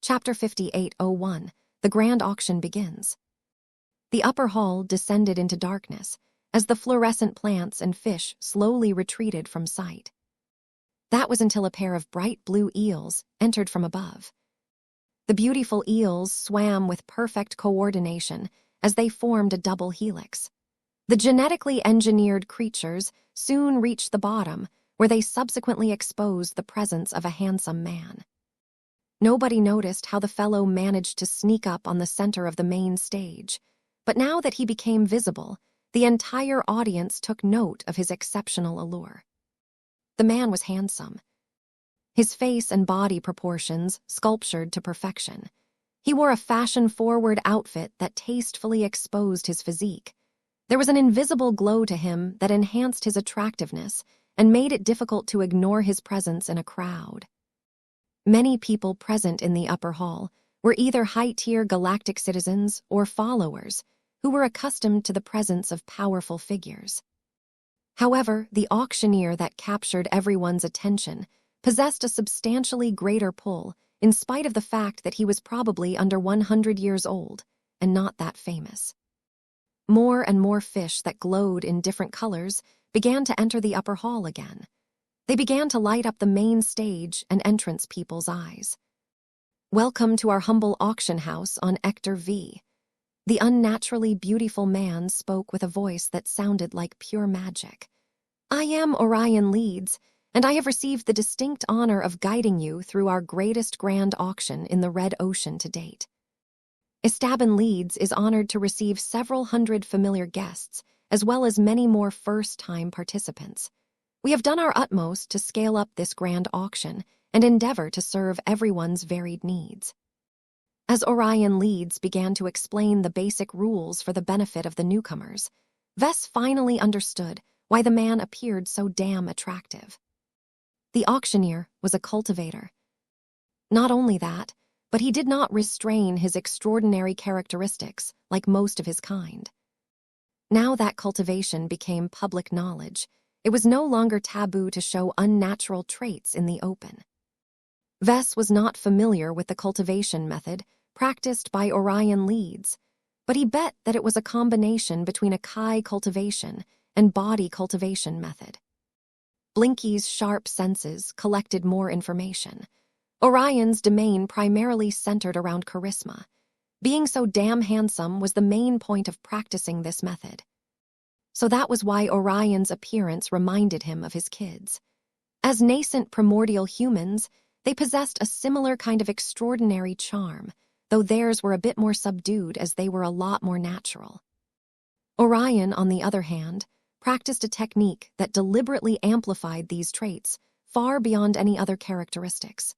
Chapter 58:01. The Grand Auction begins. The upper hall descended into darkness as the fluorescent plants and fish slowly retreated from sight. That was until a pair of bright blue eels entered from above. The beautiful eels swam with perfect coordination as they formed a double helix. The genetically engineered creatures soon reached the bottom, where they subsequently exposed the presence of a handsome man. Nobody noticed how the fellow managed to sneak up on the center of the main stage, but now that he became visible, the entire audience took note of his exceptional allure. The man was handsome. His face and body proportions sculptured to perfection. He wore a fashion-forward outfit that tastefully exposed his physique. There was an invisible glow to him that enhanced his attractiveness and made it difficult to ignore his presence in a crowd. Many people present in the upper hall were either high-tier galactic citizens or followers who were accustomed to the presence of powerful figures. However, the auctioneer that captured everyone's attention possessed a substantially greater pull in spite of the fact that he was probably under 100 years old and not that famous. More and more fish that glowed in different colors began to enter the upper hall again. They began to light up the main stage and entrance people's eyes. "Welcome to our humble auction house on Ector V." The unnaturally beautiful man spoke with a voice that sounded like pure magic. "I am Orion Leeds, and I have received the distinct honor of guiding you through our greatest grand auction in the Red Ocean to date. Esteban Leeds is honored to receive several hundred familiar guests, as well as many more first-time participants. We have done our utmost to scale up this grand auction and endeavor to serve everyone's varied needs." As Orion Leeds began to explain the basic rules for the benefit of the newcomers, Vess finally understood why the man appeared so damn attractive. The auctioneer was a cultivator. Not only that, but he did not restrain his extraordinary characteristics like most of his kind. Now that cultivation became public knowledge, it was no longer taboo to show unnatural traits in the open. Vess was not familiar with the cultivation method practiced by Orion Leeds, but he bet that it was a combination between a Kai cultivation and body cultivation method. Blinky's sharp senses collected more information. Orion's domain primarily centered around charisma. Being so damn handsome was the main point of practicing this method. So that was why Orion's appearance reminded him of his kids. As nascent primordial humans, they possessed a similar kind of extraordinary charm, though theirs were a bit more subdued as they were a lot more natural. Orion, on the other hand, practiced a technique that deliberately amplified these traits far beyond any other characteristics.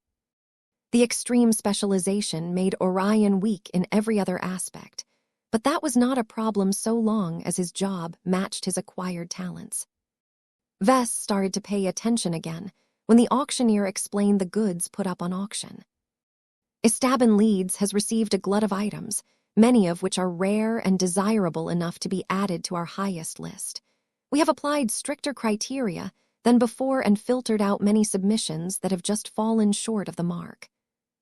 The extreme specialization made Orion weak in every other aspect, but that was not a problem so long as his job matched his acquired talents. Vess started to pay attention again when the auctioneer explained the goods put up on auction. Esteban Leeds has received a glut of items, many of which are rare and desirable enough to be added to our highest list. We have applied stricter criteria than before and filtered out many submissions that have just fallen short of the mark.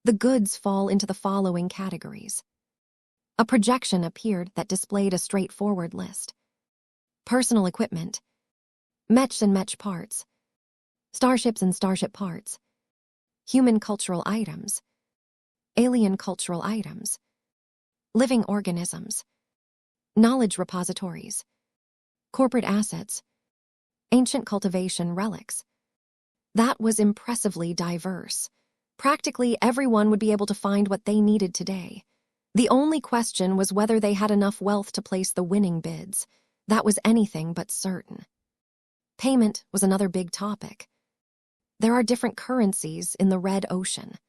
The goods fall into the following categories. A projection appeared that displayed a straightforward list. Personal equipment, Mechs and Mech parts, starships and starship parts, human cultural items, alien cultural items, living organisms, knowledge repositories, corporate assets, ancient cultivation relics. That was impressively diverse. Practically everyone would be able to find what they needed today. The only question was whether they had enough wealth to place the winning bids. That was anything but certain. Payment was another big topic. There are different currencies in the Red Ocean.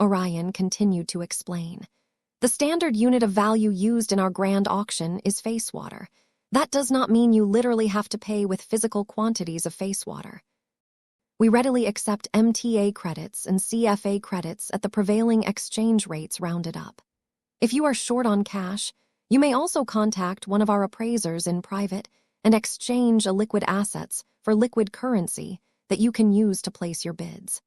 Orion continued to explain. The standard unit of value used in our grand auction is face water. That does not mean you literally have to pay with physical quantities of face water. We readily accept MTA credits and CFA credits at the prevailing exchange rates rounded up. If you are short on cash, you may also contact one of our appraisers in private and exchange illiquid assets for liquid currency that you can use to place your bids.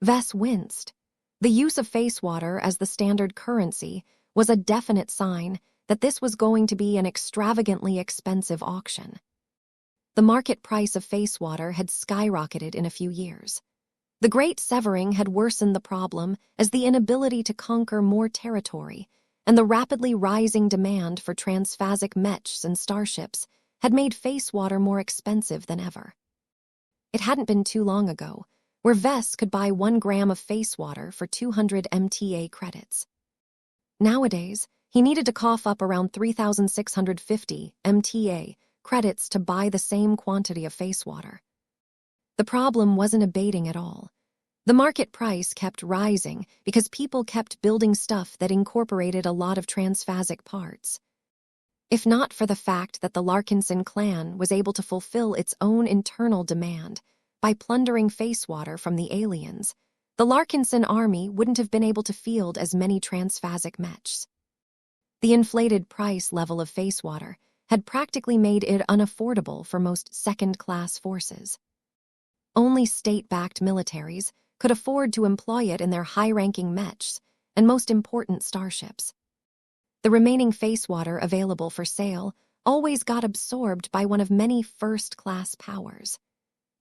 Vess winced. The use of face water as the standard currency was a definite sign that this was going to be an extravagantly expensive auction. The market price of face water had skyrocketed in a few years. The Great Severing had worsened the problem as the inability to conquer more territory and the rapidly rising demand for transphasic mechs and starships had made face water more expensive than ever. It hadn't been too long ago where Vess could buy 1 gram of face water for 200 MTA credits. Nowadays, he needed to cough up around 3,650 MTA credits to buy the same quantity of face water. The problem wasn't abating at all. The market price kept rising because people kept building stuff that incorporated a lot of transphasic parts. If not for the fact that the Larkinson clan was able to fulfill its own internal demand by plundering face water from the aliens, the Larkinson army wouldn't have been able to field as many transphasic mechs. The inflated price level of face water had practically made it unaffordable for most second-class forces. Only state-backed militaries could afford to employ it in their high-ranking mechs and most important starships. The remaining face water available for sale always got absorbed by one of many first-class powers.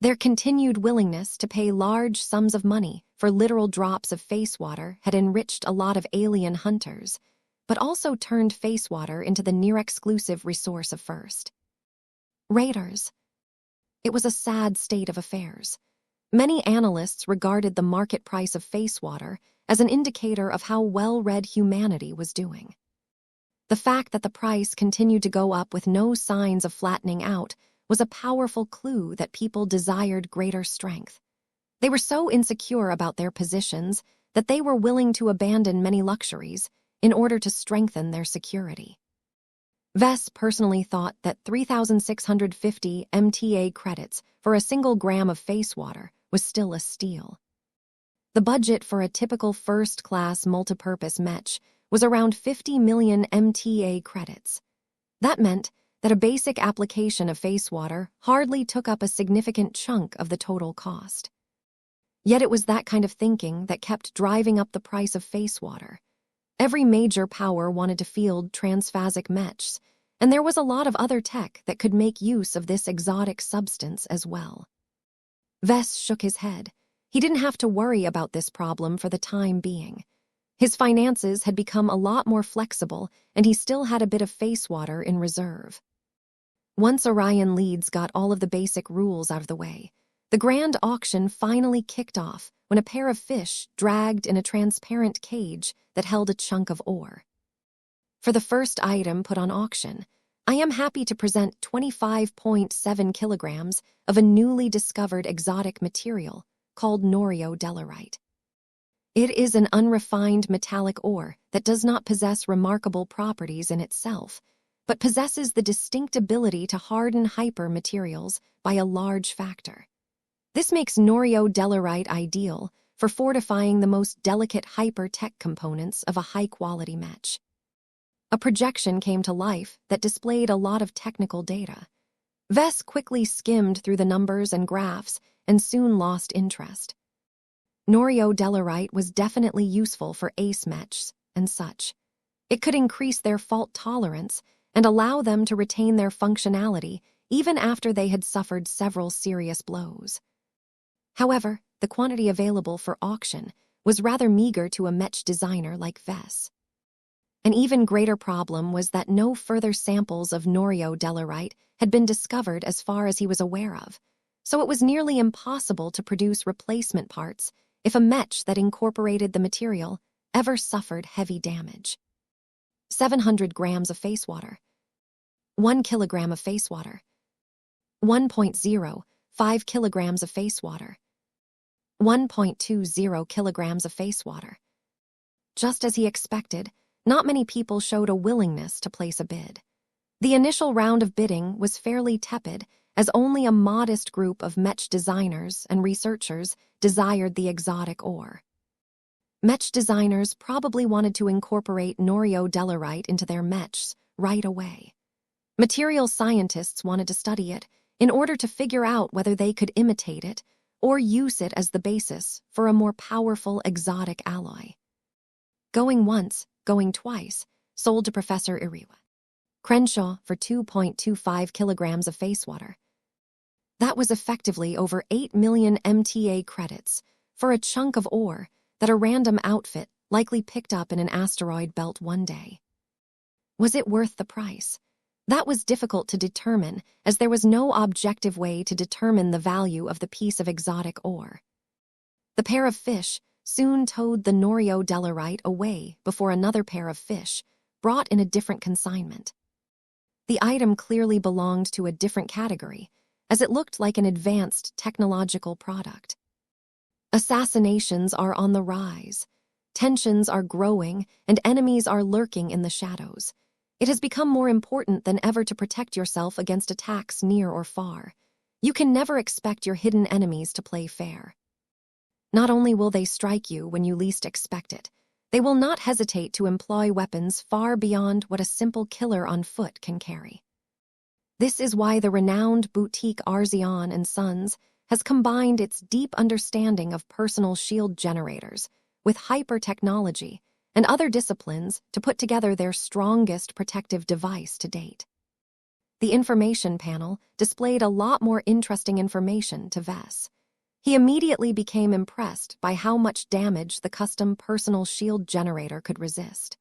Their continued willingness to pay large sums of money for literal drops of face water had enriched a lot of alien hunters, but also turned face water into the near-exclusive resource of first. Raiders. It was a sad state of affairs. Many analysts regarded the market price of face water as an indicator of how well-read humanity was doing. The fact that the price continued to go up with no signs of flattening out was a powerful clue that people desired greater strength. They were so insecure about their positions that they were willing to abandon many luxuries in order to strengthen their security. Vess personally thought that 3,650 MTA credits for a single gram of face water was still a steal. The budget for a typical first-class multipurpose mech was around 50 million MTA credits. That meant that a basic application of face water hardly took up a significant chunk of the total cost. Yet it was that kind of thinking that kept driving up the price of face water. Every major power wanted to field transphasic mechs, and there was a lot of other tech that could make use of this exotic substance as well. Vess shook his head. He didn't have to worry about this problem for the time being. His finances had become a lot more flexible, and he still had a bit of face water in reserve. Once Orion Leeds got all of the basic rules out of the way, the grand auction finally kicked off when a pair of fish dragged in a transparent cage that held a chunk of ore. For the first item put on auction, I am happy to present 25.7 kilograms of a newly discovered exotic material called noriodellarite. It is an unrefined metallic ore that does not possess remarkable properties in itself, but possesses the distinct ability to harden hypermaterials by a large factor. This makes noriodellarite ideal for fortifying the most delicate hyper-tech components of a high-quality mech. A projection came to life that displayed a lot of technical data. Vess quickly skimmed through the numbers and graphs and soon lost interest. Noriodellarite was definitely useful for ace mechs and such. It could increase their fault tolerance and allow them to retain their functionality even after they had suffered several serious blows. However, the quantity available for auction was rather meager to a mech designer like Vess. An even greater problem was that no further samples of noriodellarite had been discovered as far as he was aware of, so it was nearly impossible to produce replacement parts if a mech that incorporated the material ever suffered heavy damage. 700 grams of face water. 1 kilogram of face water. 1.05 kilograms of face water. 1.20 kilograms of face water. Just as he expected, not many people showed a willingness to place a bid. The initial round of bidding was fairly tepid, as only a modest group of mech designers and researchers desired the exotic ore. Mech designers probably wanted to incorporate noriodellarite into their mechs right away. Material scientists wanted to study it in order to figure out whether they could imitate it or use it as the basis for a more powerful exotic alloy. Going once, going twice, sold to Professor Iriwa Crenshaw for 2.25 kilograms of face water. That was effectively over 8 million MTA credits for a chunk of ore that a random outfit likely picked up in an asteroid belt one day. Was it worth the price? That was difficult to determine, as there was no objective way to determine the value of the piece of exotic ore. The pair of fish soon towed the Norio-Delarite away before another pair of fish brought in a different consignment. The item clearly belonged to a different category, as it looked like an advanced technological product. Assassinations are on the rise. Tensions are growing, and enemies are lurking in the shadows. It has become more important than ever to protect yourself against attacks near or far. You can never expect your hidden enemies to play fair. Not only will they strike you when you least expect it, they will not hesitate to employ weapons far beyond what a simple killer on foot can carry. This is why the renowned boutique Arzion and Sons has combined its deep understanding of personal shield generators with hyper-technology and other disciplines to put together their strongest protective device to date. The information panel displayed a lot more interesting information to Vess. He immediately became impressed by how much damage the custom personal shield generator could resist.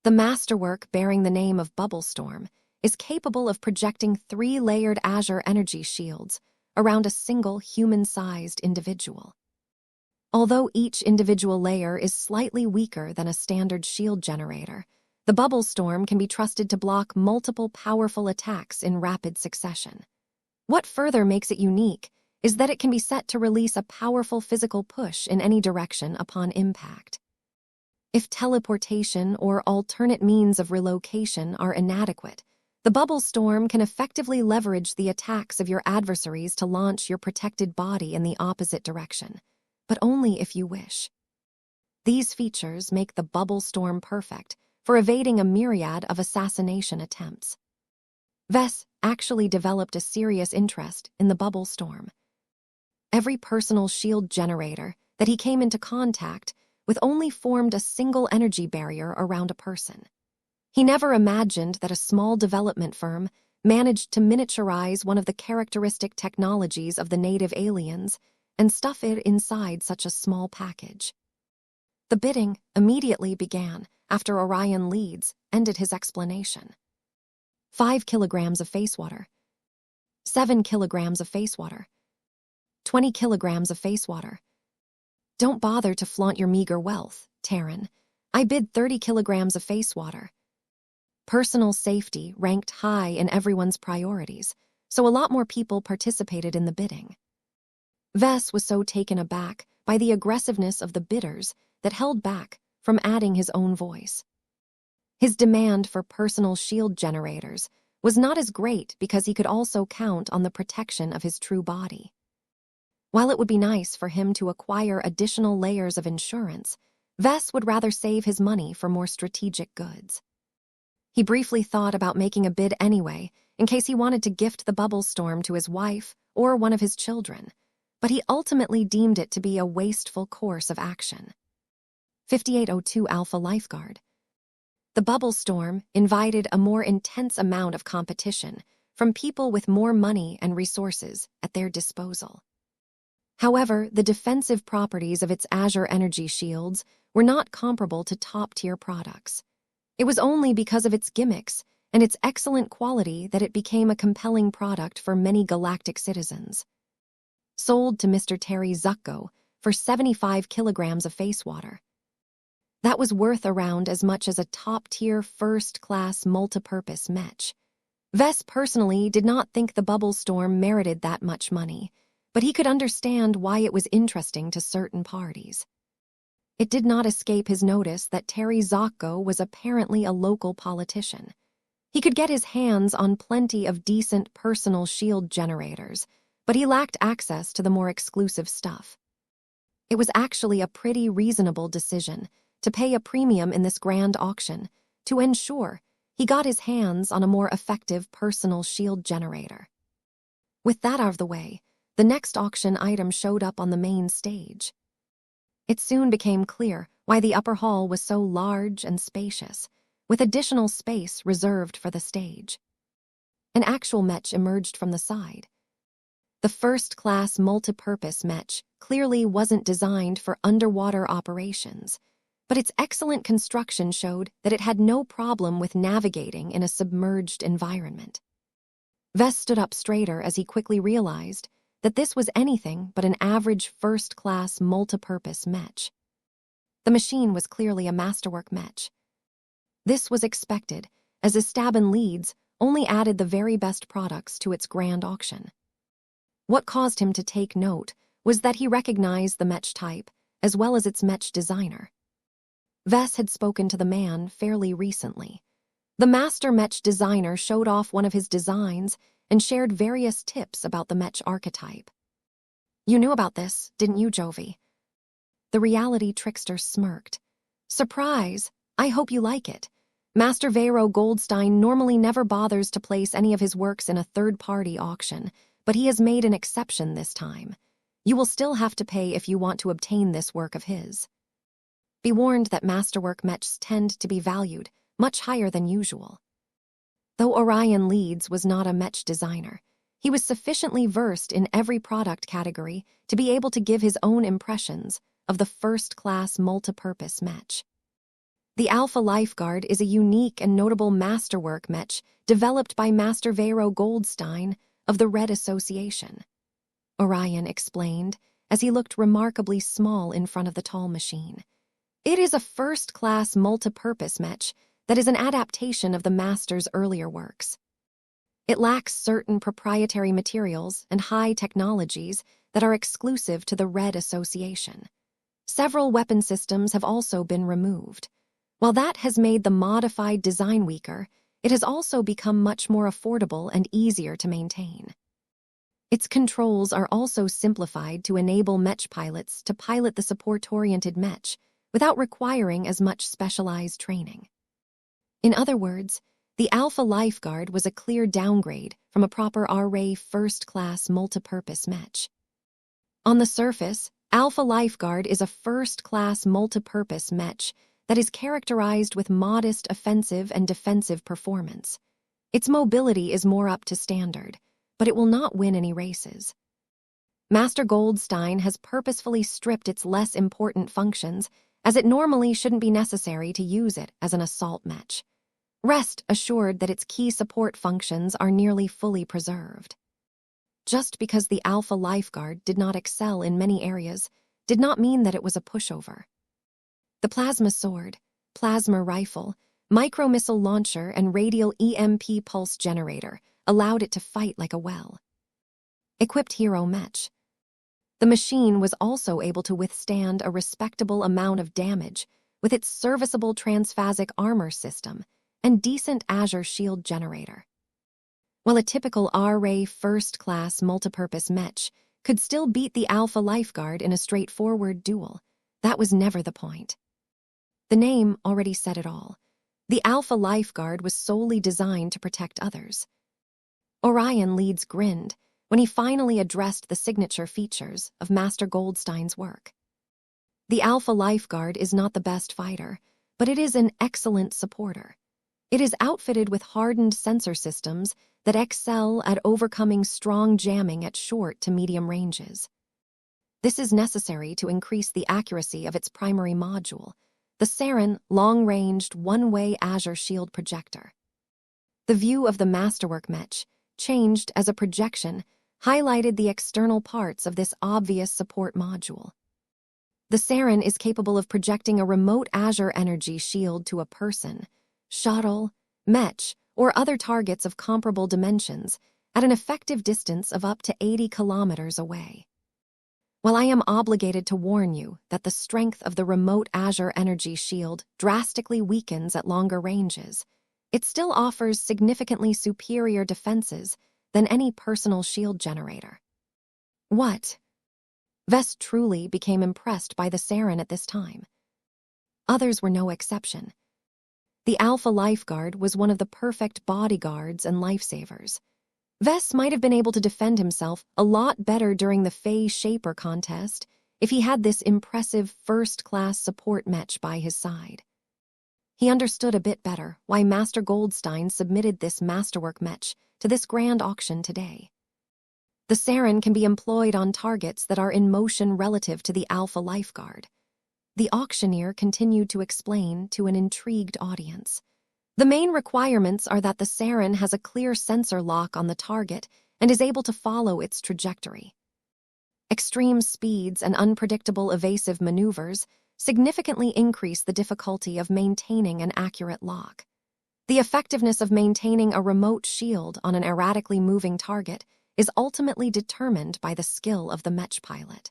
The masterwork bearing the name of Bubble Storm is capable of projecting 3 layered Azure energy shields around a single human-sized individual. Although each individual layer is slightly weaker than a standard shield generator, the Bubble Storm can be trusted to block multiple powerful attacks in rapid succession. What further makes it unique is that it can be set to release a powerful physical push in any direction upon impact. If teleportation or alternate means of relocation are inadequate, the Bubble Storm can effectively leverage the attacks of your adversaries to launch your protected body in the opposite direction, but only if you wish. These features make the Bubble Storm perfect for evading a myriad of assassination attempts. Vess actually developed a serious interest in the Bubble Storm. Every personal shield generator that he came into contact with only formed a single energy barrier around a person. He never imagined that a small development firm managed to miniaturize one of the characteristic technologies of the native aliens and stuff it inside such a small package. The bidding immediately began after Orion Leeds ended his explanation. 5 kilograms of face water. 7 kilograms of face water. 20 kilograms of face water. Don't bother to flaunt your meager wealth, Taryn. I bid 30 kilograms of face water. Personal safety ranked high in everyone's priorities, so a lot more people participated in the bidding. Vess was so taken aback by the aggressiveness of the bidders that held back from adding his own voice. His demand for personal shield generators was not as great because he could also count on the protection of his true body. While it would be nice for him to acquire additional layers of insurance, Vess would rather save his money for more strategic goods. He briefly thought about making a bid anyway, in case he wanted to gift the Bubble Storm to his wife or one of his children, but he ultimately deemed it to be a wasteful course of action. 5802 Alpha Lifeguard. The Bubble Storm invited a more intense amount of competition from people with more money and resources at their disposal. However, the defensive properties of its Azure energy shields were not comparable to top-tier products. It was only because of its gimmicks and its excellent quality that it became a compelling product for many galactic citizens. Sold to Mr. Terry Zucco for 75 kilograms of face water. That was worth around as much as a top-tier first-class multipurpose Mech. Vess personally did not think the Bubble Storm merited that much money, but he could understand why it was interesting to certain parties. It did not escape his notice that Terry Zucco was apparently a local politician. He could get his hands on plenty of decent personal shield generators, but he lacked access to the more exclusive stuff. It was actually a pretty reasonable decision to pay a premium in this grand auction to ensure he got his hands on a more effective personal shield generator. With that out of the way, the next auction item showed up on the main stage. It soon became clear why the upper hall was so large and spacious, with additional space reserved for the stage. An actual Mech emerged from the side. The first-class multi-purpose Mech clearly wasn't designed for underwater operations, but its excellent construction showed that it had no problem with navigating in a submerged environment. Vess stood up straighter as he quickly realized that this was anything but an average first-class multi-purpose Mech. The machine was clearly a masterwork Mech. This was expected, as Esteban Leeds only added the very best products to its grand auction. What caused him to take note was that he recognized the Mech type, as well as its Mech designer. Vess had spoken to the man fairly recently. The master Mech designer showed off one of his designs and shared various tips about the Mech archetype. "You knew about this, didn't you, Jovi?" The reality trickster smirked. "Surprise! I hope you like it. Master Vero Goldstein normally never bothers to place any of his works in a third-party auction, but he has made an exception this time. You will still have to pay if you want to obtain this work of his." Be warned that masterwork Mechs tend to be valued much higher than usual. Though Orion Leeds was not a Mech designer, he was sufficiently versed in every product category to be able to give his own impressions of the first-class multipurpose Mech. The Alpha Lifeguard is a unique and notable masterwork Mech developed by Master Vero Goldstein of the Red Association, Orion explained as he looked remarkably small in front of the tall machine. It is a first-class multipurpose Mech that is an adaptation of the Master's earlier works. It lacks certain proprietary materials and high technologies that are exclusive to the Red Association. Several weapon systems have also been removed. While that has made the modified design weaker, it has also become much more affordable and easier to maintain. Its controls are also simplified to enable Mech pilots to pilot the support-oriented Mech without requiring as much specialized training. In other words, the Alpha Lifeguard was a clear downgrade from a proper RA first-class multipurpose Mech. On the surface, Alpha Lifeguard is a first-class multipurpose Mech that is characterized with modest offensive and defensive performance. Its mobility is more up to standard, but it will not win any races. Master Goldstein has purposefully stripped its less important functions, as it normally shouldn't be necessary to use it as an assault Mech. Rest assured that its key support functions are nearly fully preserved. Just because the Alpha Lifeguard did not excel in many areas did not mean that it was a pushover. The plasma sword, plasma rifle, micro-missile launcher, and radial EMP pulse generator allowed it to fight like a well-equipped hero Mech. The machine was also able to withstand a respectable amount of damage with its serviceable transphasic armor system and decent Azure shield generator. While a typical RA first-class multipurpose Mech could still beat the Alpha Lifeguard in a straightforward duel, that was never the point. The name already said it all. The Alpha Lifeguard was solely designed to protect others. Orion Leeds grinned when he finally addressed the signature features of Master Goldstein's work. The Alpha Lifeguard is not the best fighter, but it is an excellent supporter. It is outfitted with hardened sensor systems that excel at overcoming strong jamming at short to medium ranges. This is necessary to increase the accuracy of its primary module, the Saren long-ranged one-way Azure shield projector. The view of the Masterwork Mech, changed as a projection, highlighted the external parts of this obvious support module. The Saren is capable of projecting a remote Azure energy shield to a person, shuttle, Mech, or other targets of comparable dimensions at an effective distance of up to 80 kilometers away. While I am obligated to warn you that the strength of the remote Azure energy shield drastically weakens at longer ranges, it still offers significantly superior defenses than any personal shield generator. What? Vess truly became impressed by the Saren at this time. Others were no exception. The Alpha Lifeguard was one of the perfect bodyguards and lifesavers. Vess might have been able to defend himself a lot better during the Fey Shaper contest if he had this impressive first-class support mech by his side. He understood a bit better why Master Goldstein submitted this masterwork mech to this grand auction today. The Saren can be employed on targets that are in motion relative to the Alpha Lifeguard. The auctioneer continued to explain to an intrigued audience. The main requirements are that the Saren has a clear sensor lock on the target and is able to follow its trajectory. Extreme speeds and unpredictable evasive maneuvers significantly increase the difficulty of maintaining an accurate lock. The effectiveness of maintaining a remote shield on an erratically moving target is ultimately determined by the skill of the mech pilot.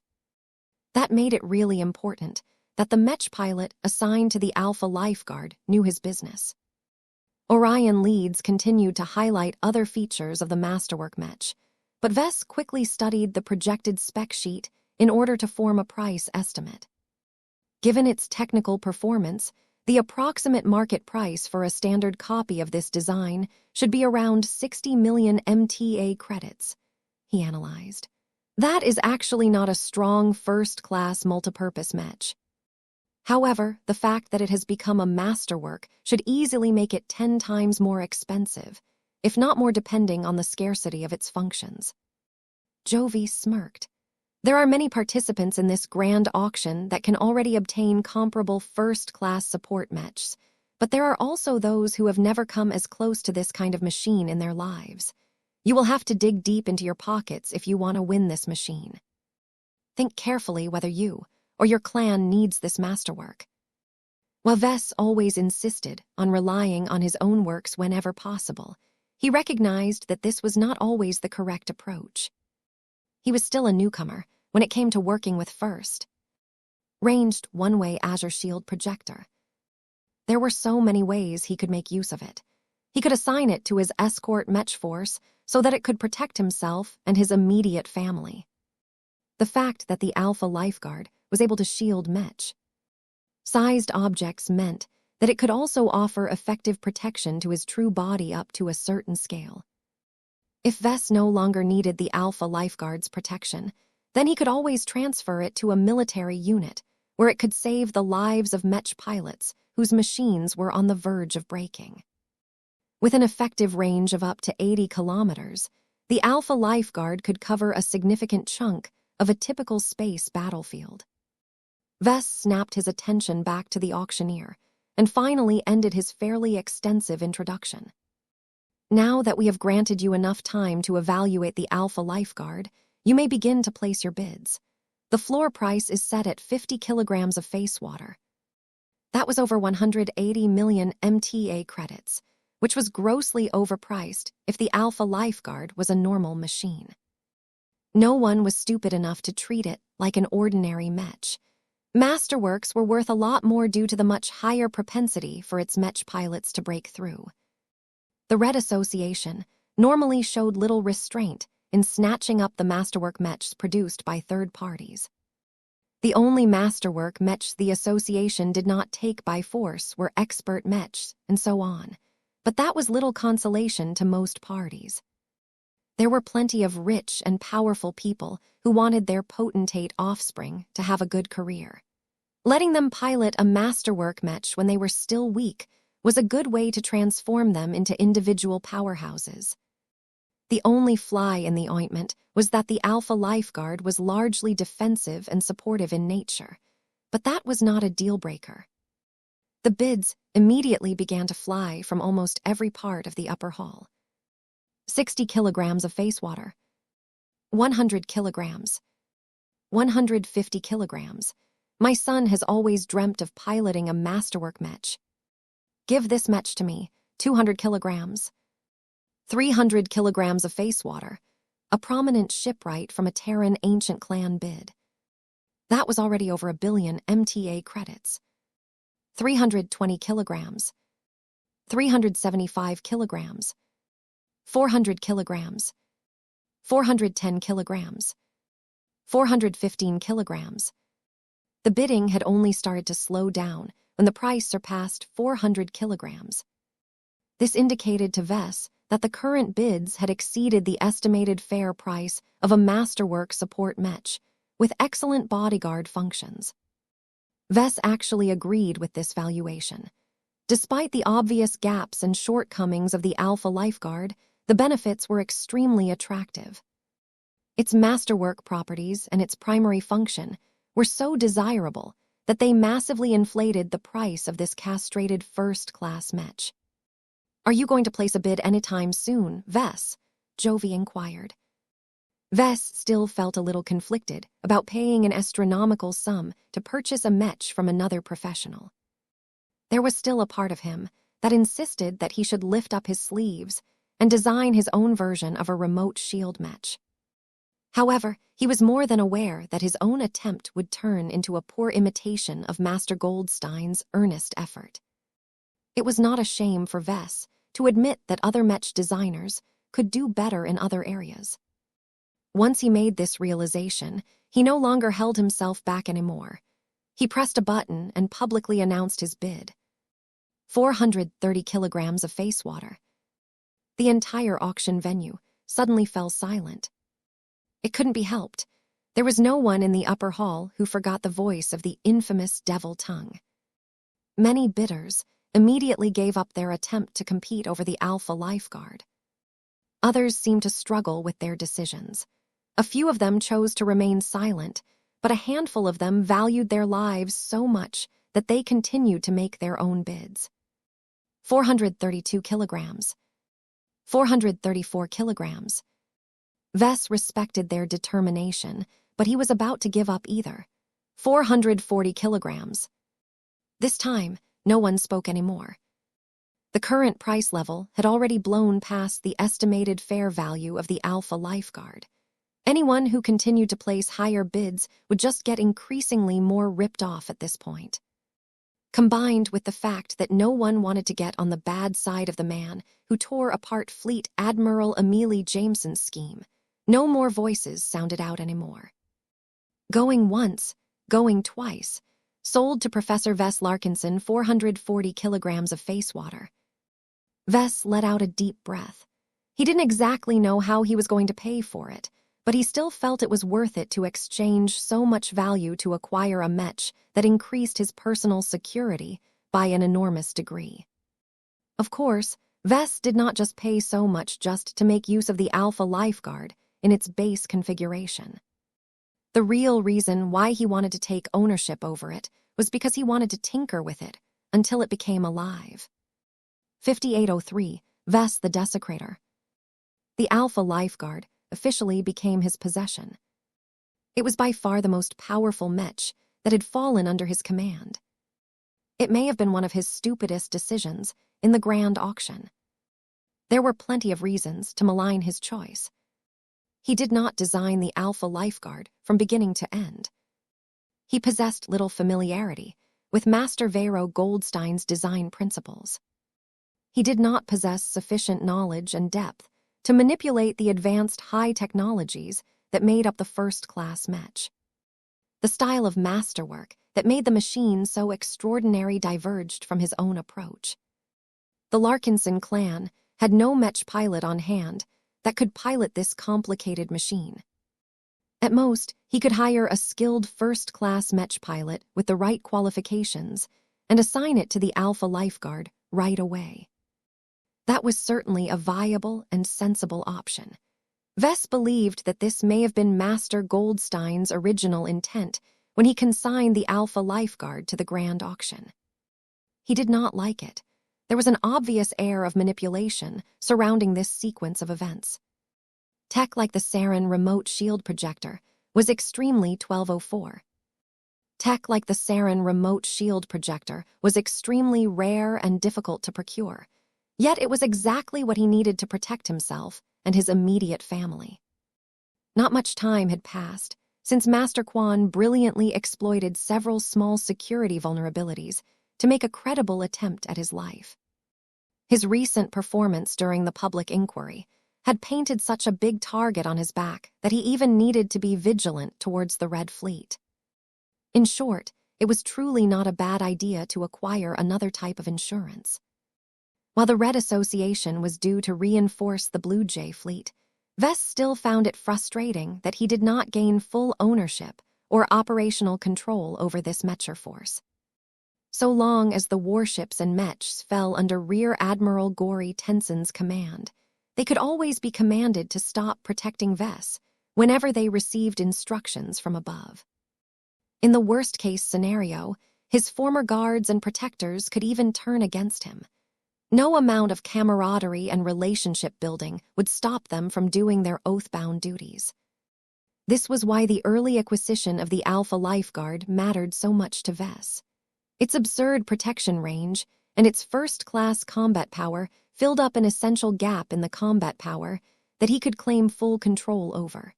That made it really important that the mech pilot assigned to the Alpha Lifeguard knew his business. Orion leads continued to highlight other features of the masterwork mech, but Vess quickly studied the projected spec sheet in order to form a price estimate. Given its technical performance, the approximate market price for a standard copy of this design should be around 60 million MTA credits, he analyzed. That is actually not a strong first-class multipurpose mech. However, the fact that it has become a masterwork should easily make it 10 times more expensive, if not more depending on the scarcity of its functions. Jovi smirked. There are many participants in this grand auction that can already obtain comparable first-class support mechs, but there are also those who have never come as close to this kind of machine in their lives. You will have to dig deep into your pockets if you want to win this machine. Think carefully whether you or your clan needs this masterwork. While Vess always insisted on relying on his own works whenever possible, he recognized that this was not always the correct approach. He was still a newcomer when it came to working with First. Ranged one-way Azure Shield projector. There were so many ways he could make use of it. He could assign it to his escort mech force so that it could protect himself and his immediate family. The fact that the Alpha Lifeguard was able to shield mech sized objects meant that it could also offer effective protection to his true body up to a certain scale. If Vess no longer needed the Alpha Lifeguard's protection, then he could always transfer it to a military unit, where it could save the lives of mech pilots whose machines were on the verge of breaking. With an effective range of up to 80 kilometers, the Alpha Lifeguard could cover a significant chunk of a typical space battlefield. Vess snapped his attention back to the auctioneer and finally ended his fairly extensive introduction. Now that we have granted you enough time to evaluate the Alpha Lifeguard, you may begin to place your bids. The floor price is set at 50 kilograms of face water. That was over 180 million MTA credits, which was grossly overpriced if the Alpha Lifeguard was a normal machine. No one was stupid enough to treat it like an ordinary mech. Masterworks were worth a lot more due to the much higher propensity for its mech pilots to break through. The Red Association normally showed little restraint in snatching up the masterwork mechs produced by third parties. The only masterwork mechs the association did not take by force were expert mechs and so on, but that was little consolation to most parties. There were plenty of rich and powerful people who wanted their potentate offspring to have a good career. Letting them pilot a masterwork mech when they were still weak was a good way to transform them into individual powerhouses. The only fly in the ointment was that the Alpha Lifeguard was largely defensive and supportive in nature, but that was not a deal-breaker. The bids immediately began to fly from almost every part of the upper hall. 60 kilograms of face water. 100 kilograms. 150 kilograms. My son has always dreamt of piloting a masterwork mech. Give this mech to me. 200 kilograms. 300 kilograms of face water. A prominent shipwright from a Terran ancient clan bid. That was already over 1 billion MTA credits. 320 kilograms. 375 kilograms. 400 kilograms. 410 kilograms. 415 kilograms. The bidding had only started to slow down when the price surpassed 400 kilograms. This indicated to Vess that the current bids had exceeded the estimated fair price of a masterwork support Mech, with excellent bodyguard functions. Vess actually agreed with this valuation. Despite the obvious gaps and shortcomings of the Alpha Lifeguard, the benefits were extremely attractive. Its masterwork properties and its primary function were so desirable that they massively inflated the price of this castrated first-class Mech. "Are you going to place a bid anytime soon, Vess?" Jovi inquired. Vess still felt a little conflicted about paying an astronomical sum to purchase a Mech from another professional. There was still a part of him that insisted that he should lift up his sleeves and design his own version of a remote shield Mech. However, he was more than aware that his own attempt would turn into a poor imitation of Master Goldstein's earnest effort. It was not a shame for Vess to admit that other Mech designers could do better in other areas. Once he made this realization, he no longer held himself back anymore. He pressed a button and publicly announced his bid. 430 kilograms of face water. The entire auction venue suddenly fell silent. It couldn't be helped. There was no one in the upper hall who forgot the voice of the infamous devil tongue. Many bidders immediately gave up their attempt to compete over the Alpha Lifeguard. Others seemed to struggle with their decisions. A few of them chose to remain silent, but a handful of them valued their lives so much that they continued to make their own bids. 432 kilograms. 434 kilograms. Vess respected their determination, but he was about to give up either. 440 kilograms. This time, no one spoke anymore. The current price level had already blown past the estimated fair value of the Alpha Lifeguard. Anyone who continued to place higher bids would just get increasingly more ripped off at this point. Combined with the fact that no one wanted to get on the bad side of the man who tore apart Fleet Admiral Amelie Jameson's scheme, no more voices sounded out anymore. Going once, going twice, sold to Professor Vess Larkinson 440 kilograms of face water. Vess let out a deep breath. He didn't exactly know how he was going to pay for it, but he still felt it was worth it to exchange so much value to acquire a Mech that increased his personal security by an enormous degree. Of course, Vess did not just pay so much just to make use of the Alpha Lifeguard in its base configuration. The real reason why he wanted to take ownership over it was because he wanted to tinker with it until it became alive. 5803, Vess the Desecrator. The Alpha Lifeguard officially became his possession. It was by far the most powerful Mech that had fallen under his command. It may have been one of his stupidest decisions in the grand auction. There were plenty of reasons to malign his choice. He did not design the Alpha Lifeguard from beginning to end. He possessed little familiarity with Master Vero Goldstein's design principles. He did not possess sufficient knowledge and depth to manipulate the advanced high technologies that made up the first-class Mech. The style of masterwork that made the machine so extraordinary diverged from his own approach. The Larkinson clan had no Mech pilot on hand that could pilot this complicated machine. At most, he could hire a skilled first-class Mech pilot with the right qualifications and assign it to the Alpha Lifeguard right away. That was certainly a viable and sensible option. Vess believed that this may have been Master Goldstein's original intent when he consigned the Alpha Lifeguard to the grand auction. He did not like it. There was an obvious air of manipulation surrounding this sequence of events. Tech like the Sarin remote shield projector was extremely 1204. Tech like the Sarin remote shield projector was extremely rare and difficult to procure. Yet it was exactly what he needed to protect himself and his immediate family. Not much time had passed since Master Quan brilliantly exploited several small security vulnerabilities to make a credible attempt at his life. His recent performance during the public inquiry had painted such a big target on his back that he even needed to be vigilant towards the Red Fleet. In short, it was truly not a bad idea to acquire another type of insurance. While the Red Association was due to reinforce the Blue Jay fleet, Vess still found it frustrating that he did not gain full ownership or operational control over this Mecher force. So long as the warships and Mechs fell under Rear Admiral Gory Tenson's command, they could always be commanded to stop protecting Vess whenever they received instructions from above. In the worst-case scenario, his former guards and protectors could even turn against him. No amount of camaraderie and relationship building would stop them from doing their oath-bound duties. This was why the early acquisition of the Alpha Lifeguard mattered so much to Vess. Its absurd protection range and its first-class combat power filled up an essential gap in the combat power that he could claim full control over.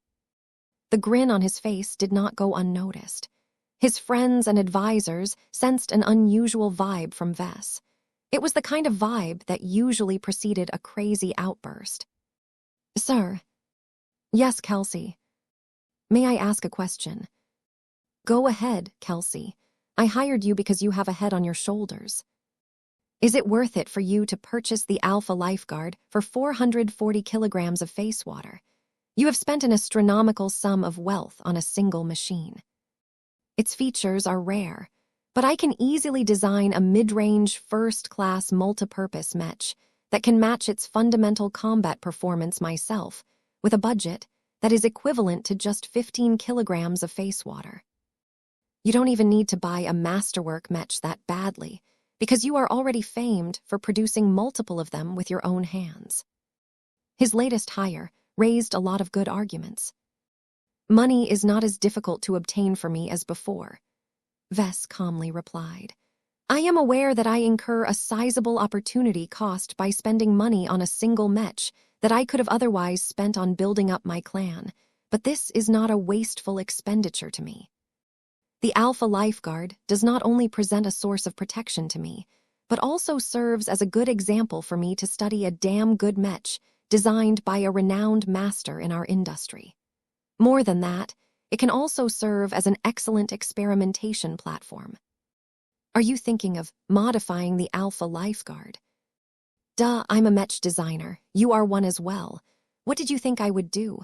The grin on his face did not go unnoticed. His friends and advisors sensed an unusual vibe from Vess. It was the kind of vibe that usually preceded a crazy outburst. "Sir." "Yes, Kelsey." "May I ask a question?" "Go ahead, Kelsey. I hired you because you have a head on your shoulders. Is it worth it for you to purchase the Alpha Lifeguard for 440 kilograms of face water? You have spent an astronomical sum of wealth on a single machine. Its features are rare, but I can easily design a mid-range, first-class multipurpose Mech that can match its fundamental combat performance myself with a budget that is equivalent to just 15 kilograms of face water. You don't even need to buy a masterwork Mech that badly, because you are already famed for producing multiple of them with your own hands." His latest hire raised a lot of good arguments. "Money is not as difficult to obtain for me as before," Vess calmly replied. "I am aware that I incur a sizable opportunity cost by spending money on a single Mech that I could have otherwise spent on building up my clan, but this is not a wasteful expenditure to me. The Alpha Lifeguard does not only present a source of protection to me, but also serves as a good example for me to study a damn good Mech designed by a renowned master in our industry. More than that, it can also serve as an excellent experimentation platform." "Are you thinking of modifying the Alpha Lifeguard?" "Duh, I'm a Mech designer. You are one as well. What did you think I would do?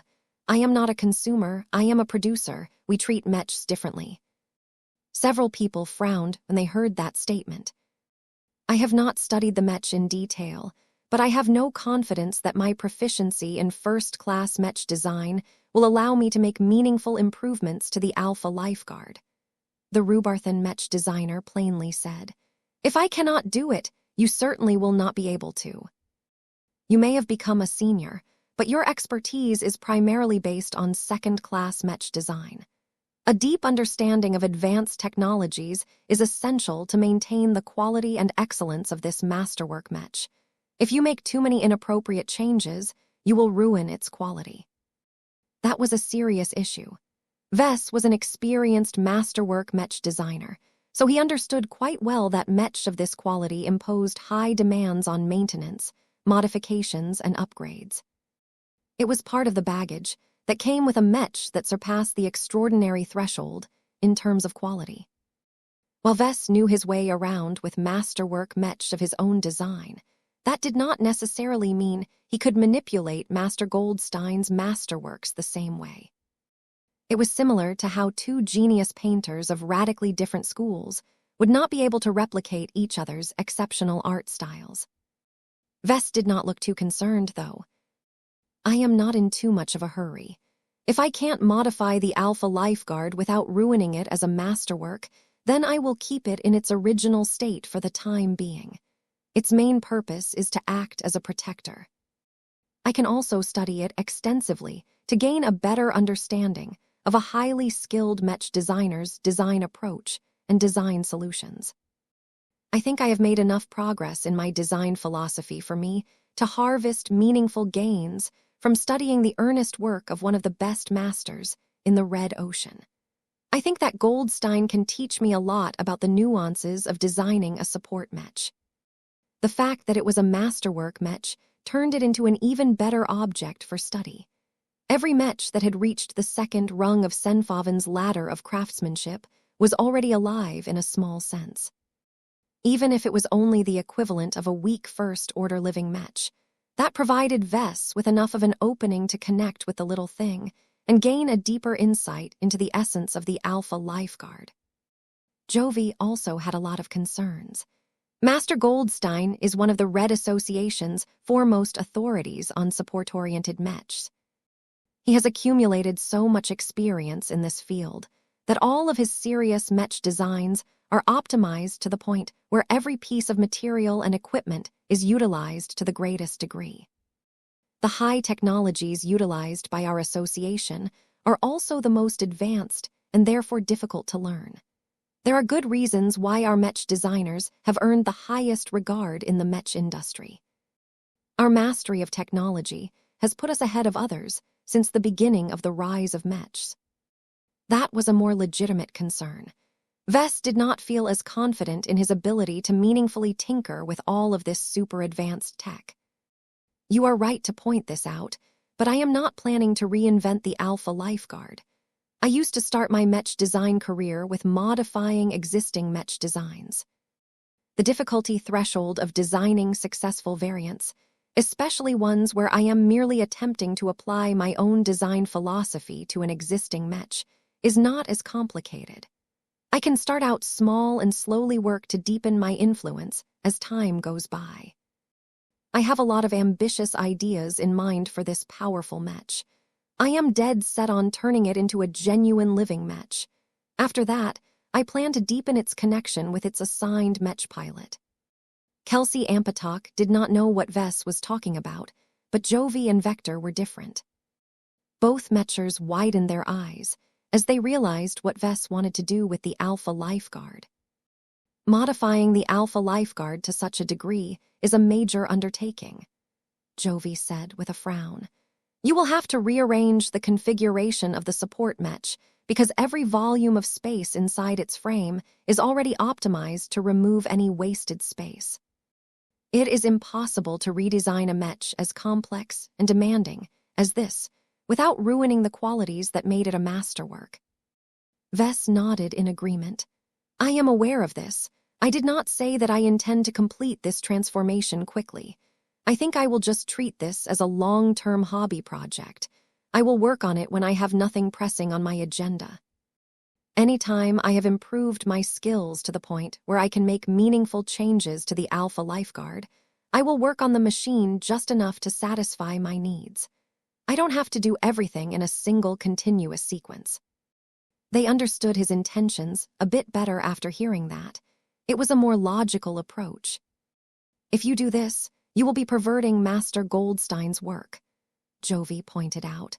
I am not a consumer, I am a producer. We treat Mechs differently." Several people frowned when they heard that statement. "I have not studied the Mech in detail, but I have no confidence that my proficiency in first-class Mech design will allow me to make meaningful improvements to the Alpha Lifeguard," the Rubarthan Mech designer plainly said. "If I cannot do it, you certainly will not be able to. You may have become a senior, but your expertise is primarily based on second-class Mech design. A deep understanding of advanced technologies is essential to maintain the quality and excellence of this masterwork Mech. If you make too many inappropriate changes, you will ruin its quality." That was a serious issue. Vess was an experienced masterwork Mech designer, so he understood quite well that Mech of this quality imposed high demands on maintenance, modifications, and upgrades. It was part of the baggage that came with a Mech that surpassed the extraordinary threshold in terms of quality. While Vess knew his way around with masterwork Mech of his own design, that did not necessarily mean he could manipulate Master Goldstein's masterworks the same way. It was similar to how two genius painters of radically different schools would not be able to replicate each other's exceptional art styles. Vess did not look too concerned, though. "I am not in too much of a hurry. If I can't modify the Alpha Lifeguard without ruining it as a masterwork, then I will keep it in its original state for the time being. Its main purpose is to act as a protector. I can also study it extensively to gain a better understanding of a highly skilled Mech designer's design approach and design solutions. I think I have made enough progress in my design philosophy for me to harvest meaningful gains from studying the earnest work of one of the best masters in the Red Ocean. I think that Goldstein can teach me a lot about the nuances of designing a support Mech. The fact that it was a masterwork Mech turned it into an even better object for study. Every Mech that had reached the second rung of Senfaven's ladder of craftsmanship was already alive in a small sense. even if it was only the equivalent of a weak first-order living Mech. That provided Vess with enough of an opening to connect with the little thing and gain a deeper insight into the essence of the Alpha Lifeguard. Jovi also had a lot of concerns. Master Goldstein is one of the Red Association's foremost authorities on support-oriented mechs. He has accumulated so much experience in this field that all of his serious mech designs are optimized to the point where every piece of material and equipment is utilized to the greatest degree. The high technologies utilized by our association are also the most advanced and therefore difficult to learn. There are good reasons why our mech designers have earned the highest regard in the mech industry. Our mastery of technology has put us ahead of others since the beginning of the rise of mechs. That was a more legitimate concern. Vess did not feel as confident in his ability to meaningfully tinker with all of this super-advanced tech. You are right to point this out, but I am not planning to reinvent the Alpha Lifeguard. I used to start my mech design career with modifying existing mech designs. The difficulty threshold of designing successful variants, especially ones where I am merely attempting to apply my own design philosophy to an existing mech, is not as complicated. I can start out small and slowly work to deepen my influence as time goes by. I have a lot of ambitious ideas in mind for this powerful mech. I am dead set on turning it into a genuine living mech. After that, I plan to deepen its connection with its assigned mech pilot. Kelsey Ampatok did not know what Vess was talking about, but Jovi and Vector were different. Both mechers widened their eyes as they realized what Vess wanted to do with the Alpha Lifeguard. Modifying the Alpha Lifeguard to such a degree is a major undertaking, Jovi said with a frown. You will have to rearrange the configuration of the support mech because every volume of space inside its frame is already optimized to remove any wasted space. It is impossible to redesign a mech as complex and demanding as this without ruining the qualities that made it a masterwork. Vess nodded in agreement. I am aware of this. I did not say that I intend to complete this transformation quickly. I think I will just treat this as a long-term hobby project. I will work on it when I have nothing pressing on my agenda. Anytime I have improved my skills to the point where I can make meaningful changes to the Alpha Lifeguard, I will work on the machine just enough to satisfy my needs. I don't have to do everything in a single continuous sequence. They understood his intentions a bit better after hearing that. It was a more logical approach. If you do this, you will be perverting Master Goldstein's work, Jovi pointed out.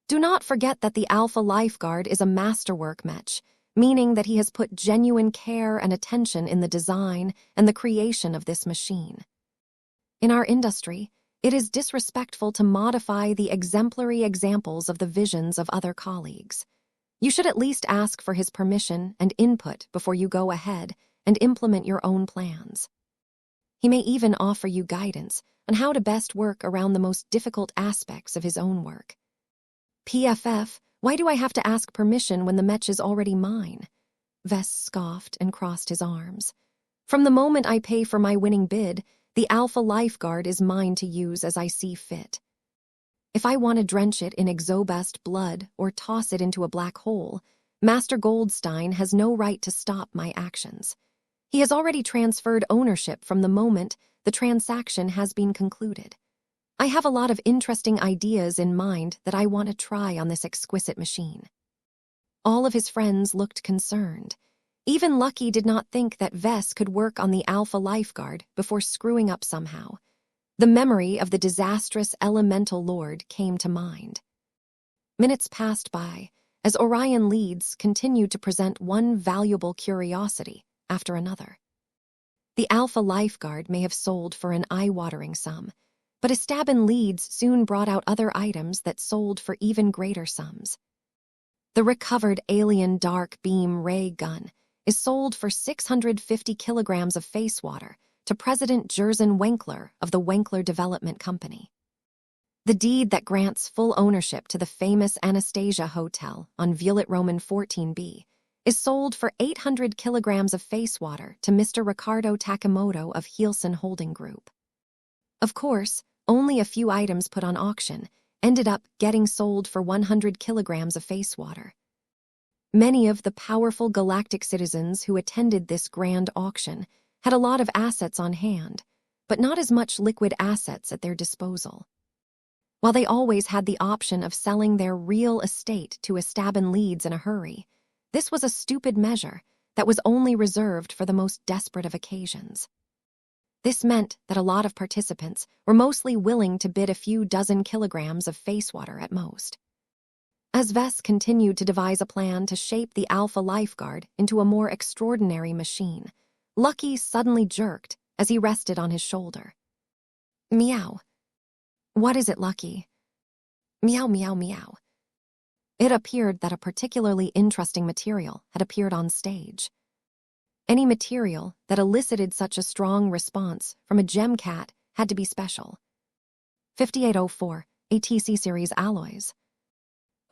Do not forget that the Alpha Lifeguard is a masterwork mech, meaning that he has put genuine care and attention in the design and the creation of this machine. In our industry, it is disrespectful to modify the exemplary examples of the visions of other colleagues. You should at least ask for his permission and input before you go ahead and implement your own plans. He may even offer you guidance on how to best work around the most difficult aspects of his own work. PFF, why do I have to ask permission when the mech is already mine? Vess scoffed and crossed his arms. From the moment I pay for my winning bid, the Alpha Lifeguard is mine to use as I see fit. If I want to drench it in exobest blood or toss it into a black hole, Master Goldstein has no right to stop my actions. He has already transferred ownership from the moment the transaction has been concluded. I have a lot of interesting ideas in mind that I want to try on this exquisite machine. All of his friends looked concerned. Even Lucky did not think that Vess could work on the Alpha Lifeguard before screwing up somehow. The memory of the disastrous elemental lord came to mind. Minutes passed by as Orion leads continued to present one valuable curiosity after another. The Alpha Lifeguard may have sold for an eye-watering sum, but Estabin leads soon brought out other items that sold for even greater sums. The recovered alien dark beam ray gun is sold for 650 kilograms of face water to President Jerzen Wenkler of the Wenkler Development Company. The deed that grants full ownership to the famous Anastasia Hotel on Violet Roman 14B is sold for 800 kilograms of face water to Mr. Ricardo Takimoto of Heelson Holding Group. Of course, only a few items put on auction ended up getting sold for 100 kilograms of face water. Many of the powerful galactic citizens who attended this grand auction had a lot of assets on hand, but not as much liquid assets at their disposal. While they always had the option of selling their real estate to a stab in leads in a hurry, this was a stupid measure that was only reserved for the most desperate of occasions. This meant that a lot of participants were mostly willing to bid a few dozen kilograms of face water at most. As Vess continued to devise a plan to shape the Alpha Lifeguard into a more extraordinary machine, Lucky suddenly jerked as he rested on his shoulder. Meow. What is it, Lucky? Meow, meow, meow. It appeared that a particularly interesting material had appeared on stage. Any material that elicited such a strong response from a gem cat had to be special. 5804, ATC series alloys.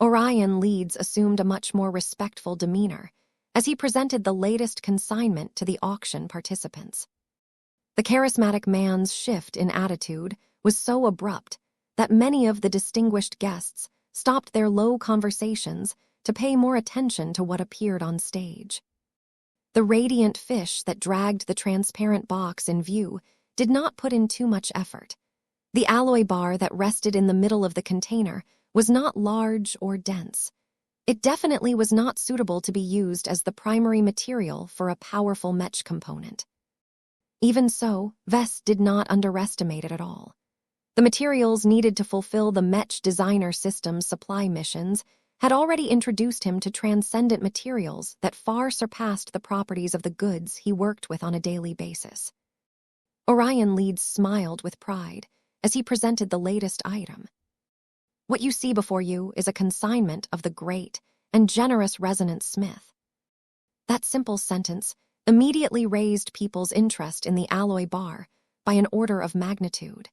Orion Leeds assumed a much more respectful demeanor as he presented the latest consignment to the auction participants. The charismatic man's shift in attitude was so abrupt that many of the distinguished guests stopped their low conversations to pay more attention to what appeared on stage. The radiant fish that dragged the transparent box in view did not put in too much effort. The alloy bar that rested in the middle of the container was not large or dense. It definitely was not suitable to be used as the primary material for a powerful Mech component. Even so, Vess did not underestimate it at all. The materials needed to fulfill the Mech designer system's supply missions had already introduced him to transcendent materials that far surpassed the properties of the goods he worked with on a daily basis. Orion Leeds smiled with pride as he presented the latest item. What you see before you is a consignment of the great and generous Resonance Smith. That simple sentence immediately raised people's interest in the alloy bar by an order of magnitude.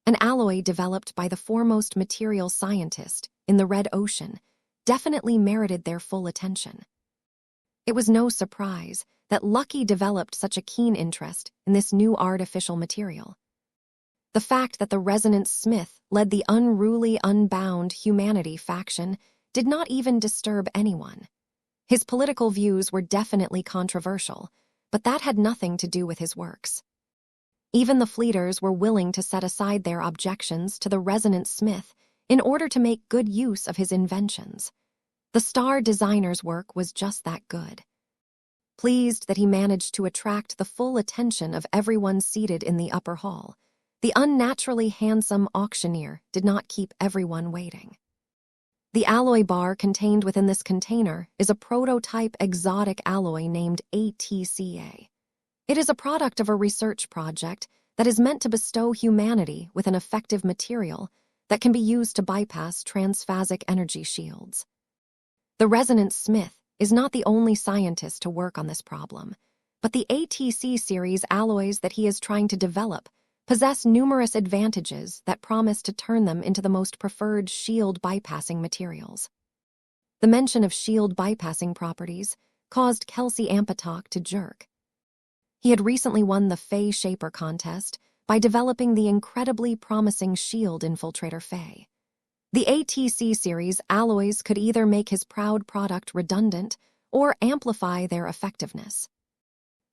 An alloy developed by the foremost material scientist in the Red Ocean definitely merited their full attention. It was no surprise that Lucky developed such a keen interest in this new artificial material. The fact that the Resonance Smith led the unruly, unbound humanity faction did not even disturb anyone. His political views were definitely controversial, but that had nothing to do with his works. Even the Fleeters were willing to set aside their objections to the Resonance Smith in order to make good use of his inventions. The star designer's work was just that good. Pleased that he managed to attract the full attention of everyone seated in the upper hall, the unnaturally handsome auctioneer did not keep everyone waiting. The alloy bar contained within this container is a prototype exotic alloy named ATCA. It is a product of a research project that is meant to bestow humanity with an effective material that can be used to bypass transphasic energy shields. The Resonance Smith is not the only scientist to work on this problem, but the ATC series alloys that he is trying to develop possess numerous advantages that promise to turn them into the most preferred shield bypassing materials. The mention of shield bypassing properties caused Kelsey Ampatok to jerk. He had recently won the Faye Shaper contest by developing the incredibly promising shield infiltrator Faye. The ATC series alloys could either make his proud product redundant or amplify their effectiveness.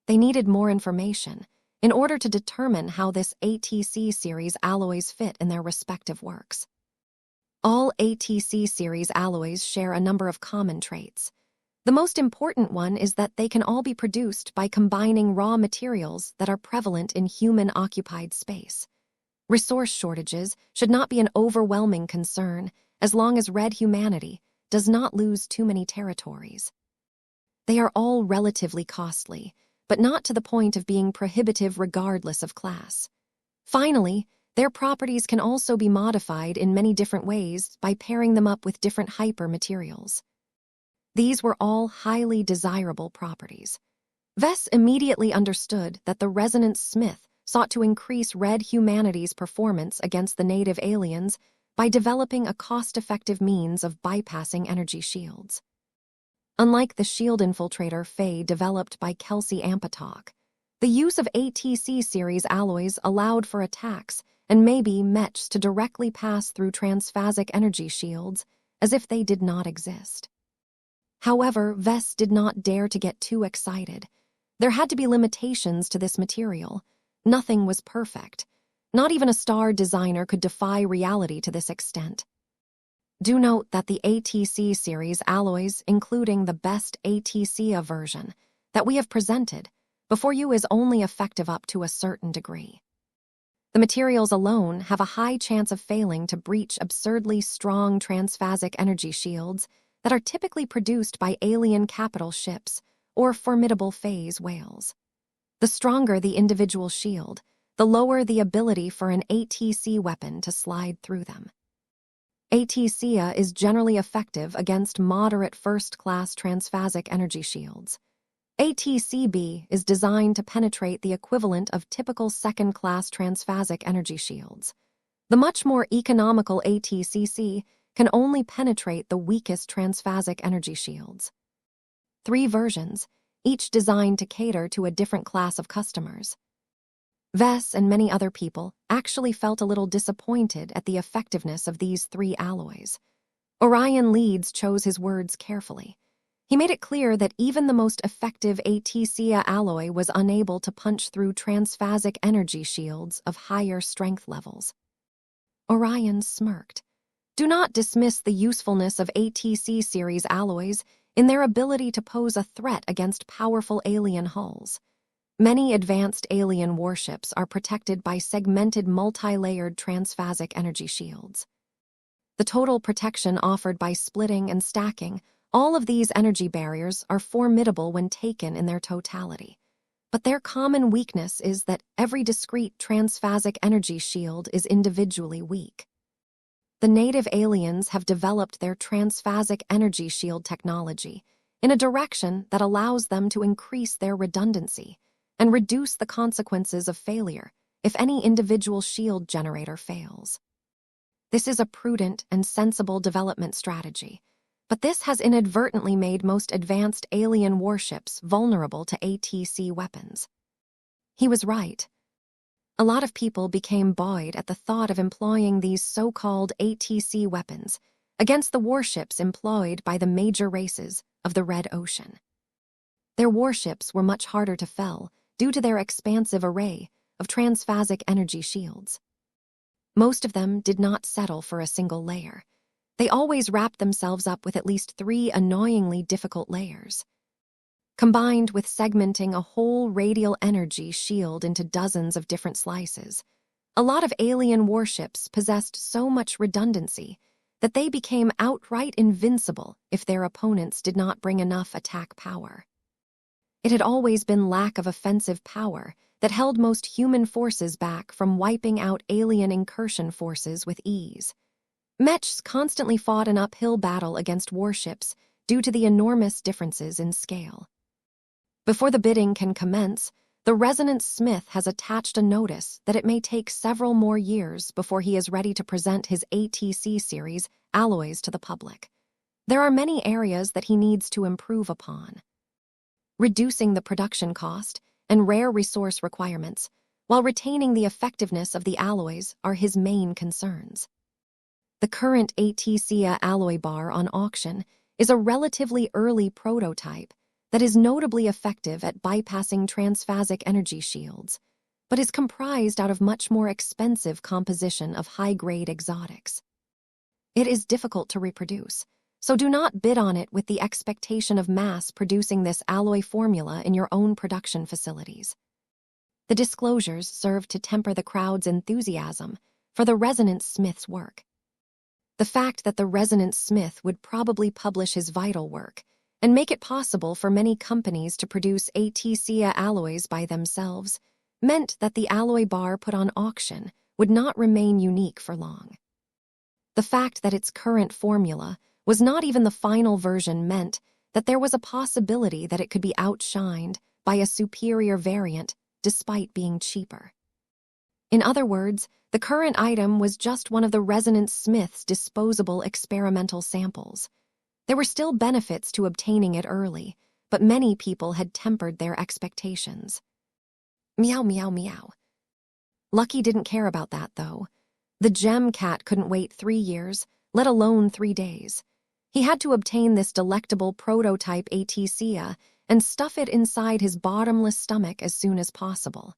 They needed more information in order to determine how this ATC series alloys fit in their respective works. All ATC series alloys share a number of common traits. The most important one is that they can all be produced by combining raw materials that are prevalent in human-occupied space. Resource shortages should not be an overwhelming concern as long as Red humanity does not lose too many territories. They are all relatively costly, but not to the point of being prohibitive regardless of class. Finally, their properties can also be modified in many different ways by pairing them up with different hyper-materials. These were all highly desirable properties. Vess immediately understood that the Resonance Smith sought to increase Red humanity's performance against the native aliens by developing a cost-effective means of bypassing energy shields. Unlike the shield infiltrator Faye developed by Kelsey Ampatok, the use of ATC series alloys allowed for attacks and maybe Mechs to directly pass through transphasic energy shields as if they did not exist. However, Vess did not dare to get too excited. There had to be limitations to this material. Nothing was perfect. Not even a star designer could defy reality to this extent. Do note that the ATC series alloys, including the best ATC version that we have presented before you, is only effective up to a certain degree. The materials alone have a high chance of failing to breach absurdly strong transphasic energy shields that are typically produced by alien capital ships or formidable phase whales. The stronger the individual shield, the lower the ability for an ATC weapon to slide through them. ATC is generally effective against moderate first-class transphasic energy shields. ATCB is designed to penetrate the equivalent of typical second-class transphasic energy shields. The much more economical ATCC can only penetrate the weakest transphasic energy shields. 3 versions, each designed to cater to a different class of customers. Vess and many other people actually felt a little disappointed at the effectiveness of these 3 alloys. Orion Leeds chose his words carefully. He made it clear that even the most effective ATC alloy was unable to punch through transphasic energy shields of higher strength levels. Orion smirked. Do not dismiss the usefulness of ATC series alloys in their ability to pose a threat against powerful alien hulls. Many advanced alien warships are protected by segmented multi-layered transphasic energy shields. The total protection offered by splitting and stacking all of these energy barriers are formidable when taken in their totality. But their common weakness is that every discrete transphasic energy shield is individually weak. The native aliens have developed their transphasic energy shield technology in a direction that allows them to increase their redundancy and reduce the consequences of failure if any individual shield generator fails. This is a prudent and sensible development strategy, but this has inadvertently made most advanced alien warships vulnerable to ATC weapons. He was right. A lot of people became buoyed at the thought of employing these so-called ATC weapons against the warships employed by the major races of the Red Ocean. Their warships were much harder to fell due to their expansive array of transphasic energy shields. Most of them did not settle for a single layer. They always wrapped themselves up with at least 3 annoyingly difficult layers. Combined with segmenting a whole radial energy shield into dozens of different slices, a lot of alien warships possessed so much redundancy that they became outright invincible if their opponents did not bring enough attack power. It had always been lack of offensive power that held most human forces back from wiping out alien incursion forces with ease. Mechs constantly fought an uphill battle against warships due to the enormous differences in scale. Before the bidding can commence, the Resonance Smith has attached a notice that it may take several more years before he is ready to present his ATC series alloys to the public. There are many areas that he needs to improve upon. Reducing the production cost and rare resource requirements, while retaining the effectiveness of the alloys, are his main concerns. The current ATC alloy bar on auction is a relatively early prototype that is notably effective at bypassing transphasic energy shields, but is comprised out of much more expensive composition of high-grade exotics. It is difficult to reproduce, so do not bid on it with the expectation of mass producing this alloy formula in your own production facilities. The disclosures serve to temper the crowd's enthusiasm for the Resonance Smith's work. The fact that the Resonance Smith would probably publish his vital work and make it possible for many companies to produce ATC alloys by themselves meant that the alloy bar put on auction would not remain unique for long. The fact that its current formula was not even the final version meant that there was a possibility that it could be outshined by a superior variant despite being cheaper. In other words, the current item was just one of the Resonance Smith's disposable experimental samples. There were still benefits to obtaining it early, but many people had tempered their expectations. Meow, meow, meow. Lucky didn't care about that, though. The gem cat couldn't wait 3 years, let alone 3 days. He had to obtain this delectable prototype ATCA and stuff it inside his bottomless stomach as soon as possible.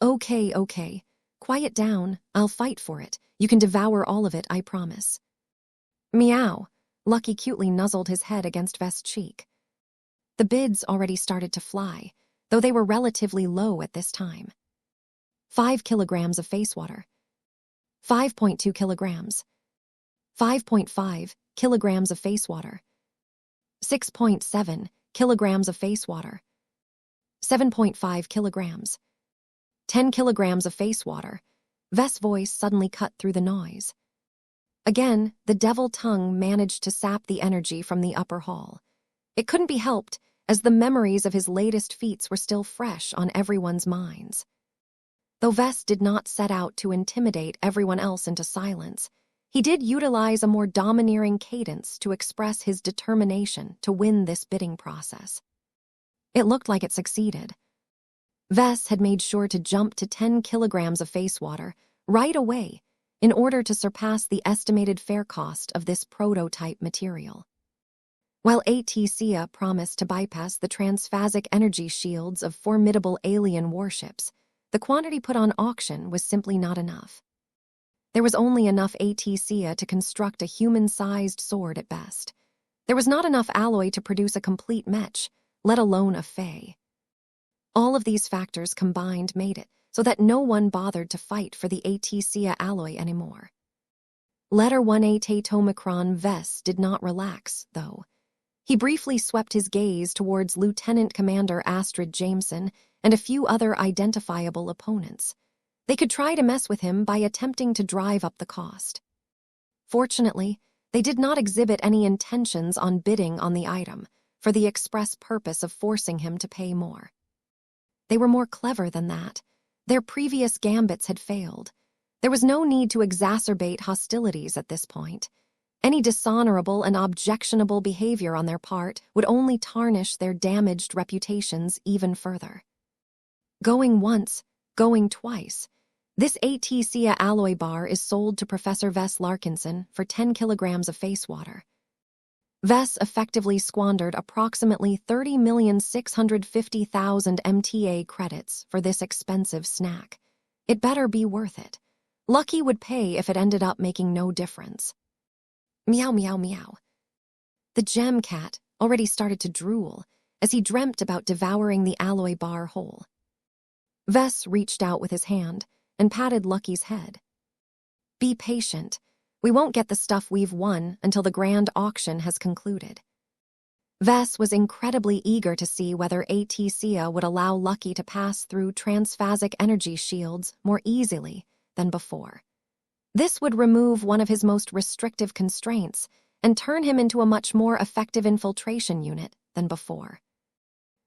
Okay. Quiet down. I'll fight for it. You can devour all of it, I promise. Meow. Lucky cutely nuzzled his head against Vest's cheek. The bids already started to fly, though they were relatively low at this time. 5 kilograms of face water. 5.2 kilograms. 5.5 kilograms of face water. 6.7 kilograms of face water. 7.5 kilograms. 10 kilograms of face water. Vest's voice suddenly cut through the noise. Again, the devil tongue managed to sap the energy from the upper hall. It couldn't be helped, as the memories of his latest feats were still fresh on everyone's minds. Though Vest did not set out to intimidate everyone else into silence, he did utilize a more domineering cadence to express his determination to win this bidding process. It looked like it succeeded. Vest had made sure to jump to 10 kilograms of face water right away in order to surpass the estimated fair cost of this prototype material. While ATCA promised to bypass the transphasic energy shields of formidable alien warships, the quantity put on auction was simply not enough. There was only enough ATCA to construct a human-sized sword at best. There was not enough alloy to produce a complete Mech, let alone a Fey. All of these factors combined made it so that no one bothered to fight for the ATCA alloy anymore. Letter 1A Tatomicron Vest did not relax, though. He briefly swept his gaze towards Lieutenant Commander Astrid Jameson and a few other identifiable opponents. They could try to mess with him by attempting to drive up the cost. Fortunately, they did not exhibit any intentions on bidding on the item, for the express purpose of forcing him to pay more. They were more clever than that. Their previous gambits had failed. There was no need to exacerbate hostilities at this point. Any dishonorable and objectionable behavior on their part would only tarnish their damaged reputations even further. Going once, going twice. This ATCA alloy bar is sold to Professor Vess Larkinson for 10 kilograms of face water. Vess effectively squandered approximately 30,650,000 MTA credits for this expensive snack. It better be worth it. Lucky would pay if it ended up making no difference. Meow, meow, meow. The gem cat already started to drool as he dreamt about devouring the alloy bar whole. Vess reached out with his hand and patted Lucky's head. Be patient. We won't get the stuff we've won until the grand auction has concluded. Vess was incredibly eager to see whether ATCA would allow Lucky to pass through transphasic energy shields more easily than before. This would remove one of his most restrictive constraints and turn him into a much more effective infiltration unit than before.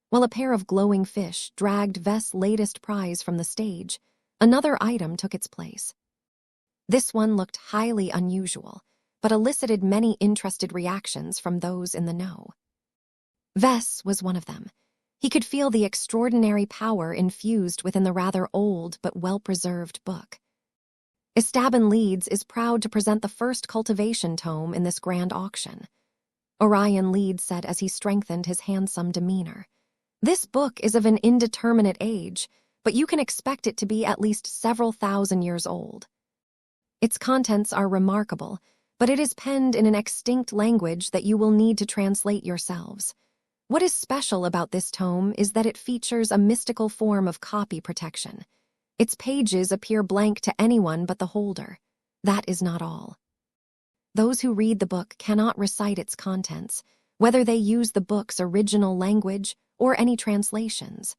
While a pair of glowing fish dragged Vess' latest prize from the stage, another item took its place. This one looked highly unusual, but elicited many interested reactions from those in the know. Vess was one of them. He could feel the extraordinary power infused within the rather old but well-preserved book. Estaban Leeds is proud to present the first cultivation tome in this grand auction. Orion Leeds said as he strengthened his handsome demeanor. This book is of an indeterminate age, but you can expect it to be at least several thousand years old. Its contents are remarkable, but it is penned in an extinct language that you will need to translate yourselves. What is special about this tome is that it features a mystical form of copy protection. Its pages appear blank to anyone but the holder. That is not all. Those who read the book cannot recite its contents, whether they use the book's original language or any translations.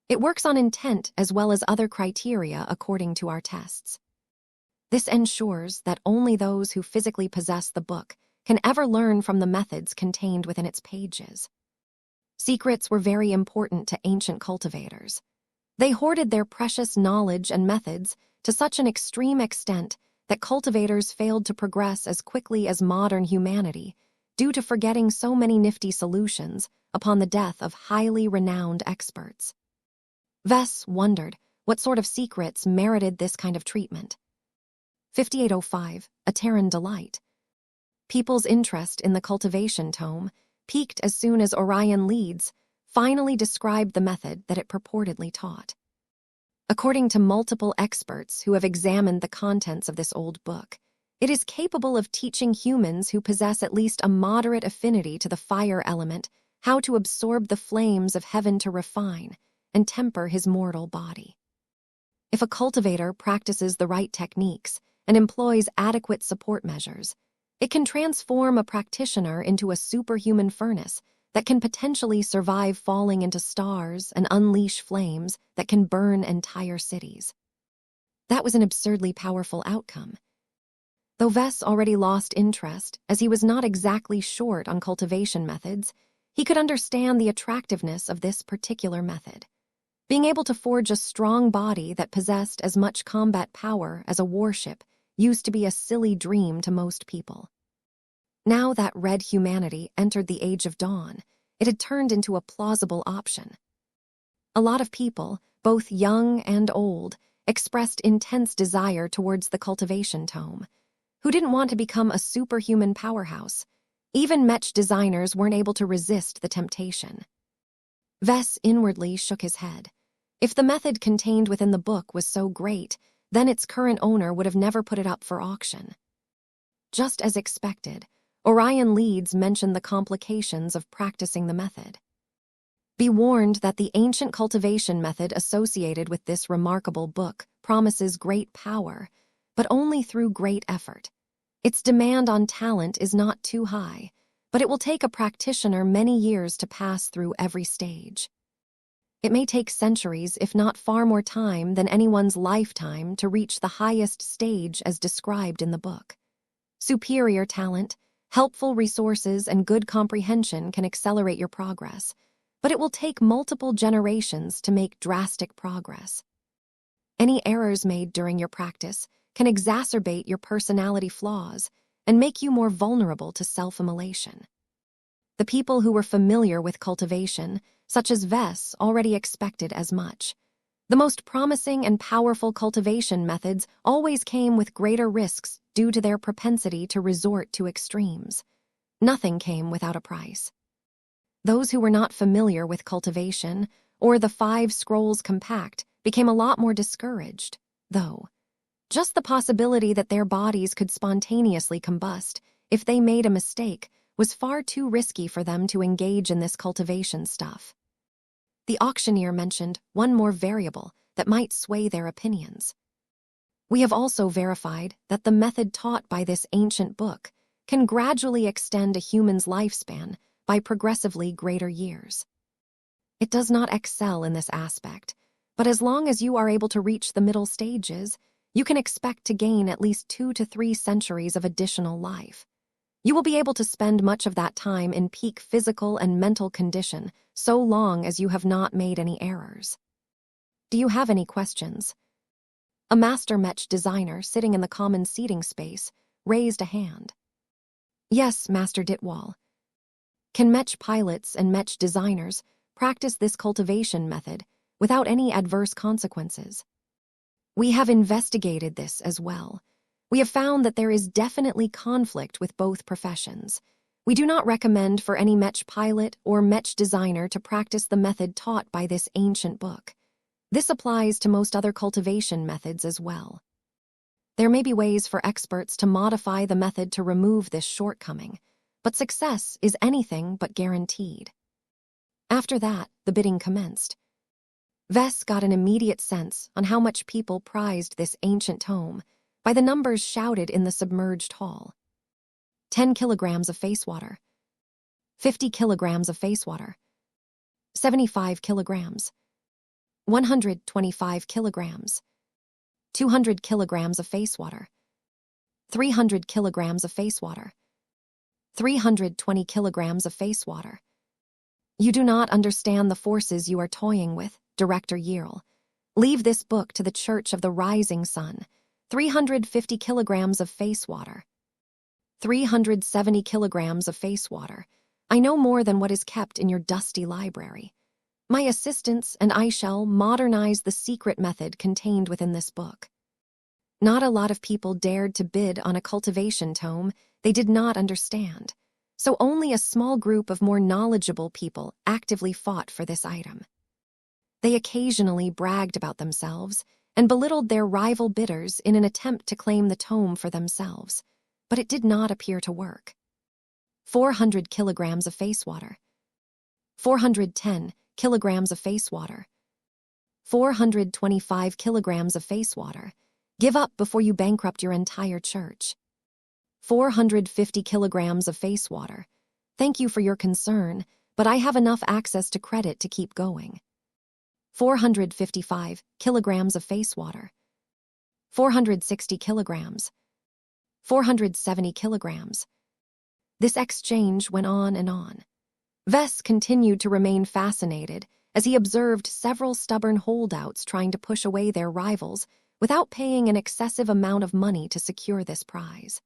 It works on intent as well as other criteria according to our tests. This ensures that only those who physically possess the book can ever learn from the methods contained within its pages. Secrets were very important to ancient cultivators. They hoarded their precious knowledge and methods to such an extreme extent that cultivators failed to progress as quickly as modern humanity due to forgetting so many nifty solutions upon the death of highly renowned experts. Vess wondered what sort of secrets merited this kind of treatment. 5805, A Terran Delight. People's interest in the cultivation tome peaked as soon as Orion Leeds finally described the method that it purportedly taught. According to multiple experts who have examined the contents of this old book, it is capable of teaching humans who possess at least a moderate affinity to the fire element how to absorb the flames of heaven to refine and temper his mortal body. If a cultivator practices the right techniques and employs adequate support measures, it can transform a practitioner into a superhuman furnace that can potentially survive falling into stars and unleash flames that can burn entire cities. That was an absurdly powerful outcome. Though Vess already lost interest, as he was not exactly short on cultivation methods, he could understand the attractiveness of this particular method. Being able to forge a strong body that possessed as much combat power as a warship used to be a silly dream to most people. Now that red humanity entered the Age of Dawn, it had turned into a plausible option. A lot of people, both young and old, expressed intense desire towards the cultivation tome. Who didn't want to become a superhuman powerhouse? Even Mech designers weren't able to resist the temptation. Vess inwardly shook his head. If the method contained within the book was so great, then its current owner would have never put it up for auction. Just as expected, Orion Leeds mentioned the complications of practicing the method. Be warned that the ancient cultivation method associated with this remarkable book promises great power, but only through great effort. Its demand on talent is not too high, but it will take a practitioner many years to pass through every stage. It may take centuries, if not far more time than anyone's lifetime, to reach the highest stage as described in the book. Superior talent, helpful resources, and good comprehension can accelerate your progress, but it will take multiple generations to make drastic progress. Any errors made during your practice can exacerbate your personality flaws and make you more vulnerable to self-immolation. The people who were familiar with cultivation, such as Vess, already expected as much. The most promising and powerful cultivation methods always came with greater risks due to their propensity to resort to extremes. Nothing came without a price. Those who were not familiar with cultivation or the 5 Scrolls Compact became a lot more discouraged, though. Just the possibility that their bodies could spontaneously combust if they made a mistake was far too risky for them to engage in this cultivation stuff. The auctioneer mentioned one more variable that might sway their opinions. We have also verified that the method taught by this ancient book can gradually extend a human's lifespan by progressively greater years. It does not excel in this aspect, but as long as you are able to reach the middle stages, you can expect to gain at least 2 to 3 centuries of additional life. You will be able to spend much of that time in peak physical and mental condition, so long as you have not made any errors. Do you have any questions? A master Mech designer sitting in the common seating space raised a hand. Yes, Master Ditwall. Can Mech pilots and Mech designers practice this cultivation method without any adverse consequences? We have investigated this as well. We have found that there is definitely conflict with both professions. We do not recommend for any Mech pilot or Mech designer to practice the method taught by this ancient book. This applies to most other cultivation methods as well. There may be ways for experts to modify the method to remove this shortcoming, but success is anything but guaranteed. After that, the bidding commenced. Vess got an immediate sense on how much people prized this ancient tome by the numbers shouted in the submerged hall. 10 kilograms of face water. 50 kilograms of face water. 75 kilograms. 125 kilograms. 200 kilograms of face water. 300 kilograms of face water. 320 kilograms of face water. You do not understand the forces you are toying with, Director Yirl. Leave this book to the Church of the Rising Sun. 350 kilograms of face water. 370 kilograms of face water. I know more than what is kept in your dusty library. My assistants and I shall modernize the secret method contained within this book. Not a lot of people dared to bid on a cultivation tome they did not understand, so only a small group of more knowledgeable people actively fought for this item. They occasionally bragged about themselves and belittled their rival bidders in an attempt to claim the tome for themselves, but it did not appear to work. 400 kilograms of face water. 410 kilograms of face water. 425 kilograms of face water. Give up before you bankrupt your entire church. 450 kilograms of face water. Thank you for your concern, but I have enough access to credit to keep going. 455 kilograms of face water. 460 kilograms. 470 kilograms. This exchange went on and on. Vess continued to remain fascinated as he observed several stubborn holdouts trying to push away their rivals without paying an excessive amount of money to secure this prize.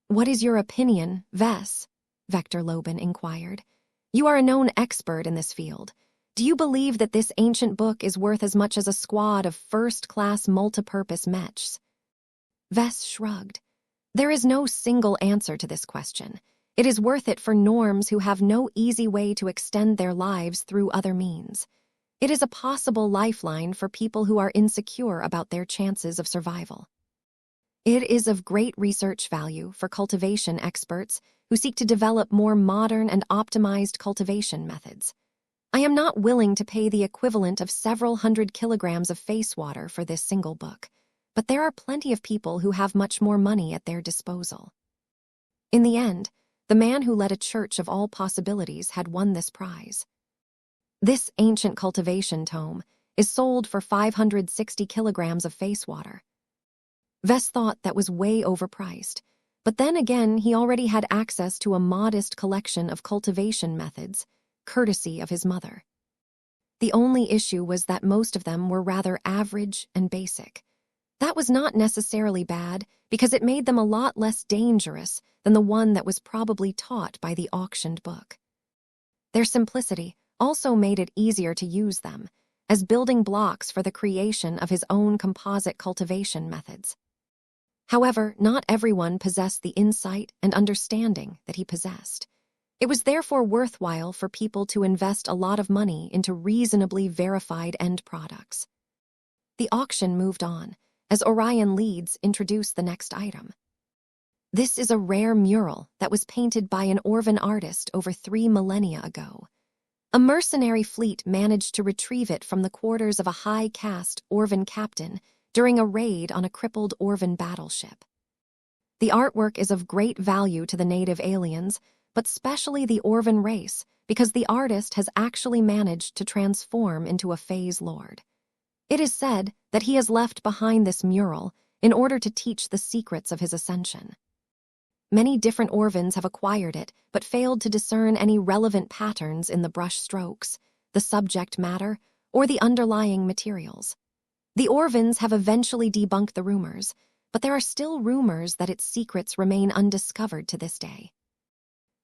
"What is your opinion, Vess?" Vector Loban inquired. "You are a known expert in this field. Do you believe that this ancient book is worth as much as a squad of first-class multipurpose mechs?" Vess shrugged. "There is no single answer to this question. It is worth it for norms who have no easy way to extend their lives through other means. It is a possible lifeline for people who are insecure about their chances of survival. It is of great research value for cultivation experts who seek to develop more modern and optimized cultivation methods. I am not willing to pay the equivalent of several hundred kilograms of face water for this single book, but there are plenty of people who have much more money at their disposal." In the end, the man who led a church of all possibilities had won this prize. This ancient cultivation tome is sold for 560 kilograms of face water. Vess thought that was way overpriced, but then again he already had access to a modest collection of cultivation methods, courtesy of his mother. The only issue was that most of them were rather average and basic. That was not necessarily bad, because it made them a lot less dangerous than the one that was probably taught by the auctioned book. Their simplicity also made it easier to use them, as building blocks for the creation of his own composite cultivation methods. However, not everyone possessed the insight and understanding that he possessed. It was therefore worthwhile for people to invest a lot of money into reasonably verified end products. The auction moved on, as Orion Leeds introduced the next item. This is a rare mural that was painted by an Orvan artist over 3 millennia ago. A mercenary fleet managed to retrieve it from the quarters of a high-caste Orvan captain during a raid on a crippled Orvan battleship. The artwork is of great value to the native aliens, but specially the Orvan race, because the artist has actually managed to transform into a phase lord. It is said that he has left behind this mural in order to teach the secrets of his ascension. Many different Orvans have acquired it, but failed to discern any relevant patterns in the brush strokes, the subject matter, or the underlying materials. The Orvans have eventually debunked the rumors, but there are still rumors that its secrets remain undiscovered to this day.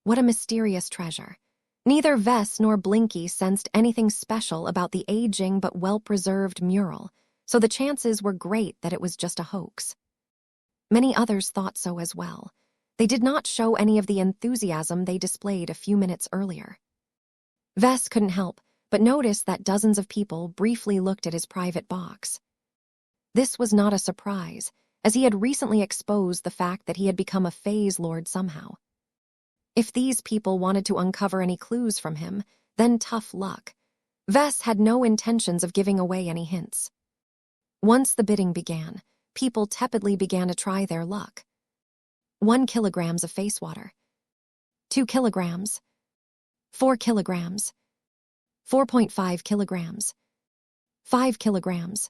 What a mysterious treasure. Neither Vess nor Blinky sensed anything special about the aging but well-preserved mural, so the chances were great that it was just a hoax. Many others thought so as well. They did not show any of the enthusiasm they displayed a few minutes earlier. Vess couldn't help but notice that dozens of people briefly looked at his private box. This was not a surprise, as he had recently exposed the fact that he had become a phase lord somehow. If these people wanted to uncover any clues from him, then tough luck. Vess had no intentions of giving away any hints. Once the bidding began, people tepidly began to try their luck. 1 kilogram of face water. 2 kilograms. 4 kilograms. 4.5 kilograms. 5 kilograms.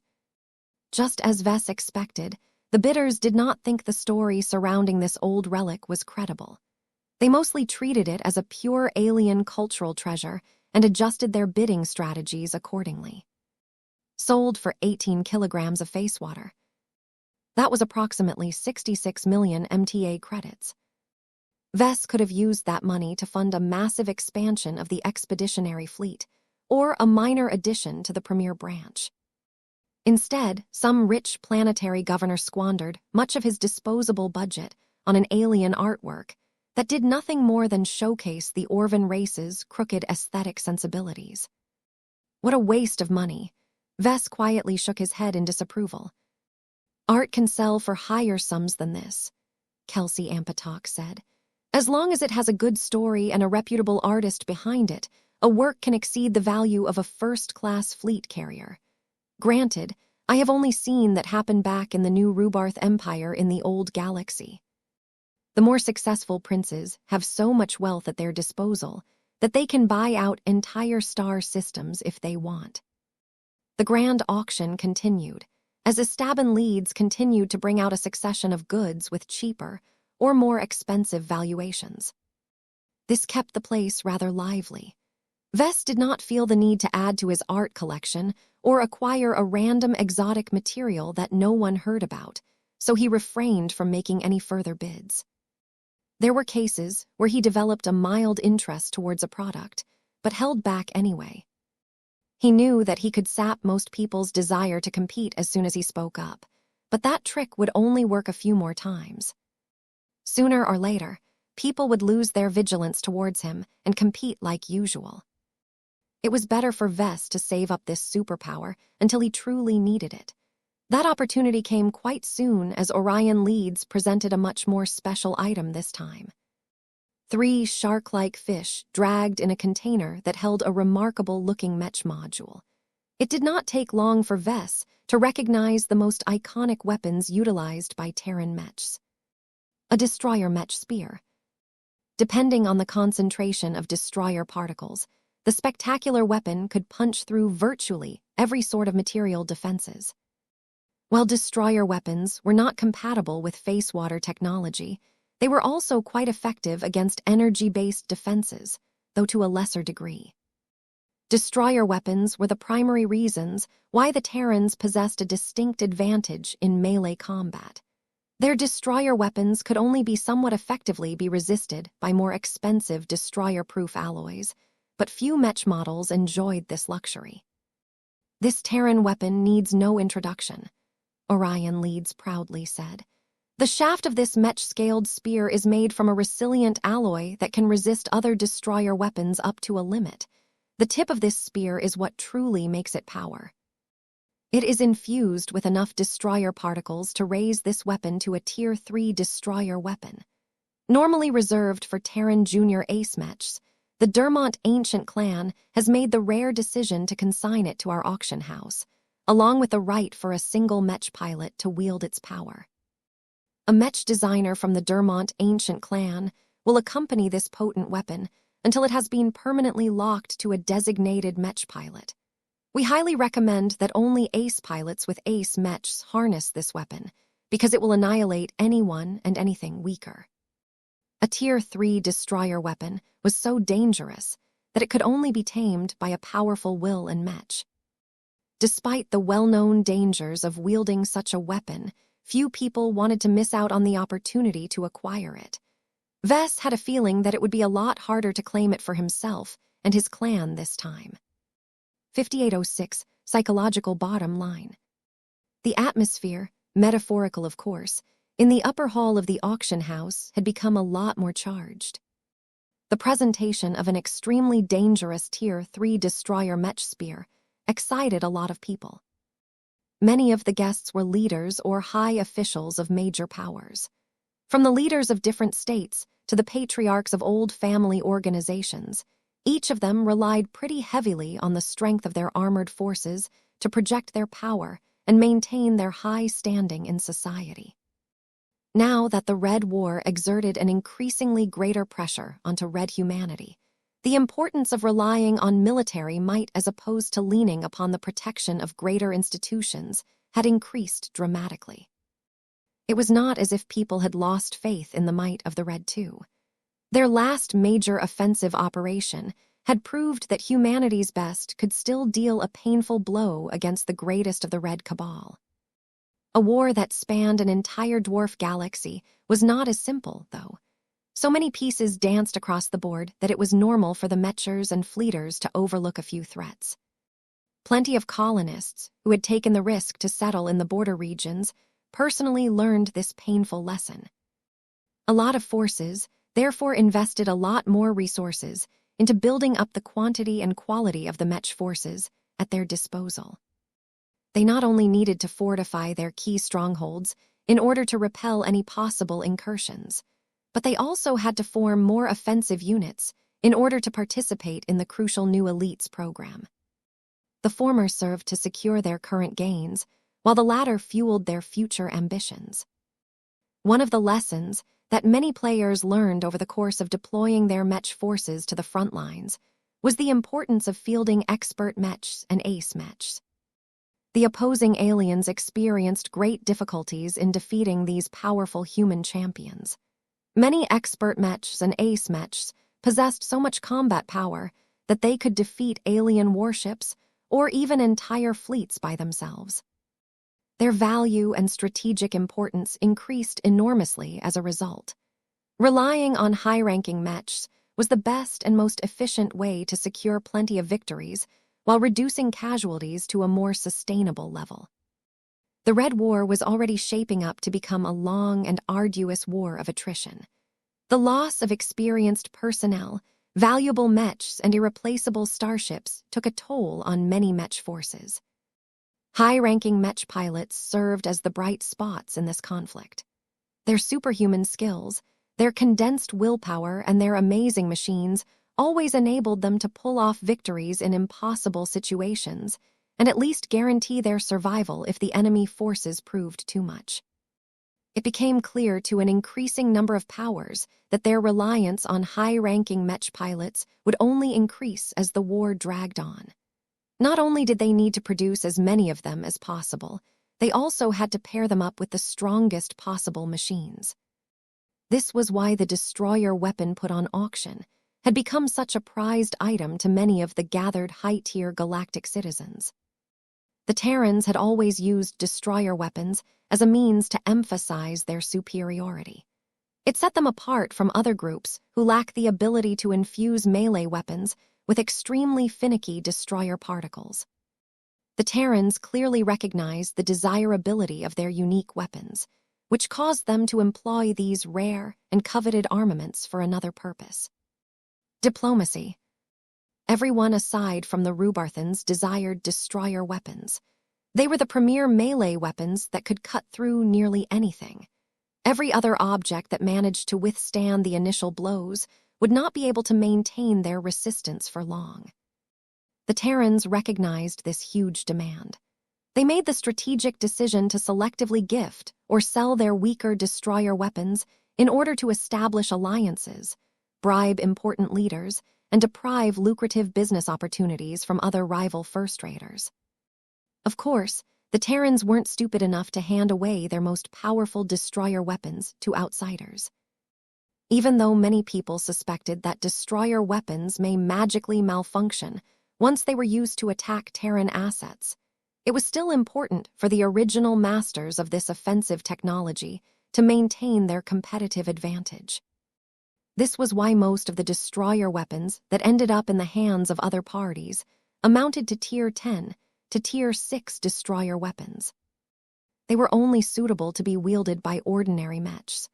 Just as Vess expected, the bidders did not think the story surrounding this old relic was credible. They mostly treated it as a pure alien cultural treasure and adjusted their bidding strategies accordingly. Sold for 18 kilograms of face water. That was approximately 66 million MTA credits. Vess could have used that money to fund a massive expansion of the expeditionary fleet, or a minor addition to the premier branch. Instead, some rich planetary governor squandered much of his disposable budget on an alien artwork that did nothing more than showcase the Orvan race's crooked aesthetic sensibilities. What a waste of money. Vess quietly shook his head in disapproval. Art can sell for higher sums than this, Kelsey Ampatok said. As long as it has a good story and a reputable artist behind it, a work can exceed the value of a first-class fleet carrier. Granted, I have only seen that happen back in the new Rubarth Empire in the old galaxy. The more successful princes have so much wealth at their disposal that they can buy out entire star systems if they want. The grand auction continued, as Estaban leads continued to bring out a succession of goods with cheaper or more expensive valuations. This kept the place rather lively. Vess did not feel the need to add to his art collection or acquire a random exotic material that no one heard about, so he refrained from making any further bids. There were cases where he developed a mild interest towards a product, but held back anyway. He knew that he could sap most people's desire to compete as soon as he spoke up, but that trick would only work a few more times. Sooner or later, people would lose their vigilance towards him and compete like usual. It was better for Vess to save up this superpower until he truly needed it. That opportunity came quite soon as Orion Leeds presented a much more special item this time. 3 shark-like fish dragged in a container that held a remarkable-looking Mech module. It did not take long for Vess to recognize the most iconic weapons utilized by Terran Mechs. A destroyer Mech spear. Depending on the concentration of destroyer particles, the spectacular weapon could punch through virtually every sort of material defenses. While destroyer weapons were not compatible with face water technology, they were also quite effective against energy-based defenses, though to a lesser degree. Destroyer weapons were the primary reasons why the Terrans possessed a distinct advantage in melee combat. Their destroyer weapons could only be somewhat effectively be resisted by more expensive destroyer-proof alloys, but few Mech models enjoyed this luxury. This Terran weapon needs no introduction, Orion Leeds proudly said. The shaft of this Mech-scaled spear is made from a resilient alloy that can resist other destroyer weapons up to a limit. The tip of this spear is what truly makes it power. It is infused with enough destroyer particles to raise this weapon to a Tier 3 destroyer weapon. Normally reserved for Terran Junior Ace Mechs, the Dermont Ancient Clan has made the rare decision to consign it to our auction house, along with the right for a single Mech pilot to wield its power. A Mech designer from the Dermont Ancient Clan will accompany this potent weapon until it has been permanently locked to a designated Mech pilot. We highly recommend that only Ace pilots with Ace Mechs harness this weapon, because it will annihilate anyone and anything weaker. A Tier 3 destroyer weapon was so dangerous that it could only be tamed by a powerful will and Mech. Despite the well-known dangers of wielding such a weapon, few people wanted to miss out on the opportunity to acquire it. Vess had a feeling that it would be a lot harder to claim it for himself and his clan this time. 5806, Psychological Bottom Line. The atmosphere, metaphorical of course, in the upper hall of the auction house had become a lot more charged. The presentation of an extremely dangerous Tier 3 destroyer Mech spear excited a lot of people. Many of the guests were leaders or high officials of major powers. From the leaders of different states to the patriarchs of old family organizations, each of them relied pretty heavily on the strength of their armored forces to project their power and maintain their high standing in society. Now that the Red War exerted an increasingly greater pressure onto Red humanity, the importance of relying on military might as opposed to leaning upon the protection of greater institutions had increased dramatically. It was not as if people had lost faith in the might of the Red Two. Their last major offensive operation had proved that humanity's best could still deal a painful blow against the greatest of the Red Cabal. A war that spanned an entire dwarf galaxy was not as simple, though. So many pieces danced across the board that it was normal for the Mechers and Fleeters to overlook a few threats. Plenty of colonists, who had taken the risk to settle in the border regions, personally learned this painful lesson. A lot of forces, therefore, invested a lot more resources into building up the quantity and quality of the Mech forces at their disposal. They not only needed to fortify their key strongholds in order to repel any possible incursions, but they also had to form more offensive units in order to participate in the crucial new elites program. The former served to secure their current gains, while the latter fueled their future ambitions. One of the lessons that many players learned over the course of deploying their Mech forces to the front lines was the importance of fielding expert Mechs and ace Mechs. The opposing aliens experienced great difficulties in defeating these powerful human champions. Many expert Mechs and ace Mechs possessed so much combat power that they could defeat alien warships or even entire fleets by themselves. Their value and strategic importance increased enormously as a result. Relying on high-ranking Mechs was the best and most efficient way to secure plenty of victories while reducing casualties to a more sustainable level. The Red War was already shaping up to become a long and arduous war of attrition. The loss of experienced personnel, valuable Mechs, and irreplaceable starships took a toll on many Mech forces. High-ranking Mech pilots served as the bright spots in this conflict. Their superhuman skills, their condensed willpower, and their amazing machines always enabled them to pull off victories in impossible situations and at least guarantee their survival if the enemy forces proved too much. It became clear to an increasing number of powers that their reliance on high-ranking Mech pilots would only increase as the war dragged on. Not only did they need to produce as many of them as possible, they also had to pair them up with the strongest possible machines. This was why the destroyer weapon put on auction had become such a prized item to many of the gathered high-tier galactic citizens. The Terrans had always used destroyer weapons as a means to emphasize their superiority. It set them apart from other groups who lack the ability to infuse melee weapons with extremely finicky destroyer particles. The Terrans clearly recognized the desirability of their unique weapons, which caused them to employ these rare and coveted armaments for another purpose. Diplomacy. Everyone aside from the Rubarthans desired destroyer weapons. They were the premier melee weapons that could cut through nearly anything. Every other object that managed to withstand the initial blows would not be able to maintain their resistance for long. The Terrans recognized this huge demand. They made the strategic decision to selectively gift or sell their weaker destroyer weapons in order to establish alliances, bribe important leaders, and deprive lucrative business opportunities from other rival first-raters. Of course, the Terrans weren't stupid enough to hand away their most powerful destroyer weapons to outsiders. Even though many people suspected that destroyer weapons may magically malfunction once they were used to attack Terran assets, it was still important for the original masters of this offensive technology to maintain their competitive advantage. This was why most of the destroyer weapons that ended up in the hands of other parties amounted to Tier 10 to Tier 6 destroyer weapons. They were only suitable to be wielded by ordinary Mechs.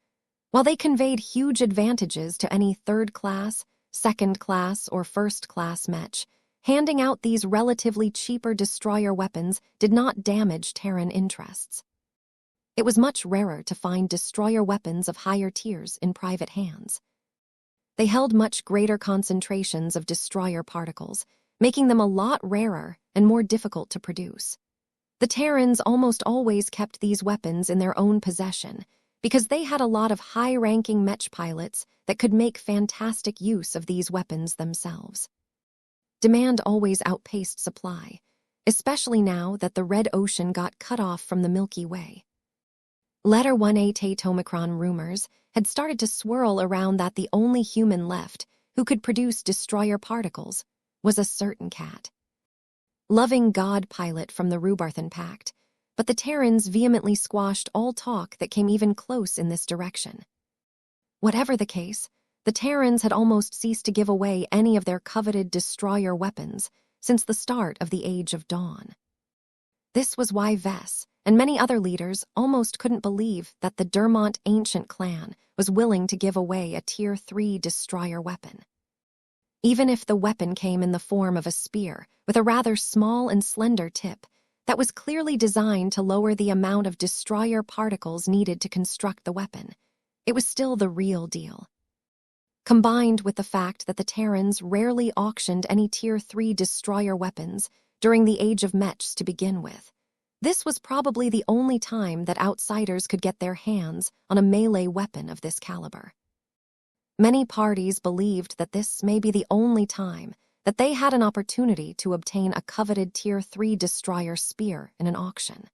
While they conveyed huge advantages to any third-class, second-class, or first-class Mech, handing out these relatively cheaper destroyer weapons did not damage Terran interests. It was much rarer to find destroyer weapons of higher tiers in private hands. They held much greater concentrations of destroyer particles, making them a lot rarer and more difficult to produce. The Terrans almost always kept these weapons in their own possession because they had a lot of high-ranking Mech pilots that could make fantastic use of these weapons themselves. Demand always outpaced supply, especially now that the Red Ocean got cut off from the Milky Way. Letter 1A Tate-Omicron rumors had started to swirl around that the only human left who could produce destroyer particles was a certain cat. Loving God pilot from the Rubarthan Pact, but the Terrans vehemently squashed all talk that came even close in this direction. Whatever the case, The Terrans had almost ceased to give away any of their coveted destroyer weapons since the start of the Age of Dawn. This was why Vess and many other leaders almost couldn't believe that the Dermont ancient clan was willing to give away a Tier 3 destroyer weapon. Even if the weapon came in the form of a spear with a rather small and slender tip that was clearly designed to lower the amount of destroyer particles needed to construct the weapon, it was still the real deal. Combined with the fact that the Terrans rarely auctioned any Tier 3 destroyer weapons during the Age of Mech to begin with, this was probably the only time that outsiders could get their hands on a melee weapon of this caliber. Many parties believed that this may be the only time that they had an opportunity to obtain a coveted Tier 3 destroyer spear in an auction.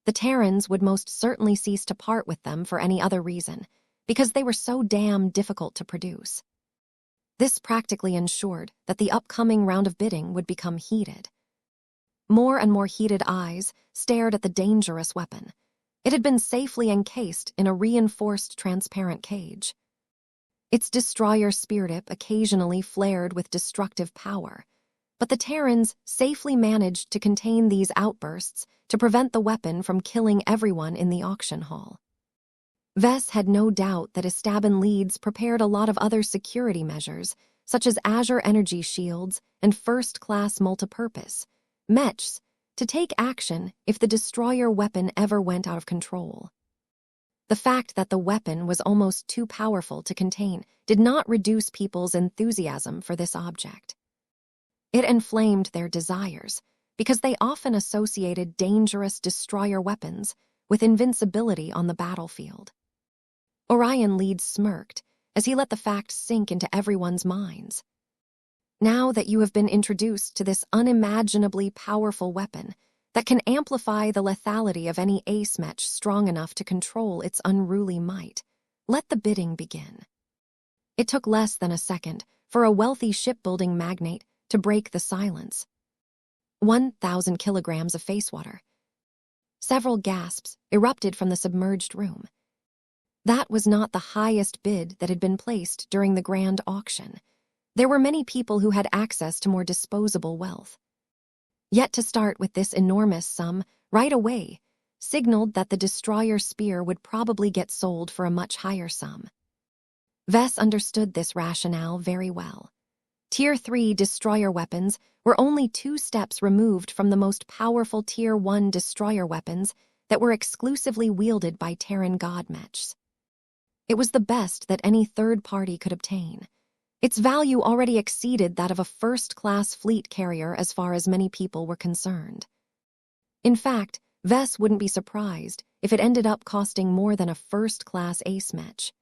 The Terrans would most certainly cease to part with them for any other reason, because they were so damn difficult to produce. This practically ensured that the upcoming round of bidding would become heated. More and more heated eyes stared at the dangerous weapon. It had been safely encased in a reinforced transparent cage. Its destroyer spear tip occasionally flared with destructive power, but the Terrans safely managed to contain these outbursts to prevent the weapon from killing everyone in the auction hall. Vess had no doubt that Estaban Leeds prepared a lot of other security measures, such as Azure energy shields and first-class multipurpose mechs, to take action if the destroyer weapon ever went out of control. The fact that the weapon was almost too powerful to contain did not reduce people's enthusiasm for this object. It inflamed their desires, because they often associated dangerous destroyer weapons with invincibility on the battlefield. Orion Leeds smirked as he let the fact sink into everyone's minds. Now that you have been introduced to this unimaginably powerful weapon that can amplify the lethality of any ace mech strong enough to control its unruly might, let the bidding begin. It took less than a second for a wealthy shipbuilding magnate to break the silence. 1,000 kilograms of face water. Several gasps erupted from the submerged room. That was not the highest bid that had been placed during the grand auction. There were many people who had access to more disposable wealth. Yet to start with this enormous sum right away signaled that the destroyer spear would probably get sold for a much higher sum. Vess understood this rationale very well. Tier 3 destroyer weapons were only 2 steps removed from the most powerful Tier 1 destroyer weapons that were exclusively wielded by Terran god mechs. It was the best that any third party could obtain. Its value already exceeded that of a first-class fleet carrier as far as many people were concerned. In fact, Vess wouldn't be surprised if it ended up costing more than a first-class ace mech.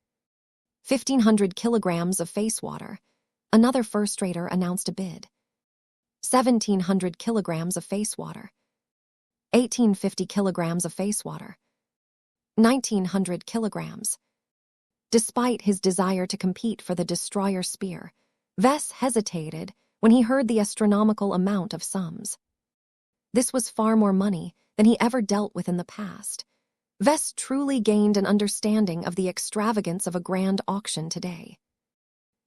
1,500 kilograms of face water. Another first-rater announced a bid. 1,700 kilograms of face water. 1,850 kilograms of face water. 1,900 kilograms. Despite his desire to compete for the destroyer spear, Vess hesitated when he heard the astronomical amount of sums. This was far more money than he ever dealt with in the past. Vess truly gained an understanding of the extravagance of a grand auction today.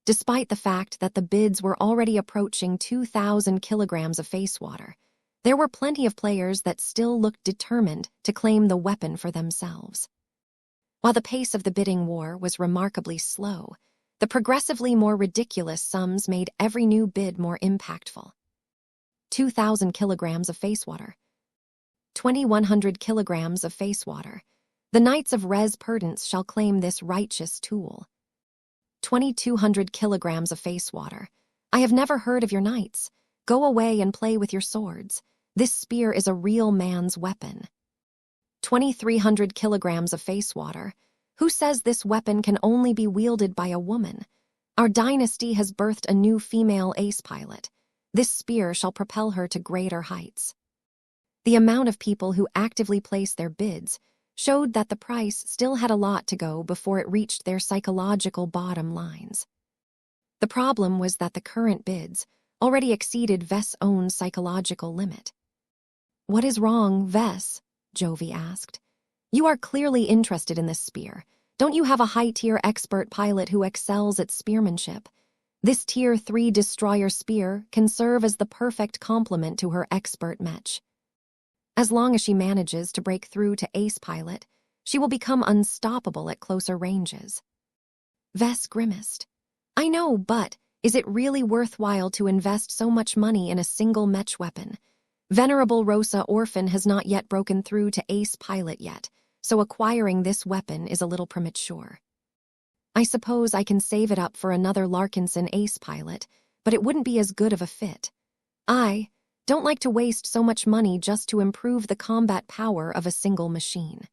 Despite the fact that the bids were already approaching 2,000 kilograms of face water, there were plenty of players that still looked determined to claim the weapon for themselves. While the pace of the bidding war was remarkably slow, the progressively more ridiculous sums made every new bid more impactful. 2,000 kilograms of face water. 2,100 kilograms of face water. The Knights of Res Perdance shall claim this righteous tool. 2,200 kilograms of face water. I have never heard of your knights. Go away and play with your swords. This spear is a real man's weapon. 2,300 kilograms of face water. Who says this weapon can only be wielded by a woman? Our dynasty has birthed a new female ace pilot. This spear shall propel her to greater heights. The amount of people who actively placed their bids showed that the price still had a lot to go before it reached their psychological bottom lines. The problem was that the current bids already exceeded Vess' own psychological limit. What is wrong, Vess? Jovi asked. You are clearly interested in this spear. Don't you have a high-tier expert pilot who excels at spearmanship? This Tier 3 destroyer spear can serve as the perfect complement to her expert Mech. As long as she manages to break through to ace pilot, she will become unstoppable at closer ranges. Vess grimaced. I know, but is it really worthwhile to invest so much money in a single Mech weapon? Venerable Rosa Orphan has not yet broken through to ace pilot yet, so acquiring this weapon is a little premature. I suppose I can save it up for another Larkinson ace pilot, but it wouldn't be as good of a fit. I don't like to waste so much money just to improve the combat power of a single machine.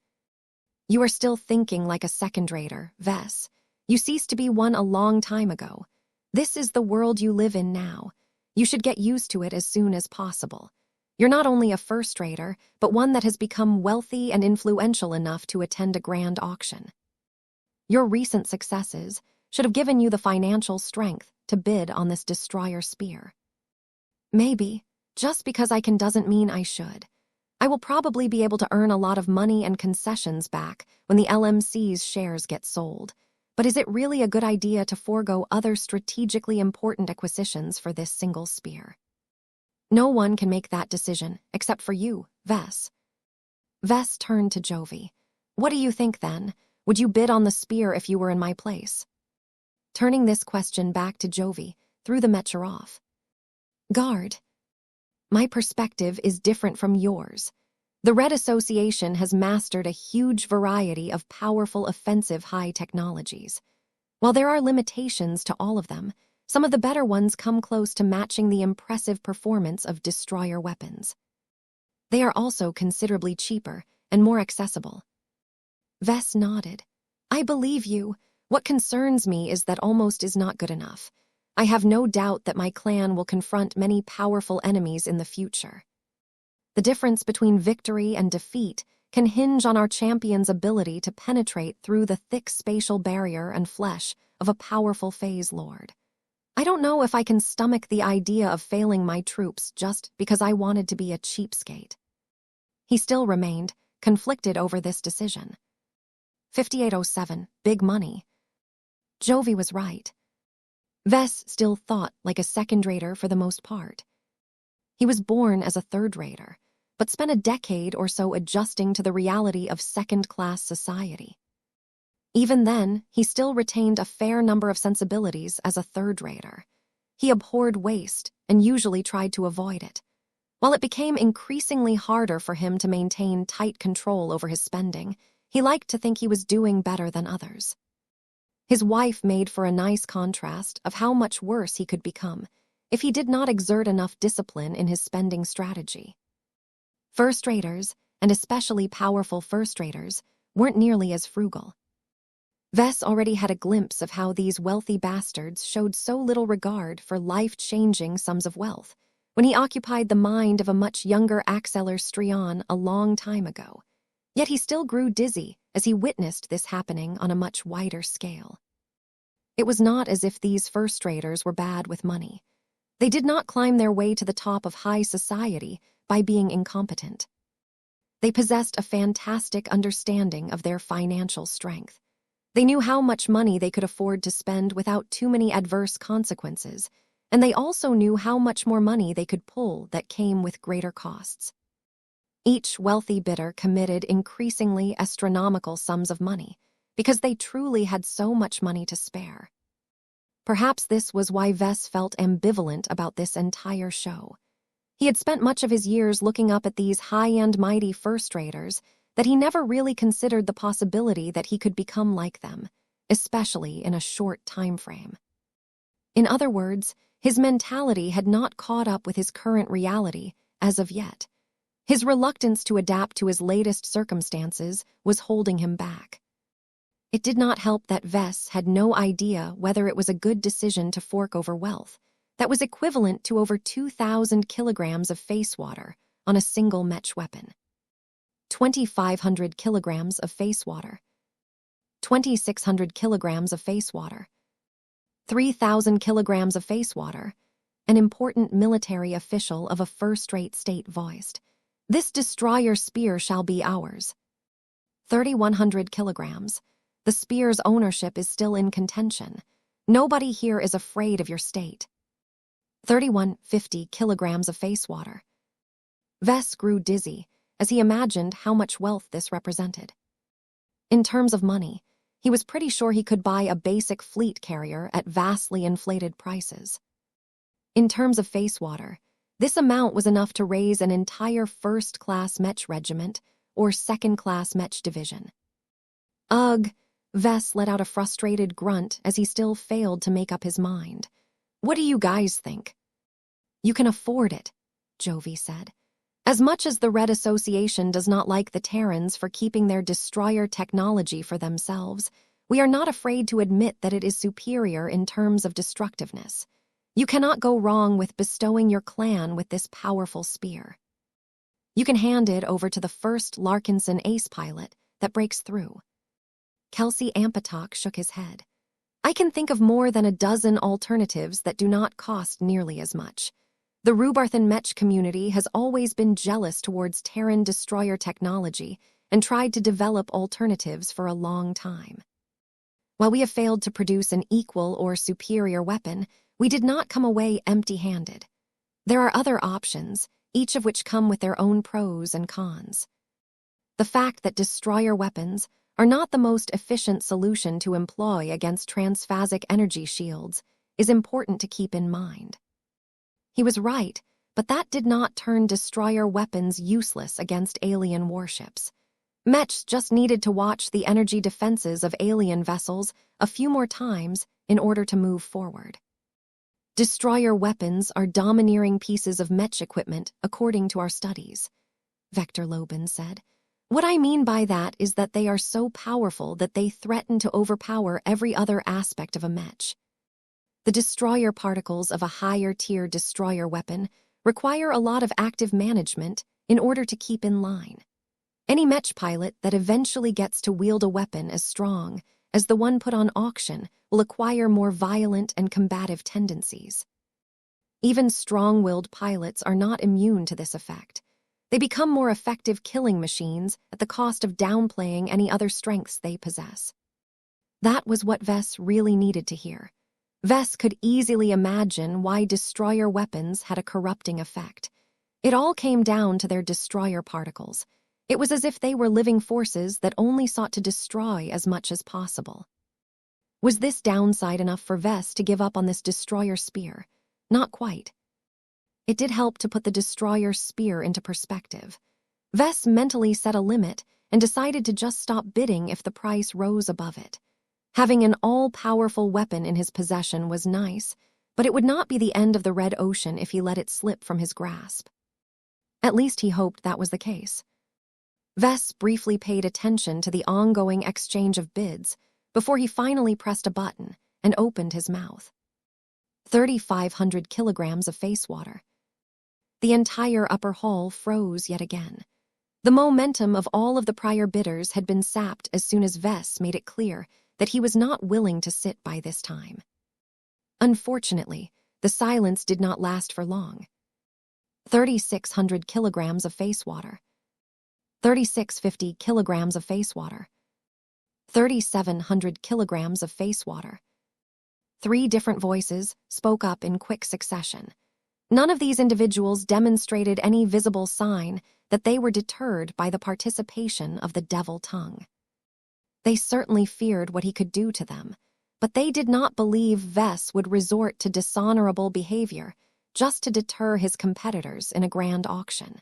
You are still thinking like a second-rater, Vess. You ceased to be one a long time ago. This is the world you live in now. You should get used to it as soon as possible. You're not only a first-rater, but one that has become wealthy and influential enough to attend a grand auction. Your recent successes should have given you the financial strength to bid on this destroyer spear. Maybe, just because I can doesn't mean I should. I will probably be able to earn a lot of money and concessions back when the LMC's shares get sold. But is it really a good idea to forego other strategically important acquisitions for this single spear? No one can make that decision, except for you, Vess. Vess turned to Jovi. What do you think, then? Would you bid on the spear if you were in my place? Turning this question back to Jovi, threw the Mecher off. Guard. My perspective is different from yours. The Red Association has mastered a huge variety of powerful offensive high technologies. While there are limitations to all of them, some of the better ones come close to matching the impressive performance of destroyer weapons. They are also considerably cheaper and more accessible. Vess nodded. I believe you. What concerns me is that almost is not good enough. I have no doubt that my clan will confront many powerful enemies in the future. The difference between victory and defeat can hinge on our champion's ability to penetrate through the thick spatial barrier and flesh of a powerful phase lord. I don't know if I can stomach the idea of failing my troops just because I wanted to be a cheapskate. He still remained conflicted over this decision. 5807, big money. Jovi was right. Vess still thought like a second-rater for the most part. He was born as a third-rater, but spent a decade or so adjusting to the reality of second-class society. Even then, he still retained a fair number of sensibilities as a third-rater. He abhorred waste and usually tried to avoid it. While it became increasingly harder for him to maintain tight control over his spending, he liked to think he was doing better than others. His wife made for a nice contrast of how much worse he could become if he did not exert enough discipline in his spending strategy. First-raters, and especially powerful first-raters, weren't nearly as frugal. Vess already had a glimpse of how these wealthy bastards showed so little regard for life-changing sums of wealth when he occupied the mind of a much younger Axeler Strion a long time ago. Yet he still grew dizzy as he witnessed this happening on a much wider scale. It was not as if these first-raters were bad with money. They did not climb their way to the top of high society by being incompetent. They possessed a fantastic understanding of their financial strength. They knew how much money they could afford to spend without too many adverse consequences, and they also knew how much more money they could pull that came with greater costs. Each wealthy bidder committed increasingly astronomical sums of money because they truly had so much money to spare. Perhaps this was why Vess felt ambivalent about this entire show. He had spent much of his years looking up at these high-end mighty first-raters that he never really considered the possibility that he could become like them, especially in a short time frame. In other words, his mentality had not caught up with his current reality as of yet. His reluctance to adapt to his latest circumstances was holding him back. It did not help that Vess had no idea whether it was a good decision to fork over wealth that was equivalent to over 2,000 kilograms of face water on a single Mech weapon. 2,500 kilograms of face water. 2,600 kilograms of face water. 3,000 kilograms of face water. An important military official of a first-rate state voiced, "This destroyer spear shall be ours." 3,100 kilograms. The spear's ownership is still in contention. Nobody here is afraid of your state. 3150 kilograms of face water. Vess grew dizzy as he imagined how much wealth this represented. In terms of money, he was pretty sure he could buy a basic fleet carrier at vastly inflated prices. In terms of face water, this amount was enough to raise an entire first-class Mech regiment or second-class Mech division. Ugh, Vess let out a frustrated grunt as he still failed to make up his mind. What do you guys think? You can afford it, Jovi said. As much as the Red Association does not like the Terrans for keeping their destroyer technology for themselves, we are not afraid to admit that it is superior in terms of destructiveness. You cannot go wrong with bestowing your clan with this powerful spear. You can hand it over to the first Larkinson ace pilot that breaks through. Kelsey Ampatok shook his head. I can think of more than a dozen alternatives that do not cost nearly as much. The Rubarthan Mech community has always been jealous towards Terran destroyer technology and tried to develop alternatives for a long time. While we have failed to produce an equal or superior weapon, we did not come away empty-handed. There are other options, each of which come with their own pros and cons. The fact that destroyer weapons are not the most efficient solution to employ against transphasic energy shields is important to keep in mind. He was right, but that did not turn destroyer weapons useless against alien warships. Mech just needed to watch the energy defenses of alien vessels a few more times in order to move forward. Destroyer weapons are domineering pieces of Mech equipment according to our studies, Vector Lobin said. What I mean by that is that they are so powerful that they threaten to overpower every other aspect of a Mech. The destroyer particles of a higher-tier destroyer weapon require a lot of active management in order to keep in line. Any Mech pilot that eventually gets to wield a weapon as strong as the one put on auction will acquire more violent and combative tendencies. Even strong-willed pilots are not immune to this effect. They become more effective killing machines at the cost of downplaying any other strengths they possess. That was what Vess really needed to hear. Vess could easily imagine why destroyer weapons had a corrupting effect. It all came down to their destroyer particles. It was as if they were living forces that only sought to destroy as much as possible. Was this downside enough for Vess to give up on this destroyer spear? Not quite. It did help to put the destroyer spear into perspective. Vess mentally set a limit and decided to just stop bidding if the price rose above it. Having an all-powerful weapon in his possession was nice, but it would not be the end of the Red Ocean if he let it slip from his grasp. At least he hoped that was the case. Vess briefly paid attention to the ongoing exchange of bids before he finally pressed a button and opened his mouth. 3,500 kilograms of face water. The entire upper hall froze yet again. The momentum of all of the prior bidders had been sapped as soon as Vess made it clear that he was not willing to sit by this time. Unfortunately, the silence did not last for long. 3,600 kilograms of face water. 3,650 kilograms of face water. 3,700 kilograms of face water. 3 different voices spoke up in quick succession. None of these individuals demonstrated any visible sign that they were deterred by the participation of the devil tongue. They certainly feared what he could do to them, but they did not believe Vess would resort to dishonorable behavior just to deter his competitors in a grand auction.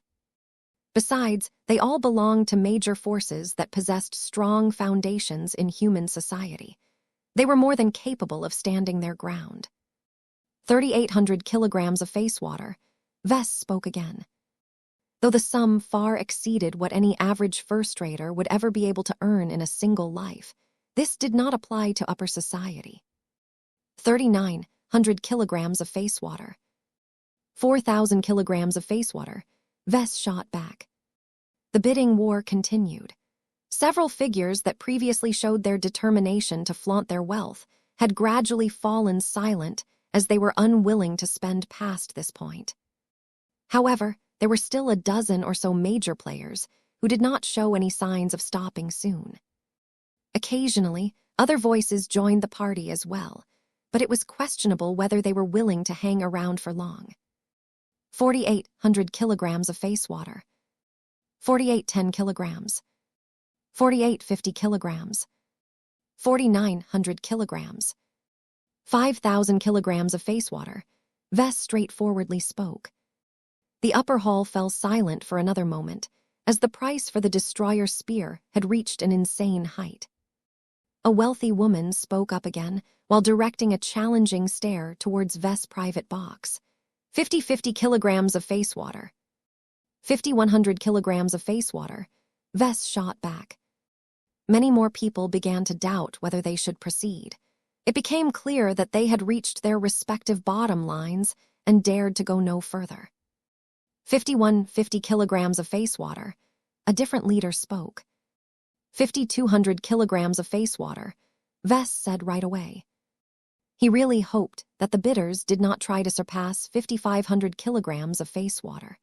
Besides, they all belonged to major forces that possessed strong foundations in human society. They were more than capable of standing their ground. 3,800 kilograms of face water. Vess spoke again. Though the sum far exceeded what any average first-rater would ever be able to earn in a single life, this did not apply to upper society. 3,900 kilograms of face water. 4,000 kilograms of face water. Vess shot back. The bidding war continued. Several figures that previously showed their determination to flaunt their wealth had gradually fallen silent as they were unwilling to spend past this point. However, there were still a dozen or so major players who did not show any signs of stopping soon. Occasionally, other voices joined the party as well, but it was questionable whether they were willing to hang around for long. 4,800 kilograms of face water. 4,810 kilograms. 4,850 kilograms. 4,900 kilograms. 5,000 kilograms of face water. Vess straightforwardly spoke. The upper hall fell silent for another moment, as the price for the destroyer spear had reached an insane height. A wealthy woman spoke up again while directing a challenging stare towards Vess' private box. 50 kilograms of face water. 5,100 kilograms of face water. Vess shot back. Many more people began to doubt whether they should proceed. It became clear that they had reached their respective bottom lines and dared to go no further. 50 kilograms of face water. A different leader spoke. 5,200 kilograms of face water, Vess said right away. He really hoped that the bidders did not try to surpass 5,500 kilograms of face water.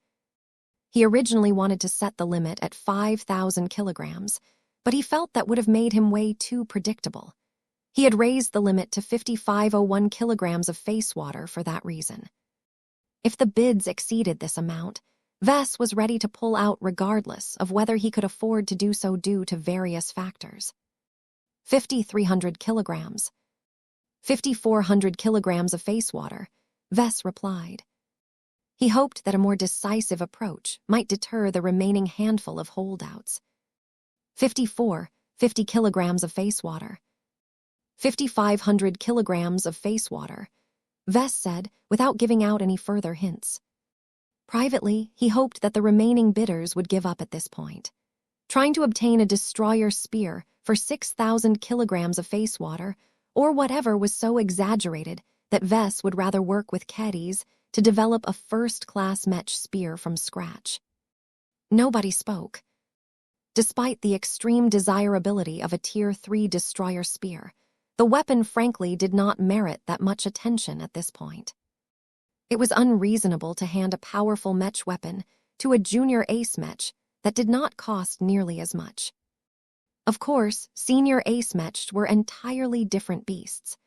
He originally wanted to set the limit at 5,000 kilograms, but he felt that would have made him way too predictable. He had raised the limit to 5,501 kilograms of face water for that reason. If the bids exceeded this amount, Vess was ready to pull out regardless of whether he could afford to do so due to various factors. 5,300 kilograms. 5,400 kilograms of face water, Vess replied. He hoped that a more decisive approach might deter the remaining handful of holdouts. 50 kilograms of face water. 5,500 kilograms of face water, Vess said without giving out any further hints. Privately, he hoped that the remaining bidders would give up at this point. Trying to obtain a destroyer spear for 6,000 kilograms of face water, or whatever, was so exaggerated that Vess would rather work with caddies to develop a first-class Mech spear from scratch. Nobody spoke. Despite the extreme desirability of a Tier 3 destroyer spear, the weapon frankly did not merit that much attention at this point. It was unreasonable to hand a powerful Mech weapon to a junior ace Mech that did not cost nearly as much. Of course, senior ace Mechs were entirely different beasts.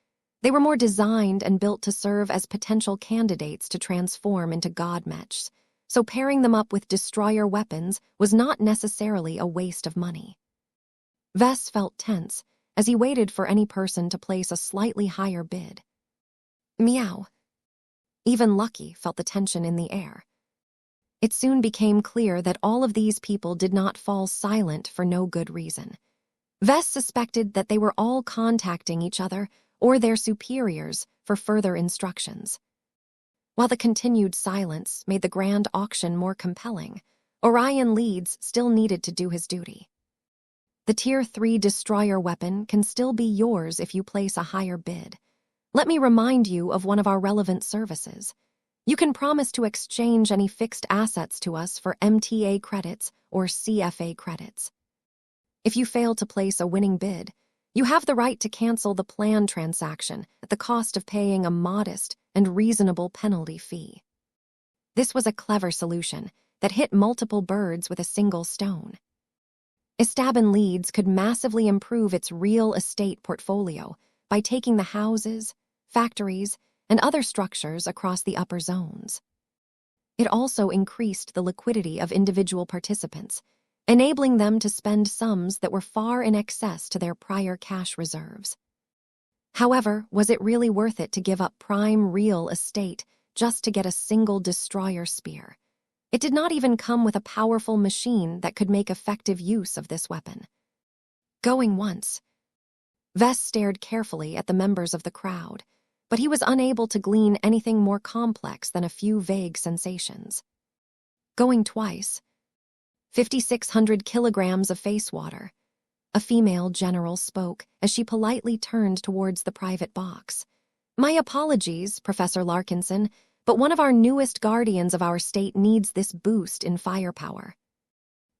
They were more designed and built to serve as potential candidates to transform into god Mechs, so pairing them up with destroyer weapons was not necessarily a waste of money. Vess felt tense as he waited for any person to place a slightly higher bid. Meow. Even Lucky felt the tension in the air. It soon became clear that all of these people did not fall silent for no good reason. Vess suspected that they were all contacting each other or their superiors for further instructions. While the continued silence made the grand auction more compelling, Orion Leeds still needed to do his duty. The Tier 3 destroyer weapon can still be yours if you place a higher bid. Let me remind you of one of our relevant services. You can promise to exchange any fixed assets to us for MTA credits or CFA credits. If you fail to place a winning bid, you have the right to cancel the planned transaction at the cost of paying a modest and reasonable penalty fee. This was a clever solution that hit multiple birds with a single stone. Estaban Leeds could massively improve its real estate portfolio by taking the houses, factories, and other structures across the upper zones. It also increased the liquidity of individual participants, enabling them to spend sums that were far in excess to their prior cash reserves. However, was it really worth it to give up prime real estate just to get a single destroyer spear? It did not even come with a powerful machine that could make effective use of this weapon. Going once. Vess stared carefully at the members of the crowd, but he was unable to glean anything more complex than a few vague sensations. Going twice. 5,600 kilograms of face water. A female general spoke as she politely turned towards the private box. My apologies, Professor Larkinson, but one of our newest guardians of our state needs this boost in firepower.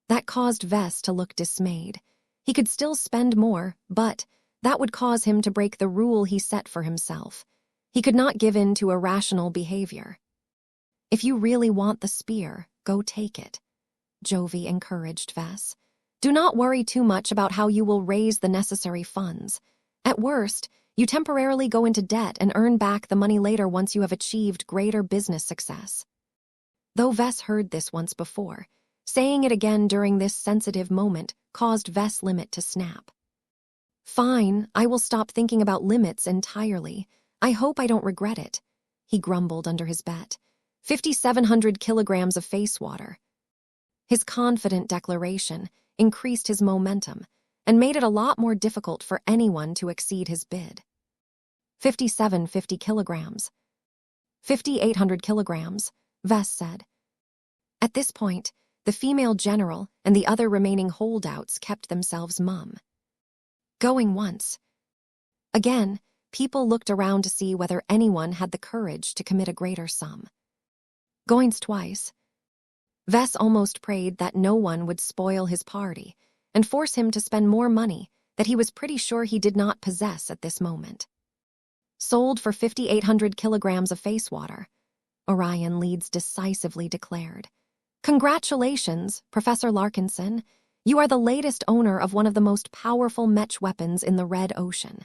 That caused Vess to look dismayed. He could still spend more, but that would cause him to break the rule he set for himself. He could not give in to irrational behavior. If you really want the spear, go take it, Jovi encouraged Vess. Do not worry too much about how you will raise the necessary funds. At worst, you temporarily go into debt and earn back the money later once you have achieved greater business success. Though Vess heard this once before, saying it again during this sensitive moment caused Vess' limit to snap. Fine, I will stop thinking about limits entirely. I hope I don't regret it, he grumbled under his bet. 5,700 kilograms of face water. His confident declaration increased his momentum and made it a lot more difficult for anyone to exceed his bid. 5,750 kilograms. 5,800 kilograms, Vess said. At this point, the female general and the other remaining holdouts kept themselves mum. Going once. Again, people looked around to see whether anyone had the courage to commit a greater sum. Going twice. Vess almost prayed that no one would spoil his party and force him to spend more money that he was pretty sure he did not possess at this moment. Sold for 5,800 kilograms of face water, Orion Leeds decisively declared. Congratulations, Professor Larkinson. You are the latest owner of one of the most powerful Mech weapons in the Red Ocean.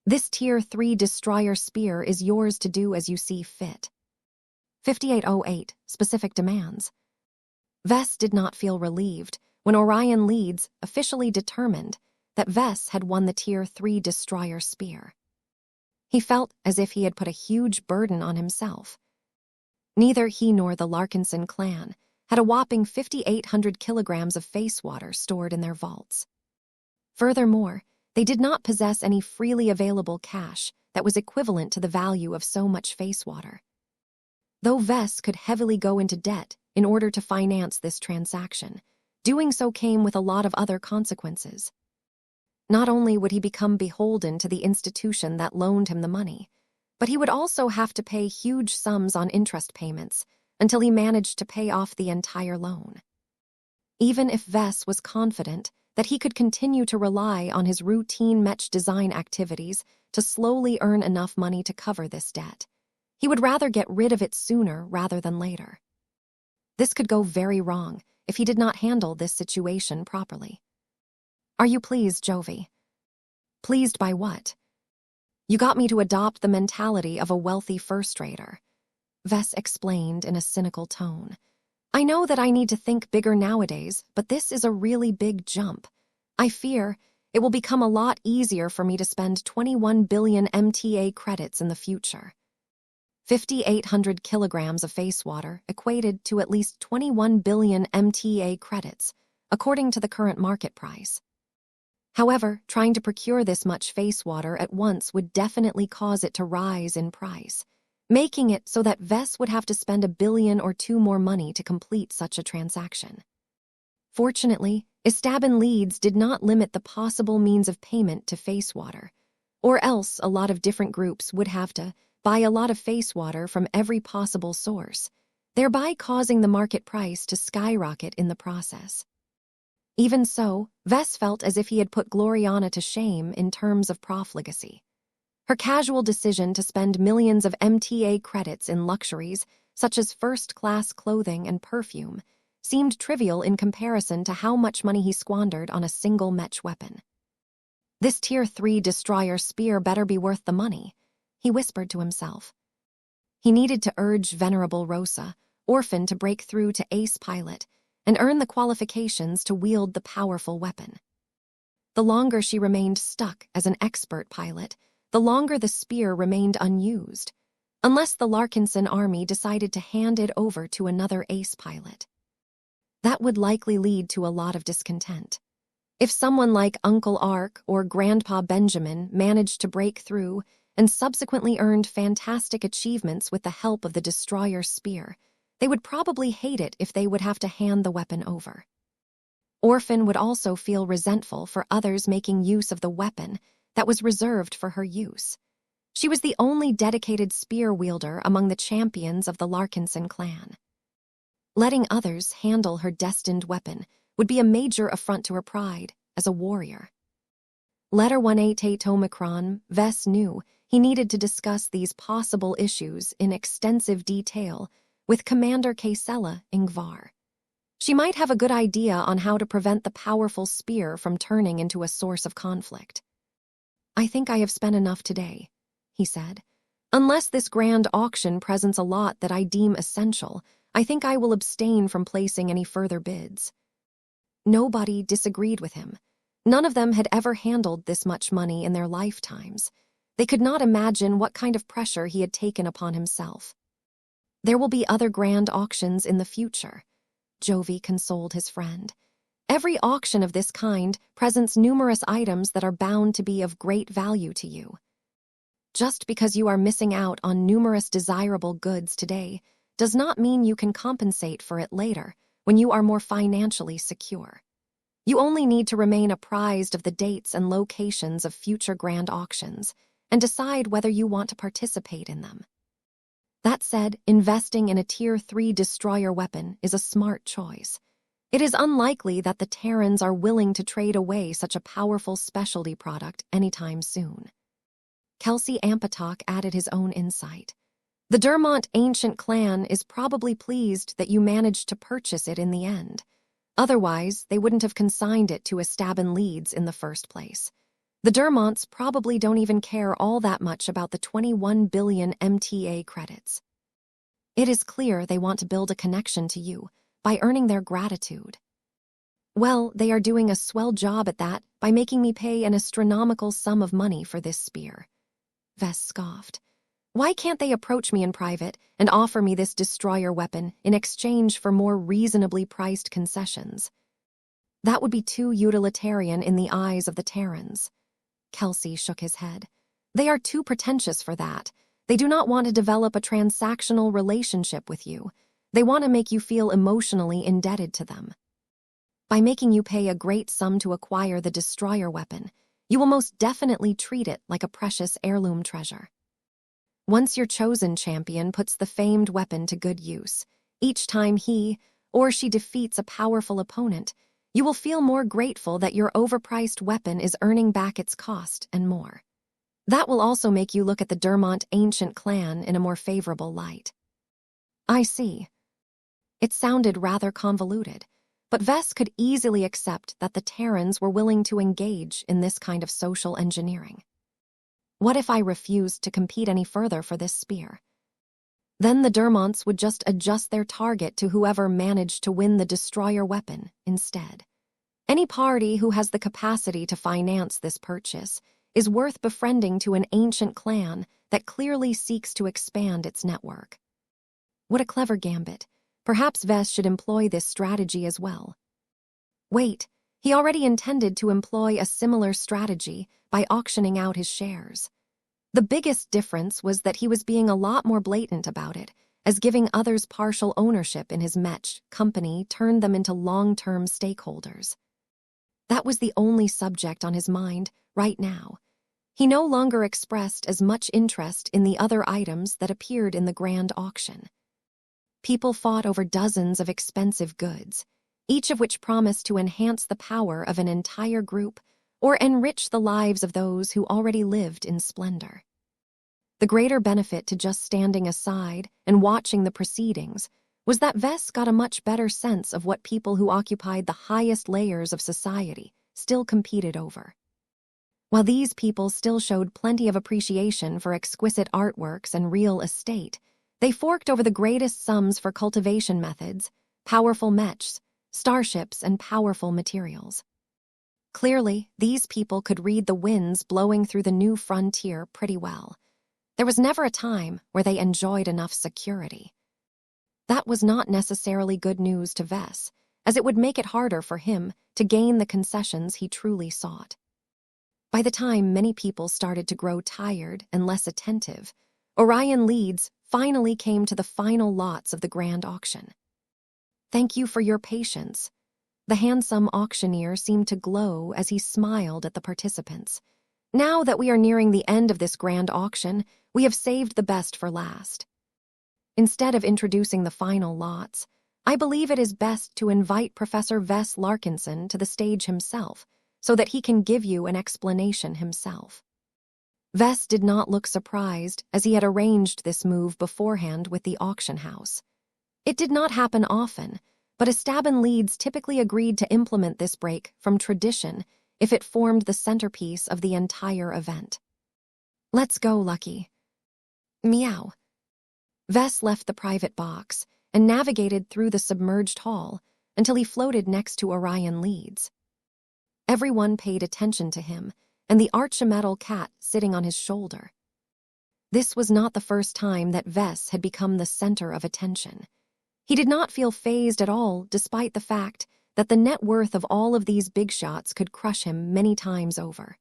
This Tier 3 destroyer spear is yours to do as you see fit. 5808, specific demands. Vess did not feel relieved when Orion Leeds officially determined that Vess had won the Tier 3 destroyer spear. He felt as if he had put a huge burden on himself. Neither he nor the Larkinson clan had a whopping 5,800 kilograms of face water stored in their vaults. Furthermore, they did not possess any freely available cash that was equivalent to the value of so much face water. Though Vess could heavily go into debt in order to finance this transaction, doing so came with a lot of other consequences. Not only would he become beholden to the institution that loaned him the money, but he would also have to pay huge sums on interest payments until he managed to pay off the entire loan. Even if Vess was confident that he could continue to rely on his routine Mech design activities to slowly earn enough money to cover this debt, he would rather get rid of it sooner rather than later. This could go very wrong if he did not handle this situation properly. Are you pleased, Jovi? Pleased by what? You got me to adopt the mentality of a wealthy first-rater, Vess explained in a cynical tone. I know that I need to think bigger nowadays, but this is a really big jump. I fear it will become a lot easier for me to spend 21 billion MTA credits in the future. 5,800 kilograms of face water equated to at least 21 billion MTA credits, according to the current market price. However, trying to procure this much face water at once would definitely cause it to rise in price, making it so that Vess would have to spend $1 billion or $2 more money to complete such a transaction. Fortunately, Esteban Leeds did not limit the possible means of payment to face water, or else a lot of different groups would have to buy a lot of face water from every possible source, thereby causing the market price to skyrocket in the process. Even so, Vess felt as if he had put Gloriana to shame in terms of profligacy. Her casual decision to spend millions of MTA credits in luxuries, such as first-class clothing and perfume, seemed trivial in comparison to how much money he squandered on a single Mech weapon. This Tier 3 destroyer spear better be worth the money, he whispered to himself. He needed to urge Venerable Rosa, orphan, to break through to ace pilot and earn the qualifications to wield the powerful weapon. The longer she remained stuck as an expert pilot, the longer the spear remained unused, unless the Larkinson army decided to hand it over to another ace pilot. That would likely lead to a lot of discontent. If someone like Uncle Ark or Grandpa Benjamin managed to break through and subsequently earned fantastic achievements with the help of the destroyer spear, they would probably hate it if they would have to hand the weapon over. Orphan would also feel resentful for others making use of the weapon that was reserved for her use. She was the only dedicated spear wielder among the champions of the Larkinson clan. Letting others handle her destined weapon would be a major affront to her pride as a warrior. Letter 188 Omicron, Vess knew he needed to discuss these possible issues in extensive detail with Commander Kaysela Ingvar. She might have a good idea on how to prevent the powerful spear from turning into a source of conflict. "I think I have spent enough today," he said. "Unless this grand auction presents a lot that I deem essential, I think I will abstain from placing any further bids." Nobody disagreed with him. None of them had ever handled this much money in their lifetimes. They could not imagine what kind of pressure he had taken upon himself. "There will be other grand auctions in the future," Jovi consoled his friend. "Every auction of this kind presents numerous items that are bound to be of great value to you. Just because you are missing out on numerous desirable goods today does not mean you can compensate for it later when you are more financially secure. You only need to remain apprised of the dates and locations of future grand auctions and decide whether you want to participate in them." That said, investing in a Tier 3 destroyer weapon is a smart choice. It is unlikely that the Terrans are willing to trade away such a powerful specialty product anytime soon. Kelsey Ampatok added his own insight. "The Dermont ancient clan is probably pleased that you managed to purchase it in the end. Otherwise, they wouldn't have consigned it to Estaban Leeds in the first place. The Dermonts probably don't even care all that much about the 21 billion MTA credits. It is clear they want to build a connection to you by earning their gratitude. Well, they are doing a swell job at that by making me pay an astronomical sum of money for this spear." Vess scoffed. "Why can't they approach me in private and offer me this destroyer weapon in exchange for more reasonably priced concessions? That would be too utilitarian in the eyes of the Terrans." Kelsey shook his head. "They are too pretentious for that. They do not want to develop a transactional relationship with you. They want to make you feel emotionally indebted to them. By making you pay a great sum to acquire the destroyer weapon, you will most definitely treat it like a precious heirloom treasure. Once your chosen champion puts the famed weapon to good use, each time he or she defeats a powerful opponent, you will feel more grateful that your overpriced weapon is earning back its cost and more. That will also make you look at the Dermont ancient clan in a more favorable light." "I see." It sounded rather convoluted, but Vess could easily accept that the Terrans were willing to engage in this kind of social engineering. "What if I refused to compete any further for this spear?" "Then the Dermonts would just adjust their target to whoever managed to win the destroyer weapon instead. Any party who has the capacity to finance this purchase is worth befriending to an ancient clan that clearly seeks to expand its network." What a clever gambit. Perhaps Vess should employ this strategy as well. Wait, he already intended to employ a similar strategy by auctioning out his shares. The biggest difference was that he was being a lot more blatant about it, as giving others partial ownership in his Mech company turned them into long-term stakeholders. That was the only subject on his mind right now. He no longer expressed as much interest in the other items that appeared in the grand auction. People fought over dozens of expensive goods, each of which promised to enhance the power of an entire group or enrich the lives of those who already lived in splendor. The greater benefit to just standing aside and watching the proceedings was that Vess got a much better sense of what people who occupied the highest layers of society still competed over. While these people still showed plenty of appreciation for exquisite artworks and real estate, they forked over the greatest sums for cultivation methods, powerful mechs, starships, and powerful materials. Clearly, these people could read the winds blowing through the new frontier pretty well. There was never a time where they enjoyed enough security. That was not necessarily good news to Vess, as it would make it harder for him to gain the concessions he truly sought. By the time many people started to grow tired and less attentive, Orion Leeds finally came to the final lots of the grand auction. "Thank you for your patience." The handsome auctioneer seemed to glow as he smiled at the participants. "Now that we are nearing the end of this grand auction, we have saved the best for last. Instead of introducing the final lots, I believe it is best to invite Professor Vess Larkinson to the stage himself, so that he can give you an explanation himself." Vess did not look surprised, as he had arranged this move beforehand with the auction house. It did not happen often, but Estaban leads typically agreed to implement this break from tradition if it formed the centerpiece of the entire event. Let's go, Lucky. Meow. Vess left the private box and navigated through the submerged hall until he floated next to Orion Leeds. Everyone paid attention to him and the archimetal cat sitting on his shoulder. This was not the first time that Vess had become the center of attention. He did not feel fazed at all, despite the fact that the net worth of all of these big shots could crush him many times over.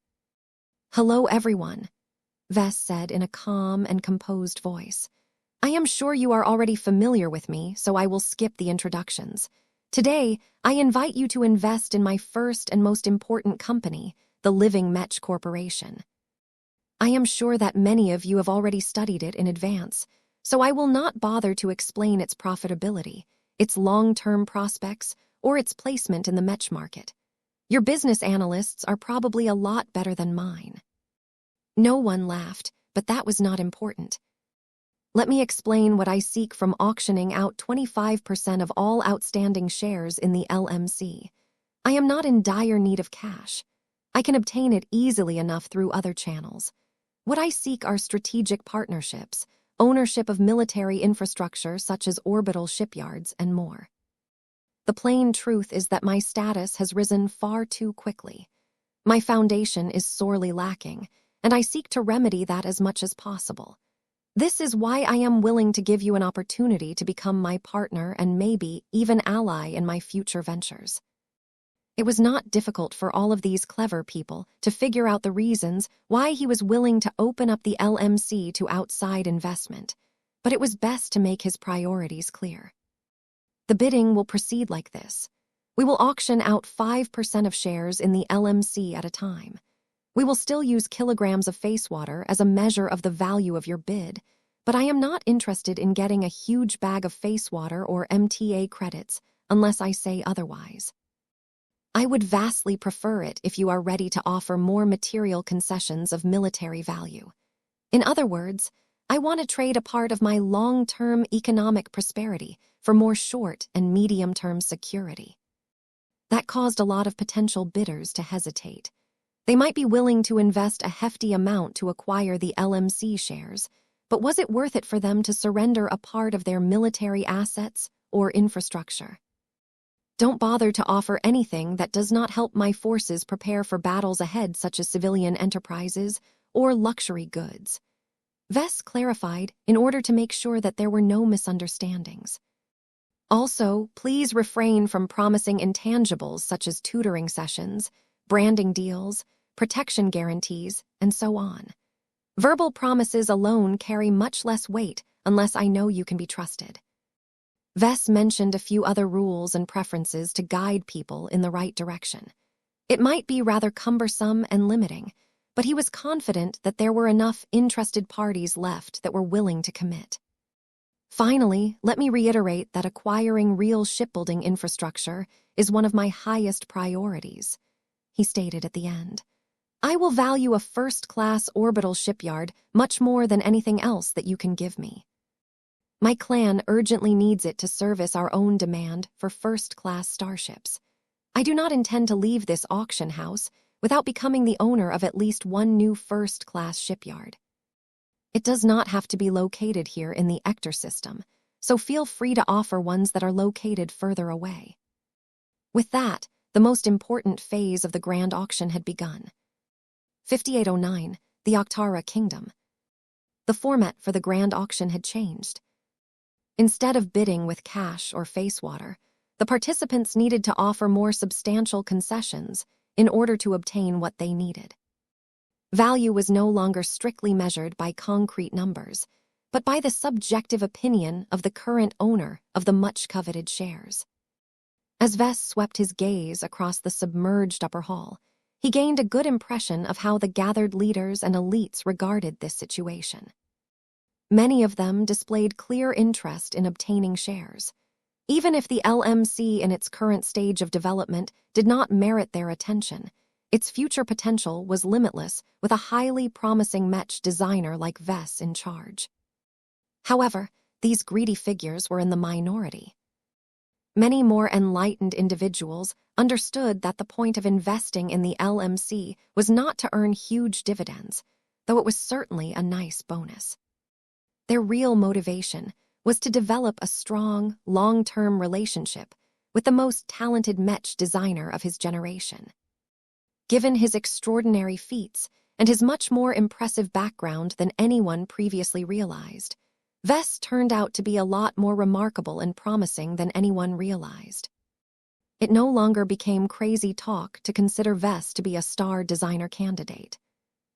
"Hello, everyone," Vess said in a calm and composed voice. "I am sure you are already familiar with me, so I will skip the introductions. Today, I invite you to invest in my first and most important company, the Living Mech Corporation. I am sure that many of you have already studied it in advance, so I will not bother to explain its profitability, its long-term prospects, or its placement in the Mech market. Your business analysts are probably a lot better than mine." No one laughed, but that was not important. "Let me explain what I seek from auctioning out 25% of all outstanding shares in the LMC. I am not in dire need of cash. I can obtain it easily enough through other channels. What I seek are strategic partnerships, ownership of military infrastructure such as orbital shipyards, and more. The plain truth is that my status has risen far too quickly. My foundation is sorely lacking, and I seek to remedy that as much as possible. This is why I am willing to give you an opportunity to become my partner and maybe even ally in my future ventures." It was not difficult for all of these clever people to figure out the reasons why he was willing to open up the LMC to outside investment, but it was best to make his priorities clear. "The bidding will proceed like this. We will auction out 5% of shares in the LMC at a time. We will still use kilograms of face water as a measure of the value of your bid, but I am not interested in getting a huge bag of face water or MTA credits unless I say otherwise. I would vastly prefer it if you are ready to offer more material concessions of military value. In other words, I want to trade a part of my long-term economic prosperity for more short- and medium-term security." That caused a lot of potential bidders to hesitate. They might be willing to invest a hefty amount to acquire the LMC shares, but was it worth it for them to surrender a part of their military assets or infrastructure? "Don't bother to offer anything that does not help my forces prepare for battles ahead, such as civilian enterprises or luxury goods," Vess clarified in order to make sure that there were no misunderstandings. "Also, please refrain from promising intangibles such as tutoring sessions, branding deals, protection guarantees, and so on. Verbal promises alone carry much less weight unless I know you can be trusted." Vess mentioned a few other rules and preferences to guide people in the right direction. It might be rather cumbersome and limiting, but he was confident that there were enough interested parties left that were willing to commit. "Finally, let me reiterate that acquiring real shipbuilding infrastructure is one of my highest priorities," he stated at the end. "I will value a first-class orbital shipyard much more than anything else that you can give me. My clan urgently needs it to service our own demand for first-class starships. I do not intend to leave this auction house without becoming the owner of at least one new first-class shipyard. It does not have to be located here in the Ector system, so feel free to offer ones that are located further away." With that, the most important phase of the grand auction had begun. 5809, the Octara Kingdom. The format for the grand auction had changed. Instead of bidding with cash or face water, the participants needed to offer more substantial concessions in order to obtain what they needed. Value was no longer strictly measured by concrete numbers, but by the subjective opinion of the current owner of the much-coveted shares. As Vess swept his gaze across the submerged upper hall, he gained a good impression of how the gathered leaders and elites regarded this situation. Many of them displayed clear interest in obtaining shares. Even if the LMC in its current stage of development did not merit their attention, its future potential was limitless with a highly promising Mech designer like Vess in charge. However, these greedy figures were in the minority. Many more enlightened individuals understood that the point of investing in the LMC was not to earn huge dividends, though it was certainly a nice bonus. Their real motivation was to develop a strong, long-term relationship with the most talented Mech designer of his generation. Given his extraordinary feats and his much more impressive background than anyone previously realized, Vess turned out to be a lot more remarkable and promising than anyone realized. It no longer became crazy talk to consider Vess to be a star designer candidate.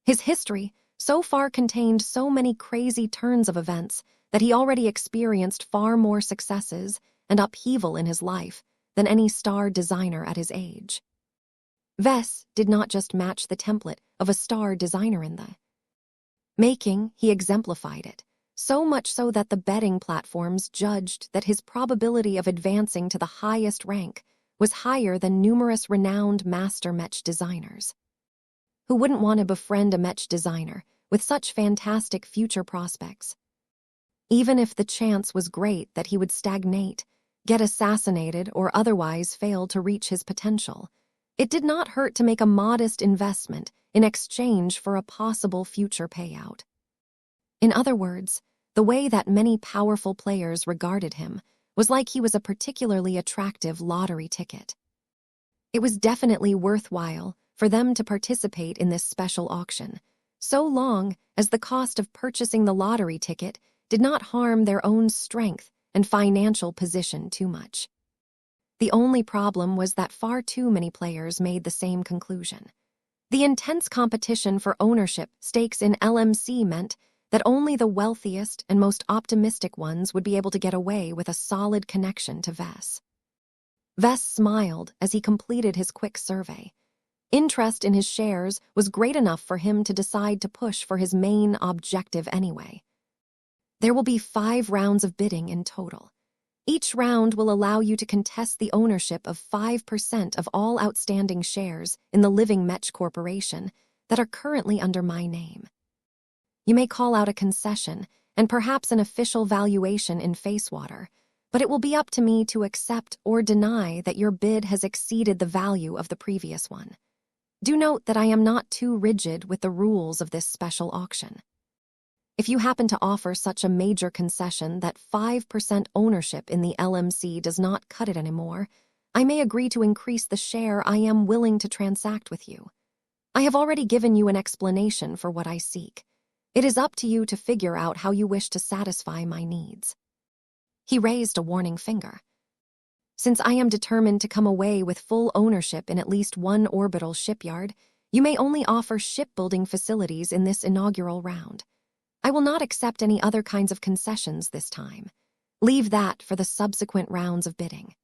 His history so far contained so many crazy turns of events that he already experienced far more successes and upheaval in his life than any star designer at his age. Vess did not just match the template of a star designer in the making, he exemplified it, so much so that the betting platforms judged that his probability of advancing to the highest rank was higher than numerous renowned master Mech designers. Who wouldn't want to befriend a Mech designer with such fantastic future prospects? Even if the chance was great that he would stagnate, get assassinated, or otherwise fail to reach his potential, it did not hurt to make a modest investment in exchange for a possible future payout. In other words, the way that many powerful players regarded him was like he was a particularly attractive lottery ticket. It was definitely worthwhile for them to participate in this special auction, so long as the cost of purchasing the lottery ticket did not harm their own strength and financial position too much. The only problem was that far too many players made the same conclusion. The intense competition for ownership stakes in LMC meant that only the wealthiest and most optimistic ones would be able to get away with a solid connection to Vess. Vess smiled as he completed his quick survey. Interest in his shares was great enough for him to decide to push for his main objective anyway. There will be 5 rounds of bidding in total. Each round will allow you to contest the ownership of 5% of all outstanding shares in the Living Mech Corporation that are currently under my name. You may call out a concession and perhaps an official valuation in Facewater, but it will be up to me to accept or deny that your bid has exceeded the value of the previous one. Do note that I am not too rigid with the rules of this special auction. If you happen to offer such a major concession that 5% ownership in the LMC does not cut it anymore, I may agree to increase the share I am willing to transact with you. I have already given you an explanation for what I seek. It is up to you to figure out how you wish to satisfy my needs. He raised a warning finger. Since I am determined to come away with full ownership in at least one orbital shipyard, you may only offer shipbuilding facilities in this inaugural round. I will not accept any other kinds of concessions this time. Leave that for the subsequent rounds of bidding.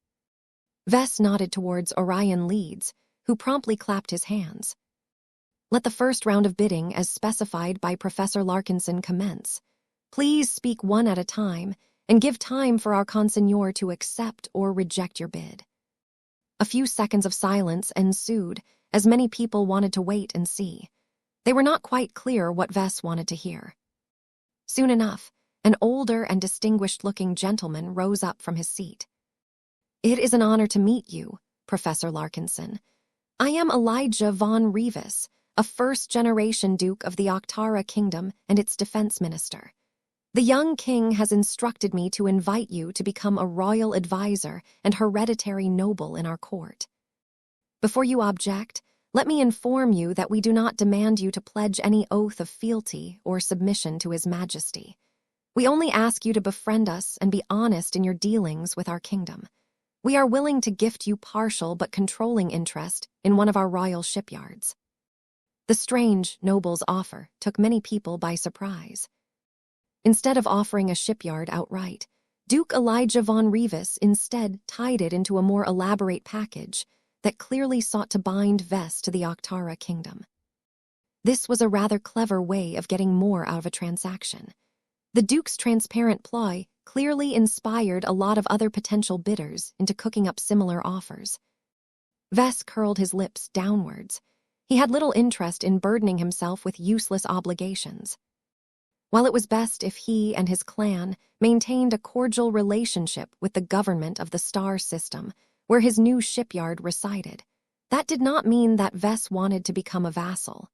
Vess nodded towards Orion Leeds, who promptly clapped his hands. Let the first round of bidding, as specified by Professor Larkinson, commence. Please speak one at a time, and give time for our consignor to accept or reject your bid. A few seconds of silence ensued, as many people wanted to wait and see. They were not quite clear what Vess wanted to hear. Soon enough, an older and distinguished-looking gentleman rose up from his seat. It is an honor to meet you, Professor Larkinson. I am Elijah von Revis, a first-generation Duke of the Octara Kingdom and its defense minister. The young king has instructed me to invite you to become a royal advisor and hereditary noble in our court. Before you object, let me inform you that we do not demand you to pledge any oath of fealty or submission to His Majesty. We only ask you to befriend us and be honest in your dealings with our kingdom. We are willing to gift you partial but controlling interest in one of our royal shipyards. The strange noble's offer took many people by surprise. Instead of offering a shipyard outright, Duke Elijah von Revis instead tied it into a more elaborate package that clearly sought to bind Vess to the Octara Kingdom. This was a rather clever way of getting more out of a transaction. The Duke's transparent ploy clearly inspired a lot of other potential bidders into cooking up similar offers. Vess curled his lips downwards. He had little interest in burdening himself with useless obligations. While it was best if he and his clan maintained a cordial relationship with the government of the star system, where his new shipyard resided, that did not mean that Vess wanted to become a vassal.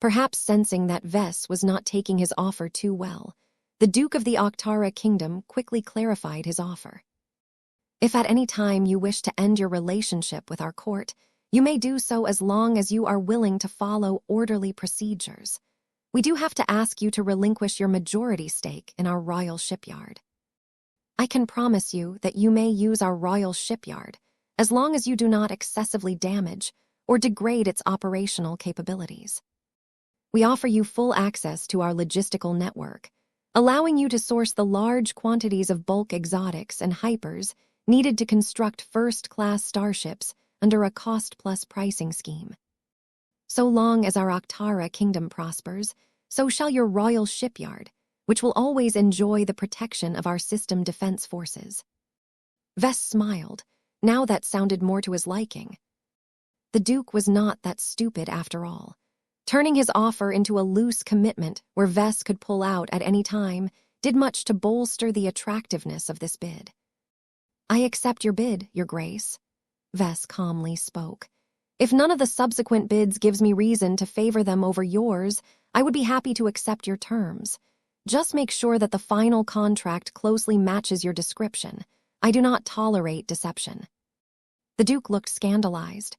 Perhaps sensing that Vess was not taking his offer too well, the Duke of the Octara Kingdom quickly clarified his offer. If at any time you wish to end your relationship with our court, you may do so as long as you are willing to follow orderly procedures. We do have to ask you to relinquish your majority stake in our royal shipyard. I can promise you that you may use our royal shipyard as long as you do not excessively damage or degrade its operational capabilities. We offer you full access to our logistical network, allowing you to source the large quantities of bulk exotics and hypers needed to construct first-class starships under a cost-plus pricing scheme. So long as our Octara kingdom prospers, so shall your royal shipyard, which will always enjoy the protection of our system defense forces. Vess smiled. Now that sounded more to his liking. The Duke was not that stupid after all. Turning his offer into a loose commitment where Vess could pull out at any time did much to bolster the attractiveness of this bid. I accept your bid, Your Grace, Vess calmly spoke. If none of the subsequent bids gives me reason to favor them over yours, I would be happy to accept your terms. Just make sure that the final contract closely matches your description. I do not tolerate deception. The Duke looked scandalized.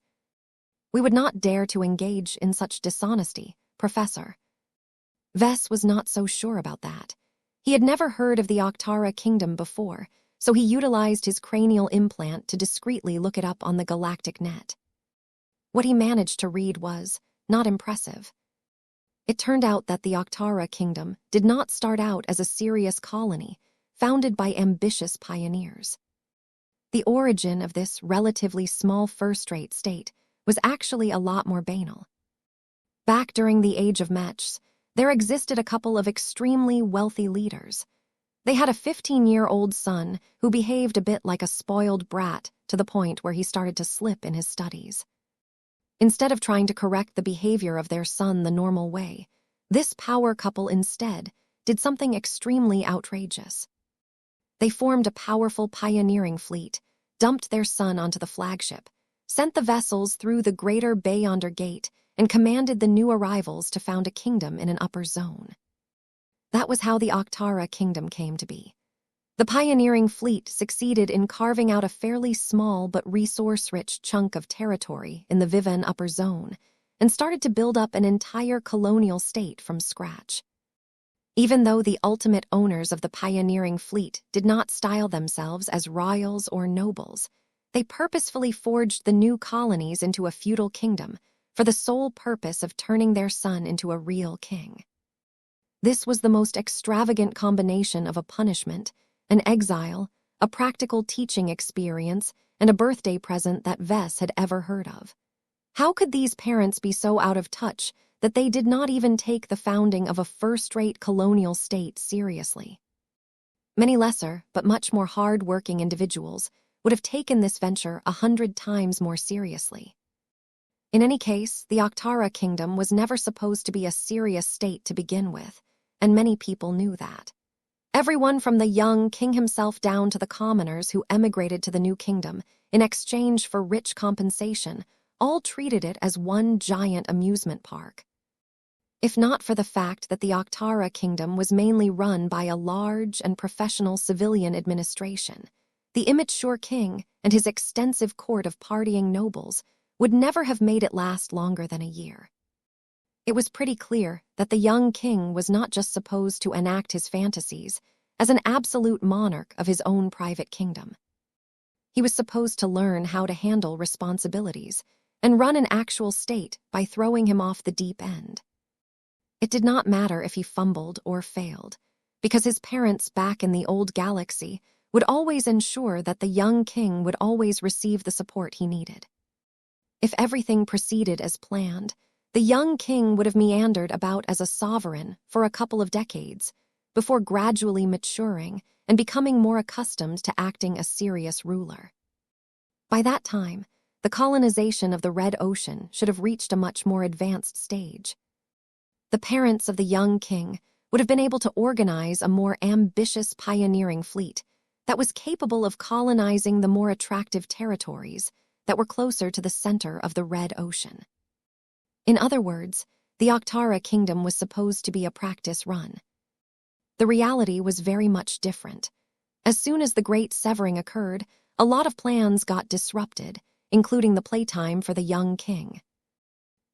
We would not dare to engage in such dishonesty, Professor. Vess was not so sure about that. He had never heard of the Octara Kingdom before, so he utilized his cranial implant to discreetly look it up on the galactic net. What he managed to read was not impressive. It turned out that the Octara Kingdom did not start out as a serious colony, founded by ambitious pioneers. The origin of this relatively small first-rate state was actually a lot more banal. Back during the age of Mechs, there existed a couple of extremely wealthy leaders. They had a 15-year-old son who behaved a bit like a spoiled brat to the point where he started to slip in his studies. Instead of trying to correct the behavior of their son the normal way, this power couple instead did something extremely outrageous. They formed a powerful pioneering fleet, dumped their son onto the flagship, sent the vessels through the greater Bay Yonder Gate, and commanded the new arrivals to found a kingdom in an upper zone. That was how the Octara Kingdom came to be. The pioneering fleet succeeded in carving out a fairly small but resource-rich chunk of territory in the Viven Upper Zone and started to build up an entire colonial state from scratch. Even though the ultimate owners of the pioneering fleet did not style themselves as royals or nobles, they purposefully forged the new colonies into a feudal kingdom for the sole purpose of turning their son into a real king. This was the most extravagant combination of a punishment, an exile, a practical teaching experience, and a birthday present that Vess had ever heard of. How could these parents be so out of touch that they did not even take the founding of a first-rate colonial state seriously? Many lesser, but much more hard-working individuals would have taken this venture 100 times more seriously. In any case, the Octara Kingdom was never supposed to be a serious state to begin with, and many people knew that. Everyone from the young king himself down to the commoners who emigrated to the new kingdom in exchange for rich compensation all treated it as one giant amusement park. If not for the fact that the Octara Kingdom was mainly run by a large and professional civilian administration, the immature king and his extensive court of partying nobles would never have made it last longer than a year. It was pretty clear that the young king was not just supposed to enact his fantasies as an absolute monarch of his own private kingdom. He was supposed to learn how to handle responsibilities and run an actual state by throwing him off the deep end. It did not matter if he fumbled or failed, because his parents back in the old galaxy would always ensure that the young king would always receive the support he needed. If everything proceeded as planned, the young king would have meandered about as a sovereign for a couple of decades, before gradually maturing and becoming more accustomed to acting as serious ruler. By that time, the colonization of the Red Ocean should have reached a much more advanced stage. The parents of the young king would have been able to organize a more ambitious pioneering fleet that was capable of colonizing the more attractive territories that were closer to the center of the Red Ocean. In other words, the Octara Kingdom was supposed to be a practice run. The reality was very much different. As soon as the Great Severing occurred, a lot of plans got disrupted, including the playtime for the young king.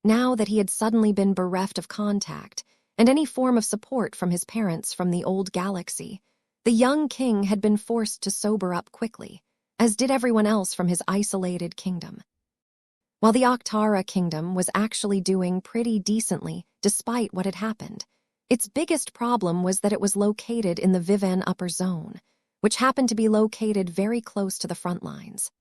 Now that he had suddenly been bereft of contact and any form of support from his parents from the old galaxy, the young king had been forced to sober up quickly, as did everyone else from his isolated kingdom. While the Octara Kingdom was actually doing pretty decently despite what had happened, its biggest problem was that it was located in the Viven Upper Zone, which happened to be located very close to the front lines.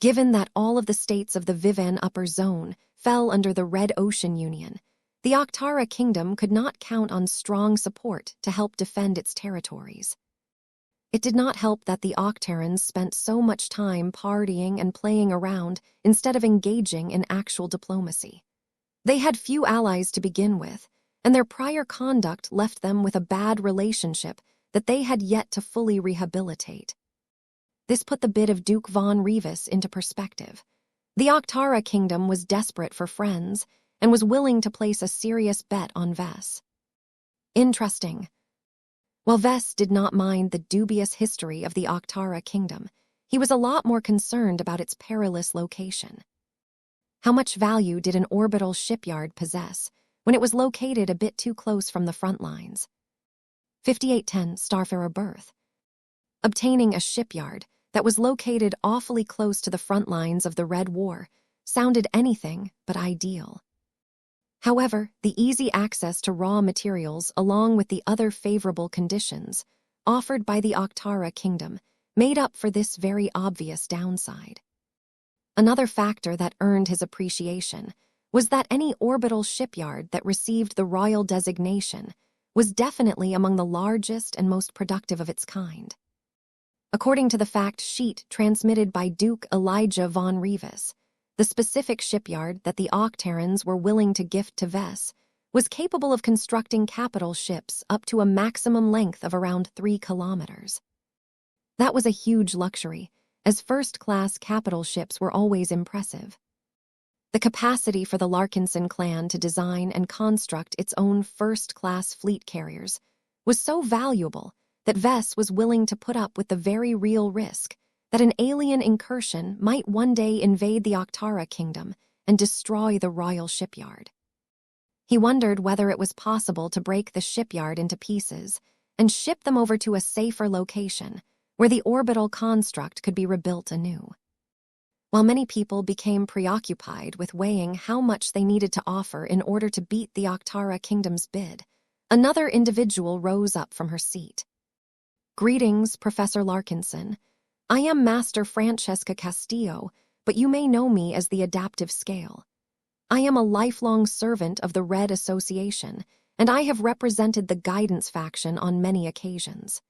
Given that all of the states of the Viven Upper Zone fell under the Red Ocean Union, the Octara Kingdom could not count on strong support to help defend its territories. It did not help that the Octarans spent so much time partying and playing around instead of engaging in actual diplomacy. They had few allies to begin with, and their prior conduct left them with a bad relationship that they had yet to fully rehabilitate. This put the bid of Duke von Revis into perspective. The Octara Kingdom was desperate for friends and was willing to place a serious bet on Vess. Interesting. While Vess did not mind the dubious history of the Octara Kingdom, he was a lot more concerned about its perilous location. How much value did an orbital shipyard possess when it was located a bit too close from the front lines? 5810 Starfarer Berth. Obtaining a shipyard that was located awfully close to the front lines of the Red War sounded anything but ideal. However, the easy access to raw materials along with the other favorable conditions offered by the Octara Kingdom made up for this very obvious downside. Another factor that earned his appreciation was that any orbital shipyard that received the royal designation was definitely among the largest and most productive of its kind. According to the fact sheet transmitted by Duke Elijah von Revis, the specific shipyard that the Octarans were willing to gift to Vess was capable of constructing capital ships up to a maximum length of around 3 kilometers. That was a huge luxury, as first-class capital ships were always impressive. The capacity for the Larkinson clan to design and construct its own first-class fleet carriers was so valuable that Vess was willing to put up with the very real risk that an alien incursion might one day invade the Octara Kingdom and destroy the royal shipyard. He wondered whether it was possible to break the shipyard into pieces and ship them over to a safer location where the orbital construct could be rebuilt anew. While many people became preoccupied with weighing how much they needed to offer in order to beat the Octara Kingdom's bid, another individual rose up from her seat. "Greetings, Professor Larkinson. I am Master Francesca Castillo, but you may know me as the Adaptive Scale. I am a lifelong servant of the Red Association, and I have represented the Guidance faction on many occasions.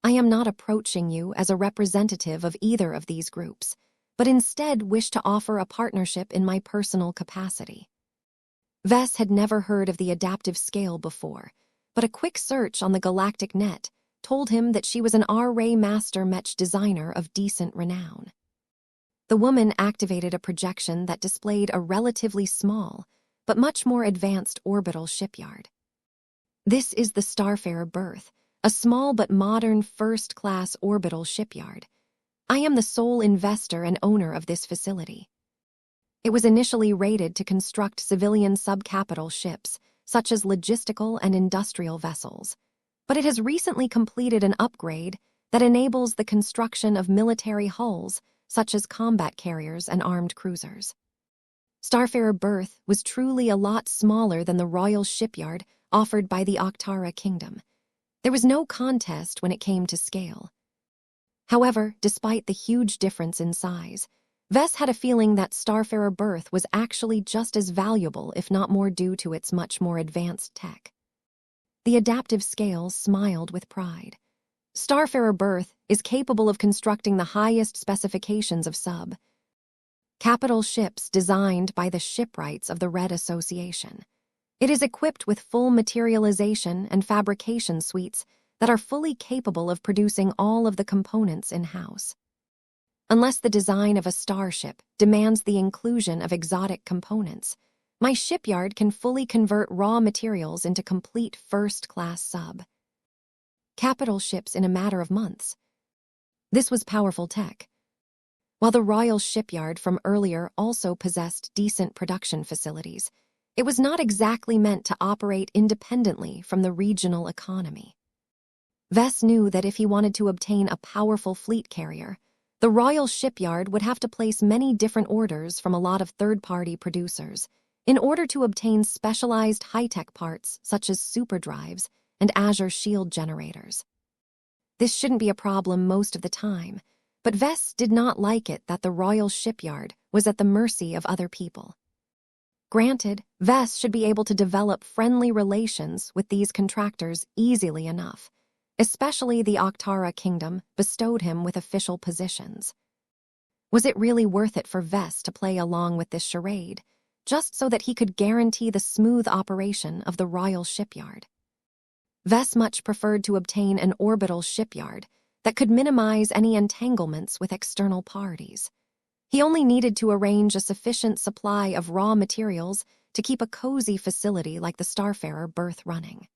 I am not approaching you as a representative of either of these groups, but instead wish to offer a partnership in my personal capacity." Vess had never heard of the Adaptive Scale before, but a quick search on the galactic net told him that she was an R-Ray Master Mech designer of decent renown. The woman activated a projection that displayed a relatively small, but much more advanced orbital shipyard. "This is the Starfarer Berth, a small but modern first-class orbital shipyard. I am the sole investor and owner of this facility. It was initially rated to construct civilian subcapital ships, such as logistical and industrial vessels, but it has recently completed an upgrade that enables the construction of military hulls, such as combat carriers and armed cruisers. Starfarer Berth was truly a lot smaller than the royal shipyard offered by the Octara Kingdom. There was no contest when it came to scale. However, despite the huge difference in size, Vess had a feeling that Starfarer Berth was actually just as valuable, if not more, due to its much more advanced tech. The Adaptive Scale smiled with pride. Starfarer Berth is capable of constructing the highest specifications of capital ships designed by the shipwrights of the Red Association. It is equipped with full materialization and fabrication suites that are fully capable of producing all of the components in-house. Unless the design of a starship demands the inclusion of exotic components, my shipyard can fully convert raw materials into complete first-class capital ships in a matter of months. This was powerful tech. While the Royal Shipyard from earlier also possessed decent production facilities, it was not exactly meant to operate independently from the regional economy. Vess knew that if he wanted to obtain a powerful fleet carrier, the Royal Shipyard would have to place many different orders from a lot of third-party producers in order to obtain specialized high-tech parts such as superdrives and Azure Shield generators. This shouldn't be a problem most of the time, but Vess did not like it that the Royal Shipyard was at the mercy of other people. Granted, Vess should be able to develop friendly relations with these contractors easily enough, especially the Octara Kingdom bestowed him with official positions. Was it really worth it for Vess to play along with this charade, just so that he could guarantee the smooth operation of the Royal Shipyard? Vess much preferred to obtain an orbital shipyard that could minimize any entanglements with external parties. He only needed to arrange a sufficient supply of raw materials to keep a cozy facility like the Starfarer berth running.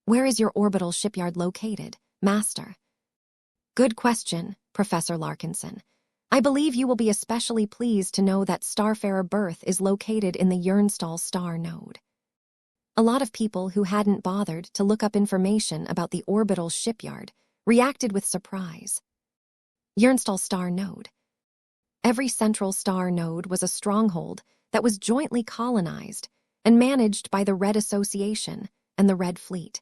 Where is your orbital shipyard located, Master? Good question, Professor Larkinson. I believe you will be especially pleased to know that Starfarer berth is located in the Yernstal star node. A lot of people who hadn't bothered to look up information about the orbital shipyard reacted with surprise. Yernstal star node. Every central star node was a stronghold that was jointly colonized and managed by the Red Association and the Red Fleet.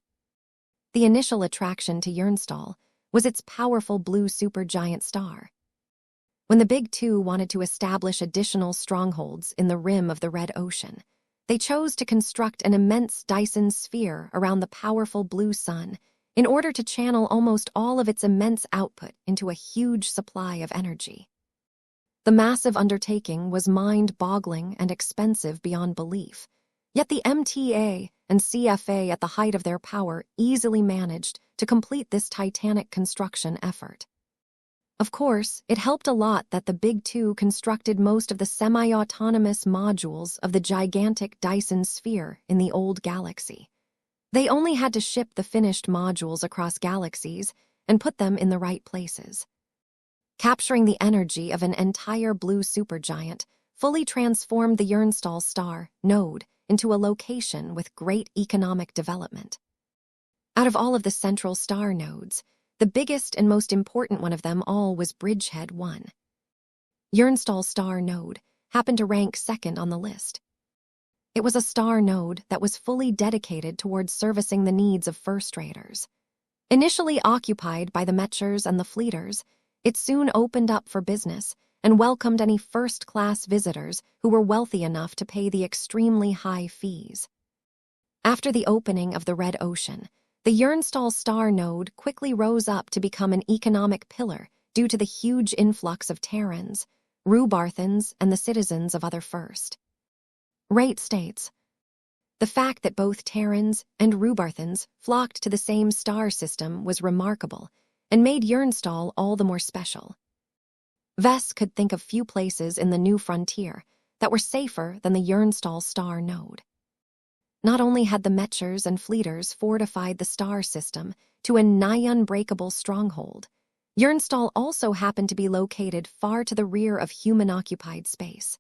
The initial attraction to Yernstal was its powerful blue supergiant star. When the Big Two wanted to establish additional strongholds in the rim of the Red Ocean, they chose to construct an immense Dyson sphere around the powerful blue sun in order to channel almost all of its immense output into a huge supply of energy. The massive undertaking was mind-boggling and expensive beyond belief, yet the MTA and CFA at the height of their power easily managed to complete this titanic construction effort. Of course, it helped a lot that the Big Two constructed most of the semi-autonomous modules of the gigantic Dyson sphere in the old galaxy. They only had to ship the finished modules across galaxies and put them in the right places. Capturing the energy of an entire blue supergiant fully transformed the Yernstal star node into a location with great economic development. Out of all of the central star nodes, the biggest and most important one of them all was Bridgehead 1. Yernstal star node happened to rank second on the list. It was a star node that was fully dedicated towards servicing the needs of first-raters. Initially occupied by the Mechers and the Fleeters, it soon opened up for business and welcomed any first-class visitors who were wealthy enough to pay the extremely high fees. After the opening of the Red Ocean, the Yernstal star node quickly rose up to become an economic pillar due to the huge influx of Terrans, Rubarthans, and the citizens of other first-rate states. The fact that both Terrans and Rubarthans flocked to the same star system was remarkable and made Yernstal all the more special. Vess could think of few places in the new frontier that were safer than the Yernstal star node. Not only had the Mechers and Fleeters fortified the star system to a nigh-unbreakable stronghold, Yernstal also happened to be located far to the rear of human-occupied space.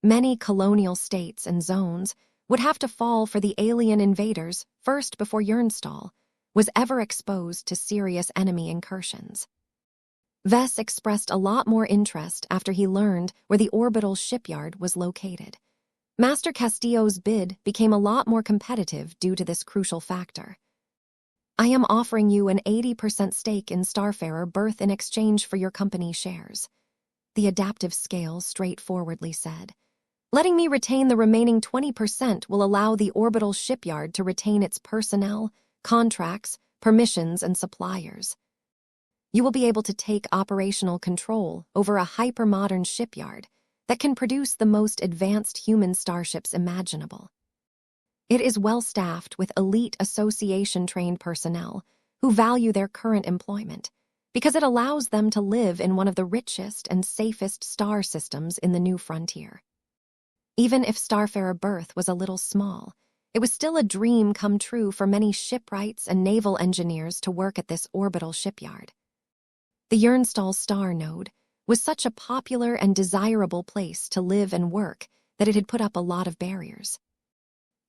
Many colonial states and zones would have to fall for the alien invaders first before Yernstal was ever exposed to serious enemy incursions. Vess expressed a lot more interest after he learned where the orbital shipyard was located. Master Castillo's bid became a lot more competitive due to this crucial factor. I am offering you an 80% stake in Starfarer berth in exchange for your company shares, the adaptive scale straightforwardly said. Letting me retain the remaining 20% will allow the orbital shipyard to retain its personnel, contracts, permissions, and suppliers. You will be able to take operational control over a hyper-modern shipyard that can produce the most advanced human starships imaginable. It is well-staffed with elite association-trained personnel who value their current employment because it allows them to live in one of the richest and safest star systems in the new frontier. Even if Starfarer Berth was a little small, it was still a dream come true for many shipwrights and naval engineers to work at this orbital shipyard. The Jernstall star node was such a popular and desirable place to live and work that it had put up a lot of barriers.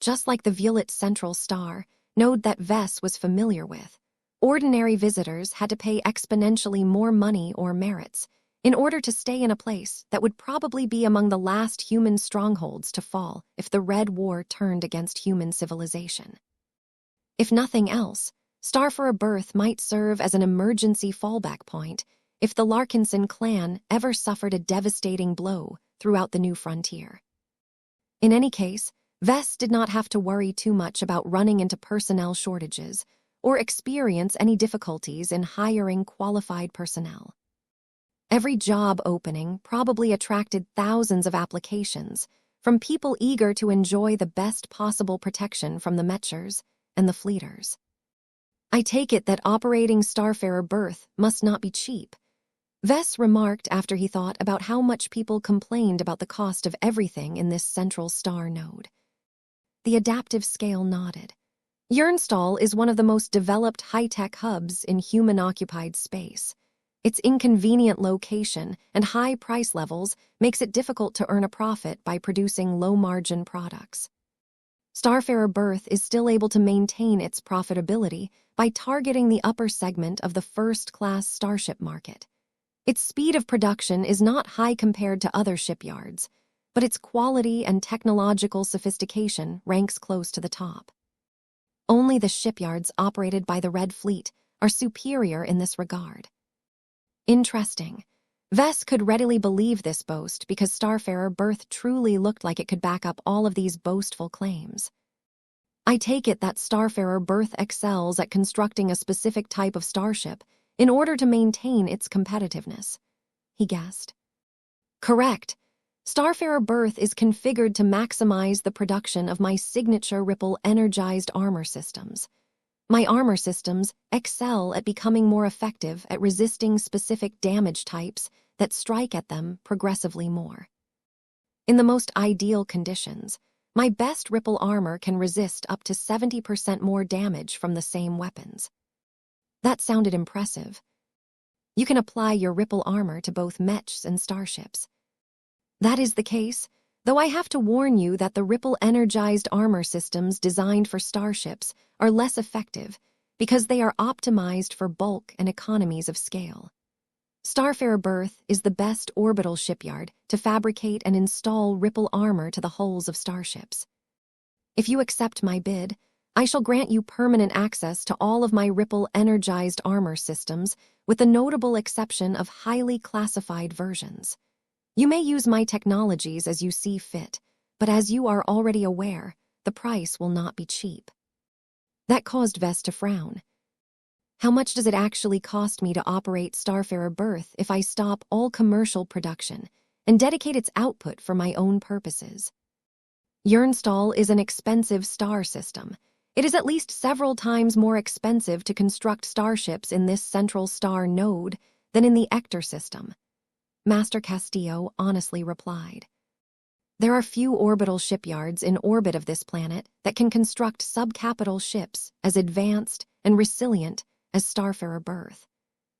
Just like the Violet Central Star node that Vess was familiar with, ordinary visitors had to pay exponentially more money or merits in order to stay in a place that would probably be among the last human strongholds to fall if the Red War turned against human civilization. If nothing else, Starfarer Berth might serve as an emergency fallback point if the Larkinson clan ever suffered a devastating blow throughout the new frontier. In any case, Vess did not have to worry too much about running into personnel shortages or experience any difficulties in hiring qualified personnel. Every job opening probably attracted thousands of applications from people eager to enjoy the best possible protection from the Mechers and the Fleeters. I take it that operating Starfarer Berth must not be cheap. Vess remarked after he thought about how much people complained about the cost of everything in this central star node. The adaptive scale nodded. Jernstall is one of the most developed high-tech hubs in human-occupied space. Its inconvenient location and high price levels makes it difficult to earn a profit by producing low-margin products. Starfarer Berth is still able to maintain its profitability by targeting the upper segment of the first-class starship market. Its speed of production is not high compared to other shipyards, but its quality and technological sophistication ranks close to the top. Only the shipyards operated by the Red Fleet are superior in this regard. Interesting. Vess could readily believe this boast because Starfarer Berth truly looked like it could back up all of these boastful claims. I take it that Starfarer Berth excels at constructing a specific type of starship in order to maintain its competitiveness, he guessed. Correct. Starfarer Berth is configured to maximize the production of my signature Ripple-energized armor systems. My armor systems excel at becoming more effective at resisting specific damage types that strike at them progressively more. In the most ideal conditions, my best Ripple armor can resist up to 70% more damage from the same weapons. That sounded impressive. You can apply your Ripple armor to both Mechs and starships. That is the case, though I have to warn you that the Ripple-energized armor systems designed for starships are less effective because they are optimized for bulk and economies of scale. Starfarer Berth is the best orbital shipyard to fabricate and install Ripple armor to the hulls of starships. If you accept my bid, I shall grant you permanent access to all of my Ripple-energized armor systems with the notable exception of highly classified versions. You may use my technologies as you see fit, but as you are already aware, the price will not be cheap. That caused Vess to frown. How much does it actually cost me to operate Starfarer Berth if I stop all commercial production and dedicate its output for my own purposes? Jernstall is an expensive star system. It is at least several times more expensive to construct starships in this central star node than in the Ector system. Master Castillo honestly replied. There are few orbital shipyards in orbit of this planet that can construct subcapital ships as advanced and resilient as Starfarer Berth.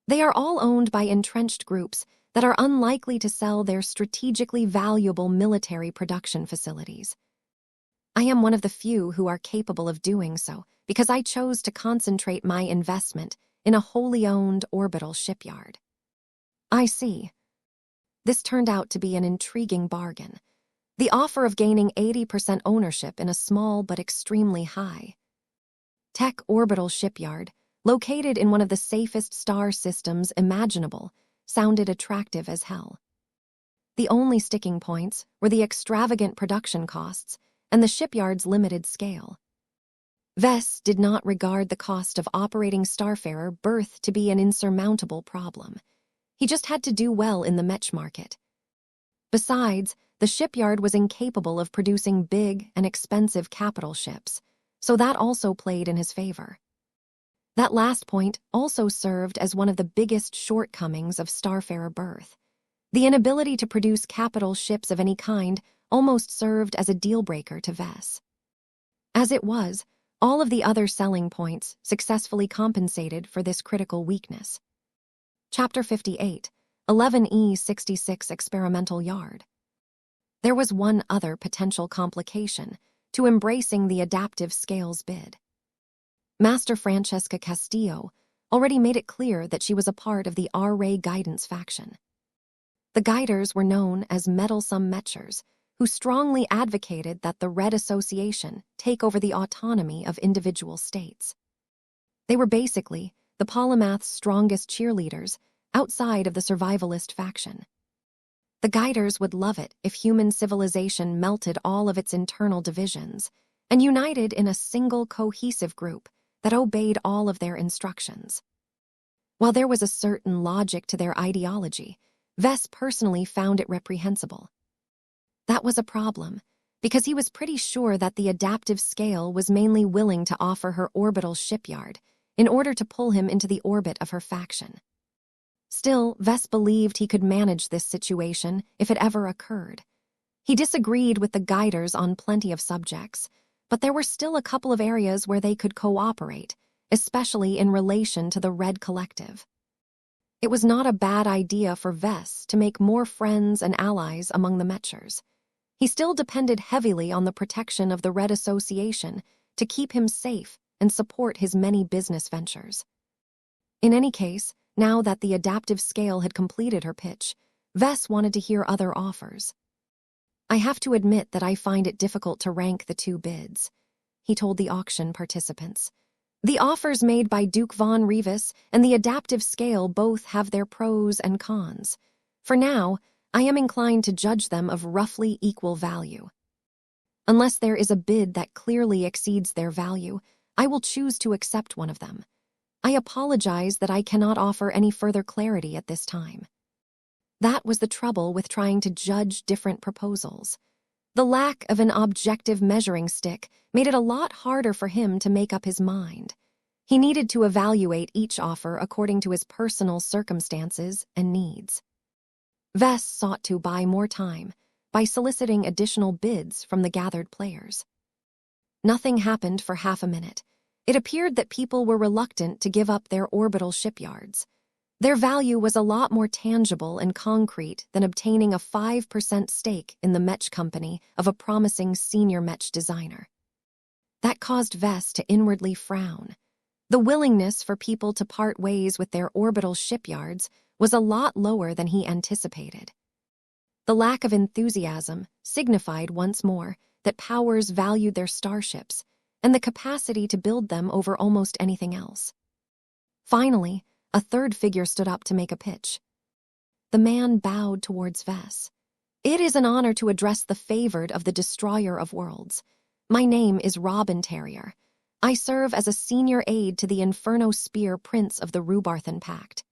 They are all owned by entrenched groups that are unlikely to sell their strategically valuable military production facilities. I am one of the few who are capable of doing so because I chose to concentrate my investment in a wholly owned orbital shipyard. I see. This turned out to be an intriguing bargain. The offer of gaining 80% ownership in a small but extremely high-tech orbital shipyard located in one of the safest star systems imaginable sounded attractive as hell. The only sticking points were the extravagant production costs and the shipyard's limited scale. Vess did not regard the cost of operating Starfarer Berth to be an insurmountable problem. He just had to do well in the Mech market. Besides, the shipyard was incapable of producing big and expensive capital ships, so that also played in his favor. That last point also served as one of the biggest shortcomings of Starfarer birth. The inability to produce capital ships of any kind almost served as a deal-breaker to Vess. As it was, all of the other selling points successfully compensated for this critical weakness. Chapter 58, 11E66 Experimental Yard. There was one other potential complication to embracing the adaptive scales bid. Master Francesca Castillo already made it clear that she was a part of the R-Ray guidance faction. The Guiders were known as meddlesome Mechers, who strongly advocated that the Red Association take over the autonomy of individual states. They were basically the polymath's strongest cheerleaders outside of the survivalist faction. The Guiders would love it if human civilization melted all of its internal divisions and united in a single cohesive group that obeyed all of their instructions. While there was a certain logic to their ideology, Vess personally found it reprehensible. That was a problem, because he was pretty sure that the adaptive scale was mainly willing to offer her orbital shipyard in order to pull him into the orbit of her faction. Still, Vess believed he could manage this situation if it ever occurred. He disagreed with the Guiders on plenty of subjects, but there were still a couple of areas where they could cooperate, especially in relation to the Red Collective. It was not a bad idea for Vess to make more friends and allies among the Mechers. He still depended heavily on the protection of the Red Association to keep him safe and support his many business ventures. In any case, now that the adaptive scale had completed her pitch, Vess wanted to hear other offers. "I have to admit that I find it difficult to rank the two bids," he told the auction participants. "The offers made by Duke von Rivas and the adaptive scale both have their pros and cons. For now, I am inclined to judge them of roughly equal value. Unless there is a bid that clearly exceeds their value, I will choose to accept one of them. I apologize that I cannot offer any further clarity at this time." That was the trouble with trying to judge different proposals. The lack of an objective measuring stick made it a lot harder for him to make up his mind. He needed to evaluate each offer according to his personal circumstances and needs. Vess sought to buy more time by soliciting additional bids from the gathered players. Nothing happened for half a minute. It appeared that people were reluctant to give up their orbital shipyards. Their value was a lot more tangible and concrete than obtaining a 5% stake in the Mech company of a promising senior Mech designer. That caused Vess to inwardly frown. The willingness for people to part ways with their orbital shipyards was a lot lower than he anticipated. The lack of enthusiasm signified once more that powers valued their starships and the capacity to build them over almost anything else. Finally, a third figure stood up to make a pitch. The man bowed towards Vess. "It is an honor to address the favored of the Destroyer of Worlds. My name is Robin Terrier. I serve as a senior aide to the Inferno Spear Prince of the Rubarthan Pact.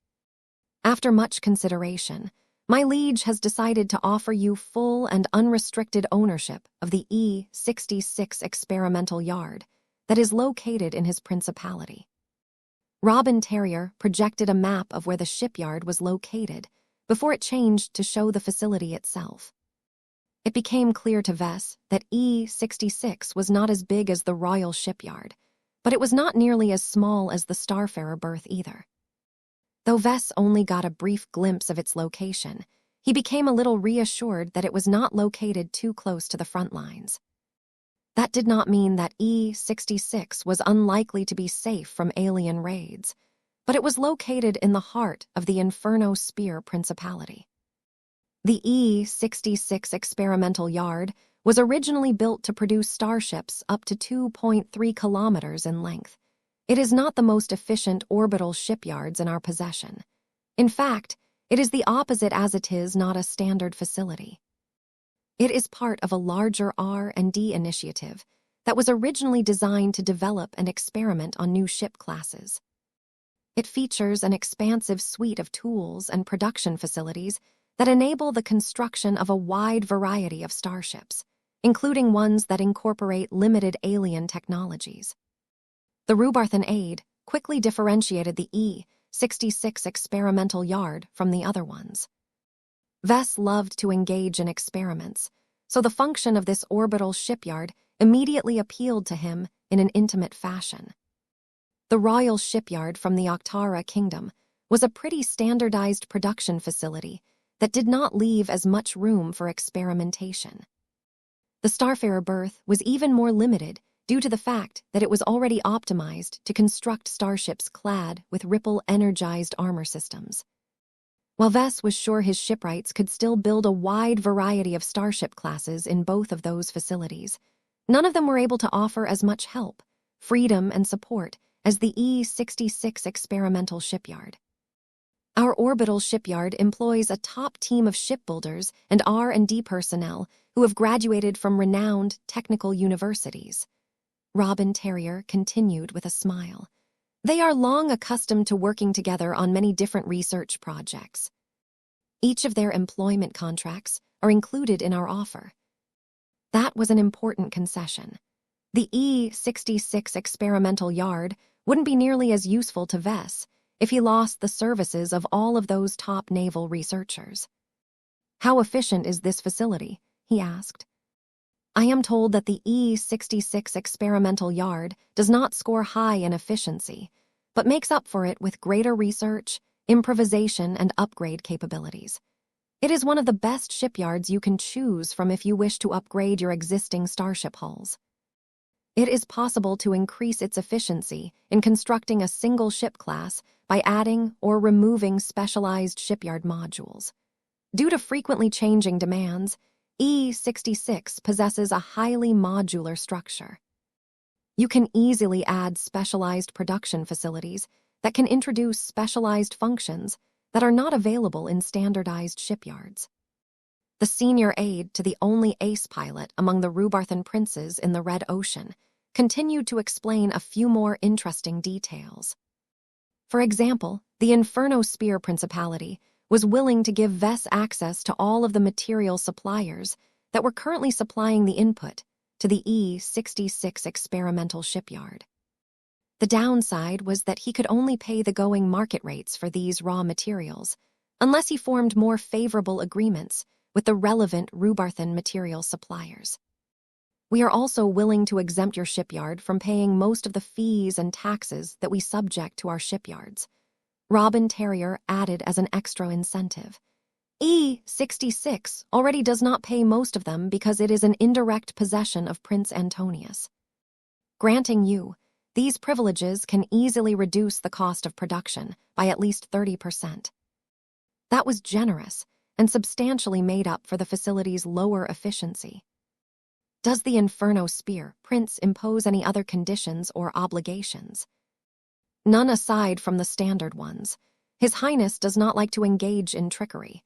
After much consideration, my liege has decided to offer you full and unrestricted ownership of the E66 experimental yard that is located in his principality." Robin Terrier projected a map of where the shipyard was located before it changed to show the facility itself. It became clear to Vess that E66 was not as big as the Royal Shipyard, but it was not nearly as small as the Starfarer berth either. Though Vess only got a brief glimpse of its location, he became a little reassured that it was not located too close to the front lines. That did not mean that E66 was unlikely to be safe from alien raids, but it was located in the heart of the Inferno Spear Principality. The E66 experimental yard was originally built to produce starships up to 2.3 kilometers in length. It is not the most efficient orbital shipyards in our possession. In fact, it is the opposite, as it is not a standard facility. It is part of a larger R&D initiative that was originally designed to develop and experiment on new ship classes. It features an expansive suite of tools and production facilities that enable the construction of a wide variety of starships, including ones that incorporate limited alien technologies. The Rubarthan aide quickly differentiated the E-66 experimental yard from the other ones. Vess loved to engage in experiments, so the function of this orbital shipyard immediately appealed to him in an intimate fashion. The Royal Shipyard from the Octara Kingdom was a pretty standardized production facility that did not leave as much room for experimentation. The Starfarer berth was even more limited due to the fact that it was already optimized to construct starships clad with ripple-energized armor systems. While Vess was sure his shipwrights could still build a wide variety of starship classes in both of those facilities, none of them were able to offer as much help, freedom, and support as the E-66 experimental shipyard. Our orbital shipyard employs a top team of shipbuilders and R&D personnel who have graduated from renowned technical universities. Robin Terrier continued with a smile. They are long accustomed to working together on many different research projects. Each of their employment contracts are included in our offer. That was an important concession. The E-66 experimental yard wouldn't be nearly as useful to Vess if he lost the services of all of those top naval researchers. "How efficient is this facility?" he asked. "I am told that the E-66 experimental yard does not score high in efficiency, but makes up for it with greater research, improvisation, and upgrade capabilities. It is one of the best shipyards you can choose from if you wish to upgrade your existing starship hulls. It is possible to increase its efficiency in constructing a single ship class by adding or removing specialized shipyard modules. Due to frequently changing demands, E-66 possesses a highly modular structure. You can easily add specialized production facilities that can introduce specialized functions that are not available in standardized shipyards." The senior aide to the only ace pilot among the Rubarthan princes in the Red Ocean continued to explain a few more interesting details. For example, the Inferno Spear Principality was willing to give Vess access to all of the material suppliers that were currently supplying the input to the E-66 experimental shipyard. The downside was that he could only pay the going market rates for these raw materials, unless he formed more favorable agreements with the relevant Rubarthan material suppliers. "We are also willing to exempt your shipyard from paying most of the fees and taxes that we subject to our shipyards," Robin Terrier added as an extra incentive. "E-66 already does not pay most of them because it is an indirect possession of Prince Antonius. Granting you these privileges can easily reduce the cost of production by at least 30%. That was generous and substantially made up for the facility's lower efficiency. "Does the Inferno Spear Prince impose any other conditions or obligations?" "None aside from the standard ones. His Highness does not like to engage in trickery.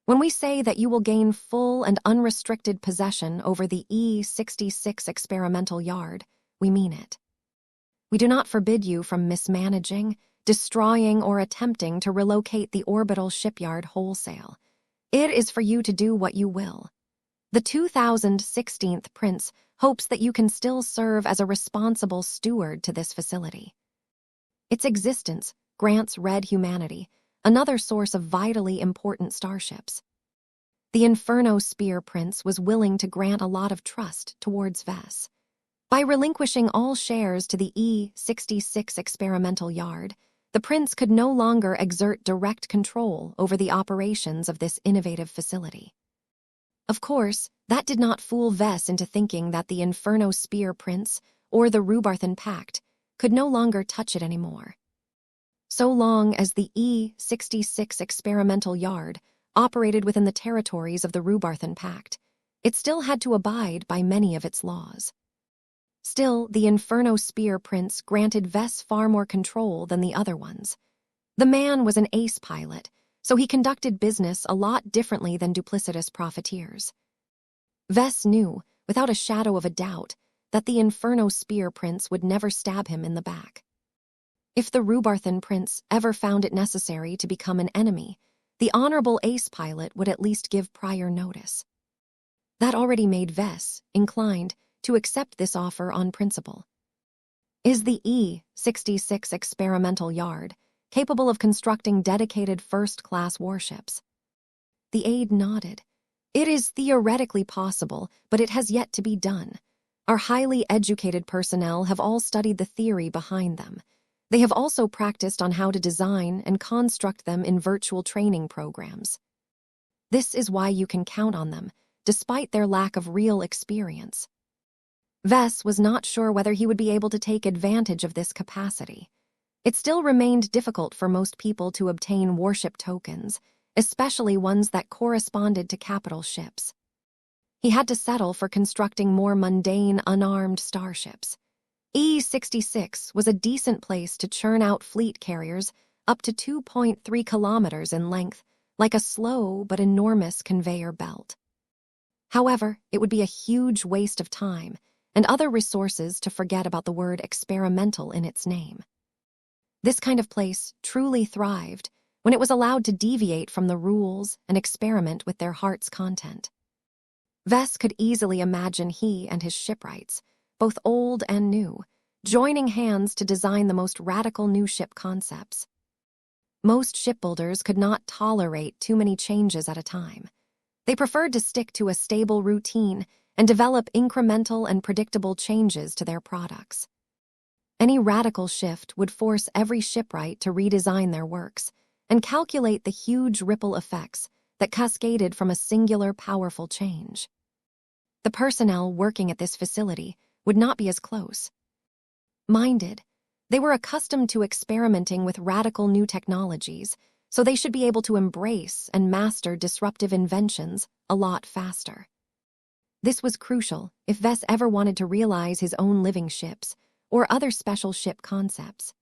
When we say that you will gain full and unrestricted possession over the E-66 experimental yard, we mean it. We do not forbid you from mismanaging, destroying, or attempting to relocate the orbital shipyard wholesale. It is for you to do what you will. The 2016th Prince hopes that you can still serve as a responsible steward to this facility. Its existence grants Red Humanity another source of vitally important starships." The Inferno Spear Prince was willing to grant a lot of trust towards Vess. By relinquishing all shares to the E-66 experimental yard, the Prince could no longer exert direct control over the operations of this innovative facility. Of course, that did not fool Vess into thinking that the Inferno Spear Prince or the Rubarthan Pact could no longer touch it anymore. So long as the E-66 experimental yard operated within the territories of the Rubarthan Pact, it still had to abide by many of its laws. Still, the Inferno Spear Prince granted Vess far more control than the other ones. The man was an ace pilot, so he conducted business a lot differently than duplicitous profiteers. Vess knew, without a shadow of a doubt, that the Inferno Spear Prince would never stab him in the back. If the Rubarthan Prince ever found it necessary to become an enemy, the honorable ace pilot would at least give prior notice. That already made Vess inclined to accept this offer on principle. Is the E-66 experimental yard capable of constructing dedicated first-class warships? The aide nodded. It is theoretically possible, but it has yet to be done. Our highly educated personnel have all studied the theory behind them. They have also practiced on how to design and construct them in virtual training programs. This is why you can count on them, despite their lack of real experience. Vess was not sure whether he would be able to take advantage of this capacity. It still remained difficult for most people to obtain warship tokens, especially ones that corresponded to capital ships. He had to settle for constructing more mundane, unarmed starships. E-66 was a decent place to churn out fleet carriers up to 2.3 kilometers in length, like a slow but enormous conveyor belt. However, it would be a huge waste of time and other resources to forget about the word experimental in its name. This kind of place truly thrived when it was allowed to deviate from the rules and experiment with their heart's content. Vess could easily imagine he and his shipwrights, both old and new, joining hands to design the most radical new ship concepts. Most shipbuilders could not tolerate too many changes at a time. They preferred to stick to a stable routine and develop incremental and predictable changes to their products. Any radical shift would force every shipwright to redesign their works and calculate the huge ripple effects that cascaded from a singular powerful change. The personnel working at this facility would not be as close-minded. They were accustomed to experimenting with radical new technologies, so they should be able to embrace and master disruptive inventions a lot faster. This was crucial if Vess ever wanted to realize his own living ships or other special ship concepts.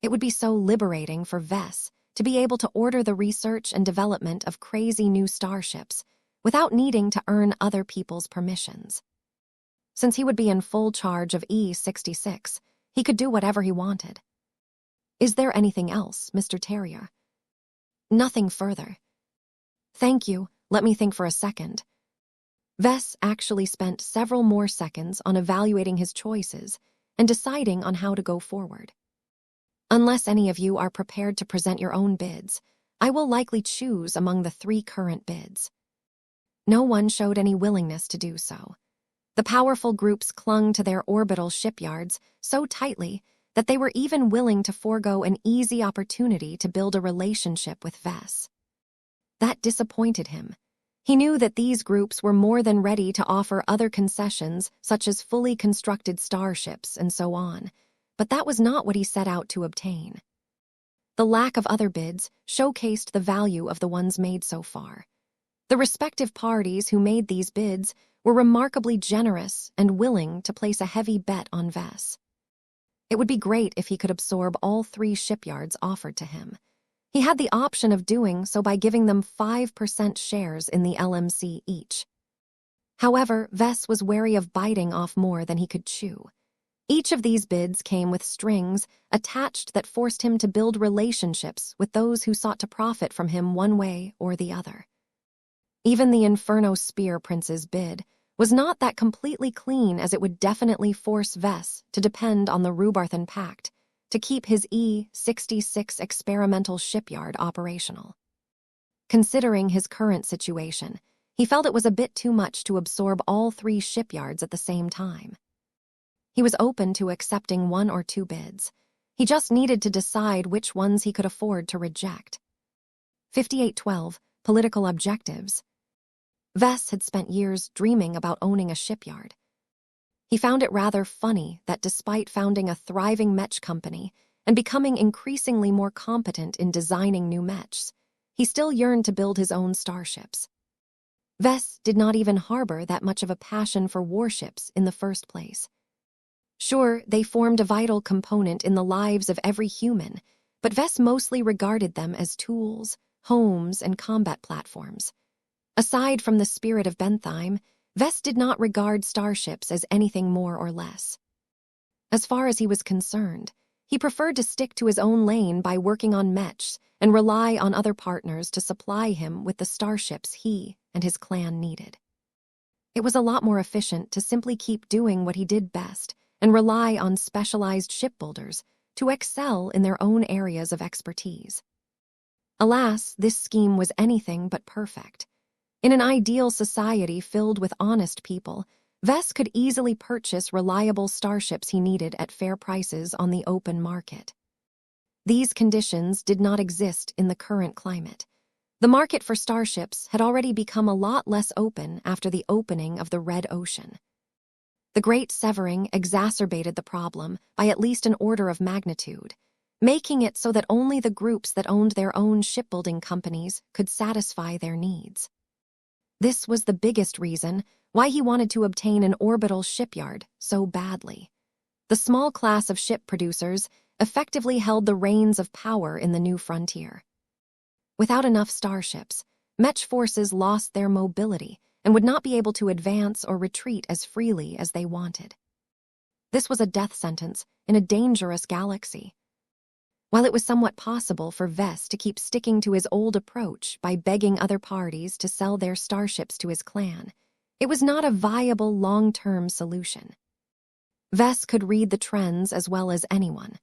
It would be so liberating for Vess to be able to order the research and development of crazy new starships without needing to earn other people's permissions. Since he would be in full charge of E-66, he could do whatever he wanted. Is there anything else, Mr. Terrier? Nothing further. Thank you. Let me think for a second. Vess actually spent several more seconds on evaluating his choices and deciding on how to go forward. Unless any of you are prepared to present your own bids, I will likely choose among the 3 current bids. No one showed any willingness to do so. The powerful groups clung to their orbital shipyards so tightly that they were even willing to forego an easy opportunity to build a relationship with Vess. That disappointed him. He knew that these groups were more than ready to offer other concessions, such as fully constructed starships and so on, but that was not what he set out to obtain. The lack of other bids showcased the value of the ones made so far. The respective parties who made these bids were remarkably generous and willing to place a heavy bet on Vess. It would be great if he could absorb all 3 shipyards offered to him. He had the option of doing so by giving them 5% shares in the LMC each. However, Vess was wary of biting off more than he could chew. Each of these bids came with strings attached that forced him to build relationships with those who sought to profit from him one way or the other. Even the Inferno Spear Prince's bid was not that completely clean, as it would definitely force Vess to depend on the Rubarthan Pact to keep his E-66 experimental shipyard operational. Considering his current situation, he felt it was a bit too much to absorb all 3 shipyards at the same time. He was open to accepting 1 or 2 bids. He just needed to decide which ones he could afford to reject. 5812, Political Objectives. Vess had spent years dreaming about owning a shipyard. He found it rather funny that despite founding a thriving Mech company and becoming increasingly more competent in designing new Mechs, he still yearned to build his own starships. Vess did not even harbor that much of a passion for warships in the first place. Sure, they formed a vital component in the lives of every human, but Vess mostly regarded them as tools, homes, and combat platforms. Aside from the spirit of Bentheim, Vess did not regard starships as anything more or less. As far as he was concerned, He preferred to stick to his own lane by working on Mechs and rely on other partners to supply him with the starships he and his clan needed. It was a lot more efficient to simply keep doing what he did best and rely on specialized shipbuilders to excel in their own areas of expertise. Alas, this scheme was anything but perfect. In an ideal society filled with honest people, Vess could easily purchase reliable starships he needed at fair prices on the open market. These conditions did not exist in the current climate. The market for starships had already become a lot less open after the opening of the Red Ocean. The Great Severing exacerbated the problem by at least an order of magnitude, making it so that only the groups that owned their own shipbuilding companies could satisfy their needs. This was the biggest reason why he wanted to obtain an orbital shipyard so badly. The small class of ship producers effectively held the reins of power in the new frontier. Without enough starships, Mech forces lost their mobility and would not be able to advance or retreat as freely as they wanted. This was a death sentence in a dangerous galaxy. While it was somewhat possible for Vess to keep sticking to his old approach by begging other parties to sell their starships to his clan, it was not a viable long-term solution. Vess could read the trends as well as anyone.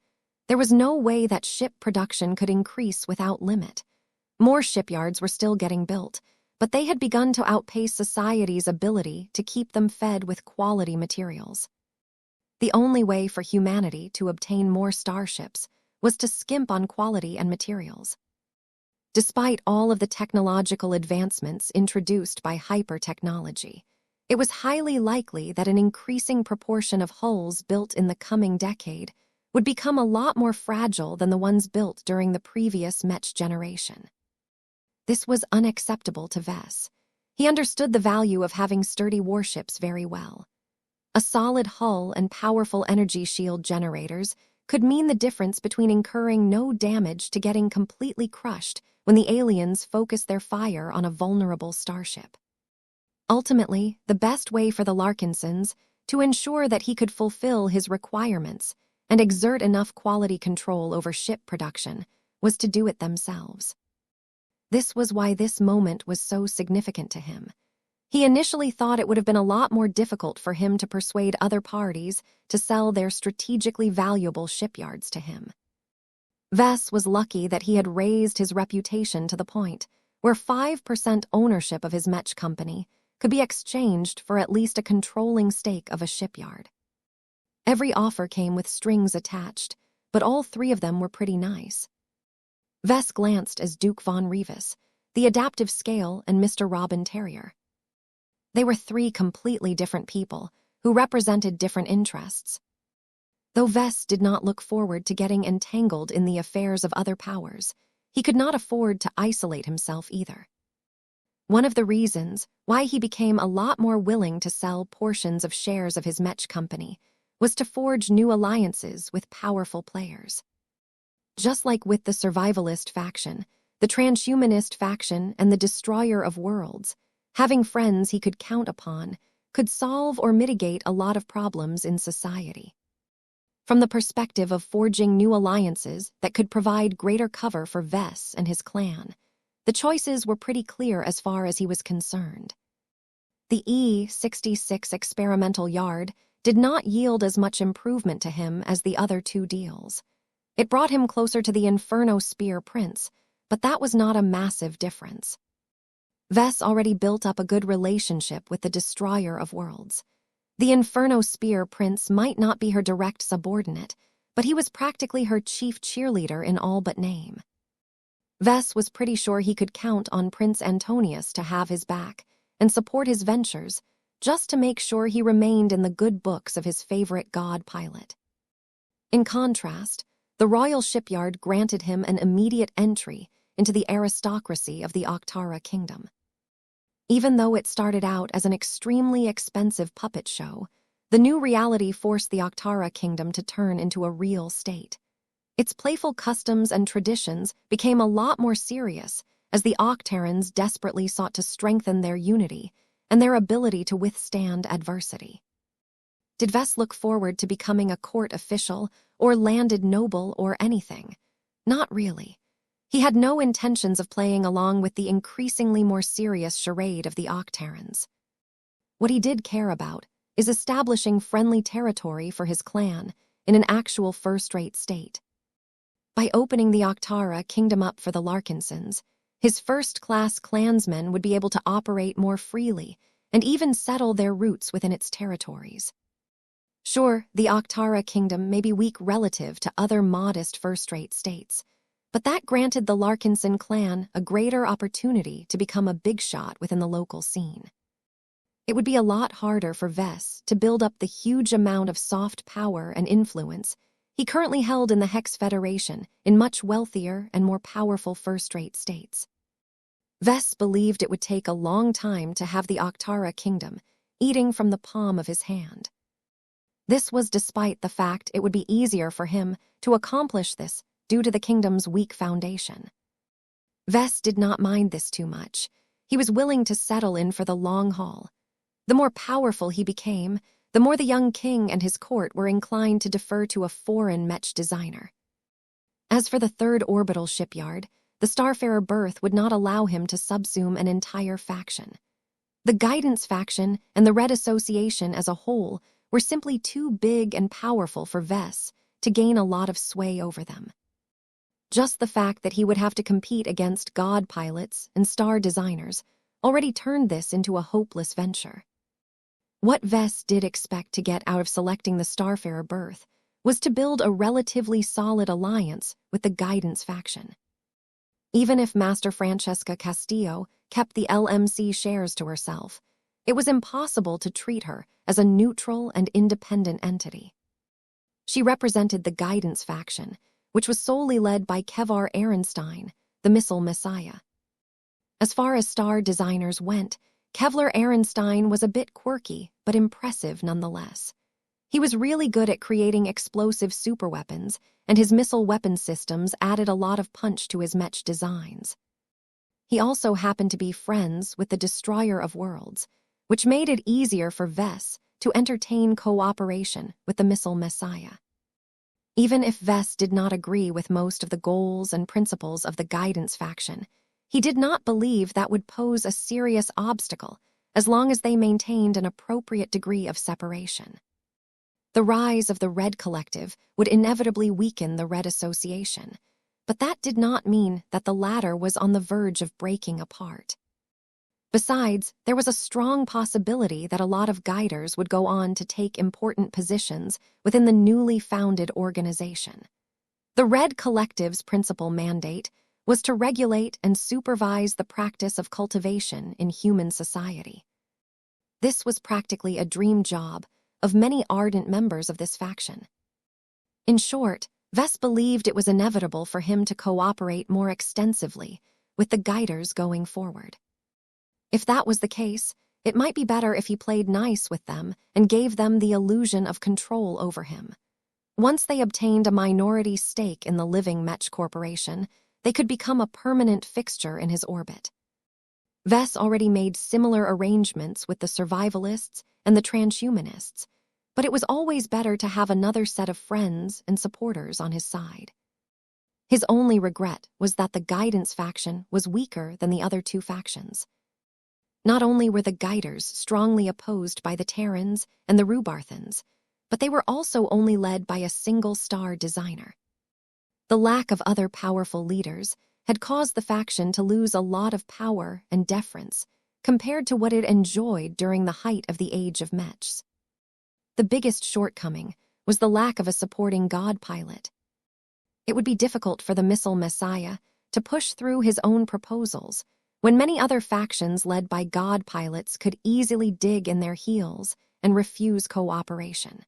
There was no way that ship production could increase without limit. More shipyards were still getting built, but they had begun to outpace society's ability to keep them fed with quality materials. The only way for humanity to obtain more starships was to skimp on quality and materials. Despite all of the technological advancements introduced by hyper-technology, it was highly likely that an increasing proportion of hulls built in the coming decade would become a lot more fragile than the ones built during the previous Mech generation. This was unacceptable to Vess. He understood the value of having sturdy warships very well. A solid hull and powerful energy shield generators could mean the difference between incurring no damage to getting completely crushed when the aliens focus their fire on a vulnerable starship. Ultimately, the best way for the Larkinsons to ensure that he could fulfill his requirements and exert enough quality control over ship production was to do it themselves. This was why this moment was so significant to him. He initially thought it would have been a lot more difficult for him to persuade other parties to sell their strategically valuable shipyards to him. Vess was lucky that he had raised his reputation to the point where 5% ownership of his Mech company could be exchanged for at least a controlling stake of a shipyard. Every offer came with strings attached, but all three of them were pretty nice. Vess glanced as Duke von Revis, the adaptive scale, and Mr. Robin Terrier. They were three completely different people who represented different interests. Though Vess did not look forward to getting entangled in the affairs of other powers, he could not afford to isolate himself either. One of the reasons why he became a lot more willing to sell portions of shares of his Mech company was to forge new alliances with powerful players. Just like with the survivalist faction, the transhumanist faction, and the destroyer of worlds, having friends he could count upon could solve or mitigate a lot of problems in society. From the perspective of forging new alliances that could provide greater cover for Vess and his clan, the choices were pretty clear as far as he was concerned. The E-66 experimental yard did not yield as much improvement to him as the other two deals. It brought him closer to the Inferno Spear Prince, but that was not a massive difference. Vess already built up a good relationship with the Destroyer of Worlds. The Inferno Spear Prince might not be her direct subordinate, but he was practically her chief cheerleader in all but name. Vess was pretty sure he could count on Prince Antonius to have his back and support his ventures, just to make sure he remained in the good books of his favorite god pilot. In contrast, the Royal Shipyard granted him an immediate entry into the aristocracy of the Octara Kingdom. Even though it started out as an extremely expensive puppet show, the new reality forced the Octara Kingdom to turn into a real state. Its playful customs and traditions became a lot more serious as the Octarans desperately sought to strengthen their unity and their ability to withstand adversity. did Vess look forward to becoming a court official or landed noble or anything. Not really. He had no intentions of playing along with the increasingly more serious charade of the Octarans. What he did care about is establishing friendly territory for his clan in an actual first-rate state. By opening the Octara kingdom up for the Larkinsons, his first-class clansmen would be able to operate more freely and even settle their roots within its territories. Sure, the Octara kingdom may be weak relative to other modest first-rate states, but that granted the Larkinson clan a greater opportunity to become a big shot within the local scene. It would be a lot harder for Vess to build up the huge amount of soft power and influence he currently held in the Hex Federation in much wealthier and more powerful first-rate states. Vess believed it would take a long time to have the Octara kingdom eating from the palm of his hand. This was despite the fact it would be easier for him to accomplish this due to the kingdom's weak foundation. Vess did not mind this too much. He was willing to settle in for the long haul. The more powerful he became, the more the young king and his court were inclined to defer to a foreign Mech designer. As for the third orbital shipyard, the Starfarer birth would not allow him to subsume an entire faction. The Guidance faction and the Red Association as a whole were simply too big and powerful for Vess to gain a lot of sway over them. Just the fact that he would have to compete against god pilots and star designers already turned this into a hopeless venture. What Vess did expect to get out of selecting the Starfarer birth was to build a relatively solid alliance with the Guidance faction. Even if Master Francesca Castillo kept the LMC shares to herself, it was impossible to treat her as a neutral and independent entity. She represented the Guidance faction, which was solely led by Kevar Ehrenstein, the Missile Messiah. As far as star designers went, Kevlar Ehrenstein was a bit quirky, but impressive nonetheless. He was really good at creating explosive superweapons, and his missile weapon systems added a lot of punch to his Mech designs. He also happened to be friends with the Destroyer of Worlds, which made it easier for Vess to entertain cooperation with the Missile Messiah. Even if Vess did not agree with most of the goals and principles of the Guidance faction, he did not believe that would pose a serious obstacle as long as they maintained an appropriate degree of separation. The rise of the Red Collective would inevitably weaken the Red Association, but that did not mean that the latter was on the verge of breaking apart. Besides, there was a strong possibility that a lot of guiders would go on to take important positions within the newly founded organization. The Red Collective's principal mandate was to regulate and supervise the practice of cultivation in human society. This was practically a dream job of many ardent members of this faction. In short, Vess believed it was inevitable for him to cooperate more extensively with the guiders going forward. If that was the case, it might be better if he played nice with them and gave them the illusion of control over him. Once they obtained a minority stake in the living Mech Corporation, they could become a permanent fixture in his orbit. Vess already made similar arrangements with the survivalists and the transhumanists, but it was always better to have another set of friends and supporters on his side. His only regret was that the Guidance faction was weaker than the other two factions. Not only were the Guiders strongly opposed by the Terrans and the Rubarthans, but they were also only led by a single star designer. The lack of other powerful leaders had caused the faction to lose a lot of power and deference compared to what it enjoyed during the height of the Age of Mechs. The biggest shortcoming was the lack of a supporting god pilot. It would be difficult for the Missile Messiah to push through his own proposals when many other factions led by god pilots could easily dig in their heels and refuse cooperation.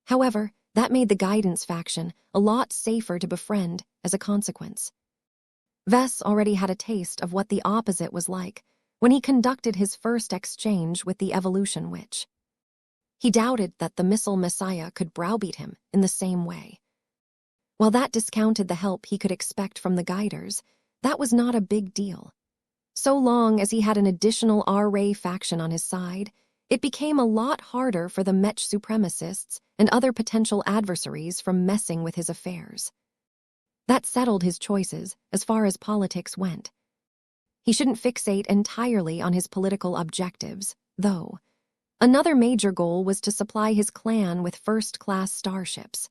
However, that made the Guidance faction a lot safer to befriend as a consequence. Vess already had a taste of what the opposite was like when he conducted his first exchange with the Evolution Witch. He doubted that the Missile Messiah could browbeat him in the same way. While that discounted the help he could expect from the Guiders, that was not a big deal. So long as he had an additional R-Ray faction on his side, It became a lot harder for the Mech supremacists and other potential adversaries from messing with his affairs. That settled his choices as far as politics went. He shouldn't fixate entirely on his political objectives, though. Another major goal was to supply his clan with first-class starships.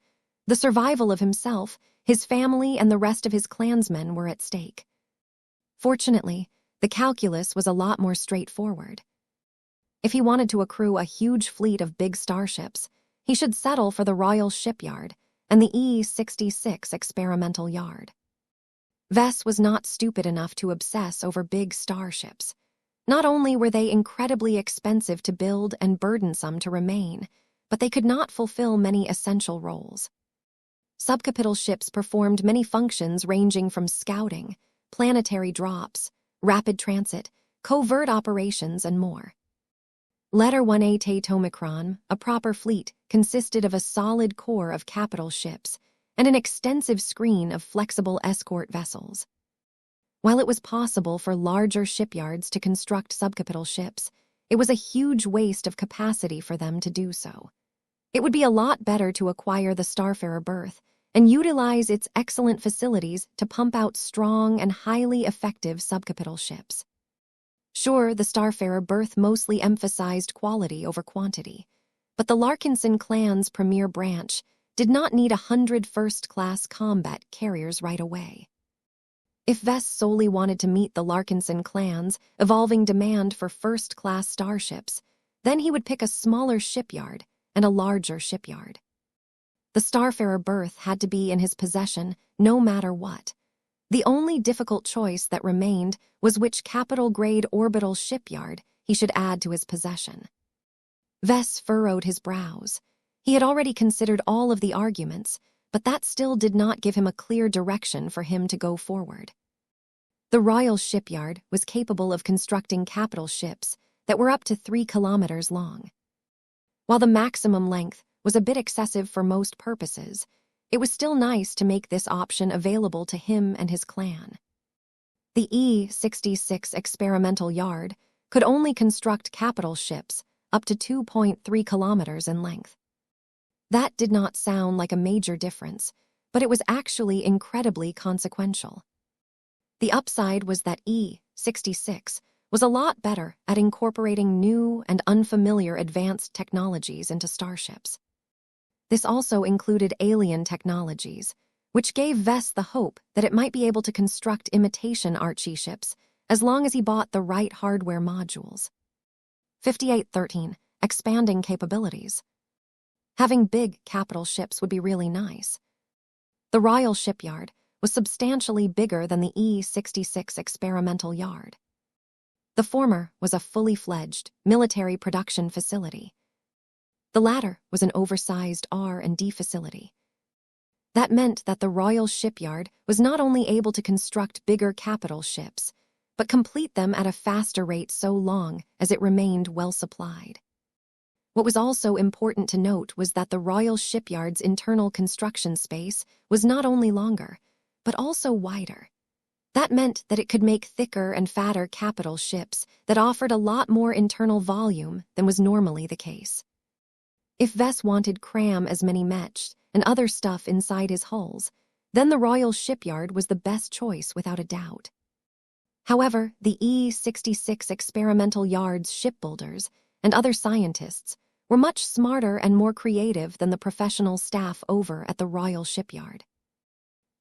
The survival of himself, his family, and the rest of his clansmen were at stake. Fortunately, the calculus was a lot more straightforward. If he wanted to accrue a huge fleet of big starships, he should settle for the Royal Shipyard and the E-66 experimental yard. Vess was not stupid enough to obsess over big starships. Not only were they incredibly expensive to build and burdensome to remain, but they could not fulfill many essential roles. Subcapital ships performed many functions ranging from scouting, planetary drops, rapid transit, covert operations, and more. Letter 1A Tatomicron, a proper fleet, consisted of a solid core of capital ships and an extensive screen of flexible escort vessels. While it was possible for larger shipyards to construct subcapital ships, it was a huge waste of capacity for them to do so. It would be a lot better to acquire the Starfarer berth and utilize its excellent facilities to pump out strong and highly effective subcapital ships. Sure, the Starfarer berth mostly emphasized quality over quantity, but the Larkinson clan's premier branch did not need 100 first-class combat carriers right away. If Vess solely wanted to meet the Larkinson clan's evolving demand for first-class starships, then he would pick a smaller shipyard and a larger shipyard. The Starfarer berth had to be in his possession no matter what. The only difficult choice that remained was which capital-grade orbital shipyard he should add to his possession. Vess furrowed his brows. He had already considered all of the arguments, but that still did not give him a clear direction for him to go forward. The Royal Shipyard was capable of constructing capital ships that were up to 3 kilometers long. While the maximum length was a bit excessive for most purposes, it was still nice to make this option available to him and his clan. The E-66 experimental yard could only construct capital ships up to 2.3 kilometers in length. That did not sound like a major difference, but it was actually incredibly consequential. The upside was that E-66 was a lot better at incorporating new and unfamiliar advanced technologies into starships. This also included alien technologies, which gave Vess the hope that it might be able to construct imitation Archie ships as long as he bought the right hardware modules. 5813, expanding capabilities. Having big capital ships would be really nice. The Royal Shipyard was substantially bigger than the E-66 experimental yard. The former was a fully fledged military production facility. The latter was an oversized R&D facility. That meant that the Royal Shipyard was not only able to construct bigger capital ships, but complete them at a faster rate so long as it remained well supplied. What was also important to note was that the Royal Shipyard's internal construction space was not only longer, but also wider. That meant that it could make thicker and fatter capital ships that offered a lot more internal volume than was normally the case. If Vess wanted cram as many Mech and other stuff inside his hulls, then the Royal Shipyard was the best choice without a doubt. However, the E-66 experimental yard's shipbuilders and other scientists were much smarter and more creative than the professional staff over at the Royal Shipyard.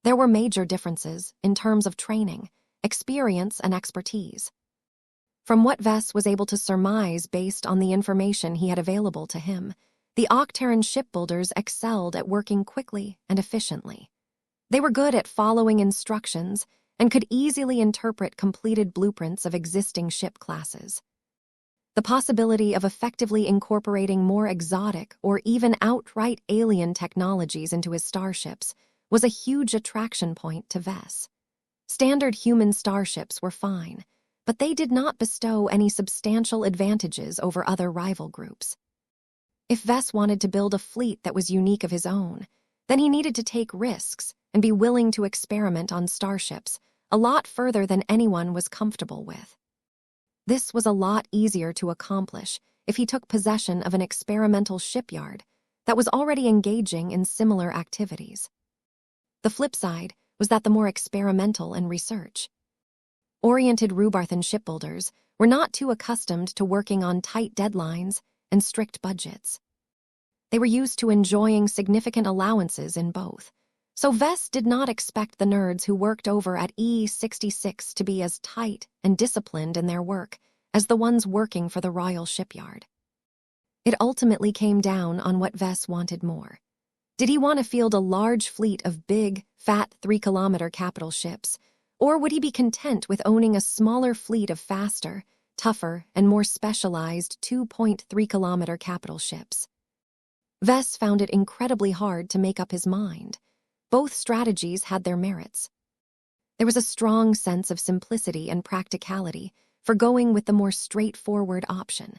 There were major differences in terms of training, experience, and expertise. From what Vess was able to surmise based on the information he had available to him, the Octaran shipbuilders excelled at working quickly and efficiently. They were good at following instructions and could easily interpret completed blueprints of existing ship classes. The possibility of effectively incorporating more exotic or even outright alien technologies into his starships was a huge attraction point to Vess. Standard human starships were fine, but they did not bestow any substantial advantages over other rival groups. If Vess wanted to build a fleet that was unique of his own, then he needed to take risks and be willing to experiment on starships a lot further than anyone was comfortable with. This was a lot easier to accomplish if he took possession of an experimental shipyard that was already engaging in similar activities. The flip side was that the more experimental and research-oriented Rubarthan shipbuilders were not too accustomed to working on tight deadlines and strict budgets. They were used to enjoying significant allowances in both, so Vess did not expect the nerds who worked over at E66 to be as tight and disciplined in their work as the ones working for the Royal Shipyard. It ultimately came down on what Vess wanted more. Did he want to field a large fleet of big, fat 3-kilometer capital ships, or would he be content with owning a smaller fleet of faster, tougher, and more specialized 2.3-kilometer capital ships? Vess found it incredibly hard to make up his mind. Both strategies had their merits. There was a strong sense of simplicity and practicality for going with the more straightforward option.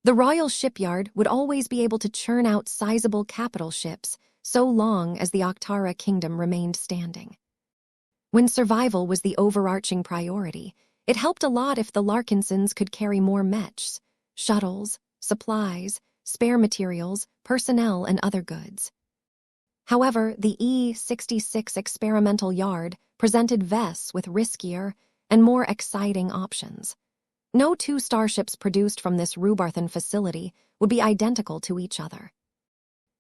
The Royal Shipyard would always be able to churn out sizable capital ships so long as the Octara Kingdom remained standing. When survival was the overarching priority, it helped a lot if the Larkinsons could carry more mechs, shuttles, supplies, spare materials, personnel, and other goods. However, the E66 experimental yard presented Vess with riskier and more exciting options. No two starships produced from this Rubarthan facility would be identical to each other.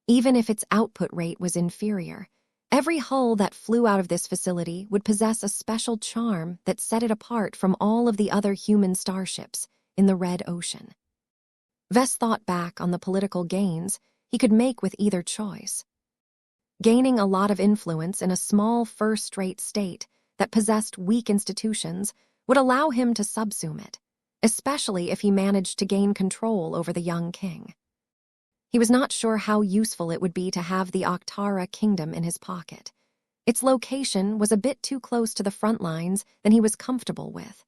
Even if its output rate was inferior, every hull that flew out of this facility would possess a special charm that set it apart from all of the other human starships in the Red Ocean. Vess thought back on the political gains he could make with either choice. Gaining a lot of influence in a small first-rate state that possessed weak institutions would allow him to subsume it, especially if he managed to gain control over the young king. He was not sure how useful it would be to have the Octara Kingdom in his pocket. Its location was a bit too close to the front lines than he was comfortable with.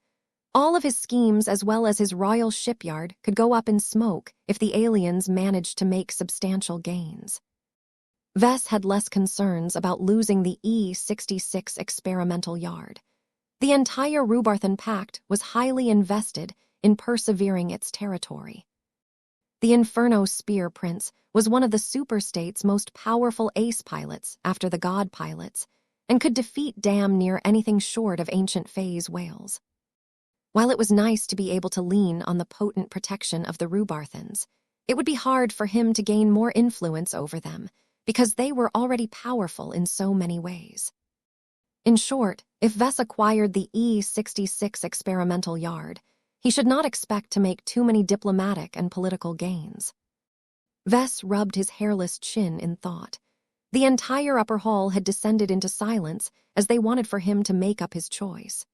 All of his schemes as well as his royal shipyard could go up in smoke if the aliens managed to make substantial gains. Vess had less concerns about losing the E66 experimental yard. The entire Rubarthan Pact was highly invested in persevering its territory. The Inferno Spear Prince was one of the superstate's most powerful ace pilots after the god pilots, and could defeat damn near anything short of ancient phase whales. While it was nice to be able to lean on the potent protection of the Rubarthans, it would be hard for him to gain more influence over them, because they were already powerful in so many ways. In short, if Vess acquired the E66 experimental yard, he should not expect to make too many diplomatic and political gains. Vess rubbed his hairless chin in thought. The entire upper hall had descended into silence as they wanted for him to make up his choice.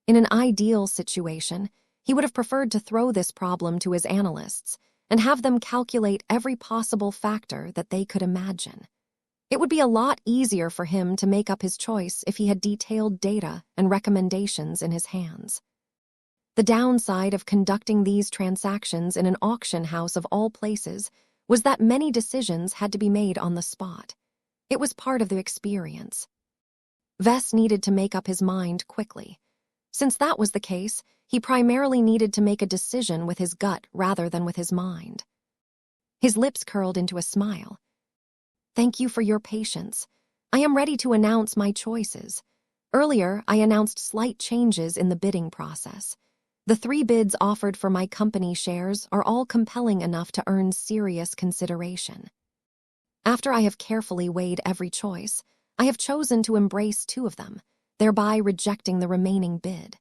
In an ideal situation, he would have preferred to throw this problem to his analysts and have them calculate every possible factor that they could imagine. It would be a lot easier for him to make up his choice if he had detailed data and recommendations in his hands. The downside of conducting these transactions in an auction house of all places was that many decisions had to be made on the spot. It was part of the experience. Vess needed to make up his mind quickly. Since that was the case, he primarily needed to make a decision with his gut rather than with his mind. His lips curled into a smile. "Thank you for your patience. I am ready to announce my choices. Earlier, I announced slight changes in the bidding process. The 3 bids offered for my company shares are all compelling enough to earn serious consideration. After I have carefully weighed every choice, I have chosen to embrace 2 of them, thereby rejecting the remaining bid."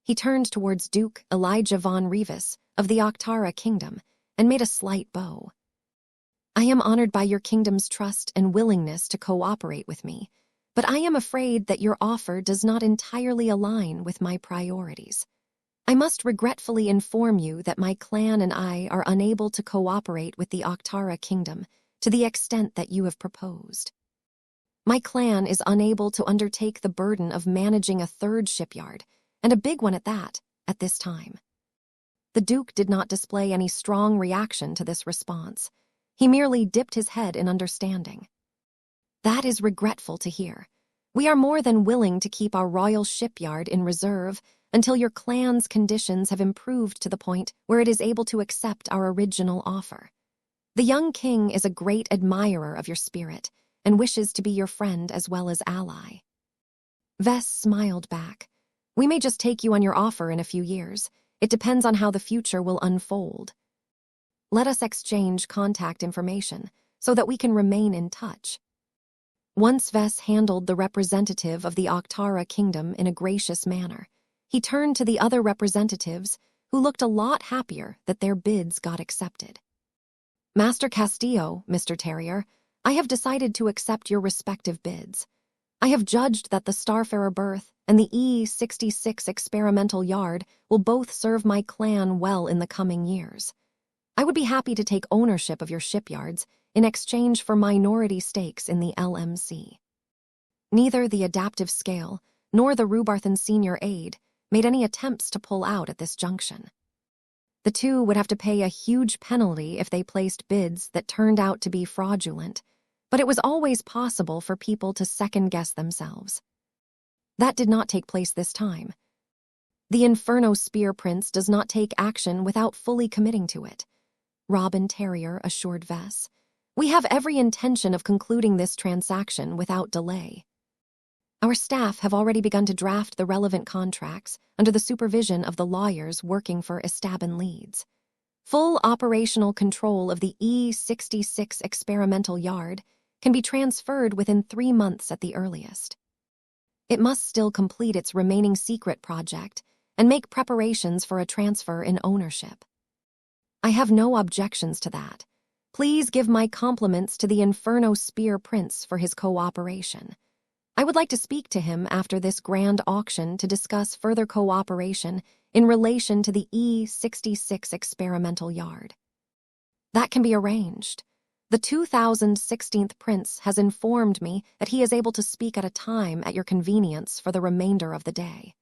He turned towards Duke Elijah von Revis of the Octara Kingdom and made a slight bow. "I am honored by your kingdom's trust and willingness to cooperate with me, but I am afraid that your offer does not entirely align with my priorities. I must regretfully inform you that my clan and I are unable to cooperate with the Octara Kingdom to the extent that you have proposed. My clan is unable to undertake the burden of managing a 3rd shipyard, and a big one at that, at this time." The Duke did not display any strong reaction to this response. He merely dipped his head in understanding. "That is regretful to hear. We are more than willing to keep our royal shipyard in reserve until your clan's conditions have improved to the point where it is able to accept our original offer. The young king is a great admirer of your spirit and wishes to be your friend as well as ally." Vess smiled back. "We may just take you on your offer in a few years. It depends on how the future will unfold. Let us exchange contact information so that we can remain in touch." Once Vess handled the representative of the Octara kingdom in a gracious manner, he turned to the other representatives, who looked a lot happier that their bids got accepted. "Master Castillo, Mr. Terrier, I have decided to accept your respective bids. I have judged that the Starfarer berth and the E66 experimental yard will both serve my clan well in the coming years. I would be happy to take ownership of your shipyards in exchange for minority stakes in the LMC." Neither the adaptive scale nor the Rubarthan senior aide made any attempts to pull out at this junction. The two would have to pay a huge penalty if they placed bids that turned out to be fraudulent, but it was always possible for people to second-guess themselves. That did not take place this time. The Inferno Spear Prince does not take action without fully committing to it, Robin Terrier assured Vess. "We have every intention of concluding this transaction without delay. Our staff have already begun to draft the relevant contracts under the supervision of the lawyers working for Estaban Leeds. Full operational control of the E66 experimental yard can be transferred within 3 months at the earliest. It must still complete its remaining secret project and make preparations for a transfer in ownership. I have no objections to that. Please give my compliments to the Inferno Spear Prince for his cooperation. I would like to speak to him after this grand auction to discuss further cooperation in relation to the E66 experimental yard." "That can be arranged. The 2016th Prince has informed me that he is able to speak at a time at your convenience for the remainder of the day."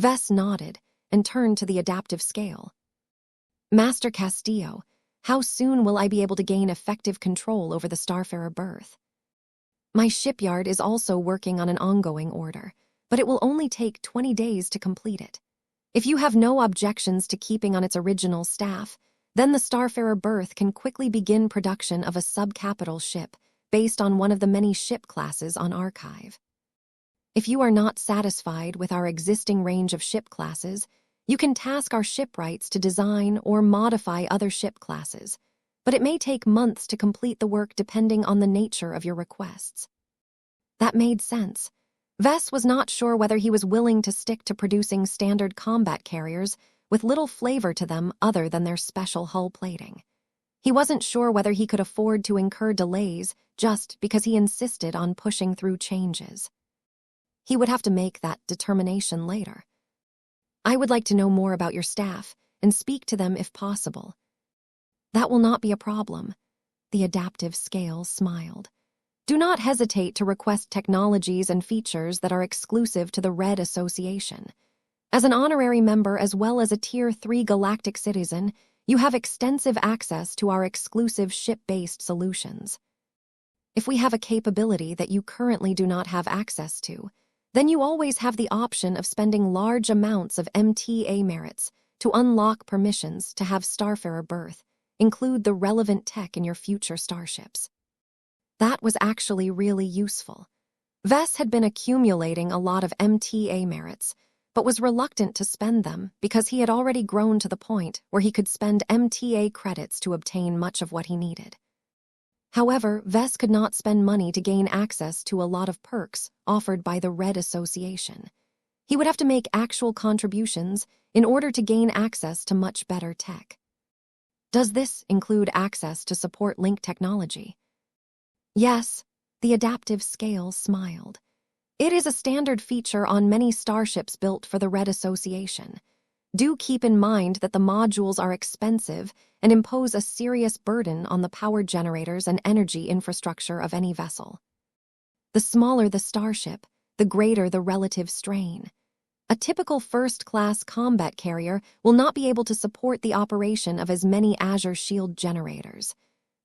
Vess nodded and turned to the adaptive scale. "Master Castillo, how soon will I be able to gain effective control over the Starfarer berth?" "My shipyard is also working on an ongoing order, but it will only take 20 days to complete it. If you have no objections to keeping on its original staff, then the Starfarer berth can quickly begin production of a subcapital ship based on one of the many ship classes on archive. If you are not satisfied with our existing range of ship classes, you can task our shipwrights to design or modify other ship classes, but it may take months to complete the work depending on the nature of your requests." That made sense. Vess was not sure whether he was willing to stick to producing standard combat carriers with little flavor to them other than their special hull plating. He wasn't sure whether he could afford to incur delays just because he insisted on pushing through changes. He would have to make that determination later. "I would like to know more about your staff and speak to them if possible." "That will not be a problem." The adaptive scale smiled. "Do not hesitate to request technologies and features that are exclusive to the Red Association. As an honorary member as well as a Tier 3 galactic citizen, you have extensive access to our exclusive ship-based solutions. If we have a capability that you currently do not have access to, then you always have the option of spending large amounts of MTA merits to unlock permissions to have Starfarer berth, include the relevant tech in your future starships." That was actually really useful. Vess had been accumulating a lot of MTA merits, but was reluctant to spend them because he had already grown to the point where he could spend MTA credits to obtain much of what he needed. However, Vess could not spend money to gain access to a lot of perks offered by the Red Association. He would have to make actual contributions in order to gain access to much better tech. "Does this include access to support link technology?" "Yes," the adaptive scale smiled. "It is a standard feature on many starships built for the Red Association. Do keep in mind that the modules are expensive and impose a serious burden on the power generators and energy infrastructure of any vessel. The smaller the starship, the greater the relative strain. A typical first-class combat carrier will not be able to support the operation of as many Azure Shield generators.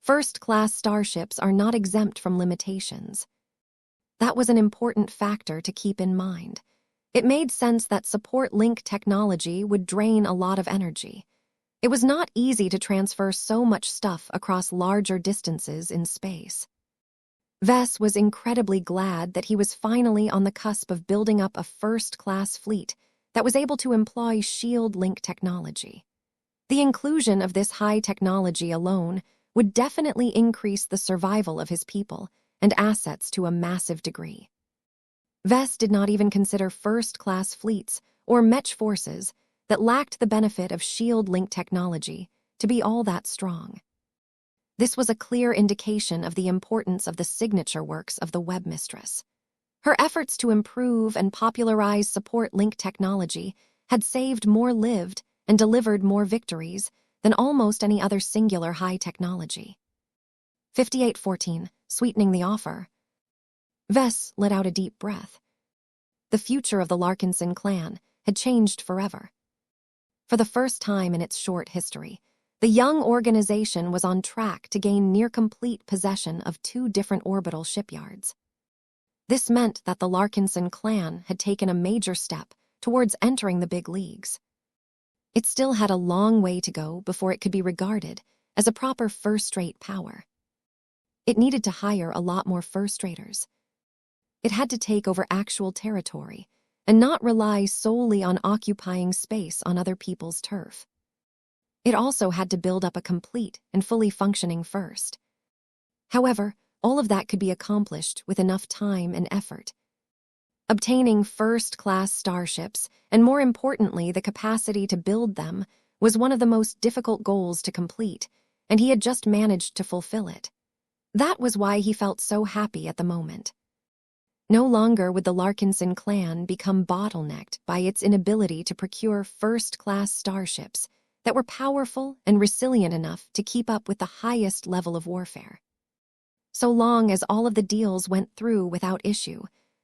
First-class starships are not exempt from limitations." That was an important factor to keep in mind. It made sense that support link technology would drain a lot of energy. It was not easy to transfer so much stuff across larger distances in space. Vess was incredibly glad that he was finally on the cusp of building up a first-class fleet that was able to employ shield link technology. The inclusion of this high technology alone would definitely increase the survival of his people and assets to a massive degree. Vess did not even consider first-class fleets or Mech forces that lacked the benefit of shield link technology to be all that strong. This was a clear indication of the importance of the signature works of the webmistress. Her efforts to improve and popularize support link technology had saved more lived and delivered more victories than almost any other singular high technology. 5814, sweetening the offer. Vess let out a deep breath. The future of the Larkinson clan had changed forever. For the first time in its short history, the young organization was on track to gain near-complete possession of 2 different orbital shipyards. This meant that the Larkinson clan had taken a major step towards entering the big leagues. It still had a long way to go before it could be regarded as a proper first-rate power. It needed to hire a lot more first-raters. It had to take over actual territory and not rely solely on occupying space on other people's turf. It also had to build up a complete and fully functioning first. However, all of that could be accomplished with enough time and effort. Obtaining first-class starships, and more importantly, the capacity to build them, was one of the most difficult goals to complete, and he had just managed to fulfill it. That was why he felt so happy at the moment. No longer would the Larkinson clan become bottlenecked by its inability to procure first-class starships that were powerful and resilient enough to keep up with the highest level of warfare. So long as all of the deals went through without issue,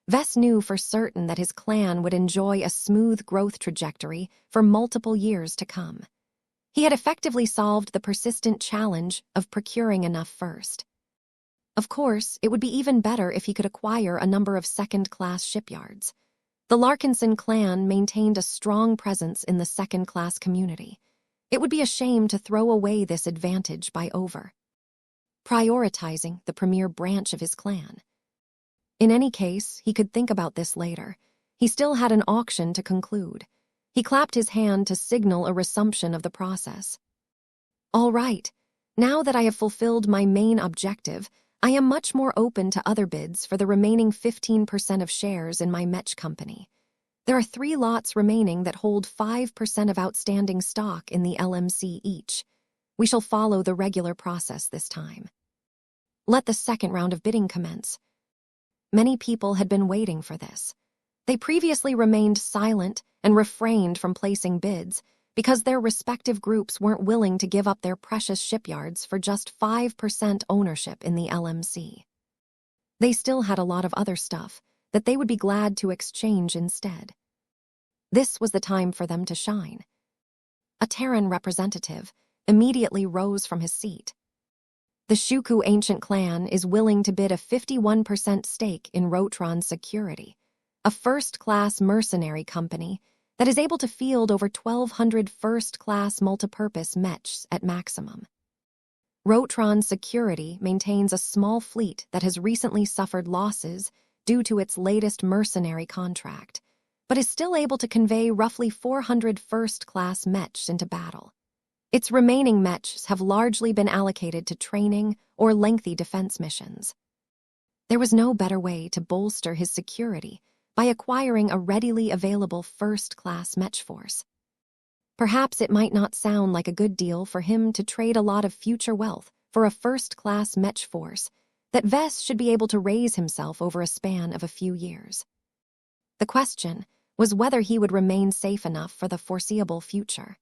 Vess knew for certain that his clan would enjoy a smooth growth trajectory for multiple years to come. He had effectively solved the persistent challenge of procuring enough first. Of course, it would be even better if he could acquire a number of second-class shipyards. The Larkinson clan maintained a strong presence in the second-class community. It would be a shame to throw away this advantage by prioritizing the premier branch of his clan. In any case, he could think about this later. He still had an auction to conclude. He clapped his hand to signal a resumption of the process. All right, now that I have fulfilled my main objective, I am much more open to other bids for the remaining 15% of shares in my Mech company. There are 3 lots remaining that hold 5% of outstanding stock in the LMC each. We shall follow the regular process this time. Let the second round of bidding commence. Many people had been waiting for this. They previously remained silent and refrained from placing bids because their respective groups weren't willing to give up their precious shipyards for just 5% ownership in the LMC. They still had a lot of other stuff that they would be glad to exchange instead. This was the time for them to shine. A Terran representative immediately rose from his seat. The Shuku ancient clan is willing to bid a 51% stake in Rotron Security, a first-class mercenary company that is able to field over 1,200 first-class multipurpose mechs at maximum. Rotron Security maintains a small fleet that has recently suffered losses due to its latest mercenary contract, but is still able to convey roughly 400 first-class mechs into battle. Its remaining mechs have largely been allocated to training or lengthy defense missions. There was no better way to bolster his security by acquiring a readily available first-class mech force. Perhaps it might not sound like a good deal for him to trade a lot of future wealth for a first-class mech force that Vess should be able to raise himself over a span of a few years. The question was whether he would remain safe enough for the foreseeable future.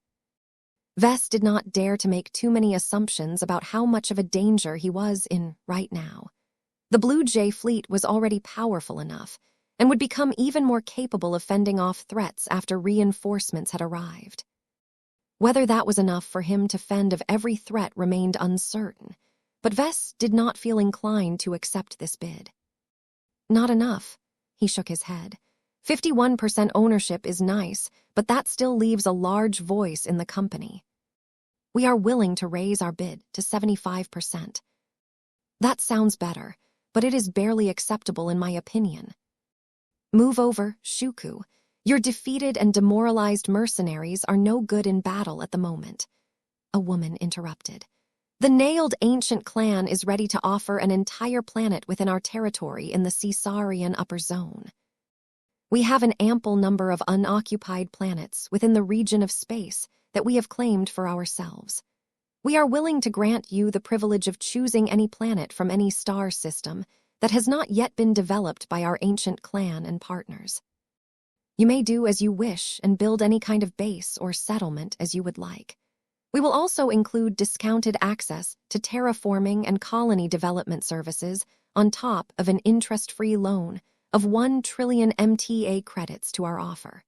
Vess did not dare to make too many assumptions about how much of a danger he was in right now. The Blue Jay fleet was already powerful enough and would become even more capable of fending off threats after reinforcements had arrived. Whether that was enough for him to fend of every threat remained uncertain, but Vess did not feel inclined to accept this bid. Not enough, he shook his head. 51% ownership is nice, but that still leaves a large voice in the company. We are willing to raise our bid to 75%. That sounds better, but it is barely acceptable in my opinion. Move over, Shuku. Your defeated and demoralized mercenaries are no good in battle at the moment. A woman interrupted. The nailed ancient clan is ready to offer an entire planet within our territory in the Caesarian upper zone. We have an ample number of unoccupied planets within the region of space that we have claimed for ourselves. We are willing to grant you the privilege of choosing any planet from any star system that has not yet been developed by our ancient clan and partners. You may do as you wish and build any kind of base or settlement as you would like. We will also include discounted access to terraforming and colony development services on top of an interest-free loan of 1 trillion MTA credits to our offer.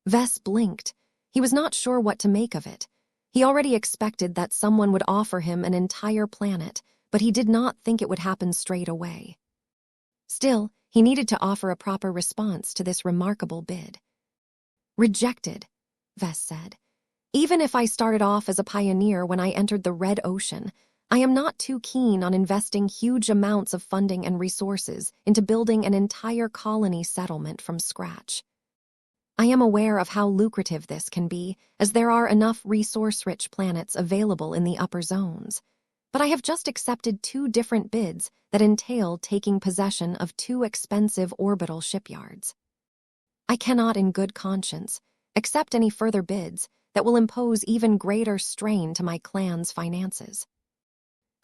Vess blinked. He was not sure what to make of it. He already expected that someone would offer him an entire planet, but he did not think it would happen straight away. Still, he needed to offer a proper response to this remarkable bid. Rejected, Vess said. Even if I started off as a pioneer when I entered the Red Ocean, I am not too keen on investing huge amounts of funding and resources into building an entire colony settlement from scratch. I am aware of how lucrative this can be, as there are enough resource-rich planets available in the upper zones. But I have just accepted 2 different bids that entail taking possession of 2 expensive orbital shipyards. I cannot in good conscience accept any further bids that will impose even greater strain to my clan's finances.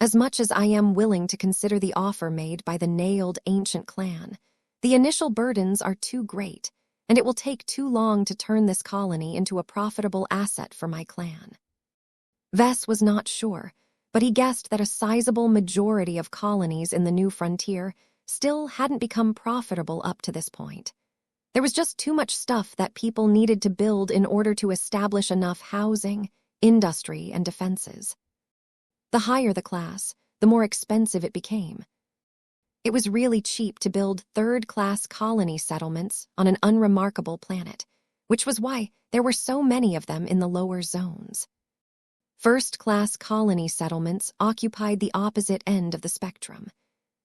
As much as I am willing to consider the offer made by the nailed ancient clan, the initial burdens are too great, and it will take too long to turn this colony into a profitable asset for my clan. Vess was not sure, but he guessed that a sizable majority of colonies in the new frontier still hadn't become profitable up to this point. There was just too much stuff that people needed to build in order to establish enough housing, industry, and defenses. The higher the class, the more expensive it became. It was really cheap to build third-class colony settlements on an unremarkable planet, which was why there were so many of them in the lower zones. First-class colony settlements occupied the opposite end of the spectrum.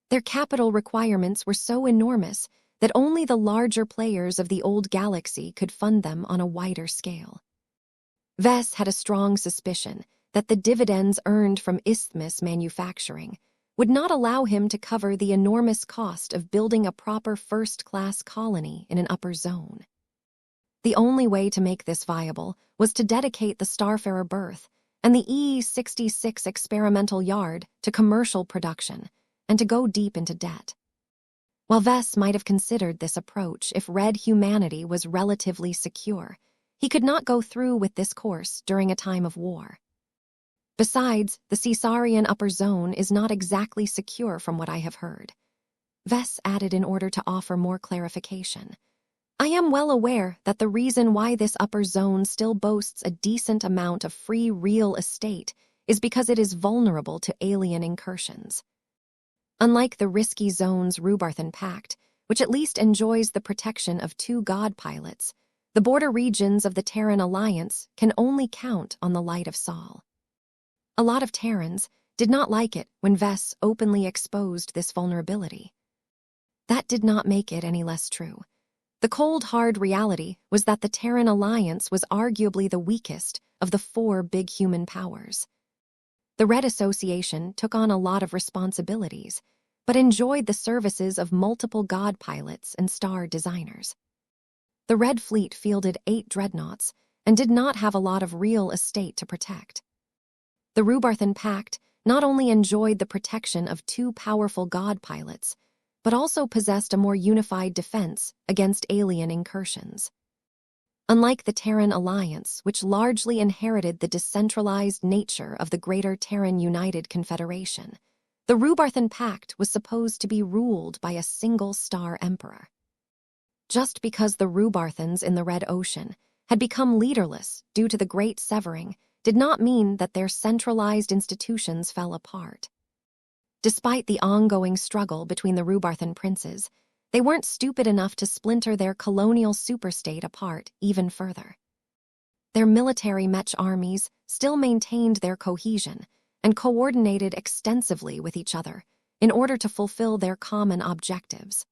Their capital requirements were so enormous that only the larger players of the old galaxy could fund them on a wider scale. Vess had a strong suspicion that the dividends earned from isthmus manufacturing would not allow him to cover the enormous cost of building a proper first-class colony in an upper zone. The only way to make this viable was to dedicate the Starfarer berth and the E-66 experimental yard to commercial production and to go deep into debt. While Vess might have considered this approach if red humanity was relatively secure, he could not go through with this course during a time of war. Besides, the Caesarian upper zone is not exactly secure from what I have heard. Vess added in order to offer more clarification. I am well aware that the reason why this upper zone still boasts a decent amount of free real estate is because it is vulnerable to alien incursions. Unlike the risky zone's Rubarthan Pact, which at least enjoys the protection of 2 god pilots, the border regions of the Terran Alliance can only count on the light of Sol. A lot of Terrans did not like it when Vess openly exposed this vulnerability. That did not make it any less true. The cold, hard reality was that the Terran Alliance was arguably the weakest of the 4 big human powers. The Red Association took on a lot of responsibilities, but enjoyed the services of multiple god pilots and star designers. The Red Fleet fielded 8 dreadnoughts and did not have a lot of real estate to protect. The Rubarthan Pact not only enjoyed the protection of 2 powerful god pilots, but also possessed a more unified defense against alien incursions. Unlike the Terran Alliance, which largely inherited the decentralized nature of the Greater Terran United Confederation, the Rubarthan Pact was supposed to be ruled by a single star emperor. Just because the Rubarthans in the Red Ocean had become leaderless due to the Great Severing did not mean that their centralized institutions fell apart. Despite the ongoing struggle between the Rubarthan princes, They weren't stupid enough to splinter their colonial superstate apart even further. Their military Mech armies still maintained their cohesion and coordinated extensively with each other in order to fulfill their common objectives.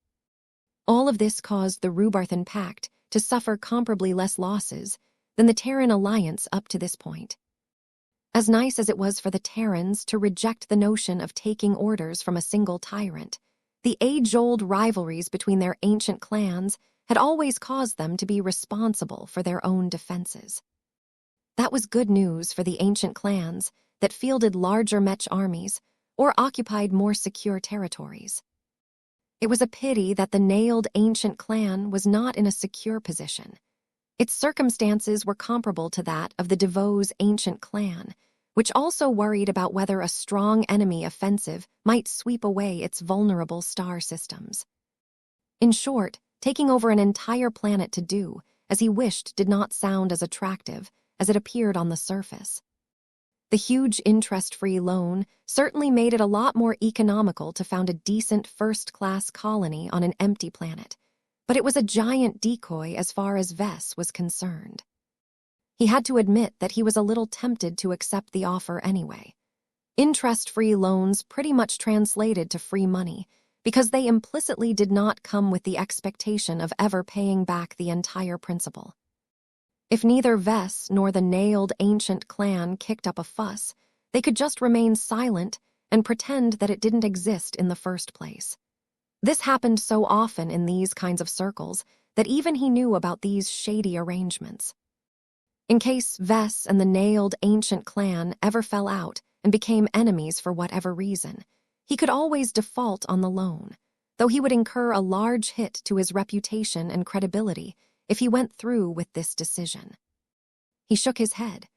All of this caused the Rubarthan Pact to suffer comparably less losses than the Terran Alliance up to this point. As nice as it was for the Terrans to reject the notion of taking orders from a single tyrant, the age-old rivalries between their ancient clans had always caused them to be responsible for their own defenses. That was good news for the ancient clans that fielded larger Mech armies or occupied more secure territories. It was a pity that the nailed ancient clan was not in a secure position. Its circumstances were comparable to that of the DeVos ancient clan, which also worried about whether a strong enemy offensive might sweep away its vulnerable star systems. In short, taking over an entire planet to do as he wished did not sound as attractive as it appeared on the surface. The huge interest-free loan certainly made it a lot more economical to found a decent first-class colony on an empty planet, but it was a giant decoy as far as Vess was concerned. He had to admit that he was a little tempted to accept the offer anyway. Interest-free loans pretty much translated to free money because they implicitly did not come with the expectation of ever paying back the entire principal. If neither Vess nor the nailed ancient clan kicked up a fuss, they could just remain silent and pretend that it didn't exist in the first place. This happened so often in these kinds of circles that even he knew about these shady arrangements. In case Vess and the nailed ancient clan ever fell out and became enemies for whatever reason, he could always default on the loan, though he would incur a large hit to his reputation and credibility if he went through with this decision. He shook his head.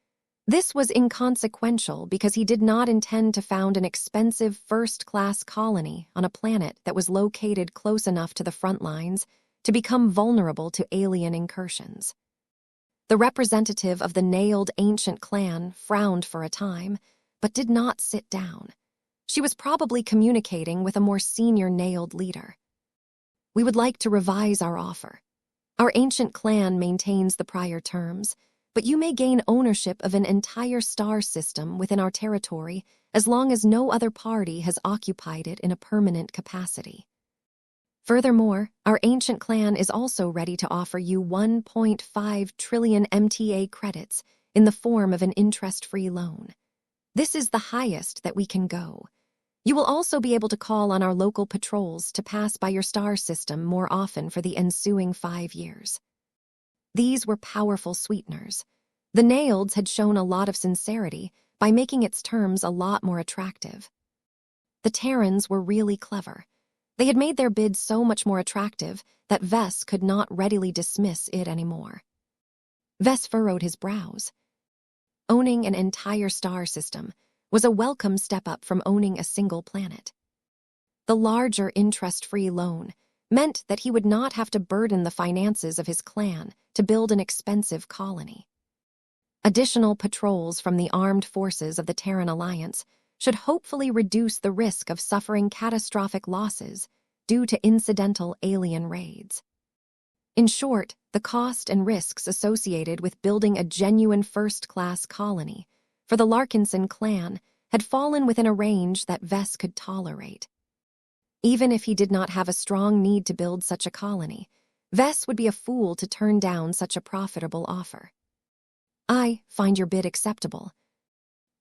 This was inconsequential because he did not intend to found an expensive first-class colony on a planet that was located close enough to the front lines to become vulnerable to alien incursions. The representative of the nailed ancient clan frowned for a time, but did not sit down. She was probably communicating with a more senior nailed leader. We would like to revise our offer. Our ancient clan maintains the prior terms, but you may gain ownership of an entire star system within our territory as long as no other party has occupied it in a permanent capacity. Furthermore, our ancient clan is also ready to offer you 1.5 trillion MTA credits in the form of an interest-free loan. This is the highest that we can go. You will also be able to call on our local patrols to pass by your star system more often for the ensuing 5 years. These were powerful sweeteners. The Naileds had shown a lot of sincerity by making its terms a lot more attractive. The Terrans were really clever. They had made their bid so much more attractive that Vess could not readily dismiss it anymore. Vess furrowed his brows. Owning an entire star system was a welcome step up from owning a single planet. The larger interest-free loan meant that he would not have to burden the finances of his clan to build an expensive colony. Additional patrols from the armed forces of the Terran Alliance should hopefully reduce the risk of suffering catastrophic losses due to incidental alien raids. In short, the cost and risks associated with building a genuine first-class colony for the Larkinson clan had fallen within a range that Vess could tolerate. Even if he did not have a strong need to build such a colony, Vess would be a fool to turn down such a profitable offer. I find your bid acceptable.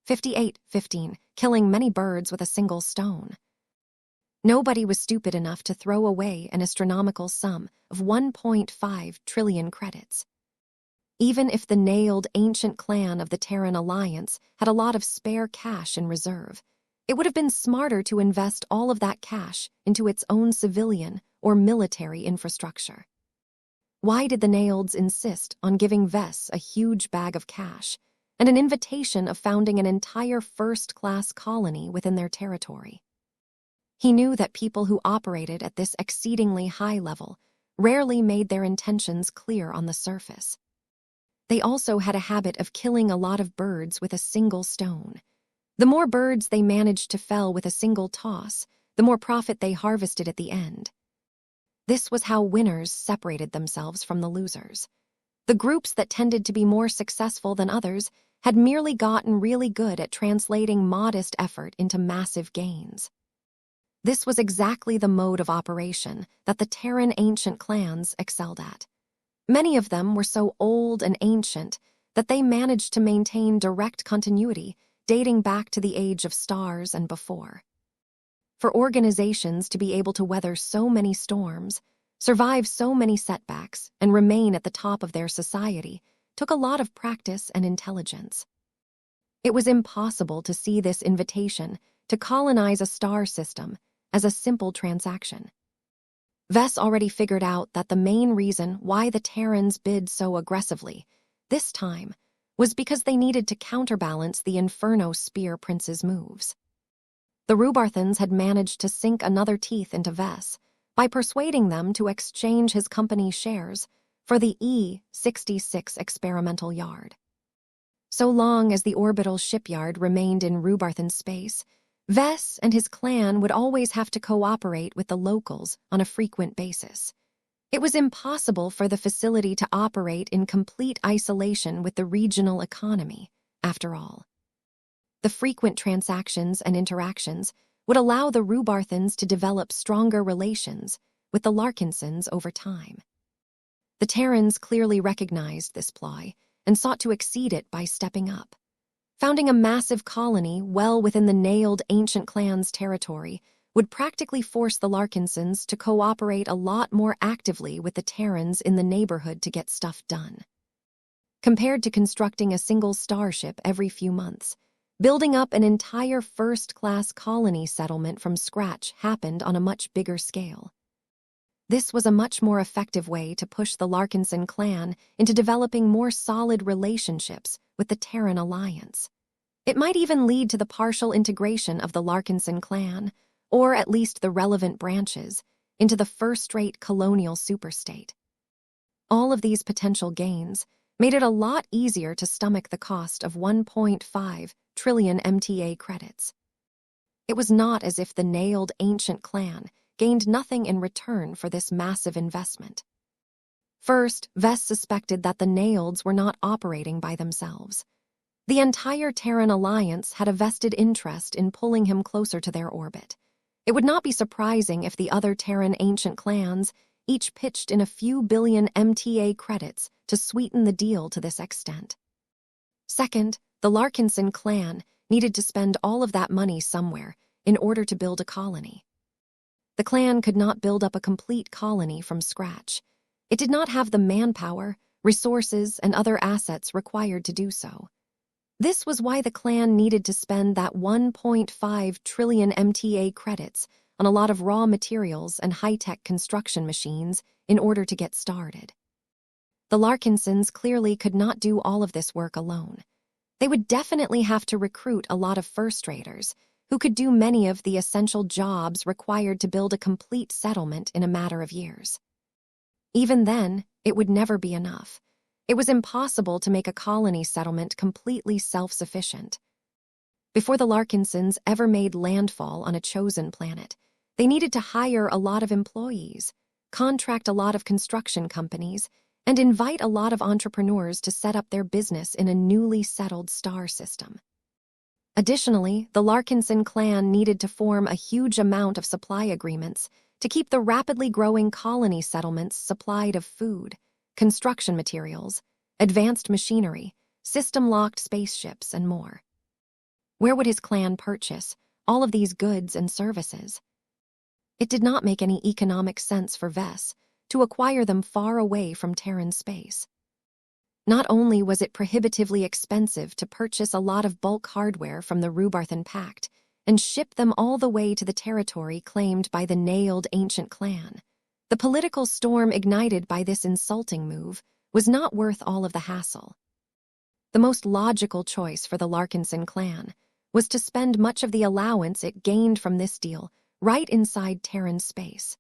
58-15, killing many birds with a single stone. Nobody was stupid enough to throw away an astronomical sum of 1.5 trillion credits. Even if the nailed ancient clan of the Terran Alliance had a lot of spare cash in reserve, it would have been smarter to invest all of that cash into its own civilian or military infrastructure. Why did the Naileds insist on giving Vess a huge bag of cash and an invitation of founding an entire first-class colony within their territory? He knew that people who operated at this exceedingly high level rarely made their intentions clear on the surface. They also had a habit of killing a lot of birds with a single stone. The more birds they managed to fell with a single toss, the more profit they harvested at the end. This was how winners separated themselves from the losers. The groups that tended to be more successful than others had merely gotten really good at translating modest effort into massive gains. This was exactly the mode of operation that the Terran ancient clans excelled at. Many of them were so old and ancient that they managed to maintain direct continuity dating back to the age of stars and before. For organizations to be able to weather so many storms, survive so many setbacks, and remain at the top of their society took a lot of practice and intelligence. It was impossible to see this invitation to colonize a star system as a simple transaction. Vess already figured out that the main reason why the Terrans bid so aggressively this time was because they needed to counterbalance the Inferno Spear Prince's moves. The Rubarthans had managed to sink another teeth into Vess by persuading them to exchange his company's shares for the E-66 experimental yard. So long as the orbital shipyard remained in Rubarthan space, Vess and his clan would always have to cooperate with the locals on a frequent basis. It was impossible for the facility to operate in complete isolation with the regional economy, after all. The frequent transactions and interactions would allow the Rubarthans to develop stronger relations with the Larkinsons over time. The Terrans clearly recognized this ploy and sought to exceed it by stepping up. Founding a massive colony well within the nailed ancient clan's territory would practically force the Larkinsons to cooperate a lot more actively with the Terrans in the neighborhood to get stuff done. Compared to constructing a single starship every few months, building up an entire first-class colony settlement from scratch happened on a much bigger scale. This was a much more effective way to push the Larkinson clan into developing more solid relationships with the Terran Alliance. It might even lead to the partial integration of the Larkinson clan, or at least the relevant branches, into the first-rate colonial superstate. All of these potential gains made it a lot easier to stomach the cost of 1.5 trillion MTA credits. It was not as if the nailed ancient clan gained nothing in return for this massive investment. First, Vess suspected that the Naileds were not operating by themselves. The entire Terran Alliance had a vested interest in pulling him closer to their orbit. It would not be surprising if the other Terran ancient clans each pitched in a few billion MTA credits to sweeten the deal to this extent. Second, the Larkinson clan needed to spend all of that money somewhere in order to build a colony. The clan could not build up a complete colony from scratch. It did not have the manpower, resources, and other assets required to do so. This was why the clan needed to spend that 1.5 trillion MTA credits on a lot of raw materials and high-tech construction machines in order to get started. The Larkinsons clearly could not do all of this work alone. They would definitely have to recruit a lot of first-raters who could do many of the essential jobs required to build a complete settlement in a matter of years. Even then, it would never be enough. It was impossible to make a colony settlement completely self-sufficient. Before the Larkinsons ever made landfall on a chosen planet, they needed to hire a lot of employees, contract a lot of construction companies, and invite a lot of entrepreneurs to set up their business in a newly settled star system. Additionally, the Larkinson clan needed to form a huge amount of supply agreements to keep the rapidly growing colony settlements supplied of food, construction materials, advanced machinery, system-locked spaceships, and more. Where would his clan purchase all of these goods and services? It did not make any economic sense for Vess to acquire them far away from Terran space. Not only was it prohibitively expensive to purchase a lot of bulk hardware from the Rubarthan Pact and ship them all the way to the territory claimed by the nailed ancient clan, the political storm ignited by this insulting move was not worth all of the hassle. The most logical choice for the Larkinson clan was to spend much of the allowance it gained from this deal right inside Terran space.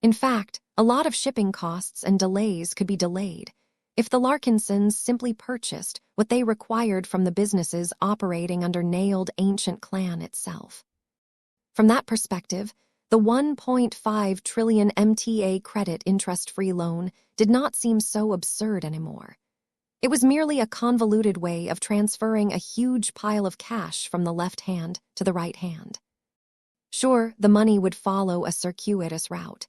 In fact, a lot of shipping costs and delays could be delayed if the Larkinsons simply purchased what they required from the businesses operating under nailed ancient clan itself. From that perspective, the 1.5 trillion MTA credit interest-free loan did not seem so absurd anymore. It was merely a convoluted way of transferring a huge pile of cash from the left hand to the right hand. Sure, the money would follow a circuitous route,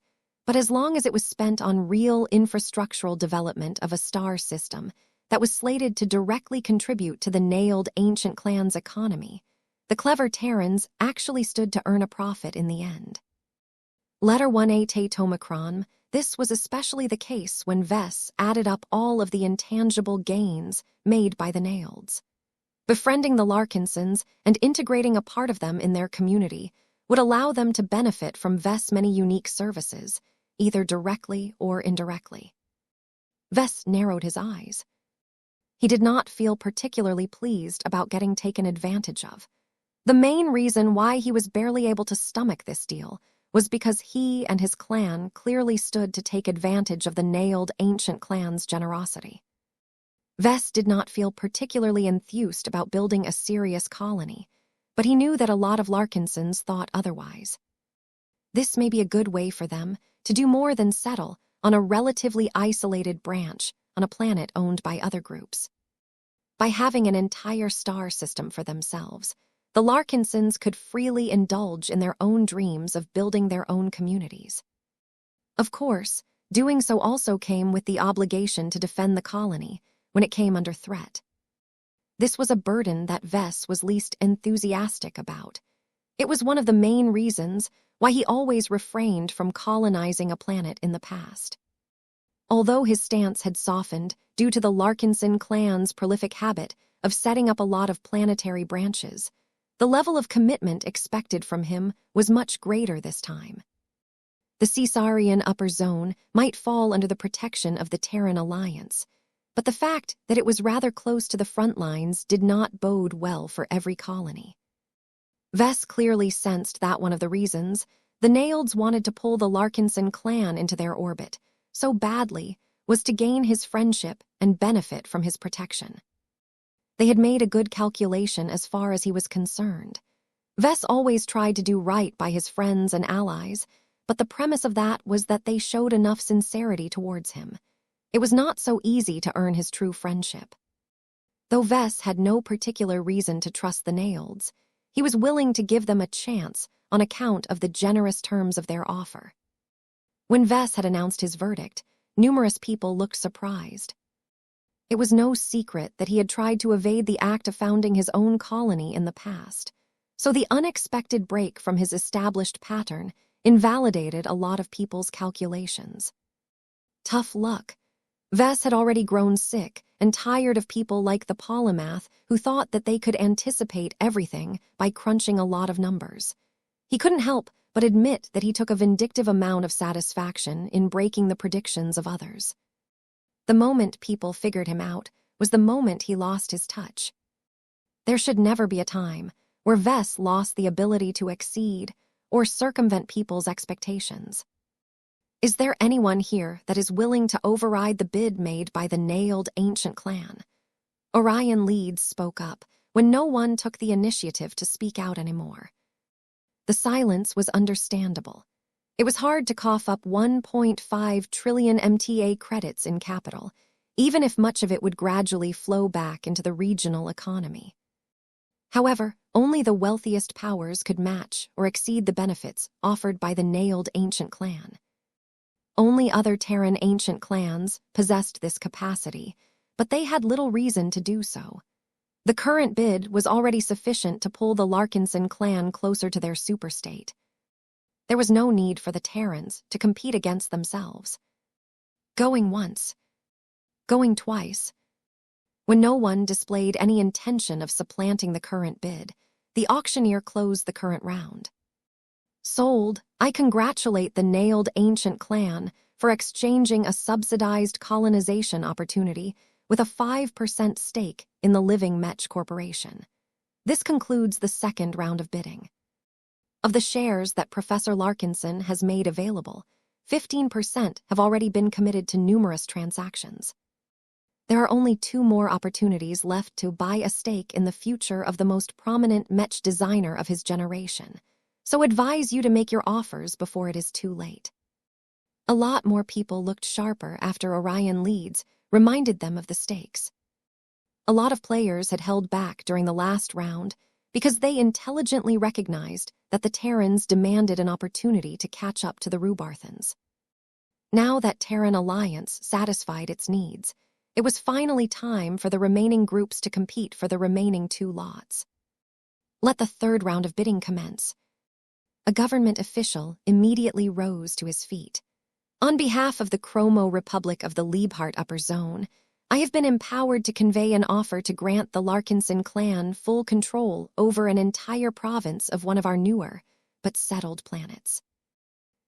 but as long as it was spent on real infrastructural development of a star system that was slated to directly contribute to the nailed ancient clan's economy, the clever Terrans actually stood to earn a profit in the end. Letter 1a Tomicron, this was especially the case when Vess added up all of the intangible gains made by the Naileds. Befriending the Larkinsons and integrating a part of them in their community would allow them to benefit from Vess' many unique services, either directly or indirectly. Vess narrowed his eyes. He did not feel particularly pleased about getting taken advantage of. The main reason why he was barely able to stomach this deal was because he and his clan clearly stood to take advantage of the nailed ancient clan's generosity. Vess did not feel particularly enthused about building a serious colony, but he knew that a lot of Larkinsons thought otherwise. This may be a good way for them to do more than settle on a relatively isolated branch on a planet owned by other groups. By having an entire star system for themselves, the Larkinsons could freely indulge in their own dreams of building their own communities. Of course, doing so also came with the obligation to defend the colony when it came under threat. This was a burden that Vess was least enthusiastic about. It was one of the main reasons why he always refrained from colonizing a planet in the past. Although his stance had softened due to the Larkinson clan's prolific habit of setting up a lot of planetary branches, the level of commitment expected from him was much greater this time. The Caesarian upper zone might fall under the protection of the Terran Alliance, but the fact that it was rather close to the front lines did not bode well for every colony. Vess clearly sensed that one of the reasons the Naileds wanted to pull the Larkinson clan into their orbit so badly was to gain his friendship and benefit from his protection. They had made a good calculation as far as he was concerned. Vess always tried to do right by his friends and allies, but the premise of that was that they showed enough sincerity towards him. It was not so easy to earn his true friendship. Though Vess had no particular reason to trust the Naileds, he was willing to give them a chance on account of the generous terms of their offer. When Vess had announced his verdict, numerous people looked surprised. It was no secret that he had tried to evade the act of founding his own colony in the past, so the unexpected break from his established pattern invalidated a lot of people's calculations. Tough luck. Vess had already grown sick and tired of people like the polymath who thought that they could anticipate everything by crunching a lot of numbers. He couldn't help but admit that he took a vindictive amount of satisfaction in breaking the predictions of others. The moment people figured him out was the moment he lost his touch. There should never be a time where Vess lost the ability to exceed or circumvent people's expectations. Is there anyone here that is willing to override the bid made by the nailed ancient clan? Orion Leeds spoke up when no one took the initiative to speak out anymore. The silence was understandable. It was hard to cough up 1.5 trillion MTA credits in capital, even if much of it would gradually flow back into the regional economy. However, only the wealthiest powers could match or exceed the benefits offered by the nailed ancient clan. Only other Terran ancient clans possessed this capacity, but they had little reason to do so. The current bid was already sufficient to pull the Larkinson clan closer to their superstate. There was no need for the Terrans to compete against themselves. Going once, going twice. When no one displayed any intention of supplanting the current bid, the auctioneer closed the current round. Sold, I congratulate the nailed ancient clan for exchanging a subsidized colonization opportunity with a 5% stake in the living Mech Corporation. This concludes the second round of bidding. Of the shares that Professor Larkinson has made available, 15% have already been committed to numerous transactions. There are only 2 more opportunities left to buy a stake in the future of the most prominent Mech designer of his generation. so advise you to make your offers before it is too late. A lot more people looked sharper after Orion leads reminded them of the stakes. A lot of players had held back during the last round because they intelligently recognized that the Terrans demanded an opportunity to catch up to the Rubarthans. Now that Terran alliance satisfied its needs, it was finally time for the remaining groups to compete for the remaining 2 lots. Let the 3rd round of bidding commence. A government official immediately rose to his feet. On behalf of the Chromo Republic of the Liebhart Upper Zone, I have been empowered to convey an offer to grant the Larkinson clan full control over an entire province of one of our newer, but settled planets.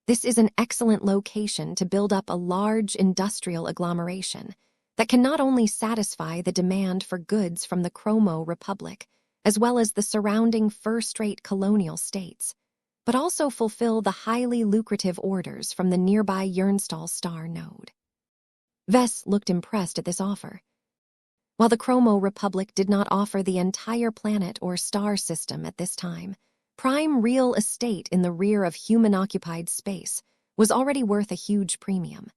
This is an excellent location to build up a large industrial agglomeration that can not only satisfy the demand for goods from the Chromo Republic, as well as the surrounding first-rate colonial states, but also fulfill the highly lucrative orders from the nearby Jernstall star node. Vess looked impressed at this offer. While the Chromo Republic did not offer the entire planet or star system at this time, prime real estate in the rear of human-occupied space was already worth a huge premium.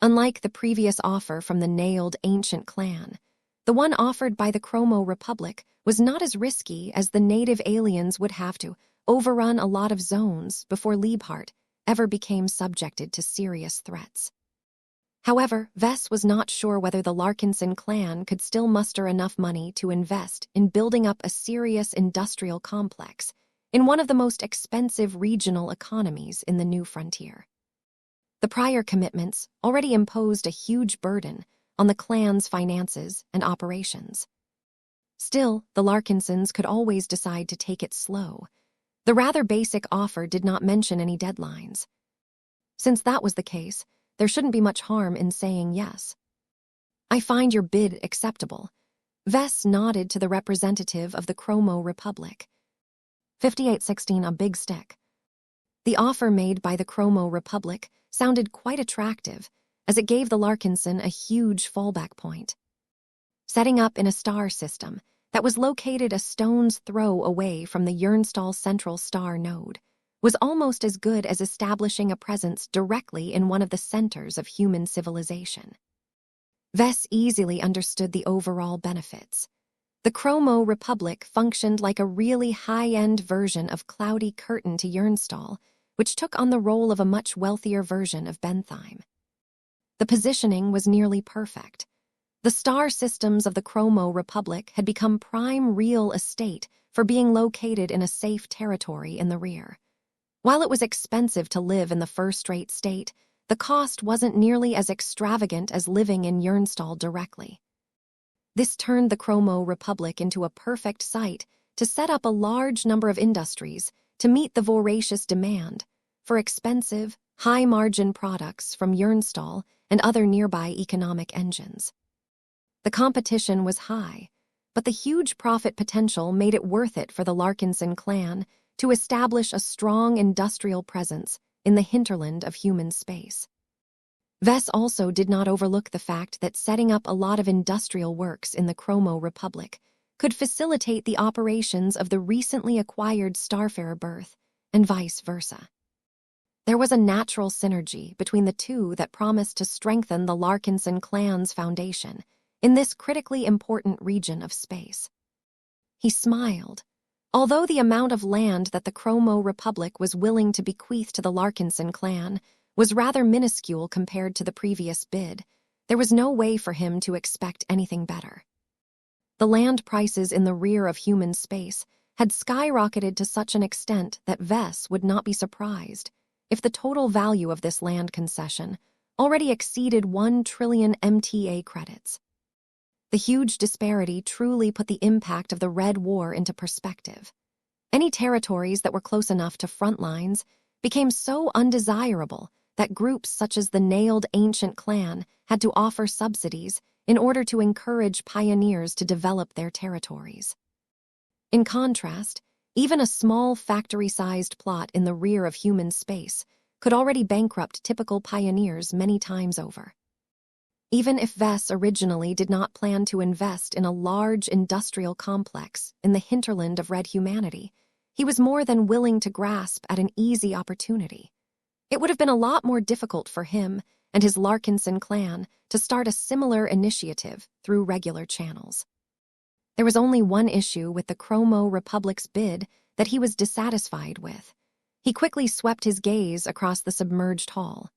Unlike the previous offer from the nailed ancient clan, the one offered by the Chromo Republic was not as risky as the native aliens would have to overrun a lot of zones before Liebhart ever became subjected to serious threats. However, Vess was not sure whether the Larkinson clan could still muster enough money to invest in building up a serious industrial complex in one of the most expensive regional economies in the new frontier. The prior commitments already imposed a huge burden on the clan's finances and operations. Still, the Larkinsons could always decide to take it slow. The rather basic offer did not mention any deadlines. Since that was the case, there shouldn't be much harm in saying yes. I find your bid acceptable. Vess nodded to the representative of the Chromo Republic. 5816 a big stick. The offer made by the Chromo Republic sounded quite attractive, as it gave the Larkinson a huge fallback point. Setting up in a star system that was located a stone's throw away from the Jernstall Central Star node was almost as good as establishing a presence directly in one of the centers of human civilization. Vess easily understood the overall benefits. The Chromo Republic functioned like a really high-end version of Cloudy Curtain to Jernstall, which took on the role of a much wealthier version of Bentheim. The positioning was nearly perfect. The star systems of the Chromo Republic had become prime real estate for being located in a safe territory in the rear. While it was expensive to live in the first-rate state, the cost wasn't nearly as extravagant as living in Jernstall directly. This turned the Chromo Republic into a perfect site to set up a large number of industries to meet the voracious demand for expensive, high-margin products from Jernstall and other nearby economic engines. The competition was high, but the huge profit potential made it worth it for the Larkinson clan to establish a strong industrial presence in the hinterland of human space. Vess also did not overlook the fact that setting up a lot of industrial works in the Chromo Republic could facilitate the operations of the recently acquired Starfarer berth, and vice versa. There was a natural synergy between the two that promised to strengthen the Larkinson clan's foundation in this critically important region of space. He smiled. Although the amount of land that the Chromo Republic was willing to bequeath to the Larkinson clan was rather minuscule compared to the previous bid, there was no way for him to expect anything better. The land prices in the rear of human space had skyrocketed to such an extent that Vess would not be surprised if the total value of this land concession already exceeded 1 trillion MTA credits. The huge disparity truly put the impact of the Red War into perspective. Any territories that were close enough to front lines became so undesirable that groups such as the nailed ancient clan had to offer subsidies in order to encourage pioneers to develop their territories. In contrast, even a small factory-sized plot in the rear of human space could already bankrupt typical pioneers many times over. Even if Vess originally did not plan to invest in a large industrial complex in the hinterland of red humanity, he was more than willing to grasp at an easy opportunity. It would have been a lot more difficult for him and his Larkinson clan to start a similar initiative through regular channels. There was only one issue with the Chromo Republic's bid that he was dissatisfied with. He quickly swept his gaze across the submerged hall.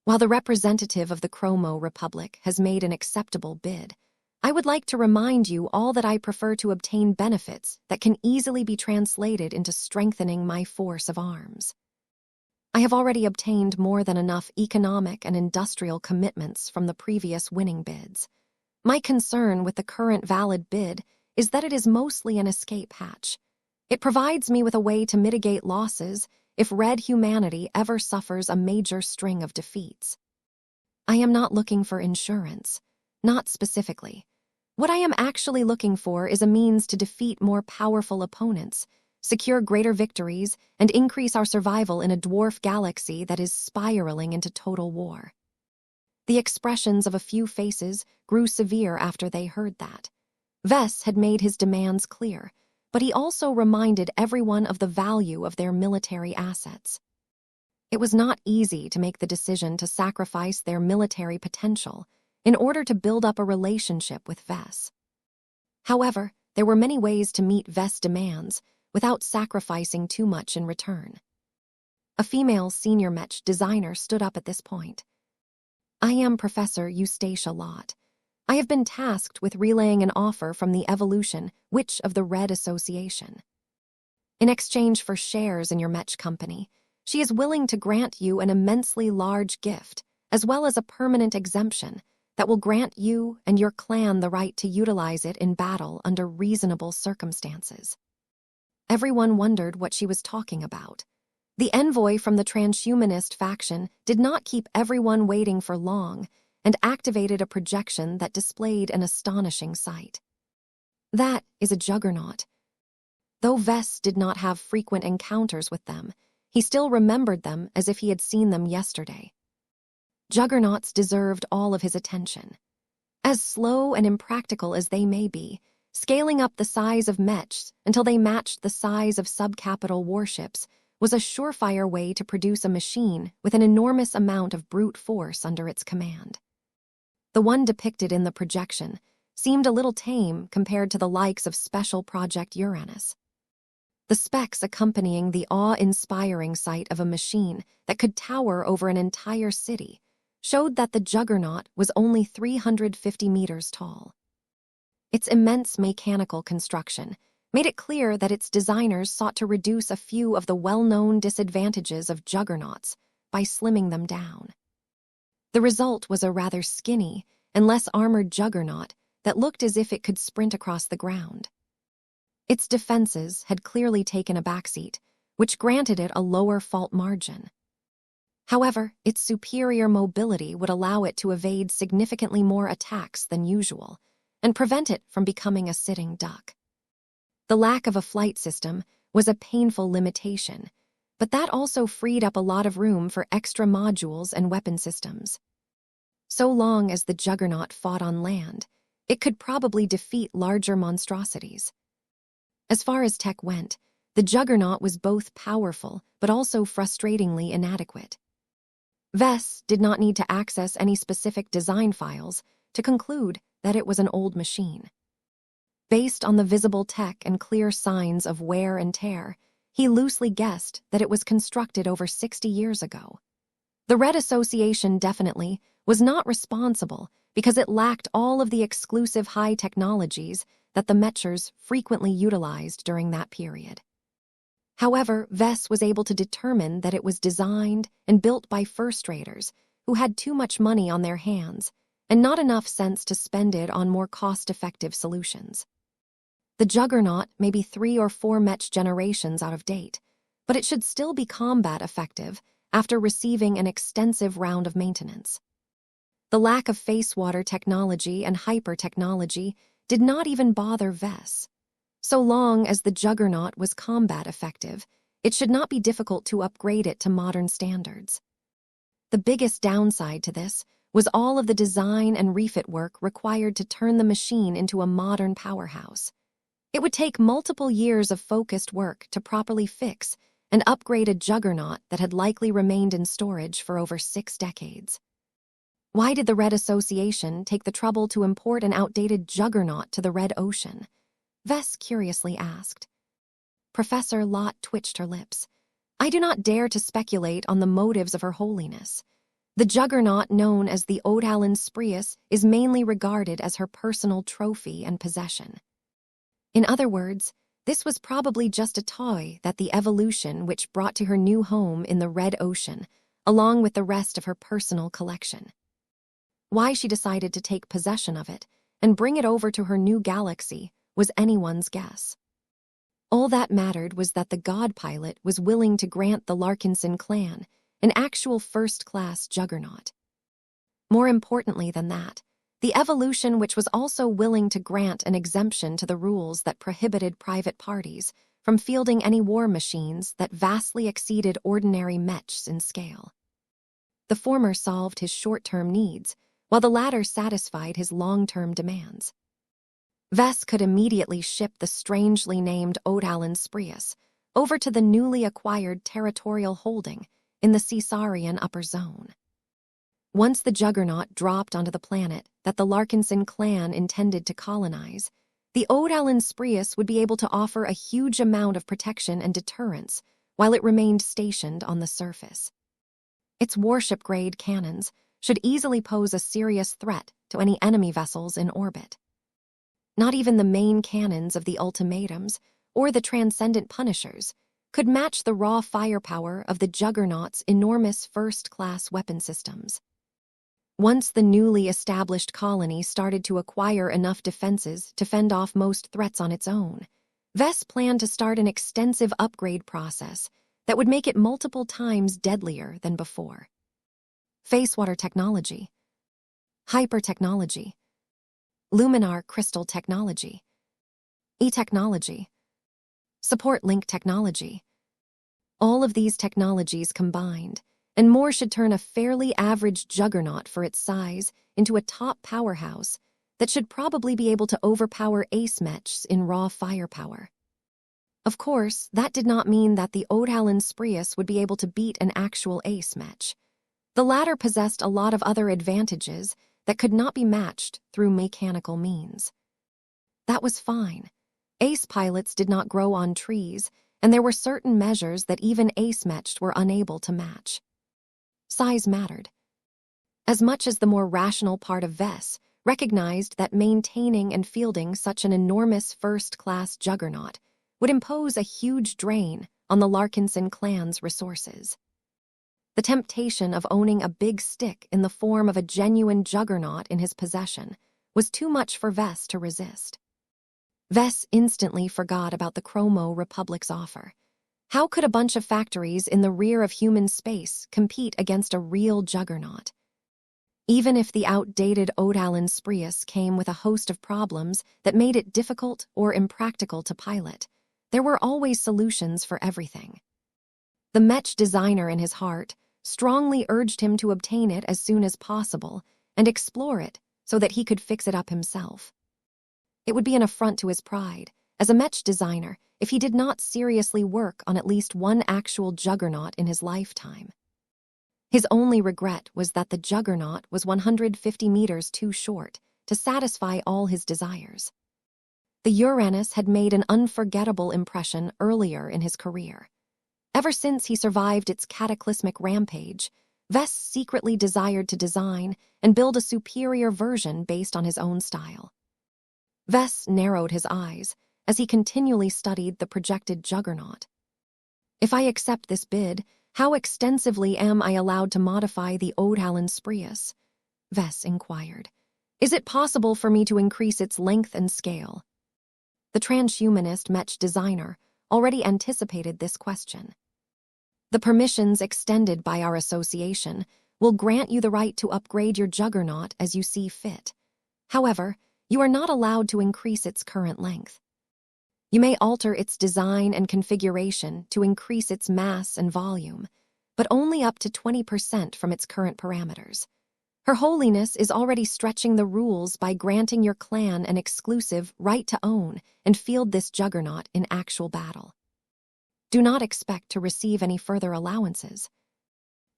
While the representative of the Chromo Republic has made an acceptable bid, I would like to remind you all that I prefer to obtain benefits that can easily be translated into strengthening my force of arms. I have already obtained more than enough economic and industrial commitments from the previous winning bids. My concern with the current valid bid is that it is mostly an escape hatch. It provides me with a way to mitigate losses if Red humanity ever suffers a major string of defeats. I am not looking for insurance, not specifically. What I am actually looking for is a means to defeat more powerful opponents, secure greater victories, and increase our survival in a dwarf galaxy that is spiraling into total war. The expressions of a few faces grew severe after they heard that. Vess had made his demands clear, but he also reminded everyone of the value of their military assets. It was not easy to make the decision to sacrifice their military potential in order to build up a relationship with Vess. However, there were many ways to meet Vess' demands without sacrificing too much in return. A female senior Mech designer stood up at this point. I am Professor Eustacia Lott. I have been tasked with relaying an offer from the Evolution Witch of the Red Association. In exchange for shares in your Mech company, she is willing to grant you an immensely large gift, as well as a permanent exemption that will grant you and your clan the right to utilize it in battle under reasonable circumstances. Everyone wondered what she was talking about. The envoy from the transhumanist faction did not keep everyone waiting for long and activated a projection that displayed an astonishing sight. That is a juggernaut. Though Vess did not have frequent encounters with them, he still remembered them as if he had seen them yesterday. Juggernauts deserved all of his attention. As slow and impractical as they may be, scaling up the size of Mechs until they matched the size of subcapital warships was a surefire way to produce a machine with an enormous amount of brute force under its command. The one depicted in the projection seemed a little tame compared to the likes of Special Project Uranus. The specs accompanying the awe-inspiring sight of a machine that could tower over an entire city showed that the Juggernaut was only 350 meters tall. Its immense mechanical construction made it clear that its designers sought to reduce a few of the well-known disadvantages of juggernauts by slimming them down. The result was a rather skinny and less armored juggernaut that looked as if it could sprint across the ground. Its defenses had clearly taken a backseat, which granted it a lower fault margin. However, its superior mobility would allow it to evade significantly more attacks than usual and prevent it from becoming a sitting duck. The lack of a flight system was a painful limitation, but that also freed up a lot of room for extra modules and weapon systems. So long as the Juggernaut fought on land, it could probably defeat larger monstrosities. As far as tech went, the Juggernaut was both powerful but also frustratingly inadequate. Vess did not need to access any specific design files to conclude that it was an old machine. Based on the visible tech and clear signs of wear and tear, he loosely guessed that it was constructed over 60 years ago. The Red Association definitely was not responsible because it lacked all of the exclusive high technologies that the Mechers frequently utilized during that period. However, Vess was able to determine that it was designed and built by first-raters who had too much money on their hands and not enough sense to spend it on more cost-effective solutions. The Juggernaut may be 3 or 4 Mech generations out of date, but it should still be combat effective after receiving an extensive round of maintenance. The lack of face water technology and hyper-technology did not even bother Vess. So long as the Juggernaut was combat effective, it should not be difficult to upgrade it to modern standards. The biggest downside to this was all of the design and refit work required to turn the machine into a modern powerhouse. It would take multiple years of focused work to properly fix and upgrade a juggernaut that had likely remained in storage for over 6 decades. Why did the Red Association take the trouble to import an outdated juggernaut to the Red Ocean? Vess curiously asked. Professor Lott twitched her lips. I do not dare to speculate on the motives of Her Holiness. The juggernaut known as the Odhallan Sprius is mainly regarded as her personal trophy and possession. In other words, this was probably just a toy that the evolution which brought to her new home in the Red Ocean, along with the rest of her personal collection. Why she decided to take possession of it and bring it over to her new galaxy was anyone's guess. All that mattered was that the God Pilot was willing to grant the Larkinson clan an actual first-class juggernaut. More importantly than that, the evolution which was also willing to grant an exemption to the rules that prohibited private parties from fielding any war machines that vastly exceeded ordinary mechs in scale. The former solved his short-term needs, while the latter satisfied his long-term demands. Vess could immediately ship the strangely named Odhallan Sprius over to the newly acquired territorial holding in the Caesarian Upper Zone. Once the juggernaut dropped onto the planet that the Larkinson clan intended to colonize, the Odhallan Sprius would be able to offer a huge amount of protection and deterrence while it remained stationed on the surface. Its warship-grade cannons should easily pose a serious threat to any enemy vessels in orbit. Not even the main cannons of the Ultimatums or the Transcendent Punishers could match the raw firepower of the Juggernaut's enormous first-class weapon systems. Once the newly established colony started to acquire enough defenses to fend off most threats on its own, Vess planned to start an extensive upgrade process that would make it multiple times deadlier than before. Facewater technology, hyper-technology, luminar crystal technology, e-technology, support link technology. All of these technologies combined, and more should turn a fairly average juggernaut for its size into a top powerhouse that should probably be able to overpower ace mechs in raw firepower. Of course, that did not mean that the Odhallan Sprius would be able to beat an actual ace mech. The latter possessed a lot of other advantages that could not be matched through mechanical means. That was fine. Ace pilots did not grow on trees, and there were certain measures that even ace mechs were unable to match. Size mattered. As much as the more rational part of Vess recognized that maintaining and fielding such an enormous first-class juggernaut would impose a huge drain on the Larkinson clan's resources. The temptation of owning a big stick in the form of a genuine juggernaut in his possession was too much for Vess to resist. Vess instantly forgot about the Chromo Republic's offer. How could a bunch of factories in the rear of human space compete against a real juggernaut? Even if the outdated Odhallan Sprius came with a host of problems that made it difficult or impractical to pilot, there were always solutions for everything. The mech designer in his heart strongly urged him to obtain it as soon as possible and explore it so that he could fix it up himself. It would be an affront to his pride as a mech designer if he did not seriously work on at least one actual juggernaut in his lifetime. His only regret was that the juggernaut was 150 meters too short to satisfy all his desires. The Uranus had made an unforgettable impression earlier in his career. Ever since he survived its cataclysmic rampage, Vess secretly desired to design and build a superior version based on his own style. Vess narrowed his eyes as he continually studied the projected juggernaut. If I accept this bid, how extensively am I allowed to modify the Odhallan Sprius? Vess inquired. Is it possible for me to increase its length and scale? The transhumanist mech designer already anticipated this question. The permissions extended by our association will grant you the right to upgrade your juggernaut as you see fit. However, you are not allowed to increase its current length. You may alter its design and configuration to increase its mass and volume, but only up to 20% from its current parameters. Her Holiness is already stretching the rules by granting your clan an exclusive right to own and field this juggernaut in actual battle. Do not expect to receive any further allowances."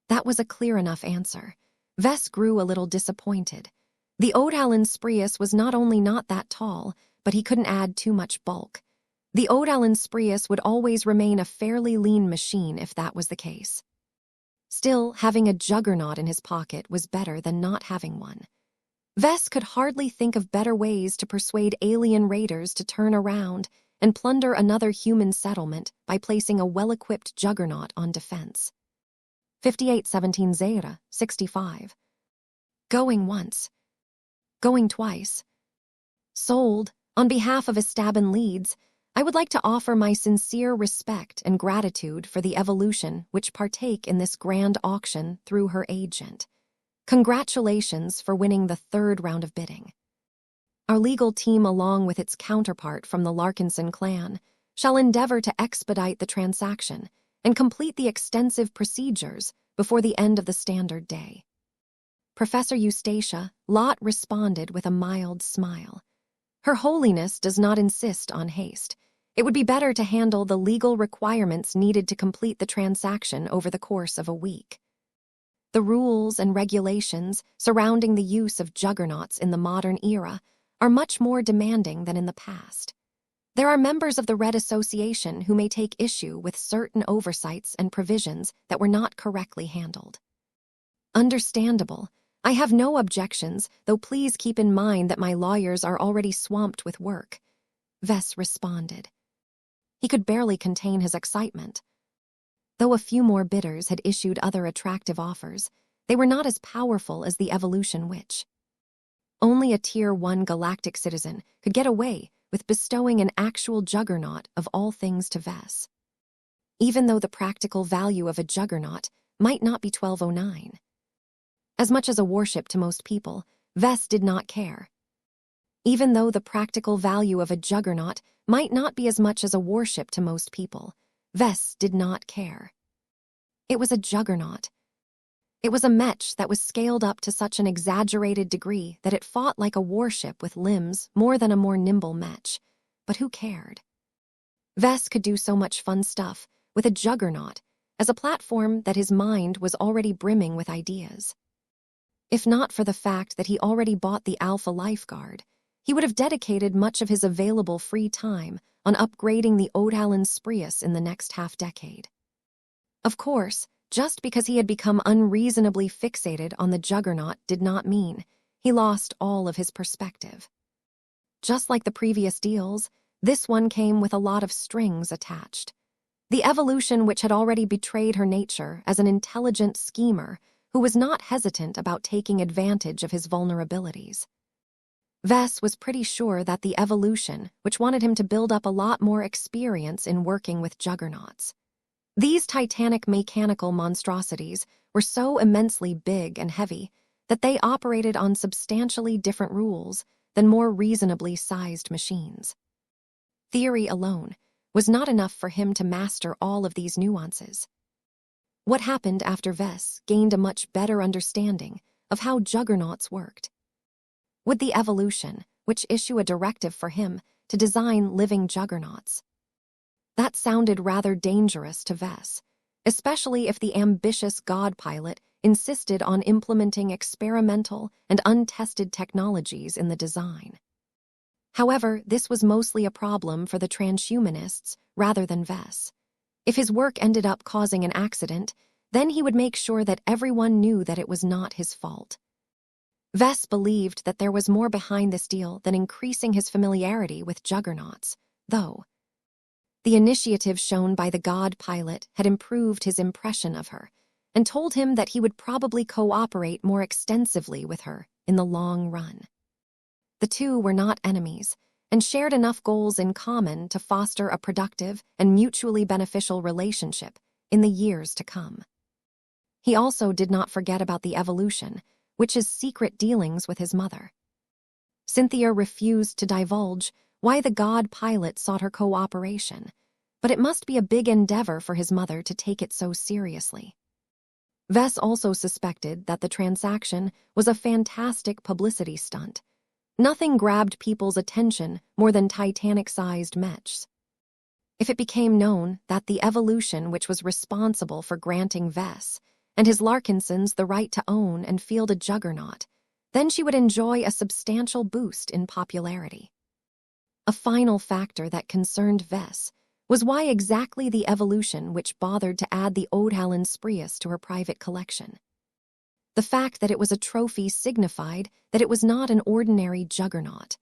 That was a clear enough answer. Vess grew a little disappointed. The Odalin Sprius was not only not that tall, but he couldn't add too much bulk. The Odalin Sprius would always remain a fairly lean machine if that was the case. Still, having a juggernaut in his pocket was better than not having one. Vess could hardly think of better ways to persuade alien raiders to turn around and plunder another human settlement by placing a well-equipped juggernaut on defense. 5817 Zaira, 65. Going once. Going twice. Sold. On behalf of Estaban Leeds, I would like to offer my sincere respect and gratitude for the evolution which partake in this grand auction through her agent. Congratulations for winning the 3rd round of bidding. Our legal team, along with its counterpart from the Larkinson clan, shall endeavor to expedite the transaction and complete the extensive procedures before the end of the standard day. Professor Eustacia Lott responded with a mild smile. Her Holiness does not insist on haste. It would be better to handle the legal requirements needed to complete the transaction over the course of a week. The rules and regulations surrounding the use of juggernauts in the modern era are much more demanding than in the past. There are members of the Red Association who may take issue with certain oversights and provisions that were not correctly handled. Understandable. I have no objections, though please keep in mind that my lawyers are already swamped with work. Vess responded. He could barely contain his excitement. Though a few more bidders had issued other attractive offers, they were not as powerful as the Evolution Witch. Only a Tier 1 galactic citizen could get away with bestowing an actual juggernaut of all things to Vess. Even though the practical value of a juggernaut might not be 1209. As much as a warship to most people, Vess did not care. Even though the practical value of a juggernaut might not be as much as a warship to most people, Vess did not care. It was a juggernaut. It was a mech that was scaled up to such an exaggerated degree that it fought like a warship with limbs more than a more nimble mech. But who cared? Vess could do so much fun stuff with a juggernaut as a platform that his mind was already brimming with ideas. If not for the fact that he already bought the Alpha Lifeguard, he would have dedicated much of his available free time on upgrading the Odalin Sprius in the next half-decade. Of course, just because he had become unreasonably fixated on the juggernaut did not mean he lost all of his perspective. Just like the previous deals, this one came with a lot of strings attached. The Evolution which had already betrayed her nature as an intelligent schemer who was not hesitant about taking advantage of his vulnerabilities. Vess was pretty sure that the Evolution which wanted him to build up a lot more experience in working with juggernauts. These titanic mechanical monstrosities were so immensely big and heavy that they operated on substantially different rules than more reasonably sized machines. Theory alone was not enough for him to master all of these nuances. What happened after Vess gained a much better understanding of how juggernauts worked? Would the Evolution which issue a directive for him to design living juggernauts? That sounded rather dangerous to Vess, especially if the ambitious god pilot insisted on implementing experimental and untested technologies in the design. However, this was mostly a problem for the transhumanists rather than Vess. If his work ended up causing an accident, then he would make sure that everyone knew that it was not his fault. Vess believed that there was more behind this deal than increasing his familiarity with juggernauts, though. The initiative shown by the god pilot had improved his impression of her and told him that he would probably cooperate more extensively with her in the long run. The two were not enemies and shared enough goals in common to foster a productive and mutually beneficial relationship in the years to come. He also did not forget about the Evolution, which is secret dealings with his mother. Cynthia refused to divulge why the god pilot sought her cooperation, but it must be a big endeavor for his mother to take it so seriously. Vess also suspected that the transaction was a fantastic publicity stunt. Nothing grabbed people's attention more than Titanic-sized Mechs. If it became known that the evolution which was responsible for granting Vess and his Larkinsons the right to own and field a juggernaut, then she would enjoy a substantial boost in popularity. A final factor that concerned Vess was why exactly the evolution which bothered to add the Audiobook to her private collection. The fact that it was a trophy signified that it was not an ordinary juggernaut.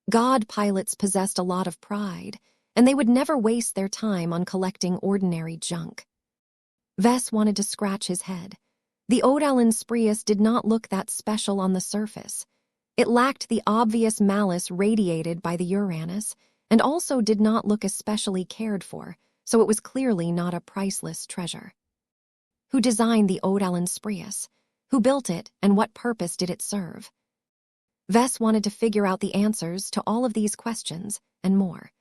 God pilots possessed a lot of pride, and they would never waste their time on collecting ordinary junk. Vess wanted to scratch his head. The Audiobook did not look that special on the surface. It lacked the obvious malice radiated by the Uranus, and also did not look especially cared for, so it was clearly not a priceless treasure. Who designed the Audiobook? Who built it, and what purpose did it serve? Vess wanted to figure out the answers to all of these questions, and more.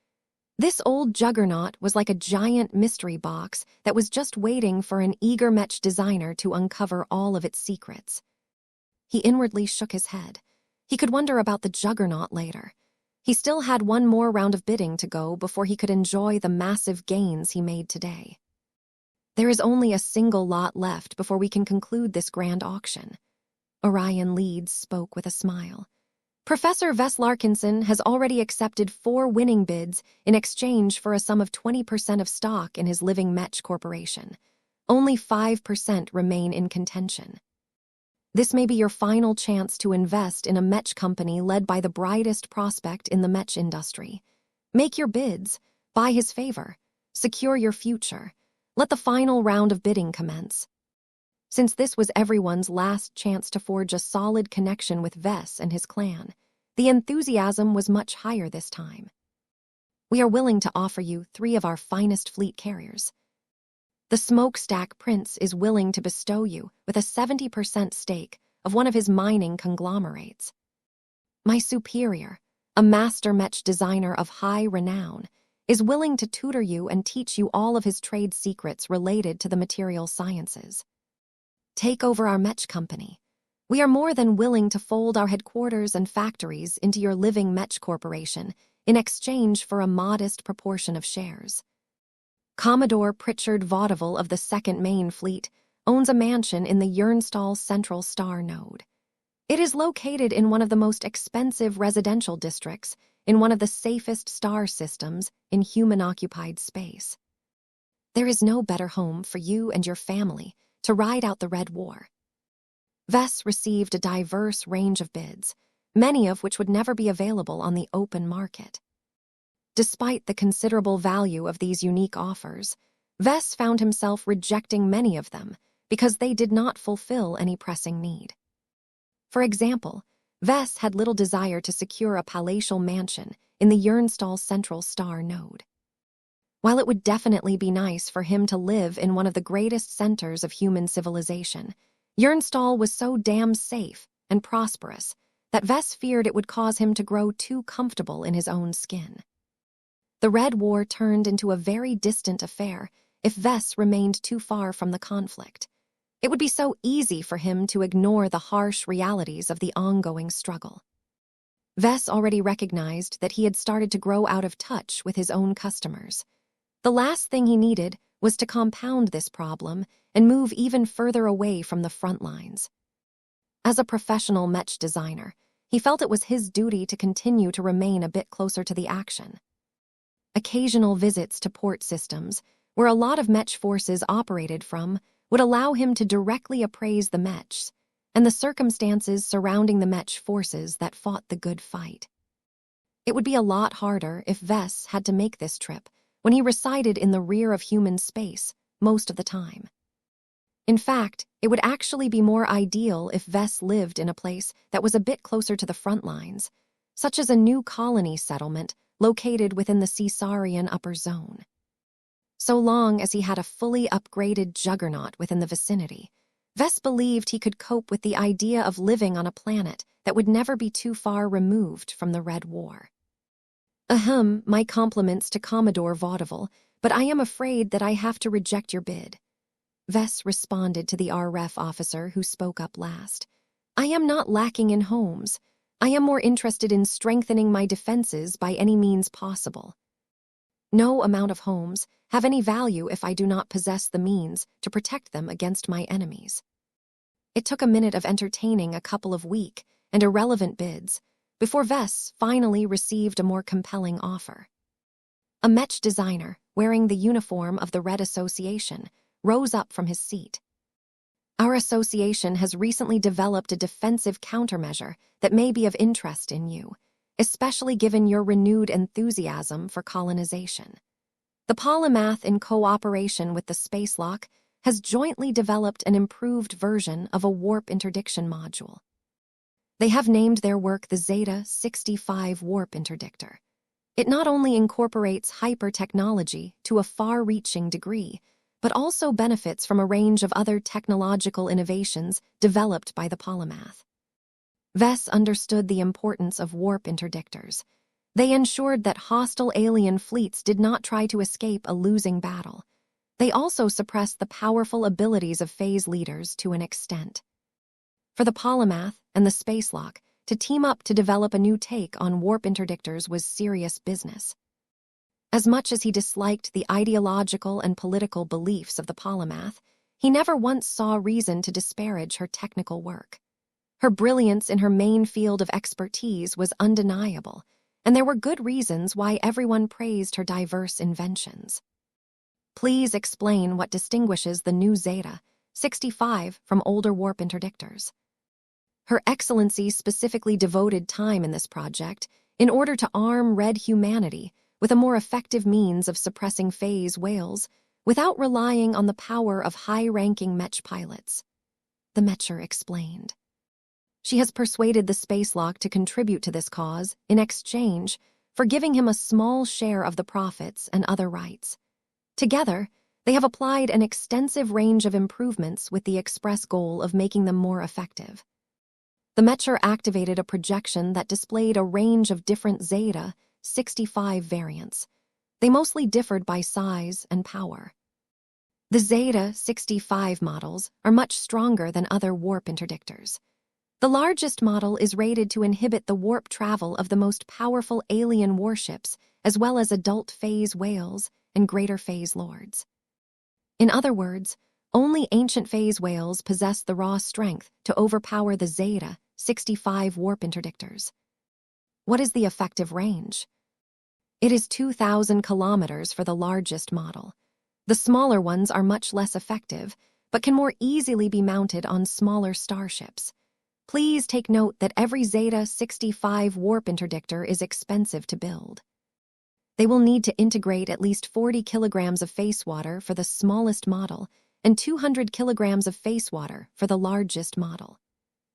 This old juggernaut was like a giant mystery box that was just waiting for an eager Mech designer to uncover all of its secrets. He inwardly shook his head. He could wonder about the juggernaut later. He still had one more round of bidding to go before he could enjoy the massive gains he made today. There is only a single lot left before we can conclude this grand auction. Orion Leeds spoke with a smile. Professor Vess Larkinson has already accepted 4 winning bids in exchange for a sum of 20% of stock in his living Mech Corporation. Only 5% remain in contention. This may be your final chance to invest in a Mech company led by the brightest prospect in the Mech industry. Make your bids, buy his favor, secure your future. Let the final round of bidding commence. Since this was everyone's last chance to forge a solid connection with Vess and his clan, the enthusiasm was much higher this time. We are willing to offer you 3 of our finest fleet carriers. The Smokestack Prince is willing to bestow you with a 70% stake of one of his mining conglomerates. My superior, a master Mech designer of high renown, is willing to tutor you and teach you all of his trade secrets related to the material sciences. Take over our Mech company. We are more than willing to fold our headquarters and factories into your living Mech Corporation in exchange for a modest proportion of shares. Commodore Pritchard Vaudeville of the 2nd Main Fleet owns a mansion in the Yernstall Central Star Node. It is located in one of the most expensive residential districts in one of the safest star systems in human-occupied space. There is no better home for you and your family to ride out the Red War. Vess received a diverse range of bids, many of which would never be available on the open market. Despite the considerable value of these unique offers, Vess found himself rejecting many of them because they did not fulfill any pressing need. For example, Vess had little desire to secure a palatial mansion in the Yernstall Central Star Node. While it would definitely be nice for him to live in one of the greatest centers of human civilization, Yernstall was so damn safe and prosperous that Vess feared it would cause him to grow too comfortable in his own skin. The Red War turned into a very distant affair if Vess remained too far from the conflict. It would be so easy for him to ignore the harsh realities of the ongoing struggle. Vess already recognized that he had started to grow out of touch with his own customers. The last thing he needed was to compound this problem and move even further away from the front lines. As a professional Mech designer, he felt it was his duty to continue to remain a bit closer to the action. Occasional visits to port systems, where a lot of Mech forces operated from, would allow him to directly appraise the Mechs and the circumstances surrounding the Mech forces that fought the good fight. It would be a lot harder if Vess had to make this trip when he resided in the rear of human space most of the time. In fact, it would actually be more ideal if Vess lived in a place that was a bit closer to the front lines, such as a new colony settlement located within the Caesarian upper zone. So long as he had a fully upgraded juggernaut within the vicinity, Vess believed he could cope with the idea of living on a planet that would never be too far removed from the Red War. My compliments to Commodore Vaudeville, but I am afraid that I have to reject your bid. Vess responded to the RREF officer who spoke up last. I am not lacking in homes. I am more interested in strengthening my defenses by any means possible. No amount of homes have any value if I do not possess the means to protect them against my enemies. It took a minute of entertaining a couple of weak and irrelevant bids before Vess finally received a more compelling offer. A Mech designer, wearing the uniform of the Red Association, rose up from his seat. Our association has recently developed a defensive countermeasure that may be of interest in you, especially given your renewed enthusiasm for colonization. The Polymath, in cooperation with the Spacelock, has jointly developed an improved version of a warp interdiction module. They have named their work the Zeta-65 Warp Interdictor. It not only incorporates hyper-technology to a far-reaching degree, but also benefits from a range of other technological innovations developed by the Polymath. Vess understood the importance of warp interdictors. They ensured that hostile alien fleets did not try to escape a losing battle. They also suppressed the powerful abilities of phase leaders to an extent. For the Polymath and the Spacelock to team up to develop a new take on warp interdictors was serious business. As much as he disliked the ideological and political beliefs of the Polymath, he never once saw reason to disparage her technical work. Her brilliance in her main field of expertise was undeniable, and there were good reasons why everyone praised her diverse inventions. Please explain what distinguishes the new Zeta-65 from older warp interdictors. Her Excellency specifically devoted time in this project in order to arm Red humanity with a more effective means of suppressing phase whales without relying on the power of high-ranking Mech pilots. The Mecher explained. She has persuaded the Spacelock to contribute to this cause in exchange for giving him a small share of the profits and other rights. Together, they have applied an extensive range of improvements with the express goal of making them more effective. The Mecher activated a projection that displayed a range of different Zeta-65 variants. They mostly differed by size and power. The Zeta-65 models are much stronger than other warp interdictors. The largest model is rated to inhibit the warp travel of the most powerful alien warships, as well as adult phase whales and greater phase lords. In other words, only ancient phase whales possess the raw strength to overpower the Zeta-65 warp interdictors. What is the effective range? It is 2,000 kilometers for the largest model. The smaller ones are much less effective, but can more easily be mounted on smaller starships. Please take note that every Zeta-65 warp interdictor is expensive to build. They will need to integrate at least 40 kilograms of face water for the smallest model and 200 kilograms of face water for the largest model.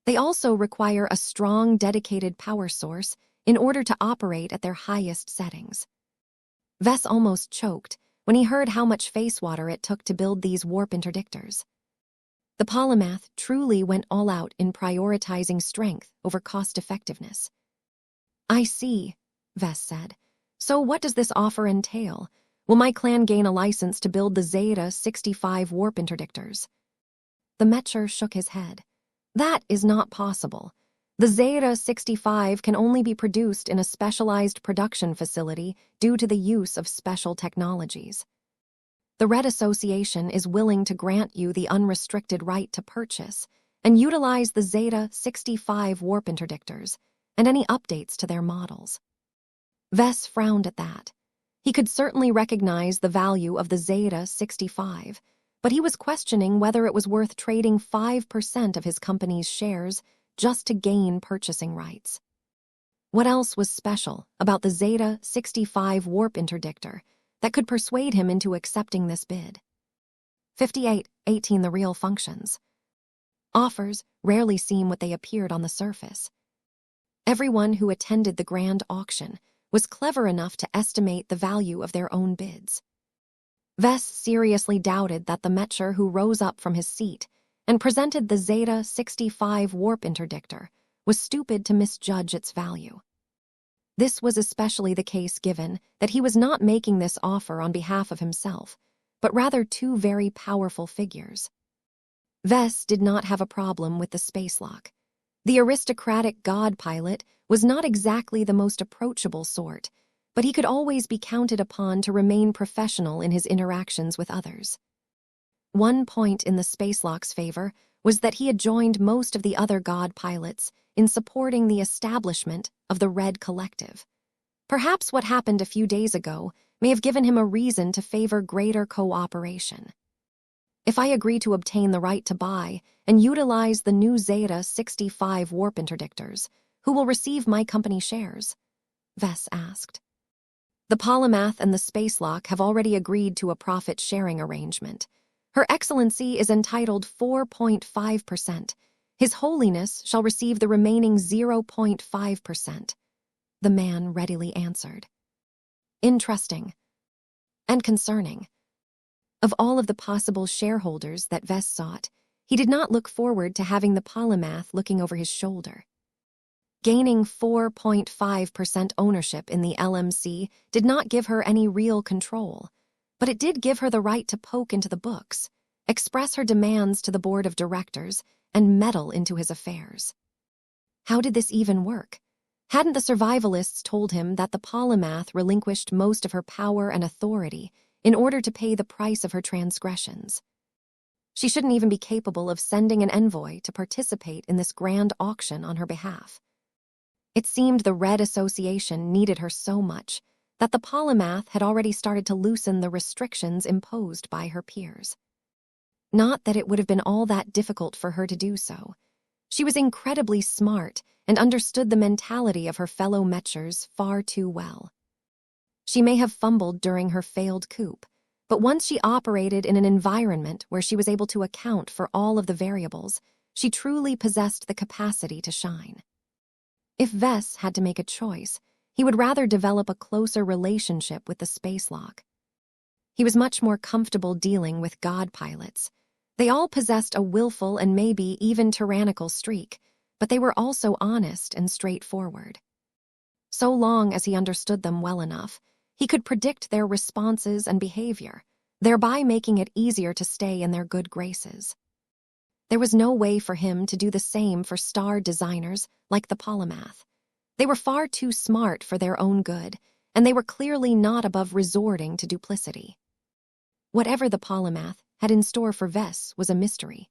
They also require a strong, dedicated power source in order to operate at their highest settings. Vess almost choked when he heard how much face water it took to build these warp interdictors. The Polymath truly went all out in prioritizing strength over cost-effectiveness. I see, Vess said. So what does this offer entail? Will my clan gain a license to build the Zeta-65 warp interdictors? The Mecher shook his head. That is not possible. The Zeta-65 can only be produced in a specialized production facility due to the use of special technologies. The Red Association is willing to grant you the unrestricted right to purchase and utilize the Zeta-65 warp interdictors and any updates to their models. Vess frowned at that. He could certainly recognize the value of the Zeta-65, but he was questioning whether it was worth trading 5% of his company's shares just to gain purchasing rights. What else was special about the Zeta-65 warp interdictor that could persuade him into accepting this bid? 58.18 The real functions. Offers rarely seem what they appeared on the surface. Everyone who attended the grand auction was clever enough to estimate the value of their own bids. Vess seriously doubted that the Mecher who rose up from his seat and presented the Zeta-65 warp interdictor was stupid to misjudge its value. This was especially the case given that he was not making this offer on behalf of himself, but rather two very powerful figures. Vess did not have a problem with the spacelock. The aristocratic god pilot was not exactly the most approachable sort, but he could always be counted upon to remain professional in his interactions with others. One point in the spacelock's favor was that he had joined most of the other god pilots in supporting the establishment of the Red Collective. Perhaps what happened a few days ago may have given him a reason to favor greater cooperation. If I agree to obtain the right to buy and utilize the new Zeta 65 warp interdictors, who will receive my company shares? Vess asked. The polymath and the spacelock have already agreed to a profit-sharing arrangement. Her Excellency is entitled 4.5%. His Holiness shall receive the remaining 0.5%. The man readily answered. Interesting. And concerning. Of all of the possible shareholders that Vess sought, he did not look forward to having the polymath looking over his shoulder. Gaining 4.5% ownership in the LMC did not give her any real control, but it did give her the right to poke into the books, express her demands to the board of directors, and meddle into his affairs. How did this even work? Hadn't the survivalists told him that the polymath relinquished most of her power and authority in order to pay the price of her transgressions? She shouldn't even be capable of sending an envoy to participate in this grand auction on her behalf. It seemed the Red Association needed her so much that the polymath had already started to loosen the restrictions imposed by her peers. Not that it would have been all that difficult for her to do so. She was incredibly smart and understood the mentality of her fellow Mechers far too well. She may have fumbled during her failed coup, but once she operated in an environment where she was able to account for all of the variables, she truly possessed the capacity to shine. If Vess had to make a choice, he would rather develop a closer relationship with the spacelock. He was much more comfortable dealing with god pilots. They all possessed a willful and maybe even tyrannical streak, but they were also honest and straightforward. So long as he understood them well enough, he could predict their responses and behavior, thereby making it easier to stay in their good graces. There was no way for him to do the same for star designers like the polymath. They were far too smart for their own good, and they were clearly not above resorting to duplicity. Whatever the polymath had in store for Vess was a mystery.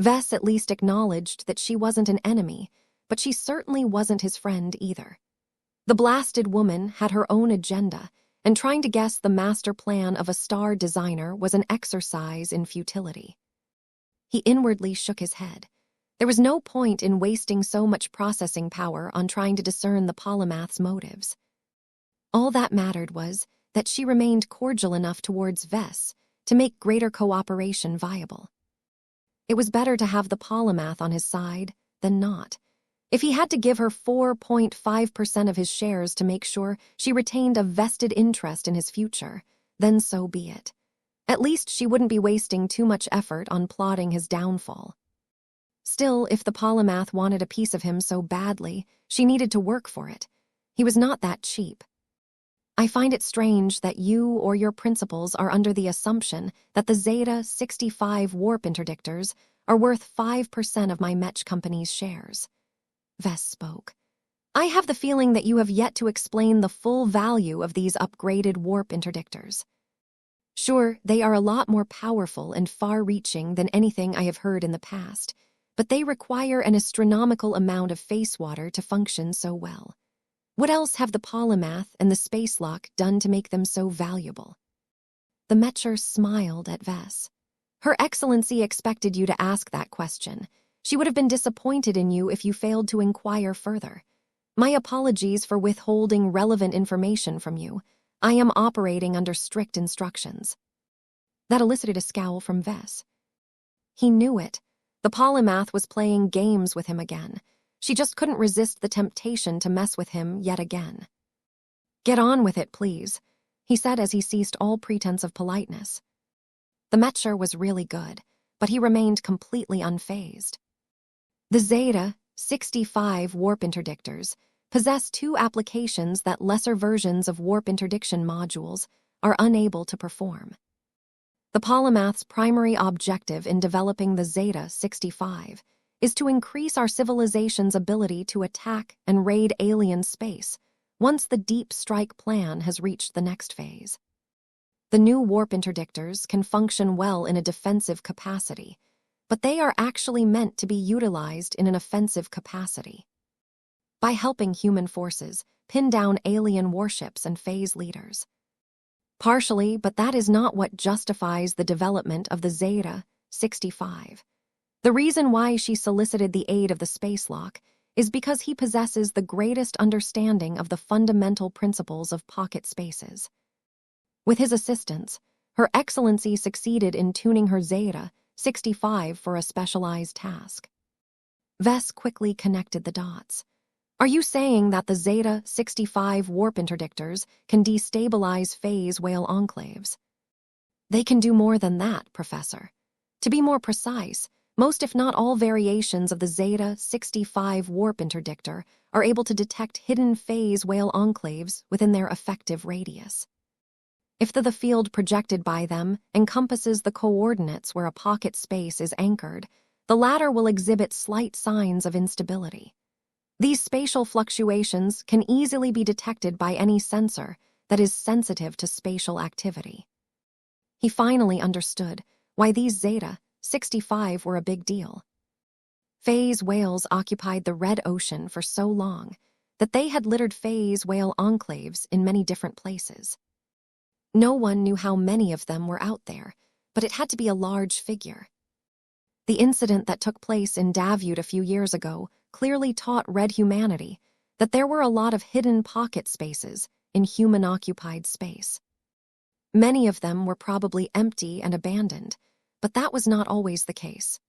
Vess at least acknowledged that she wasn't an enemy, but she certainly wasn't his friend either. The blasted woman had her own agenda, and trying to guess the master plan of a star designer was an exercise in futility. He inwardly shook his head. There was no point in wasting so much processing power on trying to discern the polymath's motives. All that mattered was that she remained cordial enough towards Vess to make greater cooperation viable. It was better to have the polymath on his side than not. If he had to give her 4.5% of his shares to make sure she retained a vested interest in his future, then so be it. At least she wouldn't be wasting too much effort on plotting his downfall. Still, if the polymath wanted a piece of him so badly, she needed to work for it. He was not that cheap. I find it strange that you or your principals are under the assumption that the Zeta 65 warp interdictors are worth 5% of my Mech company's shares. Vess spoke. I have the feeling that you have yet to explain the full value of these upgraded warp interdictors. Sure, they are a lot more powerful and far-reaching than anything I have heard in the past, but they require an astronomical amount of face water to function so well. What else have the polymath and the spacelock done to make them so valuable? The Mecher smiled at Vess. Her Excellency expected you to ask that question. She would have been disappointed in you if you failed to inquire further. My apologies for withholding relevant information from you. I am operating under strict instructions. That elicited a scowl from Vess. He knew it. The polymath was playing games with him again. She just couldn't resist the temptation to mess with him yet again. Get on with it, please, he said as he ceased all pretense of politeness. The Mecher was really good, but he remained completely unfazed. The Zeta 65 warp interdictors possess two applications that lesser versions of warp interdiction modules are unable to perform. The polymath's primary objective in developing the Zeta-65 is to increase our civilization's ability to attack and raid alien space once the deep strike plan has reached the next phase. The new warp interdictors can function well in a defensive capacity, but they are actually meant to be utilized in an offensive capacity. By helping human forces pin down alien warships and phase leaders. Partially, but that is not what justifies the development of the Zeta-65. The reason why she solicited the aid of the spacelock is because he possesses the greatest understanding of the fundamental principles of pocket spaces. With his assistance, Her Excellency succeeded in tuning her Zeta-65 for a specialized task. Vess quickly connected the dots. Are you saying that the Zeta-65 warp interdictors can destabilize phase whale enclaves? They can do more than that, Professor. To be more precise, most if not all variations of the Zeta-65 warp interdictor are able to detect hidden phase whale enclaves within their effective radius. If the field projected by them encompasses the coordinates where a pocket space is anchored, the latter will exhibit slight signs of instability. These spatial fluctuations can easily be detected by any sensor that is sensitive to spatial activity. He finally understood why these Zeta-65 were a big deal. Phase whales occupied the Red Ocean for so long that they had littered phase whale enclaves in many different places. No one knew how many of them were out there, but it had to be a large figure. The incident that took place in Davut a few years ago clearly taught Red humanity that there were a lot of hidden pocket spaces in human-occupied space. Many of them were probably empty and abandoned, but that was not always the case.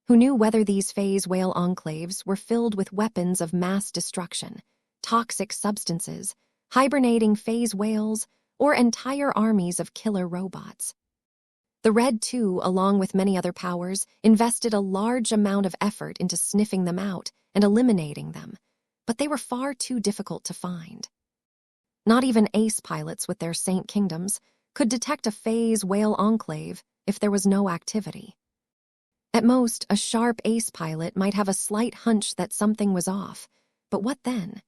Who knew whether these phase whale enclaves were filled with weapons of mass destruction, toxic substances, hibernating phase whales, or entire armies of killer robots? The Red, too, along with many other powers, invested a large amount of effort into sniffing them out and eliminating them, but they were far too difficult to find. Not even ace pilots with their Saint Kingdoms could detect a phase whale enclave if there was no activity. At most, a sharp ace pilot might have a slight hunch that something was off, but what then?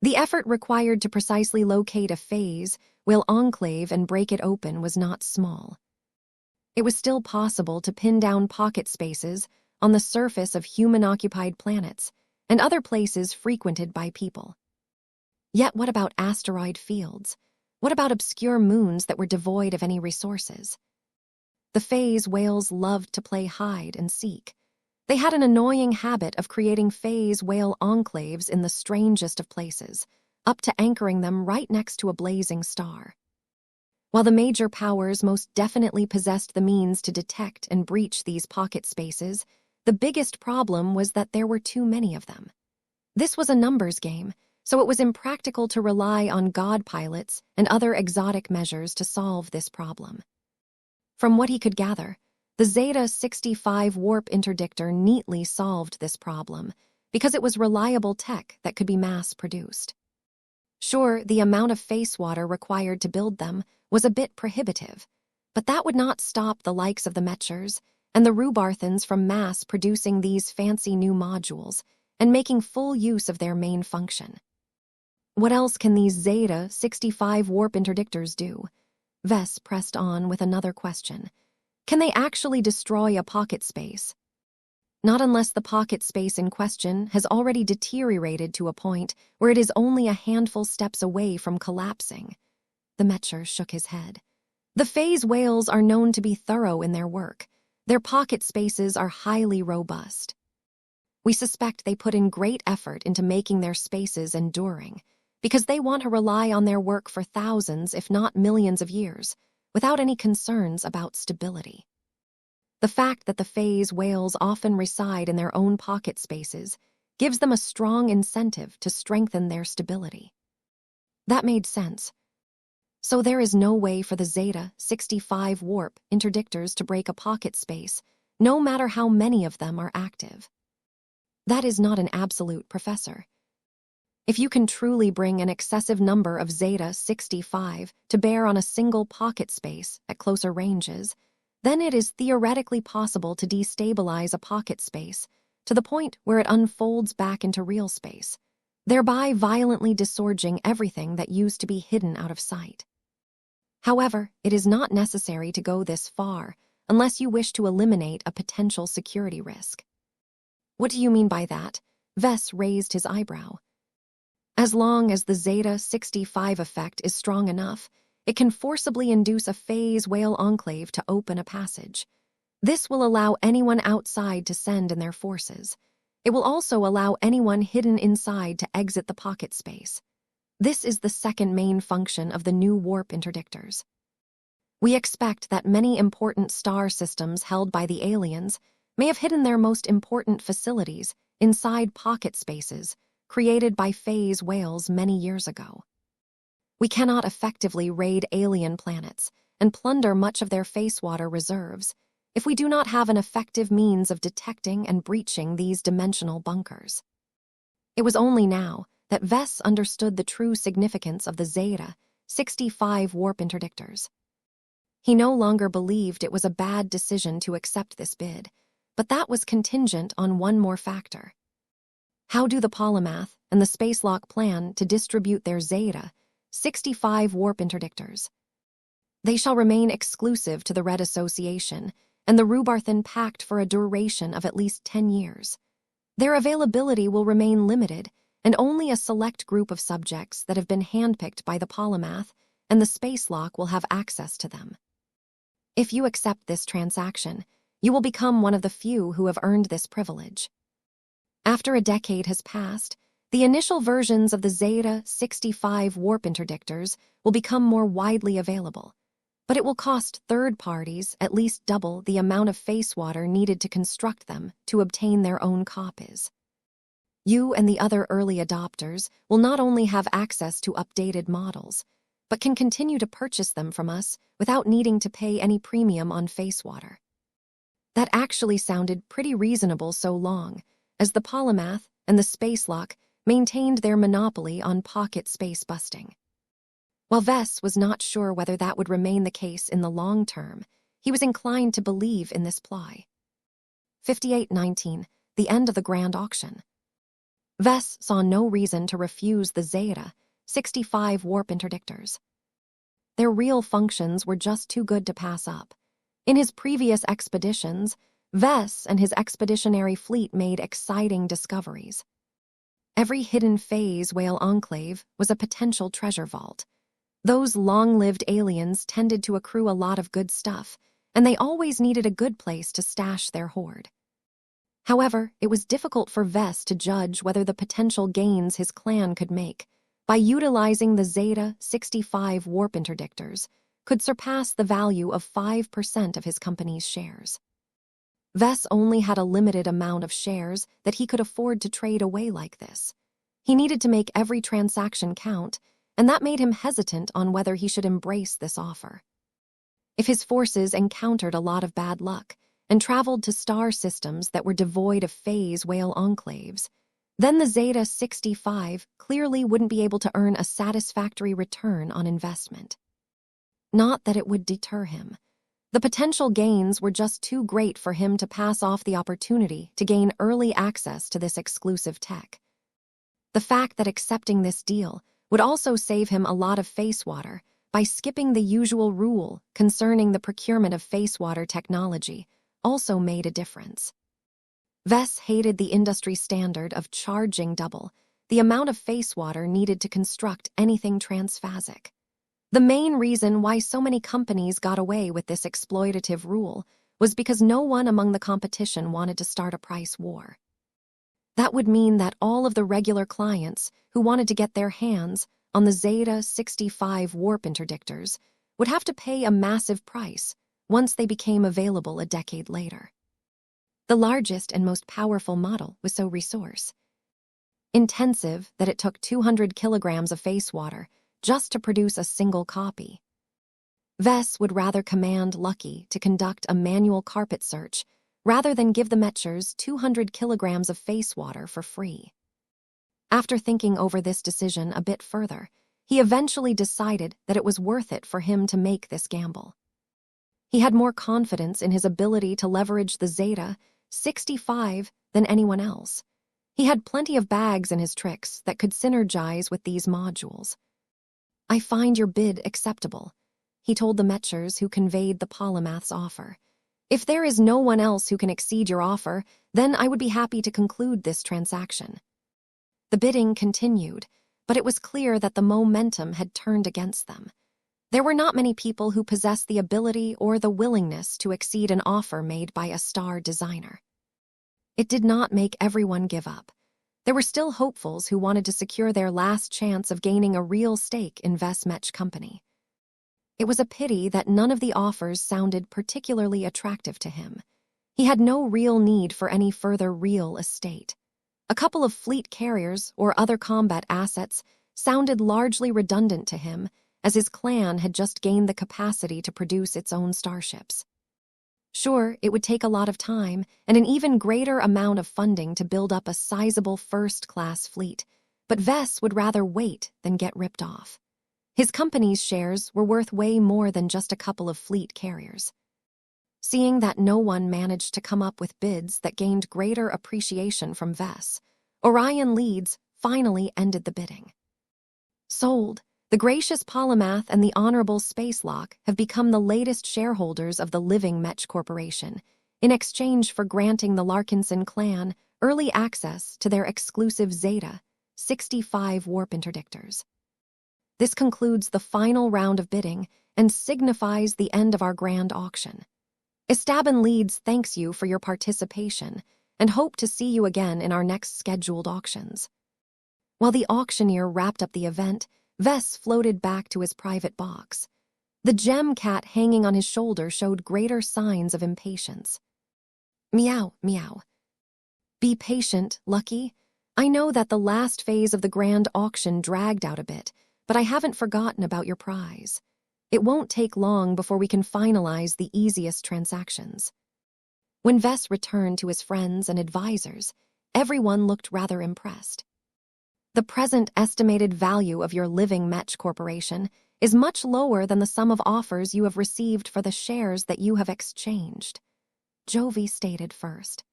The effort required to precisely locate a phase whale enclave and break it open was not small. It was still possible to pin down pocket spaces on the surface of human-occupied planets and other places frequented by people. Yet what about asteroid fields? What about obscure moons that were devoid of any resources? The phase whales loved to play hide and seek. They had an annoying habit of creating phase whale enclaves in the strangest of places, up to anchoring them right next to a blazing star. While the major powers most definitely possessed the means to detect and breach these pocket spaces, the biggest problem was that there were too many of them. This was a numbers game, so it was impractical to rely on god pilots and other exotic measures to solve this problem. From what he could gather, the Zeta-65 warp interdictor neatly solved this problem because it was reliable tech that could be mass-produced. Sure, the amount of face water required to build them was a bit prohibitive, but that would not stop the likes of the Mechers and the Rubarthans from mass-producing these fancy new modules and making full use of their main function. What else can these Zeta-65 warp interdictors do? Vess pressed on with another question. Can they actually destroy a pocket space? Not unless the pocket space in question has already deteriorated to a point where it is only a handful steps away from collapsing. The Mecher shook his head. The phase whales are known to be thorough in their work. Their pocket spaces are highly robust. We suspect they put in great effort into making their spaces enduring, because they want to rely on their work for thousands, if not millions of years, without any concerns about stability. The fact that the phase whales often reside in their own pocket spaces gives them a strong incentive to strengthen their stability. That made sense. So there is no way for the Zeta-65 warp interdictors to break a pocket space, no matter how many of them are active. That is not an absolute, Professor. If you can truly bring an excessive number of Zeta-65 to bear on a single pocket space at closer ranges, then it is theoretically possible to destabilize a pocket space to the point where it unfolds back into real space, thereby violently disgorging everything that used to be hidden out of sight. However, it is not necessary to go this far unless you wish to eliminate a potential security risk. What do you mean by that? Vess raised his eyebrow. As long as the Zeta-65 effect is strong enough, it can forcibly induce a phase whale enclave to open a passage. This will allow anyone outside to send in their forces. It will also allow anyone hidden inside to exit the pocket space. This is the second main function of the new warp interdictors. We expect that many important star systems held by the aliens may have hidden their most important facilities inside pocket spaces created by phase whales many years ago. We cannot effectively raid alien planets and plunder much of their face water reserves if we do not have an effective means of detecting and breaching these dimensional bunkers. It was only now that Vess understood the true significance of the Zeta-65 warp interdictors. He no longer believed it was a bad decision to accept this bid, but that was contingent on one more factor. How do the Polymath and the Spacelock plan to distribute their Zeta-65 warp interdictors? They shall remain exclusive to the Red Association and the Rubarthan Pact for a duration of at least 10 years. Their availability will remain limited, and only a select group of subjects that have been handpicked by the Polymath and the Spacelock will have access to them. If you accept this transaction, you will become one of the few who have earned this privilege. After a decade has passed, the initial versions of the Zeta-65 warp interdictors will become more widely available, but it will cost third parties at least double the amount of face water needed to construct them to obtain their own copies. You and the other early adopters will not only have access to updated models, but can continue to purchase them from us without needing to pay any premium on face water. That actually sounded pretty reasonable so long as the Polymath and the Spacelock maintained their monopoly on pocket space busting. While Vess was not sure whether that would remain the case in the long term, he was inclined to believe in this ploy. 5819, the end of the grand auction. Vess saw no reason to refuse the Zeta-65 warp interdictors. Their real functions were just too good to pass up. In his previous expeditions, Vess and his expeditionary fleet made exciting discoveries. Every hidden phase whale enclave was a potential treasure vault. Those long-lived aliens tended to accrue a lot of good stuff, and they always needed a good place to stash their hoard. However, it was difficult for Vess to judge whether the potential gains his clan could make by utilizing the Zeta-65 warp interdictors could surpass the value of 5% of his company's shares. Vess only had a limited amount of shares that he could afford to trade away like this. He needed to make every transaction count, and that made him hesitant on whether he should embrace this offer. If his forces encountered a lot of bad luck and traveled to star systems that were devoid of phase whale enclaves, then the Zeta-65 clearly wouldn't be able to earn a satisfactory return on investment. Not that it would deter him. The potential gains were just too great for him to pass off the opportunity to gain early access to this exclusive tech. The fact that accepting this deal would also save him a lot of face water by skipping the usual rule concerning the procurement of face water technology also made a difference. Vess hated the industry standard of charging double the amount of face water needed to construct anything transphasic. The main reason why so many companies got away with this exploitative rule was because no one among the competition wanted to start a price war. That would mean that all of the regular clients who wanted to get their hands on the Zeta-65 warp interdictors would have to pay a massive price once they became available a decade later. The largest and most powerful model was so resource-intensive that it took 200 kilograms of face water just to produce a single copy. Vess would rather command Lucky to conduct a manual carpet search rather than give the Mechers 200 kilograms of face water for free. After thinking over this decision a bit further, he eventually decided that it was worth it for him to make this gamble. He had more confidence in his ability to leverage the Zeta 65 than anyone else. He had plenty of bags in his tricks that could synergize with these modules. "I find your bid acceptable," he told the Mechers who conveyed the polymath's offer. "If there is no one else who can exceed your offer, then I would be happy to conclude this transaction." The bidding continued, but it was clear that the momentum had turned against them. There were not many people who possessed the ability or the willingness to exceed an offer made by a star designer. It did not make everyone give up. There were still hopefuls who wanted to secure their last chance of gaining a real stake in Vess Mech Company. It was a pity that none of the offers sounded particularly attractive to him. He had no real need for any further real estate. A couple of fleet carriers or other combat assets sounded largely redundant to him, as his clan had just gained the capacity to produce its own starships. Sure, it would take a lot of time and an even greater amount of funding to build up a sizable first-class fleet, but Vess would rather wait than get ripped off. His company's shares were worth way more than just a couple of fleet carriers. Seeing that no one managed to come up with bids that gained greater appreciation from Vess, Orion Leeds finally ended the bidding. "Sold. The gracious Polymath and the Honorable Spacelock have become the latest shareholders of the Living Mech Corporation, in exchange for granting the Larkinson clan early access to their exclusive Zeta 65 warp interdictors. This concludes the final round of bidding and signifies the end of our grand auction. Estaban Leeds thanks you for your participation and hope to see you again in our next scheduled auctions." While the auctioneer wrapped up the event, Vess floated back to his private box. The gem cat hanging on his shoulder showed greater signs of impatience. "Meow, meow. Be patient, Lucky. I know that the last phase of the grand auction dragged out a bit, but I haven't forgotten about your prize. It won't take long before we can finalize the easiest transactions." When Vess returned to his friends and advisors, everyone looked rather impressed. "The present estimated value of your Living Mech Corporation is much lower than the sum of offers you have received for the shares that you have exchanged," Jovi stated first.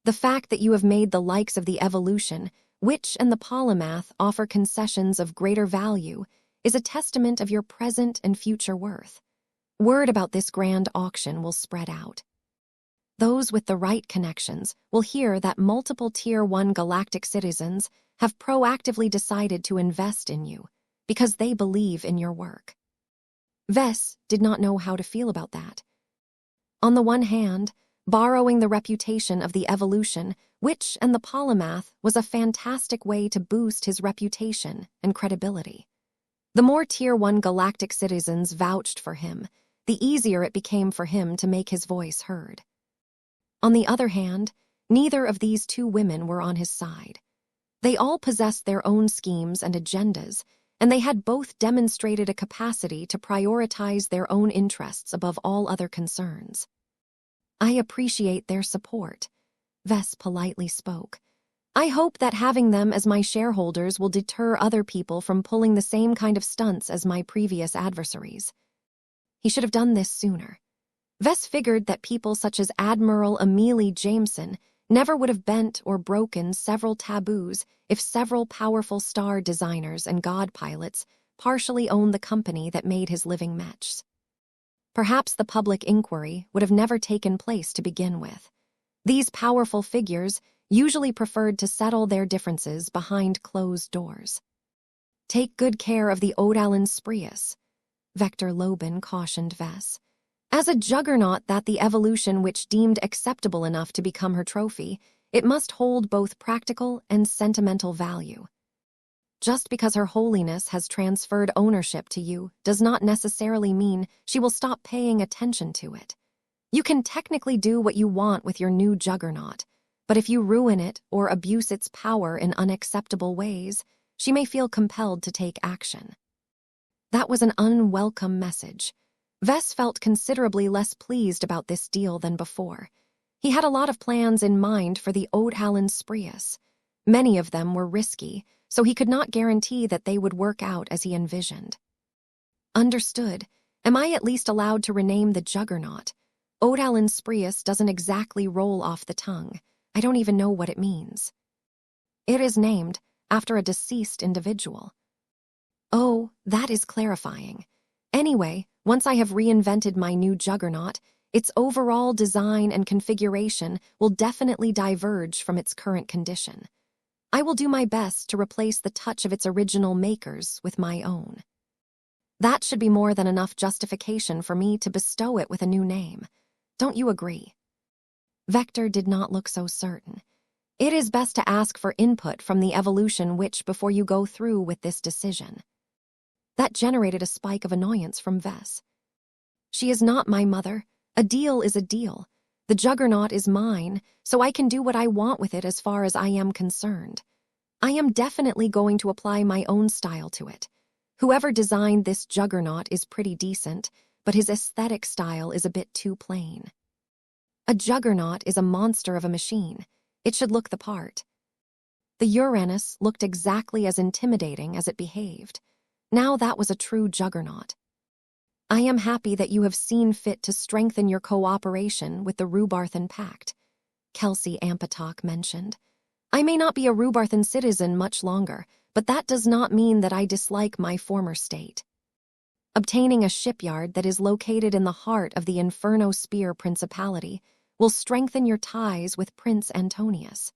"The fact that you have made the likes of the Evolution, Witch, and the Polymath offer concessions of greater value is a testament of your present and future worth. Word about this grand auction will spread out. Those with the right connections will hear that multiple Tier 1 galactic citizens have proactively decided to invest in you because they believe in your work." Vess did not know how to feel about that. On the one hand, borrowing the reputation of the Evolution, Witch, and the Polymath was a fantastic way to boost his reputation and credibility. The more Tier 1 galactic citizens vouched for him, the easier it became for him to make his voice heard. On the other hand, neither of these two women were on his side. They all possessed their own schemes and agendas, and they had both demonstrated a capacity to prioritize their own interests above all other concerns. "I appreciate their support," Vess politely spoke. "I hope that having them as my shareholders will deter other people from pulling the same kind of stunts as my previous adversaries." He should have done this sooner. Vess figured that people such as Admiral Amelie Jameson never would have bent or broken several taboos if several powerful star designers and god pilots partially owned the company that made his living mechs. Perhaps the public inquiry would have never taken place to begin with. These powerful figures usually preferred to settle their differences behind closed doors. "Take good care of the Odalin Sprius," Vector Lobin cautioned Vess. As a juggernaut that the Evolution which deemed acceptable enough to become her trophy, it must hold both practical and sentimental value. Just because Her Holiness has transferred ownership to you does not necessarily mean she will stop paying attention to it. You can technically do what you want with your new juggernaut, but if you ruin it or abuse its power in unacceptable ways, she may feel compelled to take action. That was an unwelcome message. Vess felt considerably less pleased about this deal than before. He had a lot of plans in mind for the Odhallan Sprius. Many of them were risky, so he could not guarantee that they would work out as he envisioned. Understood. Am I at least allowed to rename the juggernaut? Odalin Sprius doesn't exactly roll off the tongue. I don't even know what it means. It is named after a deceased individual. Oh, that is clarifying. Anyway, once I have reinvented my new juggernaut, its overall design and configuration will definitely diverge from its current condition. I will do my best to replace the touch of its original makers with my own. That should be more than enough justification for me to bestow it with a new name. Don't you agree? Vector did not look so certain. It is best to ask for input from the evolution witch before you go through with this decision. That generated a spike of annoyance from Vess. She is not my mother. A deal is a deal. The juggernaut is mine, so I can do what I want with it as far as I am concerned. I am definitely going to apply my own style to it. Whoever designed this juggernaut is pretty decent, but his aesthetic style is a bit too plain. A juggernaut is a monster of a machine. It should look the part. The Uranus looked exactly as intimidating as it behaved. Now that was a true juggernaut. I am happy that you have seen fit to strengthen your cooperation with the Rubarthan Pact, Kelsey Ampatok mentioned. I may not be a Rubarthan citizen much longer, but that does not mean that I dislike my former state. Obtaining a shipyard that is located in the heart of the Inferno Spear Principality will strengthen your ties with Prince Antonius.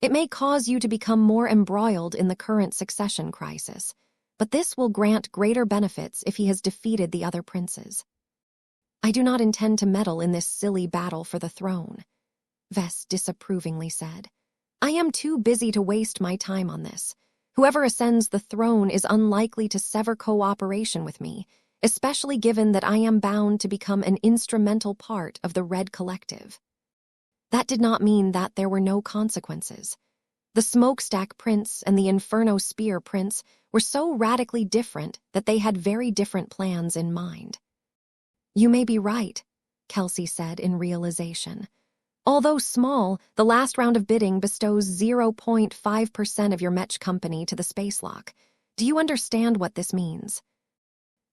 It may cause you to become more embroiled in the current succession crisis, but this will grant greater benefits if he has defeated the other princes. I do not intend to meddle in this silly battle for the throne, Vess disapprovingly said. I am too busy to waste my time on this. Whoever ascends the throne is unlikely to sever cooperation with me, especially given that I am bound to become an instrumental part of the Red Collective. That did not mean that there were no consequences. The Smokestack Prince and the Inferno Spear Prince were so radically different that they had very different plans in mind. You may be right, Kelsey said in realization. Although small, the last round of bidding bestows 0.5% of your Mech company to the Spacelock. Do you understand what this means?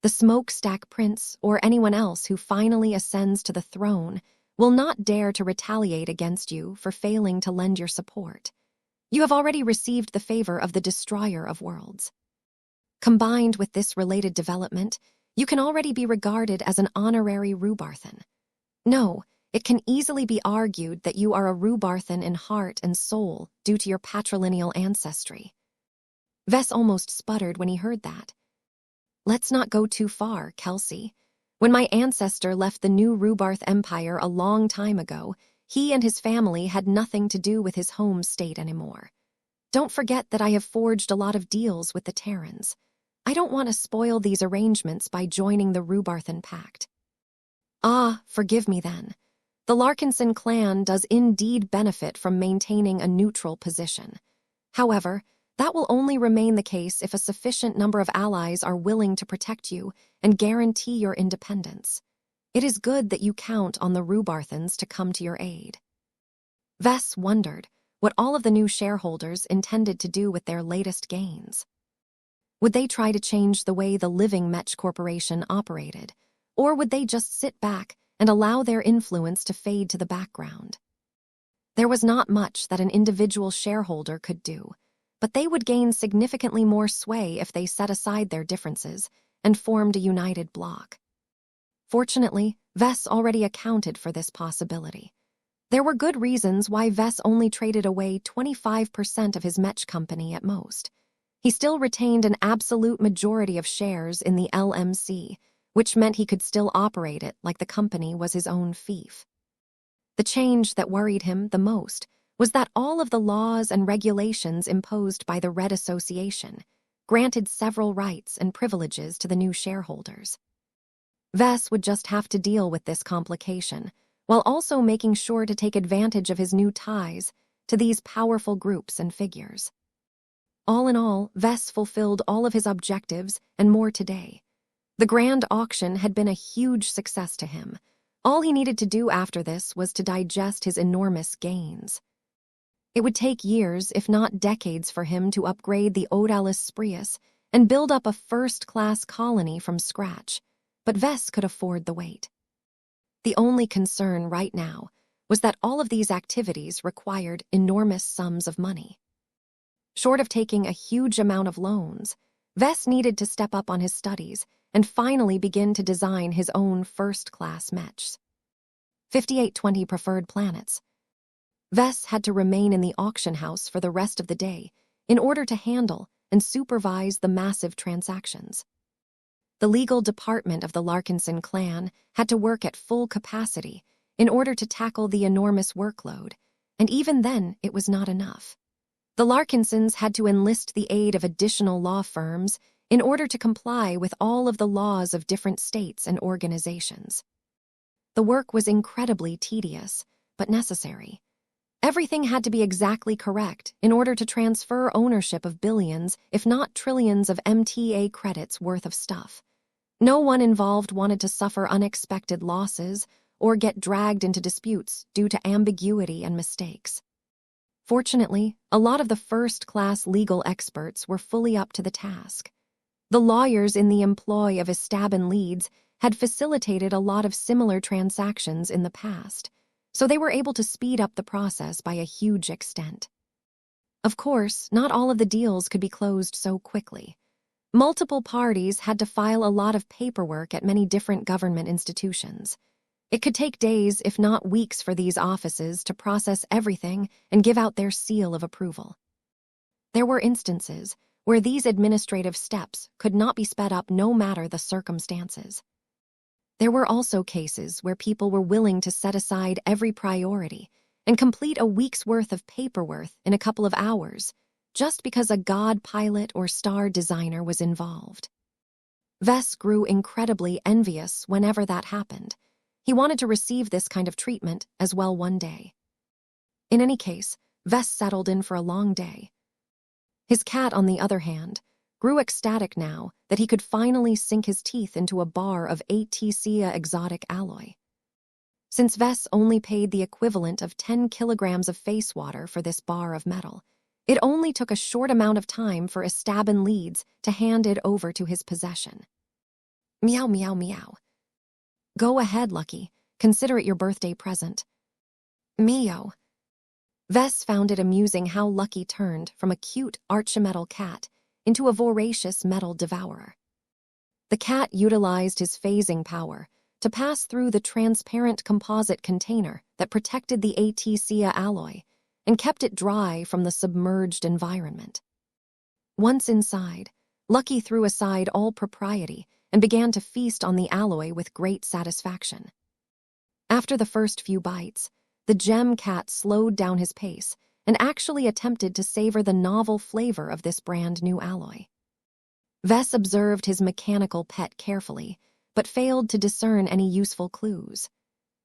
The Smokestack Prince, or anyone else who finally ascends to the throne, will not dare to retaliate against you for failing to lend your support. You have already received the favor of the Destroyer of Worlds. Combined with this related development, you can already be regarded as an honorary Rubarthan. No, it can easily be argued that you are a Rubarthan in heart and soul due to your patrilineal ancestry. Vess almost sputtered when he heard that. Let's not go too far, Kelsey. When my ancestor left the new Rubarth Empire a long time ago, he and his family had nothing to do with his home state anymore. Don't forget that I have forged a lot of deals with the Terrans. I don't want to spoil these arrangements by joining the Rubarthan Pact. Ah, forgive me then. The Larkinson clan does indeed benefit from maintaining a neutral position. However, that will only remain the case if a sufficient number of allies are willing to protect you and guarantee your independence. It is good that you count on the Rubarthans to come to your aid. Vess wondered what all of the new shareholders intended to do with their latest gains. Would they try to change the way the living Mech Corporation operated, or would they just sit back and allow their influence to fade to the background? There was not much that an individual shareholder could do, but they would gain significantly more sway if they set aside their differences and formed a united bloc. Fortunately, Vess already accounted for this possibility. There were good reasons why Vess only traded away 25% of his Mech company at most. He still retained an absolute majority of shares in the LMC, which meant he could still operate it like the company was his own fief. The change that worried him the most was that all of the laws and regulations imposed by the Red Association granted several rights and privileges to the new shareholders. Vess would just have to deal with this complication, while also making sure to take advantage of his new ties to these powerful groups and figures. All in all, Vess fulfilled all of his objectives and more today. The grand auction had been a huge success to him. All he needed to do after this was to digest his enormous gains. It would take years, if not decades, for him to upgrade the Odalis Sprius and build up a first-class colony from scratch, but Vess could afford the wait. The only concern right now was that all of these activities required enormous sums of money. Short of taking a huge amount of loans, Vess needed to step up on his studies and finally begin to design his own first-class mechs. 5820 preferred planets. Vess had to remain in the auction house for the rest of the day in order to handle and supervise the massive transactions. The legal department of the Larkinson clan had to work at full capacity in order to tackle the enormous workload, and even then it was not enough. The Larkinsons had to enlist the aid of additional law firms in order to comply with all of the laws of different states and organizations. The work was incredibly tedious, but necessary. Everything had to be exactly correct in order to transfer ownership of billions, if not trillions, of MTA credits worth of stuff. No one involved wanted to suffer unexpected losses or get dragged into disputes due to ambiguity and mistakes. Fortunately, a lot of the first-class legal experts were fully up to the task. The lawyers in the employ of Estaban Leeds had facilitated a lot of similar transactions in the past, so they were able to speed up the process by a huge extent. Of course, not all of the deals could be closed so quickly. Multiple parties had to file a lot of paperwork at many different government institutions. It could take days, if not weeks, for these offices to process everything and give out their seal of approval. There were instances where these administrative steps could not be sped up no matter the circumstances. There were also cases where people were willing to set aside every priority and complete a week's worth of paperwork in a couple of hours, just because a god pilot or star designer was involved. Vess grew incredibly envious whenever that happened. He wanted to receive this kind of treatment as well one day. In any case, Vess settled in for a long day. His cat, on the other hand, grew ecstatic now that he could finally sink his teeth into a bar of ATCA exotic alloy. Since Vess only paid the equivalent of 10 kilograms of face water for this bar of metal, it only took a short amount of time for Estaban Leeds to hand it over to his possession. Meow, meow, meow. Go ahead, Lucky. Consider it your birthday present. Meow. Vess found it amusing how Lucky turned from a cute archimetal cat into a voracious metal devourer. The cat utilized his phasing power to pass through the transparent composite container that protected the ATCA alloy and kept it dry from the submerged environment. Once inside, Lucky threw aside all propriety and began to feast on the alloy with great satisfaction. After the first few bites, the gem cat slowed down his pace and actually attempted to savor the novel flavor of this brand-new alloy. Vess observed his mechanical pet carefully, but failed to discern any useful clues.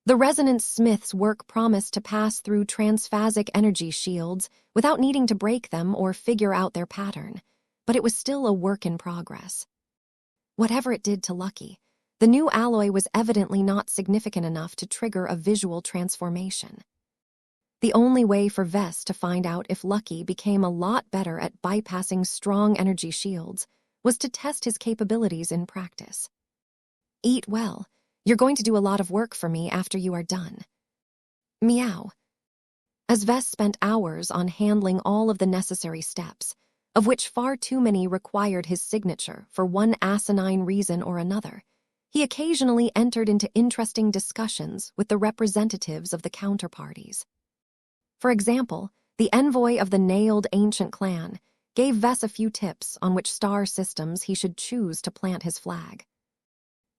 The resonance smith's work promised to pass through transphasic energy shields without needing to break them or figure out their pattern, but it was still a work in progress. Whatever it did to Lucky, the new alloy was evidently not significant enough to trigger a visual transformation. The only way for Vess to find out if Lucky became a lot better at bypassing strong energy shields was to test his capabilities in practice. Eat well. You're going to do a lot of work for me after you are done. Meow. As Vess spent hours on handling all of the necessary steps, of which far too many required his signature for one asinine reason or another, he occasionally entered into interesting discussions with the representatives of the counterparties. For example, the envoy of the nailed ancient clan gave Vess a few tips on which star systems he should choose to plant his flag.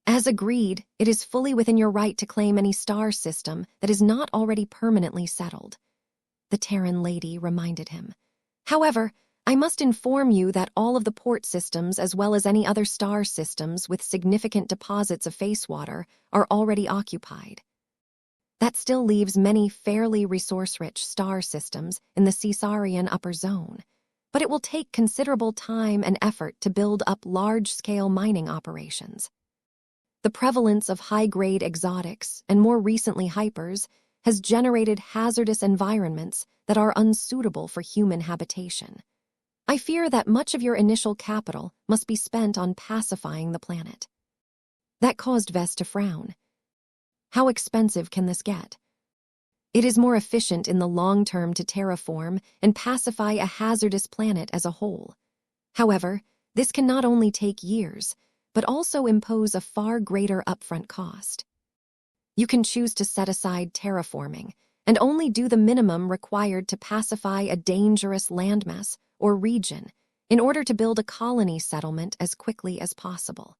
As agreed, it is fully within your right to claim any star system that is not already permanently settled, the Terran lady reminded him. However, I must inform you that all of the port systems, as well as any other star systems with significant deposits of face water, are already occupied. That still leaves many fairly resource-rich star systems in the Caesarian upper zone, but it will take considerable time and effort to build up large-scale mining operations. The prevalence of high-grade exotics, and more recently hypers, has generated hazardous environments that are unsuitable for human habitation. I fear that much of your initial capital must be spent on pacifying the planet." That caused Vess to frown. How expensive can this get? It is more efficient in the long term to terraform and pacify a hazardous planet as a whole. However, this can not only take years, but also impose a far greater upfront cost. You can choose to set aside terraforming and only do the minimum required to pacify a dangerous landmass or region in order to build a colony settlement as quickly as possible.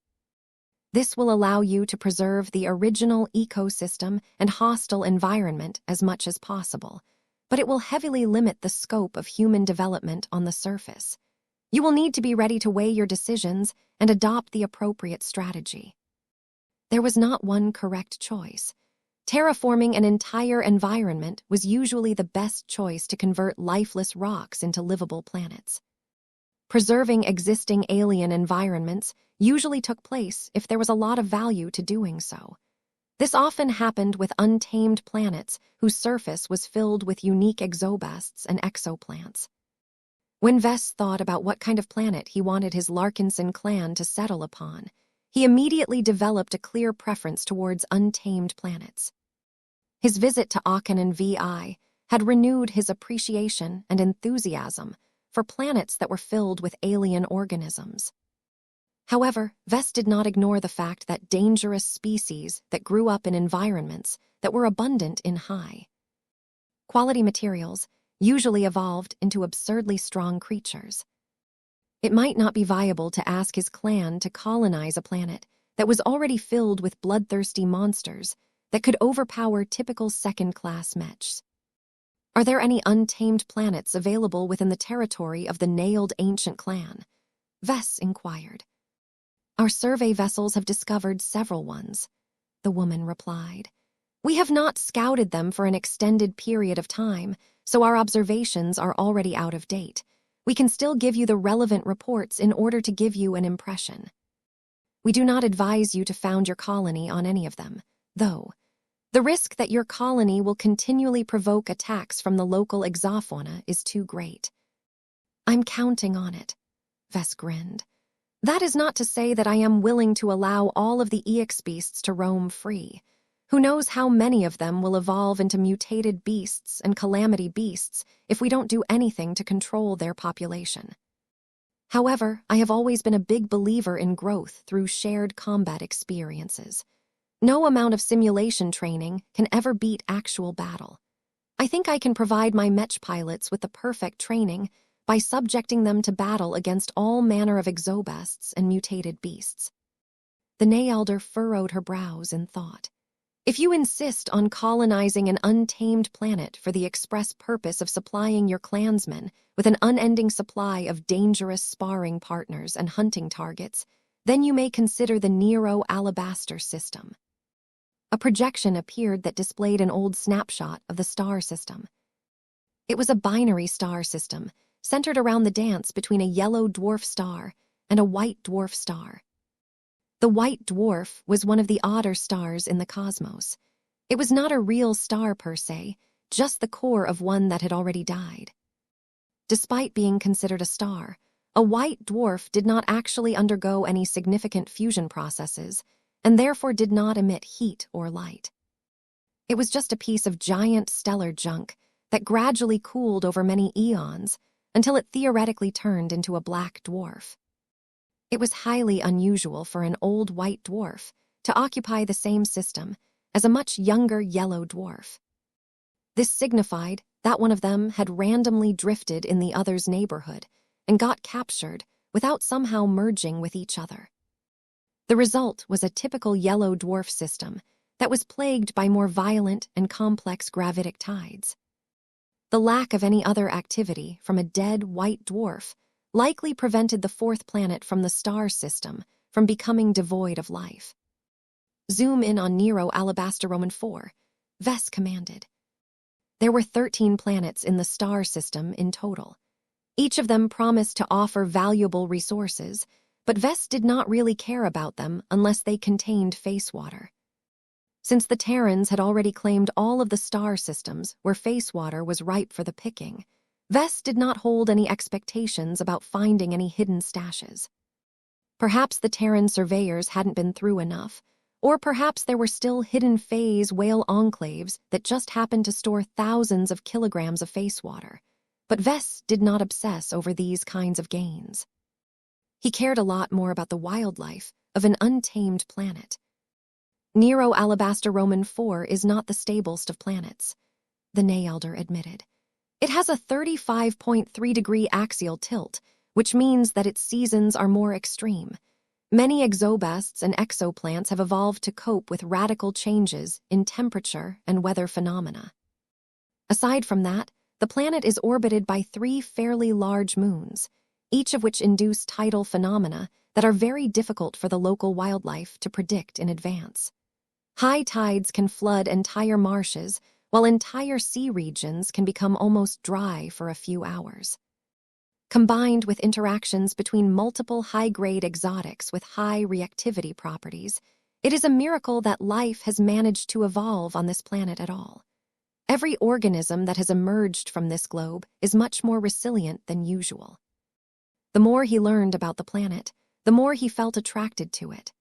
This will allow you to preserve the original ecosystem and hostile environment as much as possible, but it will heavily limit the scope of human development on the surface. You will need to be ready to weigh your decisions and adopt the appropriate strategy. There was not one correct choice. Terraforming an entire environment was usually the best choice to convert lifeless rocks into livable planets. Preserving existing alien environments usually took place if there was a lot of value to doing so. This often happened with untamed planets whose surface was filled with unique exobests and exoplants. When Vess thought about what kind of planet he wanted his Larkinson clan to settle upon, he immediately developed a clear preference towards untamed planets. His visit to Aachen and VI had renewed his appreciation and enthusiasm for planets that were filled with alien organisms. However, Vess did not ignore the fact that dangerous species that grew up in environments that were abundant in high-quality materials usually evolved into absurdly strong creatures. It might not be viable to ask his clan to colonize a planet that was already filled with bloodthirsty monsters that could overpower typical second-class mechs. Are there any untamed planets available within the territory of the nailed ancient clan? Vess inquired. Our survey vessels have discovered several ones, the woman replied. We have not scouted them for an extended period of time, so our observations are already out of date. We can still give you the relevant reports in order to give you an impression. We do not advise you to found your colony on any of them, though. The risk that your colony will continually provoke attacks from the local exofauna is too great. I'm counting on it, Vess grinned. That is not to say that I am willing to allow all of the EX beasts to roam free. Who knows how many of them will evolve into mutated beasts and calamity beasts if we don't do anything to control their population. However, I have always been a big believer in growth through shared combat experiences. No amount of simulation training can ever beat actual battle. I think I can provide my Mech pilots with the perfect training by subjecting them to battle against all manner of exobests and mutated beasts. The Nayelder furrowed her brows in thought. If you insist on colonizing an untamed planet for the express purpose of supplying your clansmen with an unending supply of dangerous sparring partners and hunting targets, then you may consider the Nero Alabaster system. A projection appeared that displayed an old snapshot of the star system. It was a binary star system, centered around the dance between a yellow dwarf star and a white dwarf star. The white dwarf was one of the odder stars in the cosmos. It was not a real star per se, just the core of one that had already died. Despite being considered a star, a white dwarf did not actually undergo any significant fusion processes, and therefore did not emit heat or light. It was just a piece of giant stellar junk that gradually cooled over many eons until it theoretically turned into a black dwarf. It was highly unusual for an old white dwarf to occupy the same system as a much younger yellow dwarf. This signified that one of them had randomly drifted in the other's neighborhood and got captured without somehow merging with each other. The result was a typical yellow dwarf system that was plagued by more violent and complex gravitic tides. The lack of any other activity from a dead white dwarf likely prevented the fourth planet from the star system from becoming devoid of life. Zoom in on Nero Alabaster Roman 4, Vess commanded. There were 13 planets in the star system in total. Each of them promised to offer valuable resources, but Vess did not really care about them unless they contained face water. Since the Terrans had already claimed all of the star systems where face water was ripe for the picking, Vess did not hold any expectations about finding any hidden stashes. Perhaps the Terran surveyors hadn't been through enough, or perhaps there were still hidden phase whale enclaves that just happened to store thousands of kilograms of face water. But Vess did not obsess over these kinds of gains. He cared a lot more about the wildlife of an untamed planet. Nero Alabaster Roman 4 is not the stablest of planets, the Nayelder admitted. It has a 35.3-degree axial tilt, which means that its seasons are more extreme. Many exobests and exoplants have evolved to cope with radical changes in temperature and weather phenomena. Aside from that, the planet is orbited by 3 fairly large moons, each of which induce tidal phenomena that are very difficult for the local wildlife to predict in advance. High tides can flood entire marshes, while entire sea regions can become almost dry for a few hours. Combined with interactions between multiple high-grade exotics with high reactivity properties, it is a miracle that life has managed to evolve on this planet at all. Every organism that has emerged from this globe is much more resilient than usual. The more he learned about the planet, the more he felt attracted to it.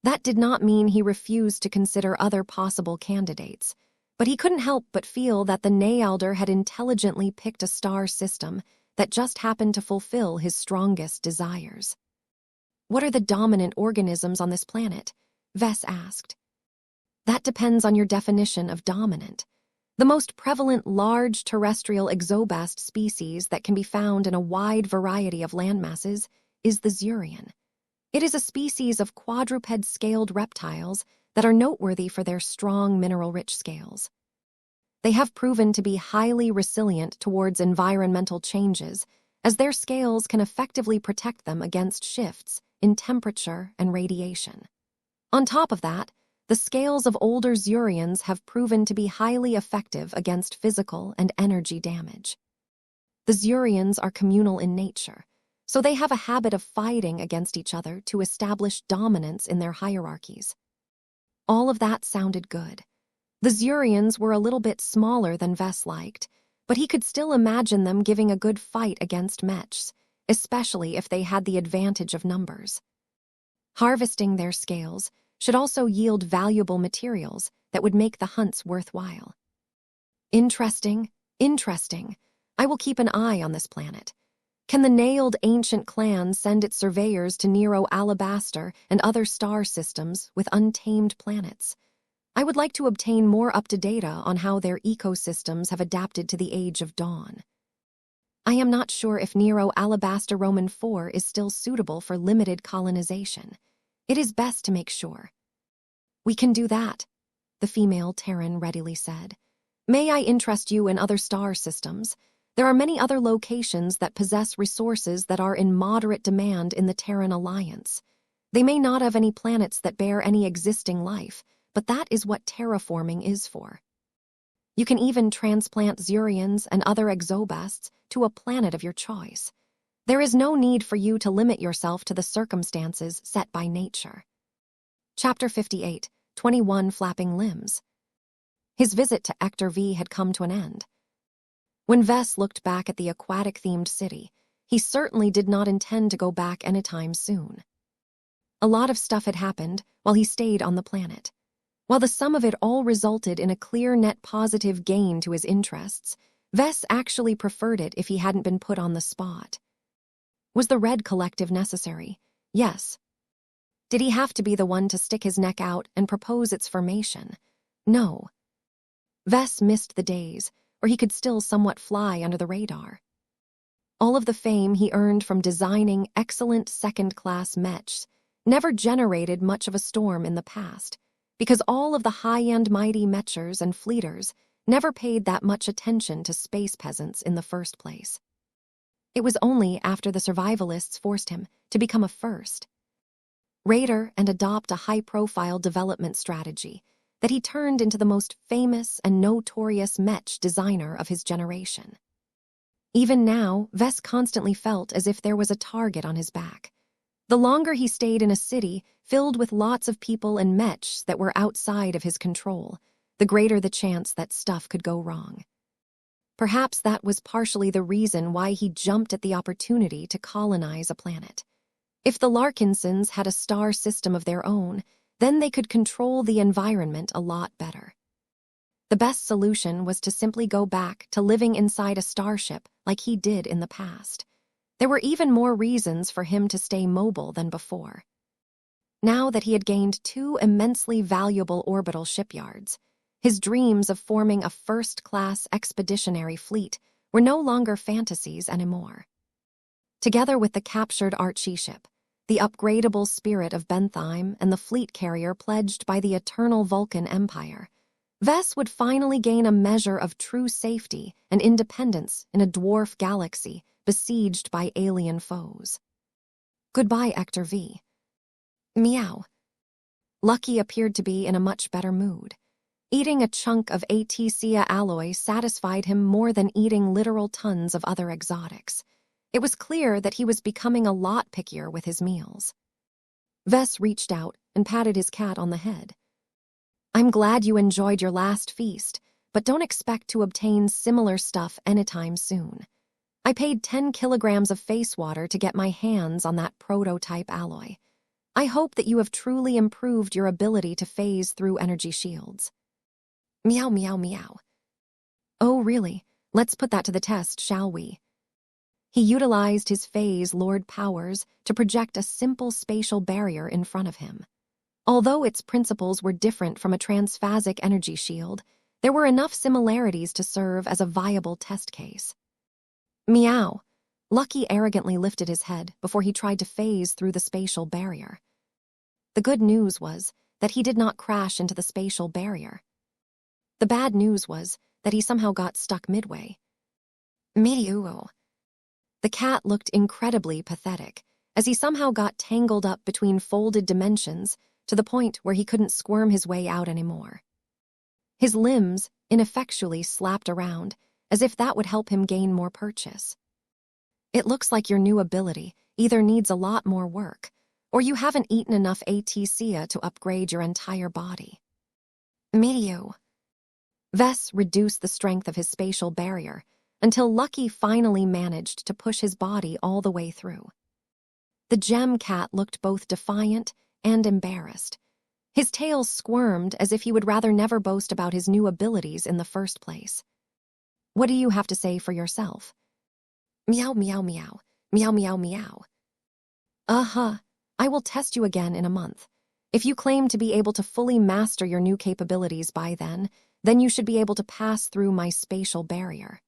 That did not mean he refused to consider other possible candidates, but he couldn't help but feel that the Nayelder had intelligently picked a star system that just happened to fulfill his strongest desires. What are the dominant organisms on this planet? Vess asked. That depends on your definition of dominant. The most prevalent large terrestrial exobast species that can be found in a wide variety of landmasses is the Zurian. It is a species of quadruped-scaled reptiles that are noteworthy for their strong mineral-rich scales. They have proven to be highly resilient towards environmental changes, as their scales can effectively protect them against shifts in temperature and radiation. On top of that, the scales of older Zurians have proven to be highly effective against physical and energy damage. The Zurians are communal in nature, so they have a habit of fighting against each other to establish dominance in their hierarchies. All of that sounded good. The Zurians were a little bit smaller than Vess liked, but he could still imagine them giving a good fight against Mechs, especially if they had the advantage of numbers. Harvesting their scales should also yield valuable materials that would make the hunts worthwhile. Interesting. I will keep an eye on this planet. Can the nailed ancient clan send its surveyors to Nero Alabaster and other star systems with untamed planets? I would like to obtain more up-to-date data on how their ecosystems have adapted to the Age of Dawn. I am not sure if Nero Alabaster Roman 4 is still suitable for limited colonization. It is best to make sure. We can do that, the female Terran readily said. May I interest you in other star systems? There are many other locations that possess resources that are in moderate demand in the Terran Alliance. They may not have any planets that bear any existing life, but that is what terraforming is for. You can even transplant Zurians and other exobests to a planet of your choice. There is no need for you to limit yourself to the circumstances set by nature. Chapter 58, 21 Flapping Limbs. His visit to Hector V had come to an end. When Vess looked back at the aquatic-themed city, he certainly did not intend to go back anytime soon. A lot of stuff had happened while he stayed on the planet. While the sum of it all resulted in a clear net positive gain to his interests, Vess actually preferred it if he hadn't been put on the spot. Was the Red Collective necessary? Yes. Did he have to be the one to stick his neck out and propose its formation? No. Vess missed the days where he could still somewhat fly under the radar. All of the fame he earned from designing excellent second-class mechs never generated much of a storm in the past, because all of the high-end mighty mechers and fleeters never paid that much attention to space peasants in the first place. It was only after the survivalists forced him to become a first raider and adopt a high-profile development strategy that he turned into the most famous and notorious mech designer of his generation. Even now, Vess constantly felt as if there was a target on his back. The longer he stayed in a city filled with lots of people and mechs that were outside of his control, the greater the chance that stuff could go wrong. Perhaps that was partially the reason why he jumped at the opportunity to colonize a planet. If the Larkinsons had a star system of their own, then they could control the environment a lot better. The best solution was to simply go back to living inside a starship like he did in the past. There were even more reasons for him to stay mobile than before. Now that he had gained 2 immensely valuable orbital shipyards, his dreams of forming a first-class expeditionary fleet were no longer fantasies anymore. Together with the captured Archie ship, the upgradable Spirit of Bentheim, and the fleet carrier pledged by the eternal Vulcan Empire, Vess would finally gain a measure of true safety and independence in a dwarf galaxy besieged by alien foes. Goodbye, Hector V. Meow. Lucky appeared to be in a much better mood. Eating a chunk of ATCA alloy satisfied him more than eating literal tons of other exotics. It was clear that he was becoming a lot pickier with his meals. Vess reached out and patted his cat on the head. I'm glad you enjoyed your last feast, but don't expect to obtain similar stuff anytime soon. I paid 10 kilograms of face water to get my hands on that prototype alloy. I hope that you have truly improved your ability to phase through energy shields. Meow, meow, meow. Oh, really? Let's put that to the test, shall we? He utilized his phase lord powers to project a simple spatial barrier in front of him. Although its principles were different from a transphasic energy shield, there were enough similarities to serve as a viable test case. Meow. Lucky arrogantly lifted his head before he tried to phase through the spatial barrier. The good news was that he did not crash into the spatial barrier. The bad news was that he somehow got stuck midway. Meow. The cat looked incredibly pathetic, as he somehow got tangled up between folded dimensions to the point where he couldn't squirm his way out anymore. His limbs ineffectually slapped around, as if that would help him gain more purchase. It looks like your new ability either needs a lot more work, or you haven't eaten enough ATCA to upgrade your entire body. Meow. Vess reduced the strength of his spatial barrier until Lucky finally managed to push his body all the way through. The gem cat looked both defiant and embarrassed. His tail squirmed as if he would rather never boast about his new abilities in the first place. What do you have to say for yourself? Meow, meow, meow. Meow, meow, meow. I will test you again in a month. If you claim to be able to fully master your new capabilities by then you should be able to pass through my spatial barrier.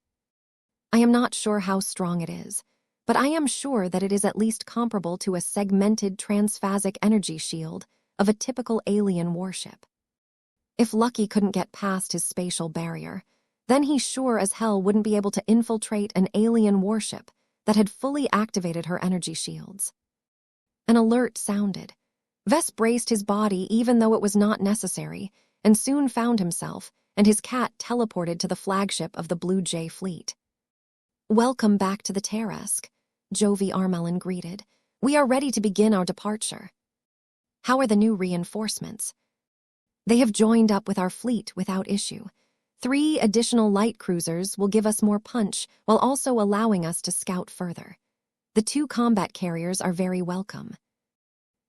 I am not sure how strong it is, but I am sure that it is at least comparable to a segmented transphasic energy shield of a typical alien warship. If Lucky couldn't get past his spatial barrier, then he sure as hell wouldn't be able to infiltrate an alien warship that had fully activated her energy shields. An alert sounded. Vess braced his body even though it was not necessary, and soon found himself and his cat teleported to the flagship of the Blue Jay fleet. Welcome back to the Terresk, Jovi Armelin greeted. We are ready to begin our departure. How are the new reinforcements? They have joined up with our fleet without issue. 3 additional light cruisers will give us more punch while also allowing us to scout further. The 2 combat carriers are very welcome.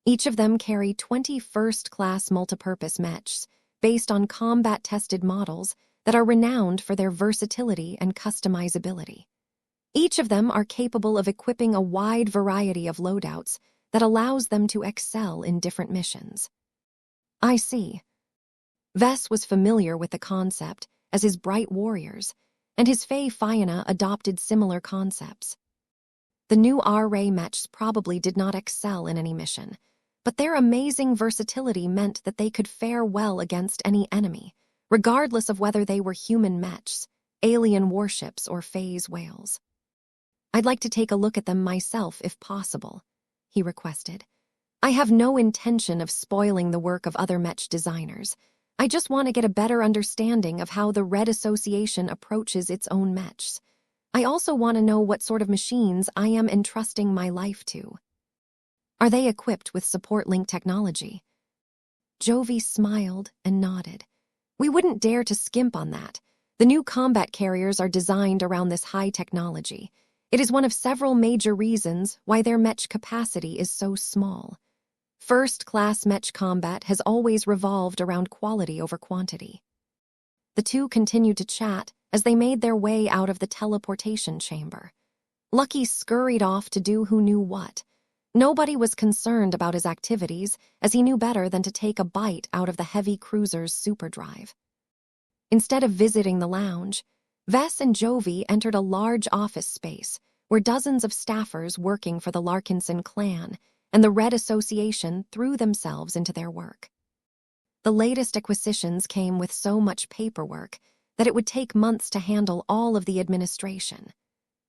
Each of them carry 20 first-class multipurpose mechs based on combat-tested models that are renowned for their versatility and customizability. Each of them are capable of equipping a wide variety of loadouts that allows them to excel in different missions. I see. Vess was familiar with the concept as his bright warriors, and his Fae Fianna adopted similar concepts. The new R-Ray mechs probably did not excel in any mission, but their amazing versatility meant that they could fare well against any enemy, regardless of whether they were human mechs, alien warships, or phase whales. I'd like to take a look at them myself if possible, he requested. I have no intention of spoiling the work of other mech designers. I just want to get a better understanding of how the Red Association approaches its own mechs. I also want to know what sort of machines I am entrusting my life to. Are they equipped with support link technology? Jovi smiled and nodded. We wouldn't dare to skimp on that. The new combat carriers are designed around this high technology. It is one of several major reasons why their Mech capacity is so small. First-class Mech combat has always revolved around quality over quantity. The two continued to chat as they made their way out of the teleportation chamber. Lucky scurried off to do who knew what. Nobody was concerned about his activities, as he knew better than to take a bite out of the heavy cruiser's superdrive. Instead of visiting the lounge, Vess and Jovi entered a large office space where dozens of staffers working for the Larkinson clan and the Red Association threw themselves into their work. The latest acquisitions came with so much paperwork that it would take months to handle all of the administration.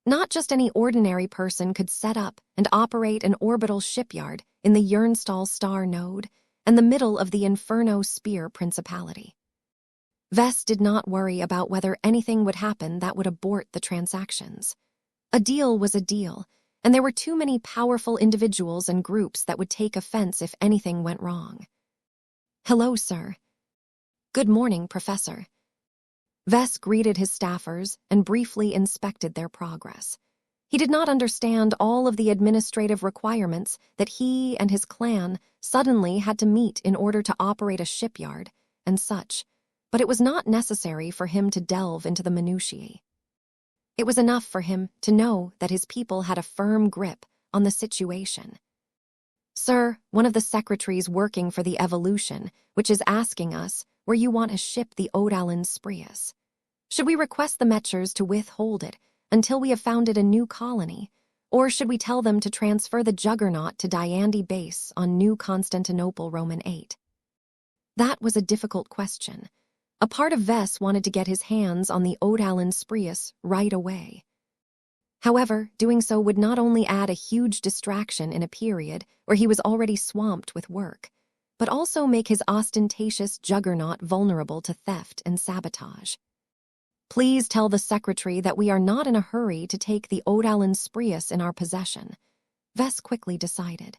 Not just any ordinary person could set up and operate an orbital shipyard in the Yernstall star node and the middle of the Inferno Spear Principality. Vess did not worry about whether anything would happen that would abort the transactions. A deal was a deal, and there were too many powerful individuals and groups that would take offense if anything went wrong. Hello, sir. Good morning, Professor. Vess greeted his staffers and briefly inspected their progress. He did not understand all of the administrative requirements that he and his clan suddenly had to meet in order to operate a shipyard and such, but it was not necessary for him to delve into the minutiae. It was enough for him to know that his people had a firm grip on the situation. Sir, one of the secretaries working for the Evolution, which is asking us where you want to ship the Odalin Sprius. Should we request the Mechers to withhold it until we have founded a new colony, or should we tell them to transfer the Juggernaut to Diandi Base on New Constantinople Roman 8? That was a difficult question. A part of Vess wanted to get his hands on the Odalin Sprius right away. However, doing so would not only add a huge distraction in a period where he was already swamped with work, but also make his ostentatious Juggernaut vulnerable to theft and sabotage. Please tell the secretary that we are not in a hurry to take the Odalin Sprius in our possession, Vess quickly decided.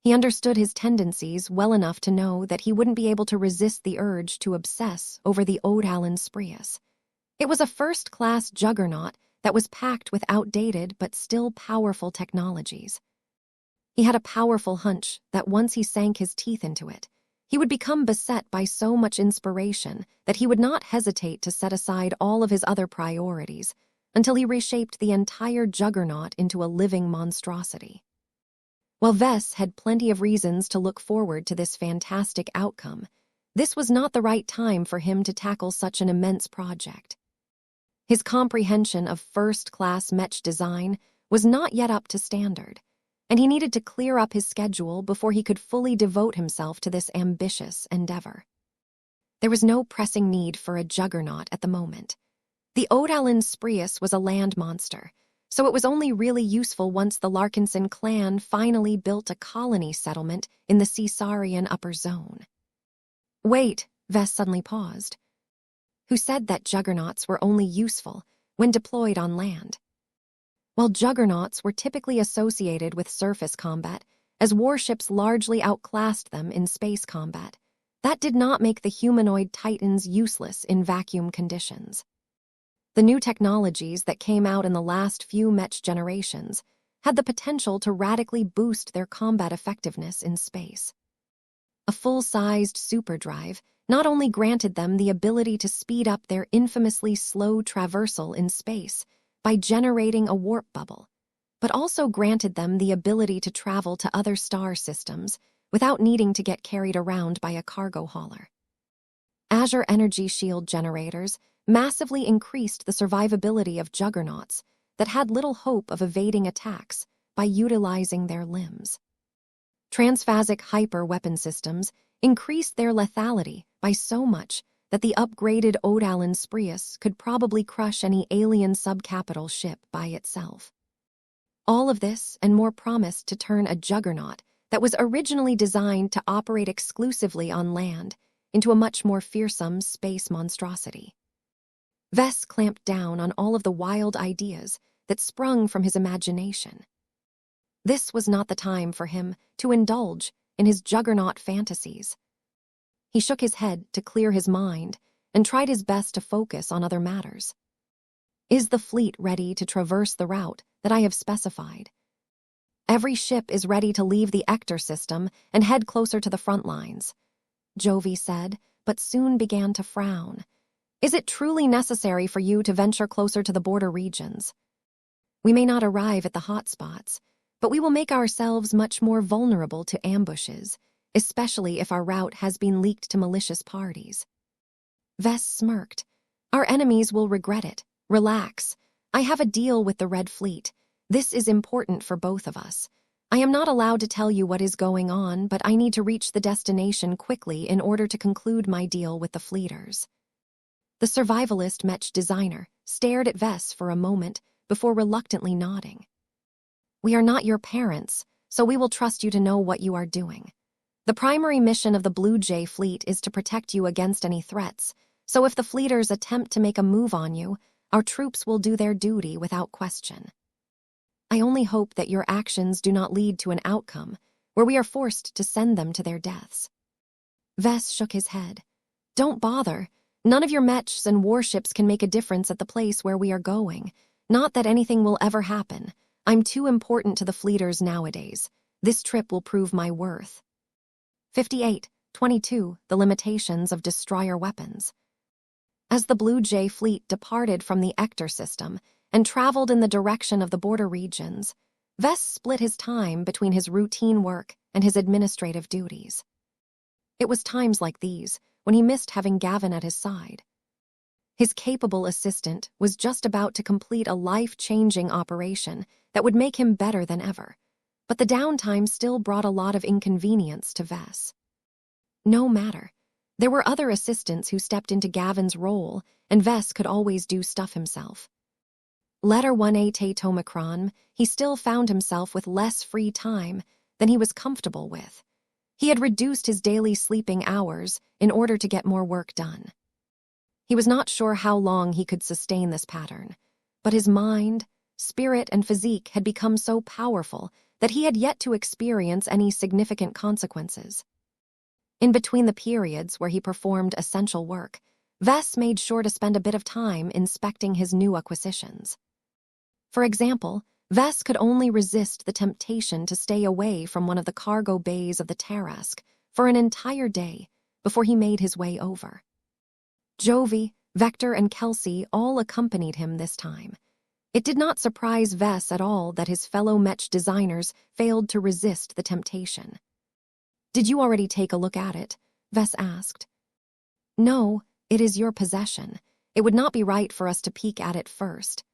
He understood his tendencies well enough to know that he wouldn't be able to resist the urge to obsess over the Odalin Sprius. It was a first-class Juggernaut that was packed with outdated but still powerful technologies. He had a powerful hunch that once he sank his teeth into it, he would become beset by so much inspiration that he would not hesitate to set aside all of his other priorities until he reshaped the entire Juggernaut into a living monstrosity. While Vess had plenty of reasons to look forward to this fantastic outcome, this was not the right time for him to tackle such an immense project. His comprehension of first-class Mech design was not yet up to standard, and he needed to clear up his schedule before he could fully devote himself to this ambitious endeavor. There was no pressing need for a Juggernaut at the moment. The Odalin Sprius was a land monster, so it was only really useful once the Larkinson clan finally built a colony settlement in the Caesarian upper zone. Wait, Vess suddenly paused. Who said that Juggernauts were only useful when deployed on land? While Juggernauts were typically associated with surface combat, as warships largely outclassed them in space combat, that did not make the humanoid Titans useless in vacuum conditions. The new technologies that came out in the last few Mech generations had the potential to radically boost their combat effectiveness in space. A full-sized superdrive not only granted them the ability to speed up their infamously slow traversal in space by generating a warp bubble, but also granted them the ability to travel to other star systems without needing to get carried around by a cargo hauler. Azure energy shield generators massively increased the survivability of Juggernauts that had little hope of evading attacks by utilizing their limbs. Transphasic hyper-weapon systems increased their lethality by so much that the upgraded Odalin Sprius could probably crush any alien subcapital ship by itself. All of this and more promised to turn a Juggernaut that was originally designed to operate exclusively on land into a much more fearsome space monstrosity. Vess clamped down on all of the wild ideas that sprung from his imagination. This was not the time for him to indulge in his juggernaut fantasies. He shook his head to clear his mind and tried his best to focus on other matters. Is the fleet ready to traverse the route that I have specified? Every ship is ready to leave the Ector system and head closer to the front lines, Jovi said, but soon began to frown. Is it truly necessary for you to venture closer to the border regions? We may not arrive at the hotspots, but we will make ourselves much more vulnerable to ambushes, especially if our route has been leaked to malicious parties. Vess smirked. Our enemies will regret it. Relax. I have a deal with the Red Fleet. This is important for both of us. I am not allowed to tell you what is going on, but I need to reach the destination quickly in order to conclude my deal with the fleeters. The survivalist Mech designer stared at Vess for a moment before reluctantly nodding. We are not your parents, so we will trust you to know what you are doing. The primary mission of the Blue Jay fleet is to protect you against any threats, so if the fleeters attempt to make a move on you, our troops will do their duty without question. I only hope that your actions do not lead to an outcome where we are forced to send them to their deaths. Vess shook his head. Don't bother. None of your mechs and warships can make a difference at the place where we are going. Not that anything will ever happen. I'm too important to the fleeters nowadays. This trip will prove my worth. 58.22 The limitations of destroyer weapons. As the Blue Jay fleet departed from the Ector system and traveled in the direction of the border regions, Vess split his time between his routine work and his administrative duties. It was times like these when he missed having Gavin at his side. His capable assistant was just about to complete a life-changing operation that would make him better than ever, but the downtime still brought a lot of inconvenience to Vess. No matter. There were other assistants who stepped into Gavin's role, and Vess could always do stuff himself. Letter 1A Tomicron, he still found himself with less free time than he was comfortable with. He had reduced his daily sleeping hours in order to get more work done. He was not sure how long he could sustain this pattern, but his mind, spirit, and physique had become so powerful that he had yet to experience any significant consequences. In between the periods where he performed essential work, Vess made sure to spend a bit of time inspecting his new acquisitions. For example, Vess could only resist the temptation to stay away from one of the cargo bays of the Tarrasque for an entire day before he made his way over. Jovi, Vector, and Kelsey all accompanied him this time. It did not surprise Vess at all that his fellow Mech designers failed to resist the temptation. Did you already take a look at it? Vess asked. No, it is your possession. It would not be right for us to peek at it first.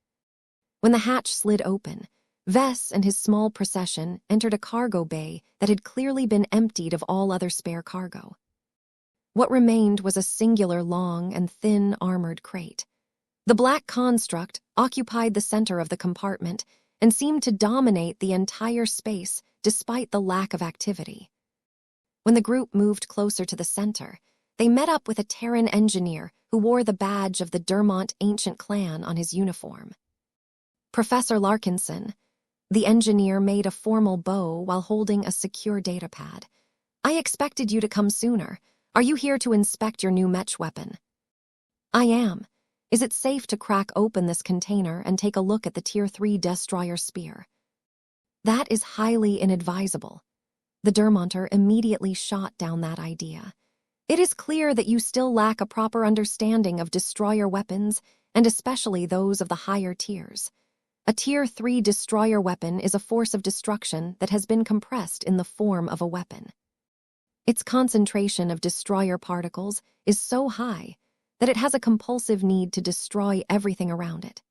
When the hatch slid open, Vess and his small procession entered a cargo bay that had clearly been emptied of all other spare cargo. What remained was a singular long and thin armored crate. The black construct occupied the center of the compartment and seemed to dominate the entire space despite the lack of activity. When the group moved closer to the center, they met up with a Terran engineer who wore the badge of the Dermont ancient clan on his uniform. Professor Larkinson, the engineer made a formal bow while holding a secure datapad. I expected you to come sooner. Are you here to inspect your new Mech weapon? I am. Is it safe to crack open this container and take a look at the Tier 3 destroyer spear? That is highly inadvisable. The Dermonter immediately shot down that idea. It is clear that you still lack a proper understanding of destroyer weapons, and especially those of the higher tiers. A Tier 3 destroyer weapon is a force of destruction that has been compressed in the form of a weapon. Its concentration of destroyer particles is so high that it has a compulsive need to destroy everything around it.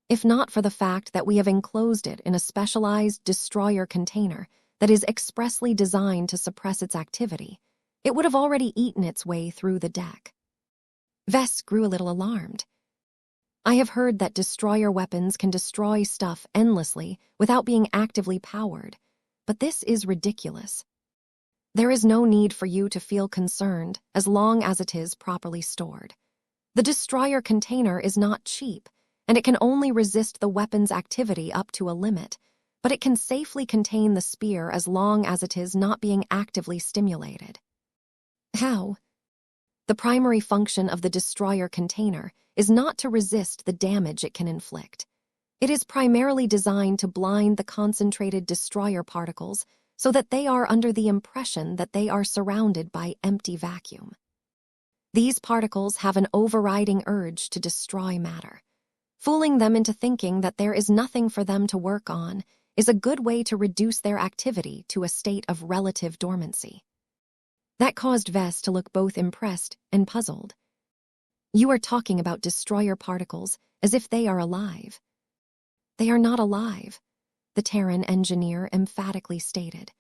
If not for the fact that we have enclosed it in a specialized destroyer container that is expressly designed to suppress its activity, it would have already eaten its way through the deck. Vess grew a little alarmed. I have heard that destroyer weapons can destroy stuff endlessly without being actively powered, but this is ridiculous. There is no need for you to feel concerned as long as it is properly stored. The destroyer container is not cheap, and it can only resist the weapon's activity up to a limit, but it can safely contain the spear as long as it is not being actively stimulated. How? The primary function of the destroyer container is not to resist the damage it can inflict. It is primarily designed to blind the concentrated destroyer particles so that they are under the impression that they are surrounded by empty vacuum. These particles have an overriding urge to destroy matter. Fooling them into thinking that there is nothing for them to work on is a good way to reduce their activity to a state of relative dormancy. That caused Vess to look both impressed and puzzled. You are talking about destroyer particles as if they are alive. They are not alive, the Terran engineer emphatically stated.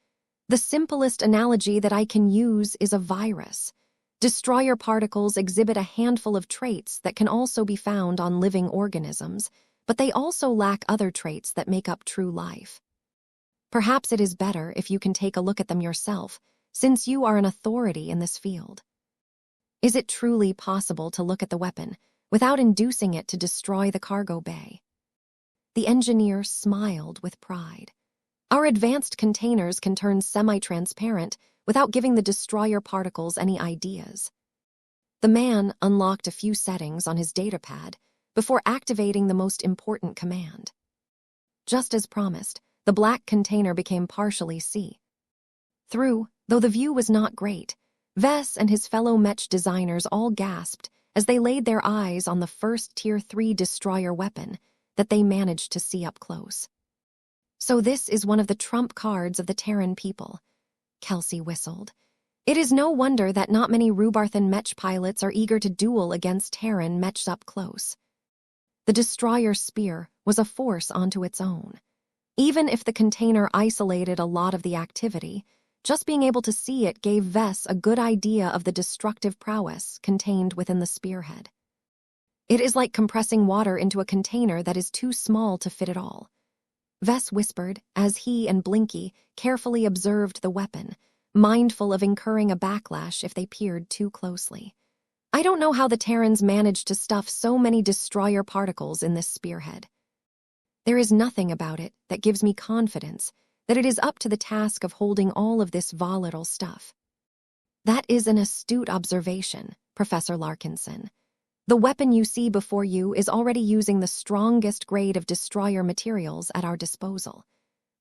The simplest analogy that I can use is a virus. Destroyer particles exhibit a handful of traits that can also be found on living organisms, but they also lack other traits that make up true life. Perhaps it is better if you can take a look at them yourself, since you are an authority in this field. Is it truly possible to look at the weapon without inducing it to destroy the cargo bay? The engineer smiled with pride. Our advanced containers can turn semi-transparent without giving the destroyer particles any ideas. The man unlocked a few settings on his datapad before activating the most important command. Just as promised, the black container became partially see-through, though the view was not great. Vess and his fellow Mech designers all gasped as they laid their eyes on the first Tier 3 destroyer weapon that they managed to see up close. So this is one of the trump cards of the Terran people, Kelsey whistled. It is no wonder that not many Rubarthan Mech pilots are eager to duel against Terran Mechs up close. The destroyer spear was a force onto its own. Even if the container isolated a lot of the activity, just being able to see it gave Vess a good idea of the destructive prowess contained within the spearhead. It is like compressing water into a container that is too small to fit it all. Vess whispered as he and Blinky carefully observed the weapon, mindful of incurring a backlash if they peered too closely. I don't know how the Terrans managed to stuff so many destroyer particles in this spearhead. There is nothing about it that gives me confidence that it is up to the task of holding all of this volatile stuff. That is an astute observation, Professor Larkinson. The weapon you see before you is already using the strongest grade of destroyer materials at our disposal.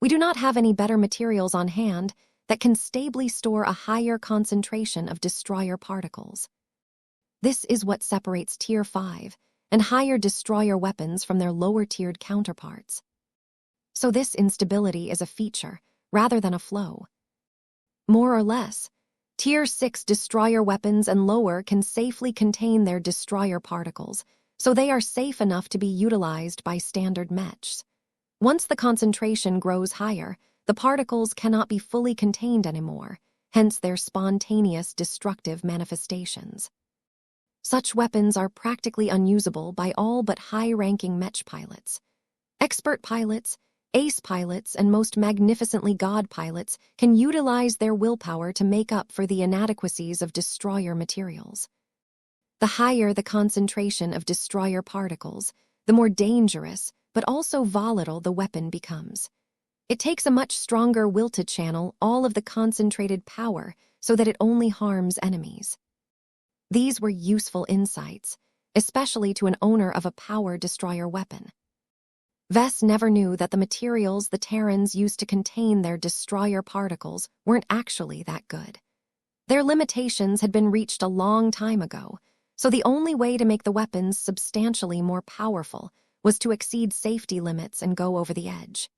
We do not have any better materials on hand that can stably store a higher concentration of destroyer particles. This is what separates Tier 5 and higher destroyer weapons from their lower-tiered counterparts. So this instability is a feature, rather than a flow. More or less, Tier 6 destroyer weapons and lower can safely contain their destroyer particles, so they are safe enough to be utilized by standard mechs. Once the concentration grows higher, the particles cannot be fully contained anymore, hence their spontaneous destructive manifestations. Such weapons are practically unusable by all but high-ranking mech pilots. Expert pilots, ace pilots, and most magnificently god pilots can utilize their willpower to make up for the inadequacies of destroyer materials. The higher the concentration of destroyer particles, the more dangerous, but also volatile the weapon becomes. It takes a much stronger will to channel all of the concentrated power so that it only harms enemies. These were useful insights, especially to an owner of a power destroyer weapon. Vess never knew that the materials the Terrans used to contain their destroyer particles weren't actually that good. Their limitations had been reached a long time ago, so the only way to make the weapons substantially more powerful was to exceed safety limits and go over the edge.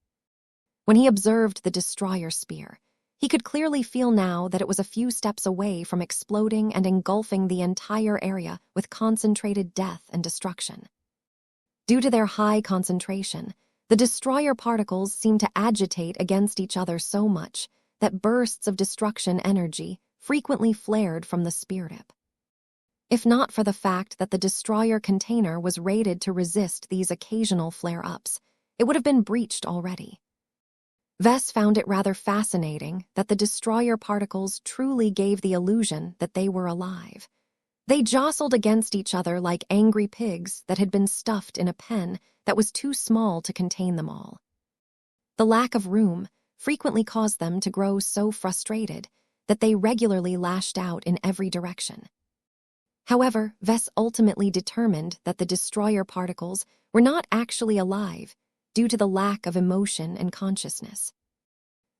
When he observed the destroyer spear, he could clearly feel now that it was a few steps away from exploding and engulfing the entire area with concentrated death and destruction. Due to their high concentration, the destroyer particles seemed to agitate against each other so much that bursts of destruction energy frequently flared from the spear tip. If not for the fact that the destroyer container was rated to resist these occasional flare-ups, it would have been breached already. Vess found it rather fascinating that the destroyer particles truly gave the illusion that they were alive. They jostled against each other like angry pigs that had been stuffed in a pen that was too small to contain them all. The lack of room frequently caused them to grow so frustrated that they regularly lashed out in every direction. However, Vess ultimately determined that the destroyer particles were not actually alive due to the lack of emotion and consciousness.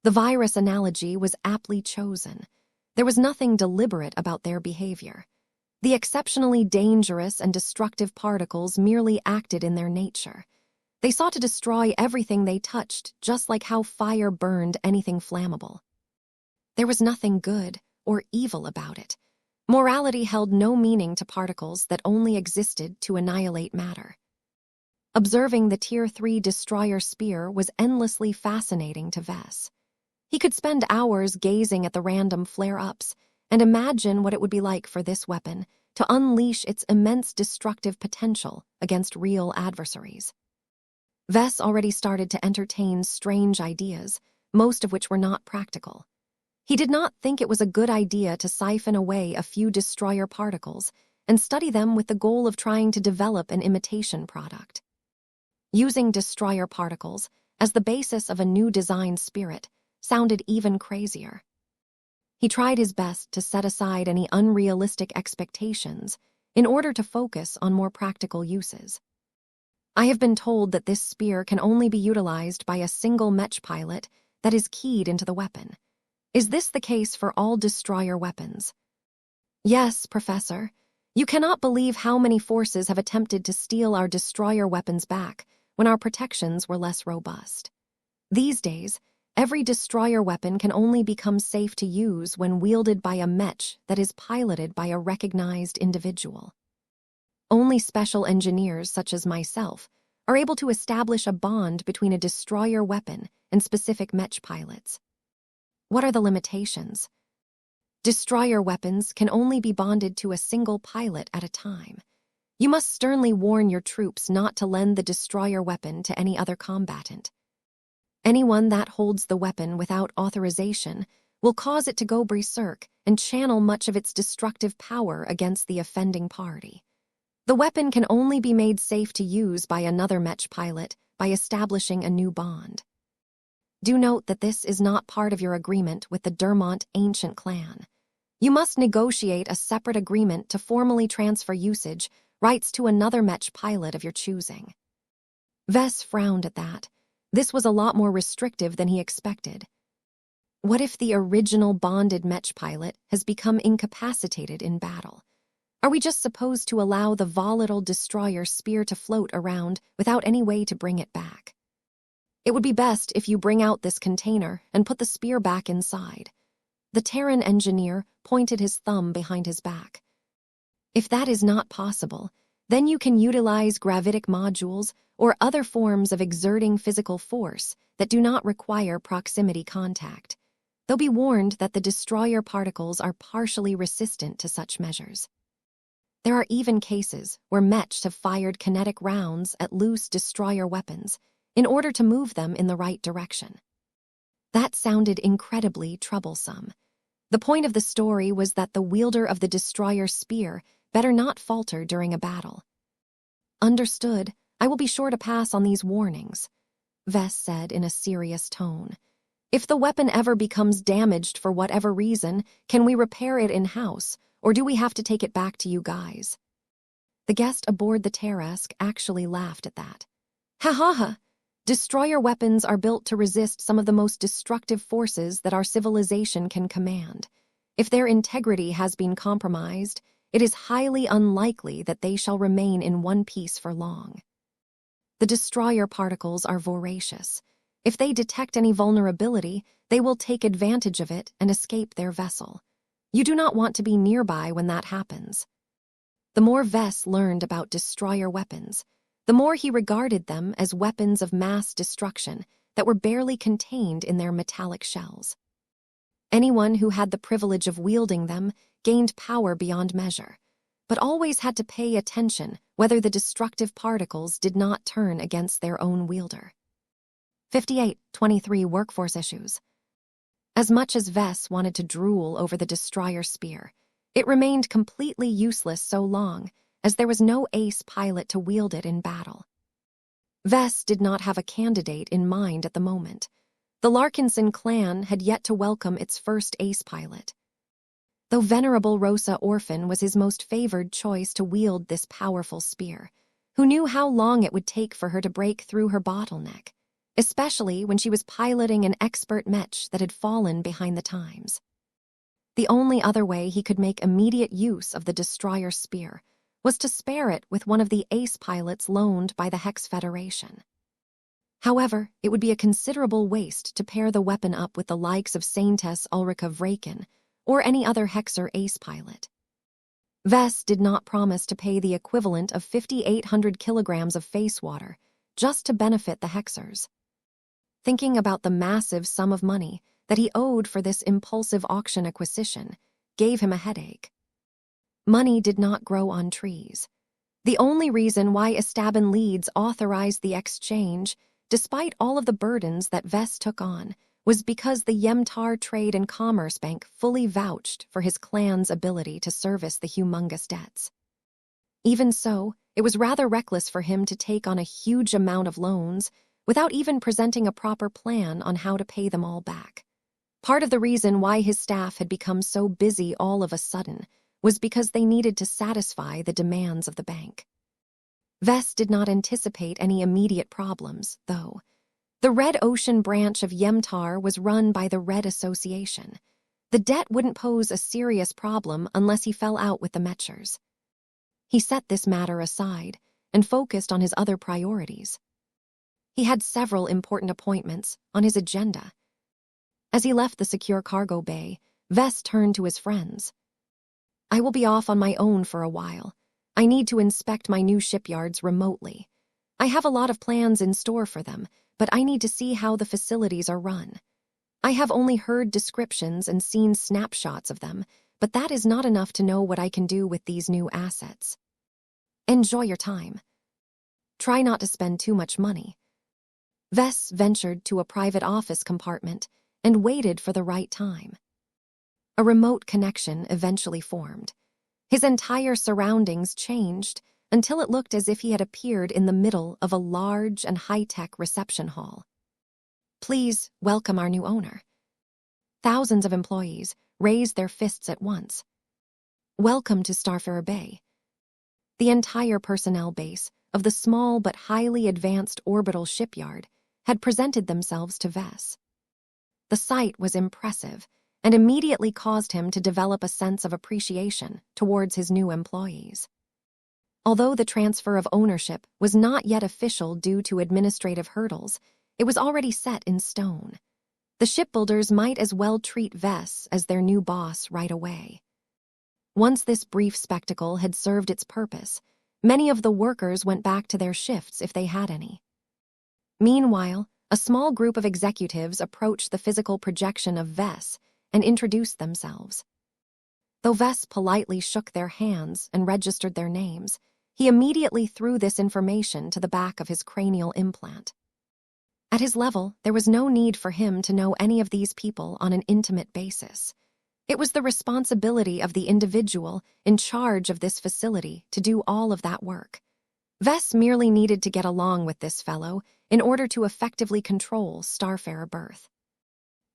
The virus analogy was aptly chosen. There was nothing deliberate about their behavior. The exceptionally dangerous and destructive particles merely acted in their nature. They sought to destroy everything they touched, just like how fire burned anything flammable. There was nothing good or evil about it. Morality held no meaning to particles that only existed to annihilate matter. Observing the Tier 3 destroyer spear was endlessly fascinating to Vess. He could spend hours gazing at the random flare-ups and imagine what it would be like for this weapon to unleash its immense destructive potential against real adversaries. Vess already started to entertain strange ideas, most of which were not practical. He did not think it was a good idea to siphon away a few destroyer particles and study them with the goal of trying to develop an imitation product. Using destroyer particles as the basis of a new design spirit sounded even crazier. He tried his best to set aside any unrealistic expectations in order to focus on more practical uses. I have been told that this spear can only be utilized by a single Mech pilot that is keyed into the weapon. Is this the case for all destroyer weapons? Yes, Professor. You cannot believe how many forces have attempted to steal our destroyer weapons back when our protections were less robust. These days, every destroyer weapon can only become safe to use when wielded by a Mech that is piloted by a recognized individual. Only special engineers such as myself are able to establish a bond between a destroyer weapon and specific Mech pilots. What are the limitations? Destroyer weapons can only be bonded to a single pilot at a time. You must sternly warn your troops not to lend the destroyer weapon to any other combatant. Anyone that holds the weapon without authorization will cause it to go berserk and channel much of its destructive power against the offending party. The weapon can only be made safe to use by another Mech pilot by establishing a new bond. Do note that this is not part of your agreement with the Dermont ancient clan. You must negotiate a separate agreement to formally transfer usage rights to another Mech pilot of your choosing. Vess frowned at that. This was a lot more restrictive than he expected. What if the original bonded Mech pilot has become incapacitated in battle? Are we just supposed to allow the volatile destroyer spear to float around without any way to bring it back? It would be best if you bring out this container and put the spear back inside. The Terran engineer pointed his thumb behind his back. If that is not possible, then you can utilize gravitic modules or other forms of exerting physical force that do not require proximity contact. Though be warned that the destroyer particles are partially resistant to such measures. There are even cases where Mechs have fired kinetic rounds at loose destroyer weapons in order to move them in the right direction. That sounded incredibly troublesome. The point of the story was that the wielder of the destroyer spear better not falter during a battle. Understood. I will be sure to pass on these warnings, Vess said in a serious tone. If the weapon ever becomes damaged for whatever reason, can we repair it in-house, or do we have to take it back to you guys? The guest aboard the Tarrasque actually laughed at that. Ha ha ha! Destroyer weapons are built to resist some of the most destructive forces that our civilization can command. If their integrity has been compromised, it is highly unlikely that they shall remain in one piece for long. The destroyer particles are voracious. If they detect any vulnerability, they will take advantage of it and escape their vessel. You do not want to be nearby when that happens. The more Vess learned about destroyer weapons, the more he regarded them as weapons of mass destruction that were barely contained in their metallic shells. Anyone who had the privilege of wielding them gained power beyond measure, but always had to pay attention whether the destructive particles did not turn against their own wielder. 58-23 Workforce issues. As much as Vess wanted to drool over the destroyer spear, it remained completely useless so long as there was no ace pilot to wield it in battle. Vess did not have a candidate in mind at the moment. The Larkinson clan had yet to welcome its first ace pilot. Though venerable Rosa Orphan was his most favored choice to wield this powerful spear, who knew how long it would take for her to break through her bottleneck, especially when she was piloting an expert Mech that had fallen behind the times. The only other way he could make immediate use of the destroyer spear was to spare it with one of the ace pilots loaned by the Hex Federation. However, it would be a considerable waste to pair the weapon up with the likes of Saintess Ulrika Vraken or any other Hexer ace pilot. Vess did not promise to pay the equivalent of 5,800 kilograms of face water just to benefit the Hexers. Thinking about the massive sum of money that he owed for this impulsive auction acquisition gave him a headache. Money did not grow on trees. The only reason why Estaban Leeds authorized the exchange, despite all of the burdens that Vess took on, was because the Yemtar Trade and Commerce Bank fully vouched for his clan's ability to service the humongous debts. Even so, it was rather reckless for him to take on a huge amount of loans without even presenting a proper plan on how to pay them all back. Part of the reason why his staff had become so busy all of a sudden was because they needed to satisfy the demands of the bank. Vess did not anticipate any immediate problems, though. The Red Ocean branch of Yemtar was run by the Red Association. The debt wouldn't pose a serious problem unless he fell out with the Mechers. He set this matter aside and focused on his other priorities. He had several important appointments on his agenda. As he left the secure cargo bay, Vess turned to his friends. "I will be off on my own for a while. I need to inspect my new shipyards remotely. I have a lot of plans in store for them, but I need to see how the facilities are run. I have only heard descriptions and seen snapshots of them, but that is not enough to know what I can do with these new assets. Enjoy your time. Try not to spend too much money." Vess ventured to a private office compartment and waited for the right time. A remote connection eventually formed. His entire surroundings changed until it looked as if he had appeared in the middle of a large and high-tech reception hall. "Please welcome our new owner." Thousands of employees raised their fists at once. "Welcome to Starfarer Bay." The entire personnel base of the small but highly advanced orbital shipyard had presented themselves to Vess. The sight was impressive and immediately caused him to develop a sense of appreciation towards his new employees. Although the transfer of ownership was not yet official due to administrative hurdles, it was already set in stone. The shipbuilders might as well treat Vess as their new boss right away. Once this brief spectacle had served its purpose, many of the workers went back to their shifts if they had any. Meanwhile, a small group of executives approached the physical projection of Vess and introduced themselves. Though Vess politely shook their hands and registered their names, he immediately threw this information to the back of his cranial implant. At his level, there was no need for him to know any of these people on an intimate basis. It was the responsibility of the individual in charge of this facility to do all of that work. Vess merely needed to get along with this fellow in order to effectively control Starfarer Birth.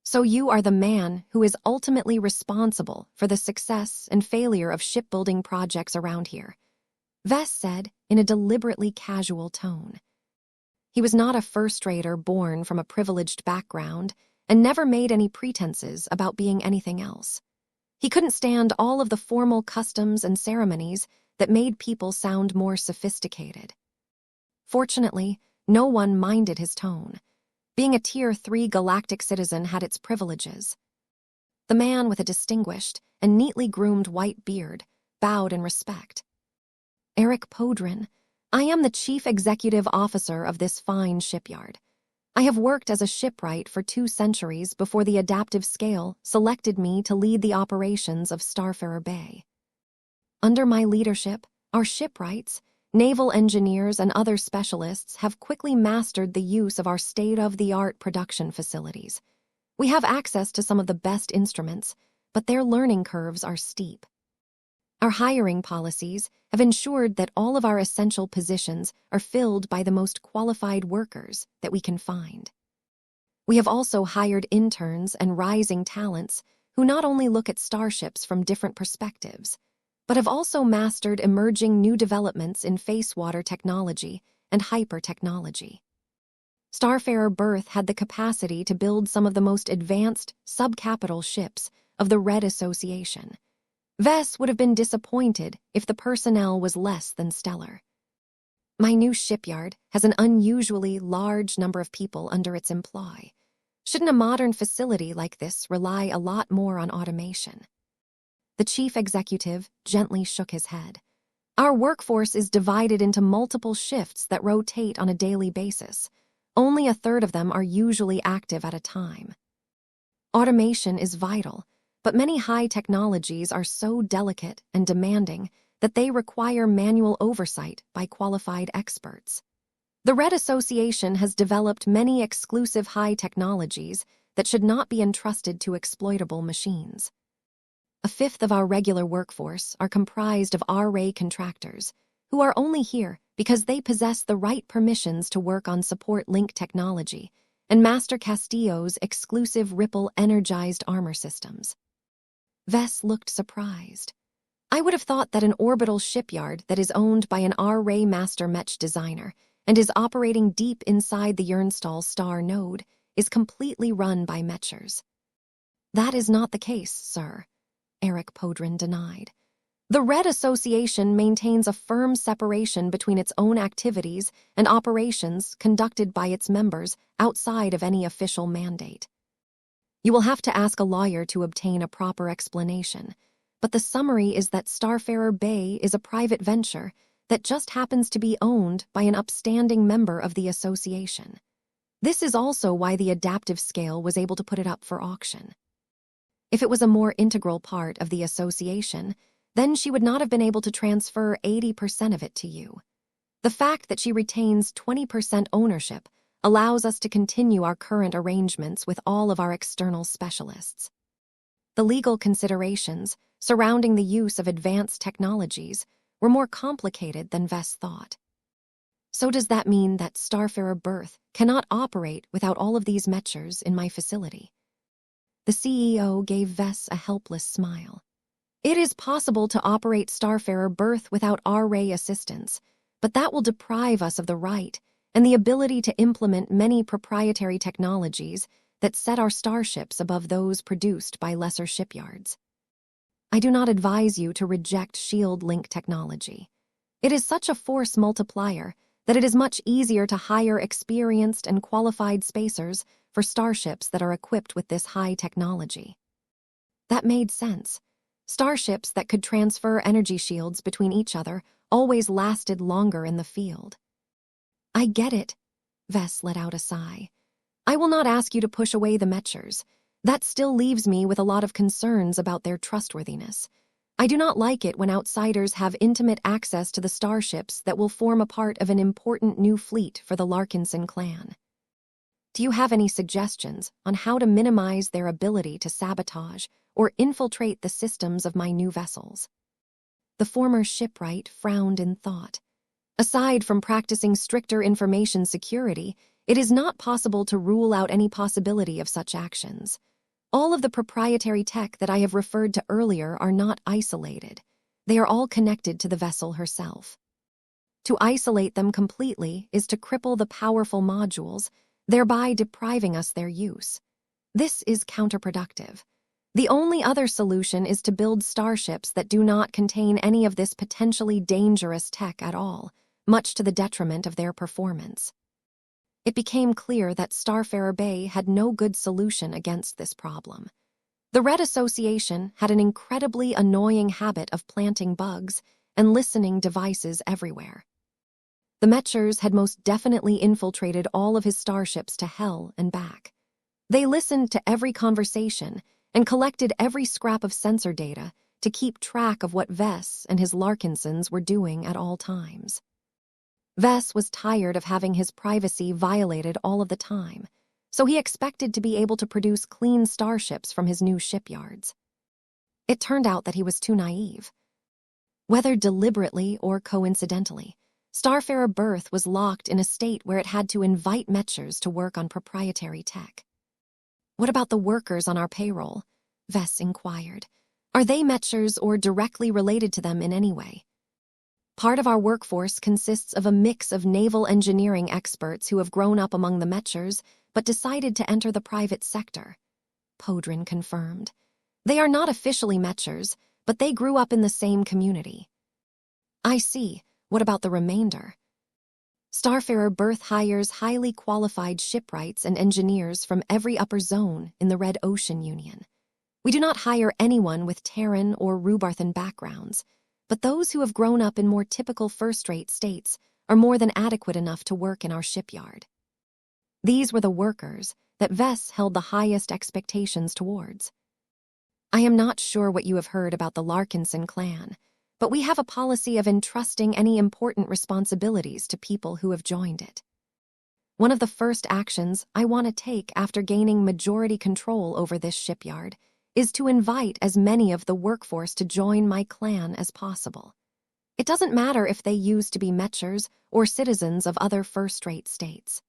"So you are the man who is ultimately responsible for the success and failure of shipbuilding projects around here," Vess said in a deliberately casual tone. He was not a first-rater born from a privileged background and never made any pretenses about being anything else. He couldn't stand all of the formal customs and ceremonies that made people sound more sophisticated. Fortunately, no one minded his tone. Being a Tier 3 galactic citizen had its privileges. The man with a distinguished and neatly groomed white beard bowed in respect. "Eric Podrin, I am the Chief Executive Officer of this fine shipyard. I have worked as a shipwright for 2 centuries before the adaptive scale selected me to lead the operations of Starfarer Bay. Under my leadership, our shipwrights, naval engineers, and other specialists have quickly mastered the use of our state-of-the-art production facilities. We have access to some of the best instruments, but their learning curves are steep." Our hiring policies have ensured that all of our essential positions are filled by the most qualified workers that we can find. We have also hired interns and rising talents who not only look at starships from different perspectives, but have also mastered emerging new developments in face-water technology and hyper-technology. Starfarer Birth had the capacity to build some of the most advanced subcapital ships of the Red Association. Vess would have been disappointed if the personnel was less than stellar. My new shipyard has an unusually large number of people under its employ. Shouldn't a modern facility like this rely a lot more on automation? The chief executive gently shook his head. Our workforce is divided into multiple shifts that rotate on a daily basis. Only a third of them are usually active at a time. Automation is vital, but many high technologies are so delicate and demanding that they require manual oversight by qualified experts. The Red Association has developed many exclusive high technologies that should not be entrusted to exploitable machines. A fifth of our regular workforce are comprised of RA contractors, who are only here because they possess the right permissions to work on support link technology and Master Castillo's exclusive Ripple-energized armor systems. Vess looked surprised. I would have thought that an orbital shipyard that is owned by an RA master Mech designer and is operating deep inside the Yernstall star node is completely run by Mechers. That is not the case, sir, Eric Podrin denied. The Red Association maintains a firm separation between its own activities and operations conducted by its members outside of any official mandate. You will have to ask a lawyer to obtain a proper explanation, but the summary is that Starfarer Bay is a private venture that just happens to be owned by an upstanding member of the association. This is also why the adaptive scale was able to put it up for auction. If it was a more integral part of the association, then she would not have been able to transfer 80% of it to you. The fact that she retains 20% ownership allows us to continue our current arrangements with all of our external specialists. The legal considerations surrounding the use of advanced technologies were more complicated than Vess thought. So does that mean that Starfarer Birth cannot operate without all of these Mechers in my facility? The CEO gave Vess a helpless smile. It is possible to operate Starfarer Birth without RA assistance, but that will deprive us of the right and the ability to implement many proprietary technologies that set our starships above those produced by lesser shipyards. I do not advise you to reject shield link technology. It is such a force multiplier that it is much easier to hire experienced and qualified spacers for starships that are equipped with this high technology. That made sense. Starships that could transfer energy shields between each other always lasted longer in the field. I get it, Vess let out a sigh. I will not ask you to push away the Mechers. That still leaves me with a lot of concerns about their trustworthiness. I do not like it when outsiders have intimate access to the starships that will form a part of an important new fleet for the Larkinson clan. Do you have any suggestions on how to minimize their ability to sabotage or infiltrate the systems of my new vessels? The former shipwright frowned in thought. Aside from practicing stricter information security, it is not possible to rule out any possibility of such actions. All of the proprietary tech that I have referred to earlier are not isolated. They are all connected to the vessel herself. To isolate them completely is to cripple the powerful modules, thereby depriving us their use. This is counterproductive. The only other solution is to build starships that do not contain any of this potentially dangerous tech at all, much to the detriment of their performance. It became clear that Starfarer Bay had no good solution against this problem. The Red Association had an incredibly annoying habit of planting bugs and listening devices everywhere. The Mechers had most definitely infiltrated all of his starships to hell and back. They listened to every conversation and collected every scrap of sensor data to keep track of what Vess and his Larkinsons were doing at all times. Vess was tired of having his privacy violated all of the time, so he expected to be able to produce clean starships from his new shipyards. It turned out that he was too naive. Whether deliberately or coincidentally, Starfarer Birth was locked in a state where it had to invite Mechers to work on proprietary tech. "What about the workers on our payroll?" Vess inquired. "Are they Mechers or directly related to them in any way?" "Part of our workforce consists of a mix of naval engineering experts who have grown up among the Mechers but decided to enter the private sector," Podrin confirmed. "They are not officially Mechers, but they grew up in the same community." "I see. What about the remainder?" "Starfarer Birth hires highly qualified shipwrights and engineers from every upper zone in the Red Ocean Union. We do not hire anyone with Terran or Rubarthan backgrounds, but those who have grown up in more typical first-rate states are more than adequate enough to work in our shipyard." These were the workers that Vess held the highest expectations towards. "I am not sure what you have heard about the Larkinson clan, but we have a policy of entrusting any important responsibilities to people who have joined it. One of the first actions I want to take after gaining majority control over this shipyard is to invite as many of the workforce to join my clan as possible. It doesn't matter if they used to be Mechers or citizens of other first-rate states.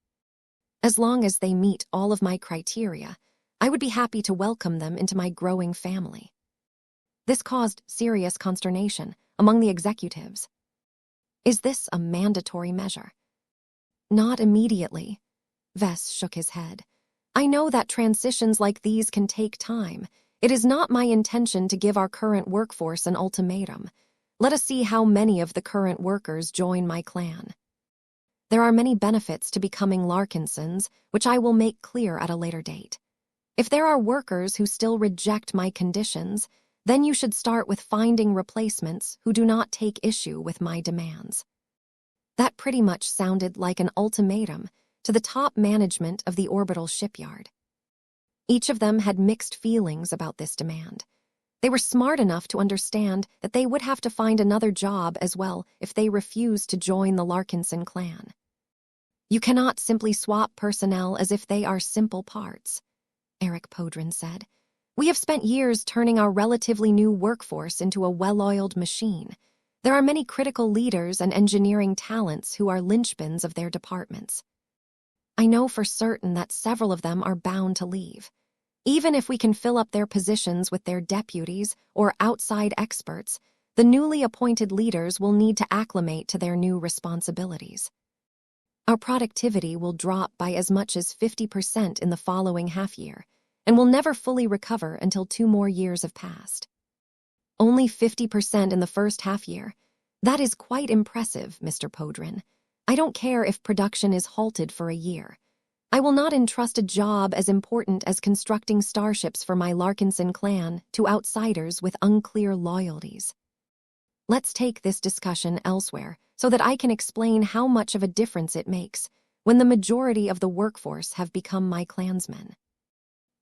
As long as they meet all of my criteria, I would be happy to welcome them into my growing family." This caused serious consternation among the executives. "Is this a mandatory measure?" "Not immediately." Vess shook his head. "I know that transitions like these can take time. It is not my intention to give our current workforce an ultimatum. Let us see how many of the current workers join my clan. There are many benefits to becoming Larkinsons, which I will make clear at a later date. If there are workers who still reject my conditions, then you should start with finding replacements who do not take issue with my demands." That pretty much sounded like an ultimatum to the top management of the orbital shipyard. Each of them had mixed feelings about this demand. They were smart enough to understand that they would have to find another job as well if they refused to join the Larkinson clan. "You cannot simply swap personnel as if they are simple parts," Eric Podrin said. "We have spent years turning our relatively new workforce into a well-oiled machine. There are many critical leaders and engineering talents who are linchpins of their departments. I know for certain that several of them are bound to leave. Even if we can fill up their positions with their deputies or outside experts, the newly appointed leaders will need to acclimate to their new responsibilities. Our productivity will drop by as much as 50% in the following half-year, and will never fully recover until 2 more years have passed." "Only 50% in the first half-year. That is quite impressive, Mr. Podrin. I don't care if production is halted for a year. I will not entrust a job as important as constructing starships for my Larkinson clan to outsiders with unclear loyalties. Let's take this discussion elsewhere so that I can explain how much of a difference it makes when the majority of the workforce have become my clansmen."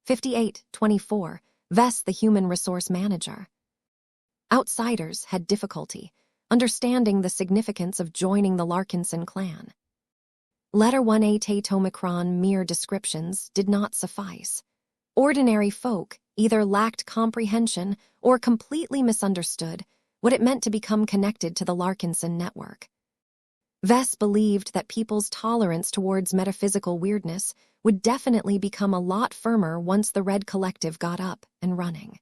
5824, Vess, the human resource manager. Outsiders had difficulty understanding the significance of joining the Larkinson clan. Letter 1A Tatomicron mere descriptions did not suffice. Ordinary folk either lacked comprehension or completely misunderstood what it meant to become connected to the Larkinson network. Vess believed that people's tolerance towards metaphysical weirdness would definitely become a lot firmer once the Red Collective got up and running.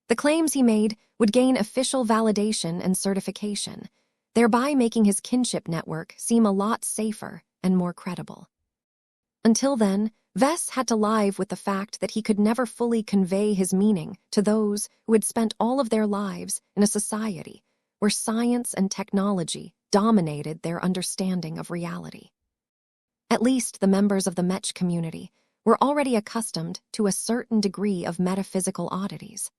The claims he made would gain official validation and certification, thereby making his kinship network seem a lot safer and more credible. Until then, Vess had to live with the fact that he could never fully convey his meaning to those who had spent all of their lives in a society where science and technology dominated their understanding of reality. At least the members of the Mech community were already accustomed to a certain degree of metaphysical oddities.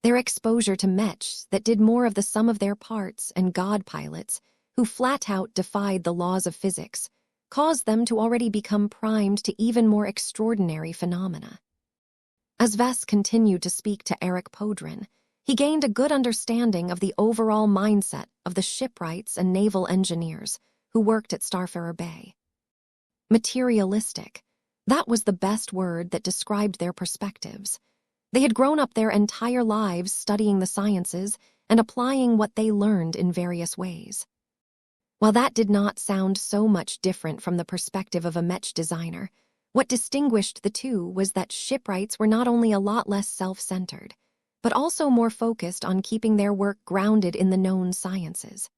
Their exposure to Mechs that did more of the sum of their parts and god pilots who flat-out defied the laws of physics caused them to already become primed to even more extraordinary phenomena. As Vess continued to speak to Eric Podrin, he gained a good understanding of the overall mindset of the shipwrights and naval engineers who worked at Starfarer Bay. Materialistic, that was the best word that described their perspectives. They had grown up their entire lives studying the sciences and applying what they learned in various ways. While that did not sound so much different from the perspective of a Mech designer, what distinguished the two was that shipwrights were not only a lot less self-centered, but also more focused on keeping their work grounded in the known sciences.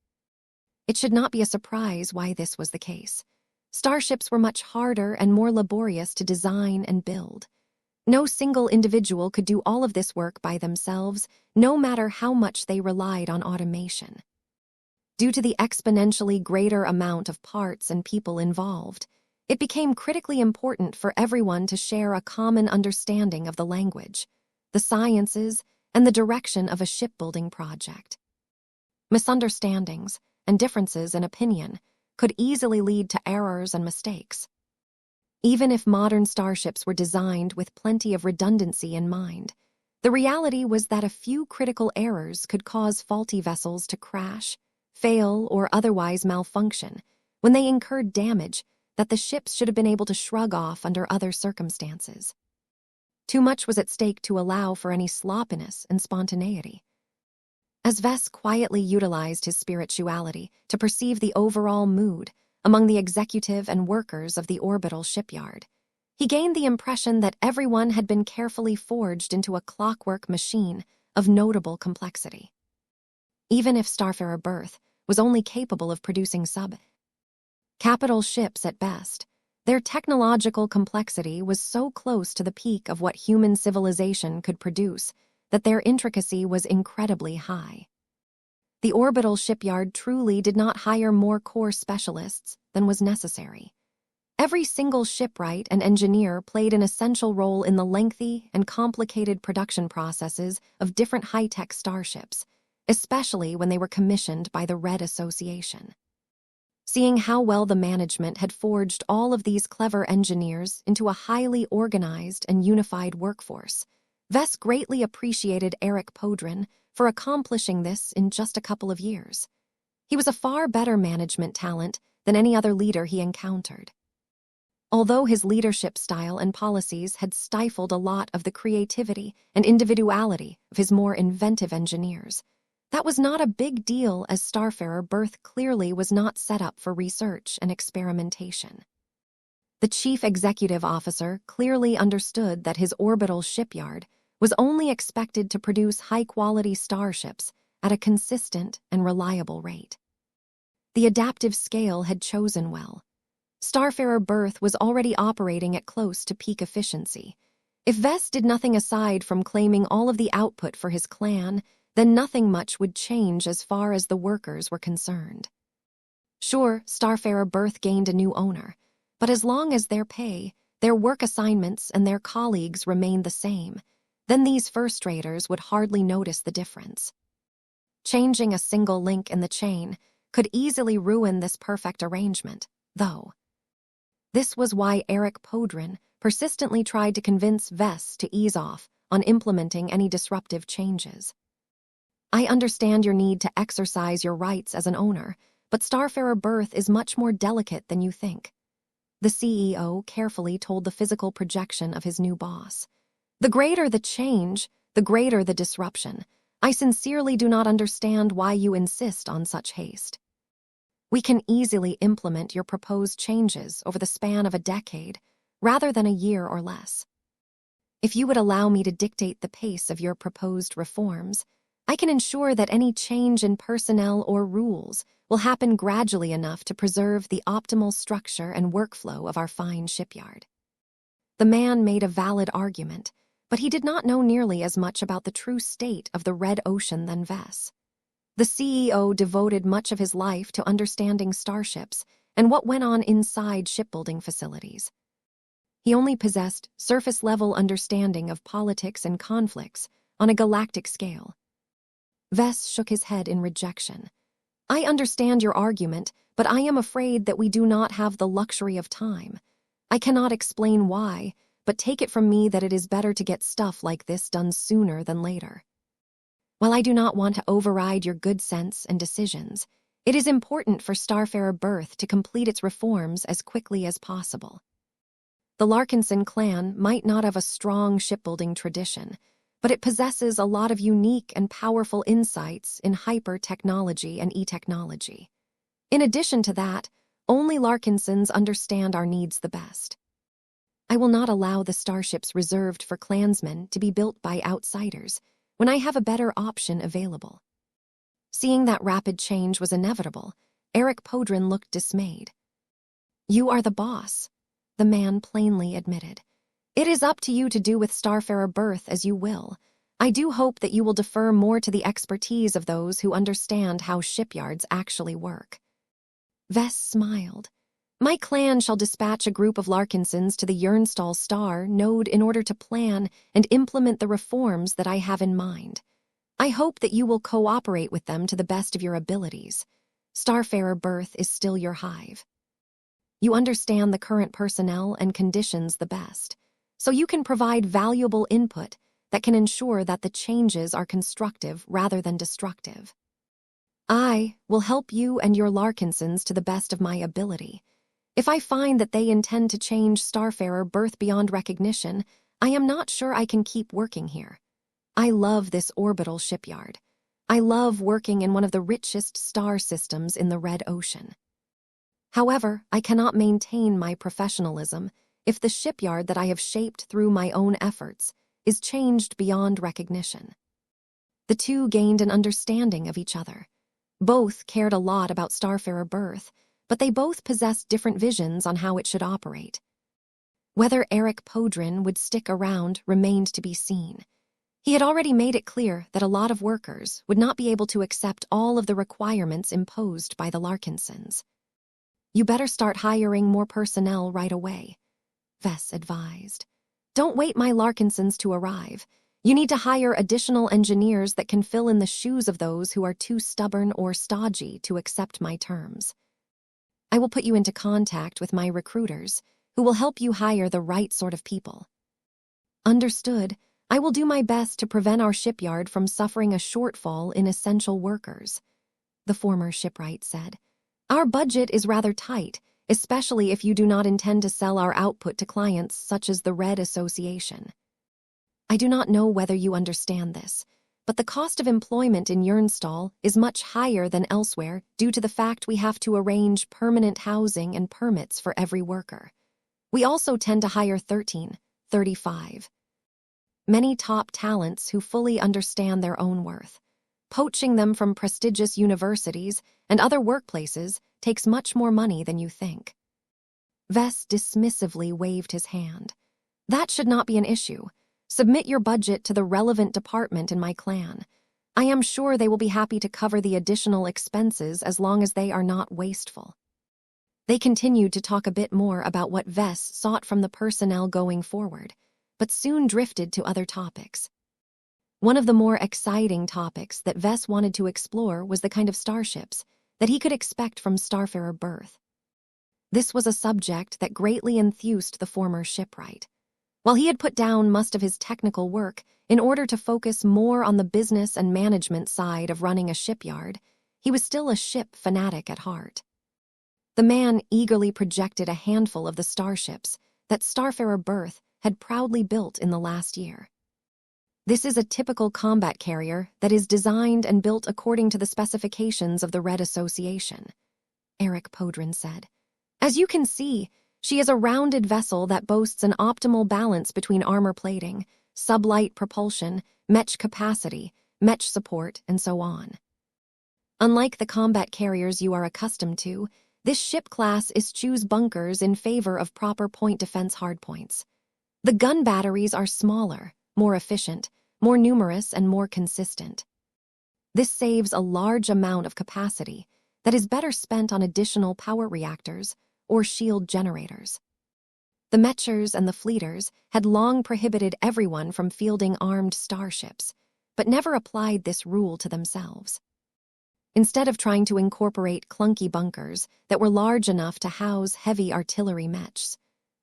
It should not be a surprise why this was the case. Starships were much harder and more laborious to design and build. No single individual could do all of this work by themselves, no matter how much they relied on automation. Due to the exponentially greater amount of parts and people involved, it became critically important for everyone to share a common understanding of the language, the sciences, and the direction of a shipbuilding project. Misunderstandings and differences in opinion could easily lead to errors and mistakes. Even if modern starships were designed with plenty of redundancy in mind, the reality was that a few critical errors could cause faulty vessels to crash, fail, or otherwise malfunction when they incurred damage that the ships should have been able to shrug off under other circumstances. Too much was at stake to allow for any sloppiness and spontaneity. As Vess quietly utilized his spirituality to perceive the overall mood among the executive and workers of the orbital shipyard, he gained the impression that everyone had been carefully forged into a clockwork machine of notable complexity. Even if Starfarer Berth was only capable of producing sub-capital ships at best, their technological complexity was so close to the peak of what human civilization could produce that their intricacy was incredibly high. The orbital shipyard truly did not hire more core specialists than was necessary. Every single shipwright and engineer played an essential role in the lengthy and complicated production processes of different high-tech starships, especially when they were commissioned by the Red Association. Seeing how well the management had forged all of these clever engineers into a highly organized and unified workforce, Vess greatly appreciated Eric Podrin for accomplishing this in just a couple of years. He was a far better management talent than any other leader he encountered. Although his leadership style and policies had stifled a lot of the creativity and individuality of his more inventive engineers, that was not a big deal, as Starfarer Berth clearly was not set up for research and experimentation. The chief executive officer clearly understood that his orbital shipyard was only expected to produce high-quality starships at a consistent and reliable rate. The adaptive scale had chosen well. Starfarer Berth was already operating at close to peak efficiency. If Vess did nothing aside from claiming all of the output for his clan, then nothing much would change as far as the workers were concerned. Sure, Starfarer Berth gained a new owner, but as long as their pay, their work assignments, and their colleagues remained the same, then these first-raters would hardly notice the difference. Changing a single link in the chain could easily ruin this perfect arrangement, though. This was why Eric Podrin persistently tried to convince Vess to ease off on implementing any disruptive changes. I understand your need to exercise your rights as an owner, but Starfarer Berth is much more delicate than you think. The CEO carefully told the physical projection of his new boss. The greater the change, the greater the disruption. I sincerely do not understand why you insist on such haste. We can easily implement your proposed changes over the span of a decade, rather than a year or less. If you would allow me to dictate the pace of your proposed reforms, I can ensure that any change in personnel or rules will happen gradually enough to preserve the optimal structure and workflow of our fine shipyard. The man made a valid argument, but he did not know nearly as much about the true state of the Red Ocean than Vess. The CEO devoted much of his life to understanding starships and what went on inside shipbuilding facilities. He only possessed surface-level understanding of politics and conflicts on a galactic scale. Vess shook his head in rejection. I understand your argument, but I am afraid that we do not have the luxury of time. I cannot explain why, but take it from me that it is better to get stuff like this done sooner than later. While I do not want to override your good sense and decisions, it is important for Starfarer Berth to complete its reforms as quickly as possible. The Larkinson clan might not have a strong shipbuilding tradition, but it possesses a lot of unique and powerful insights in hyper-technology and e-technology. In addition to that, only Larkinsons understand our needs the best. I will not allow the starships reserved for clansmen to be built by outsiders when I have a better option available. Seeing that rapid change was inevitable, Eric Podrin looked dismayed. You are the boss, the man plainly admitted. It is up to you to do with Starfarer Birth as you will. I do hope that you will defer more to the expertise of those who understand how shipyards actually work. Vess smiled. My clan shall dispatch a group of Larkinsons to the Yernstall Star node in order to plan and implement the reforms that I have in mind. I hope that you will cooperate with them to the best of your abilities. Starfarer Birth is still your hive. You understand the current personnel and conditions the best, so you can provide valuable input that can ensure that the changes are constructive rather than destructive. I will help you and your Larkinsons to the best of my ability. If I find that they intend to change Starfarer Birth beyond recognition, I am not sure I can keep working here. I love this orbital shipyard. I love working in one of the richest star systems in the Red Ocean. However, I cannot maintain my professionalism if the shipyard that I have shaped through my own efforts is changed beyond recognition. The two gained an understanding of each other. Both cared a lot about Starfarer Birth, but they both possessed different visions on how it should operate. Whether Eric Podrin would stick around remained to be seen. He had already made it clear that a lot of workers would not be able to accept all of the requirements imposed by the Larkinsons. You better start hiring more personnel right away, Vess advised. Don't wait my Larkinsons to arrive. You need to hire additional engineers that can fill in the shoes of those who are too stubborn or stodgy to accept my terms. I will put you into contact with my recruiters, who will help you hire the right sort of people. Understood. I will do my best to prevent our shipyard from suffering a shortfall in essential workers, the former shipwright said. Our budget is rather tight, especially if you do not intend to sell our output to clients such as the Red Association. I do not know whether you understand this, but the cost of employment in Yernstall is much higher than elsewhere due to the fact we have to arrange permanent housing and permits for every worker. We also tend to hire 35. Many top talents who fully understand their own worth. Poaching them from prestigious universities and other workplaces takes much more money than you think. Vess dismissively waved his hand. That should not be an issue. Submit your budget to the relevant department in my clan. I am sure they will be happy to cover the additional expenses as long as they are not wasteful. They continued to talk a bit more about what Vess sought from the personnel going forward, but soon drifted to other topics. One of the more exciting topics that Vess wanted to explore was the kind of starships that he could expect from Starfarer Birth. This was a subject that greatly enthused the former shipwright. While he had put down most of his technical work in order to focus more on the business and management side of running a shipyard, he was still a ship fanatic at heart. The man eagerly projected a handful of the starships that Starfarer Birth had proudly built in the last year. This is a typical combat carrier that is designed and built according to the specifications of the Red Association, Eric Podrin said. As you can see, she is a rounded vessel that boasts an optimal balance between armor plating, sublight propulsion, Mech capacity, Mech support, and so on. Unlike the combat carriers you are accustomed to, this ship class eschews bunkers in favor of proper point defense hardpoints. The gun batteries are smaller, more efficient, more numerous, and more consistent. This saves a large amount of capacity that is better spent on additional power reactors or shield generators. The Mechers and the Fleeters had long prohibited everyone from fielding armed starships, but never applied this rule to themselves. Instead of trying to incorporate clunky bunkers that were large enough to house heavy artillery Mechs,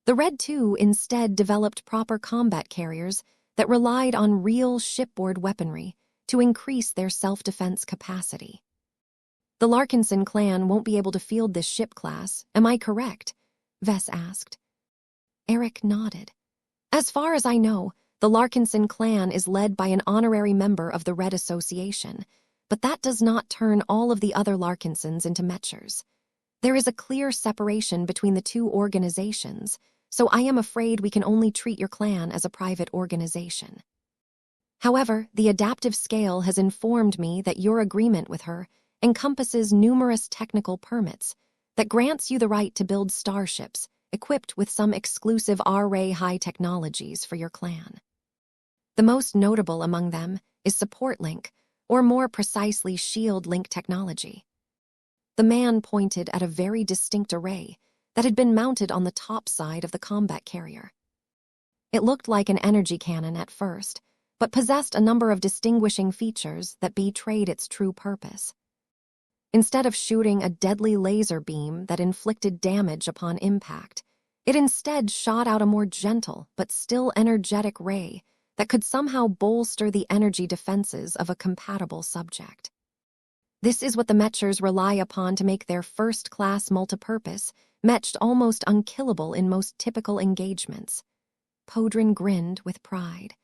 the Red II instead developed proper combat carriers that relied on real shipboard weaponry to increase their self-defense capacity. The Larkinson clan won't be able to field this ship class, am I correct? Vess asked. Eric nodded. As far as I know, The Larkinson clan is led by an honorary member of the Red Association, but that does not turn all of the other Larkinsons into Mechers. There is a clear separation between the two organizations, so I am afraid we can only treat your clan as a private organization. However, the adaptive scale has informed me that your agreement with her encompasses numerous technical permits that grants you the right to build starships equipped with some exclusive R-ray high technologies for your clan. The most notable among them is support link, or more precisely shield link technology. The man pointed at a very distinct array that had been mounted on the top side of the combat carrier. It looked like an energy cannon at first, but possessed a number of distinguishing features that betrayed its true purpose. Instead of shooting a deadly laser beam that inflicted damage upon impact, it instead shot out a more gentle but still energetic ray that could somehow bolster the energy defenses of a compatible subject. This is what the Mechers rely upon to make their first-class multipurpose Mech almost unkillable in most typical engagements. Podrin grinned with pride.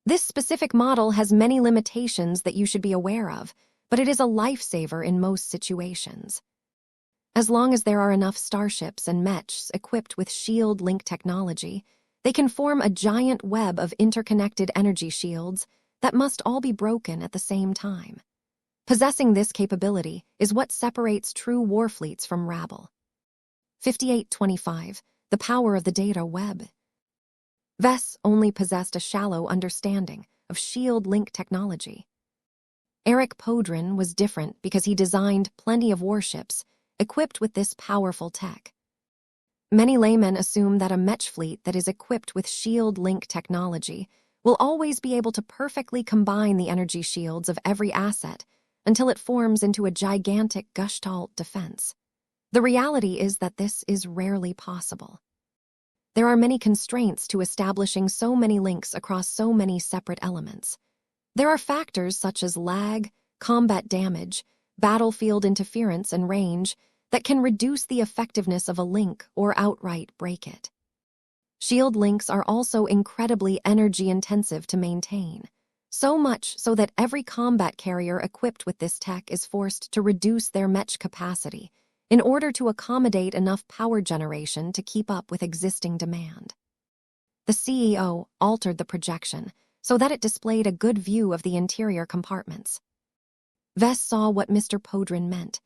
This specific model has many limitations that you should be aware of, but it is a lifesaver in most situations. As long as there are enough starships and Mechs equipped with shield link technology, they can form a giant web of interconnected energy shields that must all be broken at the same time. Possessing this capability is what separates true warfleets from rabble. 5825. The power of the data web. Vess only possessed a shallow understanding of shield link technology. Eric Podrin was different because he designed plenty of warships equipped with this powerful tech. Many laymen assume that a Mech fleet that is equipped with shield link technology will always be able to perfectly combine the energy shields of every asset until it forms into a gigantic Gestalt defense. The reality is that this is rarely possible. There are many constraints to establishing so many links across so many separate elements. There are factors such as lag, combat damage, battlefield interference, and range that can reduce the effectiveness of a link or outright break it. Shield links are also incredibly energy-intensive to maintain, so much so that every combat carrier equipped with this tech is forced to reduce their Mech capacity in order to accommodate enough power generation to keep up with existing demand. The CEO altered the projection so that it displayed a good view of the interior compartments. Vess saw what Mr. Podrin meant.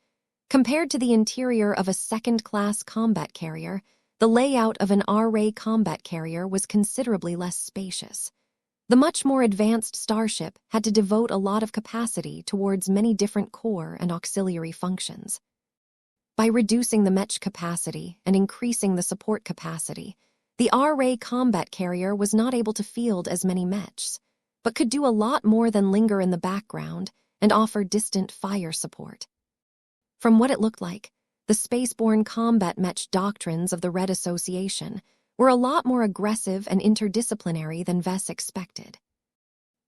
Compared to the interior of a second-class combat carrier, the layout of an R-ray combat carrier was considerably less spacious. The much more advanced starship had to devote a lot of capacity towards many different core and auxiliary functions. By reducing the Mech capacity and increasing the support capacity, the R-ray combat carrier was not able to field as many Mechs, but could do a lot more than linger in the background and offer distant fire support. From what it looked like, the spaceborne combat Mech doctrines of the Red Association were a lot more aggressive and interdisciplinary than Vess expected.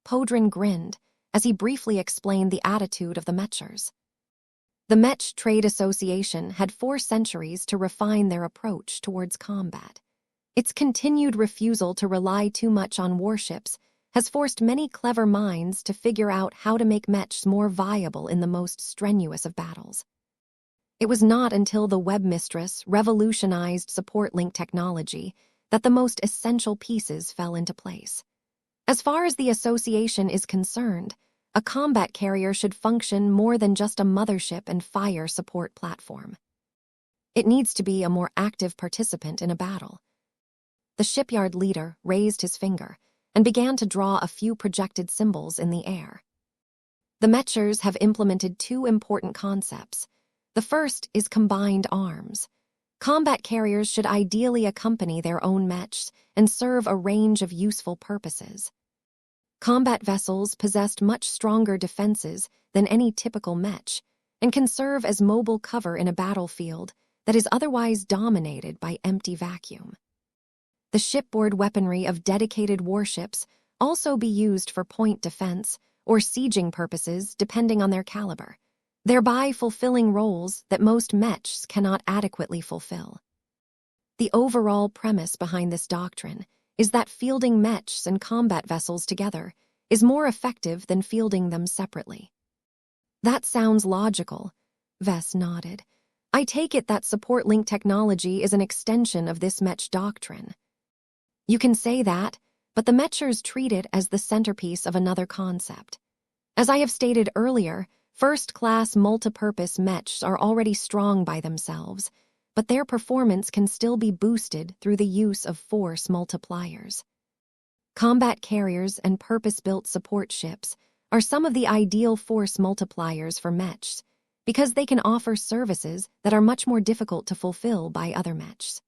Podrin grinned as he briefly explained the attitude of the Mechers. The Mech Trade Association had 4 centuries to refine their approach towards combat. Its continued refusal to rely too much on warships has forced many clever minds to figure out how to make Mechs more viable in the most strenuous of battles. It was not until the Webmistress revolutionized support link technology that the most essential pieces fell into place. As far as the association is concerned, a combat carrier should function more than just a mothership and fire support platform. It needs to be a more active participant in a battle. The shipyard leader raised his finger and began to draw a few projected symbols in the air. The Mechers have implemented 2 important concepts. The first is combined arms. Combat carriers should ideally accompany their own Mechs and serve a range of useful purposes. Combat vessels possessed much stronger defenses than any typical Mech and can serve as mobile cover in a battlefield that is otherwise dominated by empty vacuum. The shipboard weaponry of dedicated warships also be used for point defense or sieging purposes depending on their caliber, thereby fulfilling roles that most Mechs cannot adequately fulfill. The overall premise behind this doctrine is that fielding mechs and combat vessels together is more effective than fielding them separately. That sounds logical, Vess nodded. I take it that support link technology is an extension of this mech doctrine. You can say that, but the mechers treat it as the centerpiece of another concept. As I have stated earlier, first-class multipurpose mechs are already strong by themselves, but their performance can still be boosted through the use of force multipliers. Combat carriers and purpose-built support ships are some of the ideal force multipliers for mechs, because they can offer services that are much more difficult to fulfill by other mechs.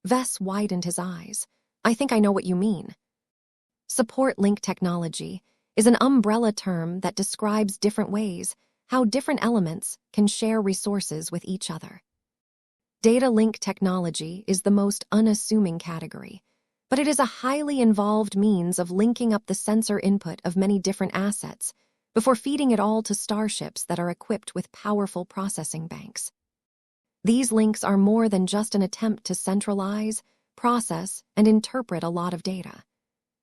Vess widened his eyes. I think I know what you mean. Support link technology is an umbrella term that describes different ways how different elements can share resources with each other. Data link technology is the most unassuming category, but it is a highly involved means of linking up the sensor input of many different assets before feeding it all to starships that are equipped with powerful processing banks. These links are more than just an attempt to centralize, process, and interpret a lot of data.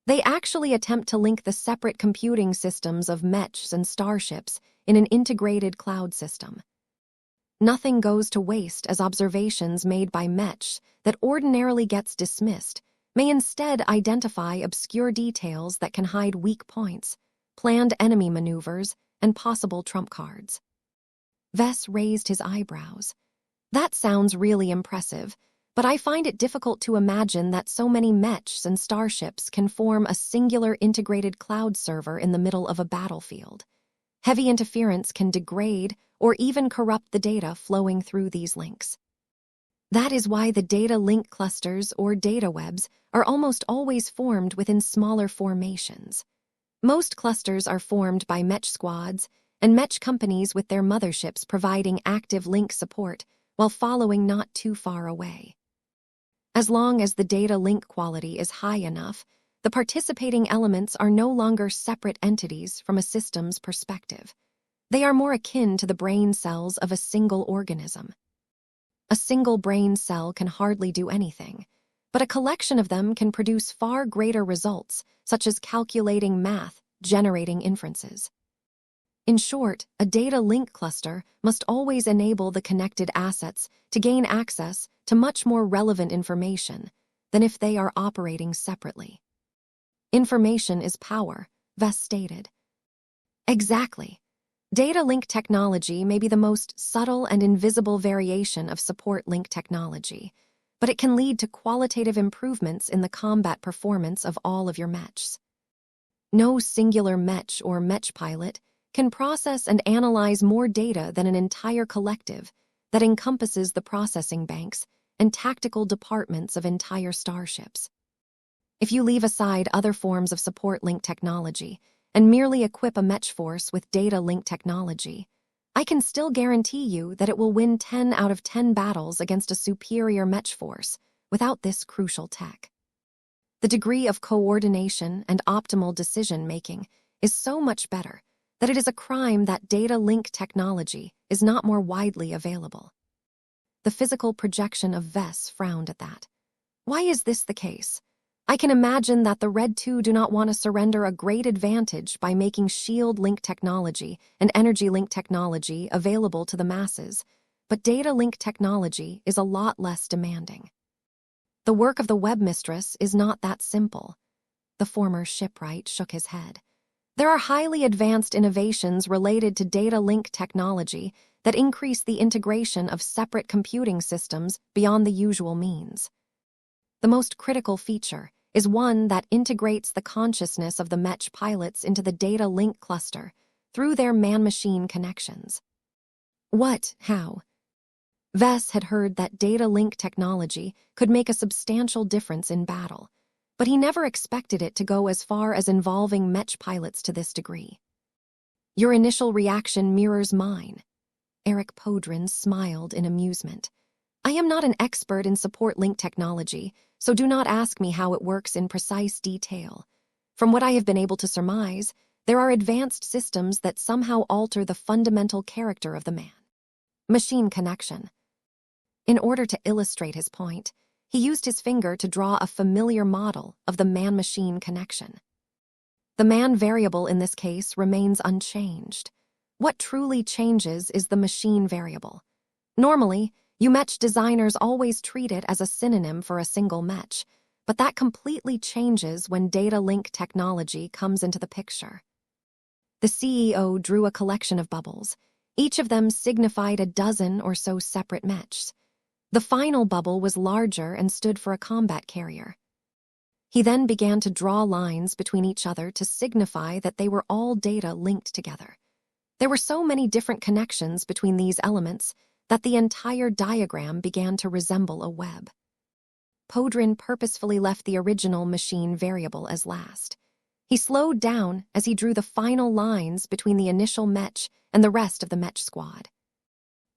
They actually attempt to link the separate computing systems of mechs and starships in an integrated cloud system. Nothing goes to waste as observations made by mechs that ordinarily gets dismissed may instead identify obscure details that can hide weak points, planned enemy maneuvers, and possible trump cards. Vess raised his eyebrows. That sounds really impressive, but I find it difficult to imagine that so many mechs and starships can form a singular integrated cloud server in the middle of a battlefield. Heavy interference can degrade or even corrupt the data flowing through these links. That is why the data link clusters or data webs are almost always formed within smaller formations. Most clusters are formed by mech squads and mech companies with their motherships providing active link support while following not too far away. As long as the data link quality is high enough, the participating elements are no longer separate entities from a system's perspective. They are more akin to the brain cells of a single organism. A single brain cell can hardly do anything, but a collection of them can produce far greater results, such as calculating math, generating inferences. In short, a data link cluster must always enable the connected assets to gain access to much more relevant information than if they are operating separately. Information is power, Vess stated. Exactly. Data link technology may be the most subtle and invisible variation of support link technology, but it can lead to qualitative improvements in the combat performance of all of your mechs. No singular mech or mech pilot can process and analyze more data than an entire collective that encompasses the processing banks and tactical departments of entire starships. If you leave aside other forms of support link technology and merely equip a mech force with data link technology, I can still guarantee you that it will win 10 out of 10 battles against a superior mech force without this crucial tech. The degree of coordination and optimal decision-making is so much better that it is a crime that data link technology is not more widely available. The physical projection of Vess frowned at that. Why is this the case? I can imagine that the Red 2 do not want to surrender a great advantage by making shield link technology and energy link technology available to the masses, but data link technology is a lot less demanding. The work of the webmistress is not that simple. The former shipwright shook his head. There are highly advanced innovations related to data link technology that increase the integration of separate computing systems beyond the usual means. The most critical feature is one that integrates the consciousness of the mech pilots into the data link cluster through their man-machine connections. What? How? Vess had heard that data link technology could make a substantial difference in battle, but he never expected it to go as far as involving mech pilots to this degree. Your initial reaction mirrors mine. Eric Podrin smiled in amusement. I am not an expert in support link technology, so do not ask me how it works in precise detail. From what I have been able to surmise, there are advanced systems that somehow alter the fundamental character of the man. Machine connection. In order to illustrate his point, He used his finger to draw a familiar model of the man-machine connection. The man variable in this case remains unchanged. What truly changes is the machine variable. Normally, Mech designers always treat it as a synonym for a single Mech, but that completely changes when data link technology comes into the picture. The CEO drew a collection of bubbles. Each of them signified a dozen or so separate Mechs. The final bubble was larger and stood for a combat carrier. He then began to draw lines between each other to signify that they were all data linked together. There were so many different connections between these elements that the entire diagram began to resemble a web. Podrin purposefully left the original machine variable as last. He slowed down as he drew the final lines between the initial Mech and the rest of the Mech squad.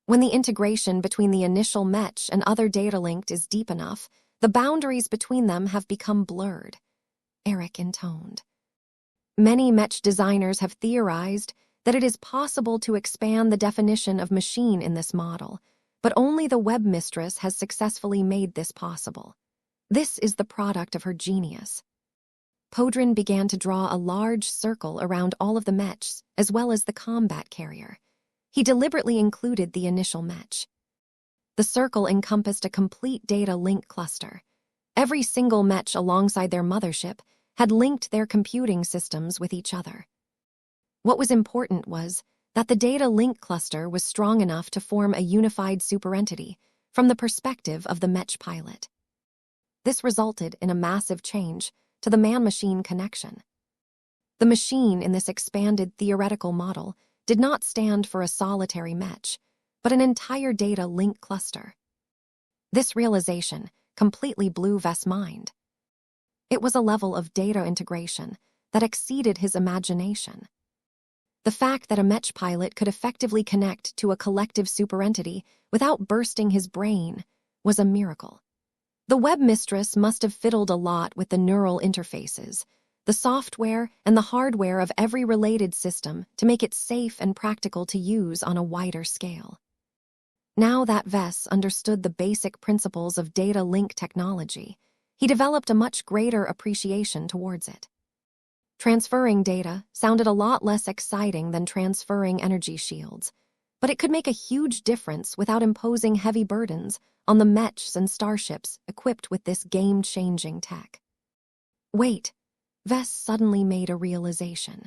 When the integration between the initial Mech and other data linked is deep enough, the boundaries between them have become blurred, Eric intoned. Many Mech designers have theorized that it is possible to expand the definition of machine in this model, but only the web mistress has successfully made this possible. This is the product of her genius. Podrin began to draw a large circle around all of the Mechs, as well as the combat carrier. He deliberately included the initial Mech. The circle encompassed a complete data link cluster. Every single Mech alongside their mothership had linked their computing systems with each other. What was important was that the data link cluster was strong enough to form a unified superentity from the perspective of the Mech pilot. This resulted in a massive change to the man-machine connection. The machine in this expanded theoretical model did not stand for a solitary Mech, but an entire data link cluster. This realization completely blew Vess' mind. It was a level of data integration that exceeded his imagination. The fact that a Mech pilot could effectively connect to a collective superentity without bursting his brain was a miracle. The web mistress must have fiddled a lot with the neural interfaces, the software and the hardware of every related system to make it safe and practical to use on a wider scale. Now that Vess understood the basic principles of data link technology, he developed a much greater appreciation towards it. Transferring data sounded a lot less exciting than transferring energy shields, but it could make a huge difference without imposing heavy burdens on the Mechs and starships equipped with this game-changing tech. Wait, Vess suddenly made a realization.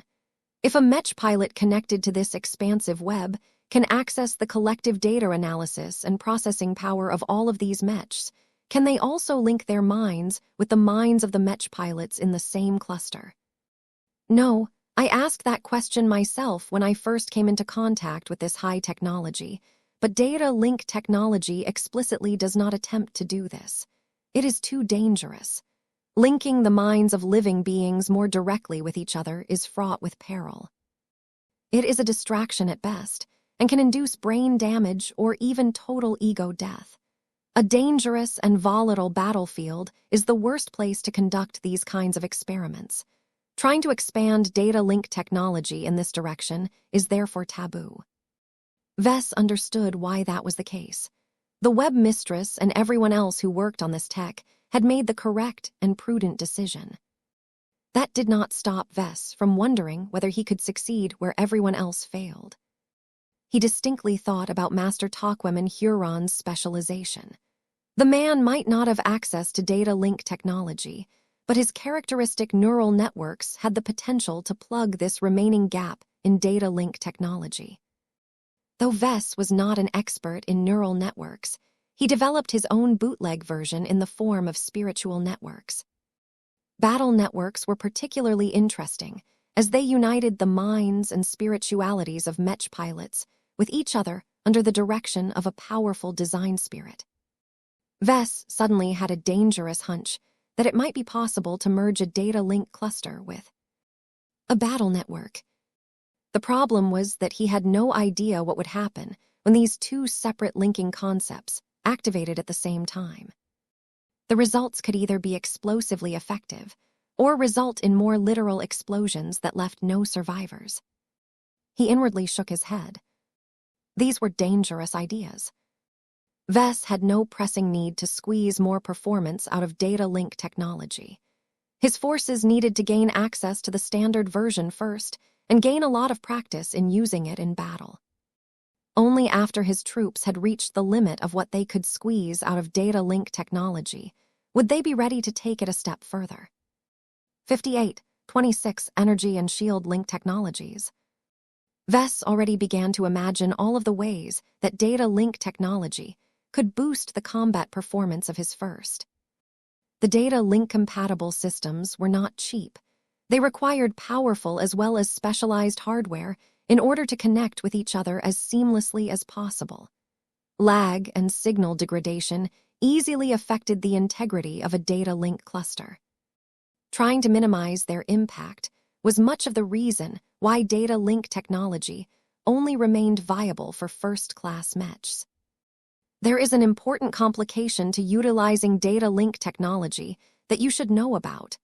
If a Mech pilot connected to this expansive web can access the collective data analysis and processing power of all of these Mechs, can they also link their minds with the minds of the Mech pilots in the same cluster? No, I asked that question myself when I first came into contact with this high technology, but data link technology explicitly does not attempt to do this. It is too dangerous. Linking the minds of living beings more directly with each other is fraught with peril. It is a distraction at best, and can induce brain damage or even total ego death. A dangerous and volatile battlefield is the worst place to conduct these kinds of experiments. Trying to expand data link technology in this direction is therefore taboo. Vess understood why that was the case. The web mistress and everyone else who worked on this tech had made the correct and prudent decision. That did not stop Vess from wondering whether he could succeed where everyone else failed. He distinctly thought about Master Tokwemen Huron's specialization. The man might not have access to data link technology, but his characteristic neural networks had the potential to plug this remaining gap in data link technology. Though Vess was not an expert in neural networks, he developed his own bootleg version in the form of spiritual networks. Battle networks were particularly interesting, as they united the minds and spiritualities of Mech pilots with each other under the direction of a powerful design spirit. Vess suddenly had a dangerous hunch that it might be possible to merge a data link cluster with a battle network. The problem was that he had no idea what would happen when these two separate linking concepts activated at the same time. The results could either be explosively effective or result in more literal explosions that left no survivors. He inwardly shook his head. These were dangerous ideas. Vess had no pressing need to squeeze more performance out of data link technology. His forces needed to gain access to the standard version first and gain a lot of practice in using it in battle. Only after his troops had reached the limit of what they could squeeze out of data link technology would they be ready to take it a step further. 26 Energy and Shield Link Technologies. Vess already began to imagine all of the ways that data link technology could boost the combat performance of his first. The data link-compatible systems were not cheap. They required powerful as well as specialized hardware in order to connect with each other as seamlessly as possible. Lag and signal degradation easily affected the integrity of a data link cluster. Trying to minimize their impact was much of the reason why data link technology only remained viable for first-class mechs. There is an important complication to utilizing data link technology that you should know about,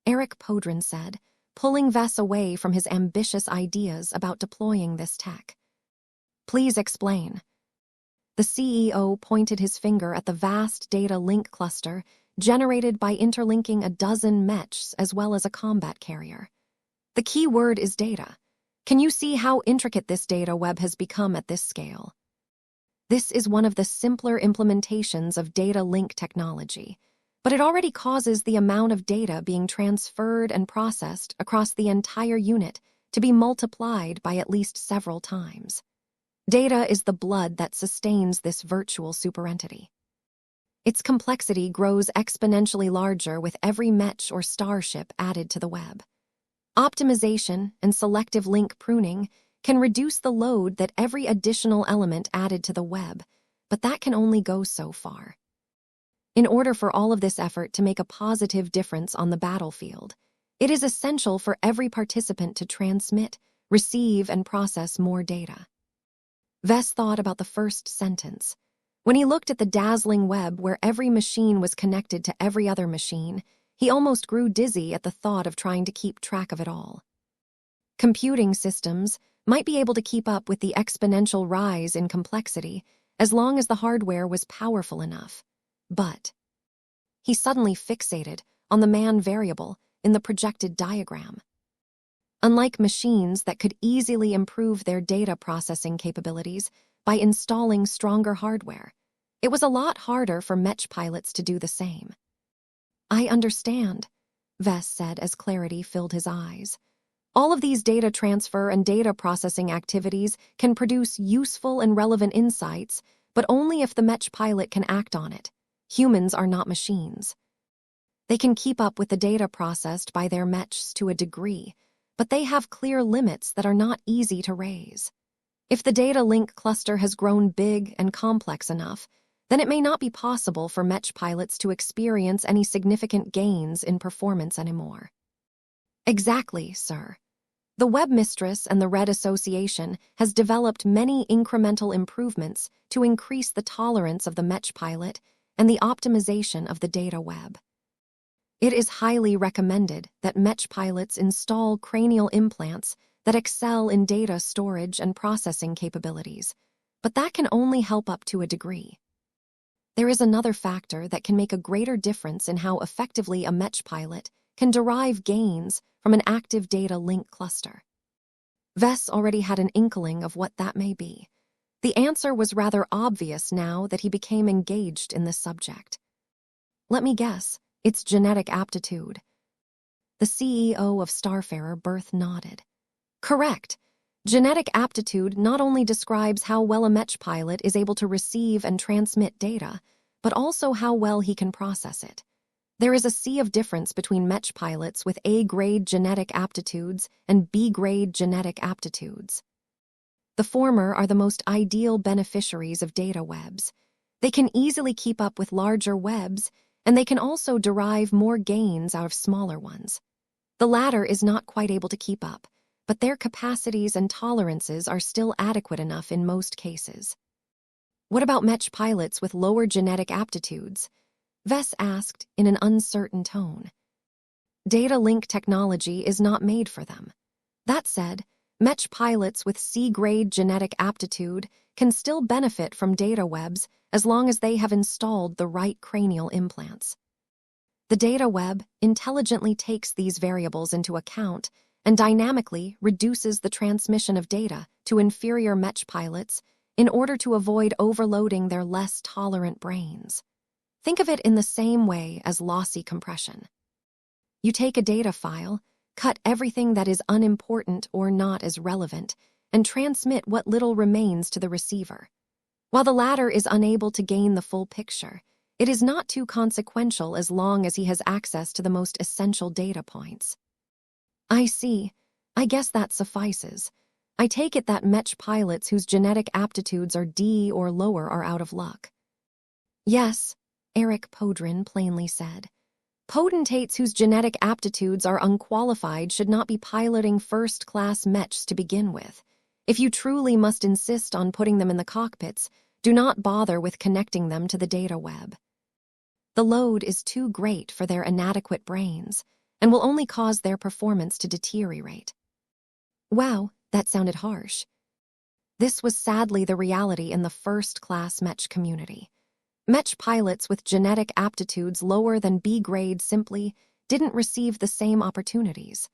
Eric Podrin said, pulling Vess away from his ambitious ideas about deploying this tech. Please explain. The CEO pointed his finger at the vast data link cluster generated by interlinking a dozen mechs as well as a combat carrier. The key word is data. Can you see how intricate this data web has become at this scale? This is one of the simpler implementations of data link technology, but it already causes the amount of data being transferred and processed across the entire unit to be multiplied by at least several times. Data is the blood that sustains this virtual superentity. Its complexity grows exponentially larger with every mech or starship added to the web. Optimization and selective link pruning can reduce the load that every additional element added to the web, but that can only go so far. In order for all of this effort to make a positive difference on the battlefield, it is essential for every participant to transmit, receive, and process more data. Vess thought about the first sentence. When he looked at the dazzling web where every machine was connected to every other machine, he almost grew dizzy at the thought of trying to keep track of it all. Computing systems might be able to keep up with the exponential rise in complexity as long as the hardware was powerful enough. But he suddenly fixated on the man variable in the projected diagram. Unlike machines that could easily improve their data processing capabilities by installing stronger hardware, it was a lot harder for mech pilots to do the same. I understand, Vess said as clarity filled his eyes. All of these data transfer and data processing activities can produce useful and relevant insights, but only if the mech pilot can act on it. Humans are not machines. They can keep up with the data processed by their mechs to a degree, but they have clear limits that are not easy to raise. If the data link cluster has grown big and complex enough, then it may not be possible for mech pilots to experience any significant gains in performance anymore. Exactly, sir. The Web Mistress and the Red Association has developed many incremental improvements to increase the tolerance of the mech pilot and the optimization of the data web. It is highly recommended that mech pilots install cranial implants that excel in data storage and processing capabilities, but that can only help up to a degree. There is another factor that can make a greater difference in how effectively a mech pilot can derive gains from an active data link cluster. Vess already had an inkling of what that may be. The answer was rather obvious now that he became engaged in this subject. Let me guess, it's genetic aptitude. The CEO of Starfarer Berth nodded. Correct. Genetic aptitude not only describes how well a mech pilot is able to receive and transmit data, but also how well he can process it. There is a sea of difference between mech pilots with A-grade genetic aptitudes and B-grade genetic aptitudes. The former are the most ideal beneficiaries of data webs. They can easily keep up with larger webs, and they can also derive more gains out of smaller ones. The latter is not quite able to keep up, but their capacities and tolerances are still adequate enough in most cases. What about mech pilots with lower genetic aptitudes? Vess asked in an uncertain tone. Data link technology is not made for them. That said, mech pilots with C-grade genetic aptitude can still benefit from data webs as long as they have installed the right cranial implants. The data web intelligently takes these variables into account and dynamically reduces the transmission of data to inferior Mech pilots in order to avoid overloading their less tolerant brains. Think of it in the same way as lossy compression. You take a data file, cut everything that is unimportant or not as relevant, and transmit what little remains to the receiver. While the latter is unable to gain the full picture, it is not too consequential as long as he has access to the most essential data points. I see. I guess that suffices. I take it that Mech pilots whose genetic aptitudes are D or lower are out of luck. Yes, Eric Podrin plainly said. Potentates whose genetic aptitudes are unqualified should not be piloting first-class Mechs to begin with. If you truly must insist on putting them in the cockpits, do not bother with connecting them to the data web. The load is too great for their inadequate brains and will only cause their performance to deteriorate. Wow, that sounded harsh. This was sadly the reality in the first-class Mech community. Mech pilots with genetic aptitudes lower than B grade simply didn't receive the same opportunities.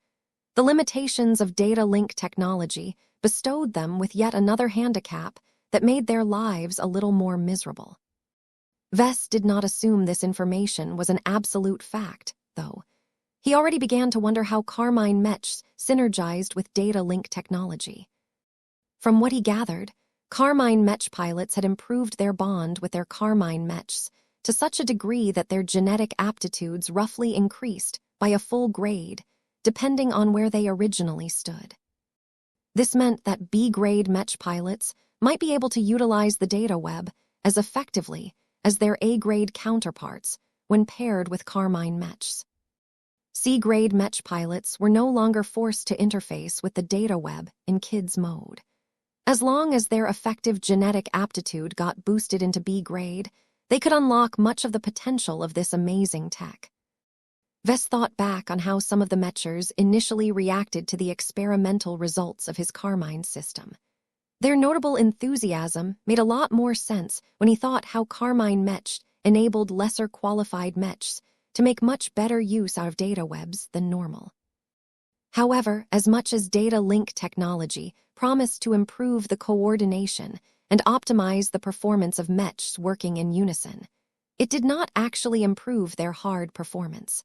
The limitations of data link technology bestowed them with yet another handicap that made their lives a little more miserable. Vess did not assume this information was an absolute fact, though. He already began to wonder how Carmine Mechs synergized with data link technology. From what he gathered, Carmine Mech pilots had improved their bond with their Carmine Mechs to such a degree that their genetic aptitudes roughly increased by a full grade, depending on where they originally stood. This meant that B-grade Mech pilots might be able to utilize the data web as effectively as their A-grade counterparts when paired with Carmine Mechs. C-grade Mech pilots were no longer forced to interface with the data web in kids mode. As long as their effective genetic aptitude got boosted into B grade, they could unlock much of the potential of this amazing tech. Vess thought back on how some of the Mechers initially reacted to the experimental results of his Carmine system. Their notable enthusiasm made a lot more sense when he thought how Carmine Mech enabled lesser qualified Mechs to make much better use out of data webs than normal. However, as much as data link technology promised to improve the coordination and optimize the performance of Mechs working in unison, it did not actually improve their hard performance.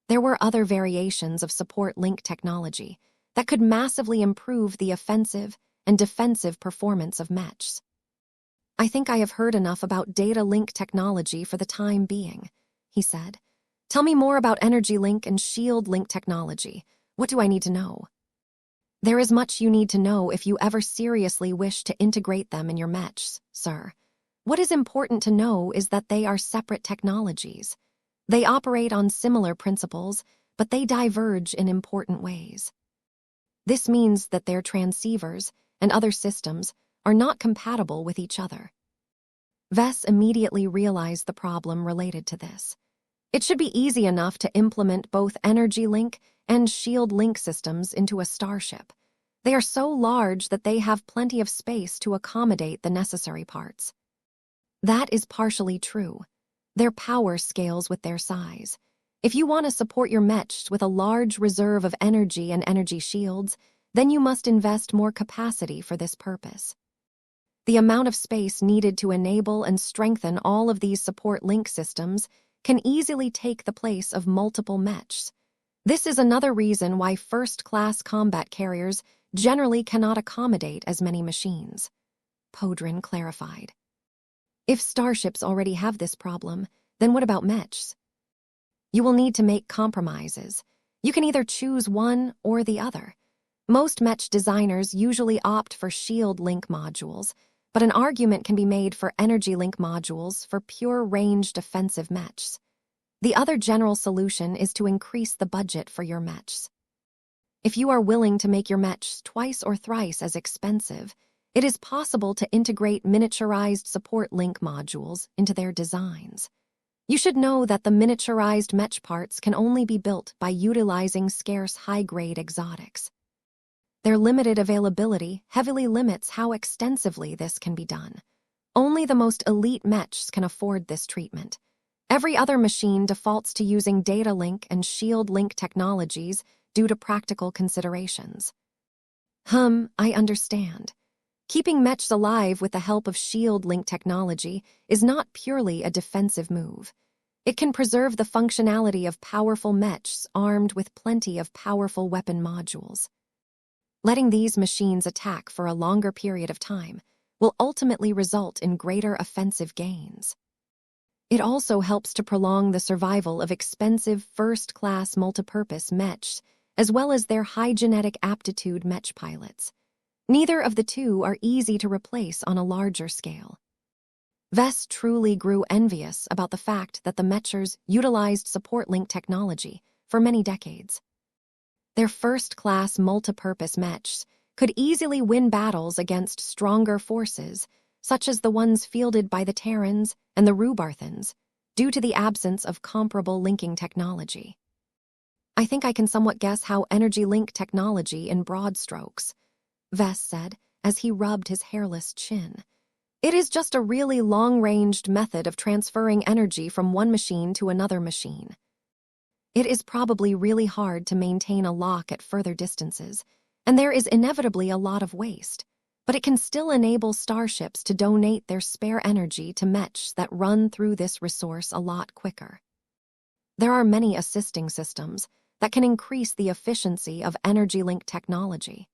There were other variations of support link technology that could massively improve the offensive and defensive performance of Mechs. I think I have heard enough about data link technology for the time being, he said. Tell me more about energy link and shield link technology. What do I need to know? There is much you need to know if you ever seriously wish to integrate them in your Mechs, sir. What is important to know is that they are separate technologies. They operate on similar principles, but they diverge in important ways. This means that their transceivers and other systems are not compatible with each other. Vess immediately realized the problem related to this. It should be easy enough to implement both energy link and shield link systems into a starship. They are so large that they have plenty of space to accommodate the necessary parts. That is partially true. Their power scales with their size. If you want to support your Mechs with a large reserve of energy and energy shields, then you must invest more capacity for this purpose. The amount of space needed to enable and strengthen all of these support link systems can easily take the place of multiple Mechs. This is another reason why first-class combat carriers generally cannot accommodate as many machines. Podrin clarified. If starships already have this problem, then what about Mechs? You will need to make compromises. You can either choose one or the other. Most Mech designers usually opt for shield link modules, but an argument can be made for energy link modules for pure range defensive Mechs. The other general solution is to increase the budget for your Mechs. If you are willing to make your Mechs twice or thrice as expensive, it is possible to integrate miniaturized support link modules into their designs. You should know that the miniaturized Mech parts can only be built by utilizing scarce high-grade exotics. Their limited availability heavily limits how extensively this can be done. Only the most elite mechs can afford this treatment. Every other machine defaults to using data link and shield link technologies due to practical considerations. I understand. Keeping mechs alive with the help of shield link technology is not purely a defensive move. It can preserve the functionality of powerful mechs armed with plenty of powerful weapon modules. Letting these machines attack for a longer period of time will ultimately result in greater offensive gains. It also helps to prolong the survival of expensive first-class multipurpose mechs, as well as their high genetic aptitude mech pilots. Neither of the two are easy to replace on a larger scale. Vess truly grew envious about the fact that the mechers utilized support link technology for many decades. Their first-class multipurpose mechs could easily win battles against stronger forces, such as the ones fielded by the Terrans and the Rubarthans, due to the absence of comparable linking technology. I think I can somewhat guess how energy link technology in broad strokes, Vess said as he rubbed his hairless chin. It is just a really long-ranged method of transferring energy from one machine to another machine. It is probably really hard to maintain a lock at further distances, and there is inevitably a lot of waste, but it can still enable starships to donate their spare energy to mechs that run through this resource a lot quicker. There are many assisting systems that can increase the efficiency of energy link technology.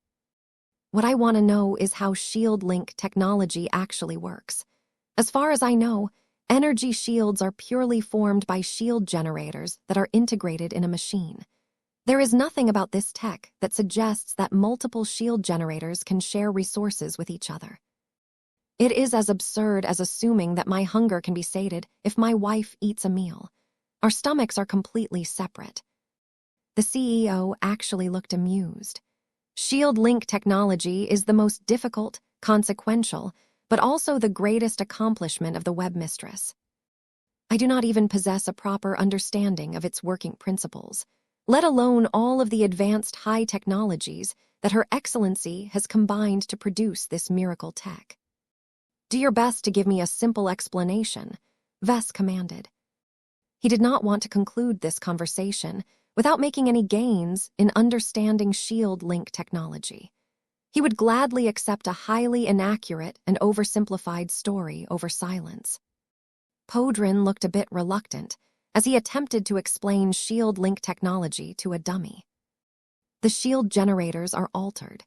What I want to know is how shield link technology actually works. As far as I know, energy shields are purely formed by shield generators that are integrated in a machine. There is nothing about this tech that suggests that multiple shield generators can share resources with each other. It is as absurd as assuming that my hunger can be sated if my wife eats a meal. Our stomachs are completely separate. The CEO actually looked amused. Shield link technology is the most difficult, consequential, but also the greatest accomplishment of the webmistress. I do not even possess a proper understanding of its working principles, let alone all of the advanced high technologies that Her Excellency has combined to produce this miracle tech. Do your best to give me a simple explanation, Vess commanded. He did not want to conclude this conversation without making any gains in understanding shield link technology. He would gladly accept a highly inaccurate and oversimplified story over silence. Podrin looked a bit reluctant as he attempted to explain shield link technology to a dummy. The shield generators are altered.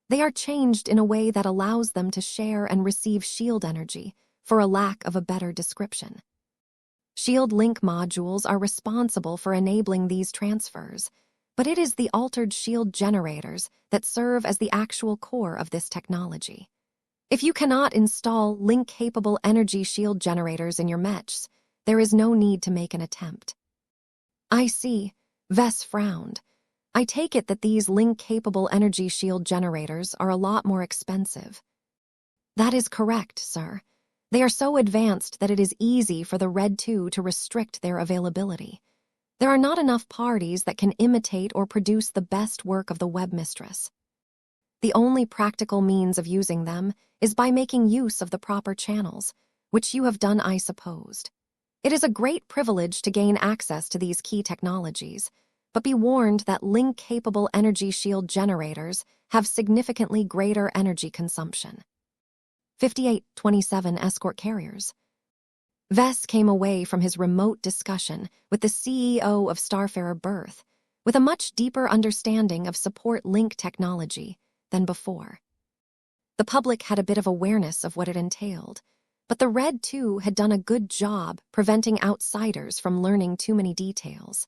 They are changed in a way that allows them to share and receive shield energy, for a lack of a better description. Shield link modules are responsible for enabling these transfers, but it is the altered shield generators that serve as the actual core of this technology. If you cannot install link-capable energy shield generators in your mechs, there is no need to make an attempt. I see, Vess frowned. I take it that these link-capable energy shield generators are a lot more expensive. That is correct, sir. They are so advanced that it is easy for the Red 2 to restrict their availability. There are not enough parties that can imitate or produce the best work of the webmistress. The only practical means of using them is by making use of the proper channels, which you have done, I supposed. It is a great privilege to gain access to these key technologies, but be warned that link-capable energy shield generators have significantly greater energy consumption. 5827 escort carriers. Vess came away from his remote discussion with the CEO of Starfarer Birth with a much deeper understanding of support link technology than before. The public had a bit of awareness of what it entailed, but the Red 2 had done a good job preventing outsiders from learning too many details.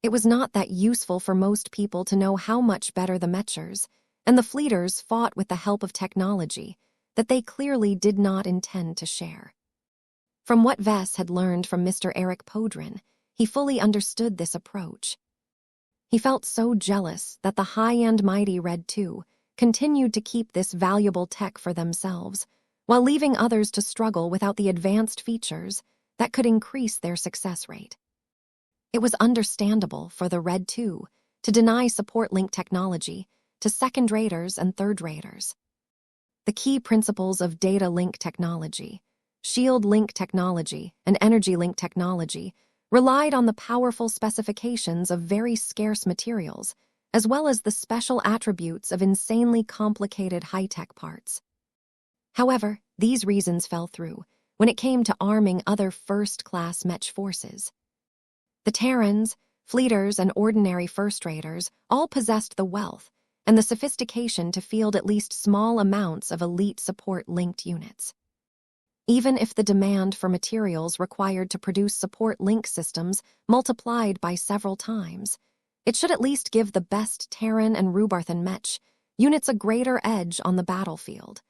It was not that useful for most people to know how much better the Mechers and the Fleeters fought with the help of technology that they clearly did not intend to share. From what Vess had learned from Mr. Eric Podrin, he fully understood this approach. He felt so jealous that the high and mighty Red 2 continued to keep this valuable tech for themselves, while leaving others to struggle without the advanced features that could increase their success rate. It was understandable for the Red 2 to deny support link technology to second-raters and third-raters. The key principles of data link technology, shield link technology, and energy link technology relied on the powerful specifications of very scarce materials, as well as the special attributes of insanely complicated high-tech parts. However, these reasons fell through when it came to arming other first-class Mech forces. The Terrans, fleeters, and ordinary first-raters all possessed the wealth and the sophistication to field at least small amounts of elite support-linked units. Even if the demand for materials required to produce support link systems multiplied by several times, it should at least give the best Terran and Rubarthan Mech units a greater edge on the battlefield,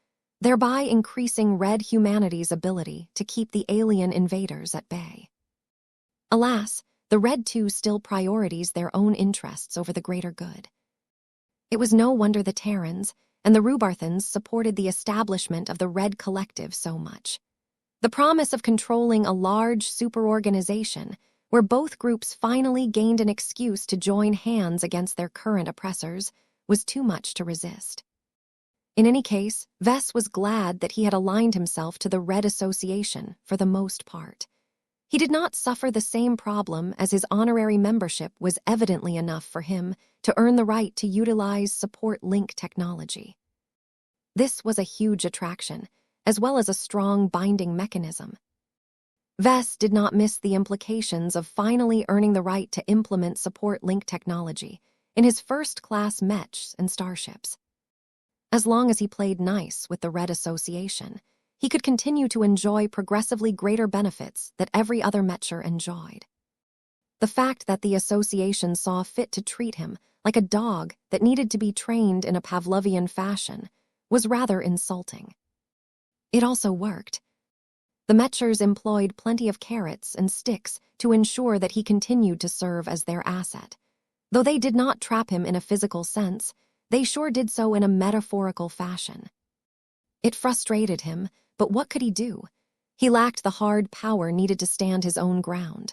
thereby increasing Red humanity's ability to keep the alien invaders at bay. Alas, the Red too still prioritized their own interests over the greater good. It was no wonder the Terrans and the Rubarthans supported the establishment of the Red Collective so much. The promise of controlling a large superorganization where both groups finally gained an excuse to join hands against their current oppressors was too much to resist. In any case, Vess was glad that he had aligned himself to the Red Association for the most part. He did not suffer the same problem, as his honorary membership was evidently enough for him to earn the right to utilize support link technology. This was a huge attraction, as well as a strong binding mechanism. Vess did not miss the implications of finally earning the right to implement support link technology in his first-class Mechs and starships. As long as he played nice with the Red Association, he could continue to enjoy progressively greater benefits that every other Mecher enjoyed. The fact that the association saw fit to treat him like a dog that needed to be trained in a Pavlovian fashion was rather insulting. It also worked. The Mechers employed plenty of carrots and sticks to ensure that he continued to serve as their asset. Though they did not trap him in a physical sense, they sure did so in a metaphorical fashion. It frustrated him, but what could he do? He lacked the hard power needed to stand his own ground.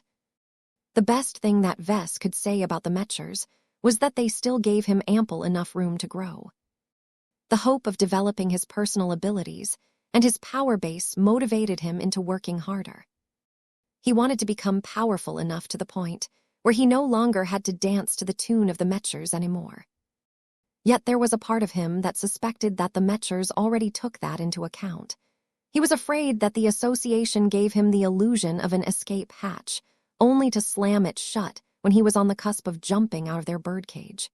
The best thing that Vess could say about the Mechers was that they still gave him ample enough room to grow. The hope of developing his personal abilities and his power base motivated him into working harder. He wanted to become powerful enough to the point where he no longer had to dance to the tune of the Mechers anymore. Yet there was a part of him that suspected that the Mechers already took that into account. He was afraid that the association gave him the illusion of an escape hatch, only to slam it shut when he was on the cusp of jumping out of their birdcage.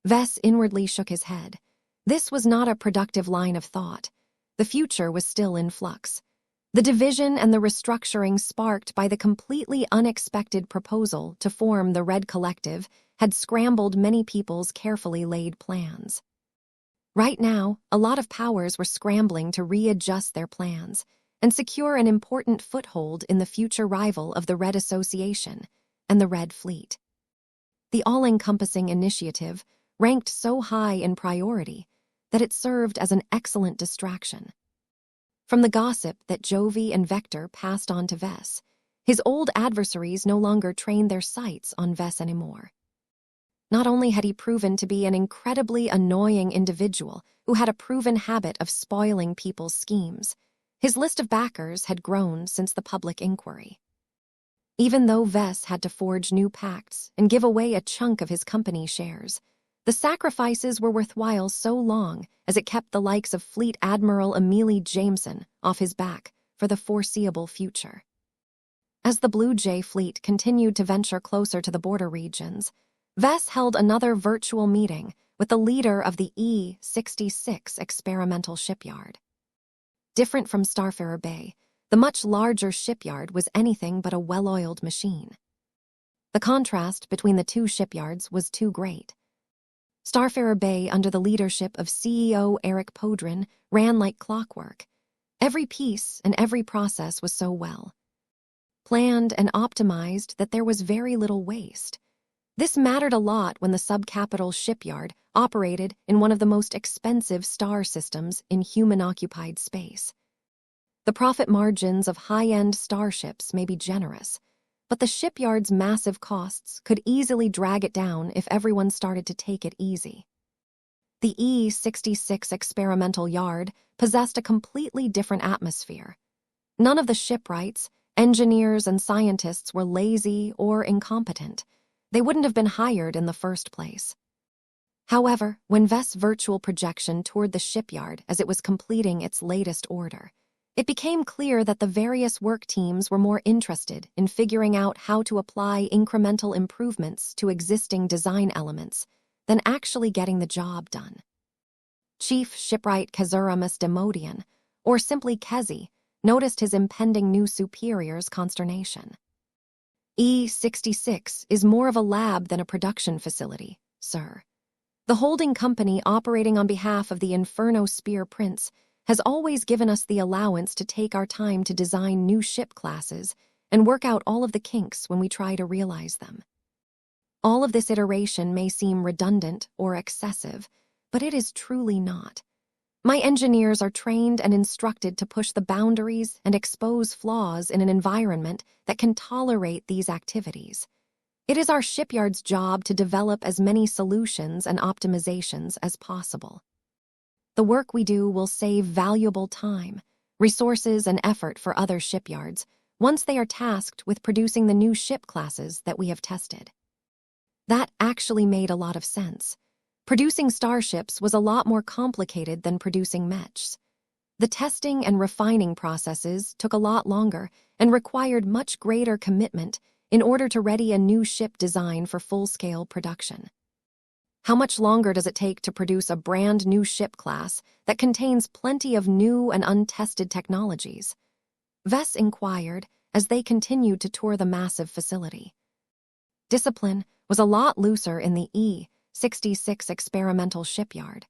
Vess inwardly shook his head. This was not a productive line of thought. The future was still in flux. The division and the restructuring sparked by the completely unexpected proposal to form the Red Collective had scrambled many people's carefully laid plans. Right now, a lot of powers were scrambling to readjust their plans and secure an important foothold in the future rival of the Red Association and the Red Fleet. The all-encompassing initiative ranked so high in priority that it served as an excellent distraction. From the gossip that Jovi and Vector passed on to Vess, his old adversaries no longer trained their sights on Vess anymore. Not only had he proven to be an incredibly annoying individual who had a proven habit of spoiling people's schemes, his list of backers had grown since the public inquiry. Even though Vess had to forge new pacts and give away a chunk of his company shares, the sacrifices were worthwhile so long as it kept the likes of Fleet Admiral Amelie Jameson off his back for the foreseeable future. As the Blue Jay fleet continued to venture closer to the border regions, Vess held another virtual meeting with the leader of the E-66 experimental shipyard. Different from Starfarer Bay, the much larger shipyard was anything but a well-oiled machine. The contrast between the two shipyards was too great. Starfarer Bay, under the leadership of CEO Eric Podrin, ran like clockwork. Every piece and every process was so well planned and optimized that there was very little waste. This mattered a lot when the subcapital shipyard operated in one of the most expensive star systems in human-occupied space. The profit margins of high-end starships may be generous, but the shipyard's massive costs could easily drag it down if everyone started to take it easy. The E-66 experimental yard possessed a completely different atmosphere. None of the shipwrights, engineers, and scientists were lazy or incompetent. They wouldn't have been hired in the first place. However, when Vest's virtual projection toured the shipyard as it was completing its latest order, it became clear that the various work teams were more interested in figuring out how to apply incremental improvements to existing design elements than actually getting the job done. Chief Shipwright Kazuramas Demodian, or simply Kezi, noticed his impending new superior's consternation. E-66 is more of a lab than a production facility, sir. The holding company operating on behalf of the Inferno Spear Prince has always given us the allowance to take our time to design new ship classes and work out all of the kinks when we try to realize them. All of this iteration may seem redundant or excessive, but it is truly not. My engineers are trained and instructed to push the boundaries and expose flaws in an environment that can tolerate these activities. It is our shipyard's job to develop as many solutions and optimizations as possible. The work we do will save valuable time, resources, and effort for other shipyards once they are tasked with producing the new ship classes that we have tested. That actually made a lot of sense. Producing starships was a lot more complicated than producing mechs. The testing and refining processes took a lot longer and required much greater commitment in order to ready a new ship design for full-scale production. How much longer does it take to produce a brand new ship class that contains plenty of new and untested technologies? Vess inquired as they continued to tour the massive facility. Discipline was a lot looser in the E-66 experimental shipyard.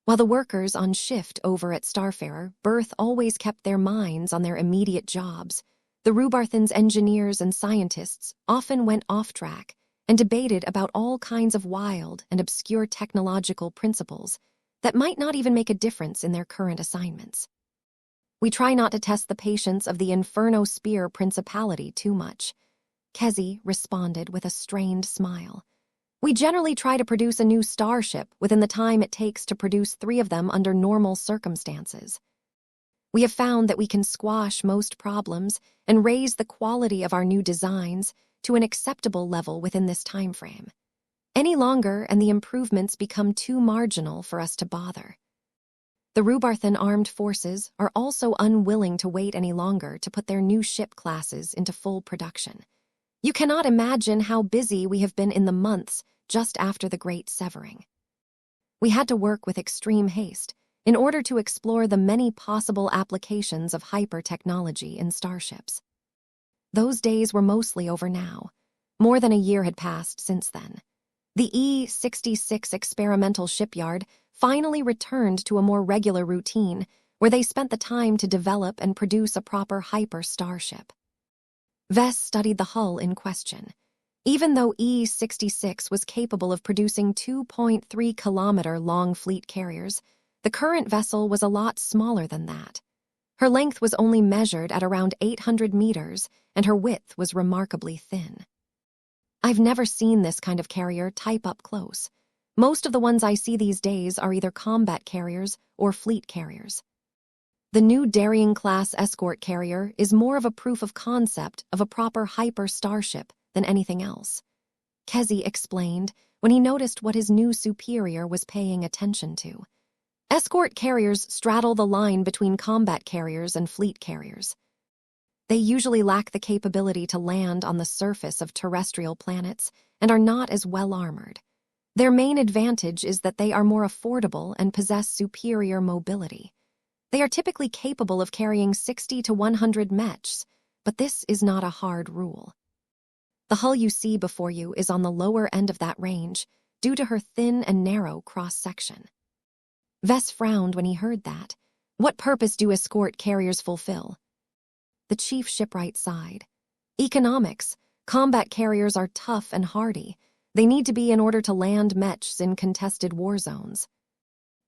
While the workers on shift over at Starfarer Berth always kept their minds on their immediate jobs, the Rubarthan's engineers and scientists often went off track and debated about all kinds of wild and obscure technological principles that might not even make a difference in their current assignments. We try not to test the patience of the Inferno Spear Principality too much, Kezi responded with a strained smile. We generally try to produce a new starship within the time it takes to produce 3 of them under normal circumstances. We have found that we can squash most problems and raise the quality of our new designs to an acceptable level within this time frame. Any longer and the improvements become too marginal for us to bother. The Rubarthan armed forces are also unwilling to wait any longer to put their new ship classes into full production. You cannot imagine how busy we have been in the months just after the Great Severing. We had to work with extreme haste in order to explore the many possible applications of hyper-technology in starships. Those days were mostly over now. More than a year had passed since then. The E-66 experimental shipyard finally returned to a more regular routine where they spent the time to develop and produce a proper hyper-starship. Vess studied the hull in question. Even though E-66 was capable of producing 2.3-kilometer-long fleet carriers, the current vessel was a lot smaller than that. Her length was only measured at around 800 meters, and her width was remarkably thin. I've never seen this kind of carrier type up close. Most of the ones I see these days are either combat carriers or fleet carriers. The new Daring-class escort carrier is more of a proof of concept of a proper hyper-starship than anything else, Kezi explained when he noticed what his new superior was paying attention to. Escort carriers straddle the line between combat carriers and fleet carriers. They usually lack the capability to land on the surface of terrestrial planets and are not as well armored. Their main advantage is that they are more affordable and possess superior mobility. They are typically capable of carrying 60 to 100 mechs, but this is not a hard rule. The hull you see before you is on the lower end of that range due to her thin and narrow cross-section. Vess frowned when he heard that. What purpose do escort carriers fulfill? The chief shipwright sighed. Economics. Combat carriers are tough and hardy. They need to be in order to land mechs in contested war zones.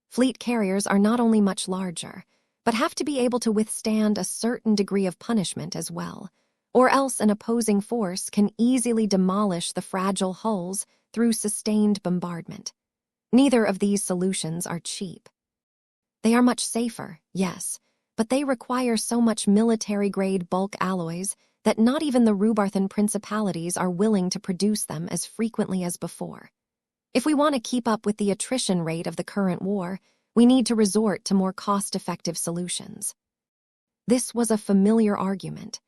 Fleet carriers are not only much larger, but have to be able to withstand a certain degree of punishment as well, or else an opposing force can easily demolish the fragile hulls through sustained bombardment. Neither of these solutions are cheap. They are much safer, yes, but they require so much military-grade bulk alloys that not even the Rubarthan principalities are willing to produce them as frequently as before. If we want to keep up with the attrition rate of the current war, we need to resort to more cost-effective solutions. This was a familiar argument.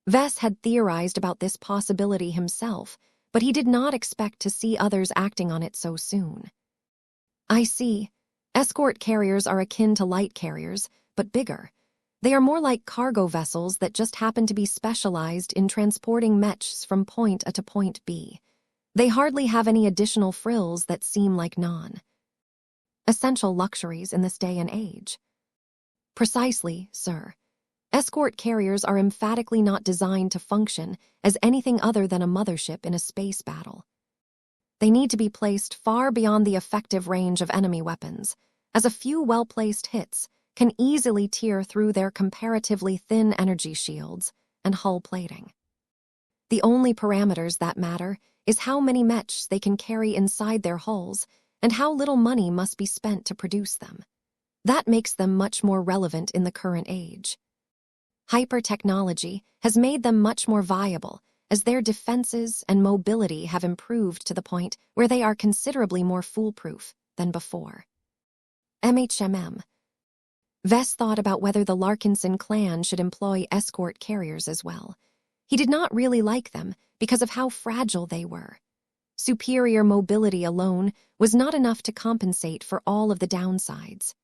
Vess had theorized about this possibility himself, but he did not expect to see others acting on it so soon. I see. Escort carriers are akin to light carriers, but bigger. They are more like cargo vessels that just happen to be specialized in transporting mechs from point A to point B. They hardly have any additional frills that seem like non-essential luxuries in this day and age. Precisely, sir. Escort carriers are emphatically not designed to function as anything other than a mothership in a space battle. They need to be placed far beyond the effective range of enemy weapons, as a few well-placed hits can easily tear through their comparatively thin energy shields and hull plating. The only parameters that matter is how many mechs they can carry inside their hulls and how little money must be spent to produce them. That makes them much more relevant in the current age. Hyper-technology has made them much more viable, as their defenses and mobility have improved to the point where they are considerably more foolproof than before. MHMM. Vess thought about whether the Larkinson clan should employ escort carriers as well. He did not really like them because of how fragile they were. Superior mobility alone was not enough to compensate for all of the downsides.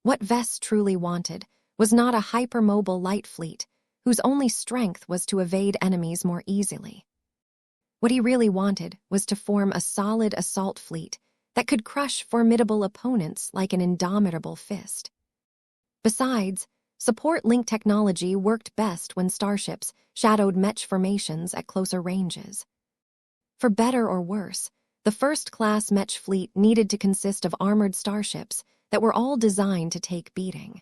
What Vess truly wanted was not a hypermobile light fleet whose only strength was to evade enemies more easily. What he really wanted was to form a solid assault fleet that could crush formidable opponents like an indomitable fist. Besides, support link technology worked best when starships shadowed mech formations at closer ranges. For better or worse, the first-class mech fleet needed to consist of armored starships that were all designed to take beating.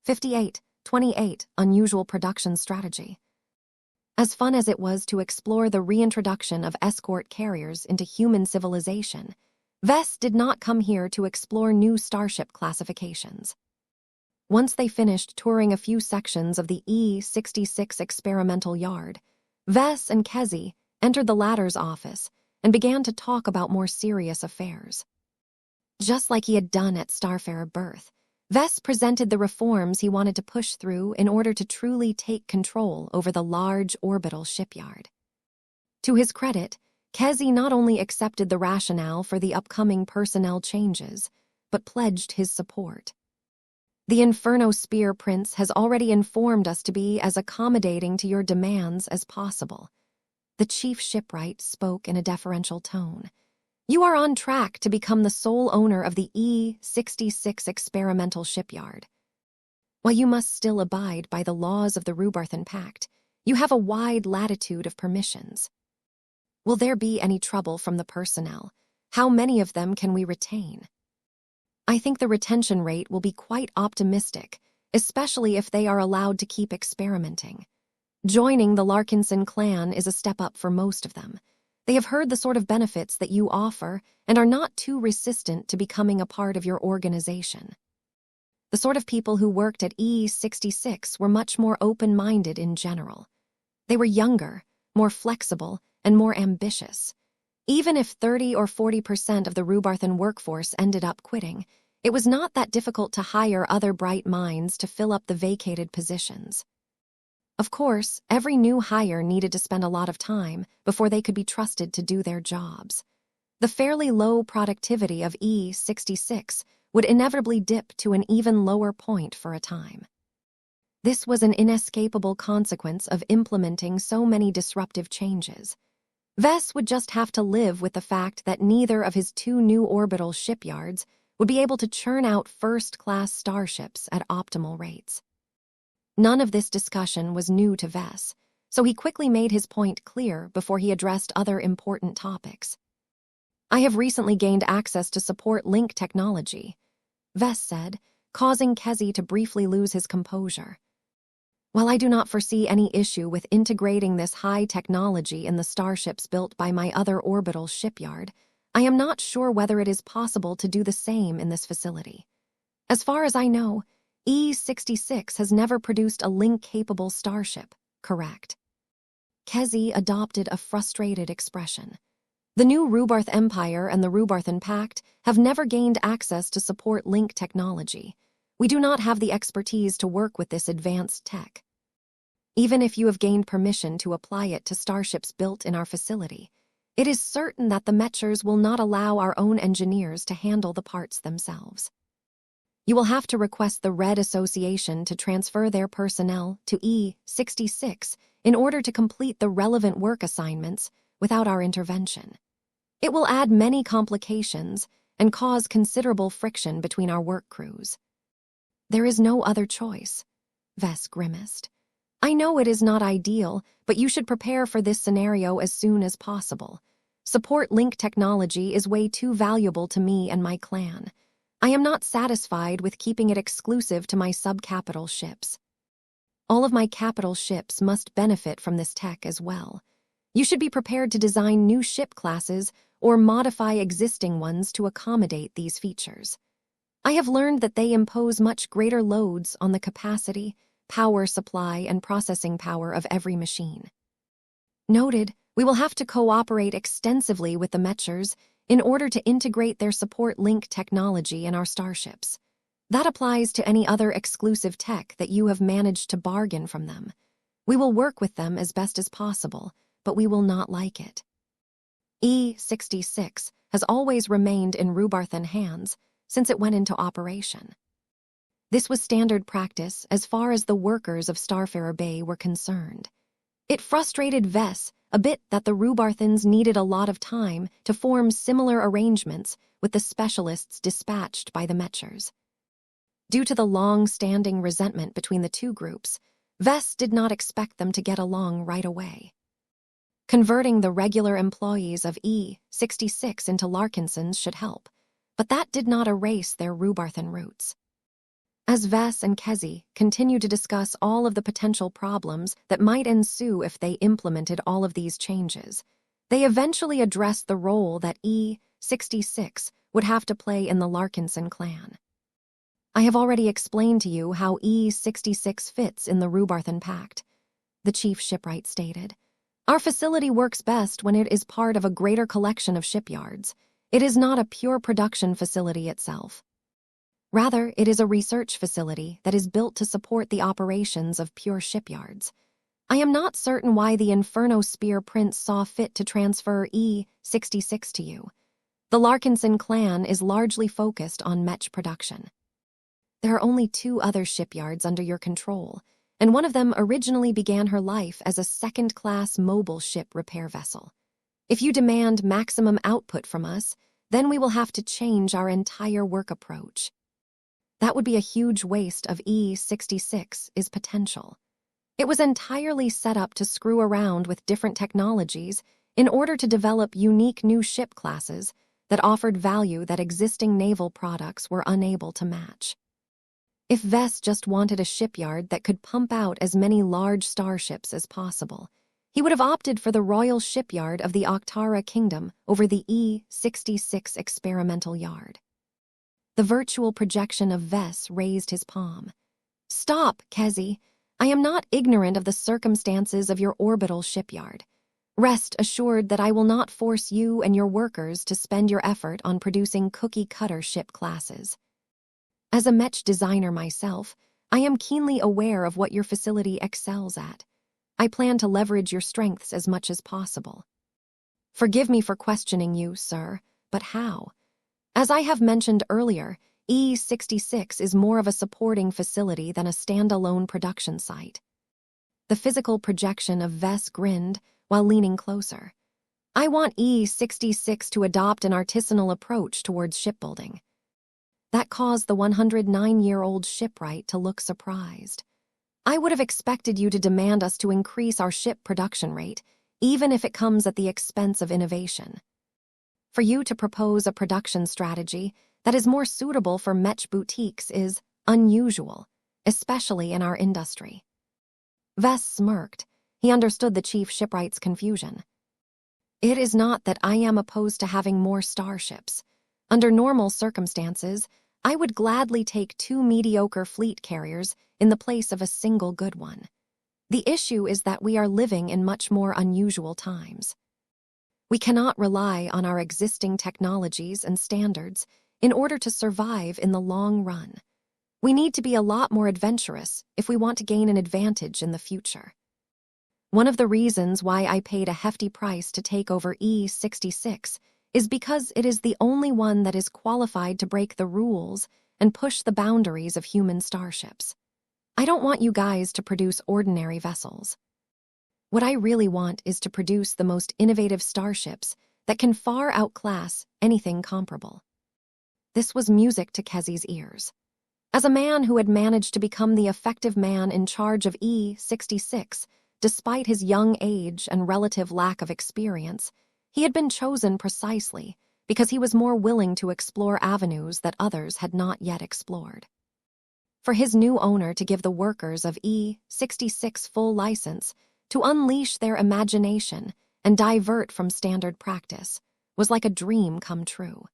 58-28 Unusual production strategy. As fun as it was to explore the reintroduction of escort carriers into human civilization, Vess did not come here to explore new starship classifications. Once they finished touring a few sections of the E-66 experimental yard, Vess and Kezi entered the latter's office and began to talk about more serious affairs. Just like he had done at Starfarer Birth, Vess presented the reforms he wanted to push through in order to truly take control over the large orbital shipyard. To his credit, Kezi not only accepted the rationale for the upcoming personnel changes, but pledged his support. The Inferno Spear Prince has already informed us to be as accommodating to your demands as possible. The chief shipwright spoke in a deferential tone. You are on track to become the sole owner of the E-66 experimental shipyard. While you must still abide by the laws of the Rubarthan Pact, you have a wide latitude of permissions. Will there be any trouble from the personnel? How many of them can we retain? I think the retention rate will be quite optimistic, especially if they are allowed to keep experimenting. Joining the Larkinson clan is a step up for most of them. They have heard the sort of benefits that you offer and are not too resistant to becoming a part of your organization. The sort of people who worked at E-66 were much more open-minded in general. They were younger, more flexible, and more ambitious. Even if 30 or 40% of the Rubarthan workforce ended up quitting, it was not that difficult to hire other bright minds to fill up the vacated positions. Of course, every new hire needed to spend a lot of time before they could be trusted to do their jobs. The fairly low productivity of E-66 would inevitably dip to an even lower point for a time. This was an inescapable consequence of implementing so many disruptive changes. Vess would just have to live with the fact that neither of his two new orbital shipyards would be able to churn out first-class starships at optimal rates. None of this discussion was new to Vess, so he quickly made his point clear before he addressed other important topics. I have recently gained access to support link technology, Vess said, causing Kezi to briefly lose his composure. While I do not foresee any issue with integrating this high technology in the starships built by my other orbital shipyard, I am not sure whether it is possible to do the same in this facility. As far as I know, E-66 has never produced a link-capable starship, correct? Kezi adopted a frustrated expression. The new Rubarth Empire and the Rubarthan Pact have never gained access to support link technology. We do not have the expertise to work with this advanced tech. Even if you have gained permission to apply it to starships built in our facility, it is certain that the Mechers will not allow our own engineers to handle the parts themselves. You will have to request the Red Association to transfer their personnel to E-66 in order to complete the relevant work assignments without our intervention. It will add many complications and cause considerable friction between our work crews. There is no other choice, Vess grimaced. I know it is not ideal, but you should prepare for this scenario as soon as possible. Support link technology is way too valuable to me and my clan. I am not satisfied with keeping it exclusive to my sub-capital ships. All of my capital ships must benefit from this tech as well. You should be prepared to design new ship classes or modify existing ones to accommodate these features. I have learned that they impose much greater loads on the capacity, power supply, and processing power of every machine. Noted, we will have to cooperate extensively with the Mechers in order to integrate their support link technology in our starships. That applies to any other exclusive tech that you have managed to bargain from them. We will work with them as best as possible, but we will not like it. E-66 has always remained in Rubarthan hands since it went into operation. This was standard practice as far as the workers of Starfarer Bay were concerned. It frustrated Vess a bit that the Rubarthans needed a lot of time to form similar arrangements with the specialists dispatched by the Mechers. Due to the long-standing resentment between the two groups, Vess did not expect them to get along right away. Converting the regular employees of E-66 into Larkinsons should help, but that did not erase their Rubarthan roots. As Vess and Kezi continued to discuss all of the potential problems that might ensue if they implemented all of these changes, they eventually addressed the role that E-66 would have to play in the Larkinson clan. I have already explained to you how E-66 fits in the Rubarthan Pact, the chief shipwright stated. Our facility works best when it is part of a greater collection of shipyards. It is not a pure production facility itself. Rather, it is a research facility that is built to support the operations of pure shipyards. I am not certain why the Inferno Spear Prince saw fit to transfer E-66 to you. The Larkinson clan is largely focused on Mech production. There are only 2 other shipyards under your control, and one of them originally began her life as a second-class mobile ship repair vessel. If you demand maximum output from us, then we will have to change our entire work approach. That would be a huge waste of E-66's potential. It was entirely set up to screw around with different technologies in order to develop unique new ship classes that offered value that existing naval products were unable to match. If Vess just wanted a shipyard that could pump out as many large starships as possible, he would have opted for the Royal Shipyard of the Octara Kingdom over the E-66 experimental yard. The virtual projection of Vess raised his palm. Stop, Kezi. I am not ignorant of the circumstances of your orbital shipyard. Rest assured that I will not force you and your workers to spend your effort on producing cookie-cutter ship classes. As a Mech designer myself, I am keenly aware of what your facility excels at. I plan to leverage your strengths as much as possible. Forgive me for questioning you, sir, but how? As I have mentioned earlier, E-66 is more of a supporting facility than a standalone production site. The physical projection of Vess grinned while leaning closer. I want E-66 to adopt an artisanal approach towards shipbuilding. That caused the 109-year-old shipwright to look surprised. I would have expected you to demand us to increase our ship production rate, even if it comes at the expense of innovation. For you to propose a production strategy that is more suitable for Mech boutiques is unusual, especially in our industry. Vess smirked. He understood the chief shipwright's confusion. It is not that I am opposed to having more starships. Under normal circumstances, I would gladly take 2 mediocre fleet carriers in the place of a single good one. The issue is that we are living in much more unusual times. We cannot rely on our existing technologies and standards in order to survive in the long run. We need to be a lot more adventurous if we want to gain an advantage in the future. One of the reasons why I paid a hefty price to take over E-66 is because it is the only one that is qualified to break the rules and push the boundaries of human starships. I don't want you guys to produce ordinary vessels. What I really want is to produce the most innovative starships that can far outclass anything comparable. This was music to Kezi's ears. As a man who had managed to become the effective man in charge of E-66, despite his young age and relative lack of experience, he had been chosen precisely because he was more willing to explore avenues that others had not yet explored. For his new owner to give the workers of E-66 full license to unleash their imagination and divert from standard practice was like a dream come true.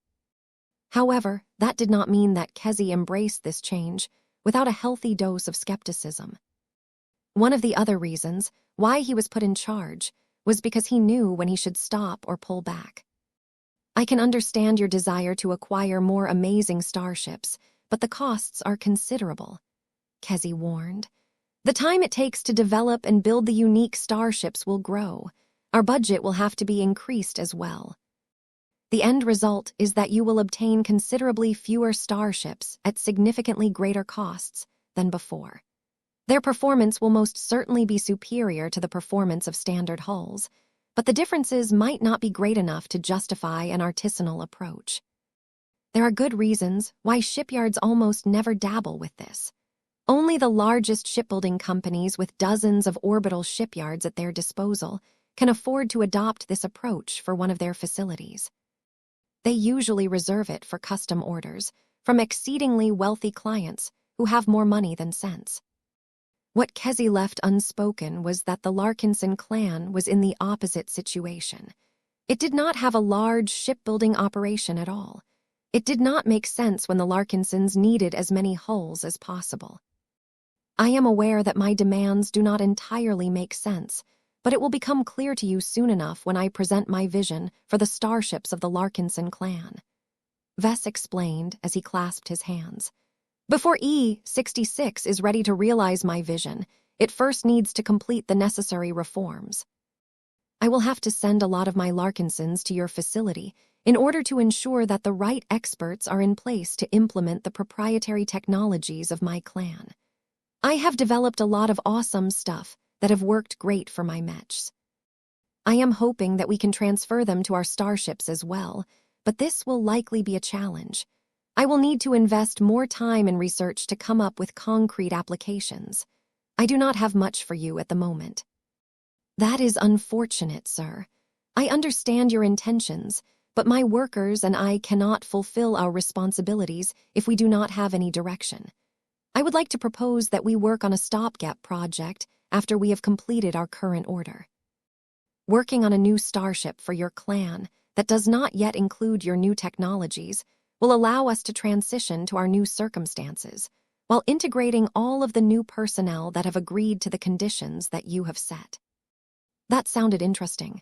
However, that did not mean that Kezi embraced this change without a healthy dose of skepticism. One of the other reasons why he was put in charge was because he knew when he should stop or pull back. I can understand your desire to acquire more amazing starships, but the costs are considerable, Kezi warned. The time it takes to develop and build the unique starships will grow. Our budget will have to be increased as well. The end result is that you will obtain considerably fewer starships at significantly greater costs than before. Their performance will most certainly be superior to the performance of standard hulls, but the differences might not be great enough to justify an artisanal approach. There are good reasons why shipyards almost never dabble with this. Only the largest shipbuilding companies with dozens of orbital shipyards at their disposal can afford to adopt this approach for one of their facilities. They usually reserve it for custom orders from exceedingly wealthy clients who have more money than sense. What Kezi left unspoken was that the Larkinson clan was in the opposite situation. It did not have a large shipbuilding operation at all. It did not make sense when the Larkinsons needed as many hulls as possible. I am aware that my demands do not entirely make sense, but it will become clear to you soon enough when I present my vision for the starships of the Larkinson clan. Vess explained as he clasped his hands. Before E-66 is ready to realize my vision, it first needs to complete the necessary reforms. I will have to send a lot of my Larkinsons to your facility in order to ensure that the right experts are in place to implement the proprietary technologies of my clan. I have developed a lot of awesome stuff that have worked great for my mechs. I am hoping that we can transfer them to our starships as well, but this will likely be a challenge. I will need to invest more time in research to come up with concrete applications. I do not have much for you at the moment. That is unfortunate, sir. I understand your intentions, but my workers and I cannot fulfill our responsibilities if we do not have any direction. I would like to propose that we work on a stopgap project after we have completed our current order. Working on a new starship for your clan that does not yet include your new technologies will allow us to transition to our new circumstances while integrating all of the new personnel that have agreed to the conditions that you have set. That sounded interesting.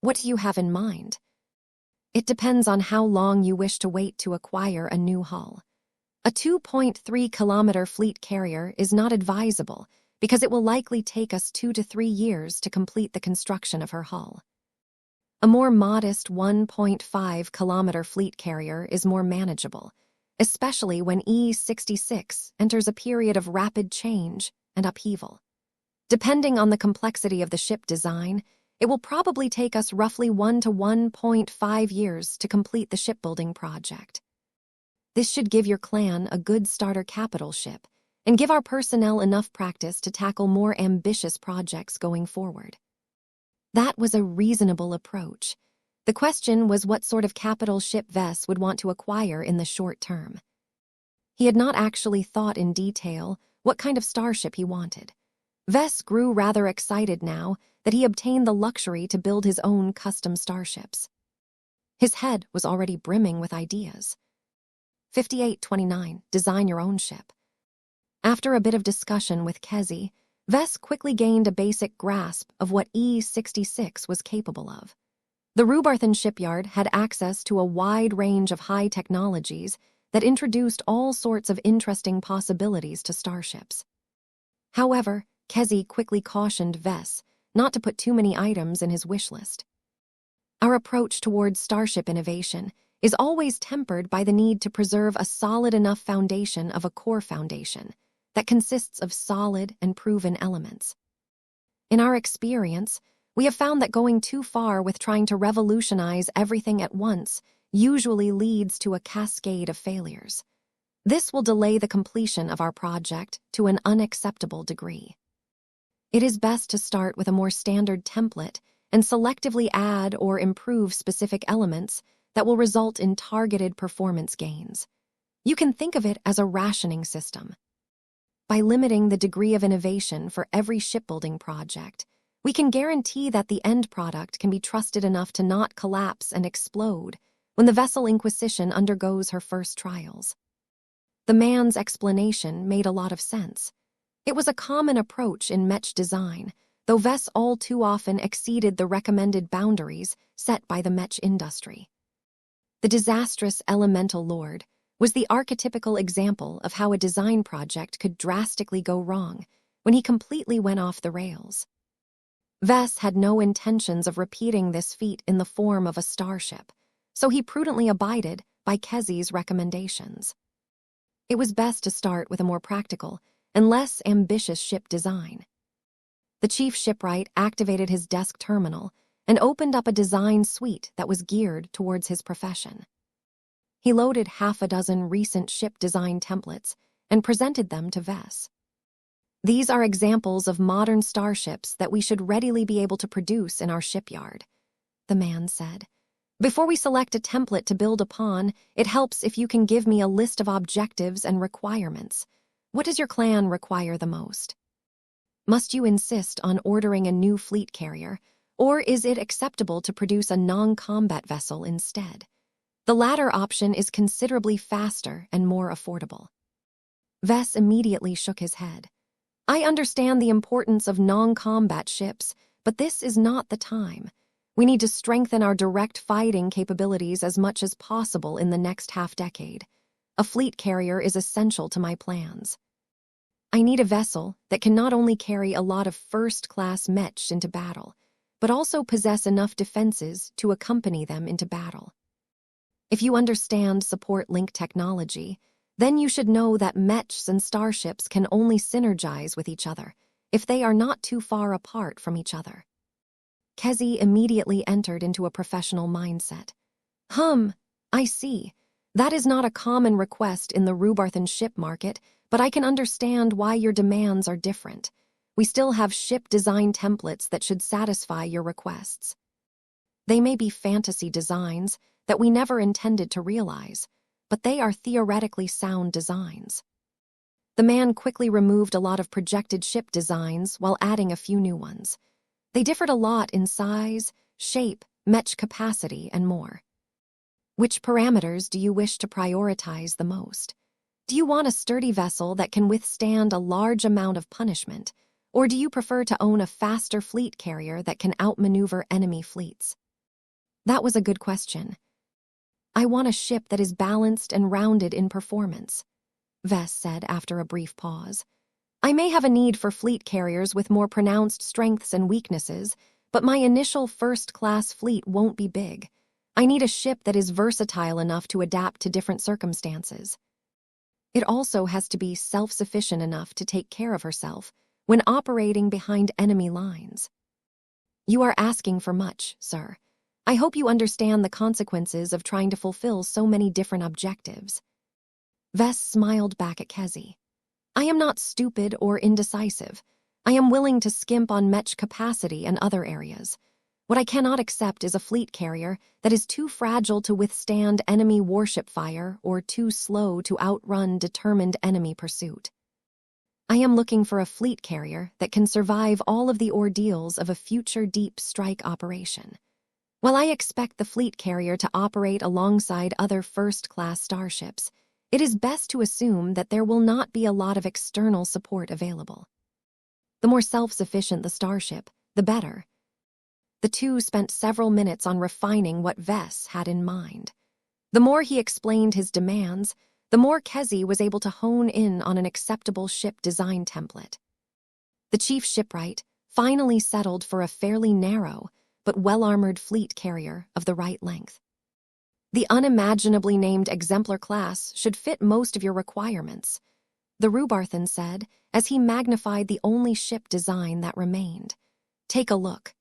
What do you have in mind? It depends on how long you wish to wait to acquire a new hull. A 2.3-kilometer fleet carrier is not advisable because it will likely take us 2 to 3 years to complete the construction of her hull. A more modest 1.5-kilometer fleet carrier is more manageable, especially when E-66 enters a period of rapid change and upheaval. Depending on the complexity of the ship design, it will probably take us roughly 1 to 1.5 years to complete the shipbuilding project. This should give your clan a good starter capital ship and give our personnel enough practice to tackle more ambitious projects going forward. That was a reasonable approach. The question was what sort of capital ship Vess would want to acquire in the short term. He had not actually thought in detail what kind of starship he wanted. Vess grew rather excited now that he obtained the luxury to build his own custom starships. His head was already brimming with ideas. 5829. Design your own ship. After a bit of discussion with Kezi, Vess quickly gained a basic grasp of what E-66 was capable of. The Rubarthan shipyard had access to a wide range of high technologies that introduced all sorts of interesting possibilities to starships. However, Kezi quickly cautioned Vess not to put too many items in his wish list. Our approach towards starship innovation is always tempered by the need to preserve a solid enough foundation of a core foundation that consists of solid and proven elements. In our experience, we have found that going too far with trying to revolutionize everything at once usually leads to a cascade of failures. This will delay the completion of our project to an unacceptable degree. It is best to start with a more standard template and selectively add or improve specific elements that will result in targeted performance gains. You can think of it as a rationing system. By limiting the degree of innovation for every shipbuilding project, we can guarantee that the end product can be trusted enough to not collapse and explode when the vessel Inquisition undergoes her first trials. The man's explanation made a lot of sense. It was a common approach in Mech design, though Vess all too often exceeded the recommended boundaries set by the Mech industry. The disastrous Elemental Lord was the archetypical example of how a design project could drastically go wrong when he completely went off the rails. Vess had no intentions of repeating this feat in the form of a starship, so he prudently abided by Kezi's recommendations. It was best to start with a more practical and less ambitious ship design. The chief shipwright activated his desk terminal and opened up a design suite that was geared towards his profession. He loaded half a dozen recent ship design templates and presented them to Vess. These are examples of modern starships that we should readily be able to produce in our shipyard, the man said. Before we select a template to build upon, it helps if you can give me a list of objectives and requirements. What does your clan require the most? Must you insist on ordering a new fleet carrier, or is it acceptable to produce a non-combat vessel instead? The latter option is considerably faster and more affordable. Vess immediately shook his head. I understand the importance of non-combat ships, but this is not the time. We need to strengthen our direct fighting capabilities as much as possible in the next half-decade. A fleet carrier is essential to my plans. I need a vessel that can not only carry a lot of first-class mech into battle, but also possess enough defenses to accompany them into battle. If you understand support link technology, then you should know that mechs and starships can only synergize with each other if they are not too far apart from each other. Kezi immediately entered into a professional mindset. I see. That is not a common request in the Rubarthan ship market, but I can understand why your demands are different. We still have ship design templates that should satisfy your requests. They may be fantasy designs that we never intended to realize, but they are theoretically sound designs. The man quickly removed a lot of projected ship designs while adding a few new ones. They differed a lot in size, shape, mech capacity, and more. Which parameters do you wish to prioritize the most? Do you want a sturdy vessel that can withstand a large amount of punishment, or do you prefer to own a faster fleet carrier that can outmaneuver enemy fleets? That was a good question. I want a ship that is balanced and rounded in performance, Vess said after a brief pause. I may have a need for fleet carriers with more pronounced strengths and weaknesses, but my initial first-class fleet won't be big. I need a ship that is versatile enough to adapt to different circumstances. It also has to be self-sufficient enough to take care of herself when operating behind enemy lines. You are asking for much, sir. I hope you understand the consequences of trying to fulfill so many different objectives. Vess smiled back at Kezi. I am not stupid or indecisive. I am willing to skimp on mech capacity and other areas. What I cannot accept is a fleet carrier that is too fragile to withstand enemy warship fire or too slow to outrun determined enemy pursuit. I am looking for a fleet carrier that can survive all of the ordeals of a future deep strike operation. While I expect the fleet carrier to operate alongside other first-class starships, it is best to assume that there will not be a lot of external support available. The more self-sufficient the starship, the better. The two spent several minutes on refining what Vess had in mind. The more he explained his demands, the more Kezi was able to hone in on an acceptable ship design template. The chief shipwright finally settled for a fairly narrow but well-armored fleet carrier of the right length. The unimaginably named Exemplar class should fit most of your requirements, the Rubarthan said as he magnified the only ship design that remained. Take a look.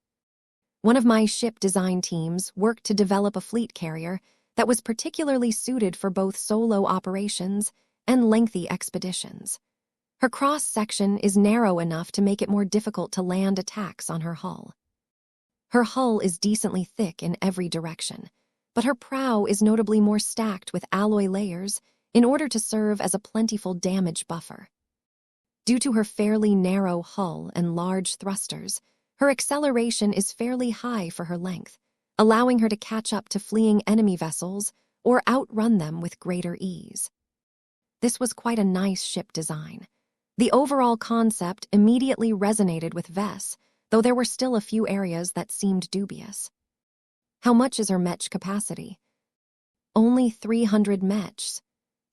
One of my ship design teams worked to develop a fleet carrier that was particularly suited for both solo operations and lengthy expeditions. Her cross-section is narrow enough to make it more difficult to land attacks on her hull. Her hull is decently thick in every direction, but her prow is notably more stacked with alloy layers in order to serve as a plentiful damage buffer. Due to her fairly narrow hull and large thrusters, her acceleration is fairly high for her length, allowing her to catch up to fleeing enemy vessels or outrun them with greater ease. This was quite a nice ship design. The overall concept immediately resonated with Vess, though there were still a few areas that seemed dubious. How much is her Mech capacity? Only 300 Mechs,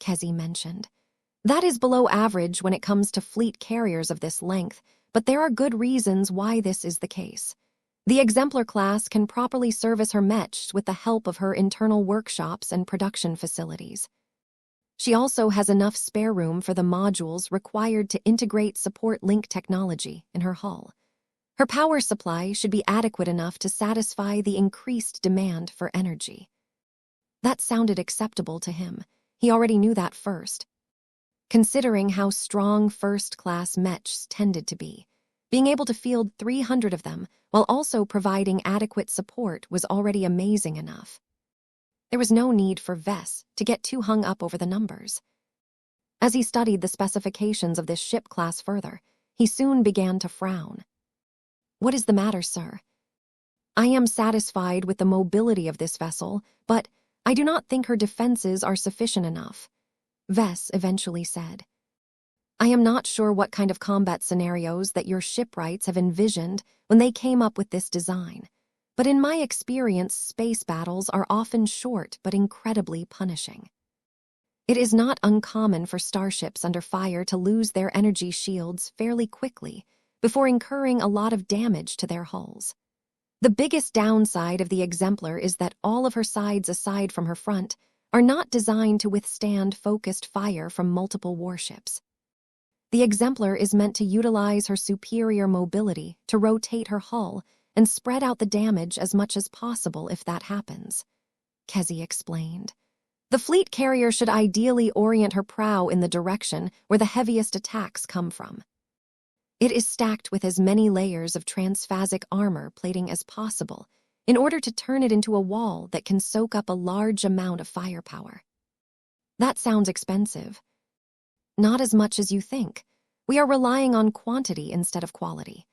Kezi mentioned. That is below average when it comes to fleet carriers of this length, but there are good reasons why this is the case. The Exemplar class can properly service her Mechs with the help of her internal workshops and production facilities. She also has enough spare room for the modules required to integrate support link technology in her hull. Her power supply should be adequate enough to satisfy the increased demand for energy. That sounded acceptable to him. He already knew that first. Considering how strong first-class Mechs tended to be, being able to field 300 of them while also providing adequate support was already amazing enough. There was no need for Vess to get too hung up over the numbers. As he studied the specifications of this ship class further, he soon began to frown. What is the matter, sir? I am satisfied with the mobility of this vessel, but I do not think her defenses are sufficient enough, Vess eventually said. I am not sure what kind of combat scenarios that your shipwrights have envisioned when they came up with this design, but in my experience, space battles are often short but incredibly punishing. It is not uncommon for starships under fire to lose their energy shields fairly quickly before incurring a lot of damage to their hulls. The biggest downside of the Exemplar is that all of her sides aside from her front are not designed to withstand focused fire from multiple warships. The Exemplar is meant to utilize her superior mobility to rotate her hull and spread out the damage as much as possible if that happens, Kezi explained. The fleet carrier should ideally orient her prow in the direction where the heaviest attacks come from. It is stacked with as many layers of transphasic armor plating as possible in order to turn it into a wall that can soak up a large amount of firepower. That sounds expensive. Not as much as you think. We are relying on quantity instead of quality.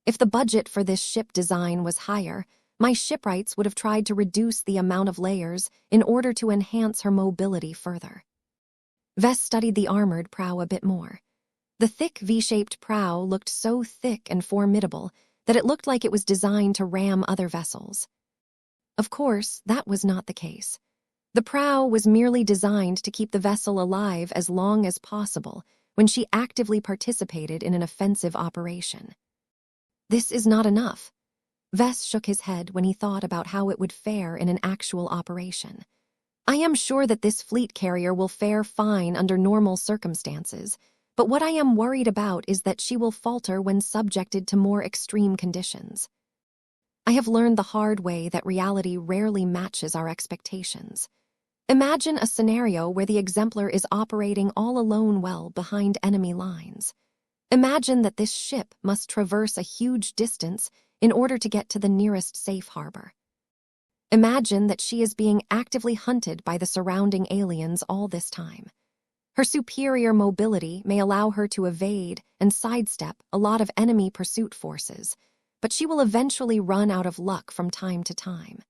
If the budget for this ship design was higher, my shipwrights would have tried to reduce the amount of layers in order to enhance her mobility further. Vess studied the armored prow a bit more. The thick V-shaped prow looked so thick and formidable that it looked like it was designed to ram other vessels. Of course, that was not the case. The prow was merely designed to keep the vessel alive as long as possible when she actively participated in an offensive operation. This is not enough. Vess shook his head when he thought about how it would fare in an actual operation. I am sure that this fleet carrier will fare fine under normal circumstances, but what I am worried about is that she will falter when subjected to more extreme conditions. I have learned the hard way that reality rarely matches our expectations. Imagine a scenario where the Exemplar is operating all alone well behind enemy lines. Imagine that this ship must traverse a huge distance in order to get to the nearest safe harbor. Imagine that she is being actively hunted by the surrounding aliens all this time. Her superior mobility may allow her to evade and sidestep a lot of enemy pursuit forces, but she will eventually run out of luck from time to time.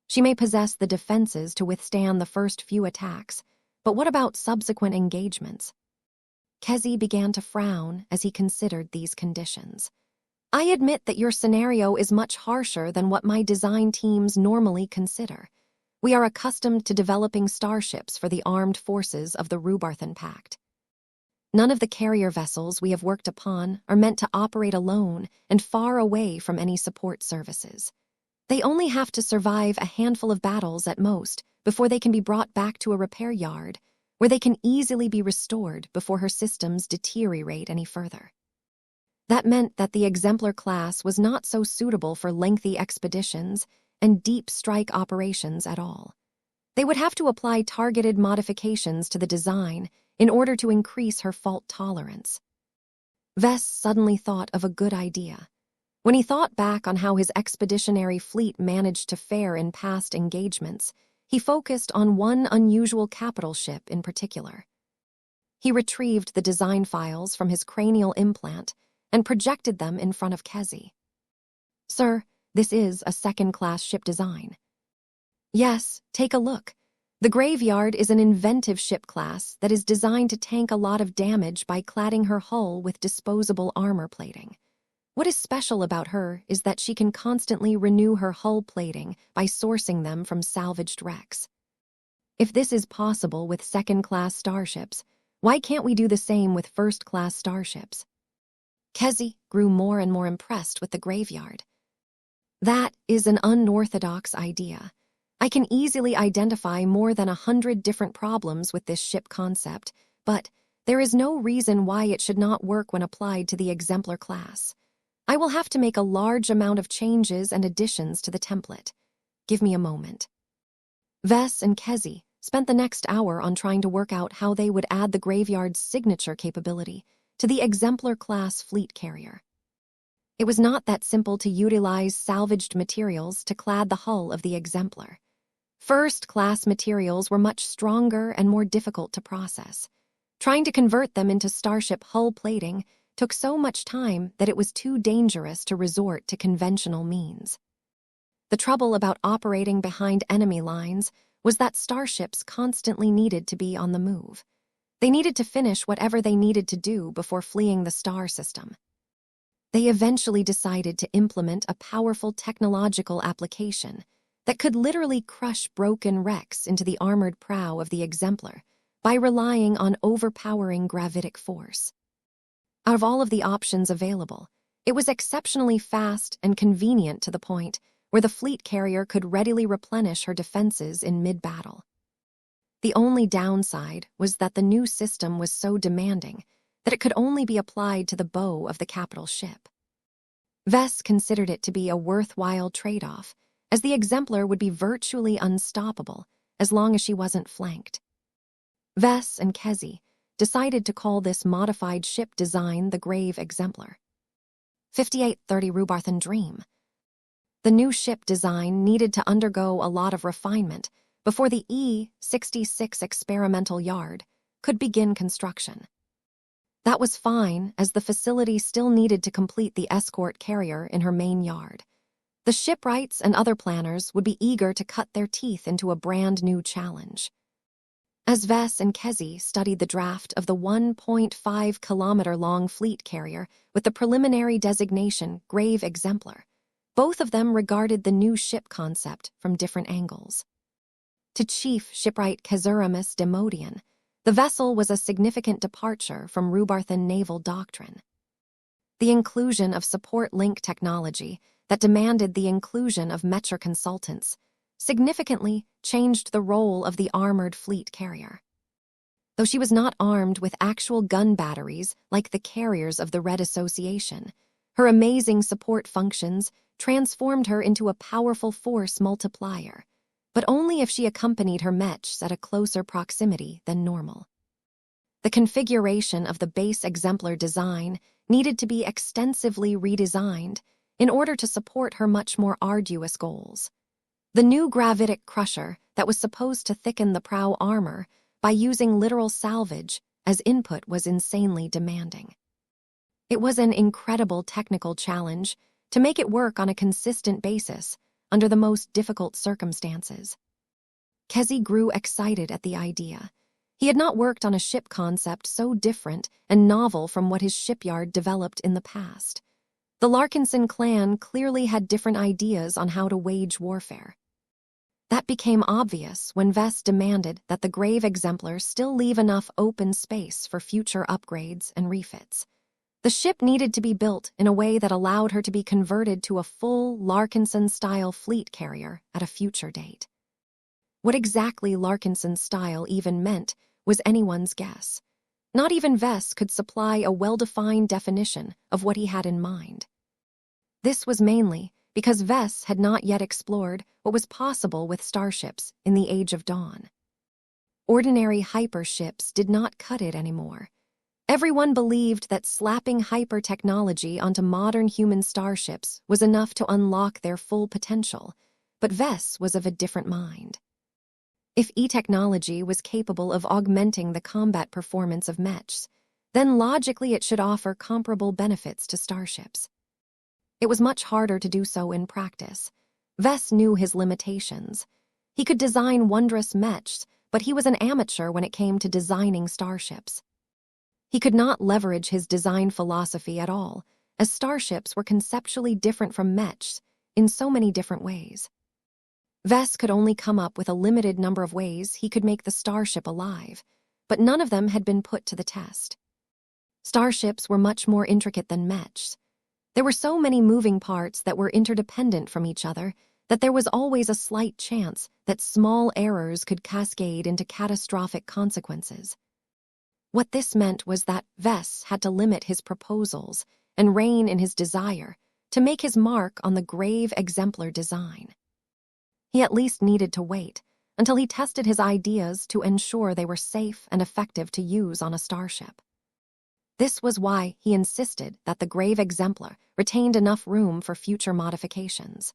She may possess the defenses to withstand the first few attacks, but what about subsequent engagements? Kezi began to frown as he considered these conditions. I admit that your scenario is much harsher than what my design teams normally consider. We are accustomed to developing starships for the armed forces of the Rubarthan Pact. None of the carrier vessels we have worked upon are meant to operate alone and far away from any support services. They only have to survive a handful of battles at most before they can be brought back to a repair yard, where they can easily be restored before her systems deteriorate any further. That meant that the Exemplar class was not so suitable for lengthy expeditions and deep strike operations at all. They would have to apply targeted modifications to the design in order to increase her fault tolerance. Vess suddenly thought of a good idea. When he thought back on how his expeditionary fleet managed to fare in past engagements, he focused on one unusual capital ship in particular. He retrieved the design files from his cranial implant and projected them in front of Kezi. Sir, this is a second-class ship design. Yes, take a look. The Graveyard is an inventive ship class that is designed to tank a lot of damage by cladding her hull with disposable armor plating. What is special about her is that she can constantly renew her hull plating by sourcing them from salvaged wrecks. If this is possible with second-class starships, why can't we do the same with first-class starships? Kezi grew more and more impressed with the Graveyard. That is an unorthodox idea. I can easily identify more than 100 different problems with this ship concept, but there is no reason why it should not work when applied to the Exemplar class. I will have to make a large amount of changes and additions to the template. Give me a moment. Vess and Kezi spent the next hour on trying to work out how they would add the Graveyard's signature capability to the Exemplar class fleet carrier. It was not that simple to utilize salvaged materials to clad the hull of the Exemplar. First-class materials were much stronger and more difficult to process. Trying to convert them into starship hull plating took so much time that it was too dangerous to resort to conventional means. The trouble about operating behind enemy lines was that starships constantly needed to be on the move. They needed to finish whatever they needed to do before fleeing the star system. They eventually decided to implement a powerful technological application that could literally crush broken wrecks into the armored prow of the Exemplar by relying on overpowering gravitic force. Out of all of the options available, it was exceptionally fast and convenient to the point where the fleet carrier could readily replenish her defenses in mid-battle. The only downside was that the new system was so demanding that it could only be applied to the bow of the capital ship. Vess considered it to be a worthwhile trade-off, as the Exemplar would be virtually unstoppable as long as she wasn't flanked. Vess and Kezi decided to call this modified ship design the Grave Exemplar. 5830 Rubarthan Dream. The new ship design needed to undergo a lot of refinement before the E-66 experimental yard could begin construction. That was fine, as the facility still needed to complete the escort carrier in her main yard. The shipwrights and other planners would be eager to cut their teeth into a brand new challenge. As Vess and Kezi studied the draft of the 1.5-kilometer-long fleet carrier with the preliminary designation Grave Exemplar, both of them regarded the new ship concept from different angles. To Chief Shipwright Kezuramus Demodian, the vessel was a significant departure from Rubarthan naval doctrine. The inclusion of support link technology that demanded the inclusion of Mech consultants significantly changed the role of the armored fleet carrier. Though she was not armed with actual gun batteries like the carriers of the Red Association, her amazing support functions transformed her into a powerful force multiplier, but only if she accompanied her mechs at a closer proximity than normal. The configuration of the base Exemplar design needed to be extensively redesigned in order to support her much more arduous goals. The new gravitic crusher that was supposed to thicken the prow armor by using literal salvage, as input was insanely demanding. It was an incredible technical challenge to make it work on a consistent basis under the most difficult circumstances. Kezi grew excited at the idea. He had not worked on a ship concept so different and novel from what his shipyard developed in the past. The Larkinson clan clearly had different ideas on how to wage warfare. That became obvious when Vess demanded that the Grave Exemplar still leave enough open space for future upgrades and refits. The ship needed to be built in a way that allowed her to be converted to a full Larkinson-style fleet carrier at a future date. What exactly Larkinson-style even meant was anyone's guess. Not even Vess could supply a well-defined definition of what he had in mind. This was mainly because Vess had not yet explored what was possible with starships in the Age of Dawn. Ordinary hyperships did not cut it anymore. Everyone believed that slapping hyper-technology onto modern human starships was enough to unlock their full potential, but Vess was of a different mind. If E-technology was capable of augmenting the combat performance of mechs, then logically it should offer comparable benefits to starships. It was much harder to do so in practice. Vess knew his limitations. He could design wondrous mechs, but he was an amateur when it came to designing starships. He could not leverage his design philosophy at all, as starships were conceptually different from mechs in so many different ways. Vess could only come up with a limited number of ways he could make the starship alive, but none of them had been put to the test. Starships were much more intricate than mechs. There were so many moving parts that were interdependent from each other that there was always a slight chance that small errors could cascade into catastrophic consequences. What this meant was that Vess had to limit his proposals and rein in his desire to make his mark on the Grave Exemplar design. He at least needed to wait until he tested his ideas to ensure they were safe and effective to use on a starship. This was why he insisted that the Grave Exemplar retained enough room for future modifications.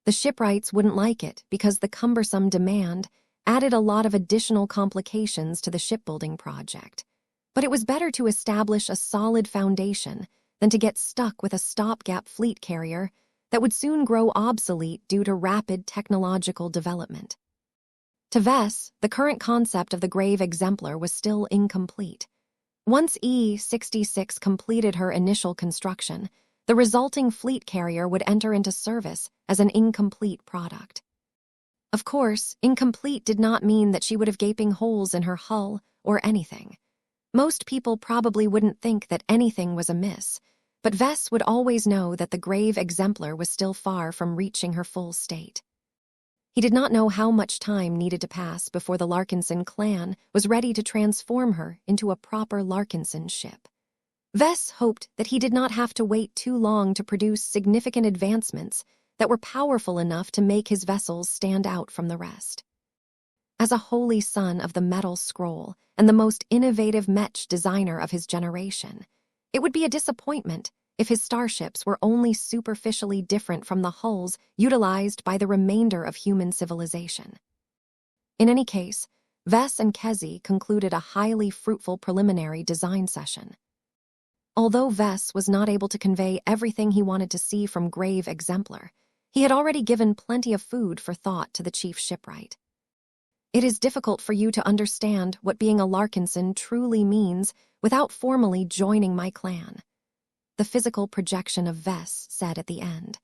The shipwrights wouldn't like it because the cumbersome demand added a lot of additional complications to the shipbuilding project, but it was better to establish a solid foundation than to get stuck with a stopgap fleet carrier that would soon grow obsolete due to rapid technological development. To Vess, the current concept of the Grave Exemplar was still incomplete. Once E-66 completed her initial construction, the resulting fleet carrier would enter into service as an incomplete product. Of course, incomplete did not mean that she would have gaping holes in her hull or anything. Most people probably wouldn't think that anything was amiss, but Vess would always know that the Grave Exemplar was still far from reaching her full state. He did not know how much time needed to pass before the Larkinson clan was ready to transform her into a proper Larkinson ship. Vess hoped that he did not have to wait too long to produce significant advancements that were powerful enough to make his vessels stand out from the rest. As a holy son of the Metal Scroll and the most innovative mech designer of his generation, it would be a disappointment if his starships were only superficially different from the hulls utilized by the remainder of human civilization. In any case, Vess and Kezi concluded a highly fruitful preliminary design session. Although Vess was not able to convey everything he wanted to see from Grave Exemplar, he had already given plenty of food for thought to the chief shipwright. It is difficult for you to understand what being a Larkinson truly means without formally joining my clan, the physical projection of Vess said at the end.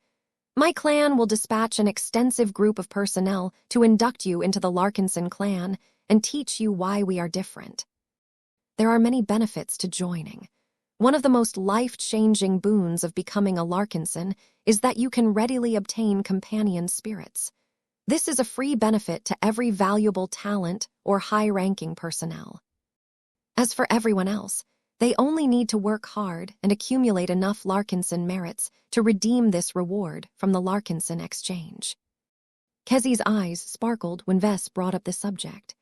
My clan will dispatch an extensive group of personnel to induct you into the Larkinson clan and teach you why we are different. There are many benefits to joining. One of the most life-changing boons of becoming a Larkinson is that you can readily obtain companion spirits. This is a free benefit to every valuable talent or high-ranking personnel. As for everyone else, they only need to work hard and accumulate enough Larkinson merits to redeem this reward from the Larkinson exchange. Kezi's eyes sparkled when Vess brought up the subject.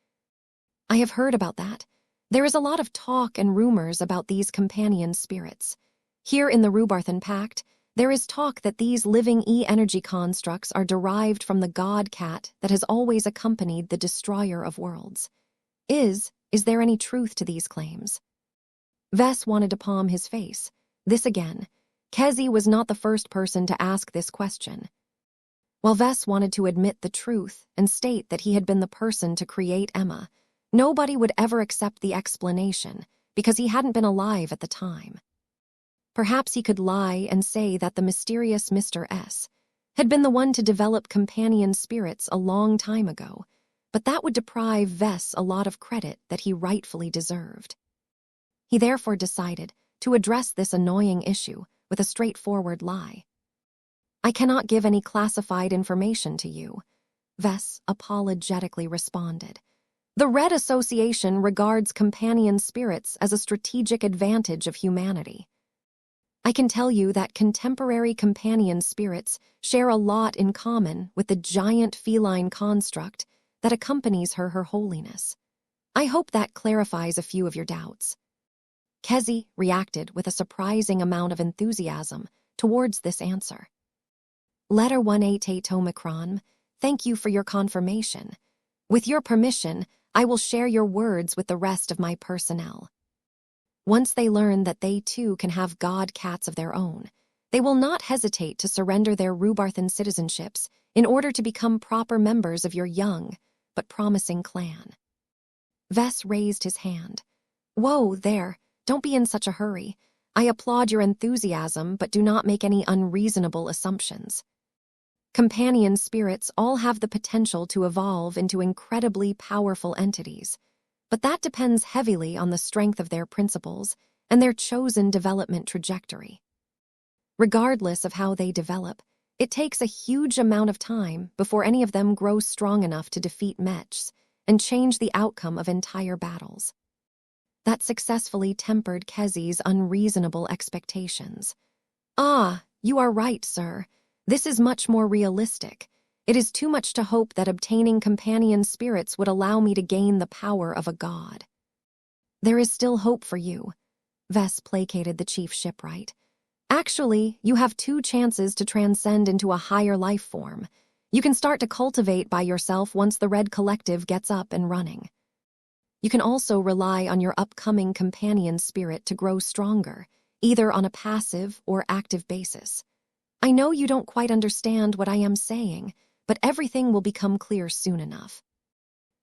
I have heard about that. There is a lot of talk and rumors about these companion spirits. Here in the Rubarthan Pact, there is talk that these living E-energy constructs are derived from the god cat that has always accompanied the destroyer of worlds. Is there any truth to these claims? Vess wanted to palm his face. This again. Kezi was not the first person to ask this question. While Vess wanted to admit the truth and state that he had been the person to create Emma, nobody would ever accept the explanation because he hadn't been alive at the time. Perhaps he could lie and say that the mysterious Mr. S had been the one to develop companion spirits a long time ago, but that would deprive Vess a lot of credit that he rightfully deserved. He therefore decided to address this annoying issue with a straightforward lie. I cannot give any classified information to you, Vess apologetically responded. The Red Association regards companion spirits as a strategic advantage of humanity. I can tell you that contemporary companion spirits share a lot in common with the giant feline construct that accompanies Her Holiness. I hope that clarifies a few of your doubts. Kezi reacted with a surprising amount of enthusiasm towards this answer. Letter 188 Omicron, thank you for your confirmation. With your permission, I will share your words with the rest of my personnel. Once they learn that they too can have god cats of their own, they will not hesitate to surrender their Rubarthan citizenships in order to become proper members of your young but promising clan. Vess raised his hand. Whoa, there, don't be in such a hurry. I applaud your enthusiasm, but do not make any unreasonable assumptions. Companion spirits all have the potential to evolve into incredibly powerful entities, but that depends heavily on the strength of their principles and their chosen development trajectory. Regardless of how they develop, it takes a huge amount of time before any of them grow strong enough to defeat Mechs and change the outcome of entire battles. That successfully tempered Kezi's unreasonable expectations. Ah, you are right, sir. This is much more realistic. It is too much to hope that obtaining companion spirits would allow me to gain the power of a god. There is still hope for you, Vess placated the chief shipwright. Actually, you have 2 chances to transcend into a higher life form. You can start to cultivate by yourself once the Red Collective gets up and running. You can also rely on your upcoming companion spirit to grow stronger, either on a passive or active basis. I know you don't quite understand what I am saying, but everything will become clear soon enough.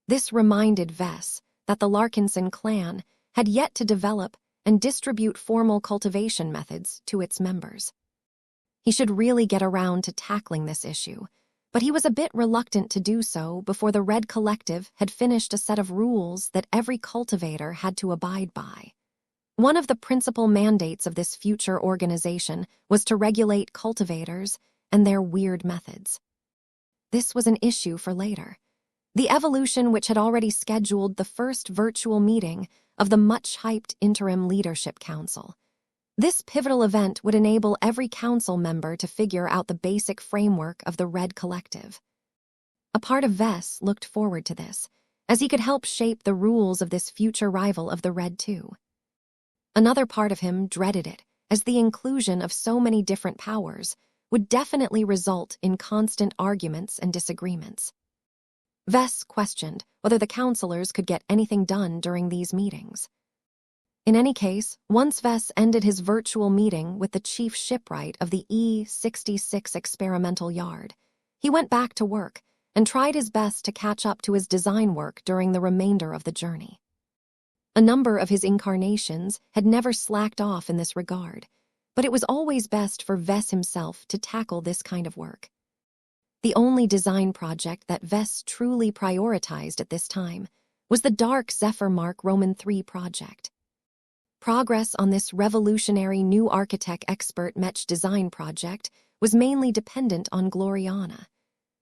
This reminded Vess that the Larkinson clan had yet to develop and distribute formal cultivation methods to its members. He should really get around to tackling this issue, but he was a bit reluctant to do so before the Red Collective had finished a set of rules that every cultivator had to abide by. One of the principal mandates of this future organization was to regulate cultivators and their weird methods. This was an issue for later. The evolution, which had already scheduled the first virtual meeting of the much-hyped Interim Leadership Council. This pivotal event would enable every council member to figure out the basic framework of the Red Collective. A part of Vess looked forward to this, as he could help shape the rules of this future rival of the Red too. Another part of him dreaded it, as the inclusion of so many different powers would definitely result in constant arguments and disagreements. Vess questioned whether the counselors could get anything done during these meetings. In any case, once Vess ended his virtual meeting with the chief shipwright of the E-66 experimental yard, he went back to work and tried his best to catch up to his design work during the remainder of the journey. A number of his incarnations had never slacked off in this regard, but it was always best for Vess himself to tackle this kind of work. The only design project that Vess truly prioritized at this time was the Dark Zephyr Mark Roman III project. Progress on this revolutionary new architect expert Mech design project was mainly dependent on Gloriana.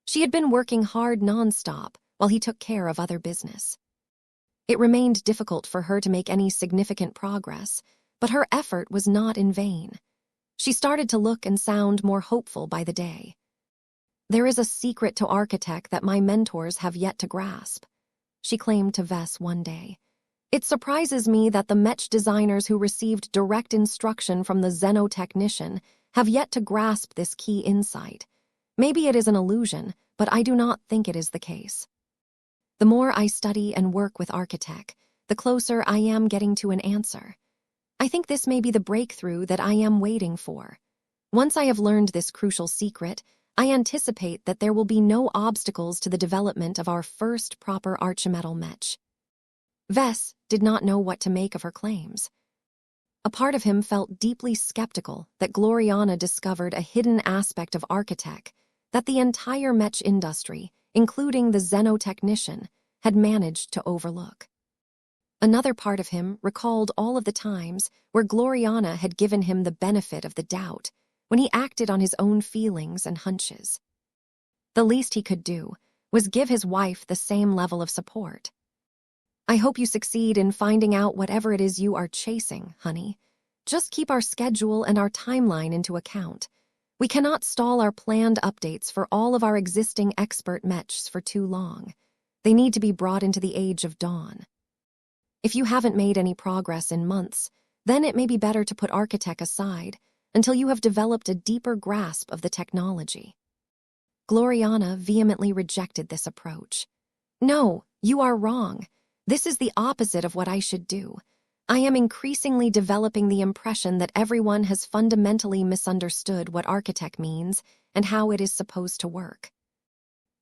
She had been working hard nonstop while he took care of other business. It remained difficult for her to make any significant progress, but her effort was not in vain. She started to look and sound more hopeful by the day. There is a secret to architect that my mentors have yet to grasp, she claimed to Vess one day. It surprises me that the Mech designers who received direct instruction from the xenotechnician have yet to grasp this key insight. Maybe it is an illusion, but I do not think it is the case. The more I study and work with Architect, the closer I am getting to an answer. I think this may be the breakthrough that I am waiting for. Once I have learned this crucial secret, I anticipate that there will be no obstacles to the development of our first proper Archimetal Mech. Vess did not know what to make of her claims. A part of him felt deeply skeptical that Gloriana discovered a hidden aspect of Architect that the entire Mech industry, including the xenotechnician, had managed to overlook. Another part of him recalled all of the times where Gloriana had given him the benefit of the doubt when he acted on his own feelings and hunches. The least he could do was give his wife the same level of support. I hope you succeed in finding out whatever it is you are chasing, honey. Just keep our schedule and our timeline into account. We cannot stall our planned updates for all of our existing expert mechs for too long. They need to be brought into the age of dawn. If you haven't made any progress in months, then it may be better to put Architect aside until you have developed a deeper grasp of the technology. Gloriana vehemently rejected this approach. No, you are wrong. This is the opposite of what I should do. I am increasingly developing the impression that everyone has fundamentally misunderstood what Architect means and how it is supposed to work.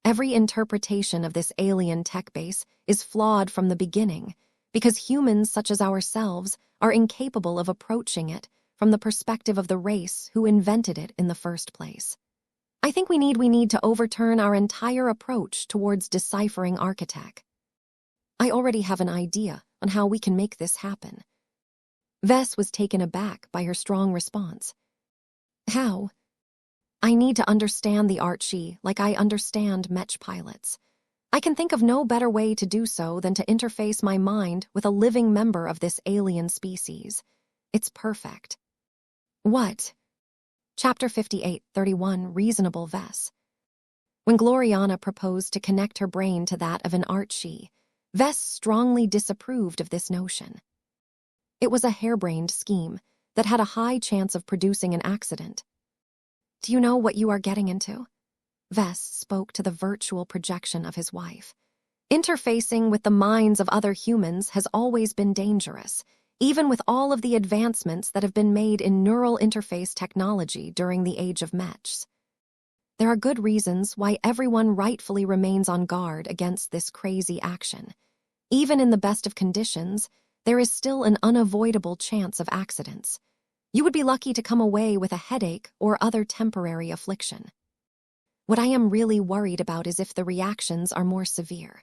Every interpretation of this alien tech base is flawed from the beginning because humans such as ourselves are incapable of approaching it from the perspective of the race who invented it in the first place. I think we need to overturn our entire approach towards deciphering Architect. I already have an idea on how we can make this happen. Vess was taken aback by her strong response. How? I need to understand the Archie like I understand Mech pilots. I can think of no better way to do so than to interface my mind with a living member of this alien species. It's perfect. What? Chapter 58:31 Reasonable Vess. When Gloriana proposed to connect her brain to that of an Archie, Vess strongly disapproved of this notion. It was a harebrained scheme that had a high chance of producing an accident. Do you know what you are getting into? Vess spoke to the virtual projection of his wife. Interfacing with the minds of other humans has always been dangerous, even with all of the advancements that have been made in neural interface technology during the age of mechs. There are good reasons why everyone rightfully remains on guard against this crazy action. Even in the best of conditions, there is still an unavoidable chance of accidents. You would be lucky to come away with a headache or other temporary affliction. What I am really worried about is if the reactions are more severe.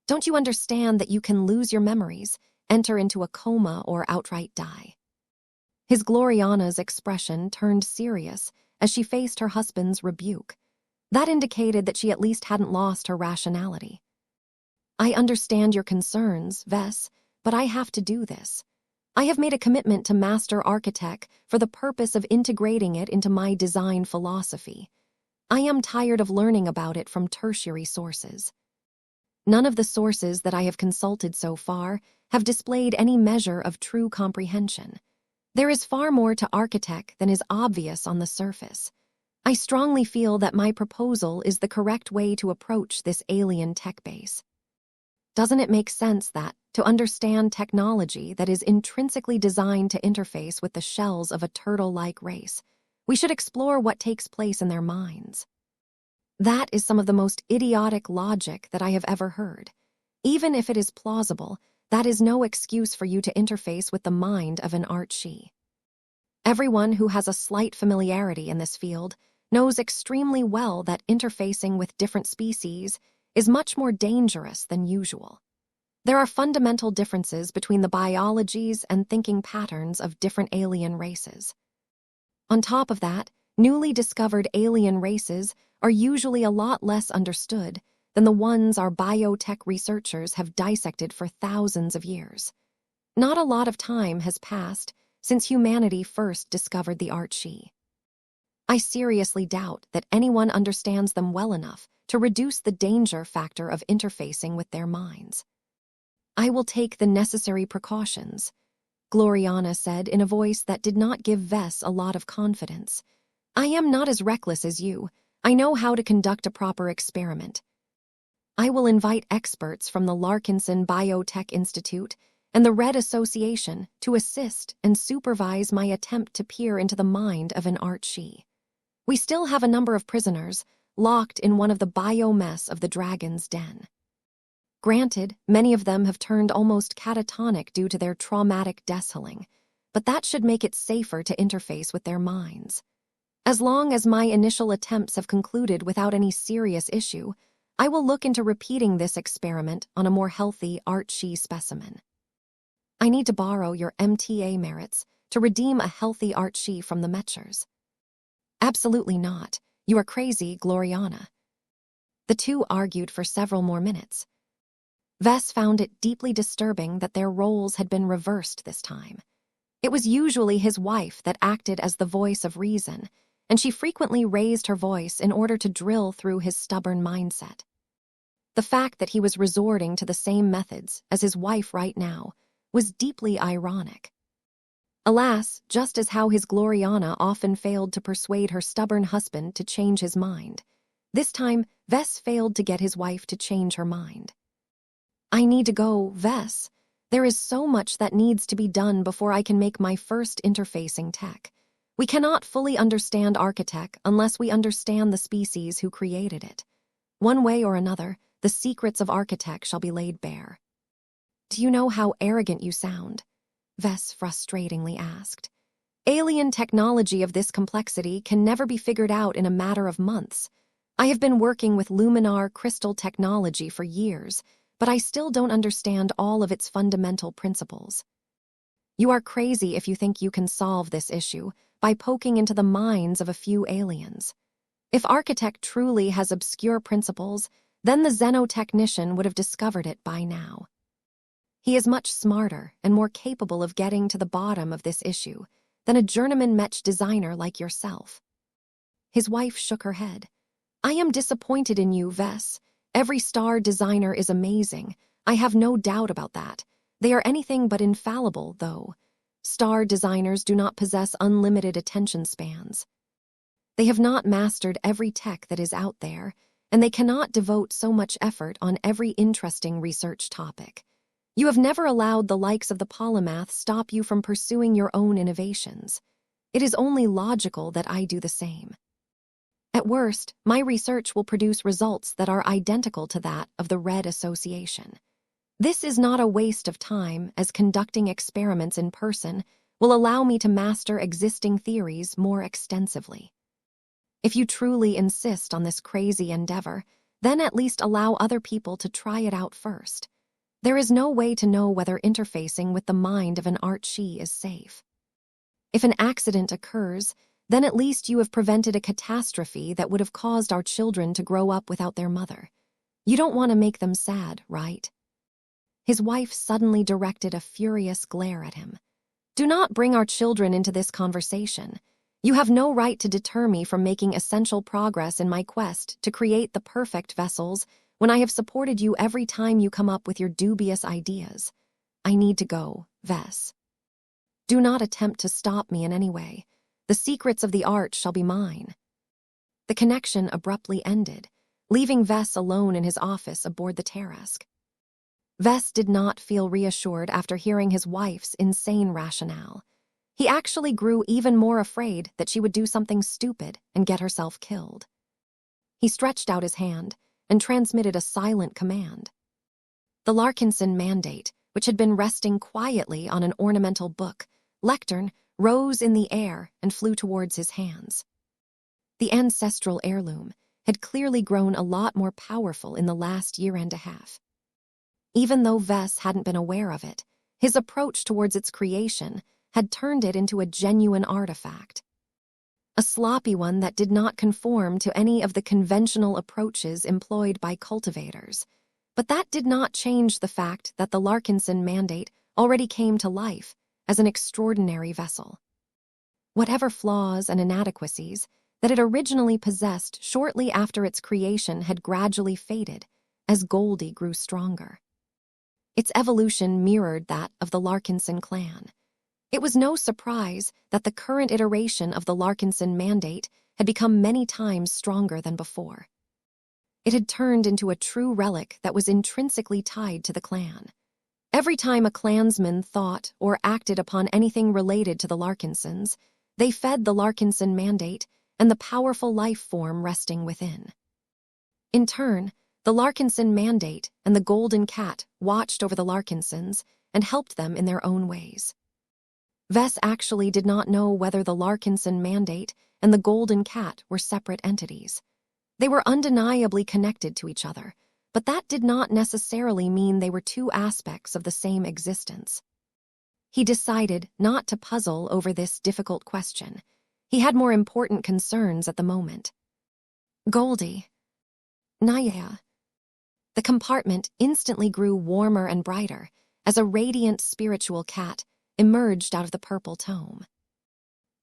Don't you understand that you can lose your memories, enter into a coma, or outright die? His Gloriana's expression turned serious as she faced her husband's rebuke. That indicated that she at least hadn't lost her rationality. I understand your concerns, Vess, but I have to do this. I have made a commitment to master Architect for the purpose of integrating it into my design philosophy. I am tired of learning about it from tertiary sources. None of the sources that I have consulted so far have displayed any measure of true comprehension. There is far more to Architect than is obvious on the surface. I strongly feel that my proposal is the correct way to approach this alien tech base. Doesn't it make sense that, to understand technology that is intrinsically designed to interface with the shells of a turtle-like race, we should explore what takes place in their minds? That is some of the most idiotic logic that I have ever heard. Even if it is plausible, that is no excuse for you to interface with the mind of an Archie. Everyone who has a slight familiarity in this field knows extremely well that interfacing with different species is much more dangerous than usual. There are fundamental differences between the biologies and thinking patterns of different alien races. On top of that, newly discovered alien races are usually a lot less understood than the ones our biotech researchers have dissected for thousands of years. Not a lot of time has passed since humanity first discovered the Archie. I seriously doubt that anyone understands them well enough to reduce the danger factor of interfacing with their minds. I will take the necessary precautions, Gloriana said in a voice that did not give Vess a lot of confidence. I am not as reckless as you. I know how to conduct a proper experiment. I will invite experts from the Larkinson Biotech Institute and the Red Association to assist and supervise my attempt to peer into the mind of an Archie. We still have a number of prisoners locked in one of the biomess of the Dragon's Den. Granted, many of them have turned almost catatonic due to their traumatic deathling, but that should make it safer to interface with their minds. As long as my initial attempts have concluded without any serious issue, I will look into repeating this experiment on a more healthy Archie specimen. I need to borrow your MTA merits to redeem a healthy Archie from the Mechers. Absolutely not. You are crazy, Gloriana. The two argued for several more minutes. Vess found it deeply disturbing that their roles had been reversed this time. It was usually his wife that acted as the voice of reason, and she frequently raised her voice in order to drill through his stubborn mindset. The fact that he was resorting to the same methods as his wife right now was deeply ironic. Alas, just as how his Gloriana often failed to persuade her stubborn husband to change his mind, this time Vess failed to get his wife to change her mind. I need to go, Vess. There is so much that needs to be done before I can make my first interfacing tech. We cannot fully understand Architect unless we understand the species who created it. One way or another, the secrets of Architect shall be laid bare. Do you know how arrogant you sound? Vess frustratingly asked. Alien technology of this complexity can never be figured out in a matter of months. I have been working with Luminar crystal technology for years, but I still don't understand all of its fundamental principles. You are crazy if you think you can solve this issue by poking into the minds of a few aliens. If Architect truly has obscure principles, then the xenotechnician would have discovered it by now. He is much smarter and more capable of getting to the bottom of this issue than a journeyman Mech designer like yourself. His wife shook her head. I am disappointed in you, Vess. Every star designer is amazing. I have no doubt about that. They are anything but infallible, though. Star designers do not possess unlimited attention spans. They have not mastered every tech that is out there, and they cannot devote so much effort on every interesting research topic. You have never allowed the likes of the polymath stop you from pursuing your own innovations. It is only logical that I do the same. At worst, my research will produce results that are identical to that of the Red Association. This is not a waste of time, as conducting experiments in person will allow me to master existing theories more extensively. If you truly insist on this crazy endeavor, then at least allow other people to try it out first. There is no way to know whether interfacing with the mind of an Archie is safe. If an accident occurs, then at least you have prevented a catastrophe that would have caused our children to grow up without their mother. You don't want to make them sad, right? His wife suddenly directed a furious glare at him. Do not bring our children into this conversation. You have no right to deter me from making essential progress in my quest to create the perfect vessels when I have supported you every time you come up with your dubious ideas. I need to go, Vess. Do not attempt to stop me in any way. The secrets of the art shall be mine. The connection abruptly ended, leaving Vess alone in his office aboard the Tarrasque. Vess did not feel reassured after hearing his wife's insane rationale. He actually grew even more afraid that she would do something stupid and get herself killed. He stretched out his hand and transmitted a silent command. The Larkinson mandate, which had been resting quietly on an ornamental book, lectern, rose in the air and flew towards his hands. The ancestral heirloom had clearly grown a lot more powerful in the last year and a half. Even though Vess hadn't been aware of it, his approach towards its creation had turned it into a genuine artifact. A sloppy one that did not conform to any of the conventional approaches employed by cultivators. But that did not change the fact that the Larkinson mandate already came to life as an extraordinary vessel. Whatever flaws and inadequacies that it originally possessed shortly after its creation had gradually faded as Goldie grew stronger. Its evolution mirrored that of the Larkinson clan. It was no surprise that the current iteration of the Larkinson mandate had become many times stronger than before. It had turned into a true relic that was intrinsically tied to the clan. Every time a clansman thought or acted upon anything related to the Larkinsons, they fed the Larkinson mandate and the powerful life form resting within. In turn, the Larkinson mandate and the golden cat watched over the Larkinsons and helped them in their own ways. Vess actually did not know whether the Larkinson mandate and the golden cat were separate entities. They were undeniably connected to each other, but that did not necessarily mean they were two aspects of the same existence. He decided not to puzzle over this difficult question. He had more important concerns at the moment. Goldie. Naya. The compartment instantly grew warmer and brighter as a radiant spiritual cat emerged out of the purple tome.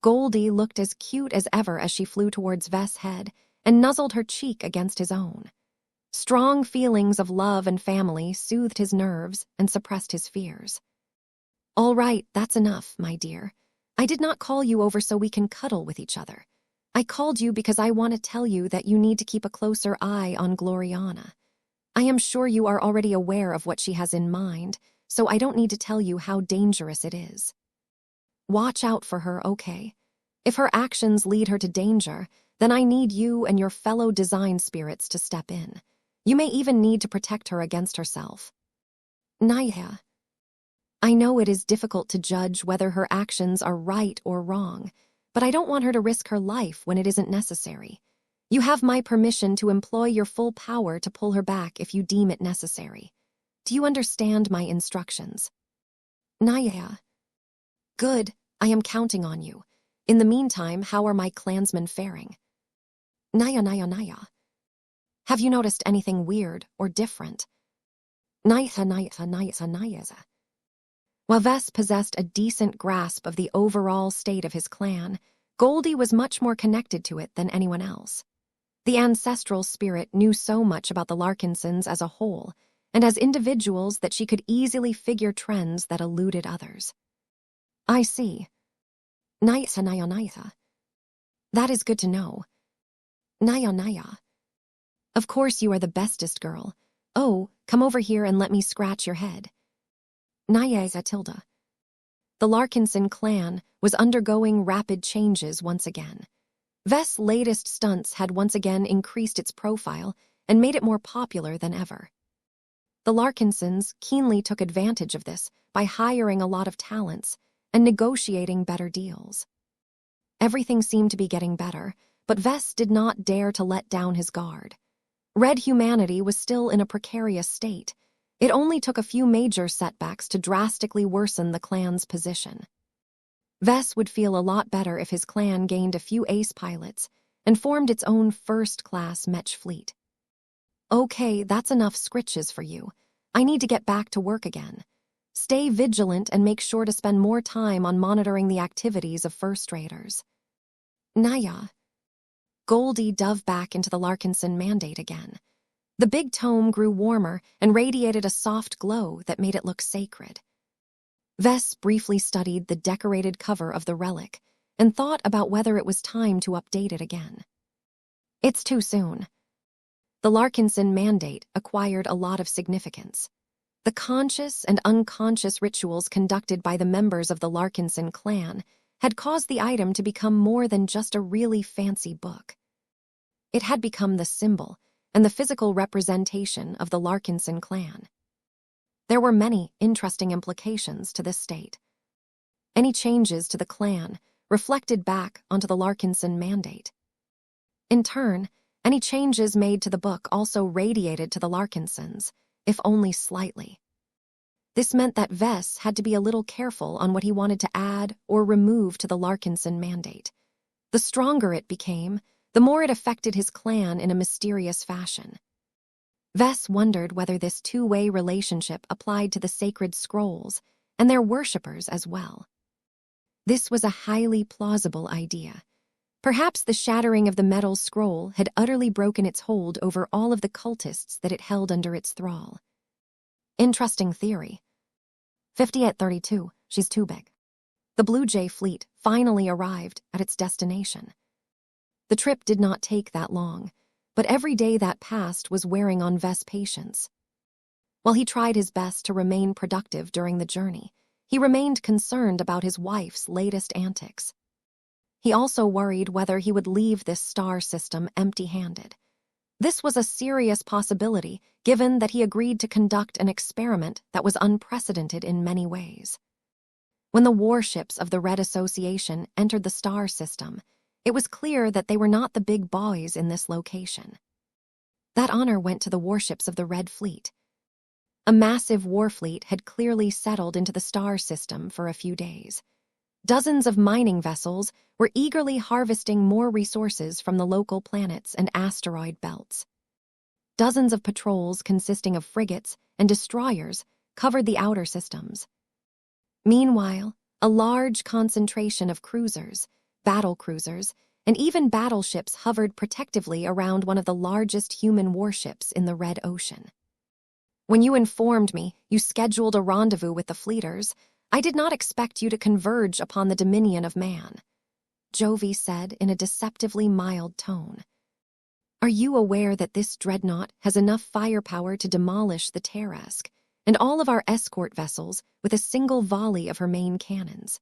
Goldie looked as cute as ever as she flew towards Vess' head and nuzzled her cheek against his own. Strong feelings of love and family soothed his nerves and suppressed his fears. "All right, that's enough, my dear. I did not call you over so we can cuddle with each other. I called you because I want to tell you that you need to keep a closer eye on Gloriana. I am sure you are already aware of what she has in mind, so I don't need to tell you how dangerous it is. Watch out for her, okay? If her actions lead her to danger, then I need you and your fellow design spirits to step in. You may even need to protect her against herself." Naya. I know it is difficult to judge whether her actions are right or wrong, but I don't want her to risk her life when it isn't necessary. You have my permission to employ your full power to pull her back if you deem it necessary. Do you understand my instructions? Naya. Good, I am counting on you. In the meantime, how are my clansmen faring? Naya. Have you noticed anything weird or different? Naya. While Vess possessed a decent grasp of the overall state of his clan, Goldie was much more connected to it than anyone else. The ancestral spirit knew so much about the Larkinsons as a whole, and as individuals that she could easily figure trends that eluded others. I see. Naya. That is good to know. Naya. Of course you are the bestest girl. Oh, come over here and let me scratch your head. Naya Tilda. The Larkinson clan was undergoing rapid changes once again. Vess' latest stunts had once again increased its profile and made it more popular than ever. The Larkinsons keenly took advantage of this by hiring a lot of talents and negotiating better deals. Everything seemed to be getting better, but Vess did not dare to let down his guard. Red humanity was still in a precarious state. It only took a few major setbacks to drastically worsen the clan's position. Vess would feel a lot better if his clan gained a few ace pilots and formed its own first-class Mech fleet. Okay, that's enough scritches for you. I need to get back to work again. Stay vigilant and make sure to spend more time on monitoring the activities of first raiders. Naya. Goldie dove back into the Larkinson mandate again. The big tome grew warmer and radiated a soft glow that made it look sacred. Vess briefly studied the decorated cover of the relic and thought about whether it was time to update it again. It's too soon. The Larkinson mandate acquired a lot of significance. The conscious and unconscious rituals conducted by the members of the Larkinson clan had caused the item to become more than just a really fancy book. It had become the symbol and the physical representation of the Larkinson clan. There were many interesting implications to this state. Any changes to the clan reflected back onto the Larkinson mandate. In turn, any changes made to the book also radiated to the Larkinsons, if only slightly. This meant that Vess had to be a little careful on what he wanted to add or remove to the Larkinson mandate. The stronger it became, the more it affected his clan in a mysterious fashion. Vess wondered whether this two-way relationship applied to the sacred scrolls and their worshippers as well. This was a highly plausible idea. Perhaps the shattering of the metal scroll had utterly broken its hold over all of the cultists that it held under its thrall. Interesting theory. 50/32, she's too big. The Blue Jay fleet finally arrived at its destination. The trip did not take that long. But every day that passed was wearing on Vess' patience. While he tried his best to remain productive during the journey, he remained concerned about his wife's latest antics. He also worried whether he would leave this star system empty-handed. This was a serious possibility, given that he agreed to conduct an experiment that was unprecedented in many ways. When the warships of the Red Association entered the star system, it was clear that they were not the big boys in this location. That honor went to the warships of the Red Fleet. A massive war fleet had clearly settled into the star system for a few days. Dozens of mining vessels were eagerly harvesting more resources from the local planets and asteroid belts. Dozens of patrols consisting of frigates and destroyers covered the outer systems. Meanwhile, a large concentration of cruisers, battle cruisers, and even battleships hovered protectively around one of the largest human warships in the Red Ocean. When you informed me you scheduled a rendezvous with the fleeters, I did not expect you to converge upon the dominion of man, Jovi said in a deceptively mild tone. Are you aware that this dreadnought has enough firepower to demolish the Terrask and all of our escort vessels with a single volley of her main cannons?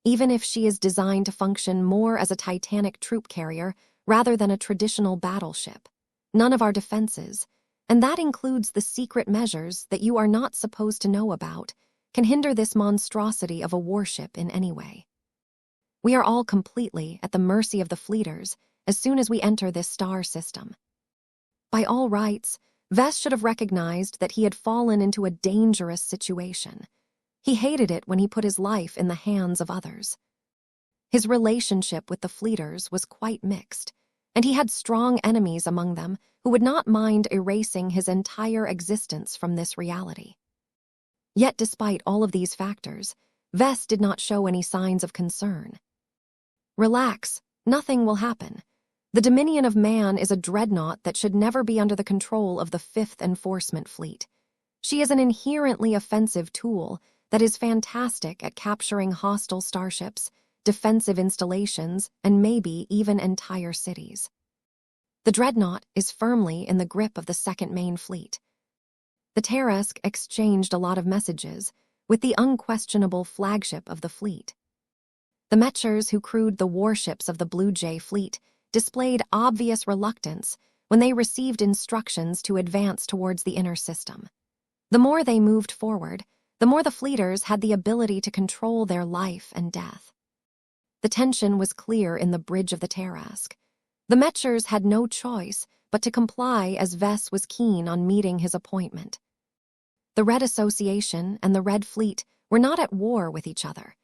Even if she is designed to function more as a Titanic troop carrier rather than a traditional battleship, none of our defenses, and that includes the secret measures that you are not supposed to know about, can hinder this monstrosity of a warship in any way. We are all completely at the mercy of the fleeters as soon as we enter this star system. By all rights, Vess should have recognized that he had fallen into a dangerous situation. He hated it when he put his life in the hands of others. His relationship with the fleeters was quite mixed, and he had strong enemies among them who would not mind erasing his entire existence from this reality. Yet despite all of these factors, Vess did not show any signs of concern. Relax, nothing will happen. The Dominion of Man is a dreadnought that should never be under the control of the 5th Enforcement Fleet. She is an inherently offensive tool that is fantastic at capturing hostile starships, defensive installations, and maybe even entire cities. The dreadnought is firmly in the grip of the 2nd Main Fleet. The Terrask exchanged a lot of messages with the unquestionable flagship of the fleet. The Mechers who crewed the warships of the Blue Jay fleet displayed obvious reluctance when they received instructions to advance towards the inner system. The more they moved forward, the more the fleeters had the ability to control their life and death. The tension was clear in the bridge of the Terrask. The Mechers had no choice but to comply as Vess was keen on meeting his appointment. The Red Association and the Red Fleet were not at war with each other,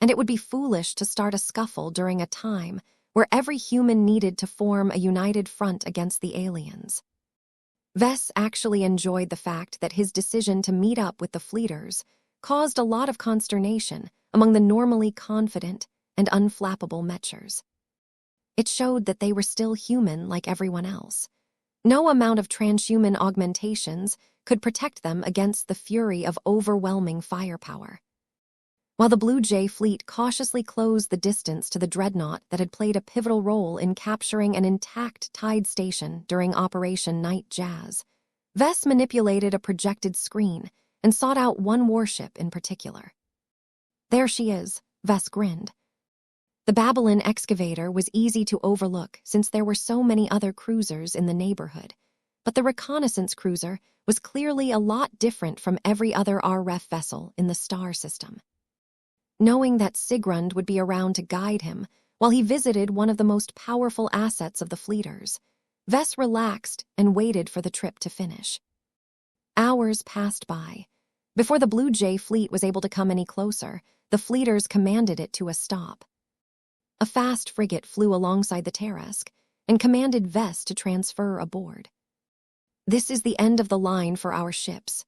and it would be foolish to start a scuffle during a time where every human needed to form a united front against the aliens. Vess actually enjoyed the fact that his decision to meet up with the fleeters caused a lot of consternation among the normally confident and unflappable Mechers. It showed that they were still human like everyone else. No amount of transhuman augmentations could protect them against the fury of overwhelming firepower. While the Blue Jay fleet cautiously closed the distance to the dreadnought that had played a pivotal role in capturing an intact tide station during Operation Night Jazz, Vess manipulated a projected screen and sought out one warship in particular. There she is, Vess grinned. The Babylon excavator was easy to overlook since there were so many other cruisers in the neighborhood, but the reconnaissance cruiser was clearly a lot different from every other RF vessel in the star system. Knowing that Sigrund would be around to guide him while he visited one of the most powerful assets of the fleeters, Vess relaxed and waited for the trip to finish. Hours passed by. Before the Blue Jay fleet was able to come any closer, the fleeters commanded it to a stop. A fast frigate flew alongside the Terrask and commanded Vess to transfer aboard. "This is the end of the line for our ships,"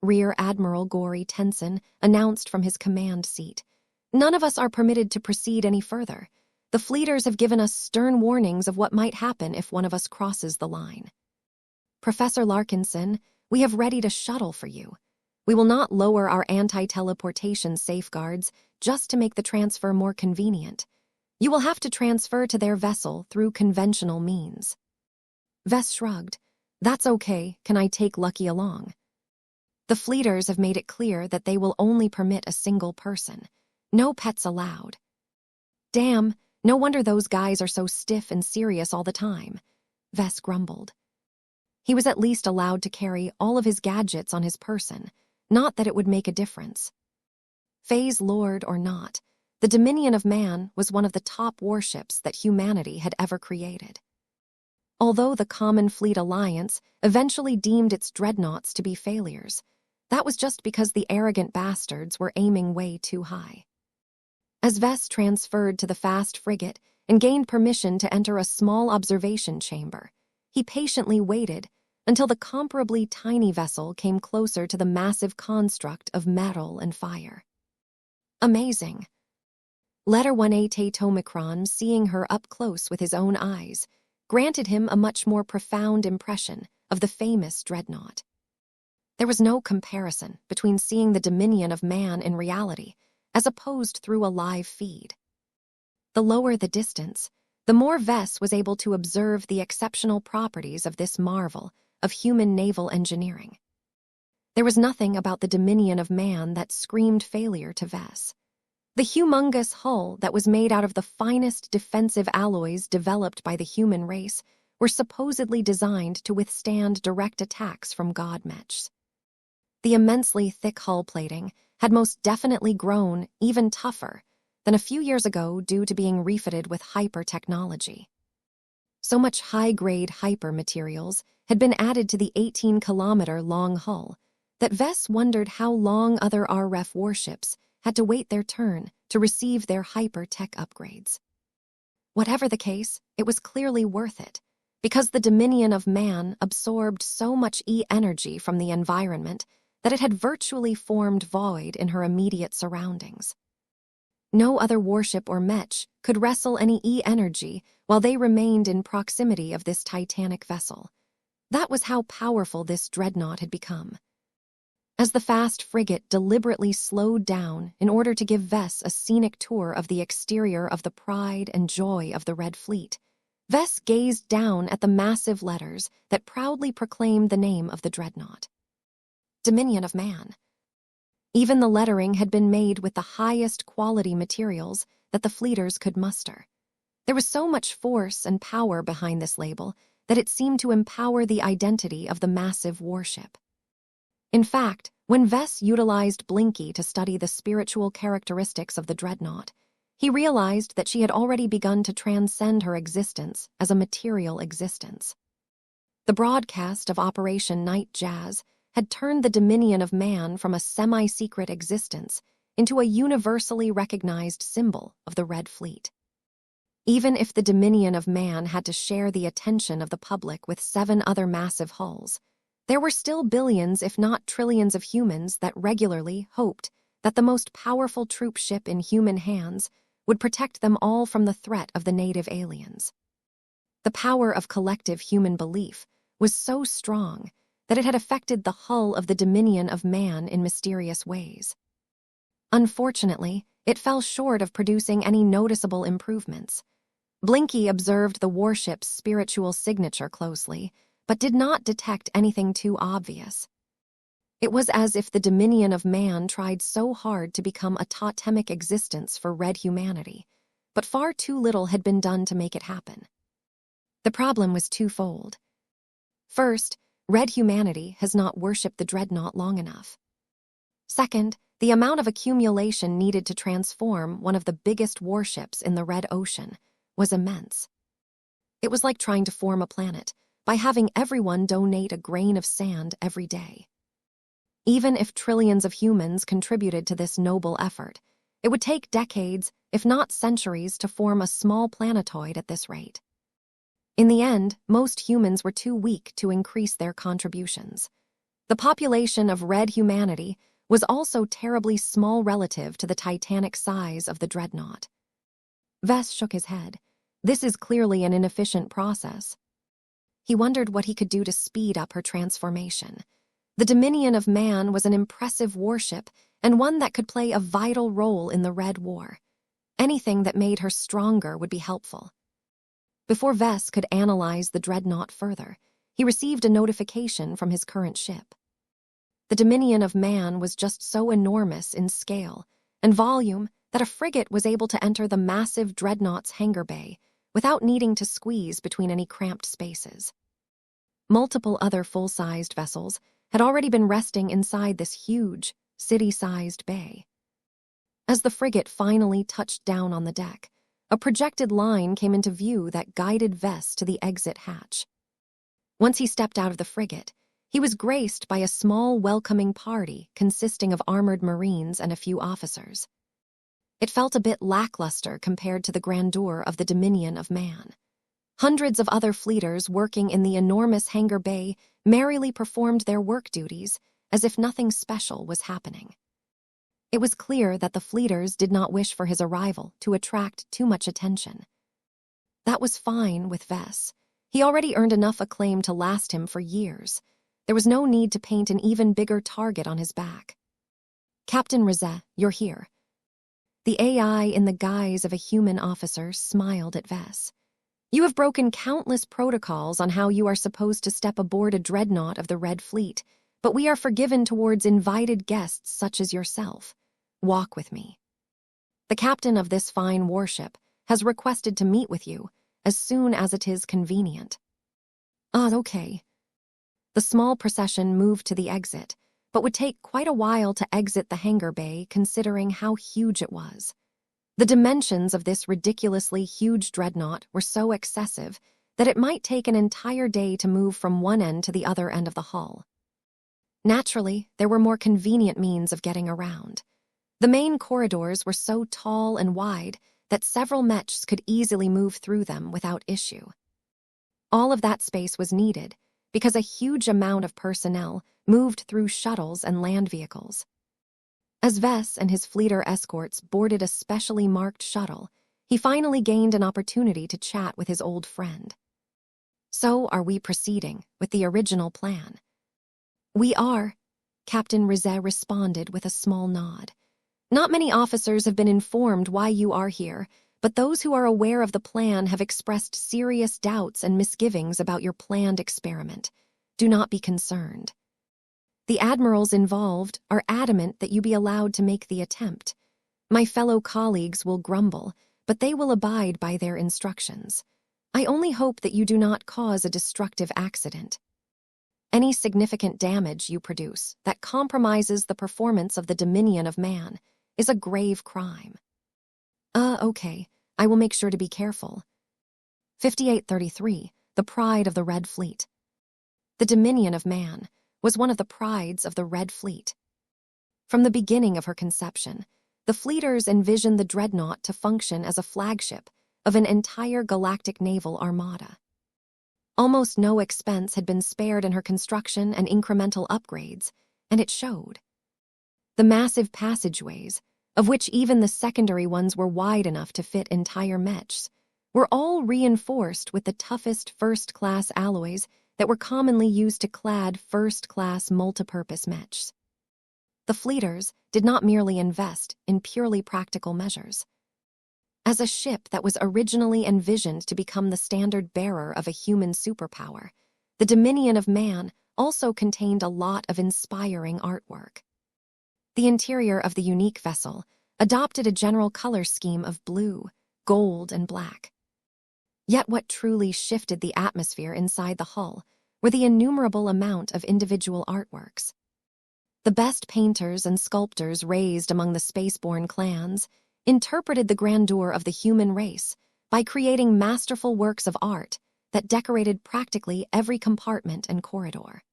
Rear Admiral Gory Tenson announced from his command seat. "None of us are permitted to proceed any further. The fleeters have given us stern warnings of what might happen if one of us crosses the line. Professor Larkinson, we have readied a shuttle for you. We will not lower our anti-teleportation safeguards just to make the transfer more convenient. You will have to transfer to their vessel through conventional means." Vess shrugged. That's okay, can I take Lucky along? The fleeters have made it clear that they will only permit a single person. No pets allowed. Damn, no wonder those guys are so stiff and serious all the time, Vess grumbled. He was at least allowed to carry all of his gadgets on his person, not that it would make a difference. Phase Lord or not, the Dominion of Man was one of the top warships that humanity had ever created. Although the Common Fleet Alliance eventually deemed its dreadnoughts to be failures, that was just because the arrogant bastards were aiming way too high. As Vess transferred to the fast frigate and gained permission to enter a small observation chamber, he patiently waited until the comparably tiny vessel came closer to the massive construct of metal and fire. Amazing. Letter 1A Tatomicron, seeing her up close with his own eyes, granted him a much more profound impression of the famous dreadnought. There was no comparison between seeing the Dominion of Man in reality as opposed through a live feed. The lower the distance, the more Vess was able to observe the exceptional properties of this marvel of human naval engineering. There was nothing about the Dominion of Man that screamed failure to Vess. The humongous hull that was made out of the finest defensive alloys developed by the human race were supposedly designed to withstand direct attacks from god Mechs. The immensely thick hull plating had most definitely grown even tougher than a few years ago due to being refitted with hyper technology. So much high-grade hyper materials had been added to the 18-kilometer-long hull that Vess wondered how long other RF warships had to wait their turn to receive their hyper-tech upgrades. Whatever the case, it was clearly worth it, because the Dominion of Man absorbed so much E-energy from the environment that it had virtually formed void in her immediate surroundings. No other warship or Mech could wrestle any E-energy while they remained in proximity of this titanic vessel. That was how powerful this dreadnought had become. As the fast frigate deliberately slowed down in order to give Vess a scenic tour of the exterior of the pride and joy of the Red Fleet, Vess gazed down at the massive letters that proudly proclaimed the name of the dreadnought. Dominion of Man. Even the lettering had been made with the highest quality materials that the fleeters could muster. There was so much force and power behind this label that it seemed to empower the identity of the massive warship. In fact, when Vess utilized Blinky to study the spiritual characteristics of the dreadnought, he realized that she had already begun to transcend her existence as a material existence. The broadcast of Operation Night Jazz had turned the Dominion of Man from a semi-secret existence into a universally recognized symbol of the Red Fleet. Even if the Dominion of Man had to share the attention of the public with 7 other massive hulls, there were still billions, if not trillions, of humans that regularly hoped that the most powerful troop ship in human hands would protect them all from the threat of the native aliens. The power of collective human belief was so strong that it had affected the hull of the Dominion of Man in mysterious ways. Unfortunately, it fell short of producing any noticeable improvements. Blinky observed the warship's spiritual signature closely, but did not detect anything too obvious. It was as if the Dominion of Man tried so hard to become a totemic existence for red humanity, but far too little had been done to make it happen. The problem was twofold. First, red humanity has not worshipped the dreadnought long enough. Second, the amount of accumulation needed to transform one of the biggest warships in the Red Ocean was immense. It was like trying to form a planet by having everyone donate a grain of sand every day. Even if trillions of humans contributed to this noble effort, it would take decades, if not centuries, to form a small planetoid at this rate. In the end, most humans were too weak to increase their contributions. The population of red humanity was also terribly small relative to the titanic size of the dreadnought. Vess shook his head. This is clearly an inefficient process. He wondered what he could do to speed up her transformation. The Dominion of Man was an impressive warship and one that could play a vital role in the Red War. Anything that made her stronger would be helpful. Before Vess could analyze the dreadnought further, he received a notification from his current ship. The Dominion of Man was just so enormous in scale and volume that a frigate was able to enter the massive dreadnought's hangar bay without needing to squeeze between any cramped spaces. Multiple other full-sized vessels had already been resting inside this huge, city-sized bay. As the frigate finally touched down on the deck, a projected line came into view that guided Vess to the exit hatch. Once he stepped out of the frigate, he was graced by a small welcoming party consisting of armored Marines and a few officers. It felt a bit lackluster compared to the grandeur of the Dominion of Man. Hundreds of other fleeters working in the enormous hangar bay merrily performed their work duties as if nothing special was happening. It was clear that the fleeters did not wish for his arrival to attract too much attention. That was fine with Vess. He already earned enough acclaim to last him for years. There was no need to paint an even bigger target on his back. "Captain Rizet, you're here." The AI in the guise of a human officer smiled at Vess. "You have broken countless protocols on how you are supposed to step aboard a dreadnought of the Red Fleet, but we are forgiven towards invited guests such as yourself. Walk with me. The captain of this fine warship has requested to meet with you as soon as it is convenient." Okay." The small procession moved to the exit, but would take quite a while to exit the hangar bay considering how huge it was. The dimensions of this ridiculously huge dreadnought were so excessive that it might take an entire day to move from one end to the other end of the hull. Naturally, there were more convenient means of getting around. The main corridors were so tall and wide that several Mechs could easily move through them without issue. All of that space was needed because a huge amount of personnel moved through shuttles and land vehicles. As Vess and his fleeter escorts boarded a specially marked shuttle, he finally gained an opportunity to chat with his old friend. "So are we proceeding with the original plan?" "We are," Captain Rizet responded with a small nod. "Not many officers have been informed why you are here, but those who are aware of the plan have expressed serious doubts and misgivings about your planned experiment. Do not be concerned. The admirals involved are adamant that you be allowed to make the attempt. My fellow colleagues will grumble, but they will abide by their instructions. I only hope that you do not cause a destructive accident. Any significant damage you produce that compromises the performance of the Dominion of Man is a grave crime." Okay. I will make sure to be careful." 5833, the pride of the Red Fleet. The Dominion of Man was one of the prides of the Red Fleet. From the beginning of her conception, the fleeters envisioned the dreadnought to function as a flagship of an entire galactic naval armada. Almost no expense had been spared in her construction and incremental upgrades, and it showed. The massive passageways, of which even the secondary ones were wide enough to fit entire Mechs, were all reinforced with the toughest first-class alloys that were commonly used to clad first-class multipurpose Mechs. The fleeters did not merely invest in purely practical measures. As a ship that was originally envisioned to become the standard bearer of a human superpower, the Dominion of Man also contained a lot of inspiring artwork. The interior of the unique vessel adopted a general color scheme of blue, gold, and black. Yet what truly shifted the atmosphere inside the hull were the innumerable amount of individual artworks. The best painters and sculptors raised among the spaceborne clans interpreted the grandeur of the human race by creating masterful works of art that decorated practically every compartment and corridor.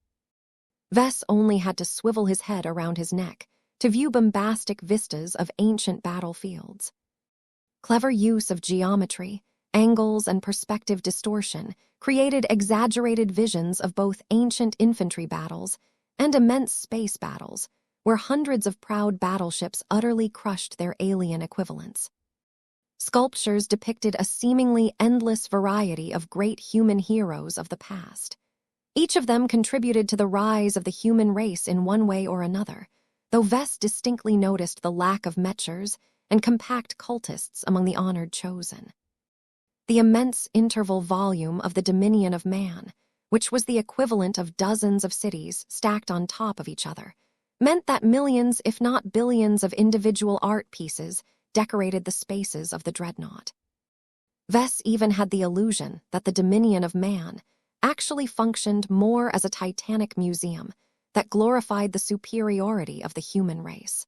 Vess only had to swivel his head around his neck to view bombastic vistas of ancient battlefields. Clever use of geometry, angles, and perspective distortion created exaggerated visions of both ancient infantry battles and immense space battles, where hundreds of proud battleships utterly crushed their alien equivalents. Sculptures depicted a seemingly endless variety of great human heroes of the past. Each of them contributed to the rise of the human race in one way or another, though Vess distinctly noticed the lack of Mechers and compact cultists among the honored chosen. The immense interval volume of the dominion of man, which was the equivalent of dozens of cities stacked on top of each other, meant that millions, if not billions, of individual art pieces decorated the spaces of the dreadnought. Vess even had the illusion that the dominion of man actually functioned more as a titanic museum that glorified the superiority of the human race.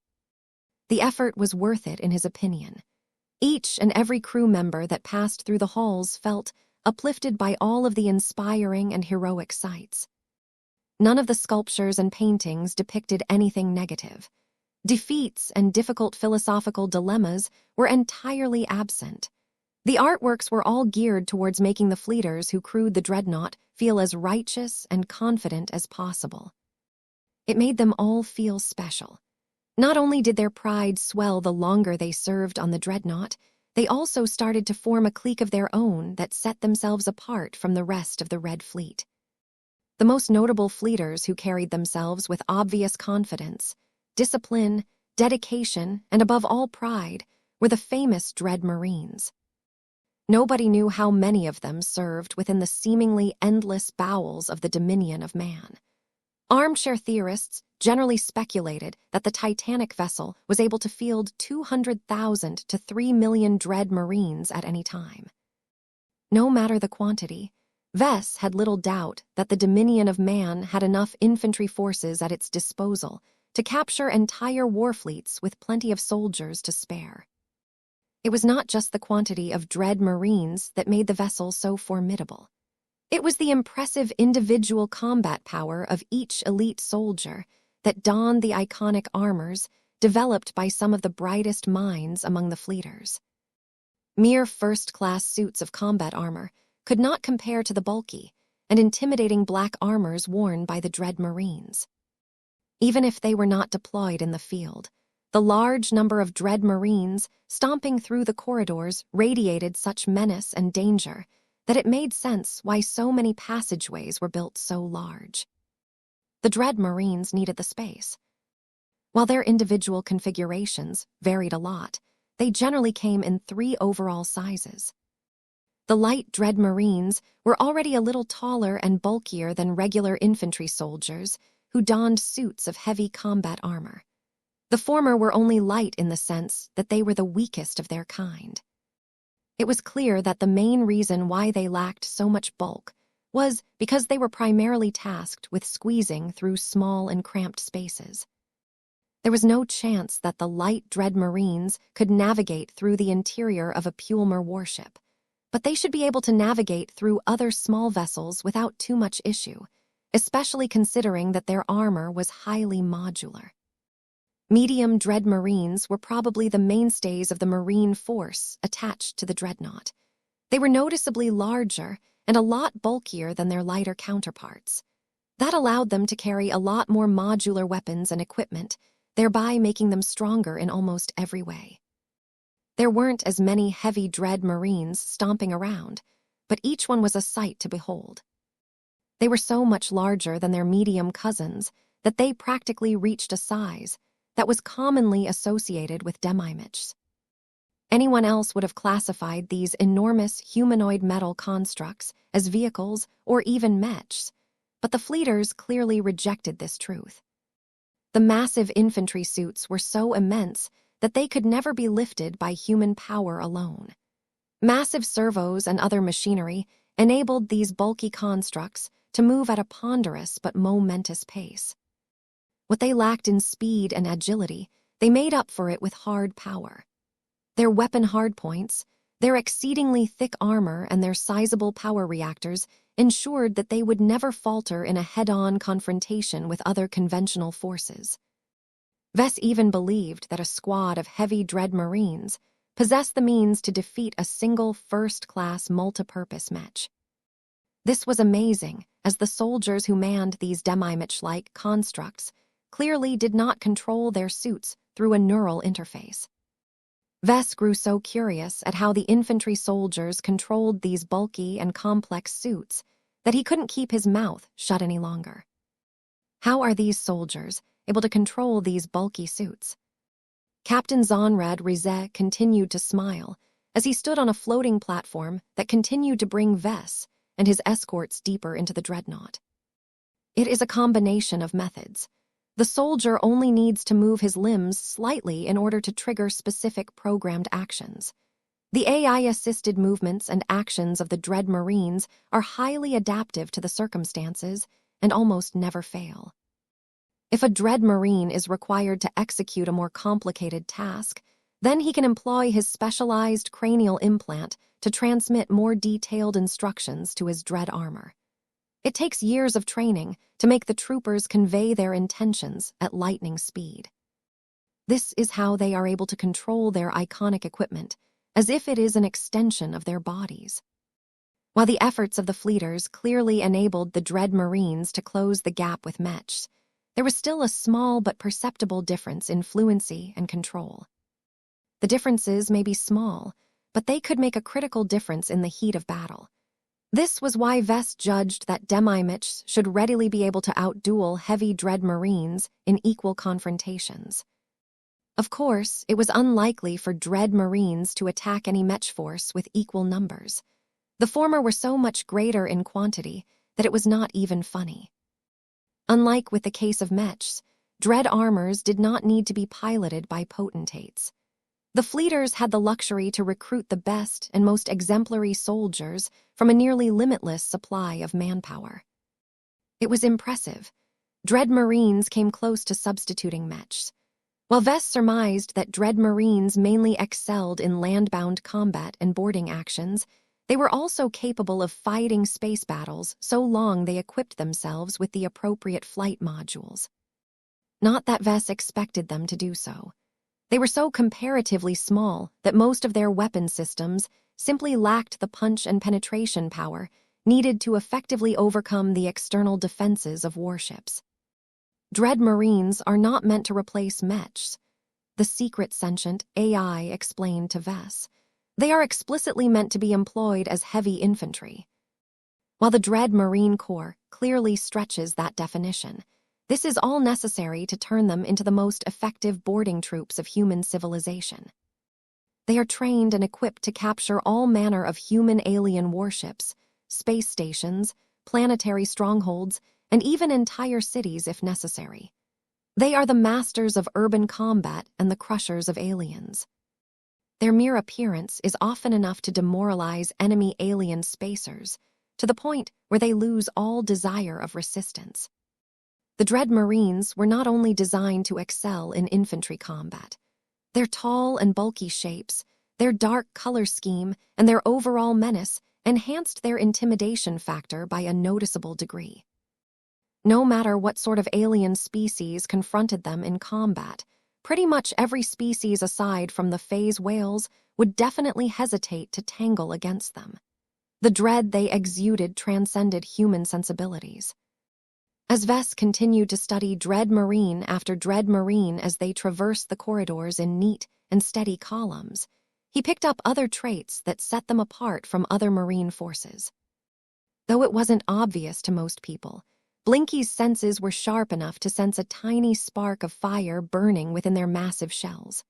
The effort was worth it in his opinion. Each and every crew member that passed through the halls felt uplifted by all of the inspiring and heroic sights. None of the sculptures and paintings depicted anything negative. Defeats and difficult philosophical dilemmas were entirely absent. The artworks were all geared towards making the fleeters who crewed the dreadnought feel as righteous and confident as possible. It made them all feel special. Not only did their pride swell the longer they served on the dreadnought, they also started to form a clique of their own that set themselves apart from the rest of the Red Fleet. The most notable fleeters who carried themselves with obvious confidence, discipline, dedication, and above all pride were the famous Dread Marines. Nobody knew how many of them served within the seemingly endless bowels of the dominion of man. Armchair theorists generally speculated that the Titanic vessel was able to field 200,000 to 3 million Dread Marines at any time. No matter the quantity, Vess had little doubt that the dominion of man had enough infantry forces at its disposal to capture entire war fleets with plenty of soldiers to spare. It was not just the quantity of Dread Marines that made the vessel so formidable. It was the impressive individual combat power of each elite soldier that donned the iconic armors developed by some of the brightest minds among the fleeters. Mere first-class suits of combat armor could not compare to the bulky and intimidating black armors worn by the Dread Marines. Even if they were not deployed in the field, the large number of Dread Marines stomping through the corridors radiated such menace and danger that it made sense why so many passageways were built so large. The Dread Marines needed the space. While their individual configurations varied a lot, they generally came in 3 overall sizes. The light Dread Marines were already a little taller and bulkier than regular infantry soldiers who donned suits of heavy combat armor. The former were only light in the sense that they were the weakest of their kind. It was clear that the main reason why they lacked so much bulk was because they were primarily tasked with squeezing through small and cramped spaces. There was no chance that the light Dread Marines could navigate through the interior of a Pulmer warship, but they should be able to navigate through other small vessels without too much issue, especially considering that their armor was highly modular. Medium Dread Marines were probably the mainstays of the Marine force attached to the dreadnought. They were noticeably larger and a lot bulkier than their lighter counterparts. That allowed them to carry a lot more modular weapons and equipment, thereby making them stronger in almost every way. There weren't as many heavy Dread Marines stomping around, but each one was a sight to behold. They were so much larger than their medium cousins that they practically reached a size that was commonly associated with demi-mechs. Anyone else would have classified these enormous humanoid metal constructs as vehicles or even mechs, but the fleeters clearly rejected this truth. The massive infantry suits were so immense that they could never be lifted by human power alone. Massive servos and other machinery enabled these bulky constructs to move at a ponderous but momentous pace. What they lacked in speed and agility, they made up for it with hard power. Their weapon hardpoints, their exceedingly thick armor, and their sizable power reactors ensured that they would never falter in a head-on confrontation with other conventional forces. Vess even believed that a squad of heavy Dread Marines possessed the means to defeat a single first-class multipurpose mech. This was amazing, as the soldiers who manned these demi-mech-like constructs clearly did not control their suits through a neural interface. Vess grew so curious at how the infantry soldiers controlled these bulky and complex suits that he couldn't keep his mouth shut any longer. How are these soldiers able to control these bulky suits? Captain Zonrad Rizet continued to smile as he stood on a floating platform that continued to bring Vess and his escorts deeper into the dreadnought. It is a combination of methods. The soldier only needs to move his limbs slightly in order to trigger specific programmed actions. The AI-assisted movements and actions of the Dread Marines are highly adaptive to the circumstances and almost never fail. If a Dread Marine is required to execute a more complicated task, then he can employ his specialized cranial implant to transmit more detailed instructions to his Dread armor. It takes years of training to make the troopers convey their intentions at lightning speed. This is how they are able to control their iconic equipment, as if it is an extension of their bodies. While the efforts of the fleeters clearly enabled the Dread Marines to close the gap with Mechs, there was still a small but perceptible difference in fluency and control. The differences may be small, but they could make a critical difference in the heat of battle. This was why Vess judged that demi-Mechs should readily be able to outduel heavy Dread Marines in equal confrontations. Of course, it was unlikely for Dread Marines to attack any Mech force with equal numbers. The former were so much greater in quantity that it was not even funny. Unlike with the case of Mechs, Dread armors did not need to be piloted by potentates. The fleeters had the luxury to recruit the best and most exemplary soldiers from a nearly limitless supply of manpower. It was impressive. Dread Marines came close to substituting Mechs. While Vess surmised that Dread Marines mainly excelled in land-bound combat and boarding actions, they were also capable of fighting space battles so long they equipped themselves with the appropriate flight modules. Not that Vess expected them to do so. They were so comparatively small that most of their weapon systems simply lacked the punch and penetration power needed to effectively overcome the external defenses of warships. Dread Marines are not meant to replace Mechs. The secret sentient AI explained to Vess. They are explicitly meant to be employed as heavy infantry. While the Dread Marine Corps clearly stretches that definition, this is all necessary to turn them into the most effective boarding troops of human civilization. They are trained and equipped to capture all manner of human-alien warships, space stations, planetary strongholds, and even entire cities if necessary. They are the masters of urban combat and the crushers of aliens. Their mere appearance is often enough to demoralize enemy alien spacers, to the point where they lose all desire of resistance. The Dread Marines were not only designed to excel in infantry combat. Their tall and bulky shapes, their dark color scheme, and their overall menace enhanced their intimidation factor by a noticeable degree. No matter what sort of alien species confronted them in combat, pretty much every species aside from the phase whales would definitely hesitate to tangle against them. The dread they exuded transcended human sensibilities. As Vess continued to study Dread Marine after Dread Marine as they traversed the corridors in neat and steady columns, he picked up other traits that set them apart from other Marine forces. Though it wasn't obvious to most people, Blinky's senses were sharp enough to sense a tiny spark of fire burning within their massive shells.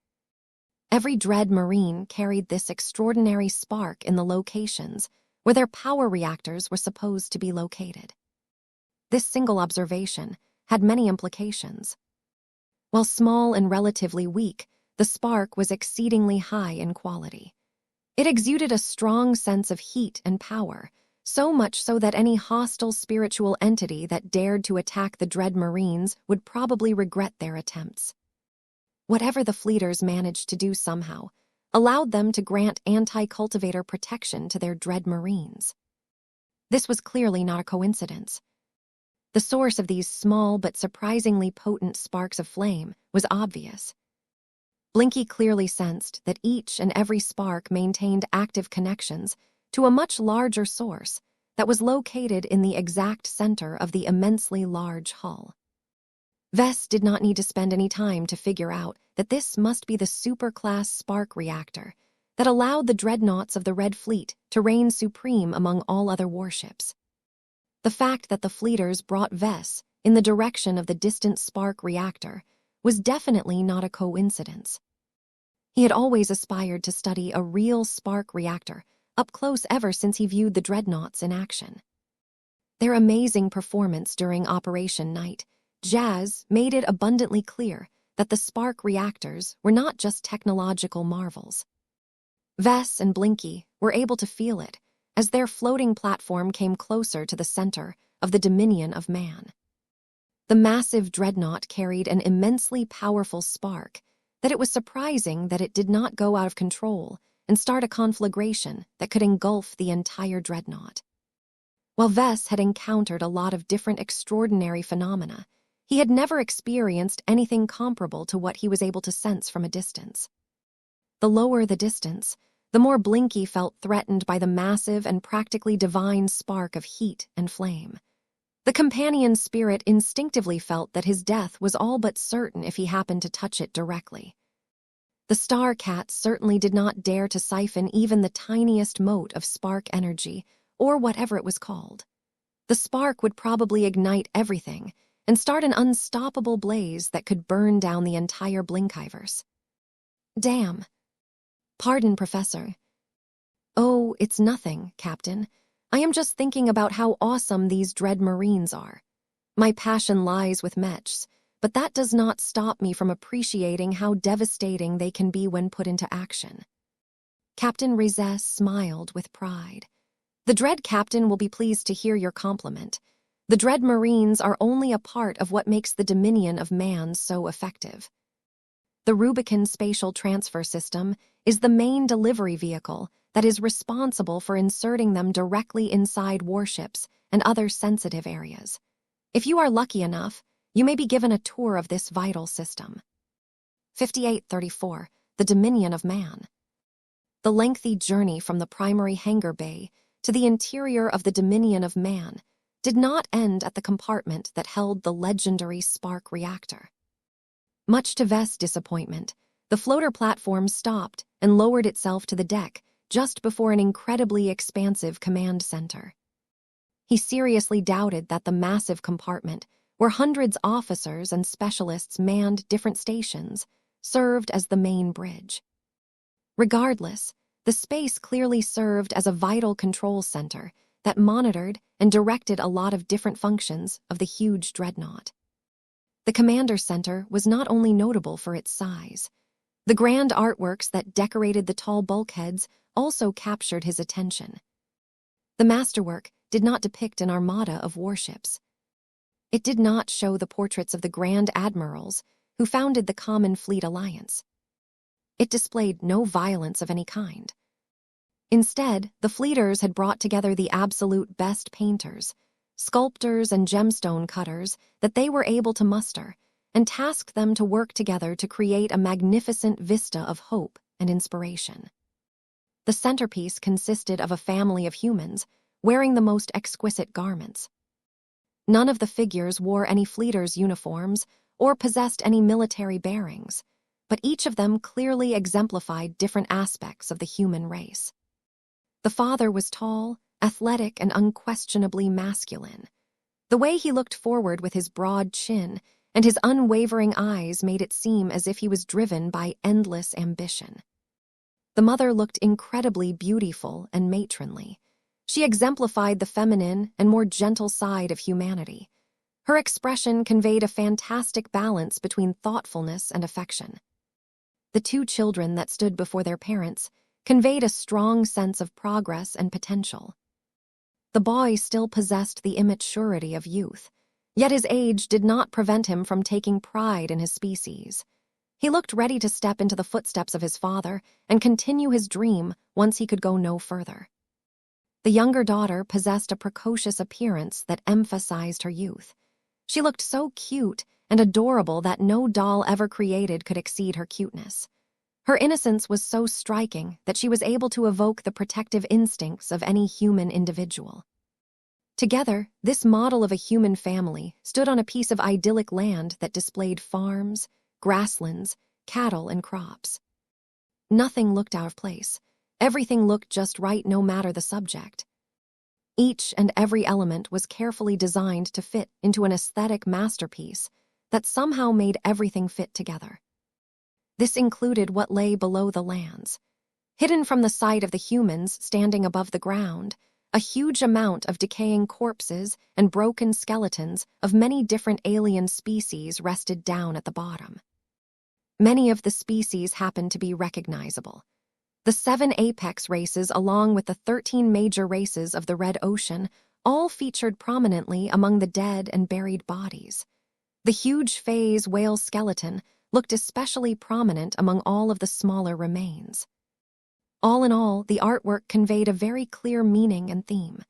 Every Dread Marine carried this extraordinary spark in the locations where their power reactors were supposed to be located. This single observation had many implications. While small and relatively weak, the spark was exceedingly high in quality. It exuded a strong sense of heat and power, so much so that any hostile spiritual entity that dared to attack the Dread Marines would probably regret their attempts. Whatever the fleeters managed to do somehow allowed them to grant anti-cultivator protection to their Dread Marines. This was clearly not a coincidence. The source of these small but surprisingly potent sparks of flame was obvious. Blinky clearly sensed that each and every spark maintained active connections to a much larger source that was located in the exact center of the immensely large hull. Vess did not need to spend any time to figure out that this must be the super-class spark reactor that allowed the dreadnoughts of the Red Fleet to reign supreme among all other warships. The fact that the fleeters brought Vess in the direction of the distant spark reactor was definitely not a coincidence. He had always aspired to study a real spark reactor, up close ever since he viewed the dreadnoughts in action. Their amazing performance during Operation Night, Jazz made it abundantly clear that the spark reactors were not just technological marvels. Vess and Blinky were able to feel it as their floating platform came closer to the center of the dominion of man. The massive dreadnought carried an immensely powerful spark that it was surprising that it did not go out of control and start a conflagration that could engulf the entire dreadnought. While Vess had encountered a lot of different extraordinary phenomena, he had never experienced anything comparable to what he was able to sense from a distance. The lower the distance, the more Blinky felt threatened by the massive and practically divine spark of heat and flame. The companion's spirit instinctively felt that his death was all but certain if he happened to touch it directly. The Star Cat certainly did not dare to siphon even the tiniest mote of spark energy, or whatever it was called. The spark would probably ignite everything and start an unstoppable blaze that could burn down the entire Blinkiverse. Damn. Pardon, Professor. Oh, it's nothing, Captain. I am just thinking about how awesome these dread Marines are. My passion lies with Mechs, but that does not stop me from appreciating how devastating they can be when put into action. Captain Rizes smiled with pride. The Dread Captain will be pleased to hear your compliment. The Dread Marines are only a part of what makes the dominion of man so effective. The Rubicon Spatial Transfer System is the main delivery vehicle that is responsible for inserting them directly inside warships and other sensitive areas. If you are lucky enough, you may be given a tour of this vital system. 5834, the Dominion of Man. The lengthy journey from the primary hangar bay to the interior of the Dominion of Man did not end at the compartment that held the legendary spark reactor. Much to Vess' disappointment, the floater platform stopped and lowered itself to the deck just before an incredibly expansive command center. He seriously doubted that the massive compartment, where hundreds of officers and specialists manned different stations, served as the main bridge. Regardless, the space clearly served as a vital control center that monitored and directed a lot of different functions of the huge dreadnought. The commander center was not only notable for its size. The grand artworks that decorated the tall bulkheads also captured his attention. The masterwork did not depict an armada of warships. It did not show the portraits of the Grand Admirals who founded the Common Fleet Alliance. It displayed no violence of any kind. Instead, the fleeters had brought together the absolute best painters, sculptors and gemstone cutters that they were able to muster, and tasked them to work together to create a magnificent vista of hope and inspiration. The centerpiece consisted of a family of humans wearing the most exquisite garments. None of the figures wore any fleeters' uniforms or possessed any military bearings, but each of them clearly exemplified different aspects of the human race. The father was tall, athletic, and unquestionably masculine. The way he looked forward with his broad chin and his unwavering eyes made it seem as if he was driven by endless ambition. The mother looked incredibly beautiful and matronly. She exemplified the feminine and more gentle side of humanity. Her expression conveyed a fantastic balance between thoughtfulness and affection. The two children that stood before their parents conveyed a strong sense of progress and potential. The boy still possessed the immaturity of youth, yet his age did not prevent him from taking pride in his species. He looked ready to step into the footsteps of his father and continue his dream once he could go no further. The younger daughter possessed a precocious appearance that emphasized her youth. She looked so cute and adorable that no doll ever created could exceed her cuteness. Her innocence was so striking that she was able to evoke the protective instincts of any human individual. Together, this model of a human family stood on a piece of idyllic land that displayed farms, grasslands, cattle, and crops. Nothing looked out of place. Everything looked just right no matter the subject. Each and every element was carefully designed to fit into an aesthetic masterpiece that somehow made everything fit together. This included what lay below the lands. Hidden from the sight of the humans standing above the ground, a huge amount of decaying corpses and broken skeletons of many different alien species rested down at the bottom. Many of the species happened to be recognizable. The 7 apex races, along with the 13 major races of the Red Ocean, all featured prominently among the dead and buried bodies. The huge phase whale skeleton looked especially prominent among all of the smaller remains. All in all, the artwork conveyed a very clear meaning and theme.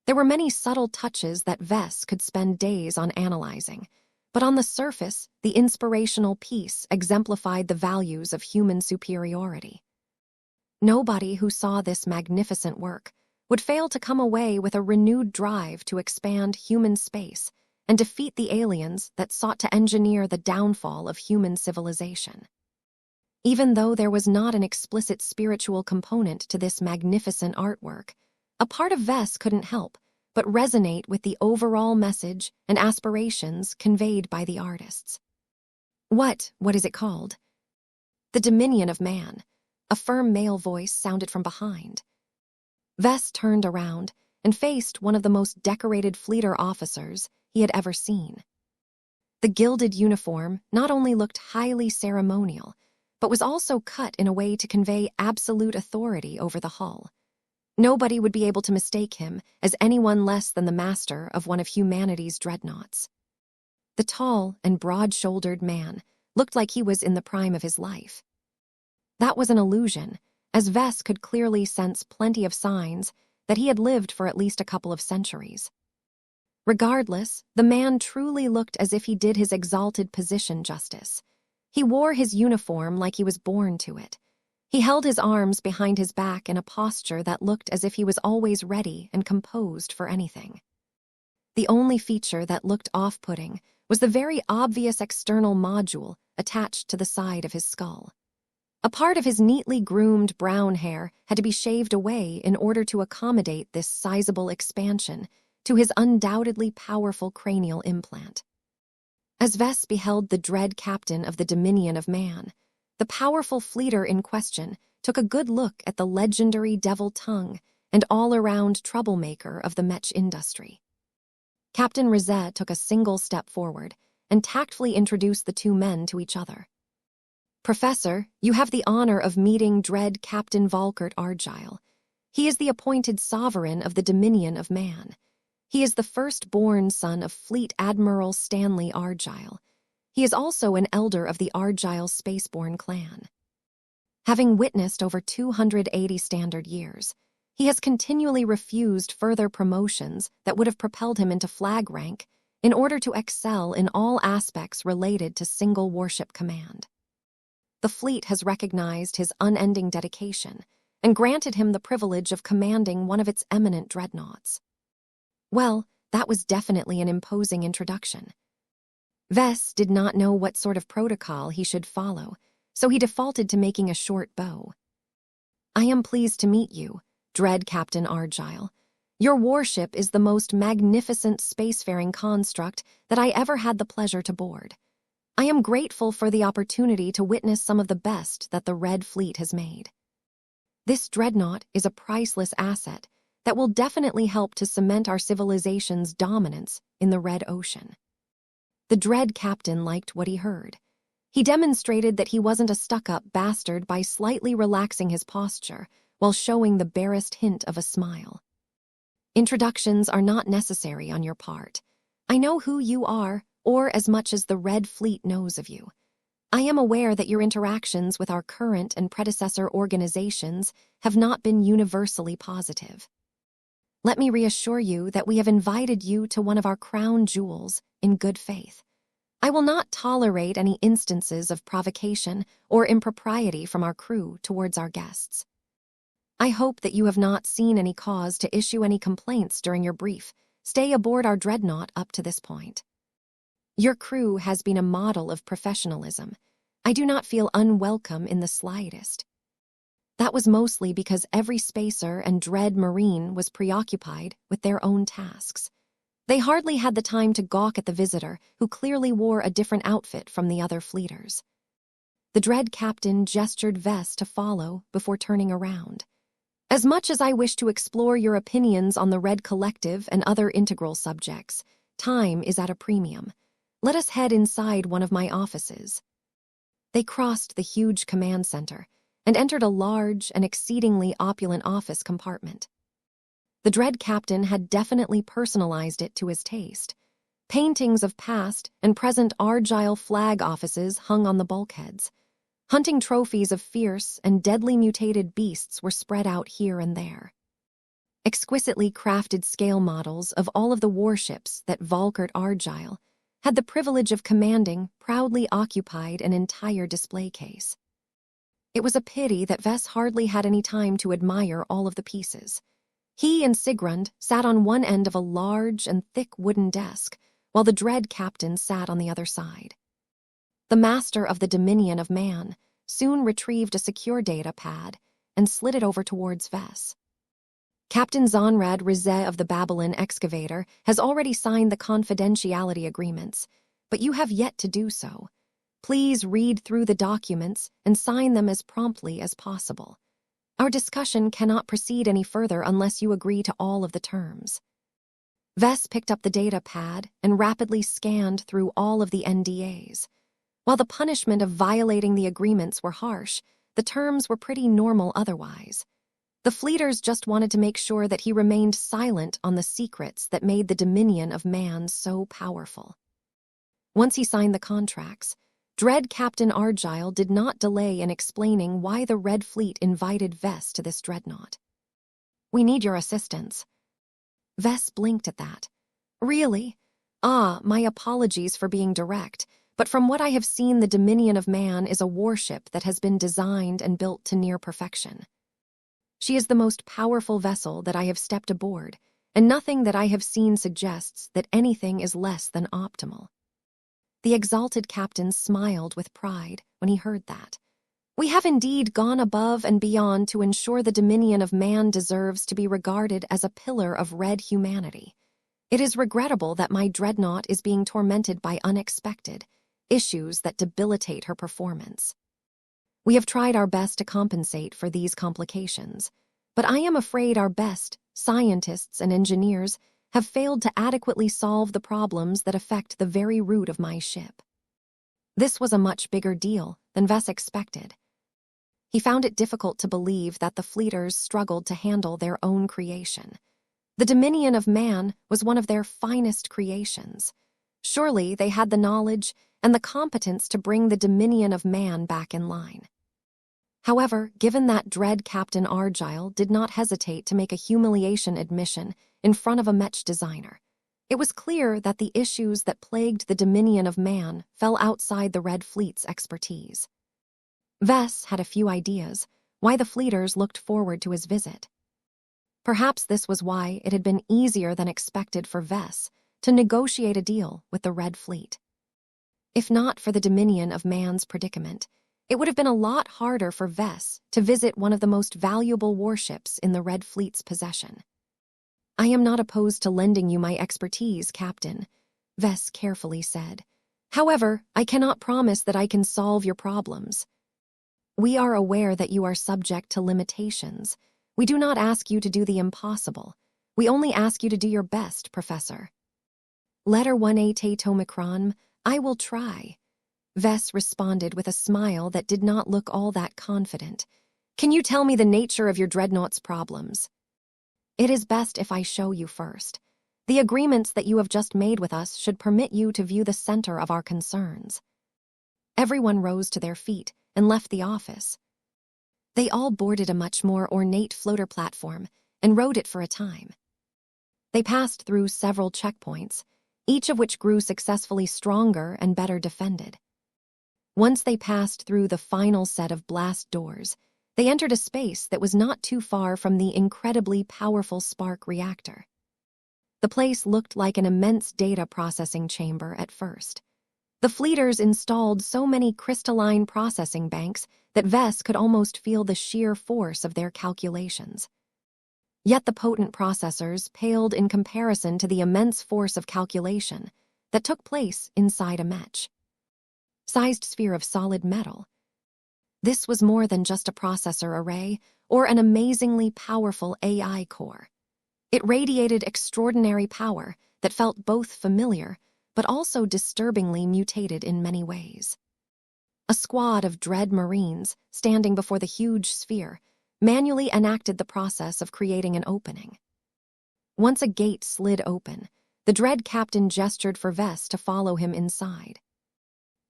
There were many subtle touches that Vess could spend days on analyzing, but on the surface, the inspirational piece exemplified the values of human superiority. Nobody who saw this magnificent work would fail to come away with a renewed drive to expand human space and defeat the aliens that sought to engineer the downfall of human civilization. Even though there was not an explicit spiritual component to this magnificent artwork, a part of Vess couldn't help but resonate with the overall message and aspirations conveyed by the artists. What is it called? The Dominion of Man. A firm male voice sounded from behind. Vess turned around and faced one of the most decorated fleeter officers he had ever seen. The gilded uniform not only looked highly ceremonial, but was also cut in a way to convey absolute authority over the hull. Nobody would be able to mistake him as anyone less than the master of one of humanity's dreadnoughts. The tall and broad-shouldered man looked like he was in the prime of his life. That was an illusion, as Vess could clearly sense plenty of signs that he had lived for at least a couple of centuries. Regardless, the man truly looked as if he did his exalted position justice. He wore his uniform like he was born to it. He held his arms behind his back in a posture that looked as if he was always ready and composed for anything. The only feature that looked off-putting was the very obvious external module attached to the side of his skull. A part of his neatly groomed brown hair had to be shaved away in order to accommodate this sizable expansion to his undoubtedly powerful cranial implant. As Vess beheld the dread captain of the Dominion of Man, the powerful fleeter in question took a good look at the legendary devil tongue and all-around troublemaker of the Mech industry. Captain Rizet took a single step forward and tactfully introduced the two men to each other. "Professor, you have the honor of meeting dread Captain Volkert Argyle. He is the appointed sovereign of the Dominion of Man. He is the first-born son of Fleet Admiral Stanley Argyle. He is also an elder of the Argyle Spaceborne clan. Having witnessed over 280 standard years, he has continually refused further promotions that would have propelled him into flag rank in order to excel in all aspects related to single warship command. The fleet has recognized his unending dedication and granted him the privilege of commanding one of its eminent dreadnoughts." Well, that was definitely an imposing introduction. Vess did not know what sort of protocol he should follow, so he defaulted to making a short bow. "I am pleased to meet you, dread Captain Argyle. Your warship is the most magnificent spacefaring construct that I ever had the pleasure to board. I am grateful for the opportunity to witness some of the best that the Red Fleet has made. This dreadnought is a priceless asset that will definitely help to cement our civilization's dominance in the Red Ocean." The dread captain liked what he heard. He demonstrated that he wasn't a stuck-up bastard by slightly relaxing his posture while showing the barest hint of a smile. "Introductions are not necessary on your part. I know who you are, or as much as the Red Fleet knows of you. I am aware that your interactions with our current and predecessor organizations have not been universally positive. Let me reassure you that we have invited you to one of our crown jewels in good faith. I will not tolerate any instances of provocation or impropriety from our crew towards our guests. I hope that you have not seen any cause to issue any complaints during your brief stay aboard our dreadnought up to this point. Your crew has been a model of professionalism. I do not feel unwelcome in the slightest. That was mostly because every spacer and dread marine was preoccupied with their own tasks. They hardly had the time to gawk at the visitor, who clearly wore a different outfit from the other fleeters. The dread captain gestured Vess to follow before turning around. As much as I wish to explore your opinions on the Red Collective and other integral subjects, time is at a premium. Let us head inside one of my offices. They crossed the huge command center and entered a large and exceedingly opulent office compartment. The dread captain had definitely personalized it to his taste. Paintings of past and present Argyle flag offices hung on the bulkheads. Hunting trophies of fierce and deadly mutated beasts were spread out here and there. Exquisitely crafted scale models of all of the warships that Volkert Argyle had the privilege of commanding proudly occupied an entire display case. It was a pity that Vess hardly had any time to admire all of the pieces. He and Sigrund sat on one end of a large and thick wooden desk, while the dread captain sat on the other side. The master of the Dominion of Man soon retrieved a secure data pad and slid it over towards Vess. Captain Zonrad Rizet of the Babylon Excavator has already signed the confidentiality agreements, but you have yet to do so. Please read through the documents and sign them as promptly as possible. Our discussion cannot proceed any further unless you agree to all of the terms. Vess picked up the data pad and rapidly scanned through all of the NDAs. While the punishment of violating the agreements were harsh, the terms were pretty normal otherwise. The fleeters just wanted to make sure that he remained silent on the secrets that made the Dominion of Man so powerful. Once he signed the contracts, Dread Captain Argyle did not delay in explaining why the Red Fleet invited Vess to this dreadnought. "We need your assistance." Vess blinked at that. "Really? My apologies for being direct. But from what I have seen, the Dominion of Man is a warship that has been designed and built to near perfection. She is the most powerful vessel that I have stepped aboard, and nothing that I have seen suggests that anything is less than optimal." The exalted captain smiled with pride when he heard that. "We have indeed gone above and beyond to ensure the Dominion of Man deserves to be regarded as a pillar of red humanity. It is regrettable that my dreadnought is being tormented by unexpected issues that debilitate her performance. We have tried our best to compensate for these complications, but I am afraid our best scientists and engineers have failed to adequately solve the problems that affect the very root of my ship." This was a much bigger deal than Vess expected. He found it difficult to believe that the fleeters struggled to handle their own creation. The Dominion of Man was one of their finest creations. Surely they had the knowledge and the competence to bring the Dominion of Man back in line. However, given that dread Captain Argyle did not hesitate to make a humiliation admission in front of a Mech designer, it was clear that the issues that plagued the Dominion of Man fell outside the Red Fleet's expertise. Vess had a few ideas why the fleeters looked forward to his visit. Perhaps this was why it had been easier than expected for Vess to negotiate a deal with the Red Fleet. If not for the Dominion of Man's predicament, it would have been a lot harder for Vess to visit one of the most valuable warships in the Red Fleet's possession. "I am not opposed to lending you my expertise, Captain," Vess carefully said. "However, I cannot promise that I can solve your problems. We are aware that you are subject to limitations. We do not ask you to do the impossible. We only ask you to do your best, Professor." "Letter 1A Tomicron, I will try." Vess responded with a smile that did not look all that confident. "Can you tell me the nature of your dreadnought's problems?" "It is best if I show you first. The agreements that you have just made with us should permit you to view the center of our concerns." Everyone rose to their feet and left the office. They all boarded a much more ornate floater platform and rode it for a time. They passed through several checkpoints, each of which grew successfully stronger and better defended. Once they passed through the final set of blast doors, they entered a space that was not too far from the incredibly powerful spark reactor. The place looked like an immense data processing chamber at first. The fleeters installed so many crystalline processing banks that Vess could almost feel the sheer force of their calculations. Yet the potent processors paled in comparison to the immense force of calculation that took place inside a Mech. Sized sphere of solid metal, This was more than just a processor array or an amazingly powerful AI core. It radiated extraordinary power that felt both familiar but also disturbingly mutated in many ways. A squad of dread Marines standing before the huge sphere manually enacted the process of creating an opening. Once a gate slid open, the dread captain gestured for Vess to follow him inside.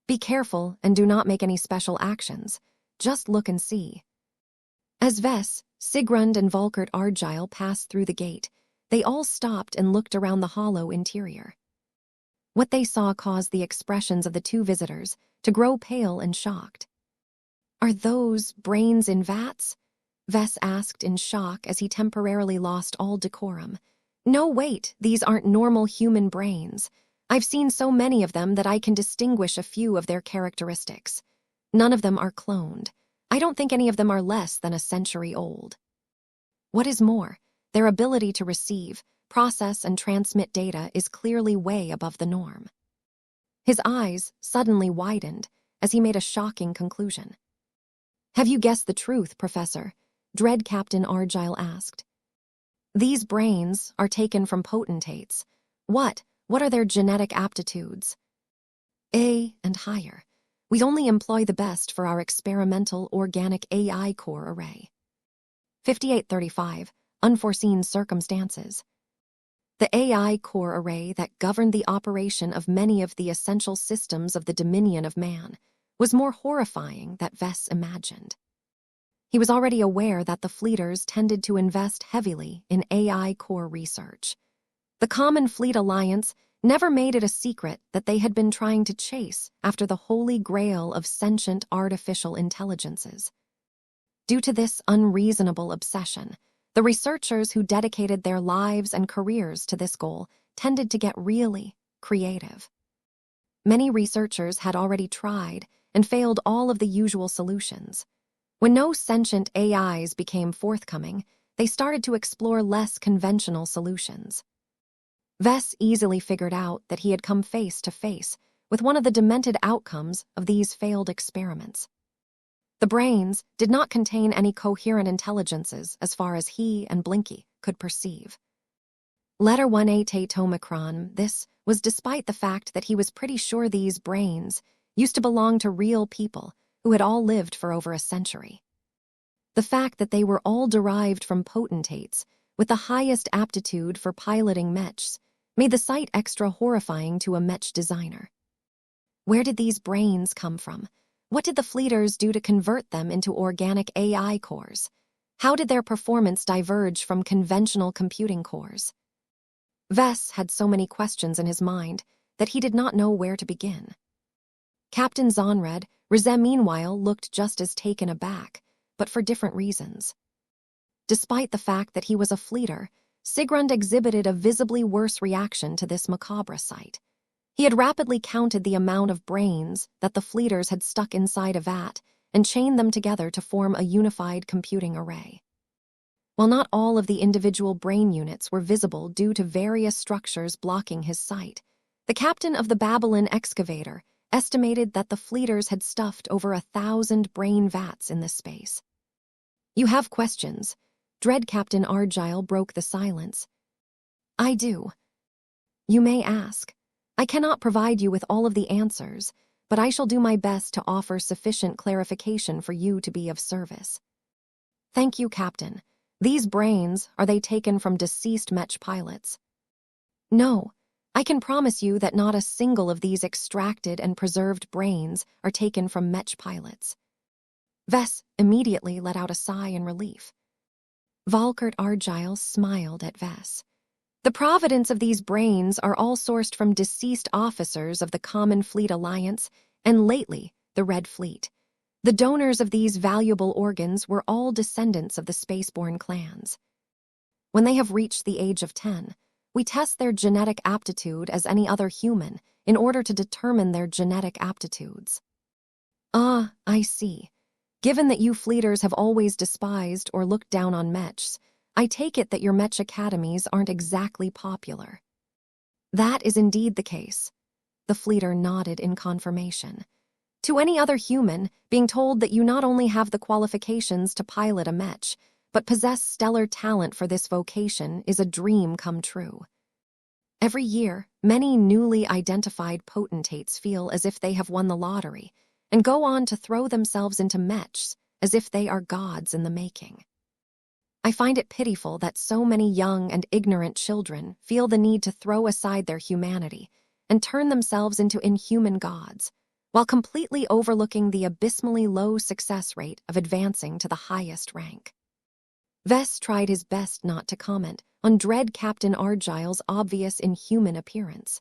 "Be careful and do not make any special actions. Just look and see." As Vess, Sigrund, and Volkert Argyle passed through the gate, they all stopped and looked around the hollow interior. What they saw caused the expressions of the two visitors to grow pale and shocked. "Are those brains in vats?" Vess asked in shock as he temporarily lost all decorum. "No, wait, these aren't normal human brains. I've seen so many of them that I can distinguish a few of their characteristics. None of them are cloned. I don't think any of them are less than a century old. What is more, their ability to receive, process, and transmit data is clearly way above the norm." His eyes suddenly widened as he made a shocking conclusion. "Have you guessed the truth, Professor?" Dread Captain Argyle asked. "These brains are taken from potentates. What are their genetic aptitudes?" "A and higher. We only employ the best for our experimental organic AI core array." 5835, Unforeseen Circumstances. The AI core array that governed the operation of many of the essential systems of the dominion of man was more horrifying than Vess imagined. He was already aware that the Fleeters tended to invest heavily in AI core research. The Common Fleet Alliance never made it a secret that they had been trying to chase after the holy grail of sentient artificial intelligences. Due to this unreasonable obsession, the researchers who dedicated their lives and careers to this goal tended to get really creative. Many researchers had already tried and failed all of the usual solutions. When no sentient AIs became forthcoming, they started to explore less conventional solutions. Vess easily figured out that he had come face to face with one of the demented outcomes of these failed experiments. The brains did not contain any coherent intelligences as far as he and Blinky could perceive. Letter 188 Omicron, this was despite the fact that he was pretty sure these brains used to belong to real people who had all lived for over a century. The fact that they were all derived from potentates with the highest aptitude for piloting mechs made the sight extra horrifying to a mech designer. Where did these brains come from? What did the Fleeters do to convert them into organic AI cores? How did their performance diverge from conventional computing cores? Vess had so many questions in his mind that he did not know where to begin. Captain Zonred Rizet meanwhile looked just as taken aback, but for different reasons. Despite the fact that he was a Fleeter, Sigrund exhibited a visibly worse reaction to this macabre sight. He had rapidly counted the amount of brains that the Fleeters had stuck inside a vat and chained them together to form a unified computing array. While not all of the individual brain units were visible due to various structures blocking his sight, the captain of the Babylon excavator estimated that the Fleeters had stuffed over 1,000 brain vats in this space. "You have questions?" Dread Captain Argyle broke the silence. "I do. You may ask. I cannot provide you with all of the answers, but I shall do my best to offer sufficient clarification for you to be of service." "Thank you, Captain. These brains, are they taken from deceased Mech pilots?" "No. I can promise you that not a single of these extracted and preserved brains are taken from Mech pilots." Vess immediately let out a sigh in relief. Volkert Argyle smiled at Vess. "The providence of these brains are all sourced from deceased officers of the Common Fleet Alliance and lately the Red Fleet. The donors of these valuable organs were all descendants of the spaceborne clans. When they have reached the age of 10, we test their genetic aptitude as any other human in order to determine their genetic aptitudes." "Ah, I see. Given that you Fleeters have always despised or looked down on mechs, I take it that your mech academies aren't exactly popular." "That is indeed the case." The Fleeter nodded in confirmation. To any other human, being told that you not only have the qualifications to pilot a Mech, but possess stellar talent for this vocation is a dream come true. Every year, many newly identified potentates feel as if they have won the lottery and go on to throw themselves into Mechs as if they are gods in the making. I find it pitiful that so many young and ignorant children feel the need to throw aside their humanity and turn themselves into inhuman gods, while completely overlooking the abysmally low success rate of advancing to the highest rank. Vess tried his best not to comment on dread Captain Argyle's obvious inhuman appearance.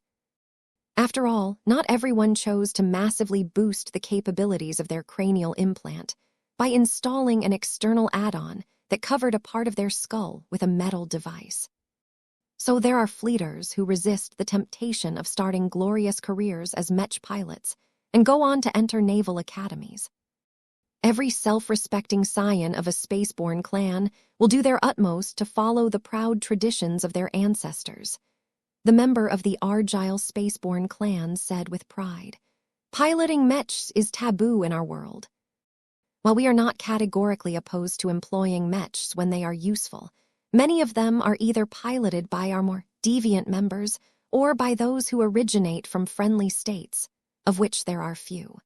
After all, not everyone chose to massively boost the capabilities of their cranial implant by installing an external add-on that covered a part of their skull with a metal device. So there are fleeters who resist the temptation of starting glorious careers as Mech pilots and go on to enter naval academies. Every self-respecting scion of a spaceborne clan will do their utmost to follow the proud traditions of their ancestors. The member of the Argyle spaceborne clan said with pride, "Piloting Mechs is taboo in our world." While we are not categorically opposed to employing Mechs when they are useful, many of them are either piloted by our more deviant members or by those who originate from friendly states, of which there are few.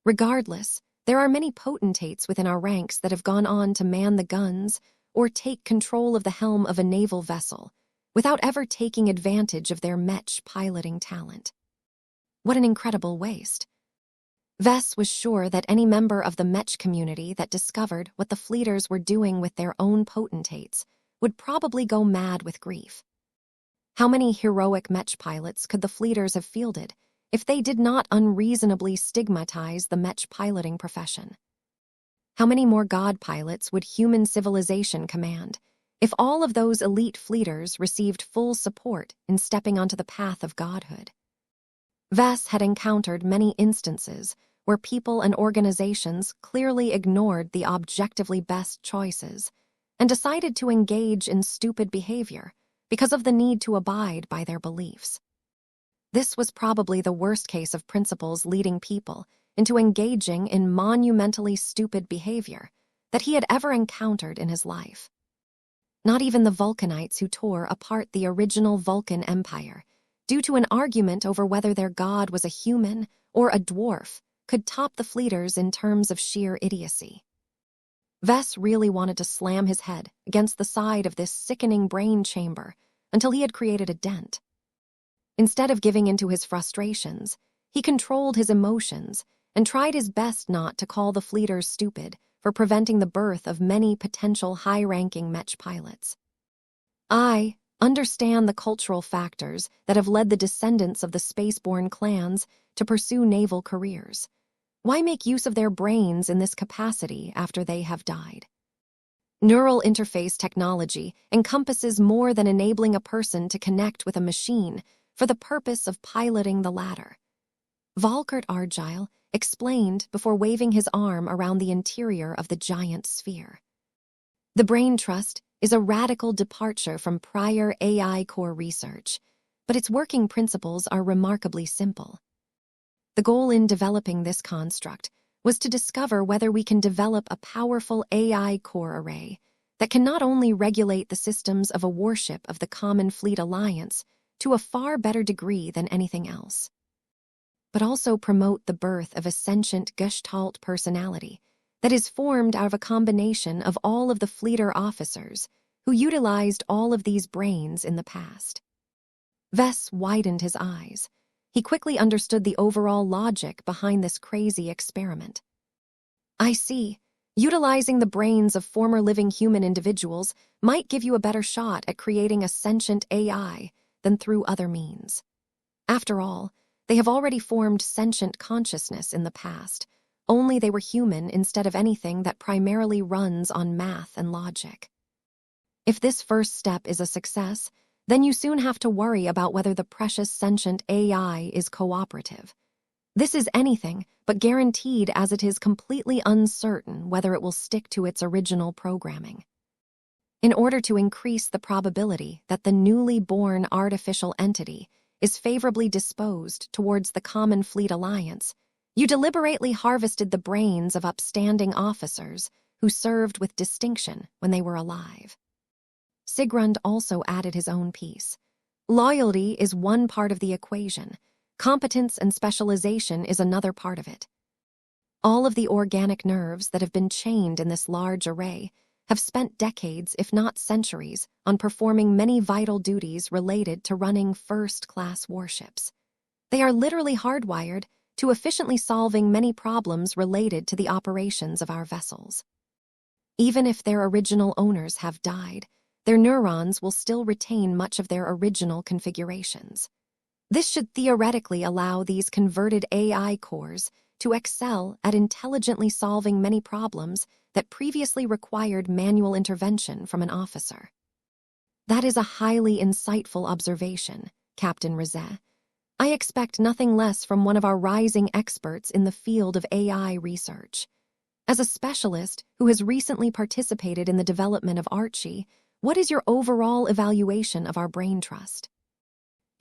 Regardless, there are many potentates within our ranks that have gone on to man the guns or take control of the helm of a naval vessel without ever taking advantage of their Mech piloting talent. What an incredible waste. Vess was sure that any member of the Mech community that discovered what the fleeters were doing with their own potentates would probably go mad with grief. How many heroic Mech pilots could the fleeters have fielded if they did not unreasonably stigmatize the Mech piloting profession? How many more god pilots would human civilization command if all of those elite fleeters received full support in stepping onto the path of godhood? Vess had encountered many instances where people and organizations clearly ignored the objectively best choices and decided to engage in stupid behavior because of the need to abide by their beliefs. This was probably the worst case of principles leading people into engaging in monumentally stupid behavior that he had ever encountered in his life. Not even the Vulcanites who tore apart the original Vulcan Empire due to an argument over whether their god was a human or a dwarf could top the fleeters in terms of sheer idiocy. Vess really wanted to slam his head against the side of this sickening brain chamber until he had created a dent. Instead of giving into his frustrations, he controlled his emotions and tried his best not to call the fleeters stupid for preventing the birth of many potential high-ranking Mech pilots. I understand the cultural factors that have led the descendants of the spaceborne clans to pursue naval careers. Why make use of their brains in this capacity after they have died? Neural interface technology encompasses more than enabling a person to connect with a machine for the purpose of piloting the latter. Volkert Argyle explained before waving his arm around the interior of the giant sphere. The Brain Trust is a radical departure from prior AI core research, but its working principles are remarkably simple. The goal in developing this construct was to discover whether we can develop a powerful AI core array that can not only regulate the systems of a warship of the Common Fleet Alliance to a far better degree than anything else, but also promote the birth of a sentient Gestalt personality that is formed out of a combination of all of the fleeter officers who utilized all of these brains in the past. Vess widened his eyes. He quickly understood the overall logic behind this crazy experiment. I see. Utilizing the brains of former living human individuals might give you a better shot at creating a sentient AI than through other means. After all, they have already formed sentient consciousness in the past, only they were human instead of anything that primarily runs on math and logic. If this first step is a success, then you soon have to worry about whether the precious sentient AI is cooperative. This is anything but guaranteed, as it is completely uncertain whether it will stick to its original programming. In order to increase the probability that the newly born artificial entity is favorably disposed towards the Common Fleet Alliance, You deliberately harvested the brains of upstanding officers who served with distinction when they were alive. Sigrund also added his own piece. Loyalty is one part of the equation. Competence and specialization is another part of it. All of the organic nerves that have been chained in this large array have spent decades, if not centuries, on performing many vital duties related to running first-class warships. They are literally hardwired to efficiently solving many problems related to the operations of our vessels. Even if their original owners have died, their neurons will still retain much of their original configurations. This should theoretically allow these converted AI cores to excel at intelligently solving many problems that previously required manual intervention from an officer. That is a highly insightful observation, Captain Rizet. I expect nothing less from one of our rising experts in the field of AI research. As a specialist who has recently participated in the development of Archie, what is your overall evaluation of our brain trust?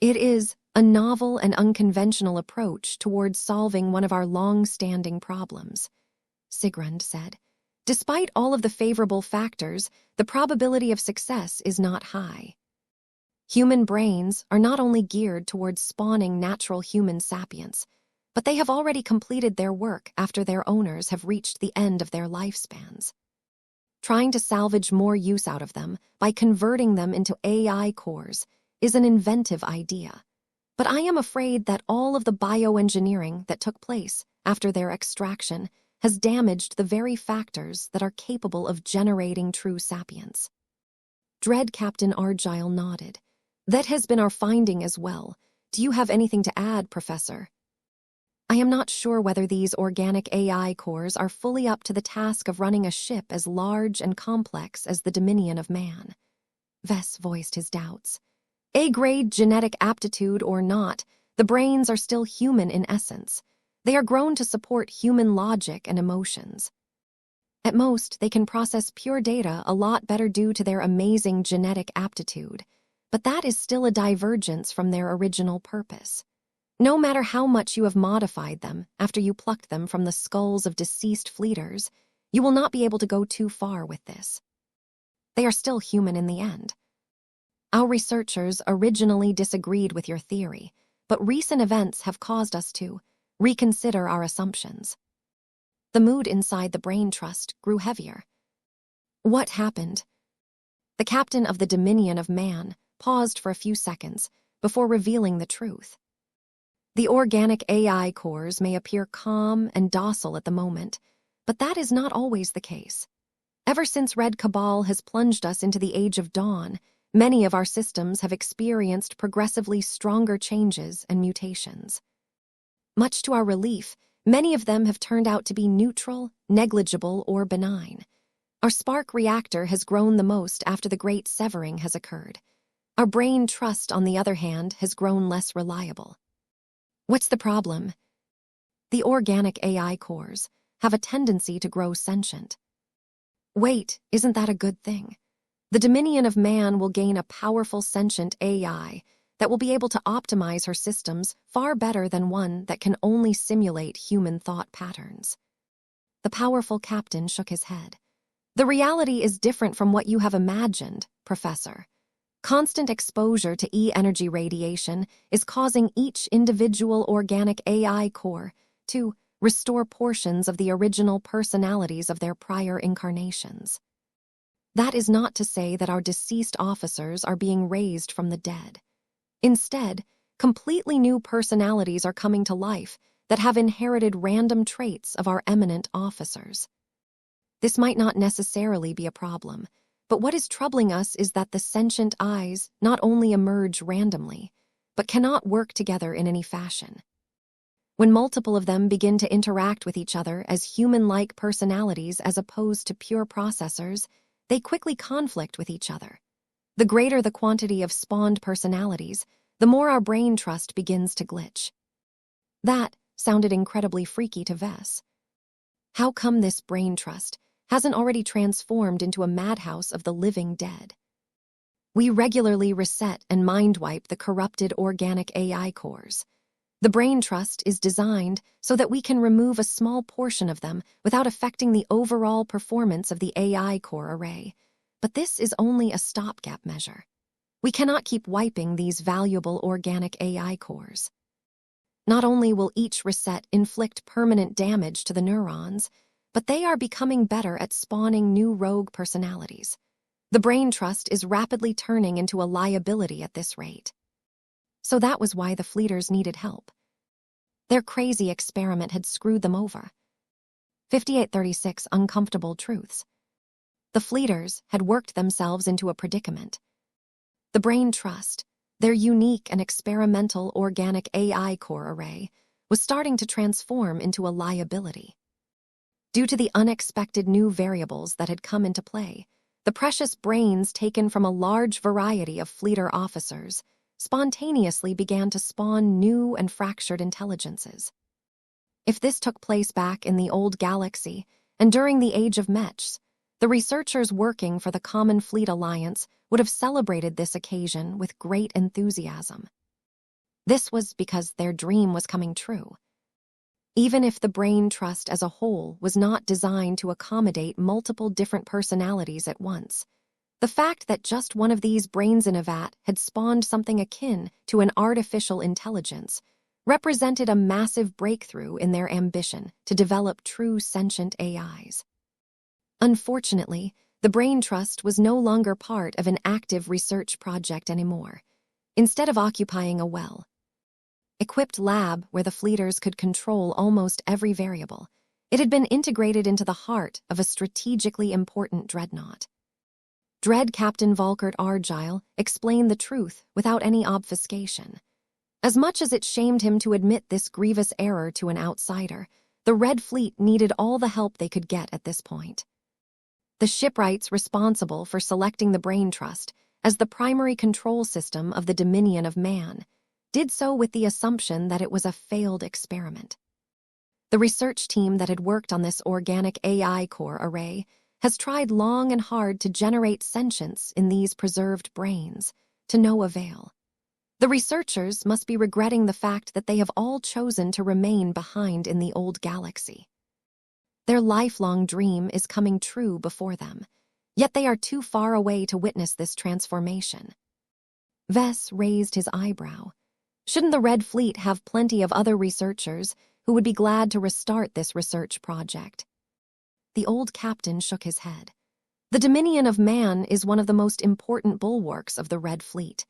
It is a novel and unconventional approach towards solving one of our long-standing problems, Sigrund said. Despite all of the favorable factors, the probability of success is not high. Human brains are not only geared towards spawning natural human sapience, but they have already completed their work after their owners have reached the end of their lifespans. Trying to salvage more use out of them by converting them into AI cores is an inventive idea. But I am afraid that all of the bioengineering that took place after their extraction has damaged the very factors that are capable of generating true sapience. Dread Captain Argyle nodded. That has been our finding as well. Do you have anything to add, Professor? I am not sure whether these organic AI cores are fully up to the task of running a ship as large and complex as the Dominion of Man. Vess voiced his doubts. A-grade genetic aptitude or not, the brains are still human in essence. They are grown to support human logic and emotions. At most, they can process pure data a lot better due to their amazing genetic aptitude, but that is still a divergence from their original purpose. No matter how much you have modified them after you plucked them from the skulls of deceased fleeters, you will not be able to go too far with this. They are still human in the end. Our researchers originally disagreed with your theory, but recent events have caused us to reconsider our assumptions. The mood inside the Brain Trust grew heavier. What happened? The captain of the Dominion of Man paused for a few seconds before revealing the truth. The organic AI cores may appear calm and docile at the moment, but that is not always the case. Ever since Red Cabal has plunged us into the Age of Dawn, many of our systems have experienced progressively stronger changes and mutations. Much to our relief, many of them have turned out to be neutral, negligible, or benign. Our spark reactor has grown the most after the Great Severing has occurred. Our brain trust, on the other hand, has grown less reliable. What's the problem? The organic AI cores have a tendency to grow sentient. Wait, isn't that a good thing? The Dominion of Man will gain a powerful sentient AI that will be able to optimize her systems far better than one that can only simulate human thought patterns. The powerful captain shook his head. The reality is different from what you have imagined, Professor. Constant exposure to E-energy radiation is causing each individual organic AI core to restore portions of the original personalities of their prior incarnations. That is not to say that our deceased officers are being raised from the dead. Instead, completely new personalities are coming to life that have inherited random traits of our eminent officers. This might not necessarily be a problem, but what is troubling us is that the sentient eyes not only emerge randomly, but cannot work together in any fashion. When multiple of them begin to interact with each other as human-like personalities as opposed to pure processors, they quickly conflict with each other. The greater the quantity of spawned personalities, the more our brain trust begins to glitch. That sounded incredibly freaky to Vess. How come this brain trust hasn't already transformed into a madhouse of the living dead? We regularly reset and mind-wipe the corrupted organic AI cores. The brain trust is designed so that we can remove a small portion of them without affecting the overall performance of the AI core array. But this is only a stopgap measure. We cannot keep wiping these valuable organic AI cores. Not only will each reset inflict permanent damage to the neurons, but they are becoming better at spawning new rogue personalities. The brain trust is rapidly turning into a liability at this rate. So that was why the Fleeters needed help. Their crazy experiment had screwed them over. 5836 Uncomfortable Truths. The Fleeters had worked themselves into a predicament. The brain trust, their unique and experimental organic AI core array, was starting to transform into a liability. Due to the unexpected new variables that had come into play, the precious brains taken from a large variety of Fleeter officers spontaneously began to spawn new and fractured intelligences. If this took place back in the old galaxy and during the age of Mechs, the researchers working for the Common Fleet Alliance would have celebrated this occasion with great enthusiasm. This was because their dream was coming true. Even if the brain trust as a whole was not designed to accommodate multiple different personalities at once, the fact that just one of these brains in a vat had spawned something akin to an artificial intelligence represented a massive breakthrough in their ambition to develop true sentient AIs. Unfortunately, the brain trust was no longer part of an active research project anymore. Instead of occupying a well-equipped lab where the Fleeters could control almost every variable, it had been integrated into the heart of a strategically important dreadnought. Dread Captain Volkert Argyle explained the truth without any obfuscation. As much as it shamed him to admit this grievous error to an outsider, the Red Fleet needed all the help they could get at this point. The shipwrights responsible for selecting the brain trust as the primary control system of the Dominion of Man did so with the assumption that it was a failed experiment. The research team that had worked on this organic AI core array has tried long and hard to generate sentience in these preserved brains, to no avail. The researchers must be regretting the fact that they have all chosen to remain behind in the old galaxy. Their lifelong dream is coming true before them, yet they are too far away to witness this transformation. Vess raised his eyebrow. Shouldn't the Red Fleet have plenty of other researchers who would be glad to restart this research project? The old captain shook his head. The Dominion of Man is one of the most important bulwarks of the Red Fleet.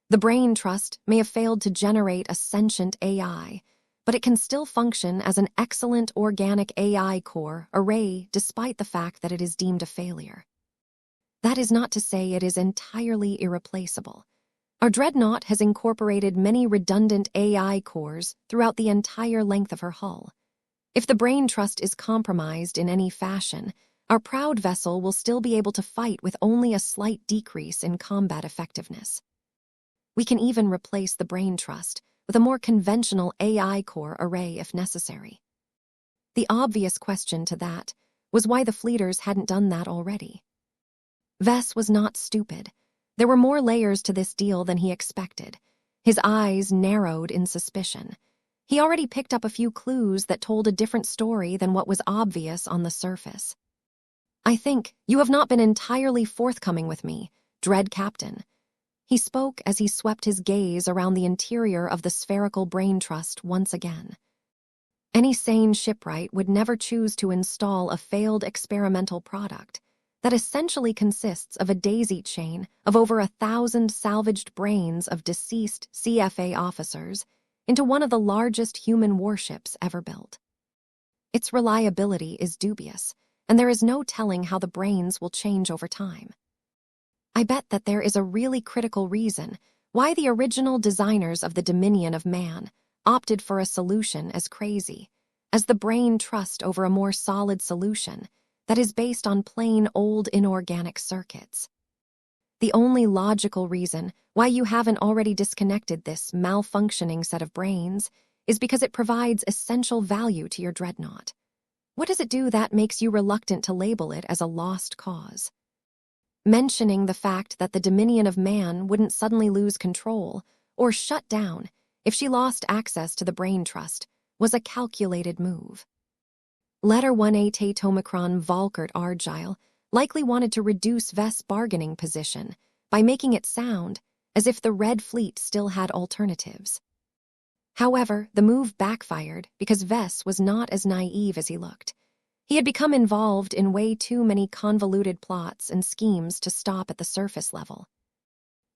The brain trust may have failed to generate a sentient AI, but it can still function as an excellent organic AI core array despite the fact that it is deemed a failure. That is not to say it is entirely irreplaceable. Our dreadnought has incorporated many redundant AI cores throughout the entire length of her hull. If the brain trust is compromised in any fashion, our proud vessel will still be able to fight with only a slight decrease in combat effectiveness. We can even replace the brain trust with a more conventional AI core array if necessary. The obvious question to that was why the Fleeters hadn't done that already. Vess was not stupid. There were more layers to this deal than he expected. His eyes narrowed in suspicion. He already picked up a few clues that told a different story than what was obvious on the surface. I think you have not been entirely forthcoming with me, Dread Captain. He spoke as he swept his gaze around the interior of the spherical brain trust once again. Any sane shipwright would never choose to install a failed experimental product that essentially consists of a daisy chain of over 1,000 salvaged brains of deceased CFA officers into one of the largest human warships ever built. Its reliability is dubious, and there is no telling how the brains will change over time. I bet that there is a really critical reason why the original designers of the Dominion of Man opted for a solution as crazy as the brain trust over a more solid solution that is based on plain old inorganic circuits. The only logical reason why you haven't already disconnected this malfunctioning set of brains is because it provides essential value to your dreadnought. What does it do that makes you reluctant to label it as a lost cause? Mentioning the fact that the Dominion of Man wouldn't suddenly lose control or shut down if she lost access to the brain trust, was a calculated move. Letter 1A Tate Omicron Volkert Argyle likely wanted to reduce Vest's bargaining position by making it sound as if the Red Fleet still had alternatives. However, the move backfired because Vest was not as naive as he looked. He had become involved in way too many convoluted plots and schemes to stop at the surface level.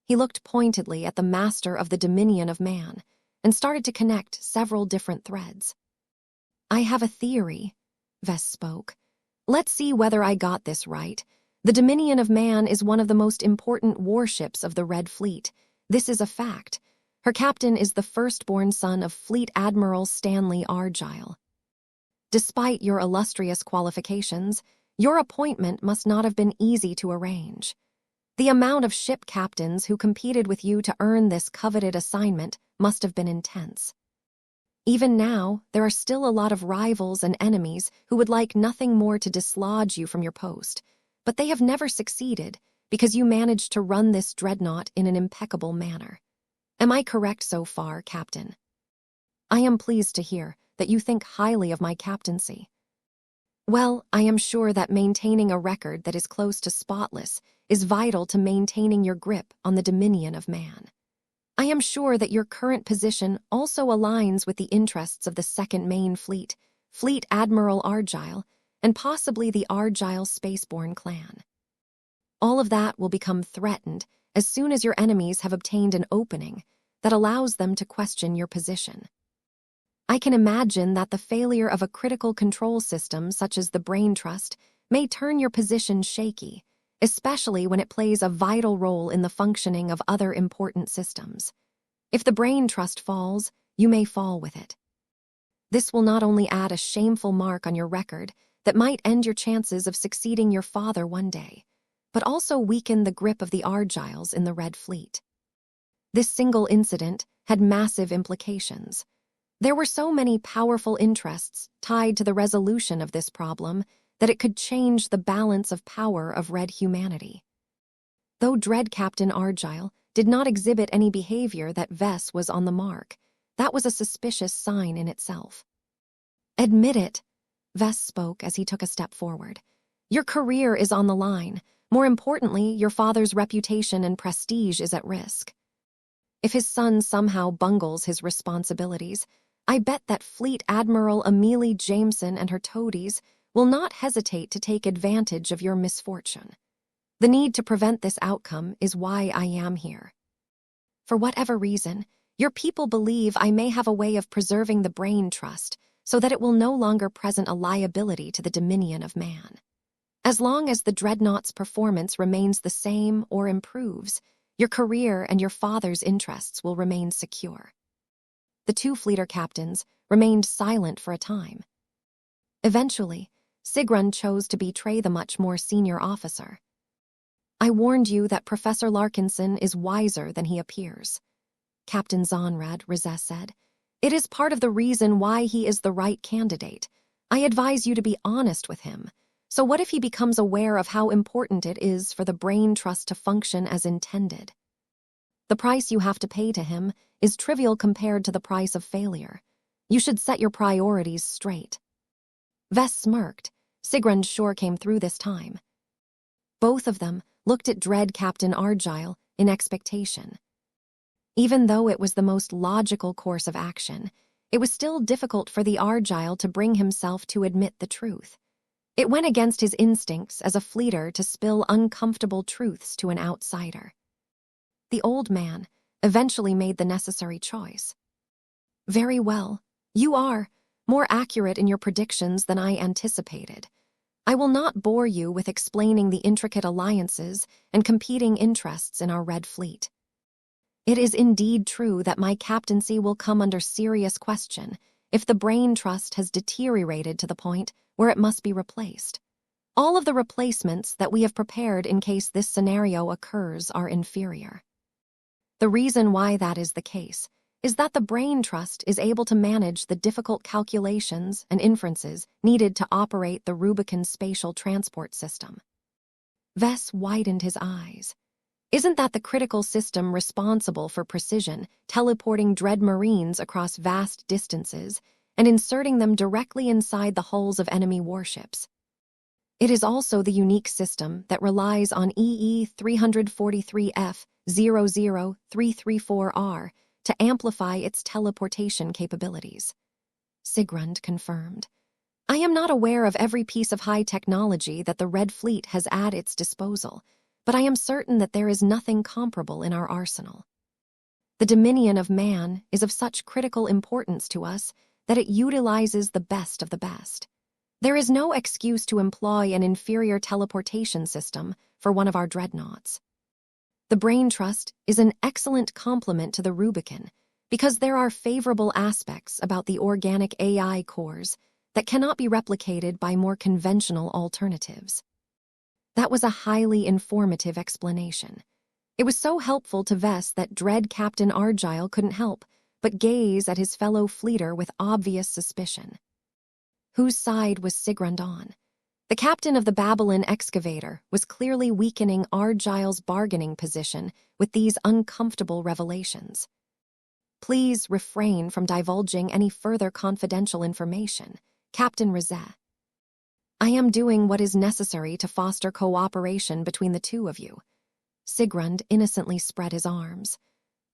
He looked pointedly at the master of the dominion of man and started to connect several different threads. "I have a theory," Vest spoke. "Let's see whether I got this right. The Dominion of Man is one of the most important warships of the Red Fleet. This is a fact. Her captain is the firstborn son of Fleet Admiral Stanley Argyle. Despite your illustrious qualifications, your appointment must not have been easy to arrange. The amount of ship captains who competed with you to earn this coveted assignment must have been intense. Even now, there are still a lot of rivals and enemies who would like nothing more to dislodge you from your post, but they have never succeeded because you managed to run this dreadnought in an impeccable manner. Am I correct so far, Captain? I am pleased to hear that you think highly of my captaincy. Well, I am sure that maintaining a record that is close to spotless is vital to maintaining your grip on the dominion of man. I am sure that your current position also aligns with the interests of the Second Main Fleet, Fleet Admiral Argyle, and possibly the Argyle Spaceborne clan. All of that will become threatened as soon as your enemies have obtained an opening that allows them to question your position. I can imagine that the failure of a critical control system such as the Brain Trust may turn your position shaky, especially when it plays a vital role in the functioning of other important systems. If the Brain Trust falls, you may fall with it. This will not only add a shameful mark on your record that might end your chances of succeeding your father one day, but also weaken the grip of the Argyles in the Red Fleet. This single incident had massive implications. There were so many powerful interests tied to the resolution of this problem that it could change the balance of power of Red humanity. Though Dread Captain Argyle did not exhibit any behavior that Vess was on the mark, that was a suspicious sign in itself. "Admit it," Vess spoke as he took a step forward. "Your career is on the line. More importantly, your father's reputation and prestige is at risk. If his son somehow bungles his responsibilities, I bet that Fleet Admiral Amelie Jameson and her toadies will not hesitate to take advantage of your misfortune. The need to prevent this outcome is why I am here. For whatever reason, your people believe I may have a way of preserving the Brain Trust so that it will no longer present a liability to the dominion of man. As long as the Dreadnought's performance remains the same or improves, your career and your father's interests will remain secure." The two fleeter captains remained silent for a time. Eventually, Sigrun chose to betray the much more senior officer. "I warned you that Professor Larkinson is wiser than he appears," Captain Zonrad Rizet said. "It is part of the reason why he is the right candidate. I advise you to be honest with him. So what if he becomes aware of how important it is for the Brain Trust to function as intended? The price you have to pay to him is trivial compared to the price of failure. You should set your priorities straight." Vess smirked. Sigrun's sure came through this time. Both of them looked at Dread Captain Argyle in expectation. Even though it was the most logical course of action, it was still difficult for the Argyle to bring himself to admit the truth. It went against his instincts as a fleeter to spill uncomfortable truths to an outsider. The old man eventually made the necessary choice. "Very well. You are more accurate in your predictions than I anticipated. I will not bore you with explaining the intricate alliances and competing interests in our Red Fleet. It is indeed true that my captaincy will come under serious question if the Brain Trust has deteriorated to the point where it must be replaced. All of the replacements that we have prepared in case this scenario occurs are inferior. The reason why that is the case is that the Brain Trust is able to manage the difficult calculations and inferences needed to operate the Rubicon spatial transport system." Vess widened his eyes. Isn't that the critical system responsible for precision, teleporting dread marines across vast distances and inserting them directly inside the hulls of enemy warships? It is also the unique system that relies on EE-343F-00334R to amplify its teleportation capabilities. Sigrund confirmed. I am not aware of every piece of high technology that the Red Fleet has at its disposal, but I am certain that there is nothing comparable in our arsenal. The dominion of man is of such critical importance to us that it utilizes the best of the best. There is no excuse to employ an inferior teleportation system for one of our dreadnoughts. The Brain Trust is an excellent complement to the Rubicon because there are favorable aspects about the organic AI cores that cannot be replicated by more conventional alternatives. That was a highly informative explanation. It was so helpful to Vess that dread Captain Argyle couldn't help but gaze at his fellow fleeter with obvious suspicion. Whose side was Sigrund on? The captain of the Babylon excavator was clearly weakening Argyle's bargaining position with these uncomfortable revelations. Please refrain from divulging any further confidential information, Captain Rizet. I am doing what is necessary to foster cooperation between the two of you. Sigrund innocently spread his arms.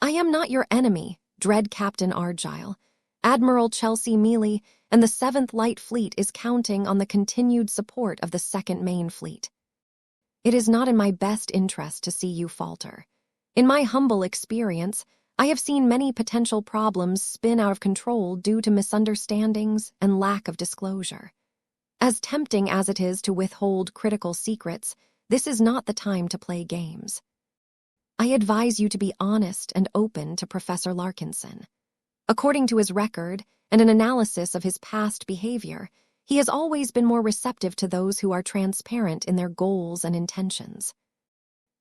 I am not your enemy, dread Captain Argyle. Admiral Chelsea Mealy and the 7th Light Fleet is counting on the continued support of the 2nd Main Fleet. It is not in my best interest to see you falter. In my humble experience, I have seen many potential problems spin out of control due to misunderstandings and lack of disclosure. As tempting as it is to withhold critical secrets, this is not the time to play games. I advise you to be honest and open to Professor Larkinson. According to his record and an analysis of his past behavior, he has always been more receptive to those who are transparent in their goals and intentions.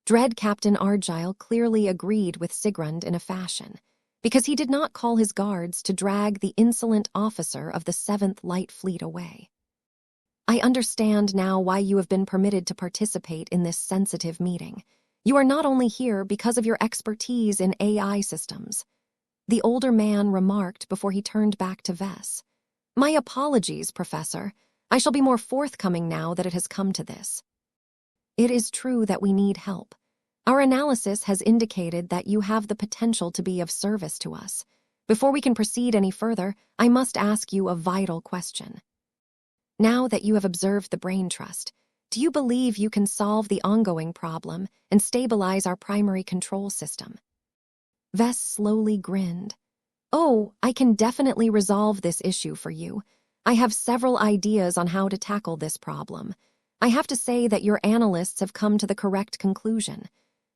Dread Captain Argyle clearly agreed with Sigrund in a fashion, because he did not call his guards to drag the insolent officer of the 7th Light Fleet away. I understand now why you have been permitted to participate in this sensitive meeting. You are not only here because of your expertise in AI systems. The older man remarked before he turned back to Vess. My apologies, Professor. I shall be more forthcoming now that it has come to this. It is true that we need help. Our analysis has indicated that you have the potential to be of service to us. Before we can proceed any further, I must ask you a vital question. Now that you have observed the Brain Trust, do you believe you can solve the ongoing problem and stabilize our primary control system? Vess slowly grinned. Oh, I can definitely resolve this issue for you. I have several ideas on how to tackle this problem. I have to say that your analysts have come to the correct conclusion.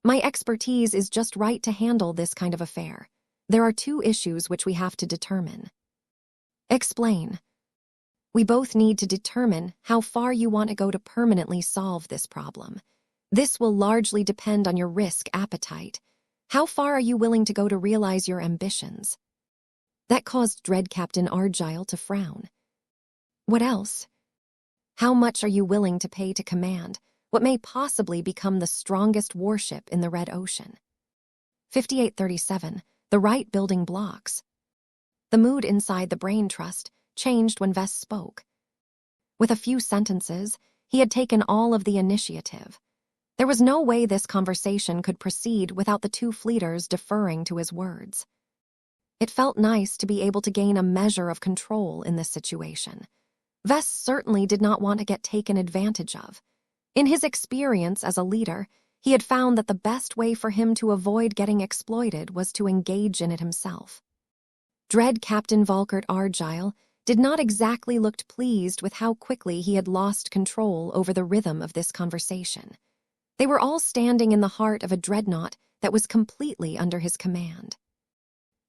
My expertise is just right to handle this kind of affair. There are 2 issues which we have to determine. Explain. We both need to determine how far you want to go to permanently solve this problem. This will largely depend on your risk appetite. How far are you willing to go to realize your ambitions? That caused dread Captain Argyle to frown. What else? How much are you willing to pay to command what may possibly become the strongest warship in the Red Ocean? 5837, the right building blocks. The mood inside the Brain Trust changed when Vess spoke. With a few sentences, he had taken all of the initiative. There was no way this conversation could proceed without the 2 fleeters deferring to his words. It felt nice to be able to gain a measure of control in this situation. Vess certainly did not want to get taken advantage of. In his experience as a leader, he had found that the best way for him to avoid getting exploited was to engage in it himself. Dread Captain Volkert Argyle did not exactly look pleased with how quickly he had lost control over the rhythm of this conversation. They were all standing in the heart of a dreadnought that was completely under his command.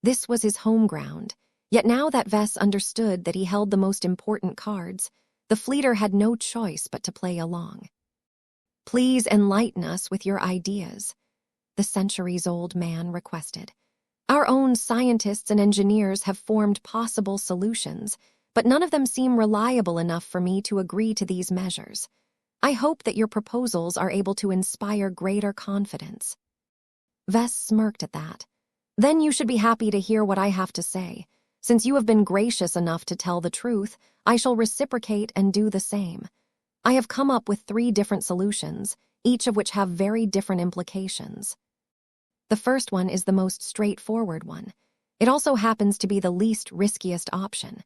This was his home ground, yet now that Vess understood that he held the most important cards, the fleeter had no choice but to play along. Please enlighten us with your ideas, the centuries-old man requested. Our own scientists and engineers have formed possible solutions, but none of them seem reliable enough for me to agree to these measures. I hope that your proposals are able to inspire greater confidence. Vess smirked at that. Then you should be happy to hear what I have to say. Since you have been gracious enough to tell the truth, I shall reciprocate and do the same. I have come up with 3 different solutions, each of which have very different implications. The first one is the most straightforward one. It also happens to be the least riskiest option.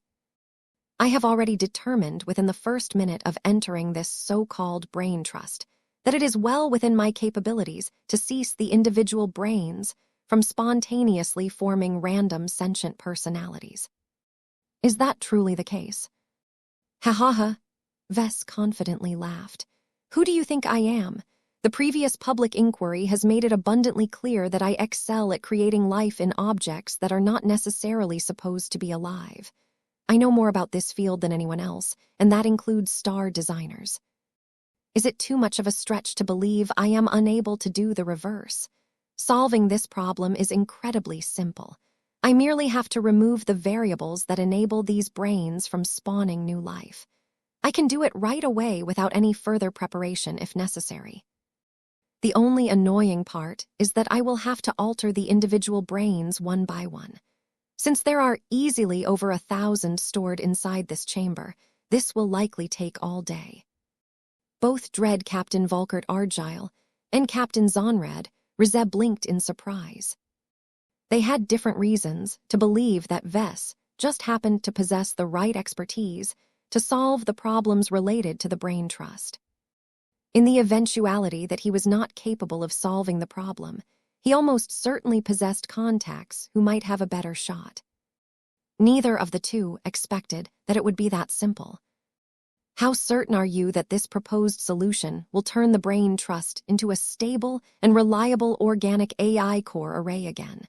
I have already determined within the first minute of entering this so-called brain trust that it is well within my capabilities to cease the individual brains from spontaneously forming random sentient personalities. Is that truly the case? Ha ha ha, Vess confidently laughed. Who do you think I am? The previous public inquiry has made it abundantly clear that I excel at creating life in objects that are not necessarily supposed to be alive. I know more about this field than anyone else, and that includes star designers. Is it too much of a stretch to believe I am unable to do the reverse? Solving this problem is incredibly simple. I merely have to remove the variables that enable these brains from spawning new life. I can do it right away without any further preparation if necessary. The only annoying part is that I will have to alter the individual brains one by one. Since there are easily over 1,000 stored inside this chamber, this will likely take all day. Both Dread Captain Volkert Argyle and Captain Zonrad Rizeb blinked in surprise. They had different reasons to believe that Vess just happened to possess the right expertise to solve the problems related to the brain trust. In the eventuality that he was not capable of solving the problem, he almost certainly possessed contacts who might have a better shot. Neither of the two expected that it would be that simple. How certain are you that this proposed solution will turn the brain trust into a stable and reliable organic AI core array again?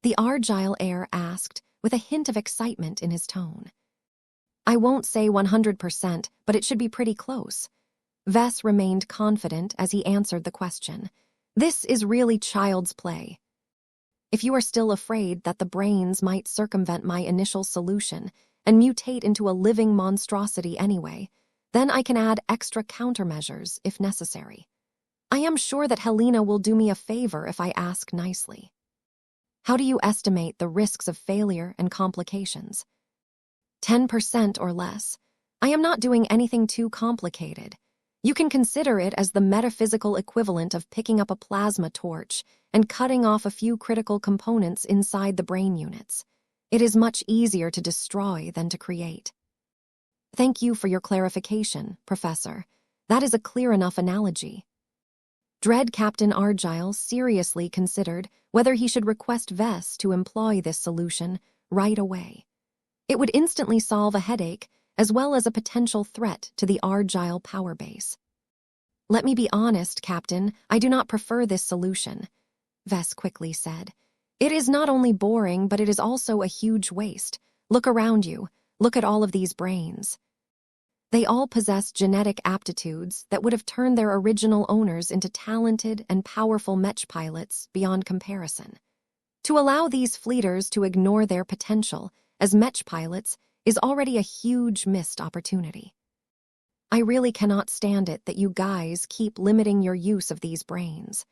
The Argyle heir asked, with a hint of excitement in his tone. I won't say 100%, but it should be pretty close. Vess remained confident as he answered the question. This is really child's play. If you are still afraid that the brains might circumvent my initial solution and mutate into a living monstrosity anyway, then I can add extra countermeasures if necessary. I am sure that Helena will do me a favor if I ask nicely. How do you estimate the risks of failure and complications? 10% or less. I am not doing anything too complicated. You can consider it as the metaphysical equivalent of picking up a plasma torch and cutting off a few critical components inside the brain units. It is much easier to destroy than to create. Thank you for your clarification, Professor. That is a clear enough analogy. Dread Captain Argyle seriously considered whether he should request Vess to employ this solution right away. It would instantly solve a headache as well as a potential threat to the Argyle power base. Let me be honest, Captain, I do not prefer this solution, Vess quickly said. It is not only boring, but it is also a huge waste. Look around you. Look at all of these brains. They all possess genetic aptitudes that would have turned their original owners into talented and powerful Mech pilots beyond comparison. To allow these fleeters to ignore their potential as Mech pilots is already a huge missed opportunity. I really cannot stand it that you guys keep limiting your use of these brains.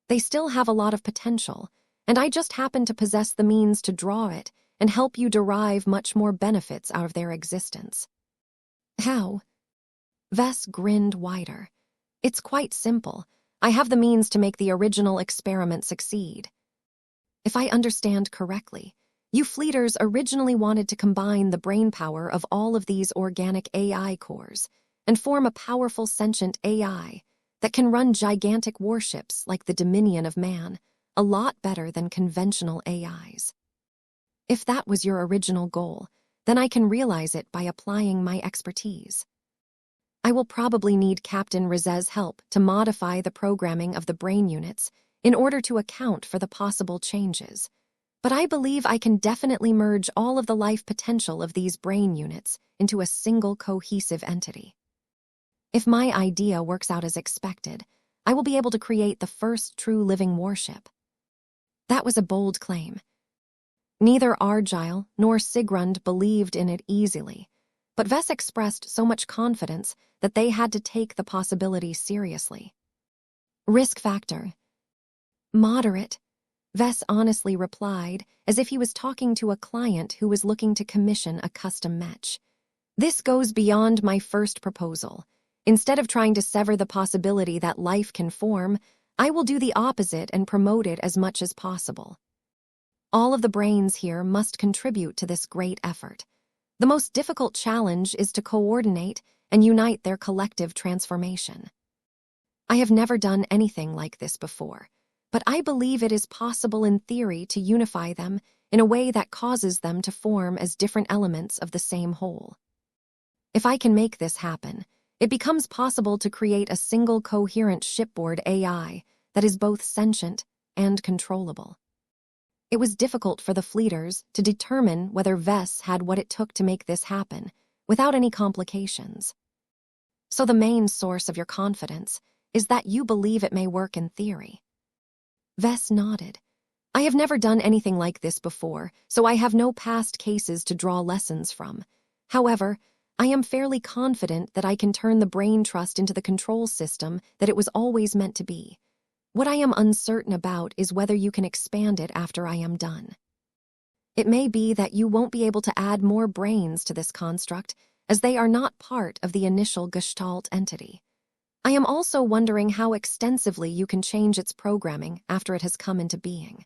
They still have a lot of potential, and I just happen to possess the means to draw it and help you derive much more benefits out of their existence. How? Vess grinned wider. It's quite simple. I have the means to make the original experiment succeed. If I understand correctly, you fleeters originally wanted to combine the brainpower of all of these organic AI cores and form a powerful sentient AI that can run gigantic warships like the Dominion of Man a lot better than conventional AIs. If that was your original goal, then I can realize it by applying my expertise. I will probably need Captain Rizez's help to modify the programming of the brain units in order to account for the possible changes. But I believe I can definitely merge all of the life potential of these brain units into a single cohesive entity. If my idea works out as expected, I will be able to create the first true living warship. That was a bold claim. Neither Argyle nor Sigrund believed in it easily, but Vess expressed so much confidence that they had to take the possibility seriously. Risk factor. Moderate, Vess honestly replied, as if he was talking to a client who was looking to commission a custom Mech. This goes beyond my first proposal. Instead of trying to sever the possibility that life can form, I will do the opposite and promote it as much as possible. All of the brains here must contribute to this great effort. The most difficult challenge is to coordinate and unite their collective transformation. I have never done anything like this before, but I believe it is possible in theory to unify them in a way that causes them to form as different elements of the same whole. If I can make this happen, it becomes possible to create a single coherent shipboard AI that is both sentient and controllable. It was difficult for the fleeters to determine whether Vess had what it took to make this happen, without any complications. So the main source of your confidence is that you believe it may work in theory. Vess nodded. I have never done anything like this before, so I have no past cases to draw lessons from. However, I am fairly confident that I can turn the brain trust into the control system that it was always meant to be. What I am uncertain about is whether you can expand it after I am done. It may be that you won't be able to add more brains to this construct, as they are not part of the initial Gestalt entity. I am also wondering how extensively you can change its programming after it has come into being.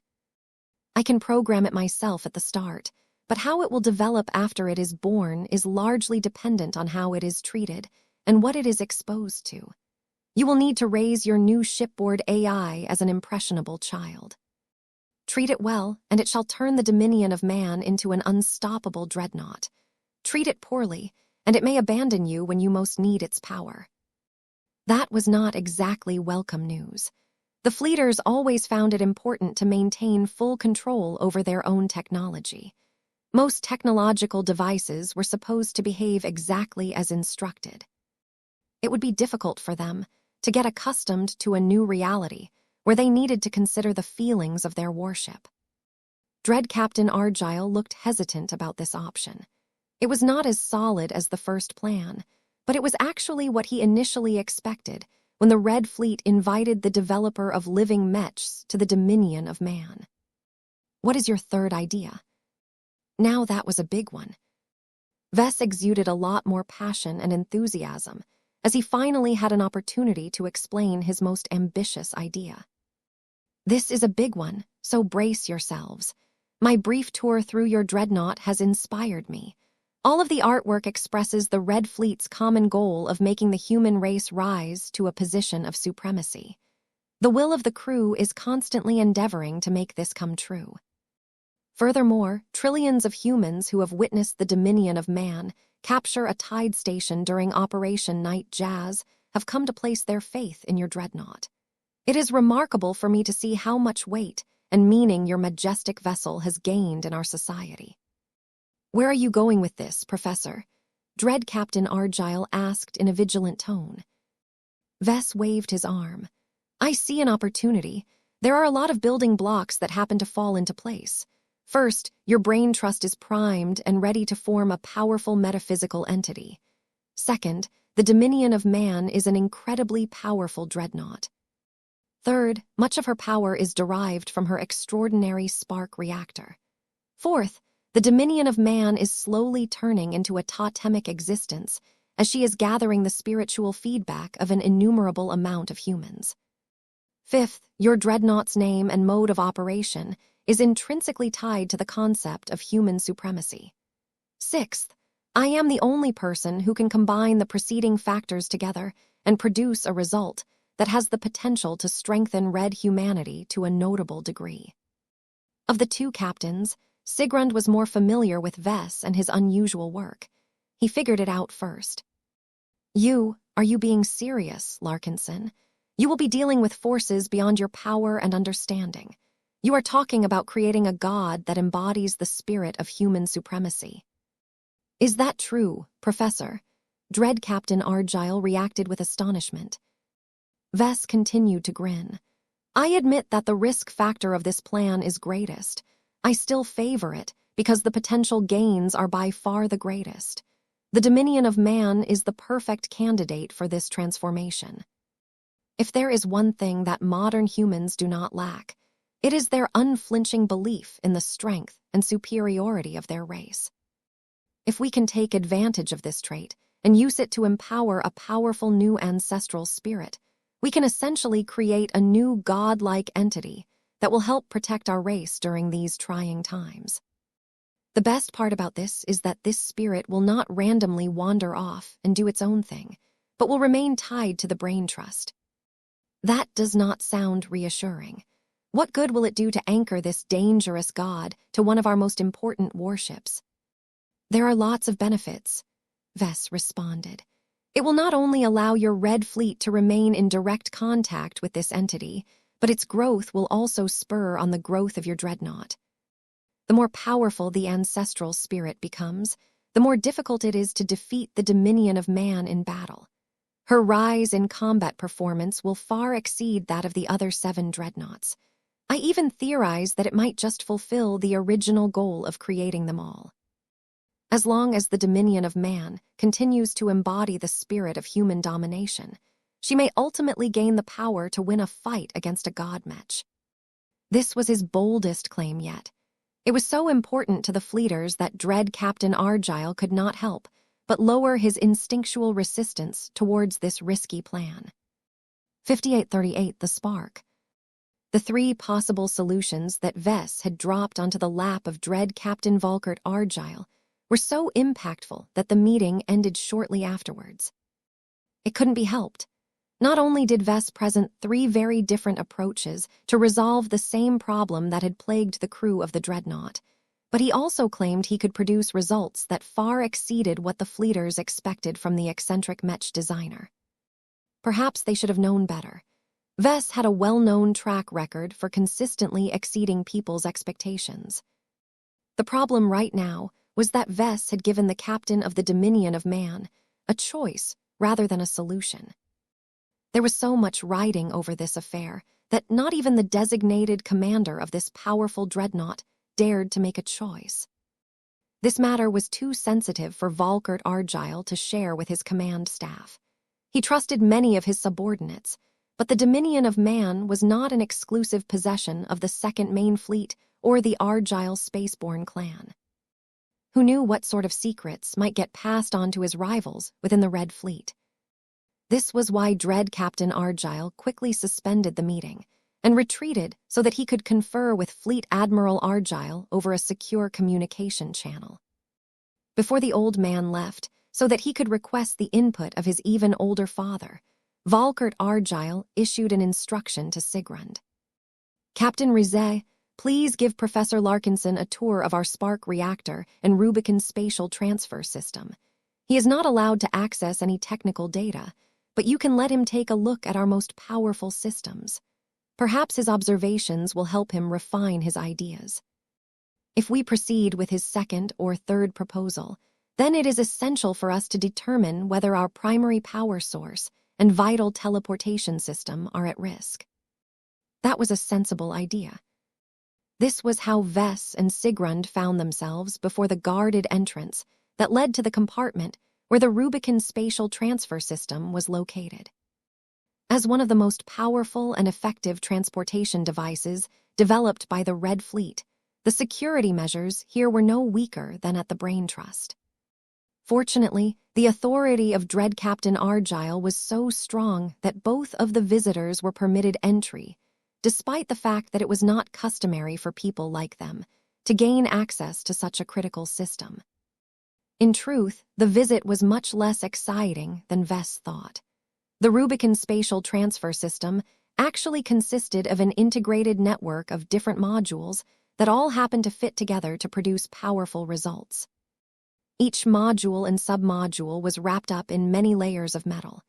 I can program it myself at the start, but how it will develop after it is born is largely dependent on how it is treated and what it is exposed to. You will need to raise your new shipboard AI as an impressionable child. Treat it well, and it shall turn the dominion of man into an unstoppable dreadnought. Treat it poorly, and it may abandon you when you most need its power. That was not exactly welcome news. The fleeters always found it important to maintain full control over their own technology. Most technological devices were supposed to behave exactly as instructed. It would be difficult for them to get accustomed to a new reality where they needed to consider the feelings of their warship. Dread Captain Argyle looked hesitant about this option. It was not as solid as the first plan, but it was actually what he initially expected when the Red Fleet invited the developer of living mechs to the dominion of man. What is your third idea? Now that was a big one. Vess exuded a lot more passion and enthusiasm as he finally had an opportunity to explain his most ambitious idea. This is a big one, so brace yourselves. My brief tour through your dreadnought has inspired me. All of the artwork expresses the Red Fleet's common goal of making the human race rise to a position of supremacy. The will of the crew is constantly endeavoring to make this come true. Furthermore, trillions of humans who have witnessed the dominion of man capture a tide station during Operation Night Jazz have come to place their faith in your dreadnought. It is remarkable for me to see how much weight and meaning your majestic vessel has gained in our society. Where are you going with this, Professor? Dread Captain Argyle asked in a vigilant tone. Vess waved his arm. I see an opportunity. There are a lot of building blocks that happen to fall into place. First, your brain trust is primed and ready to form a powerful metaphysical entity. Second, the dominion of man is an incredibly powerful dreadnought. Third, much of her power is derived from her extraordinary spark reactor. Fourth, the dominion of man is slowly turning into a totemic existence as she is gathering the spiritual feedback of an innumerable amount of humans. Fifth, your dreadnought's name and mode of operation is intrinsically tied to the concept of human supremacy. Sixth, I am the only person who can combine the preceding factors together and produce a result that has the potential to strengthen Red humanity to a notable degree. Of the two captains, Sigrund was more familiar with Vess and his unusual work. He figured it out first. Are you being serious, Larkinson? You will be dealing with forces beyond your power and understanding. You are talking about creating a god that embodies the spirit of human supremacy. Is that true, Professor? Dread Captain Argyle reacted with astonishment. Vess continued to grin. I admit that the risk factor of this plan is greatest. I still favor it because the potential gains are by far the greatest. The dominion of man is the perfect candidate for this transformation. If there is one thing that modern humans do not lack, it is their unflinching belief in the strength and superiority of their race. If we can take advantage of this trait and use it to empower a powerful new ancestral spirit, we can essentially create a new godlike entity that will help protect our race during these trying times. The best part about this is that this spirit will not randomly wander off and do its own thing, but will remain tied to the brain trust. That does not sound reassuring. What good will it do to anchor this dangerous god to one of our most important warships? There are lots of benefits, Vess responded. It will not only allow your Red Fleet to remain in direct contact with this entity, but its growth will also spur on the growth of your dreadnought. The more powerful the ancestral spirit becomes, the more difficult it is to defeat the dominion of man in battle. Her rise in combat performance will far exceed that of the other 7 dreadnoughts. I even theorize that it might just fulfill the original goal of creating them all. As long as the dominion of man continues to embody the spirit of human domination, she may ultimately gain the power to win a fight against a god Mech. This was his boldest claim yet. It was so important to the fleeters that dread Captain Argyle could not help but lower his instinctual resistance towards this risky plan. 5838 The Spark. The 3 possible solutions that Vess had dropped onto the lap of dread Captain Volkert Argyle were so impactful that the meeting ended shortly afterwards. It couldn't be helped. Not only did Vess present 3 very different approaches to resolve the same problem that had plagued the crew of the dreadnought, but he also claimed he could produce results that far exceeded what the fleeters expected from the eccentric Mech designer. Perhaps they should have known better. Vess had a well-known track record for consistently exceeding people's expectations. The problem right now was that Vess had given the captain of the Dominion of Man a choice rather than a solution. There was so much riding over this affair that not even the designated commander of this powerful dreadnought dared to make a choice. This matter was too sensitive for Volkert Argyle to share with his command staff. He trusted many of his subordinates, but the Dominion of Man was not an exclusive possession of the 2nd Main Fleet or the Argyle Spaceborne clan. Who knew what sort of secrets might get passed on to his rivals within the Red Fleet? This was why dread Captain Argyle quickly suspended the meeting and retreated so that he could confer with Fleet Admiral Argyle over a secure communication channel. Before the old man left, so that he could request the input of his even older father, Volkert Argyle issued an instruction to Sigrund. Captain Rizet, please give Professor Larkinson a tour of our Spark reactor and Rubicon spatial transfer system. He is not allowed to access any technical data, but you can let him take a look at our most powerful systems. Perhaps his observations will help him refine his ideas. If we proceed with his 2nd or 3rd proposal, then it is essential for us to determine whether our primary power source and vital teleportation system are at risk. That was a sensible idea. This was how Vess and Sigrund found themselves before the guarded entrance that led to the compartment where the Rubicon spatial transfer system was located. As one of the most powerful and effective transportation devices developed by the Red Fleet, the security measures here were no weaker than at the Brain Trust. Fortunately, the authority of dread Captain Argyle was so strong that both of the visitors were permitted entry, despite the fact that it was not customary for people like them to gain access to such a critical system. In truth, the visit was much less exciting than Vess thought. The Rubicon spatial transfer system actually consisted of an integrated network of different modules that all happened to fit together to produce powerful results. Each module and submodule was wrapped up in many layers of metal.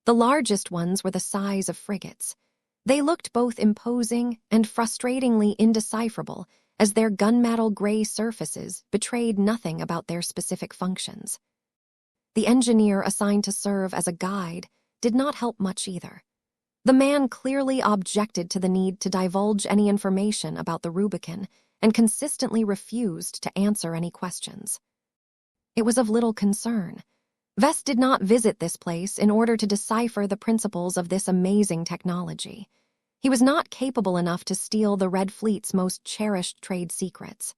The largest ones were the size of frigates. They looked both imposing and frustratingly indecipherable, as their gunmetal gray surfaces betrayed nothing about their specific functions. The engineer assigned to serve as a guide did not help much either. The man clearly objected to the need to divulge any information about the Rubicon and consistently refused to answer any questions. It was of little concern. Vess did not visit this place in order to decipher the principles of this amazing technology. He was not capable enough to steal the Red Fleet's most cherished trade secrets.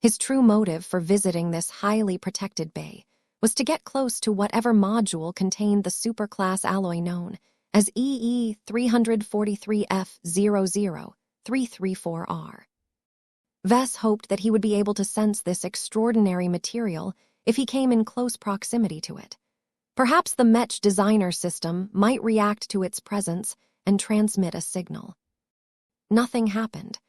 His true motive for visiting this highly protected bay was to get close to whatever module contained the superclass alloy known as EE343F00334R. Vess hoped that he would be able to sense this extraordinary material if he came in close proximity to it. Perhaps the Mech designer system might react to its presence and transmit a signal. Nothing happened.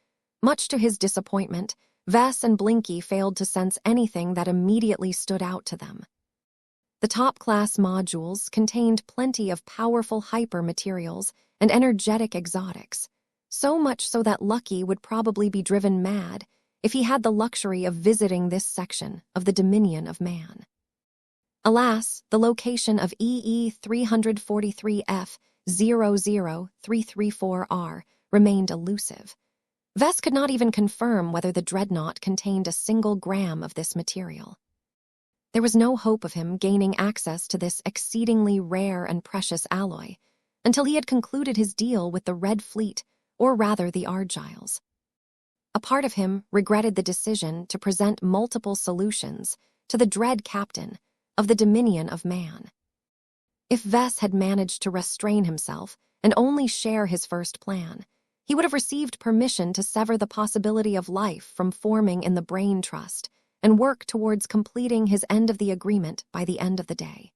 Much to his disappointment, Vess and Blinky failed to sense anything that immediately stood out to them. The top-class modules contained plenty of powerful hyper-materials and energetic exotics, so much so that Lucky would probably be driven mad if he had the luxury of visiting this section of the dominion of man. Alas, the location of EE343F00334R remained elusive. Vess could not even confirm whether the dreadnought contained a single gram of this material. There was no hope of him gaining access to this exceedingly rare and precious alloy until he had concluded his deal with the Red Fleet, or rather the Argyles. A part of him regretted the decision to present multiple solutions to the dread captain of the dominion of man. If Vess had managed to restrain himself and only share his first plan, he would have received permission to sever the possibility of life from forming in the Brain Trust and work towards completing his end of the agreement by the end of the day.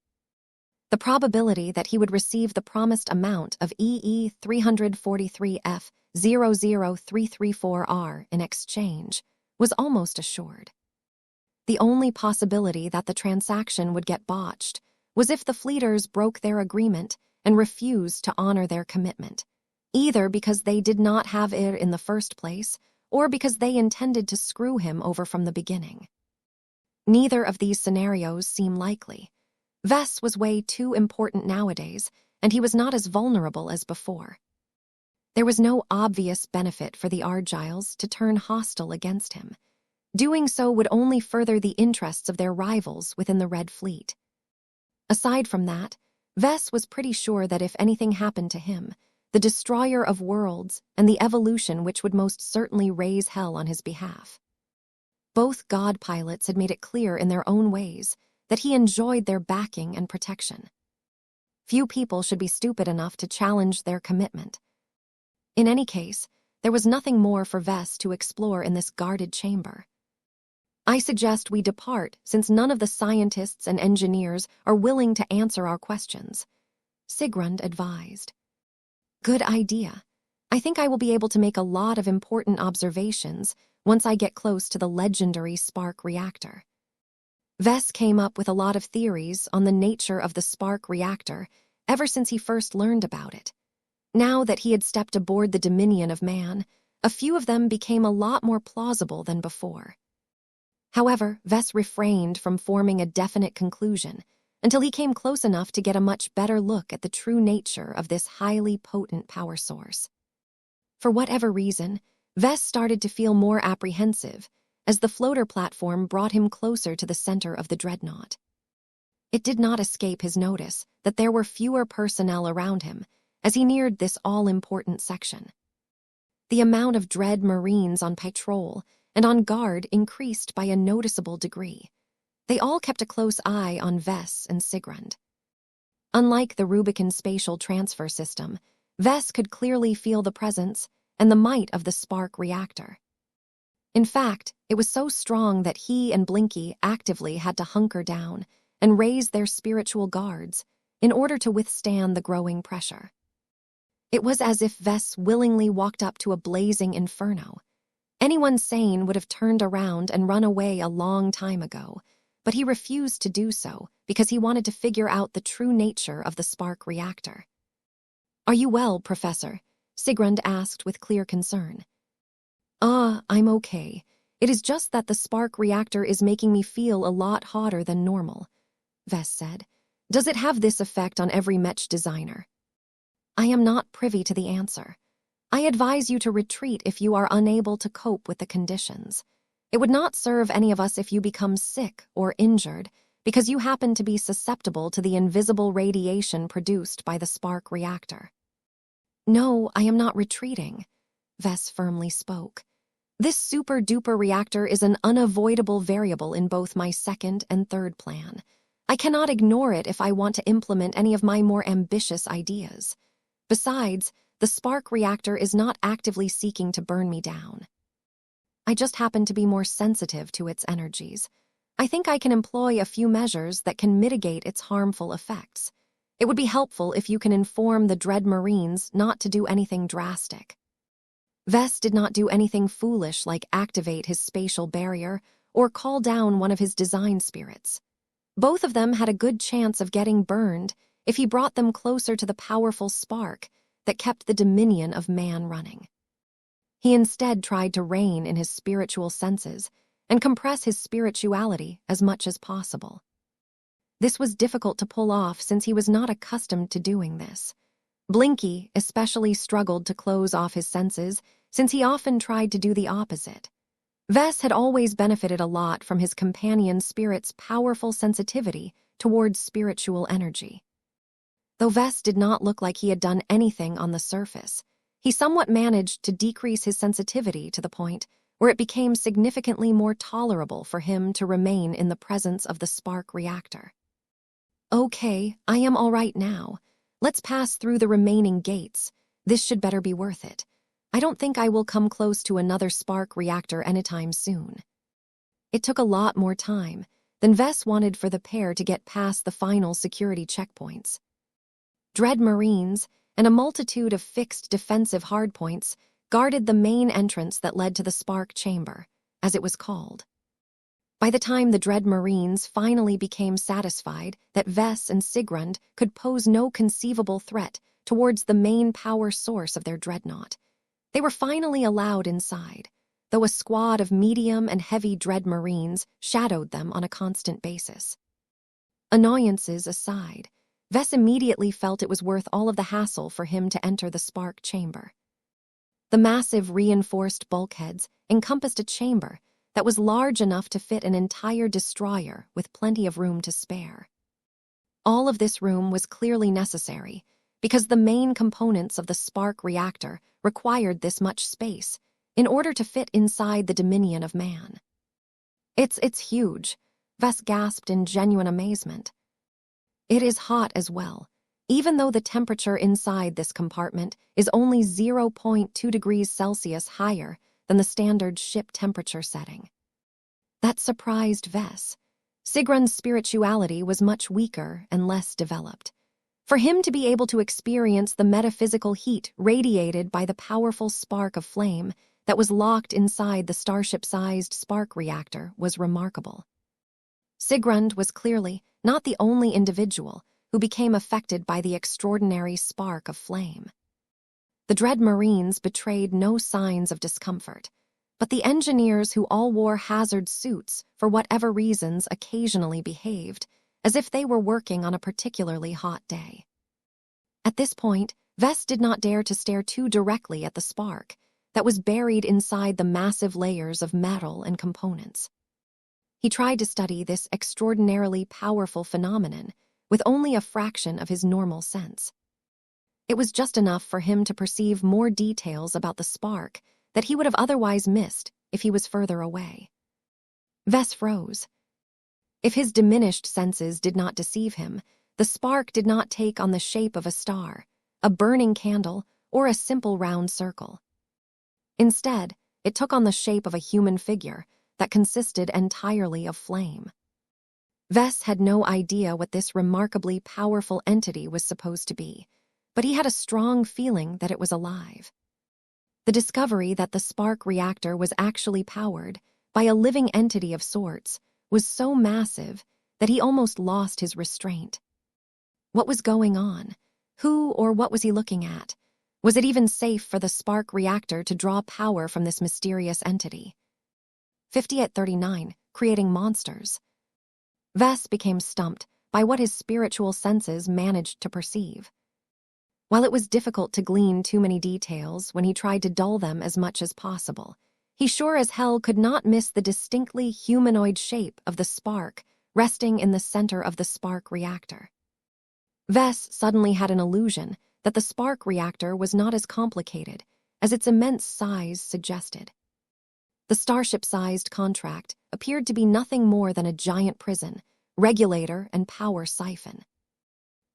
The probability that he would receive the promised amount of EE343F00334R in exchange was almost assured. The only possibility that the transaction would get botched was if the fleeters broke their agreement and refused to honor their commitment, either because they did not have it in the first place or because they intended to screw him over from the beginning. Neither of these scenarios seem likely. Vess was way too important nowadays, and he was not as vulnerable as before. There was no obvious benefit for the Argyles to turn hostile against him. Doing so would only further the interests of their rivals within the Red Fleet. Aside from that, Vess was pretty sure that if anything happened to him, the destroyer of worlds and the evolution which would most certainly raise hell on his behalf. Both god pilots had made it clear in their own ways that he enjoyed their backing and protection. Few people should be stupid enough to challenge their commitment. In any case, there was nothing more for Vess to explore in this guarded chamber. I suggest we depart, since none of the scientists and engineers are willing to answer our questions, Sigrund advised. Good idea. I think I will be able to make a lot of important observations once I get close to the legendary spark reactor. Vess came up with a lot of theories on the nature of the spark reactor ever since he first learned about it. Now that he had stepped aboard the dominion of man, a few of them became a lot more plausible than before. However, Vess refrained from forming a definite conclusion until he came close enough to get a much better look at the true nature of this highly potent power source. For whatever reason, Vess started to feel more apprehensive as the floater platform brought him closer to the center of the dreadnought. It did not escape his notice that there were fewer personnel around him as he neared this all-important section. The amount of dread Marines on patrol and on guard increased by a noticeable degree. They all kept a close eye on Vess and Sigrund. Unlike the Rubicon spatial transfer system, Vess could clearly feel the presence and the might of the spark reactor. In fact, it was so strong that he and Blinky actively had to hunker down and raise their spiritual guards in order to withstand the growing pressure. It was as if Vess willingly walked up to a blazing inferno. Anyone sane would have turned around and run away a long time ago, but he refused to do so because he wanted to figure out the true nature of the spark reactor. "Are you well, Professor?" Sigrund asked with clear concern. I'm okay. It is just that the spark reactor is making me feel a lot hotter than normal," Vess said. "Does it have this effect on every Mech designer?" "I am not privy to the answer. I advise you to retreat if you are unable to cope with the conditions. It would not serve any of us if you become sick or injured, because you happen to be susceptible to the invisible radiation produced by the spark reactor. No, I am not retreating, Vess firmly spoke. This super-duper reactor is an unavoidable variable in both my second and third plan. I cannot ignore it if I want to implement any of my more ambitious ideas. Besides, the spark reactor is not actively seeking to burn me down. I just happen to be more sensitive to its energies. I think I can employ a few measures that can mitigate its harmful effects. It would be helpful if you can inform the Dread Marines not to do anything drastic. Vess did not do anything foolish like activate his spatial barrier or call down one of his design spirits. Both of them had a good chance of getting burned if he brought them closer to the powerful spark that kept the dominion of man running. He instead tried to rein in his spiritual senses and compress his spirituality as much as possible. This was difficult to pull off since he was not accustomed to doing this. Blinky especially struggled to close off his senses since he often tried to do the opposite. Vess had always benefited a lot from his companion spirit's powerful sensitivity towards spiritual energy. Though Vess did not look like he had done anything on the surface, he somewhat managed to decrease his sensitivity to the point where it became significantly more tolerable for him to remain in the presence of the spark reactor. Okay, I am all right now. Let's pass through the remaining gates. This should better be worth it. I don't think I will come close to another spark reactor anytime soon. It took a lot more time than Vess wanted for the pair to get past the final security checkpoints. Dread Marines and a multitude of fixed defensive hardpoints guarded the main entrance that led to the spark chamber, as it was called. By the time the Dread Marines finally became satisfied that Vess and Sigrund could pose no conceivable threat towards the main power source of their dreadnought, they were finally allowed inside, though a squad of medium and heavy Dread Marines shadowed them on a constant basis. Annoyances aside, Vess immediately felt it was worth all of the hassle for him to enter the spark chamber. The massive reinforced bulkheads encompassed a chamber that was large enough to fit an entire destroyer with plenty of room to spare. All of this room was clearly necessary because the main components of the spark reactor required this much space in order to fit inside the dominion of man. It's huge, Vess gasped in genuine amazement. It is hot as well, even though the temperature inside this compartment is only 0.2 degrees Celsius higher than the standard ship temperature setting. That surprised Vess. Sigrund's spirituality was much weaker and less developed. For him to be able to experience the metaphysical heat radiated by the powerful spark of flame that was locked inside the starship-sized spark reactor was remarkable. Sigrund was clearly not the only individual who became affected by the extraordinary spark of flame. The Dread Marines betrayed no signs of discomfort, but the engineers who all wore hazard suits for whatever reasons occasionally behaved as if they were working on a particularly hot day. At this point, Vess did not dare to stare too directly at the spark that was buried inside the massive layers of metal and components. He tried to study this extraordinarily powerful phenomenon with only a fraction of his normal sense. It was just enough for him to perceive more details about the spark that he would have otherwise missed if he was further away. Vess froze. If his diminished senses did not deceive him, the spark did not take on the shape of a star, a burning candle, or a simple round circle. Instead, it took on the shape of a human figure that consisted entirely of flame. Vess had no idea what this remarkably powerful entity was supposed to be, but he had a strong feeling that it was alive. The discovery that the spark reactor was actually powered by a living entity of sorts was so massive that he almost lost his restraint. What was going on? Who or what was he looking at? Was it even safe for the spark reactor to draw power from this mysterious entity? 50 at 39, creating monsters. Vess became stumped by what his spiritual senses managed to perceive. While it was difficult to glean too many details when he tried to dull them as much as possible, he sure as hell could not miss the distinctly humanoid shape of the spark resting in the center of the spark reactor. Vess suddenly had an illusion that the spark reactor was not as complicated as its immense size suggested. The starship-sized contract appeared to be nothing more than a giant prison, regulator, and power siphon.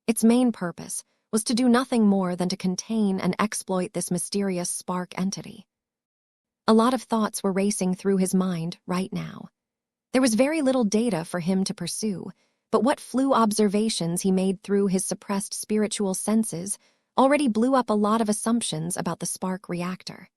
Its main purpose was to do nothing more than to contain and exploit this mysterious spark entity. A lot of thoughts were racing through his mind right now. There was very little data for him to pursue, but what flew observations he made through his suppressed spiritual senses already blew up a lot of assumptions about the spark reactor.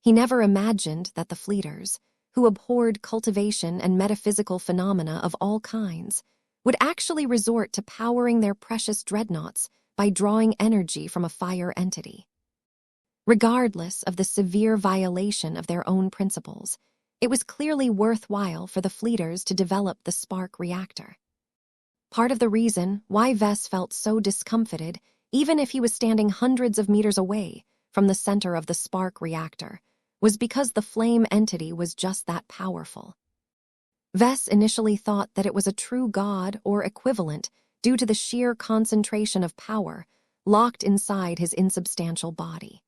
He never imagined that the Fleeters, who abhorred cultivation and metaphysical phenomena of all kinds, would actually resort to powering their precious dreadnoughts by drawing energy from a fire entity. Regardless of the severe violation of their own principles, it was clearly worthwhile for the Fleeters to develop the spark reactor. Part of the reason why Vess felt so discomfited, even if he was standing hundreds of meters away from the center of the spark reactor, was because the flame entity was just that powerful. Vess initially thought that it was a true god or equivalent due to the sheer concentration of power locked inside his insubstantial body.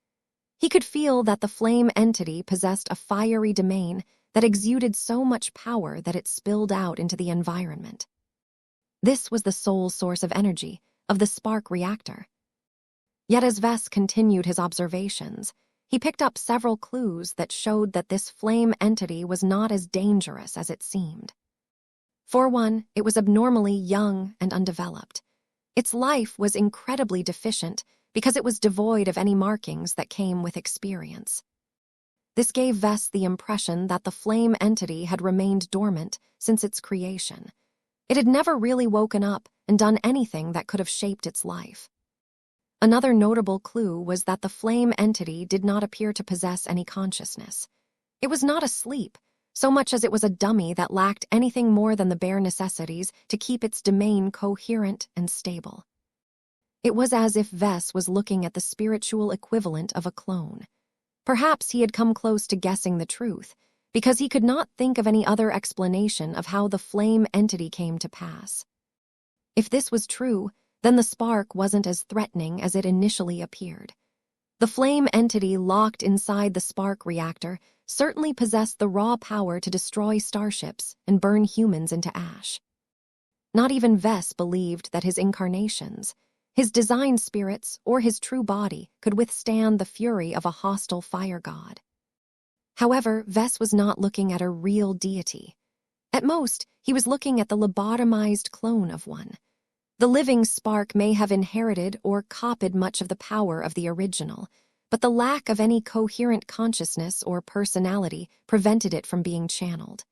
He could feel that the flame entity possessed a fiery domain that exuded so much power that it spilled out into the environment. This was the sole source of energy of the spark reactor. Yet as Vess continued his observations, he picked up several clues that showed that this flame entity was not as dangerous as it seemed. For one, it was abnormally young and undeveloped. Its life was incredibly deficient because it was devoid of any markings that came with experience. This gave Vess the impression that the flame entity had remained dormant since its creation. It had never really woken up and done anything that could have shaped its life. Another notable clue was that the flame entity did not appear to possess any consciousness. It was not asleep, so much as it was a dummy that lacked anything more than the bare necessities to keep its domain coherent and stable. It was as if Vess was looking at the spiritual equivalent of a clone. Perhaps he had come close to guessing the truth, because he could not think of any other explanation of how the flame entity came to pass. If this was true, then the spark wasn't as threatening as it initially appeared. The flame entity locked inside the spark reactor certainly possessed the raw power to destroy starships and burn humans into ash. Not even Vess believed that his incarnations, his design spirits, or his true body could withstand the fury of a hostile fire god. However, Vess was not looking at a real deity. At most, he was looking at the lobotomized clone of one. The living spark may have inherited or copied much of the power of the original, but the lack of any coherent consciousness or personality prevented it from being channeled.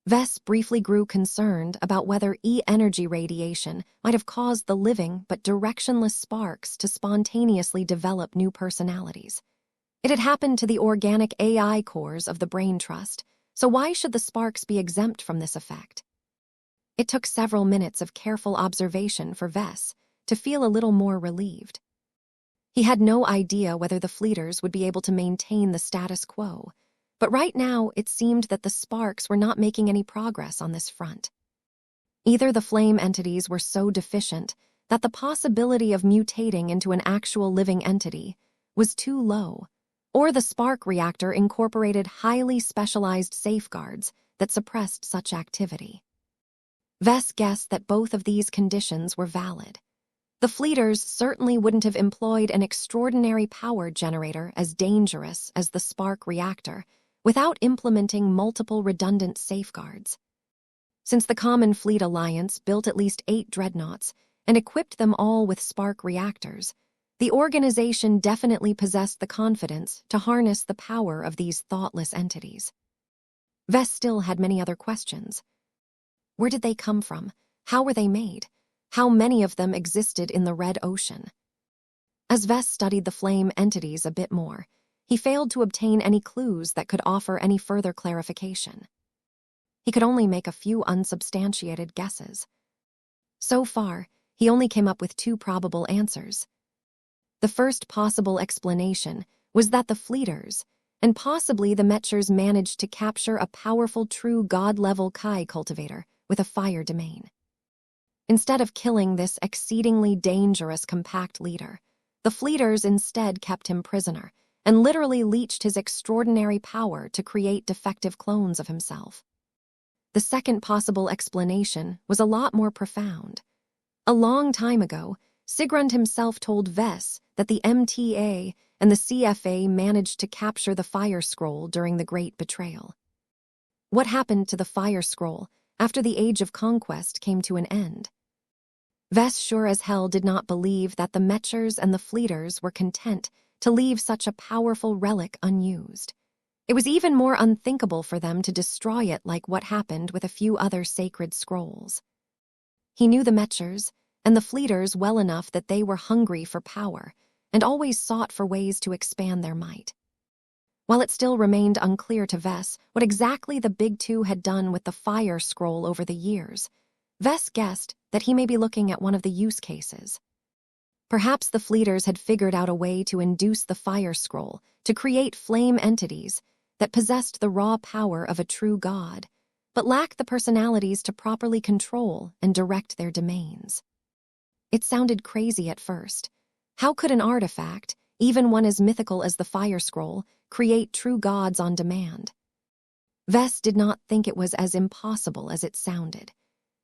Vess briefly grew concerned about whether E-energy radiation might have caused the living but directionless sparks to spontaneously develop new personalities. It had happened to the organic AI cores of the Brain Trust, so why should the sparks be exempt from this effect? It took several minutes of careful observation for Vess to feel a little more relieved. He had no idea whether the Fleeters would be able to maintain the status quo, but right now it seemed that the sparks were not making any progress on this front. Either the flame entities were so deficient that the possibility of mutating into an actual living entity was too low, or the spark reactor incorporated highly specialized safeguards that suppressed such activity. Vess guessed that both of these conditions were valid. The Fleeters certainly wouldn't have employed an extraordinary power generator as dangerous as the spark reactor without implementing multiple redundant safeguards. Since the Common Fleet Alliance built at least 8 dreadnoughts and equipped them all with spark reactors, the organization definitely possessed the confidence to harness the power of these thoughtless entities. Vess still had many other questions. Where did they come from? How were they made? How many of them existed in the Red Ocean? As Vess studied the flame entities a bit more, he failed to obtain any clues that could offer any further clarification. He could only make a few unsubstantiated guesses. So far, he only came up with 2 probable answers. The first possible explanation was that the Fleeters, and possibly the Mechers, managed to capture a powerful true god-level Kai cultivator with a fire domain. Instead of killing this exceedingly dangerous compact leader, the fleeters instead kept him prisoner and literally leached his extraordinary power to create defective clones of himself. The second possible explanation was a lot more profound. A long time ago, Sigrund himself told Vess that the MTA and the CFA managed to capture the Fire Scroll during the Great Betrayal. What happened to the Fire Scroll after the Age of Conquest came to an end? Vess sure as hell did not believe that the Mechers and the Fleeters were content to leave such a powerful relic unused. It was even more unthinkable for them to destroy it like what happened with a few other sacred scrolls. He knew the Mechers and the Fleeters well enough that they were hungry for power and always sought for ways to expand their might. While it still remained unclear to Vess what exactly the Big Two had done with the Fire Scroll over the years, Vess guessed that he may be looking at one of the use cases. Perhaps the Fleeters had figured out a way to induce the Fire Scroll to create flame entities that possessed the raw power of a true god, but lacked the personalities to properly control and direct their domains. It sounded crazy at first. How could an artifact, even one as mythical as the Fire Scroll, create true gods on demand? Vess did not think it was as impossible as it sounded.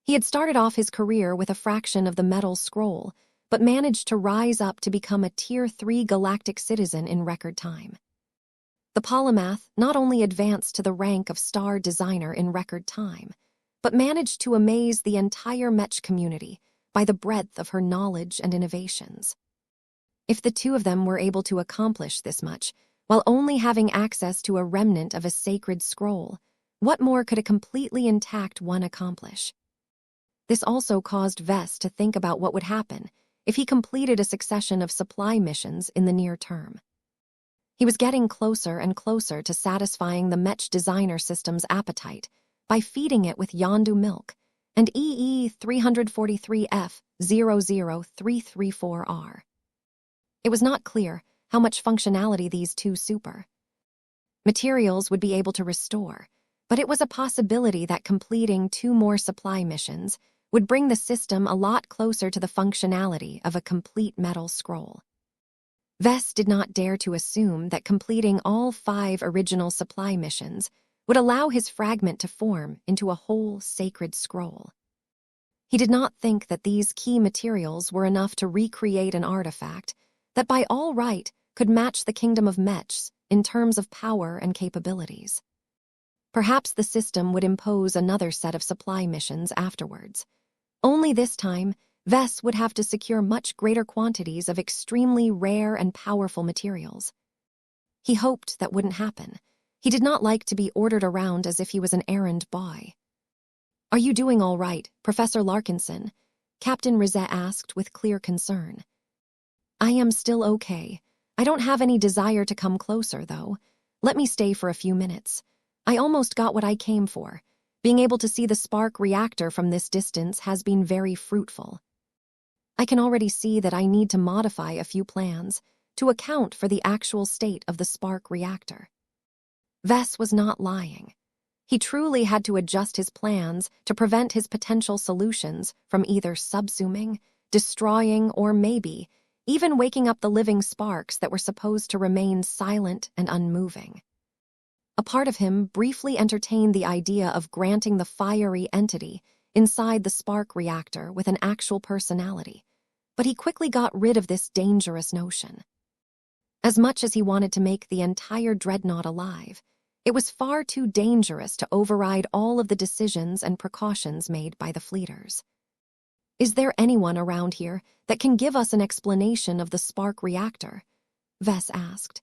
He had started off his career with a fraction of the metal scroll, but managed to rise up to become a Tier 3 galactic citizen in record time. The polymath not only advanced to the rank of star designer in record time, but managed to amaze the entire Mech community by the breadth of her knowledge and innovations. If the two of them were able to accomplish this much, while only having access to a remnant of a sacred scroll, what more could a completely intact one accomplish? This also caused Vess to think about what would happen if he completed a succession of supply missions in the near term. He was getting closer and closer to satisfying the Mech designer system's appetite by feeding it with Yondu milk and EE343F00334R. It was not clear how much functionality these two super materials would be able to restore, but it was a possibility that completing 2 more supply missions would bring the system a lot closer to the functionality of a complete metal scroll. Vess did not dare to assume that completing all 5 original supply missions would allow his fragment to form into a whole sacred scroll. He did not think that these key materials were enough to recreate an artifact that by all right could match the kingdom of Mechs in terms of power and capabilities. Perhaps the system would impose another set of supply missions afterwards. Only this time, Vess would have to secure much greater quantities of extremely rare and powerful materials. He hoped that wouldn't happen. He did not like to be ordered around as if he was an errand boy. "Are you doing all right, Professor Larkinson?" Captain Rizet asked with clear concern. "I am still okay. I don't have any desire to come closer, though. Let me stay for a few minutes. I almost got what I came for. Being able to see the spark reactor from this distance has been very fruitful. I can already see that I need to modify a few plans to account for the actual state of the spark reactor." Vess was not lying. He truly had to adjust his plans to prevent his potential solutions from either subsuming, destroying, or maybe even waking up the living sparks that were supposed to remain silent and unmoving. A part of him briefly entertained the idea of granting the fiery entity inside the spark reactor with an actual personality, but he quickly got rid of this dangerous notion. As much as he wanted to make the entire dreadnought alive, it was far too dangerous to override all of the decisions and precautions made by the fleeters. "Is there anyone around here that can give us an explanation of the spark reactor?" Vess asked.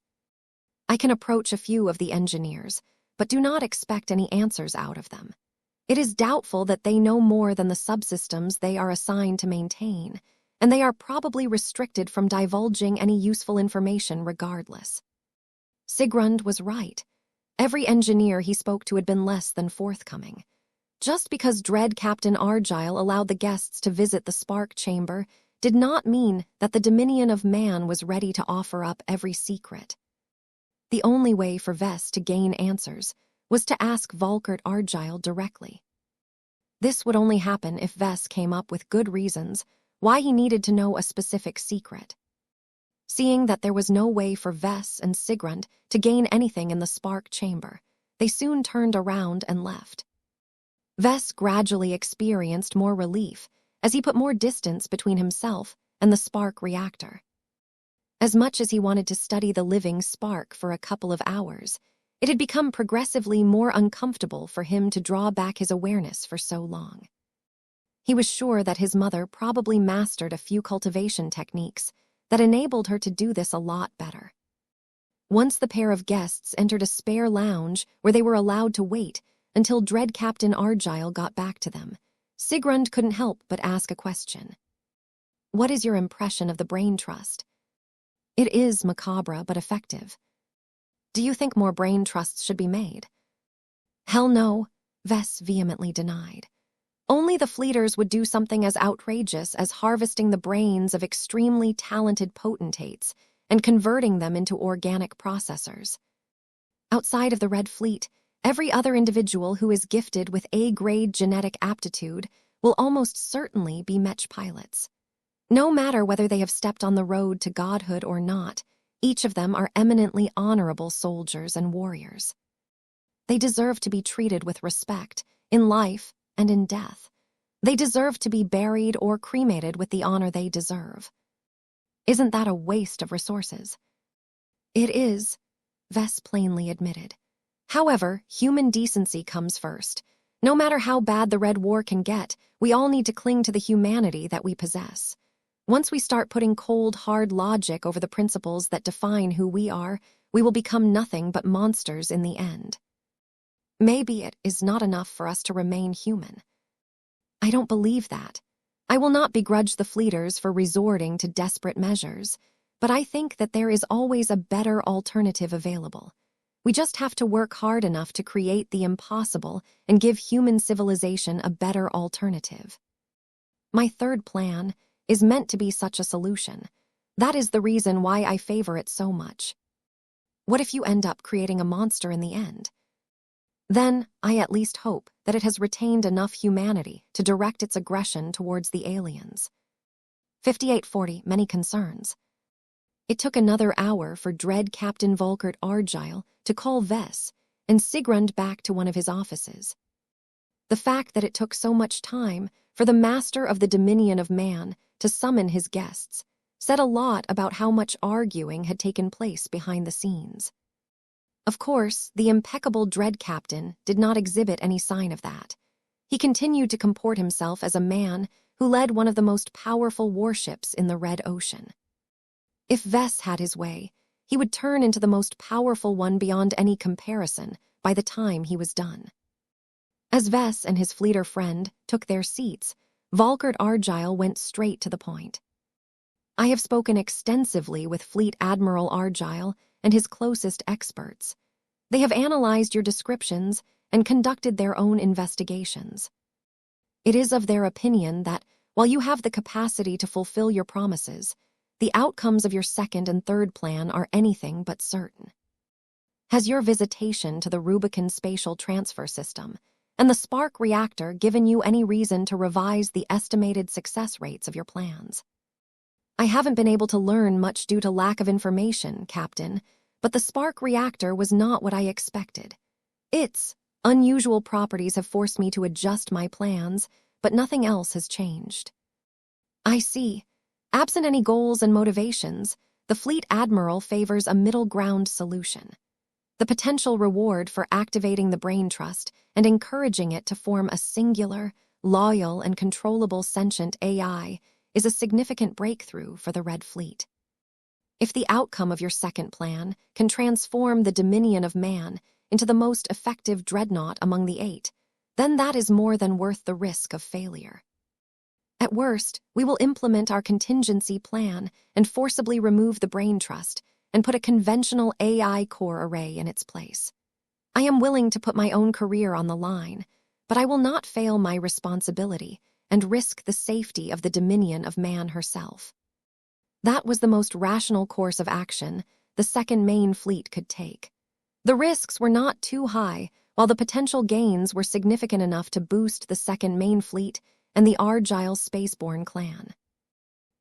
"I can approach a few of the engineers, but do not expect any answers out of them. It is doubtful that they know more than the subsystems they are assigned to maintain, and they are probably restricted from divulging any useful information regardless." Sigrund was right. Every engineer he spoke to had been less than forthcoming. Just because Dread Captain Argyle allowed the guests to visit the spark chamber did not mean that the Dominion of Man was ready to offer up every secret. The only way for Vess to gain answers was to ask Volkert Argyle directly. This would only happen if Vess came up with good reasons why he needed to know a specific secret. Seeing that there was no way for Vess and Sigrund to gain anything in the spark chamber, they soon turned around and left. Vess gradually experienced more relief as he put more distance between himself and the spark reactor. As much as he wanted to study the living spark for a couple of hours, it had become progressively more uncomfortable for him to draw back his awareness for so long. He was sure that his mother probably mastered a few cultivation techniques that enabled her to do this a lot better. Once the pair of guests entered a spare lounge where they were allowed to wait until Dread Captain Argyle got back to them, Sigrund couldn't help but ask a question. "What is your impression of the brain trust?" "It is macabre but effective." "Do you think more brain trusts should be made?" "Hell no," Vess vehemently denied. Only the Fleeters would do something as outrageous as harvesting the brains of extremely talented potentates and converting them into organic processors. Outside of the Red Fleet, every other individual who is gifted with A-grade genetic aptitude will almost certainly be Mech pilots. No matter whether they have stepped on the road to godhood or not, each of them are eminently honorable soldiers and warriors. They deserve to be treated with respect, in life and in death. They deserve to be buried or cremated with the honor they deserve. Isn't that a waste of resources? It is, Vess plainly admitted. However, human decency comes first. No matter how bad the Red War can get, we all need to cling to the humanity that we possess. Once we start putting cold, hard logic over the principles that define who we are, we will become nothing but monsters in the end. Maybe it is not enough for us to remain human. I don't believe that. I will not begrudge the Fleeters for resorting to desperate measures, but I think that there is always a better alternative available. We just have to work hard enough to create the impossible and give human civilization a better alternative. My third plan is meant to be such a solution. That is the reason why I favor it so much. What if you end up creating a monster in the end? Then, I at least hope that it has retained enough humanity to direct its aggression towards the aliens. 5840, many concerns. It took another hour for Dread Captain Volkert Argyle to call Vess and Sigrund back to one of his offices. The fact that it took so much time for the master of the Dominion of Man to summon his guests said a lot about how much arguing had taken place behind the scenes. Of course, the impeccable Dread Captain did not exhibit any sign of that. He continued to comport himself as a man who led one of the most powerful warships in the Red Ocean. If Vess had his way, he would turn into the most powerful one beyond any comparison by the time he was done. As Vess and his Fleeter friend took their seats, Volkert Argyle went straight to the point. I have spoken extensively with Fleet Admiral Argyle and his closest experts. They have analyzed your descriptions and conducted their own investigations. It is of their opinion that, while you have the capacity to fulfill your promises, the outcomes of your second and third plan are anything but certain. Has your visitation to the Rubicon Spatial Transfer System and the Spark Reactor given you any reason to revise the estimated success rates of your plans? I haven't been able to learn much due to lack of information, Captain, but the Spark Reactor was not what I expected. Its unusual properties have forced me to adjust my plans, but nothing else has changed. I see. Absent any goals and motivations, the Fleet Admiral favors a middle ground solution. The potential reward for activating the Brain Trust and encouraging it to form a singular, loyal, and controllable sentient AI is a significant breakthrough for the Red Fleet. If the outcome of your second plan can transform the Dominion of Man into the most effective dreadnought among the 8, then that is more than worth the risk of failure. At worst, we will implement our contingency plan and forcibly remove the Brain Trust and put a conventional AI core array in its place. I am willing to put my own career on the line, but I will not fail my responsibility and risk the safety of the Dominion of Man herself. That was the most rational course of action the Second Main Fleet could take. The risks were not too high while the potential gains were significant enough to boost the second main fleet and the Argyle spaceborne clan.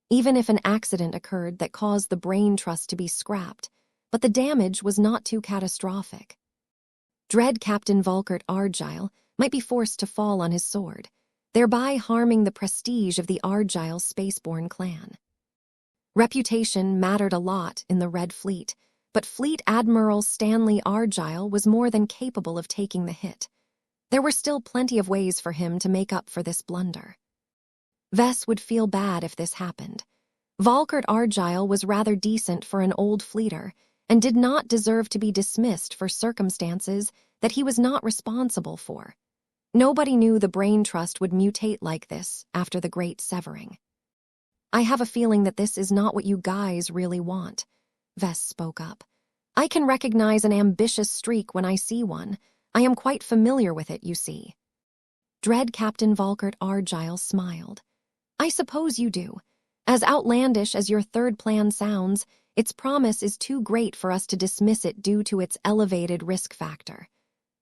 Even if an accident occurred that caused the Brain Trust to be scrapped, but the damage was not too catastrophic. Dread Captain Volkert Argyle might be forced to fall on his sword, thereby harming the prestige of the Argyle spaceborne clan. Reputation mattered a lot in the Red Fleet, but Fleet Admiral Stanley Argyle was more than capable of taking the hit. There were still plenty of ways for him to make up for this blunder. Vess would feel bad if this happened. Volkert Argyle was rather decent for an old fleeter and did not deserve to be dismissed for circumstances that he was not responsible for. Nobody knew the Brain Trust would mutate like this after the Great Severing. "I have a feeling that this is not what you guys really want," Vess spoke up. "I can recognize an ambitious streak when I see one. I am quite familiar with it, you see." Dread Captain Volkert Argyle smiled. "I suppose you do. As outlandish as your third plan sounds, its promise is too great for us to dismiss it due to its elevated risk factor.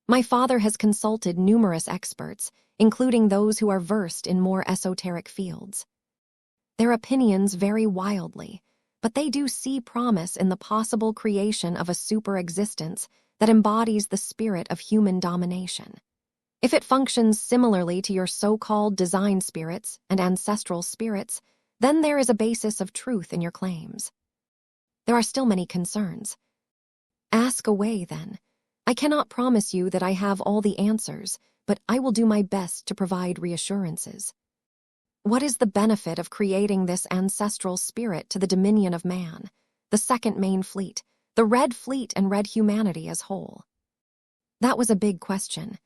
My father has consulted numerous experts, including those who are versed in more esoteric fields. Their opinions vary wildly, but they do see promise in the possible creation of a super-existence that embodies the spirit of human domination. If it functions similarly to your so-called design spirits and ancestral spirits, then there is a basis of truth in your claims. There are still many concerns. Ask away, then. I cannot promise you that I have all the answers, but I will do my best to provide reassurances. What is the benefit of creating this ancestral spirit to the dominion of man, the second main fleet, the Red Fleet and Red humanity as whole?" That was a big question.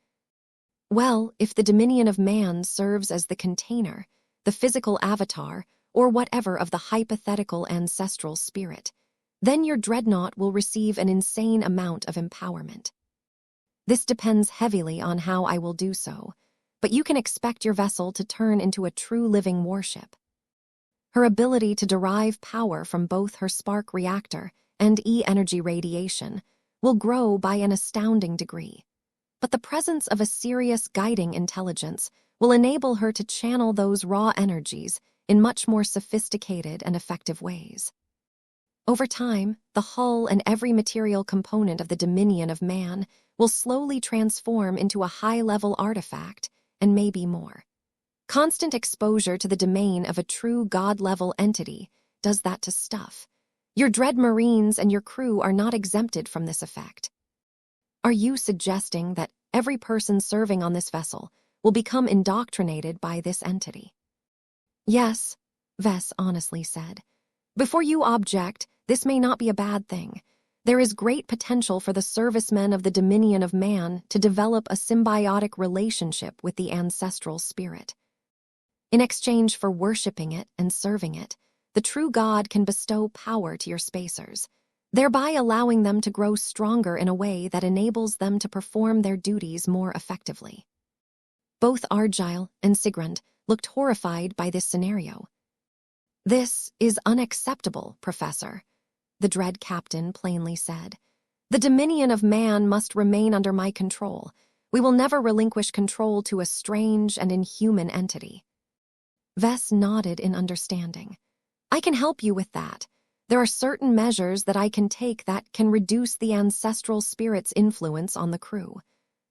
Well, if the dominion of man serves as the container, the physical avatar, or whatever of the hypothetical ancestral spirit, then your dreadnought will receive an insane amount of empowerment. This depends heavily on how I will do so, but you can expect your vessel to turn into a true living warship. Her ability to derive power from both her spark reactor and E-energy radiation will grow by an astounding degree, but the presence of a serious guiding intelligence will enable her to channel those raw energies in much more sophisticated and effective ways. Over time, the hull and every material component of the dominion of man will slowly transform into a high-level artifact, and maybe more. Constant exposure to the domain of a true God-level entity does that to stuff. Your dread Marines and your crew are not exempted from this effect. Are you suggesting that every person serving on this vessel will become indoctrinated by this entity? Yes, Vess honestly said. Before you object, this may not be a bad thing. There is great potential for the servicemen of the dominion of man to develop a symbiotic relationship with the ancestral spirit. In exchange for worshipping it and serving it, the true God can bestow power to your spacers, thereby allowing them to grow stronger in a way that enables them to perform their duties more effectively. Both Argyle and Sigrund looked horrified by this scenario. "This is unacceptable, Professor," the Dread Captain plainly said. "The dominion of man must remain under my control. We will never relinquish control to a strange and inhuman entity." Vess nodded in understanding. "I can help you with that. There are certain measures that I can take that can reduce the ancestral spirit's influence on the crew.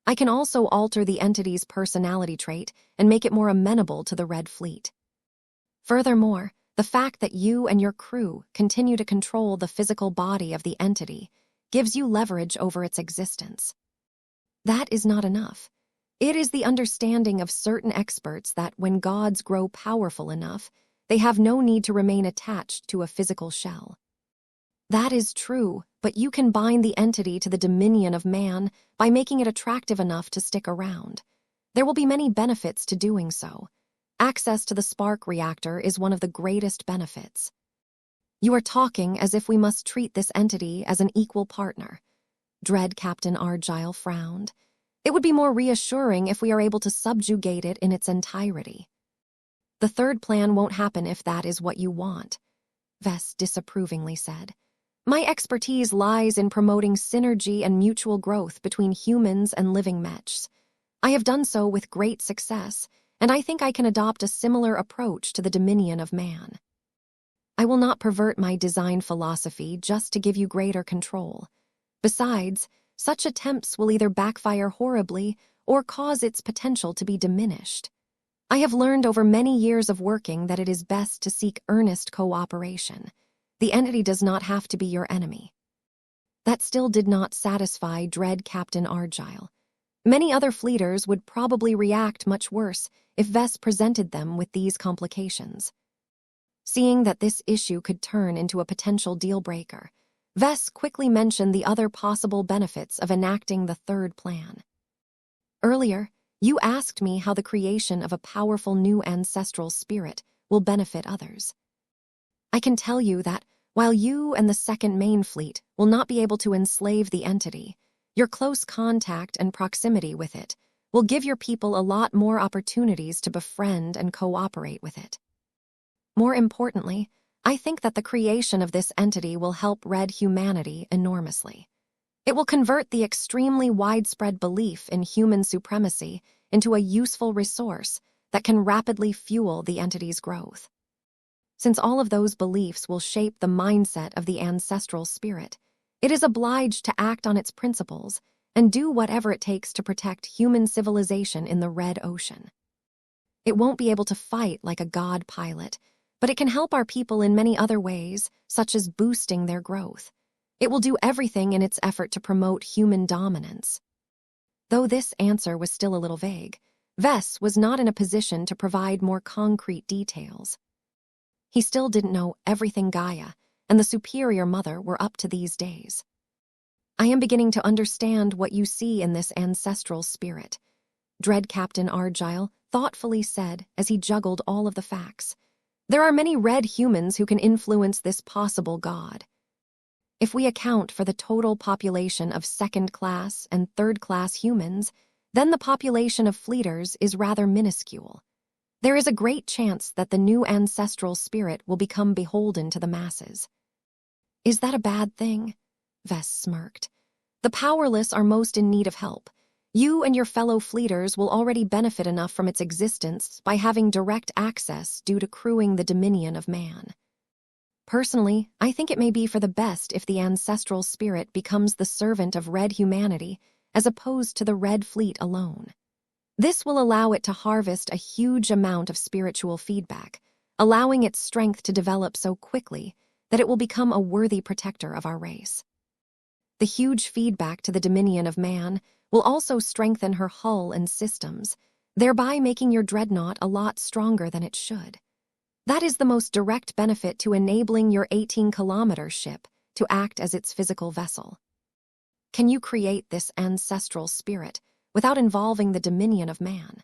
I can also alter the entity's personality trait and make it more amenable to the Red Fleet. Furthermore, the fact that you and your crew continue to control the physical body of the entity gives you leverage over its existence. That is not enough. It is the understanding of certain experts that when gods grow powerful enough, they have no need to remain attached to a physical shell. That is true, but you can bind the entity to the dominion of man by making it attractive enough to stick around. There will be many benefits to doing so. Access to the spark reactor is one of the greatest benefits. You are talking as if we must treat this entity as an equal partner." Dread Captain Argyle frowned. "It would be more reassuring if we are able to subjugate it in its entirety." "The third plan won't happen if that is what you want," Vess disapprovingly said. My expertise lies in promoting synergy and mutual growth between humans and living mechs. I have done so with great success, and I think I can adopt a similar approach to the dominion of man. I will not pervert my design philosophy just to give you greater control. Besides, such attempts will either backfire horribly or cause its potential to be diminished. I have learned over many years of working that it is best to seek earnest cooperation. The entity does not have to be your enemy. That still did not satisfy dread Captain Argyle. Many other fleeters would probably react much worse if Vess presented them with these complications. Seeing that this issue could turn into a potential deal-breaker, Vess quickly mentioned the other possible benefits of enacting the third plan. Earlier, you asked me how the creation of a powerful new ancestral spirit will benefit others. I can tell you that while you and the second main fleet will not be able to enslave the entity, your close contact and proximity with it will give your people a lot more opportunities to befriend and cooperate with it. More importantly, I think that the creation of this entity will help red humanity enormously. It will convert the extremely widespread belief in human supremacy into a useful resource that can rapidly fuel the entity's growth. Since all of those beliefs will shape the mindset of the ancestral spirit, it is obliged to act on its principles and do whatever it takes to protect human civilization in the Red Ocean. It won't be able to fight like a god pilot, but it can help our people in many other ways, such as boosting their growth. It will do everything in its effort to promote human dominance. Though this answer was still a little vague, Vess was not in a position to provide more concrete details. He still didn't know everything Gaia and the Superior Mother were up to these days. I am beginning to understand what you see in this ancestral spirit, dread Captain Argyle thoughtfully said as he juggled all of the facts. There are many red humans who can influence this possible god. If we account for the total population of second-class and third-class humans, then the population of fleeters is rather minuscule. There is a great chance that the new ancestral spirit will become beholden to the masses. Is that a bad thing? Vess smirked. The powerless are most in need of help. You and your fellow fleeters will already benefit enough from its existence by having direct access due to crewing the dominion of man. Personally, I think it may be for the best if the ancestral spirit becomes the servant of red humanity as opposed to the red fleet alone. This will allow it to harvest a huge amount of spiritual feedback, allowing its strength to develop so quickly that it will become a worthy protector of our race. The huge feedback to the dominion of man will also strengthen her hull and systems, thereby making your dreadnought a lot stronger than it should. That is the most direct benefit to enabling your 18-kilometer ship to act as its physical vessel. Can you create this ancestral spirit without involving the dominion of man?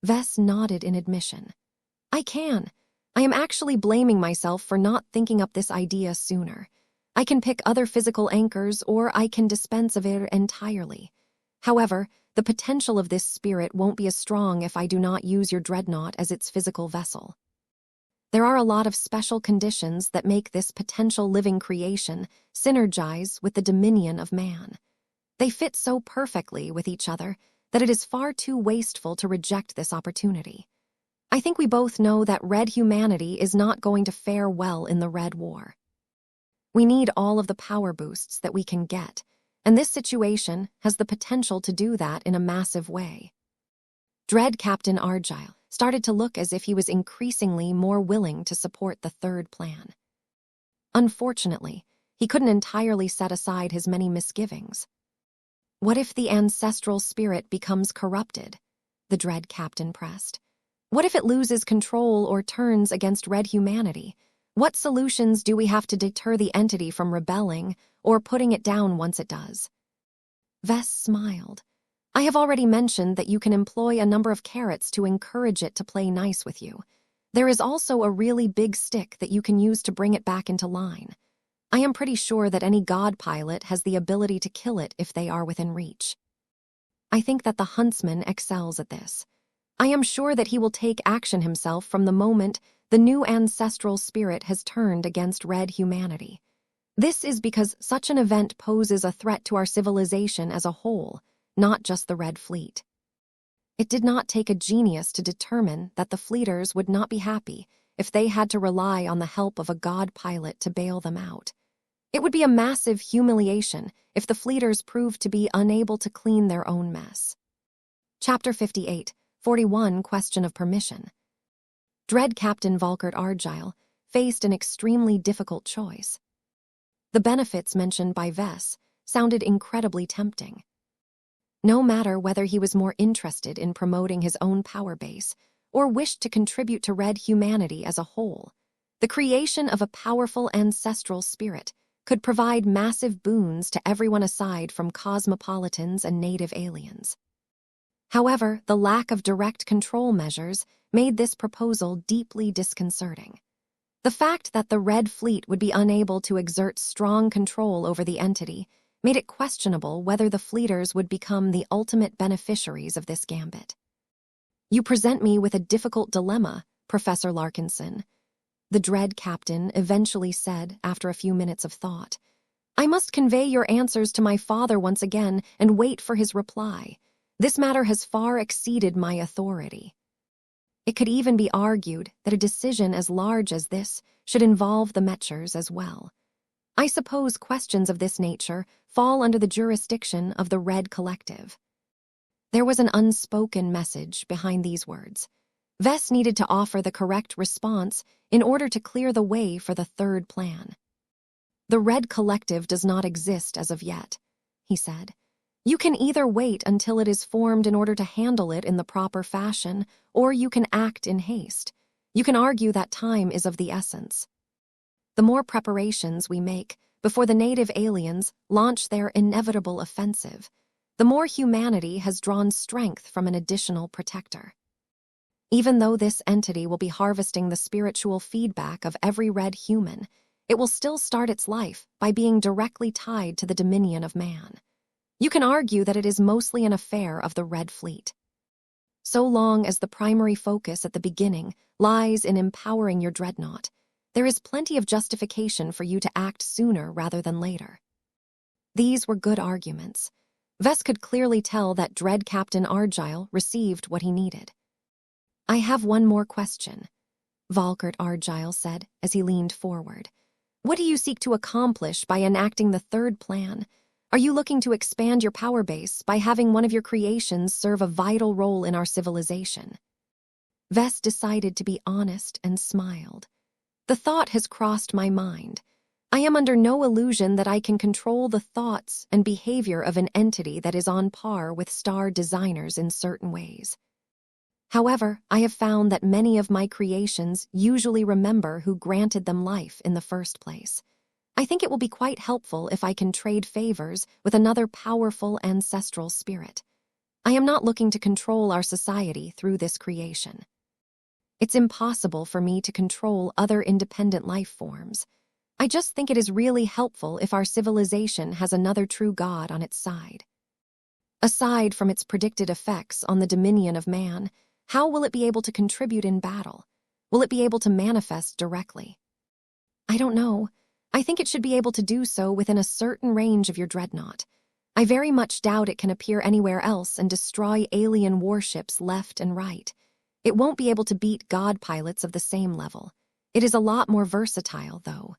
Vess nodded in admission. I can. I am actually blaming myself for not thinking up this idea sooner. I can pick other physical anchors or I can dispense of it entirely. However, the potential of this spirit won't be as strong if I do not use your dreadnought as its physical vessel. There are a lot of special conditions that make this potential living creation synergize with the dominion of man. They fit so perfectly with each other that it is far too wasteful to reject this opportunity. I think we both know that red humanity is not going to fare well in the Red War. We need all of the power boosts that we can get, and this situation has the potential to do that in a massive way. Dread Captain Argyle started to look as if he was increasingly more willing to support the third plan. Unfortunately, he couldn't entirely set aside his many misgivings. What if the ancestral spirit becomes corrupted? The dread captain pressed. What if it loses control or turns against red humanity? What solutions do we have to deter the entity from rebelling or putting it down once it does? Vess smiled. I have already mentioned that you can employ a number of carrots to encourage it to play nice with you. There is also a really big stick that you can use to bring it back into line. I am pretty sure that any god pilot has the ability to kill it if they are within reach. I think that the huntsman excels at this. I am sure that he will take action himself from the moment the new ancestral spirit has turned against red humanity. This is because such an event poses a threat to our civilization as a whole, not just the Red Fleet. It did not take a genius to determine that the fleeters would not be happy if they had to rely on the help of a god pilot to bail them out. It would be a massive humiliation if the fleeters proved to be unable to clean their own mess. Chapter 58, 41 Question of Permission. Dread Captain Volkert Argyle faced an extremely difficult choice. The benefits mentioned by Vess sounded incredibly tempting. No matter whether he was more interested in promoting his own power base or wished to contribute to Red humanity as a whole, the creation of a powerful ancestral spirit could provide massive boons to everyone aside from cosmopolitans and native aliens. However, the lack of direct control measures made this proposal deeply disconcerting. The fact that the Red Fleet would be unable to exert strong control over the entity made it questionable whether the fleeters would become the ultimate beneficiaries of this gambit. "You present me with a difficult dilemma, Professor Larkinson," the Dread Captain eventually said after a few minutes of thought. "I must convey your answers to my father once again and wait for his reply. This matter has far exceeded my authority." It could even be argued that a decision as large as this should involve the Mechers as well. I suppose questions of this nature fall under the jurisdiction of the Red Collective. There was an unspoken message behind these words. Vess needed to offer the correct response in order to clear the way for the third plan. "The Red Collective does not exist as of yet," he said. "You can either wait until it is formed in order to handle it in the proper fashion, or you can act in haste. You can argue that time is of the essence. The more preparations we make before the native aliens launch their inevitable offensive, the more humanity has drawn strength from an additional protector. Even though this entity will be harvesting the spiritual feedback of every Red human, it will still start its life by being directly tied to the dominion of man. You can argue that it is mostly an affair of the Red Fleet. So long as the primary focus at the beginning lies in empowering your dreadnought, there is plenty of justification for you to act sooner rather than later." These were good arguments. Vess could clearly tell that Dread Captain Argyle received what he needed. "I have one more question," Volkert Argyle said as he leaned forward. "What do you seek to accomplish by enacting the third plan? Are you looking to expand your power base by having one of your creations serve a vital role in our civilization?" Vess decided to be honest and smiled. "The thought has crossed my mind. I am under no illusion that I can control the thoughts and behavior of an entity that is on par with star designers in certain ways. However, I have found that many of my creations usually remember who granted them life in the first place. I think it will be quite helpful if I can trade favors with another powerful ancestral spirit. I am not looking to control our society through this creation. It's impossible for me to control other independent life forms. I just think it is really helpful if our civilization has another true god on its side. Aside from its predicted effects on the dominion of man, how will it be able to contribute in battle? Will it be able to manifest directly? I don't know. I think it should be able to do so within a certain range of your dreadnought. I very much doubt it can appear anywhere else and destroy alien warships left and right. It won't be able to beat god pilots of the same level. It is a lot more versatile, though.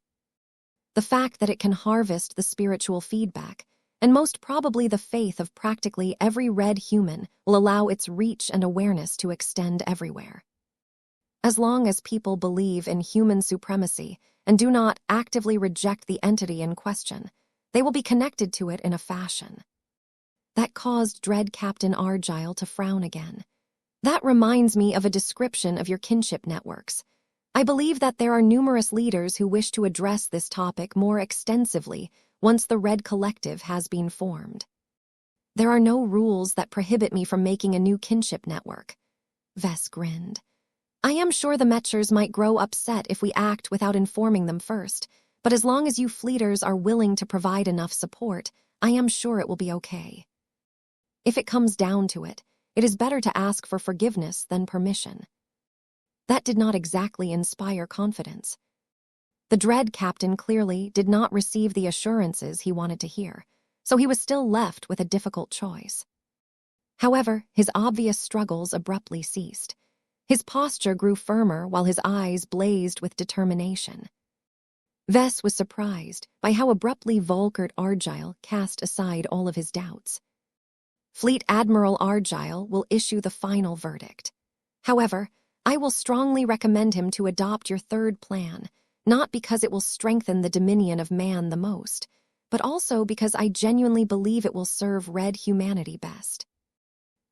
The fact that it can harvest the spiritual feedback, and most probably the faith of practically every Red human, will allow its reach and awareness to extend everywhere. As long as people believe in human supremacy and do not actively reject the entity in question, they will be connected to it in a fashion. That caused Dread Captain Argyle to frown again. That reminds me of a description of your kinship networks. I believe that there are numerous leaders who wish to address this topic more extensively once the Red Collective has been formed. There are no rules that prohibit me from making a new kinship network. Vess grinned. I am sure the Mechers might grow upset if we act without informing them first, but as long as you fleeters are willing to provide enough support, I am sure it will be okay. If it comes down to it, it is better to ask for forgiveness than permission. That did not exactly inspire confidence. The Dread Captain clearly did not receive the assurances he wanted to hear, so he was still left with a difficult choice. However, his obvious struggles abruptly ceased. His posture grew firmer while his eyes blazed with determination. Vess was surprised by how abruptly Volkert Argyle cast aside all of his doubts. Fleet Admiral Argyle will issue the final verdict. However, I will strongly recommend him to adopt your third plan, not because it will strengthen the dominion of man the most, but also because I genuinely believe it will serve Red humanity best.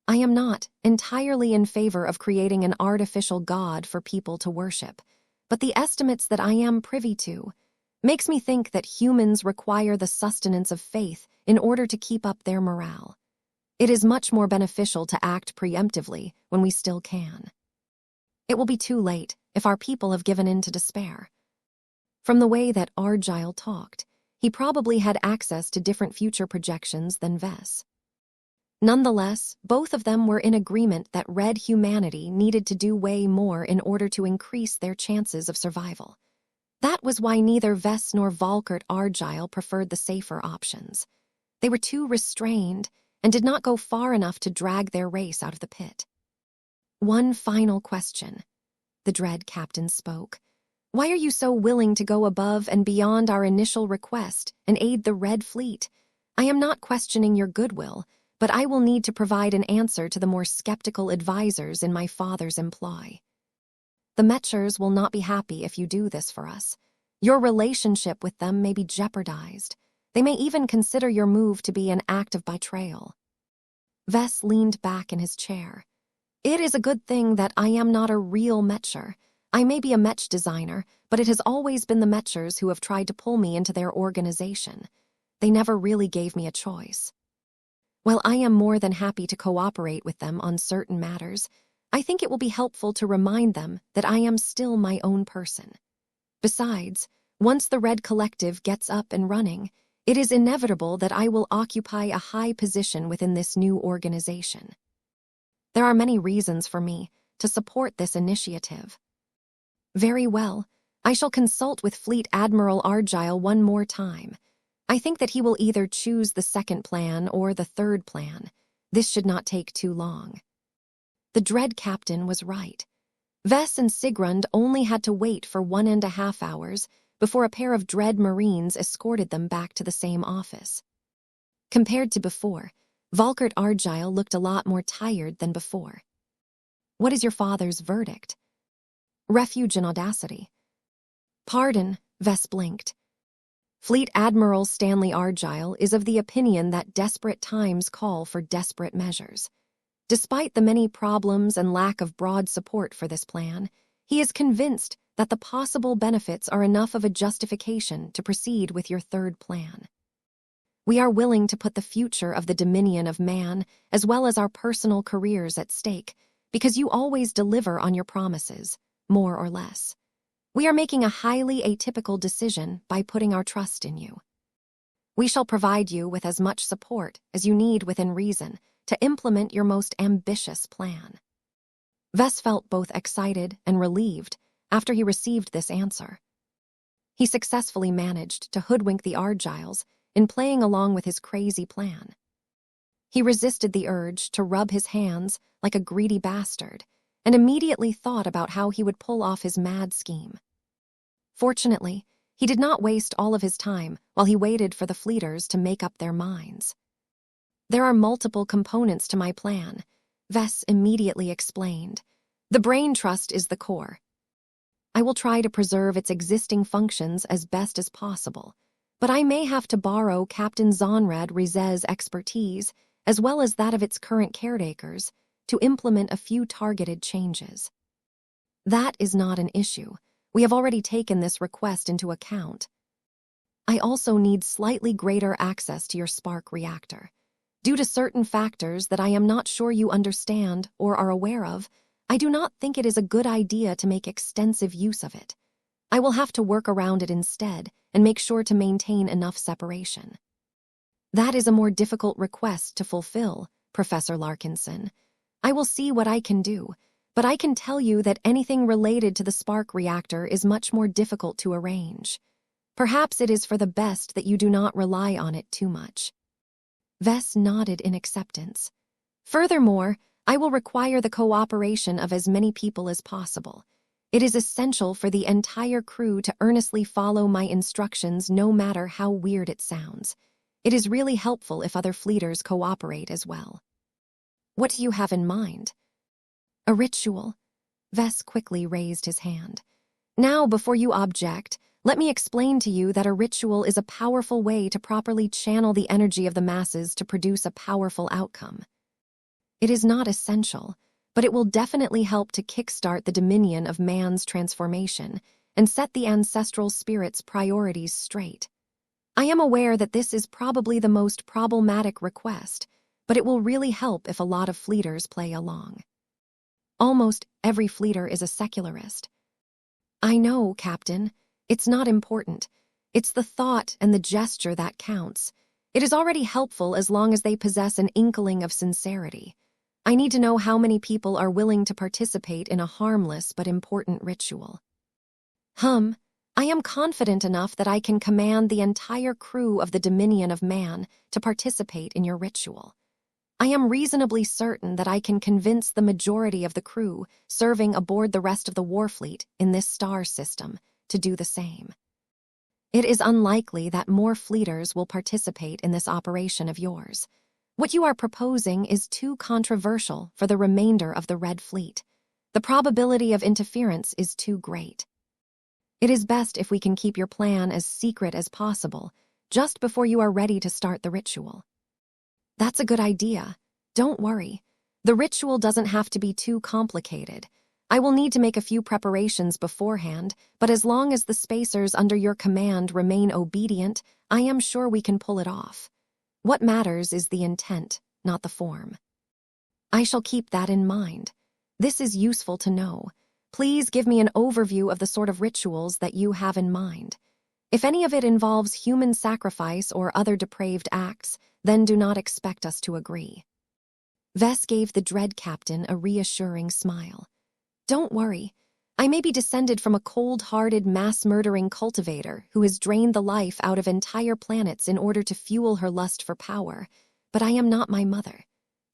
I am not entirely in favor of creating an artificial god for people to worship, but the estimates that I am privy to makes me think that humans require the sustenance of faith in order to keep up their morale. It is much more beneficial to act preemptively when we still can. It will be too late if our people have given in to despair. From the way that Argyle talked, he probably had access to different future projections than Vess. Nonetheless, both of them were in agreement that Red humanity needed to do way more in order to increase their chances of survival. That was why neither Vess nor Volkert Argyle preferred the safer options. They were too restrained and did not go far enough to drag their race out of the pit. One final question. The Dread Captain spoke. Why are you so willing to go above and beyond our initial request and aid the Red Fleet? I am not questioning your goodwill, but I will need to provide an answer to the more skeptical advisors in my father's employ. The Mechers will not be happy if you do this for us. Your relationship with them may be jeopardized. They may even consider your move to be an act of betrayal. Vess leaned back in his chair. It is a good thing that I am not a real Mecher. I may be a Mech designer, but it has always been the Mechers who have tried to pull me into their organization. They never really gave me a choice. While I am more than happy to cooperate with them on certain matters, I think it will be helpful to remind them that I am still my own person. Besides, once the Red Collective gets up and running, it is inevitable that I will occupy a high position within this new organization. There are many reasons for me to support this initiative. Very well, I shall consult with Fleet Admiral Argyle one more time. I think that he will either choose the second plan or the third plan. This should not take too long. The Dread Captain was right. Vess and Sigrund only had to wait for 1.5 hours before a pair of Dread Marines escorted them back to the same office. Compared to before, Volkert Argyle looked a lot more tired than before. What is your father's verdict? Refuge and audacity. Pardon, Vess blinked. Fleet Admiral Stanley Argyle is of the opinion that desperate times call for desperate measures. Despite the many problems and lack of broad support for this plan, he is convinced that the possible benefits are enough of a justification to proceed with your third plan. We are willing to put the future of the dominion of man as well as our personal careers at stake because you always deliver on your promises, more or less. We are making a highly atypical decision by putting our trust in you. We shall provide you with as much support as you need within reason to implement your most ambitious plan. Vess felt both excited and relieved after he received this answer. He successfully managed to hoodwink the Argyles in playing along with his crazy plan. He resisted the urge to rub his hands like a greedy bastard and immediately thought about how he would pull off his mad scheme. Fortunately, he did not waste all of his time while he waited for the fleeters to make up their minds. There are multiple components to my plan, Vess immediately explained. The brain trust is the core. I will try to preserve its existing functions as best as possible, but I may have to borrow Captain Zonrad Rizez's expertise, as well as that of its current caretakers, to implement a few targeted changes. That is not an issue. We have already taken this request into account. I also need slightly greater access to your spark reactor. Due to certain factors that I am not sure you understand or are aware of, I do not think it is a good idea to make extensive use of it. I will have to work around it instead and make sure to maintain enough separation. That is a more difficult request to fulfill, Professor Larkinson. I will see what I can do, but I can tell you that anything related to the spark reactor is much more difficult to arrange. Perhaps it is for the best that you do not rely on it too much." Vess nodded in acceptance. "Furthermore, I will require the cooperation of as many people as possible. It is essential for the entire crew to earnestly follow my instructions, no matter how weird it sounds. It is really helpful if other fleeters cooperate as well." "What do you have in mind?" "A ritual." Vess quickly raised his hand. "Now, before you object, let me explain to you that a ritual is a powerful way to properly channel the energy of the masses to produce a powerful outcome. It is not essential, but it will definitely help to kickstart the dominion of man's transformation and set the ancestral spirit's priorities straight. I am aware that this is probably the most problematic request, but it will really help if a lot of fleeters play along. Almost every fleeter is a secularist." "I know, Captain. It's not important. It's the thought and the gesture that counts. It is already helpful as long as they possess an inkling of sincerity. I need to know how many people are willing to participate in a harmless but important ritual." I am confident enough that I can command the entire crew of the Dominion of Man to participate in your ritual. I am reasonably certain that I can convince the majority of the crew serving aboard the rest of the Warfleet in this star system to do the same. It is unlikely that more fleeters will participate in this operation of yours. What you are proposing is too controversial for the remainder of the Red Fleet. The probability of interference is too great. It is best if we can keep your plan as secret as possible, just before you are ready to start the ritual." "That's a good idea. Don't worry. The ritual doesn't have to be too complicated. I will need to make a few preparations beforehand, but as long as the spacers under your command remain obedient, I am sure we can pull it off. What matters is the intent, not the form." "I shall keep that in mind. This is useful to know. Please give me an overview of the sort of rituals that you have in mind. If any of it involves human sacrifice or other depraved acts, then do not expect us to agree." Vess gave the Dread Captain a reassuring smile. "Don't worry. I may be descended from a cold-hearted, mass-murdering cultivator who has drained the life out of entire planets in order to fuel her lust for power, but I am not my mother.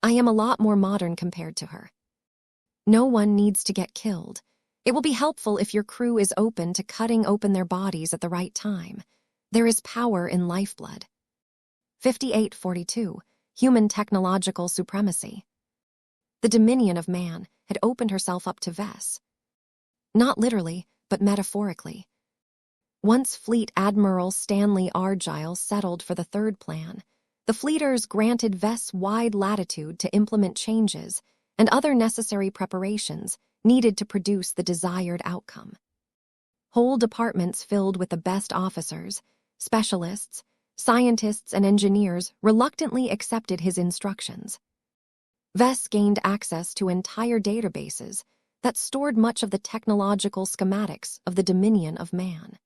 I am a lot more modern compared to her. No one needs to get killed. It will be helpful if your crew is open to cutting open their bodies at the right time. There is power in lifeblood." 5842. Human Technological Supremacy. The Dominion of Man had opened herself up to Vess. Not literally, but metaphorically. Once Fleet Admiral Stanley Argyle settled for the third plan, the fleeters granted Vess wide latitude to implement changes and other necessary preparations needed to produce the desired outcome. Whole departments filled with the best officers, specialists, scientists, and engineers reluctantly accepted his instructions. Vess gained access to entire databases that stored much of the technological schematics of the Dominion of Man.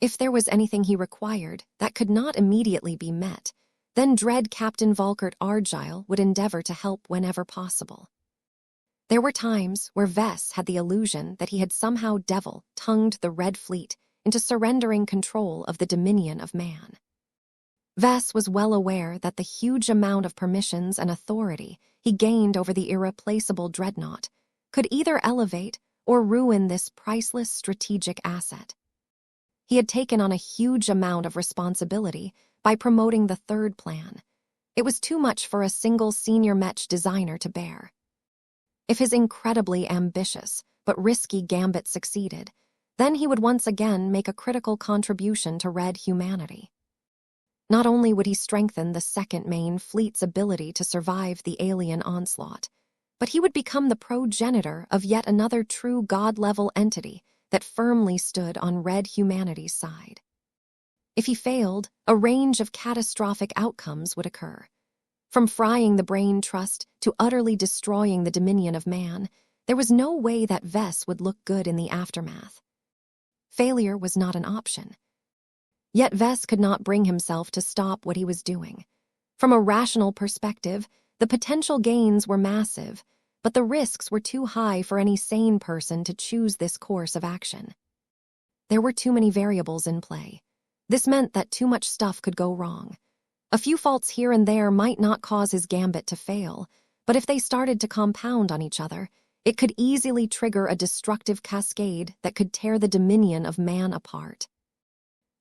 If there was anything he required that could not immediately be met, then Dread Captain Volkert Argyle would endeavor to help whenever possible. There were times where Vess had the illusion that he had somehow devil-tongued the Red Fleet into surrendering control of the Dominion of Man. Vess was well aware that the huge amount of permissions and authority he gained over the irreplaceable dreadnought could either elevate or ruin this priceless strategic asset. He had taken on a huge amount of responsibility by promoting the third plan. It was too much for a single senior Mech designer to bear. If his incredibly ambitious but risky gambit succeeded, then he would once again make a critical contribution to Red humanity. Not only would he strengthen the Second Main Fleet's ability to survive the alien onslaught, but he would become the progenitor of yet another true God-level entity that firmly stood on Red humanity's side. If he failed, a range of catastrophic outcomes would occur. From frying the Brain Trust to utterly destroying the Dominion of Man, there was no way that Vess would look good in the aftermath. Failure was not an option. Yet Vess could not bring himself to stop what he was doing. From a rational perspective, the potential gains were massive, but the risks were too high for any sane person to choose this course of action. There were too many variables in play. This meant that too much stuff could go wrong. A few faults here and there might not cause his gambit to fail, but if they started to compound on each other, it could easily trigger a destructive cascade that could tear the dominion of man apart.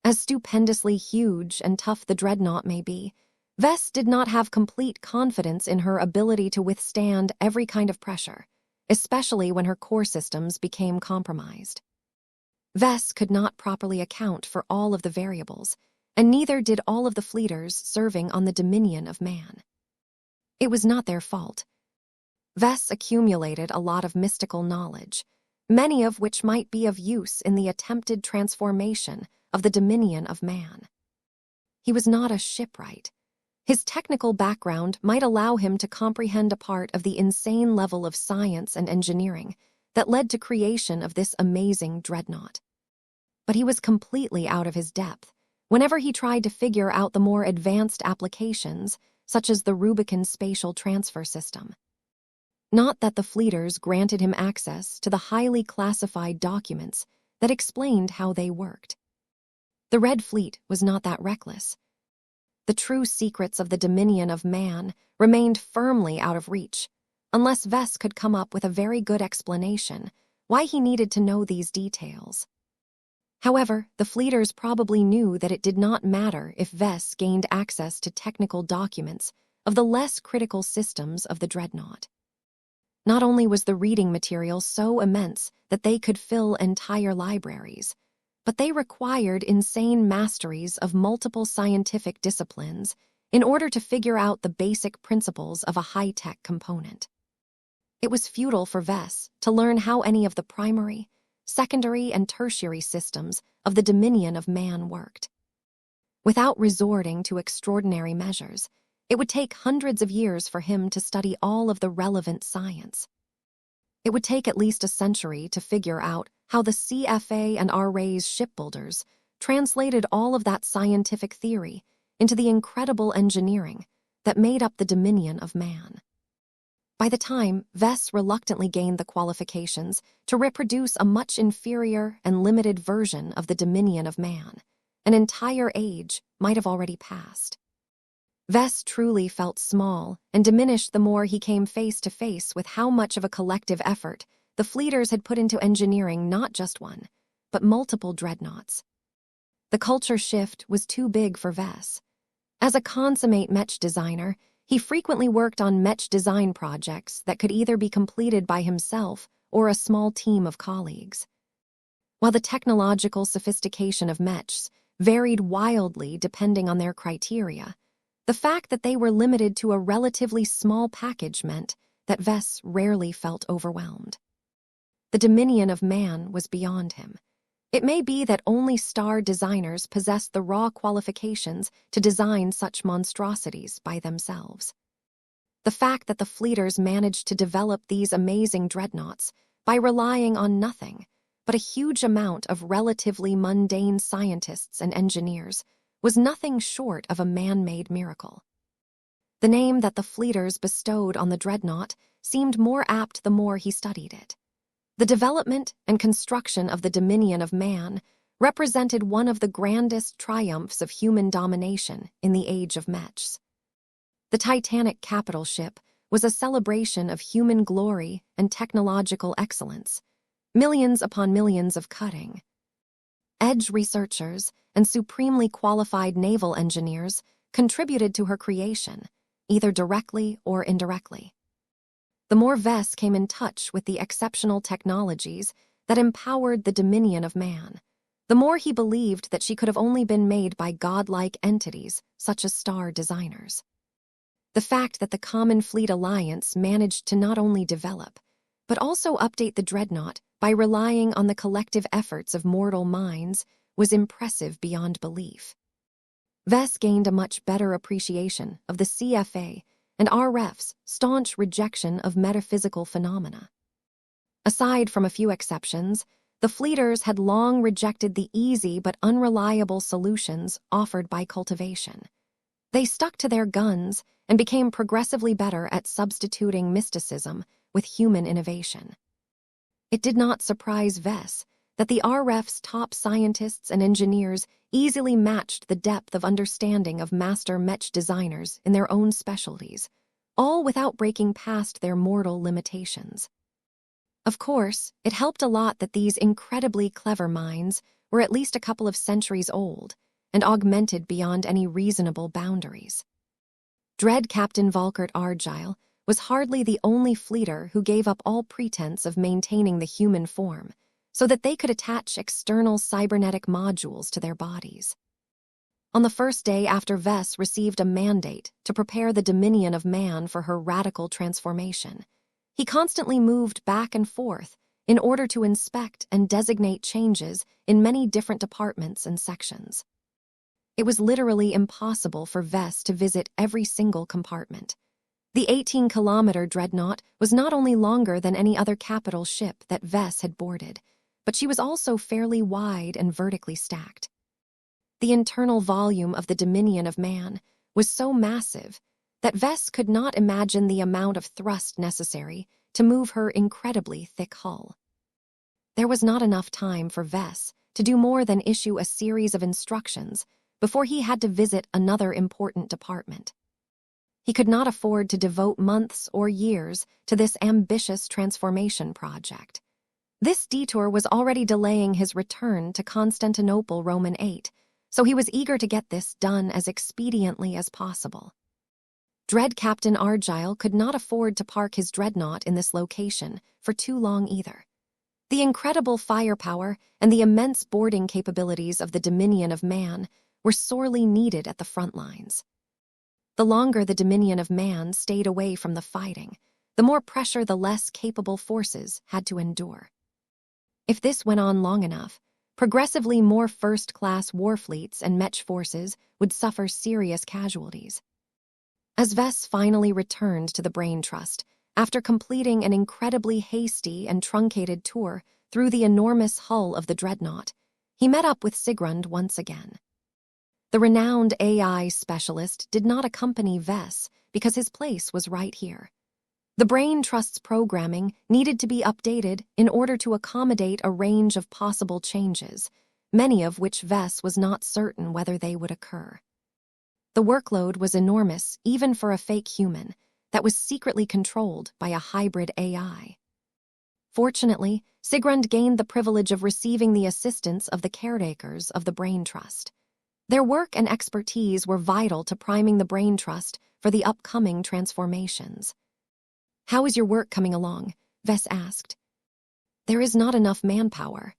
As stupendously huge and tough the dreadnought may be, Vess did not have complete confidence in her ability to withstand every kind of pressure, especially when her core systems became compromised. Vess could not properly account for all of the variables, and neither did all of the fleeters serving on the dominion of man. It was not their fault. Vess accumulated a lot of mystical knowledge, many of which might be of use in the attempted transformation of the dominion of man. He was not a shipwright. His technical background might allow him to comprehend a part of the insane level of science and engineering that led to creation of this amazing dreadnought. But he was completely out of his depth whenever he tried to figure out the more advanced applications, such as the Rubicon spatial transfer system. Not that the fleeters granted him access to the highly classified documents that explained how they worked. The Red Fleet was not that reckless. The true secrets of the dominion of man remained firmly out of reach, unless Vess could come up with a very good explanation why he needed to know these details. However, the fleeters probably knew that it did not matter if Vess gained access to technical documents of the less critical systems of the dreadnought. Not only was the reading material so immense that they could fill entire libraries, but they required insane masteries of multiple scientific disciplines in order to figure out the basic principles of a high-tech component. It was futile for Vess to learn how any of the primary, secondary, and tertiary systems of the dominion of man worked. Without resorting to extraordinary measures, it would take hundreds of years for him to study all of the relevant science. It would take at least a century to figure out how the CFA and R-Rays shipbuilders translated all of that scientific theory into the incredible engineering that made up the dominion of man. By the time Vess reluctantly gained the qualifications to reproduce a much inferior and limited version of the dominion of man, an entire age might have already passed. Vess truly felt small and diminished the more he came face to face with how much of a collective effort the fleeters had put into engineering not just one, but multiple dreadnoughts. The culture shift was too big for Vess. As a consummate Mech designer, he frequently worked on Mech design projects that could either be completed by himself or a small team of colleagues. While the technological sophistication of Mechs varied wildly depending on their criteria, the fact that they were limited to a relatively small package meant that Vess rarely felt overwhelmed. The dominion of man was beyond him. It may be that only star designers possess the raw qualifications to design such monstrosities by themselves. The fact that the fleeters managed to develop these amazing dreadnoughts by relying on nothing but a huge amount of relatively mundane scientists and engineers was nothing short of a man-made miracle. The name that the fleeters bestowed on the dreadnought seemed more apt the more he studied it. The development and construction of the dominion of man represented one of the grandest triumphs of human domination in the age of Mechs. The Titanic capital ship was a celebration of human glory and technological excellence, millions upon millions of cutting-edge researchers and supremely qualified naval engineers contributed to her creation, either directly or indirectly. The more Vess came in touch with the exceptional technologies that empowered the dominion of man, the more he believed that she could have only been made by godlike entities such as star designers. The fact that the Common Fleet Alliance managed to not only develop, but also update the dreadnought by relying on the collective efforts of mortal minds was impressive beyond belief. Vess gained a much better appreciation of the CFA and RF's staunch rejection of metaphysical phenomena. Aside from a few exceptions, the fleeters had long rejected the easy but unreliable solutions offered by cultivation. They stuck to their guns and became progressively better at substituting mysticism with human innovation. It did not surprise Vess that the RF's top scientists and engineers easily matched the depth of understanding of master Mech designers in their own specialties, all without breaking past their mortal limitations. Of course, it helped a lot that these incredibly clever minds were at least a couple of centuries old and augmented beyond any reasonable boundaries. Dread Captain Volkert Argyle was hardly the only fleeter who gave up all pretense of maintaining the human form so that they could attach external cybernetic modules to their bodies. On the first day after Vess received a mandate to prepare the dominion of man for her radical transformation, he constantly moved back and forth in order to inspect and designate changes in many different departments and sections. It was literally impossible for Vess to visit every single compartment. The 18-kilometer dreadnought was not only longer than any other capital ship that Vess had boarded, but she was also fairly wide and vertically stacked. The internal volume of the Dominion of Man was so massive that Vess could not imagine the amount of thrust necessary to move her incredibly thick hull. There was not enough time for Vess to do more than issue a series of instructions before he had to visit another important department. He could not afford to devote months or years to this ambitious transformation project. This detour was already delaying his return to Constantinople Roman VIII, so he was eager to get this done as expediently as possible. Dread Captain Argyle could not afford to park his dreadnought in this location for too long either. The incredible firepower and the immense boarding capabilities of the Dominion of Man were sorely needed at the front lines. The longer the Dominion of Man stayed away from the fighting, the more pressure the less capable forces had to endure. If this went on long enough, progressively more first-class war fleets and Mech forces would suffer serious casualties. As Vess finally returned to the Brain Trust, after completing an incredibly hasty and truncated tour through the enormous hull of the dreadnought, he met up with Sigrund once again. The renowned AI specialist did not accompany Vess because his place was right here. The Brain Trust's programming needed to be updated in order to accommodate a range of possible changes, many of which Vess was not certain whether they would occur. The workload was enormous even for a fake human that was secretly controlled by a hybrid AI. Fortunately, Sigrund gained the privilege of receiving the assistance of the caretakers of the Brain Trust. Their work and expertise were vital to priming the Brain Trust for the upcoming transformations. "How is your work coming along?" Vess asked. "There is not enough manpower."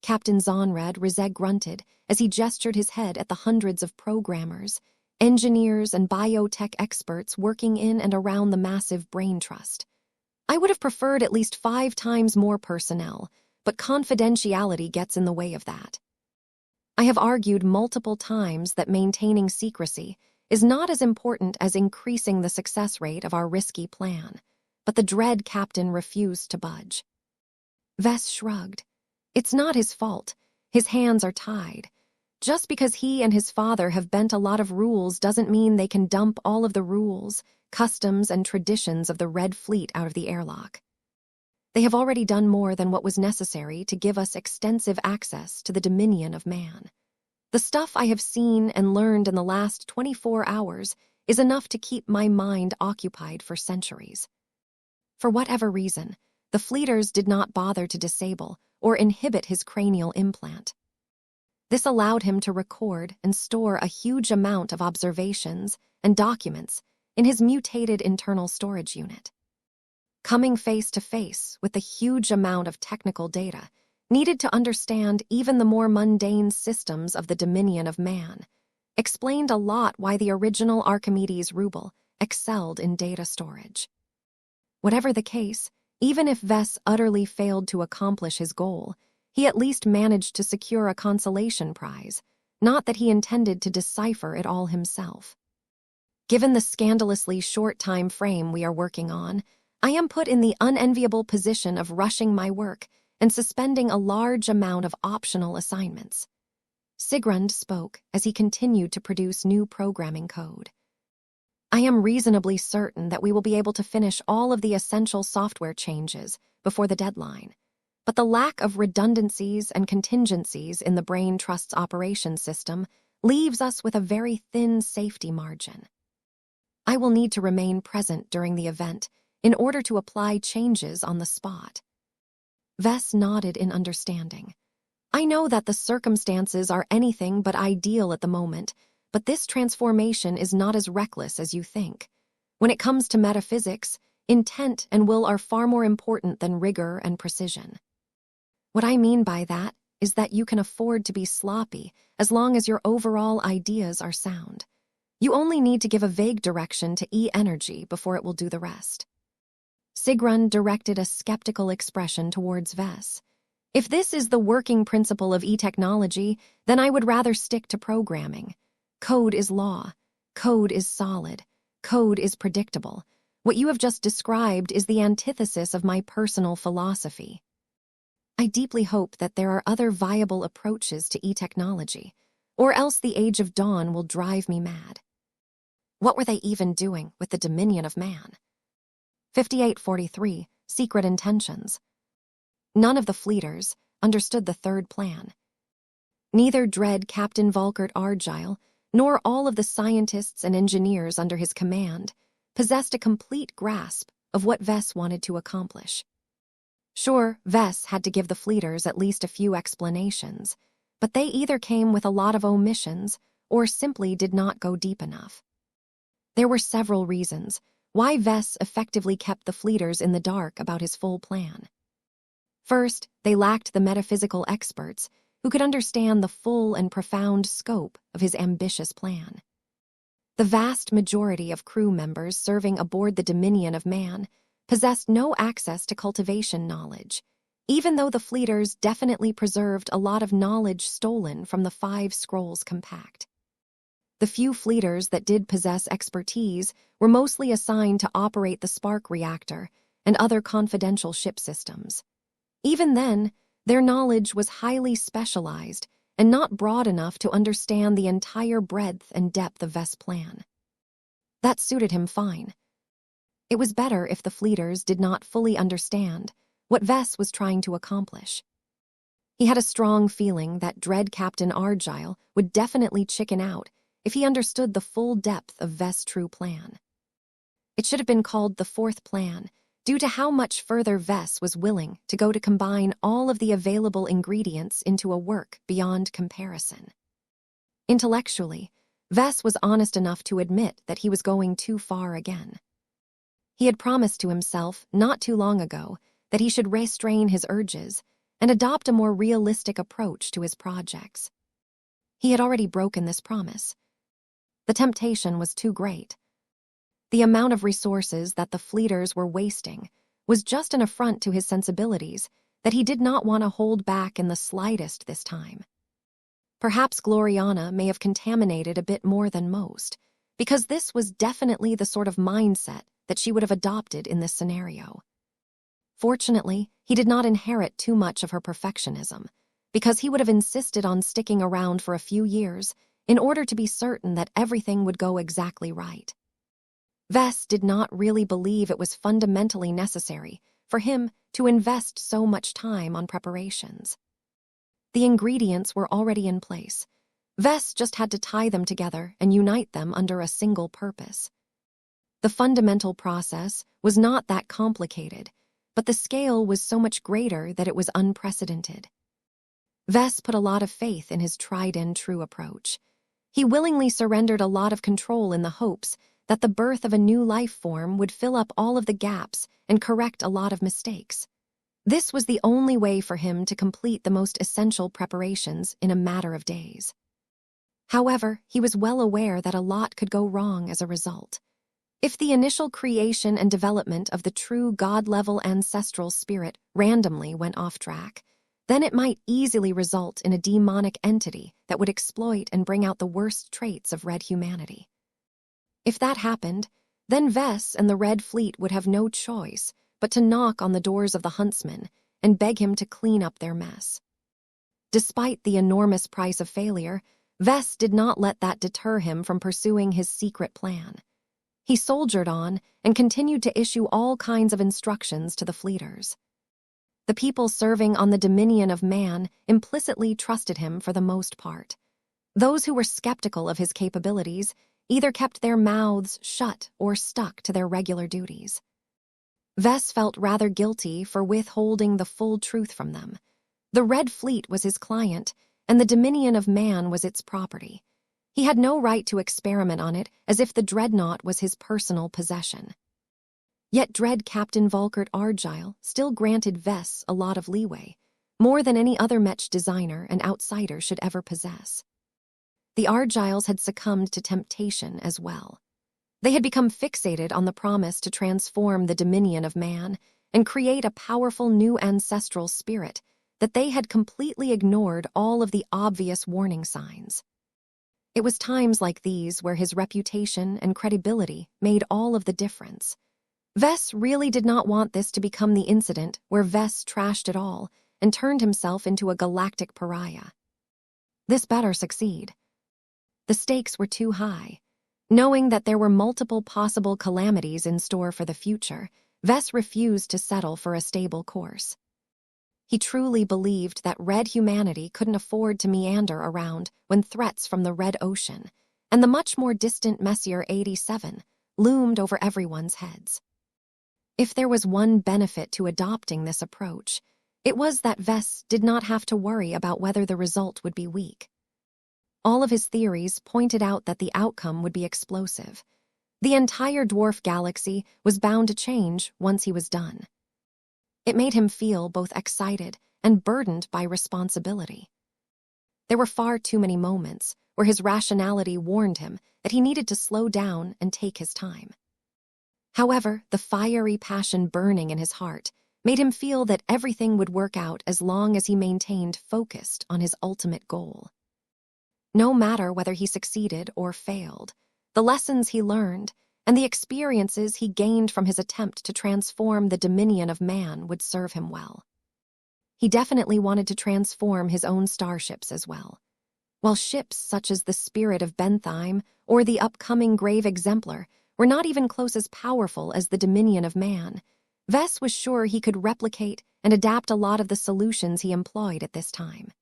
Captain Zonrad Rizeg grunted as he gestured his head at the hundreds of programmers, engineers, and biotech experts working in and around the massive Brain Trust. "I would have preferred at least 5 times more personnel, but confidentiality gets in the way of that. I have argued multiple times that maintaining secrecy is not as important as increasing the success rate of our risky plan, but the dread captain refused to budge." Vess shrugged. It's not his fault. His hands are tied. Just because he and his father have bent a lot of rules doesn't mean they can dump all of the rules, customs, and traditions of the Red Fleet out of the airlock. They have already done more than what was necessary to give us extensive access to the Dominion of Man. The stuff I have seen and learned in the last 24 hours is enough to keep my mind occupied for centuries. For whatever reason, the fleeters did not bother to disable or inhibit his cranial implant. This allowed him to record and store a huge amount of observations and documents in his mutated internal storage unit. Coming face to face with the huge amount of technical data needed to understand even the more mundane systems of the Dominion of Man explained a lot why the original Archimedes Ruble excelled in data storage. Whatever the case, even if Vess utterly failed to accomplish his goal, he at least managed to secure a consolation prize, not that he intended to decipher it all himself. Given the scandalously short time frame we are working on, I am put in the unenviable position of rushing my work and suspending a large amount of optional assignments. Sigrund spoke as he continued to produce new programming code. I am reasonably certain that we will be able to finish all of the essential software changes before the deadline. But the lack of redundancies and contingencies in the Brain Trust's operations system leaves us with a very thin safety margin. I will need to remain present during the event in order to apply changes on the spot. Vess nodded in understanding. I know that the circumstances are anything but ideal at the moment, but this transformation is not as reckless as you think. When it comes to metaphysics, intent and will are far more important than rigor and precision. What I mean by that is that you can afford to be sloppy as long as your overall ideas are sound. You only need to give a vague direction to E-energy before it will do the rest. Sigrun directed a skeptical expression towards Vess. If this is the working principle of E-technology, then I would rather stick to programming. Code is law. Code is solid. Code is predictable. What you have just described is the antithesis of my personal philosophy. I deeply hope that there are other viable approaches to E-technology, or else the Age of Dawn will drive me mad. What were they even doing with the dominion of man? 5843, Secret Intentions. None of the fleeters understood the third plan. Neither dread Captain Volkert Argyle, nor all of the scientists and engineers under his command, possessed a complete grasp of what Vess wanted to accomplish. Sure, Vess had to give the fleeters at least a few explanations, but they either came with a lot of omissions or simply did not go deep enough. There were several reasons why Vess effectively kept the fleeters in the dark about his full plan. First, they lacked the metaphysical experts who could understand the full and profound scope of his ambitious plan. The vast majority of crew members serving aboard the Dominion of Man possessed no access to cultivation knowledge, even though the fleeters definitely preserved a lot of knowledge stolen from the 5 Scrolls Compact. The few fleeters that did possess expertise were mostly assigned to operate the spark reactor and other confidential ship systems. Even then, their knowledge was highly specialized and not broad enough to understand the entire breadth and depth of Vess' plan. That suited him fine. It was better if the fleeters did not fully understand what Vess was trying to accomplish. He had a strong feeling that dread Captain Argyle would definitely chicken out if he understood the full depth of Vess' true plan. It should have been called the fourth plan, due to how much further Vess was willing to go to combine all of the available ingredients into a work beyond comparison. Intellectually, Vess was honest enough to admit that he was going too far again. He had promised to himself not too long ago that he should restrain his urges and adopt a more realistic approach to his projects. He had already broken this promise. The temptation was too great. The amount of resources that the fleeters were wasting was just an affront to his sensibilities that he did not want to hold back in the slightest this time. Perhaps Gloriana may have contaminated a bit more than most, because this was definitely the sort of mindset that she would have adopted in this scenario. Fortunately, he did not inherit too much of her perfectionism, because he would have insisted on sticking around for a few years in order to be certain that everything would go exactly right. Vess did not really believe it was fundamentally necessary for him to invest so much time on preparations. The ingredients were already in place. Vess just had to tie them together and unite them under a single purpose. The fundamental process was not that complicated, but the scale was so much greater that it was unprecedented. Vess put a lot of faith in his tried-and-true approach. He willingly surrendered a lot of control in the hopes that the birth of a new life form would fill up all of the gaps and correct a lot of mistakes. This was the only way for him to complete the most essential preparations in a matter of days. However, he was well aware that a lot could go wrong as a result. If the initial creation and development of the true God-level ancestral spirit randomly went off track, then it might easily result in a demonic entity that would exploit and bring out the worst traits of red humanity. If that happened, then Vess and the Red Fleet would have no choice but to knock on the doors of the huntsman and beg him to clean up their mess. Despite the enormous price of failure, Vess did not let that deter him from pursuing his secret plan. He soldiered on and continued to issue all kinds of instructions to the fleeters. The people serving on the dominion of man implicitly trusted him for the most part. Those who were skeptical of his capabilities either kept their mouths shut or stuck to their regular duties. Vess felt rather guilty for withholding the full truth from them. The Red Fleet was his client, and the dominion of man was its property. He had no right to experiment on it as if the dreadnought was his personal possession. Yet dread Captain Volkert Argyle still granted Vess a lot of leeway, more than any other Mech designer and outsider should ever possess. The Argyles had succumbed to temptation as well. They had become fixated on the promise to transform the dominion of man and create a powerful new ancestral spirit that they had completely ignored all of the obvious warning signs. It was times like these where his reputation and credibility made all of the difference. Vess really did not want this to become the incident where Vess trashed it all and turned himself into a galactic pariah. This better succeed. The stakes were too high. Knowing that there were multiple possible calamities in store for the future, Vess refused to settle for a stable course. He truly believed that red humanity couldn't afford to meander around when threats from the Red Ocean and the much more distant Messier 87 loomed over everyone's heads. If there was one benefit to adopting this approach, it was that Vess did not have to worry about whether the result would be weak. All of his theories pointed out that the outcome would be explosive. The entire dwarf galaxy was bound to change once he was done. It made him feel both excited and burdened by responsibility. There were far too many moments where his rationality warned him that he needed to slow down and take his time. However, the fiery passion burning in his heart made him feel that everything would work out as long as he maintained focused on his ultimate goal. No matter whether he succeeded or failed, the lessons he learned and the experiences he gained from his attempt to transform the dominion of man would serve him well. He definitely wanted to transform his own starships as well. While ships such as the Spirit of Bentheim or the upcoming Grave Exemplar were not even close as powerful as the dominion of man, Vess was sure he could replicate and adapt a lot of the solutions he employed at this time.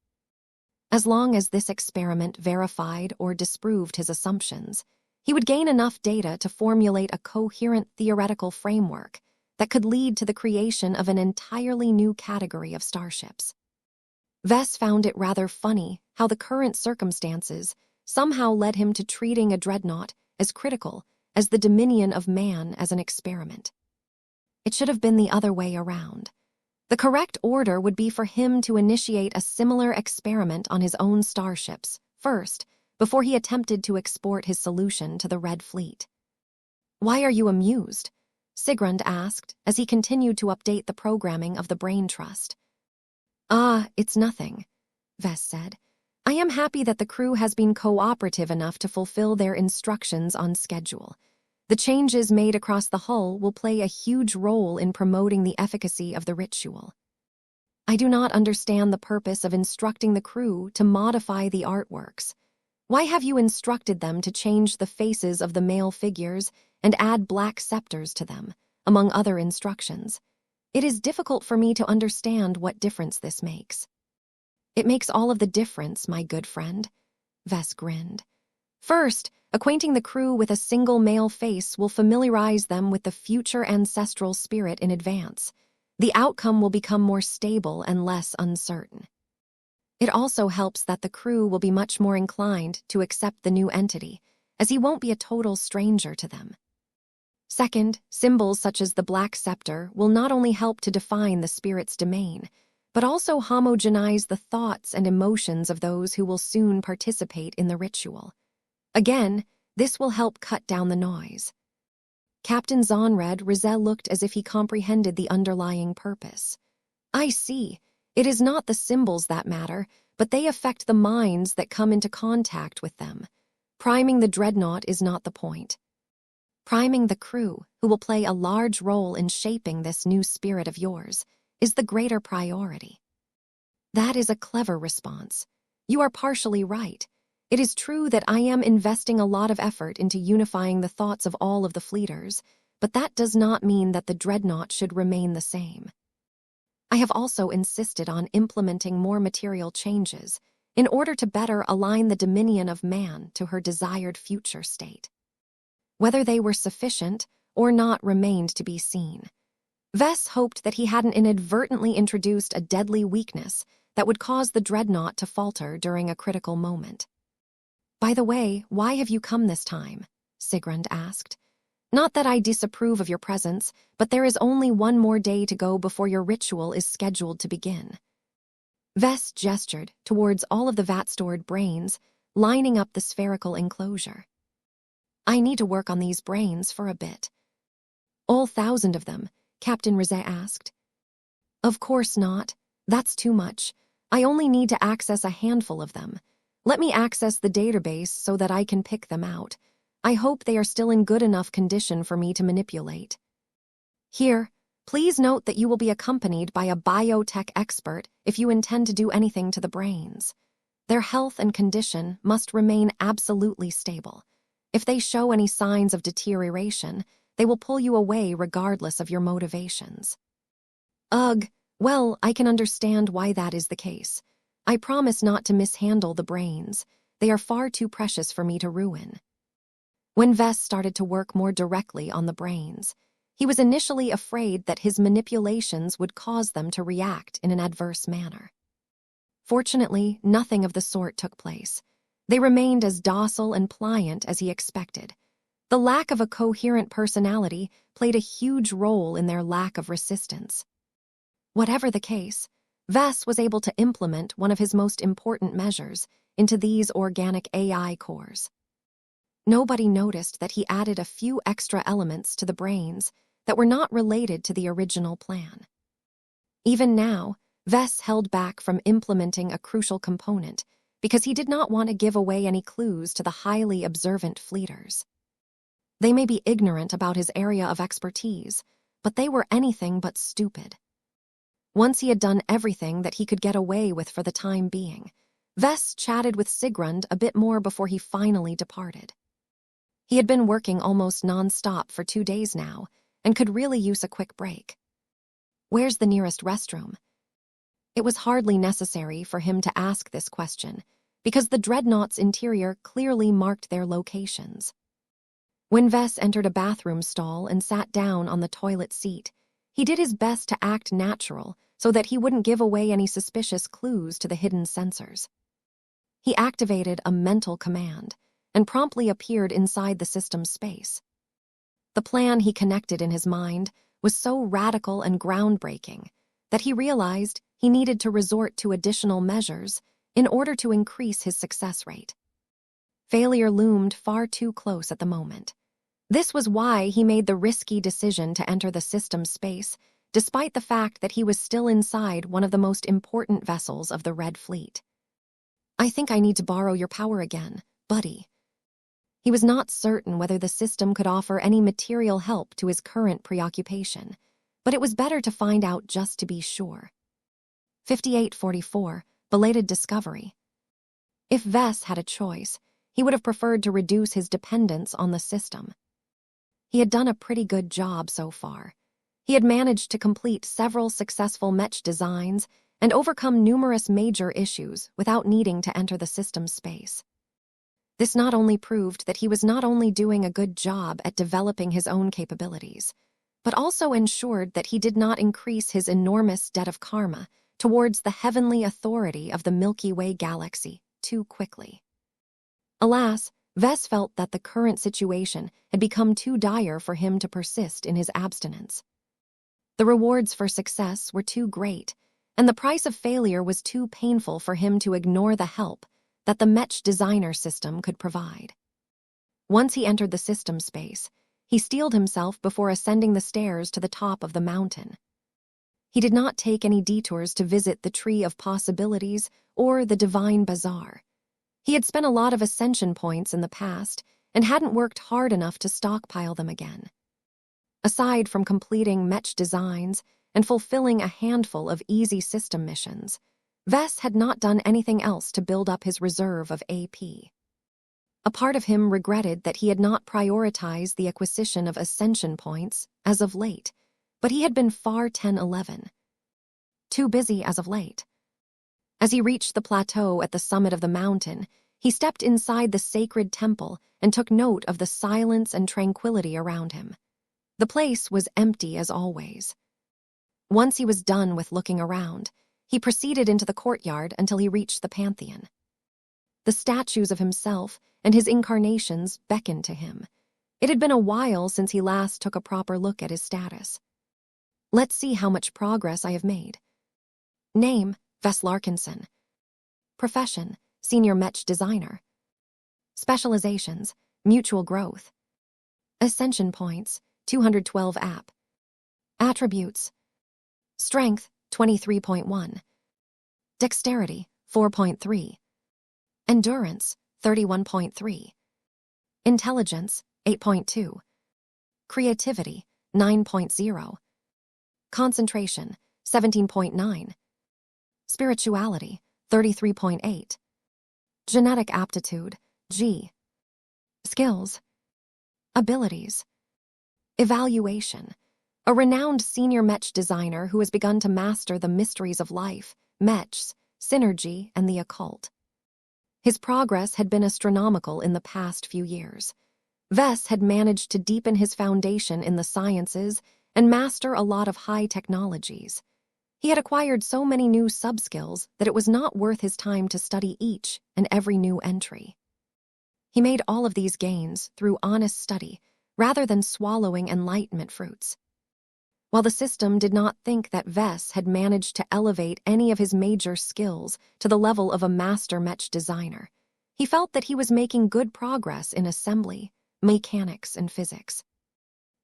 As long as this experiment verified or disproved his assumptions, he would gain enough data to formulate a coherent theoretical framework that could lead to the creation of an entirely new category of starships. Vess found it rather funny how the current circumstances somehow led him to treating a dreadnought as critical as the dominion of man as an experiment. It should have been the other way around. The correct order would be for him to initiate a similar experiment on his own starships first, before he attempted to export his solution to the Red Fleet. "Why are you amused?" Sigrund asked as he continued to update the programming of the Brain Trust. "Ah, it's nothing," Vess said. "I am happy that the crew has been cooperative enough to fulfill their instructions on schedule. The changes made across the hull will play a huge role in promoting the efficacy of the ritual. I do not understand the purpose of instructing the crew to modify the artworks. Why have you instructed them to change the faces of the male figures and add black scepters to them, among other instructions? It is difficult for me to understand what difference this makes." "It makes all of the difference, my good friend," Vess grinned. "First, acquainting the crew with a single male face will familiarize them with the future ancestral spirit in advance. The outcome will become more stable and less uncertain. It also helps that the crew will be much more inclined to accept the new entity, as he won't be a total stranger to them. Second, symbols such as the Black Scepter will not only help to define the spirit's domain, but also homogenize the thoughts and emotions of those who will soon participate in the ritual. Again, this will help cut down the noise." Captain Zonred Rizel looked as if he comprehended the underlying purpose. "I see. It is not the symbols that matter, but they affect the minds that come into contact with them. Priming the dreadnought is not the point. Priming the crew, who will play a large role in shaping this new spirit of yours, is the greater priority." "That is a clever response. You are partially right. It is true that I am investing a lot of effort into unifying the thoughts of all of the fleeters, but that does not mean that the dreadnought should remain the same. I have also insisted on implementing more material changes in order to better align the dominion of man to her desired future state. Whether they were sufficient or not remained to be seen. Vess hoped that he hadn't inadvertently introduced a deadly weakness that would cause the dreadnought to falter during a critical moment. "By the way, why have you come this time?" Sigrund asked. "Not that I disapprove of your presence, but there is only one more day to go before your ritual is scheduled to begin." Vess gestured towards all of the vat-stored brains lining up the spherical enclosure. "I need to work on these brains for a bit." "All 1,000 of them?" Captain Rizet asked. "Of course not. That's too much. I only need to access a handful of them. Let me access the database so that I can pick them out. I hope they are still in good enough condition for me to manipulate. Here, please note that you will be accompanied by a biotech expert if you intend to do anything to the brains. Their health and condition must remain absolutely stable. If they show any signs of deterioration, they will pull you away regardless of your motivations." "Ugh, well, I can understand why that is the case. I promise not to mishandle the brains. They are far too precious for me to ruin." When Vess started to work more directly on the brains, he was initially afraid that his manipulations would cause them to react in an adverse manner. Fortunately, nothing of the sort took place. They remained as docile and pliant as he expected. The lack of a coherent personality played a huge role in their lack of resistance. Whatever the case, Vess was able to implement one of his most important measures into these organic AI cores. Nobody noticed that he added a few extra elements to the brains that were not related to the original plan. Even now, Vess held back from implementing a crucial component because he did not want to give away any clues to the highly observant fleeters. They may be ignorant about his area of expertise, but they were anything but stupid. Once he had done everything that he could get away with for the time being, Vess chatted with Sigrund a bit more before he finally departed. He had been working almost non-stop for 2 days now and could really use a quick break. "Where's the nearest restroom?" It was hardly necessary for him to ask this question because the dreadnought's interior clearly marked their locations. When Vess entered a bathroom stall and sat down on the toilet seat, he did his best to act natural so that he wouldn't give away any suspicious clues to the hidden sensors. He activated a mental command and promptly appeared inside the system's space. The plan he connected in his mind was so radical and groundbreaking that he realized he needed to resort to additional measures in order to increase his success rate. Failure loomed far too close at the moment. This was why he made the risky decision to enter the system's space, despite the fact that he was still inside one of the most important vessels of the Red Fleet. "I think I need to borrow your power again, buddy." He was not certain whether the system could offer any material help to his current preoccupation, but it was better to find out just to be sure. 5844, Belated Discovery. If Vess had a choice, he would have preferred to reduce his dependence on the system. He had done a pretty good job so far. He had managed to complete several successful Mech designs and overcome numerous major issues without needing to enter the system's space. This not only proved that he was not only doing a good job at developing his own capabilities, but also ensured that he did not increase his enormous debt of karma towards the heavenly authority of the Milky Way galaxy too quickly. Alas, Vess felt that the current situation had become too dire for him to persist in his abstinence. The rewards for success were too great, and the price of failure was too painful for him to ignore the help that the Mech designer system could provide. Once he entered the system space, he steeled himself before ascending the stairs to the top of the mountain. He did not take any detours to visit the Tree of Possibilities or the Divine Bazaar. He had spent a lot of ascension points in the past and hadn't worked hard enough to stockpile them again. Aside from completing Mech designs and fulfilling a handful of easy system missions, Vess had not done anything else to build up his reserve of AP. A part of him regretted that he had not prioritized the acquisition of ascension points as of late, but he had been far 10-11. Too busy as of late. As he reached the plateau at the summit of the mountain, he stepped inside the sacred temple and took note of the silence and tranquility around him. The place was empty as always. Once he was done with looking around, he proceeded into the courtyard until he reached the Pantheon. The statues of himself and his incarnations beckoned to him. It had been a while since he last took a proper look at his status. Let's see how much progress I have made. Name, Vess Larkinson. Profession, Senior Mech Designer. Specializations, Mutual Growth. Ascension Points, 212 app. Attributes. Strength, 23.1. Dexterity, 4.3. Endurance, 31.3. Intelligence, 8.2. Creativity, 9.0. Concentration, 17.9. Spirituality, 33.8. Genetic aptitude, G. Skills. Abilities. Evaluation. A renowned senior Mech designer who has begun to master the mysteries of life, Mechs, synergy, and the occult. His progress had been astronomical in the past few years. Vess had managed to deepen his foundation in the sciences and master a lot of high technologies. He had acquired so many new sub-skills that it was not worth his time to study each and every new entry. He made all of these gains through honest study, rather than swallowing enlightenment fruits. While the system did not think that Vess had managed to elevate any of his major skills to the level of a master Mech designer, he felt that he was making good progress in assembly, mechanics, and physics.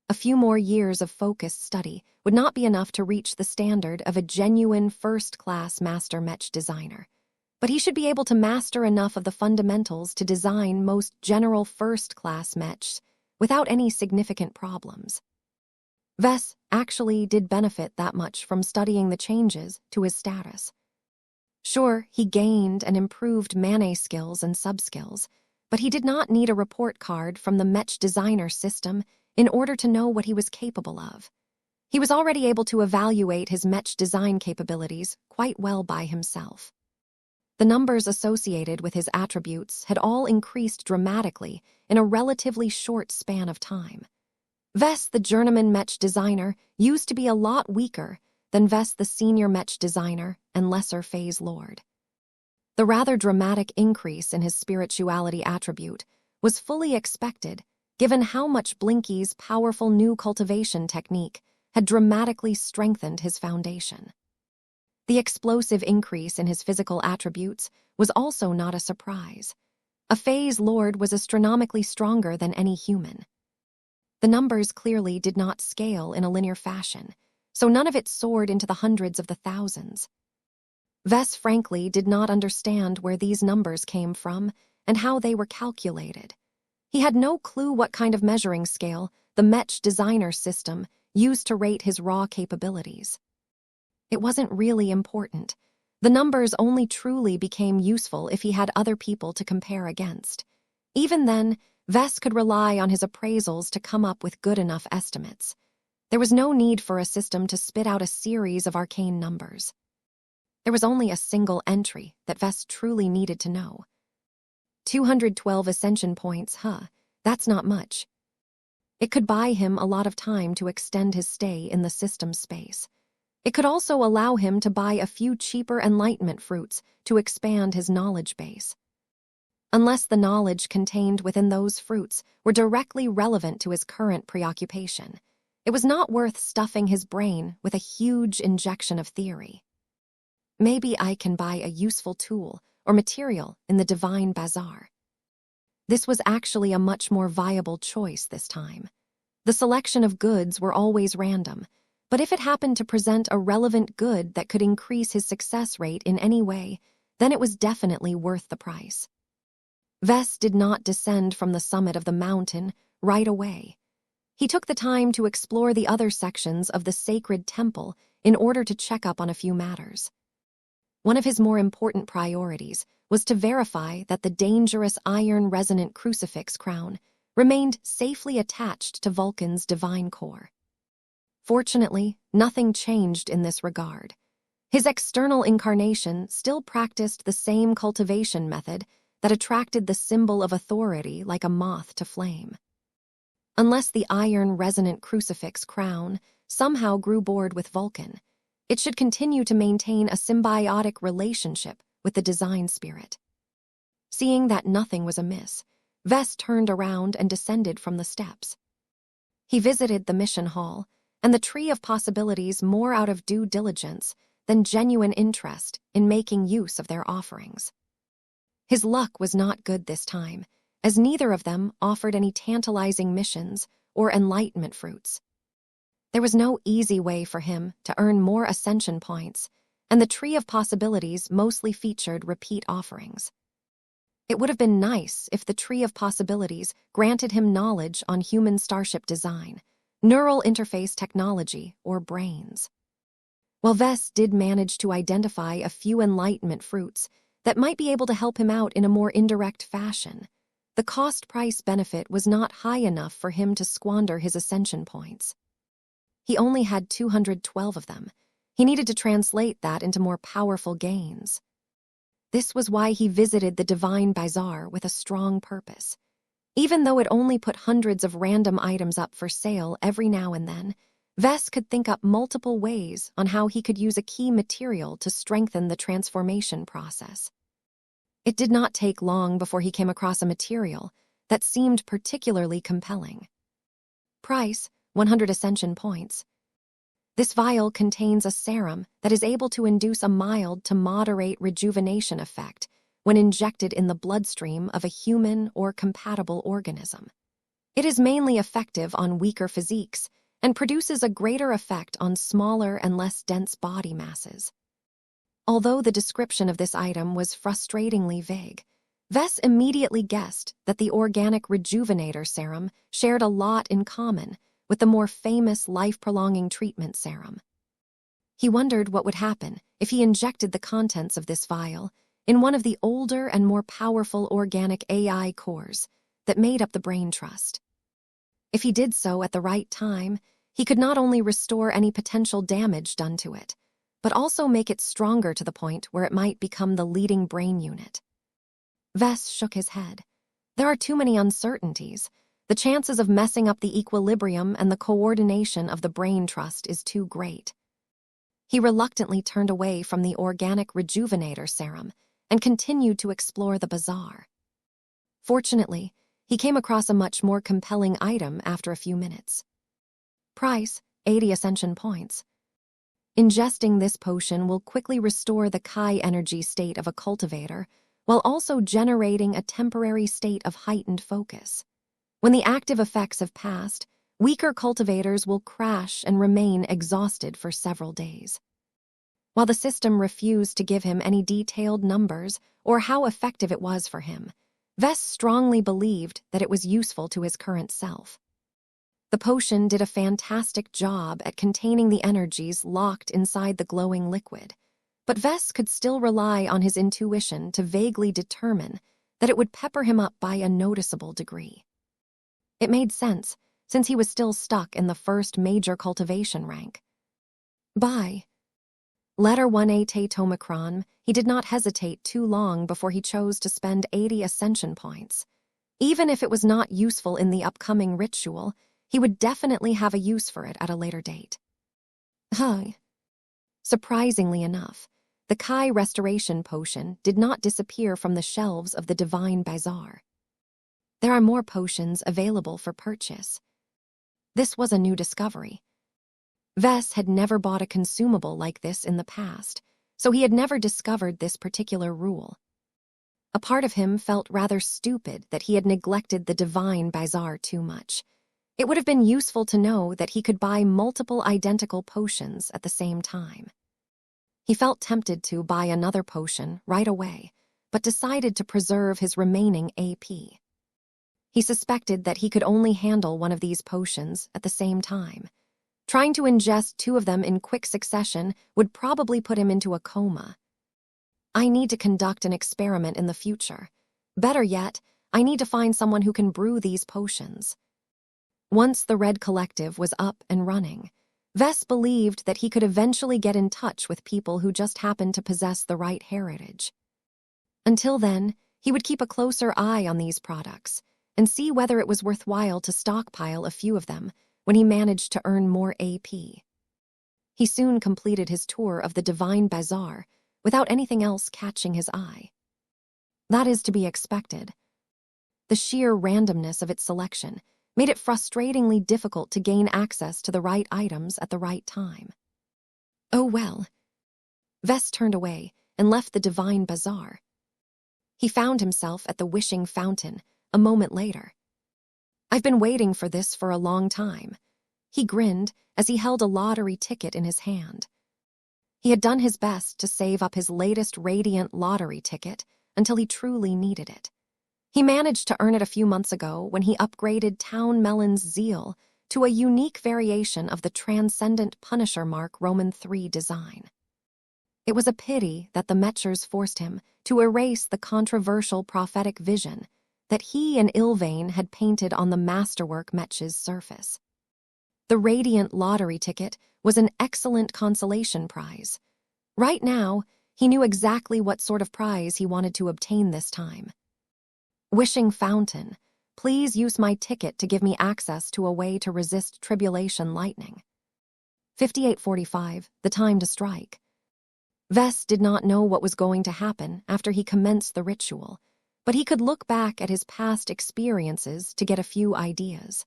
A few more years of focused study would not be enough to reach the standard of a genuine first-class master Mech designer, but he should be able to master enough of the fundamentals to design most general first-class mechs without any significant problems. Vess actually did benefit that much from studying the changes to his status. Sure, he gained and improved Manet skills and sub-skills, but he did not need a report card from the Mech designer system in order to know what he was capable of. He was already able to evaluate his Mech design capabilities quite well by himself. The numbers associated with his attributes had all increased dramatically in a relatively short span of time. Vess, the journeyman Mech designer, used to be a lot weaker than Vess, the senior Mech designer and lesser phase lord. The rather dramatic increase in his spirituality attribute was fully expected, given how much Blinky's powerful new cultivation technique had dramatically strengthened his foundation. The explosive increase in his physical attributes was also not a surprise. A phase lord was astronomically stronger than any human. The numbers clearly did not scale in a linear fashion, so none of it soared into the hundreds of the thousands. Vess frankly did not understand where these numbers came from and how they were calculated. He had no clue what kind of measuring scale the Mech designer system used to rate his raw capabilities. It wasn't really important. The numbers only truly became useful if he had other people to compare against. Even then, Vess could rely on his appraisals to come up with good enough estimates. There was no need for a system to spit out a series of arcane numbers. There was only a single entry that Vess truly needed to know. 212 ascension points, that's not much. It could buy him a lot of time to extend his stay in the system space. It could also allow him to buy a few cheaper enlightenment fruits to expand his knowledge base. Unless the knowledge contained within those fruits were directly relevant to his current preoccupation, it was not worth stuffing his brain with a huge injection of theory. Maybe I can buy a useful tool or material in the Divine Bazaar. This was actually a much more viable choice this time. The selection of goods were always random, but if it happened to present a relevant good that could increase his success rate in any way, then it was definitely worth the price. Vess did not descend from the summit of the mountain right away. He took the time to explore the other sections of the sacred temple in order to check up on a few matters. One of his more important priorities was to verify that the dangerous iron-resonant crucifix crown remained safely attached to Vulcan's divine core. Fortunately, nothing changed in this regard. His external incarnation still practiced the same cultivation method that attracted the symbol of authority like a moth to flame. Unless the iron-resonant crucifix crown somehow grew bored with Vulcan, it should continue to maintain a symbiotic relationship with the design spirit. Seeing that nothing was amiss, Vess turned around and descended from the steps. He visited the mission hall and the Tree of Possibilities more out of due diligence than genuine interest in making use of their offerings. His luck was not good this time, as neither of them offered any tantalizing missions or enlightenment fruits. There was no easy way for him to earn more ascension points, and the Tree of Possibilities mostly featured repeat offerings. It would have been nice if the Tree of Possibilities granted him knowledge on human starship design, neural interface technology, or brains. While Vess did manage to identify a few enlightenment fruits that might be able to help him out in a more indirect fashion, the cost-price benefit was not high enough for him to squander his ascension points. He only had 212 of them. He needed to translate that into more powerful gains. This was why he visited the Divine Bazaar with a strong purpose. Even though it only put hundreds of random items up for sale every now and then, Vess could think up multiple ways on how he could use a key material to strengthen the transformation process. It did not take long before he came across a material that seemed particularly compelling. Price, 100 ascension points. This vial contains a serum that is able to induce a mild to moderate rejuvenation effect when injected in the bloodstream of a human or compatible organism. It is mainly effective on weaker physiques and produces a greater effect on smaller and less dense body masses. Although the description of this item was frustratingly vague, Vess immediately guessed that the organic rejuvenator serum shared a lot in common with the more famous life-prolonging treatment serum. He wondered what would happen if he injected the contents of this vial in one of the older and more powerful organic AI cores that made up the brain trust. If he did so at the right time, he could not only restore any potential damage done to it, but also make it stronger to the point where it might become the leading brain unit. Vess shook his head. There are too many uncertainties. The chances of messing up the equilibrium and the coordination of the brain trust is too great. He reluctantly turned away from the organic rejuvenator serum and continued to explore the bazaar. Fortunately, he came across a much more compelling item after a few minutes. Price, 80 ascension points. Ingesting this potion will quickly restore the Chi energy state of a cultivator, while also generating a temporary state of heightened focus. When the active effects have passed, weaker cultivators will crash and remain exhausted for several days. While the system refused to give him any detailed numbers or how effective it was for him, Vess strongly believed that it was useful to his current self. The potion did a fantastic job at containing the energies locked inside the glowing liquid, but Vess could still rely on his intuition to vaguely determine that it would pepper him up by a noticeable degree. It made sense, since he was still stuck in the first major cultivation rank. By Letter 1A Tomicron, he did not hesitate too long before he chose to spend 80 ascension points. Even if it was not useful in the upcoming ritual, he would definitely have a use for it at a later date. Surprisingly enough, the Chi restoration potion did not disappear from the shelves of the Divine Bazaar. There are more potions available for purchase. This was a new discovery. Vess had never bought a consumable like this in the past, so he had never discovered this particular rule. A part of him felt rather stupid that he had neglected the Divine Bazaar too much. It would have been useful to know that he could buy multiple identical potions at the same time. He felt tempted to buy another potion right away, but decided to preserve his remaining AP. He suspected that he could only handle one of these potions at the same time. Trying to ingest two of them in quick succession would probably put him into a coma. I need to conduct an experiment in the future. Better yet, I need to find someone who can brew these potions. Once the Red Collective was up and running, Vess believed that he could eventually get in touch with people who just happened to possess the right heritage. Until then, he would keep a closer eye on these products and see whether it was worthwhile to stockpile a few of them when he managed to earn more AP. He soon completed his tour of the Divine Bazaar without anything else catching his eye. That is to be expected. The sheer randomness of its selection made it frustratingly difficult to gain access to the right items at the right time. Oh well. Vess turned away and left the Divine Bazaar. He found himself at the Wishing Fountain a moment later. I've been waiting for this for a long time. He grinned as he held a lottery ticket in his hand. He had done his best to save up his latest Radiant lottery ticket until he truly needed it. He managed to earn it a few months ago when he upgraded Town Melon's Zeal to a unique variation of the Transcendent Punisher Mark Roman III design. It was a pity that the Mechers forced him to erase the controversial prophetic vision that he and Ilvain had painted on the masterwork Mech's surface. The Radiant lottery ticket was an excellent consolation prize. Right now, he knew exactly what sort of prize he wanted to obtain this time. Wishing Fountain, please use my ticket to give me access to a way to resist tribulation lightning. 58:45, the time to strike. Vess did not know what was going to happen after he commenced the ritual, but he could look back at his past experiences to get a few ideas.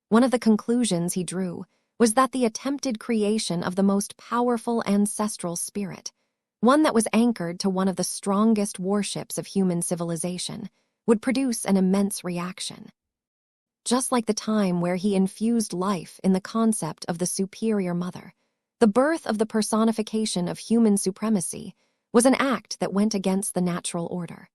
One of the conclusions he drew was that the attempted creation of the most powerful ancestral spirit, one that was anchored to one of the strongest warships of human civilization, would produce an immense reaction. Just like the time where he infused life in the concept of the superior mother, the birth of the personification of human supremacy was an act that went against the natural order.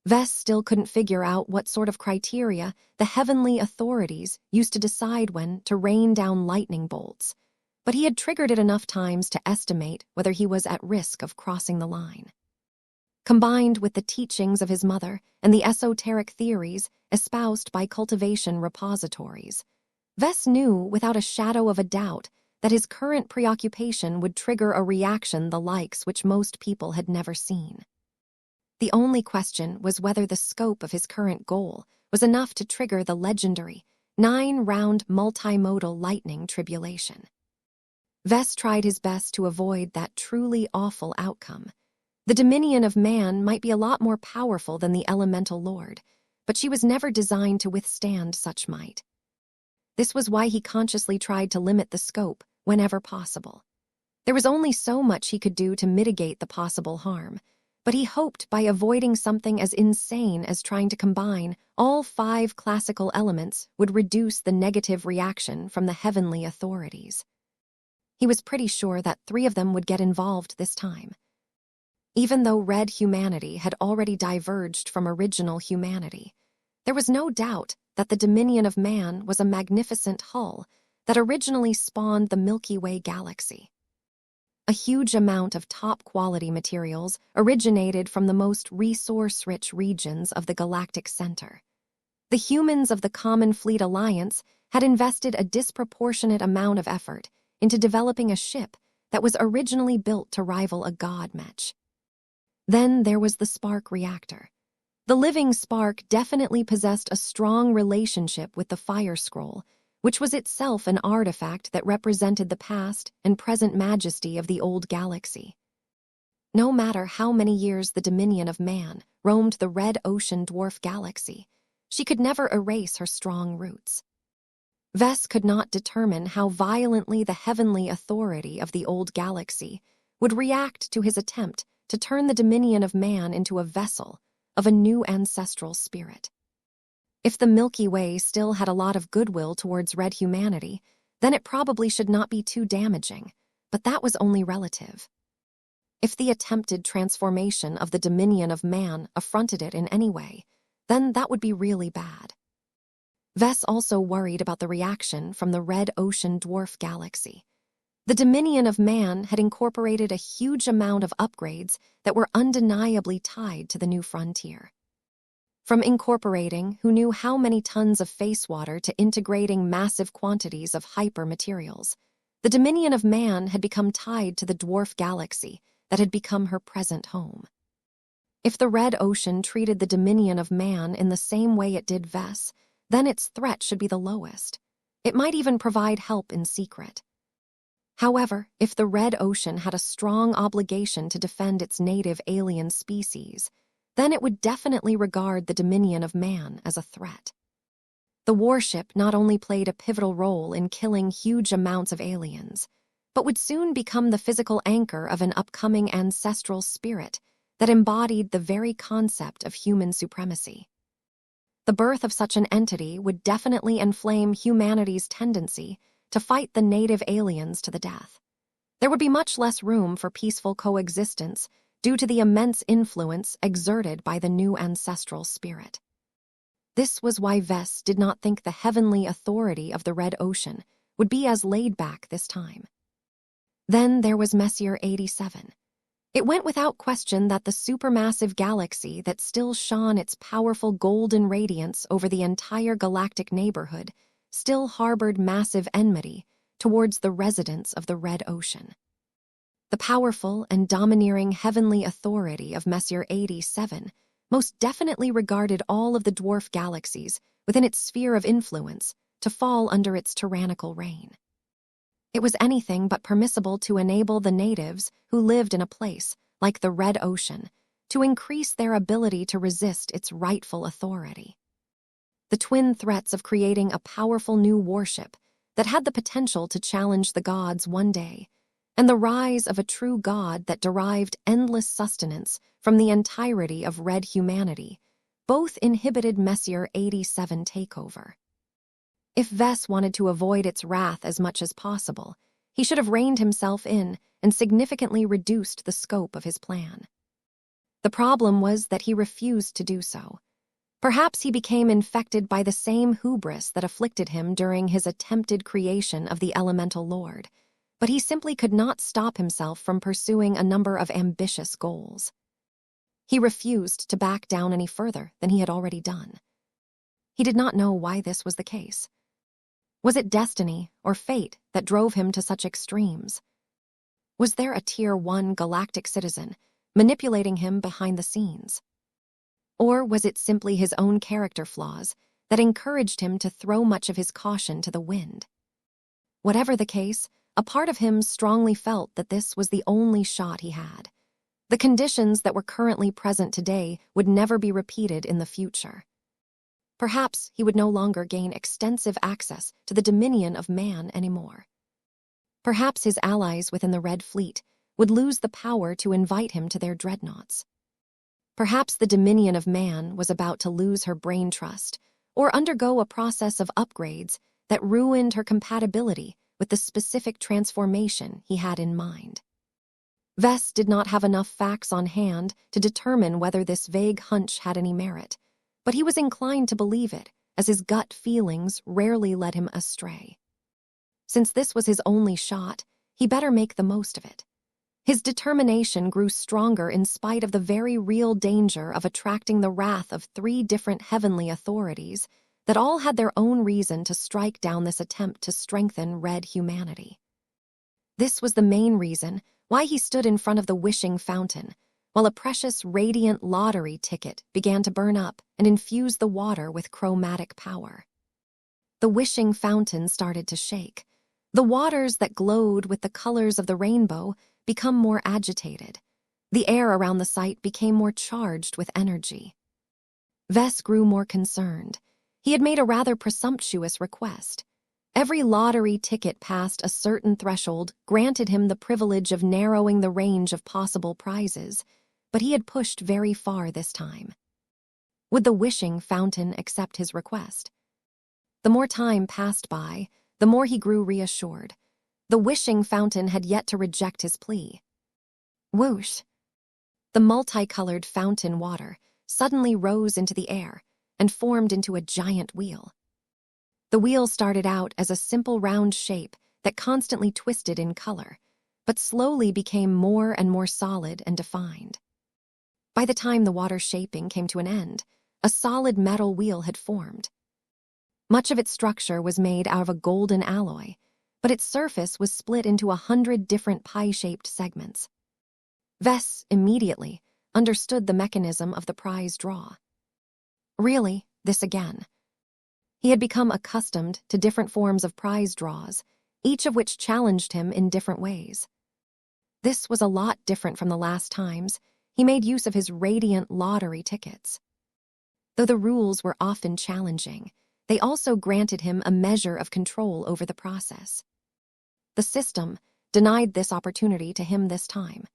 Vess still couldn't figure out what sort of criteria the heavenly authorities used to decide when to rain down lightning bolts, but he had triggered it enough times to estimate whether he was at risk of crossing the line. Combined with the teachings of his mother and the esoteric theories espoused by cultivation repositories, Vess knew without a shadow of a doubt that his current preoccupation would trigger a reaction the likes which most people had never seen. The only question was whether the scope of his current goal was enough to trigger the legendary 9-round multimodal lightning tribulation. Vess tried his best to avoid that truly awful outcome. The dominion of man might be a lot more powerful than the elemental lord, but she was never designed to withstand such might. This was why he consciously tried to limit the scope whenever possible. There was only so much he could do to mitigate the possible harm, but he hoped by avoiding something as insane as trying to combine all 5 classical elements would reduce the negative reaction from the heavenly authorities. He was pretty sure that 3 of them would get involved this time. Even though red humanity had already diverged from original humanity, there was no doubt that the dominion of man was a magnificent hull that originally spawned the Milky Way galaxy. A huge amount of top-quality materials originated from the most resource-rich regions of the galactic center. The humans of the Common Fleet Alliance had invested a disproportionate amount of effort into developing a ship that was originally built to rival a god Mech. Then there was the spark reactor. The living spark definitely possessed a strong relationship with the fire scroll, which was itself an artifact that represented the past and present majesty of the old galaxy. No matter how many years the dominion of man roamed the red ocean dwarf galaxy, she could never erase her strong roots. Vess could not determine how violently the heavenly authority of the old galaxy would react to his attempt to turn the dominion of man into a vessel of a new ancestral spirit. If the Milky Way still had a lot of goodwill towards red humanity, then it probably should not be too damaging, but that was only relative. If the attempted transformation of the dominion of man affronted it in any way, then that would be really bad. Vess also worried about the reaction from the red ocean dwarf galaxy. The Dominion of Man had incorporated a huge amount of upgrades that were undeniably tied to the new frontier. From incorporating who knew how many tons of face water to integrating massive quantities of hyper-materials, the Dominion of Man had become tied to the dwarf galaxy that had become her present home. If the Red Ocean treated the Dominion of Man in the same way it did Vess, then its threat should be the lowest. It might even provide help in secret. However, if the Red Ocean had a strong obligation to defend its native alien species, then it would definitely regard the Dominion of Man as a threat. The warship not only played a pivotal role in killing huge amounts of aliens, but would soon become the physical anchor of an upcoming ancestral spirit that embodied the very concept of human supremacy. The birth of such an entity would definitely inflame humanity's tendency to fight the native aliens to the death. There would be much less room for peaceful coexistence due to the immense influence exerted by the new ancestral spirit. This was why Vess did not think the heavenly authority of the Red Ocean would be as laid back this time. Then there was Messier 87. It went without question that the supermassive galaxy that still shone its powerful golden radiance over the entire galactic neighborhood still harbored massive enmity towards the residents of the Red Ocean. The powerful and domineering heavenly authority of Messier 87 most definitely regarded all of the dwarf galaxies within its sphere of influence to fall under its tyrannical reign. It was anything but permissible to enable the natives who lived in a place like the Red Ocean to increase their ability to resist its rightful authority. The twin threats of creating a powerful new warship that had the potential to challenge the gods one day, and the rise of a true god that derived endless sustenance from the entirety of red humanity, both inhibited Messier 87 takeover. If Vess wanted to avoid its wrath as much as possible, he should have reined himself in and significantly reduced the scope of his plan. The problem was that he refused to do so. Perhaps he became infected by the same hubris that afflicted him during his attempted creation of the Elemental Lord, but he simply could not stop himself from pursuing a number of ambitious goals. He refused to back down any further than he had already done. He did not know why this was the case. Was it destiny or fate that drove him to such extremes? Was there a Tier 1 galactic citizen manipulating him behind the scenes? Or was it simply his own character flaws that encouraged him to throw much of his caution to the wind? Whatever the case, a part of him strongly felt that this was the only shot he had. The conditions that were currently present today would never be repeated in the future. Perhaps he would no longer gain extensive access to the Dominion of Man anymore. Perhaps his allies within the Red Fleet would lose the power to invite him to their dreadnoughts. Perhaps the Dominion of Man was about to lose her brain trust or undergo a process of upgrades that ruined her compatibility with the specific transformation he had in mind. Vess did not have enough facts on hand to determine whether this vague hunch had any merit, but he was inclined to believe it, as his gut feelings rarely led him astray. Since this was his only shot, he better make the most of it. His determination grew stronger in spite of the very real danger of attracting the wrath of 3 different heavenly authorities that all had their own reason to strike down this attempt to strengthen red humanity. This was the main reason why he stood in front of the wishing fountain, while a precious radiant lottery ticket began to burn up and infuse the water with chromatic power. The wishing fountain started to shake. The waters that glowed with the colors of the rainbow become more agitated. The air around the site became more charged with energy. Vess grew more concerned. He had made a rather presumptuous request. Every lottery ticket past a certain threshold granted him the privilege of narrowing the range of possible prizes, but he had pushed very far this time. Would the wishing fountain accept his request? The more time passed by, the more he grew reassured. The wishing fountain had yet to reject his plea. Whoosh! The multicolored fountain water suddenly rose into the air and formed into a giant wheel. The wheel started out as a simple round shape that constantly twisted in color, but slowly became more and more solid and defined. By the time the water's shaping came to an end, a solid metal wheel had formed. Much of its structure was made out of a golden alloy, but its surface was split into 100 different pie-shaped segments. Vess immediately understood the mechanism of the prize draw. Really, this again. He had become accustomed to different forms of prize draws, each of which challenged him in different ways. This was a lot different from the last times he made use of his radiant lottery tickets. Though the rules were often challenging, they also granted him a measure of control over the process. The system denied this opportunity to him this time.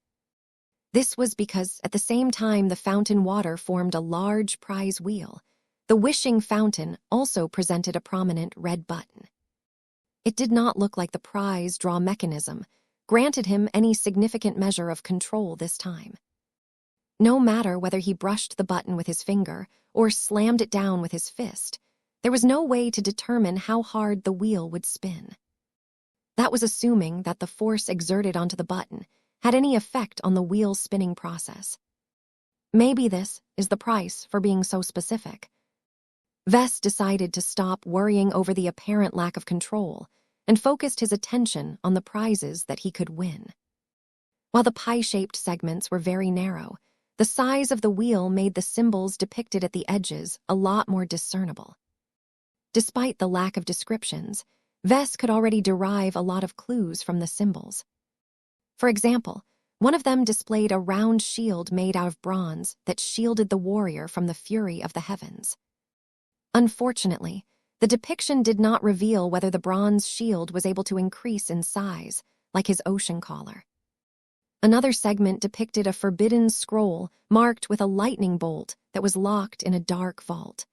This was because at the same time the fountain water formed a large prize wheel, the wishing fountain also presented a prominent red button. It did not look like the prize draw mechanism granted him any significant measure of control this time. No matter whether he brushed the button with his finger or slammed it down with his fist, there was no way to determine how hard the wheel would spin. That was assuming that the force exerted onto the button had any effect on the wheel's spinning process. Maybe this is the price for being so specific. Vess decided to stop worrying over the apparent lack of control and focused his attention on the prizes that he could win. While the pie-shaped segments were very narrow, the size of the wheel made the symbols depicted at the edges a lot more discernible. Despite the lack of descriptions, Vess could already derive a lot of clues from the symbols. For example, one of them displayed a round shield made out of bronze that shielded the warrior from the fury of the heavens. Unfortunately, the depiction did not reveal whether the bronze shield was able to increase in size, like his ocean collar. Another segment depicted a forbidden scroll marked with a lightning bolt that was locked in a dark vault.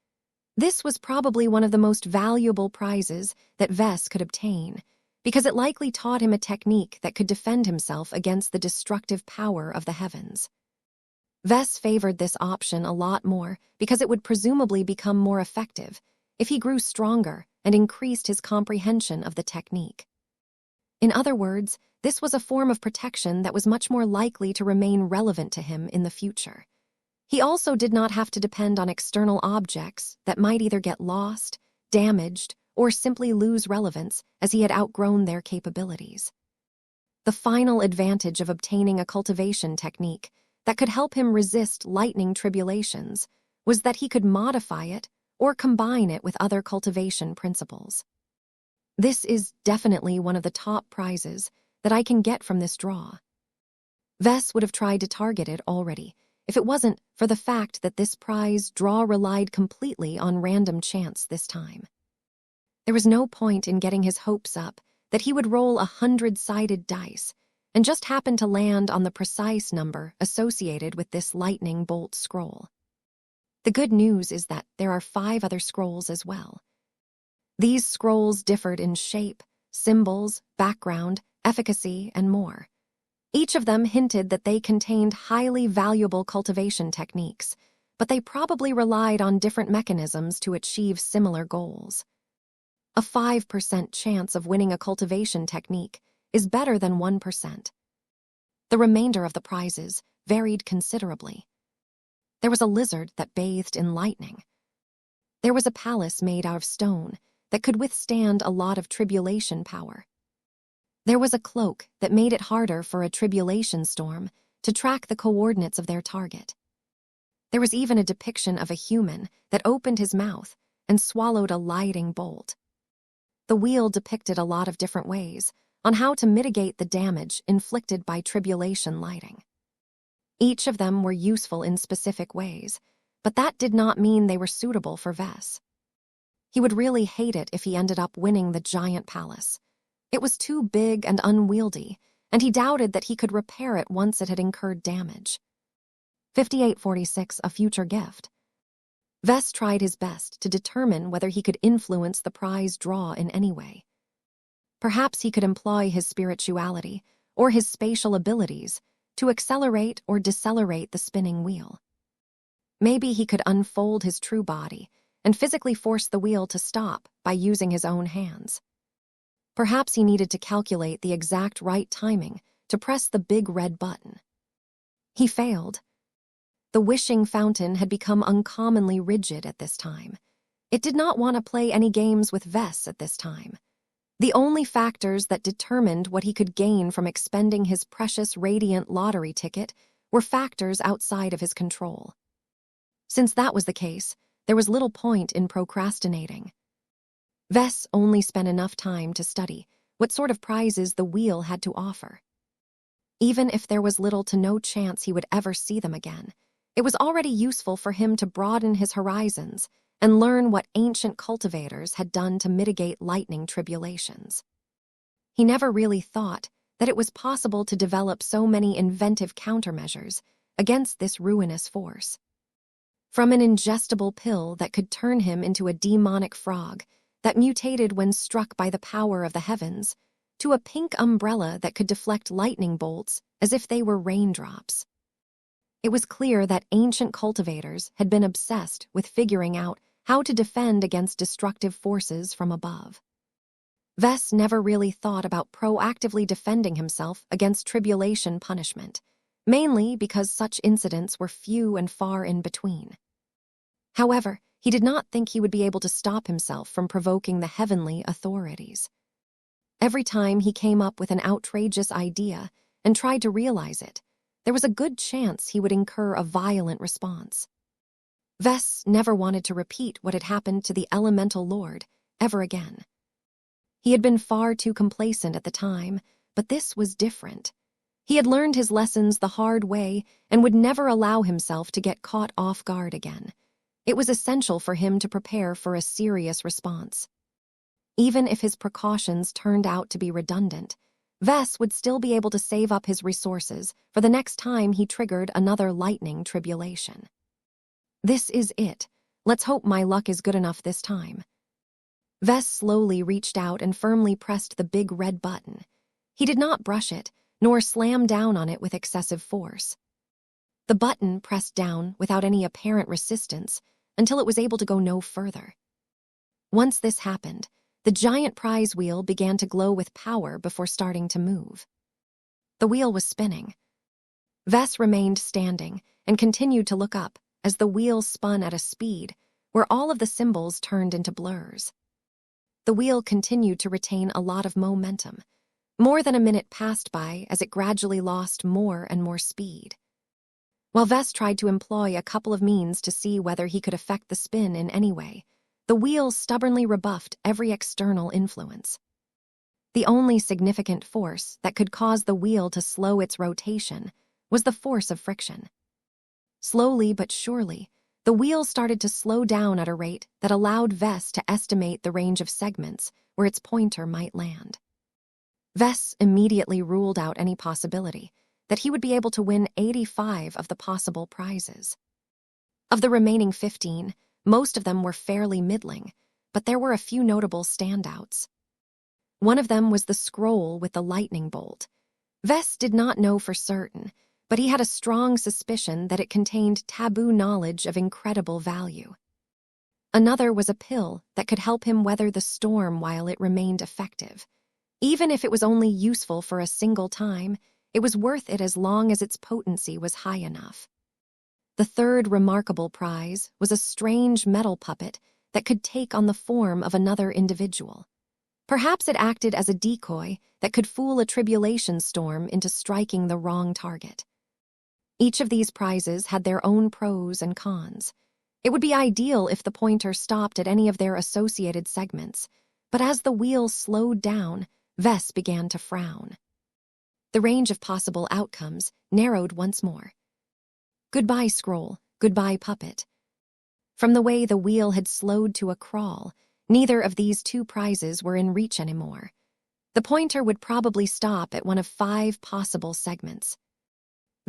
This was probably one of the most valuable prizes that Vess could obtain, because it likely taught him a technique that could defend himself against the destructive power of the heavens. Vess favored this option a lot more because it would presumably become more effective if he grew stronger and increased his comprehension of the technique. In other words, this was a form of protection that was much more likely to remain relevant to him in the future. He also did not have to depend on external objects that might either get lost, damaged, or simply lose relevance as he had outgrown their capabilities. The final advantage of obtaining a cultivation technique that could help him resist lightning tribulations was that he could modify it or combine it with other cultivation principles. This is definitely one of the top prizes that I can get from this draw. Vess would have tried to target it already if it wasn't for the fact that this prize draw relied completely on random chance this time. There was no point in getting his hopes up that he would roll 100-sided dice and just happen to land on the precise number associated with this lightning bolt scroll. The good news is that there are 5 other scrolls as well. These scrolls differed in shape, symbols, background, efficacy, and more. Each of them hinted that they contained highly valuable cultivation techniques, but they probably relied on different mechanisms to achieve similar goals. A 5% chance of winning a cultivation technique is better than 1%. The remainder of the prizes varied considerably. There was a lizard that bathed in lightning. There was a palace made out of stone that could withstand a lot of tribulation power. There was a cloak that made it harder for a tribulation storm to track the coordinates of their target. There was even a depiction of a human that opened his mouth and swallowed a lighting bolt. The wheel depicted a lot of different ways on how to mitigate the damage inflicted by tribulation lighting. Each of them were useful in specific ways, but that did not mean they were suitable for Vess. He would really hate it if he ended up winning the giant palace. It was too big and unwieldy, and he doubted that he could repair it once it had incurred damage. 5846, a future gift. Vess tried his best to determine whether he could influence the prize draw in any way. Perhaps he could employ his spirituality or his spatial abilities to accelerate or decelerate the spinning wheel. Maybe he could unfold his true body and physically force the wheel to stop by using his own hands. Perhaps he needed to calculate the exact right timing to press the big red button. He failed. The wishing fountain had become uncommonly rigid at this time. It did not want to play any games with Vess at this time. The only factors that determined what he could gain from expending his precious radiant lottery ticket were factors outside of his control. Since that was the case, there was little point in procrastinating. Vess only spent enough time to study what sort of prizes the wheel had to offer. Even if there was little to no chance he would ever see them again, it was already useful for him to broaden his horizons and learn what ancient cultivators had done to mitigate lightning tribulations. He never really thought that it was possible to develop so many inventive countermeasures against this ruinous force. From an ingestible pill that could turn him into a demonic frog that mutated when struck by the power of the heavens, to a pink umbrella that could deflect lightning bolts as if they were raindrops. It was clear that ancient cultivators had been obsessed with figuring out how to defend against destructive forces from above. Vess never really thought about proactively defending himself against tribulation punishment, mainly because such incidents were few and far in between. However, he did not think he would be able to stop himself from provoking the heavenly authorities. Every time he came up with an outrageous idea and tried to realize it, there was a good chance he would incur a violent response. Vess never wanted to repeat what had happened to the elemental lord ever again. He had been far too complacent at the time, but this was different. He had learned his lessons the hard way and would never allow himself to get caught off guard again. It was essential for him to prepare for a serious response. Even if his precautions turned out to be redundant, Vess would still be able to save up his resources for the next time he triggered another lightning tribulation. This is it. Let's hope my luck is good enough this time. Vess slowly reached out and firmly pressed the big red button. He did not brush it, nor slam down on it with excessive force. The button pressed down without any apparent resistance until it was able to go no further. Once this happened, the giant prize wheel began to glow with power before starting to move. The wheel was spinning. Vess remained standing and continued to look up as the wheel spun at a speed where all of the symbols turned into blurs. The wheel continued to retain a lot of momentum. More than a minute passed by as it gradually lost more and more speed. While Vess tried to employ a couple of means to see whether he could affect the spin in any way, the wheel stubbornly rebuffed every external influence. The only significant force that could cause the wheel to slow its rotation was the force of friction. Slowly but surely, the wheel started to slow down at a rate that allowed Vess to estimate the range of segments where its pointer might land. Vess immediately ruled out any possibility that he would be able to win 85 of the possible prizes. Of the remaining 15, most of them were fairly middling, but there were a few notable standouts. One of them was the scroll with the lightning bolt. Vess did not know for certain, but he had a strong suspicion that it contained taboo knowledge of incredible value. Another was a pill that could help him weather the storm while it remained effective. Even if it was only useful for a single time, it was worth it as long as its potency was high enough. The third remarkable prize was a strange metal puppet that could take on the form of another individual. Perhaps it acted as a decoy that could fool a tribulation storm into striking the wrong target. Each of these prizes had their own pros and cons. It would be ideal if the pointer stopped at any of their associated segments, but as the wheel slowed down, Vess began to frown. The range of possible outcomes narrowed once more. Goodbye, scroll. Goodbye, puppet. From the way the wheel had slowed to a crawl, neither of these two prizes were in reach anymore. The pointer would probably stop at one of 5 possible segments.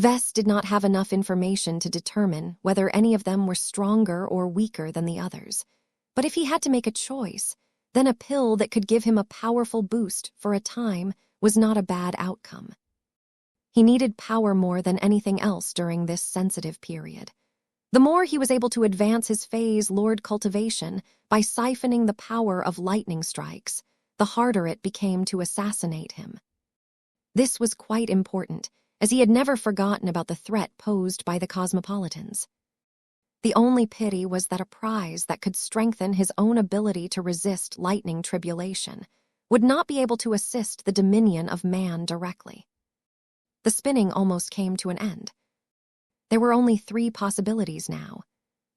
Vess did not have enough information to determine whether any of them were stronger or weaker than the others. But if he had to make a choice, then a pill that could give him a powerful boost for a time was not a bad outcome. He needed power more than anything else during this sensitive period. The more he was able to advance his phase Lord cultivation by siphoning the power of lightning strikes, the harder it became to assassinate him. This was quite important, as he had never forgotten about the threat posed by the Cosmopolitans. The only pity was that a prize that could strengthen his own ability to resist lightning tribulation would not be able to assist the dominion of man directly. The spinning almost came to an end. There were only 3 possibilities now.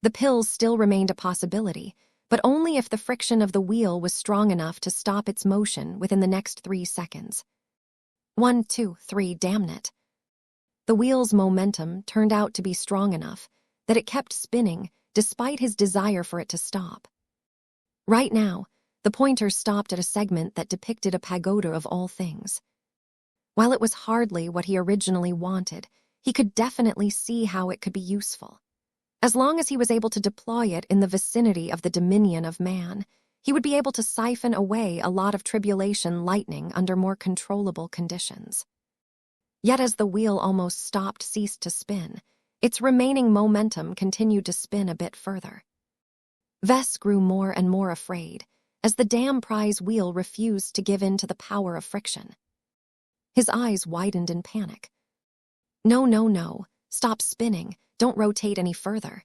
The pills still remained a possibility, but only if the friction of the wheel was strong enough to stop its motion within the next 3 seconds. 1, 2, 3, damn it. The wheel's momentum turned out to be strong enough that it kept spinning despite his desire for it to stop. Right now, the pointer stopped at a segment that depicted a pagoda of all things. While it was hardly what he originally wanted, he could definitely see how it could be useful. As long as he was able to deploy it in the vicinity of the dominion of man, he would be able to siphon away a lot of tribulation lightning under more controllable conditions. Yet as the wheel almost ceased to spin, its remaining momentum continued to spin a bit further. Vess grew more and more afraid, as the damn prize wheel refused to give in to the power of friction. His eyes widened in panic. No, stop spinning, don't rotate any further.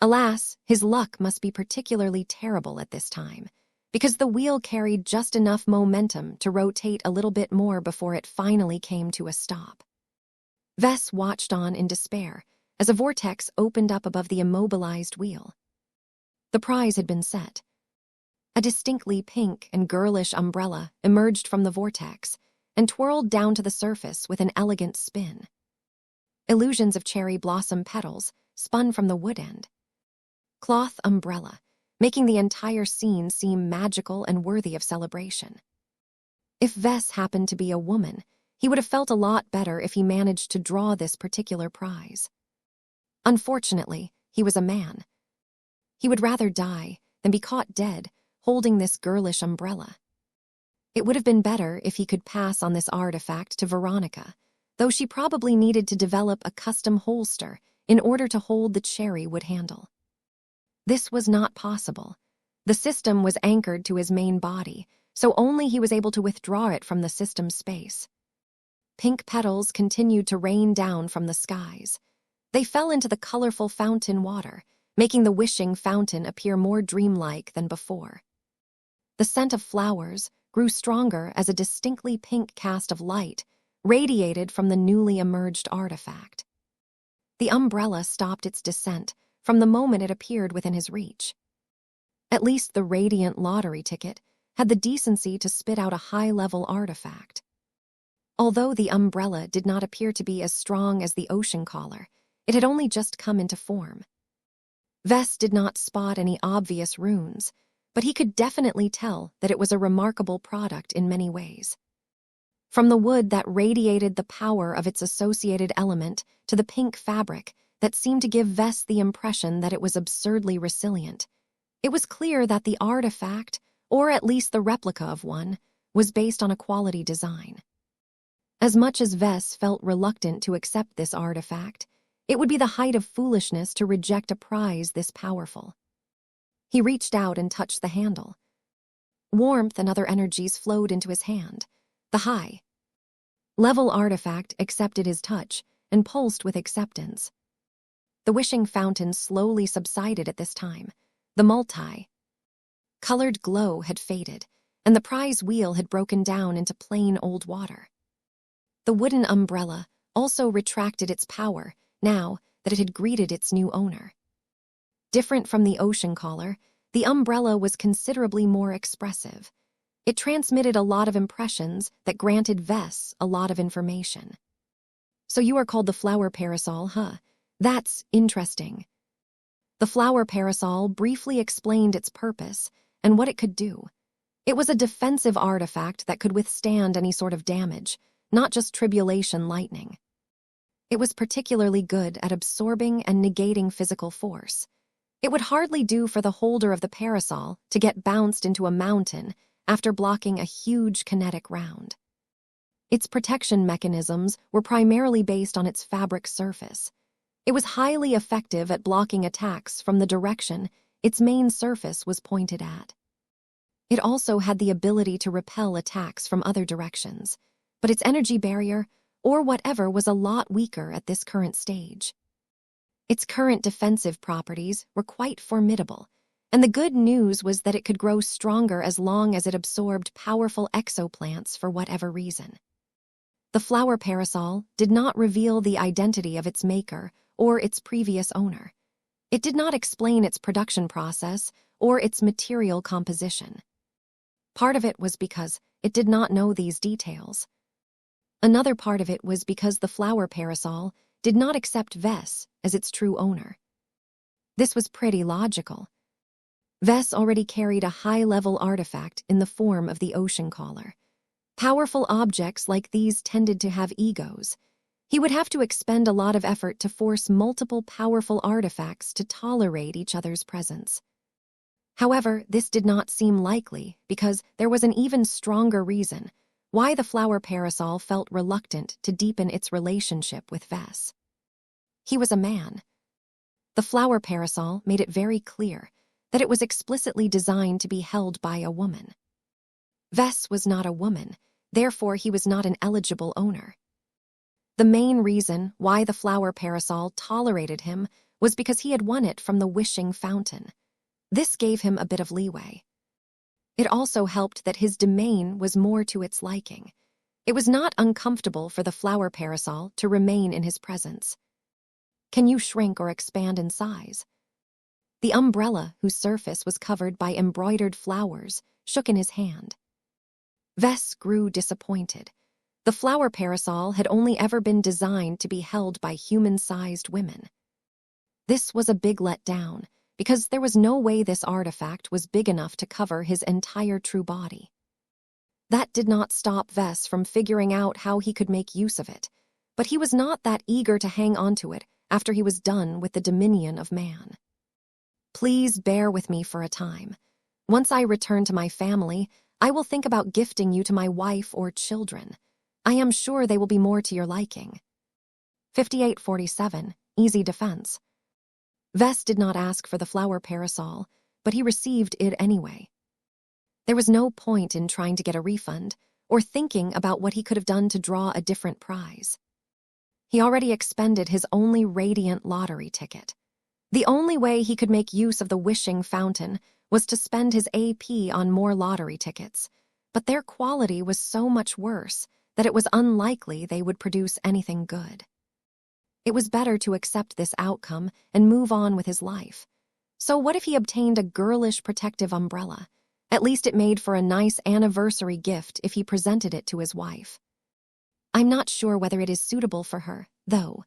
Alas, his luck must be particularly terrible at this time, because the wheel carried just enough momentum to rotate a little bit more before it finally came to a stop. Vess watched on in despair as a vortex opened up above the immobilized wheel. The prize had been set. A distinctly pink and girlish umbrella emerged from the vortex and twirled down to the surface with an elegant spin. Illusions of cherry blossom petals spun from the wood end. Cloth umbrella, making the entire scene seem magical and worthy of celebration. If Vess happened to be a woman, he would have felt a lot better if he managed to draw this particular prize. Unfortunately, he was a man. He would rather die than be caught dead holding this girlish umbrella. It would have been better if he could pass on this artifact to Veronica, though she probably needed to develop a custom holster in order to hold the cherry wood handle. This was not possible. The system was anchored to his main body, so only he was able to withdraw it from the system's space. Pink petals continued to rain down from the skies. They fell into the colorful fountain water, making the wishing fountain appear more dreamlike than before. The scent of flowers grew stronger as a distinctly pink cast of light radiated from the newly emerged artifact. The umbrella stopped its descent from the moment it appeared within his reach. At least the radiant lottery ticket had the decency to spit out a high-level artifact. Although the umbrella did not appear to be as strong as the ocean collar, it had only just come into form. Vess did not spot any obvious runes, but he could definitely tell that it was a remarkable product in many ways. From the wood that radiated the power of its associated element to the pink fabric that seemed to give Vess the impression that it was absurdly resilient, it was clear that the artifact, or at least the replica of one, was based on a quality design. As much as Vess felt reluctant to accept this artifact, it would be the height of foolishness to reject a prize this powerful. He reached out and touched the handle. Warmth and other energies flowed into his hand. The high-level artifact accepted his touch and pulsed with acceptance. The wishing fountain slowly subsided at this time. The multi-colored glow had faded, and the prize wheel had broken down into plain old water. The wooden umbrella also retracted its power now that it had greeted its new owner. Different from the ocean collar, the umbrella was considerably more expressive. It transmitted a lot of impressions that granted Vess a lot of information. So you are called the flower parasol, huh? That's interesting. The flower parasol briefly explained its purpose and what it could do. It was a defensive artifact that could withstand any sort of damage, not just tribulation lightning. It was particularly good at absorbing and negating physical force. It would hardly do for the holder of the parasol to get bounced into a mountain after blocking a huge kinetic round. Its protection mechanisms were primarily based on its fabric surface. It was highly effective at blocking attacks from the direction its main surface was pointed at. It also had the ability to repel attacks from other directions, but its energy barrier, or whatever, was a lot weaker at this current stage. Its current defensive properties were quite formidable, and the good news was that it could grow stronger as long as it absorbed powerful exoplants for whatever reason. The flower parasol did not reveal the identity of its maker or its previous owner. It did not explain its production process or its material composition. Part of it was because it did not know these details. Another part of it was because the flower parasol did not accept Vess as its true owner. This was pretty logical. Vess already carried a high-level artifact in the form of the ocean caller. Powerful objects like these tended to have egos. He would have to expend a lot of effort to force multiple powerful artifacts to tolerate each other's presence. However, this did not seem likely because there was an even stronger reason why the flower parasol felt reluctant to deepen its relationship with Vess. He was a man. The flower parasol made it very clear that it was explicitly designed to be held by a woman. Vess was not a woman, therefore he was not an eligible owner. The main reason why the flower parasol tolerated him was because he had won it from the wishing fountain. This gave him a bit of leeway. It also helped that his domain was more to its liking. It was not uncomfortable for the flower parasol to remain in his presence. Can you shrink or expand in size? The umbrella, whose surface was covered by embroidered flowers, shook in his hand. Vess grew disappointed. The flower parasol had only ever been designed to be held by human-sized women. This was a big letdown, because there was no way this artifact was big enough to cover his entire true body. That did not stop Vess from figuring out how he could make use of it, but he was not that eager to hang onto it after he was done with the dominion of man. Please bear with me for a time. Once I return to my family, I will think about gifting you to my wife or children. I am sure they will be more to your liking. 5847, Easy Defense. Vess did not ask for the flower parasol, but he received it anyway. There was no point in trying to get a refund or thinking about what he could have done to draw a different prize. He already expended his only radiant lottery ticket. The only way he could make use of the wishing fountain was to spend his AP on more lottery tickets, but their quality was so much worse that it was unlikely they would produce anything good. It was better to accept this outcome and move on with his life. So what if he obtained a girlish protective umbrella? At least it made for a nice anniversary gift if he presented it to his wife. I'm not sure whether it is suitable for her, though.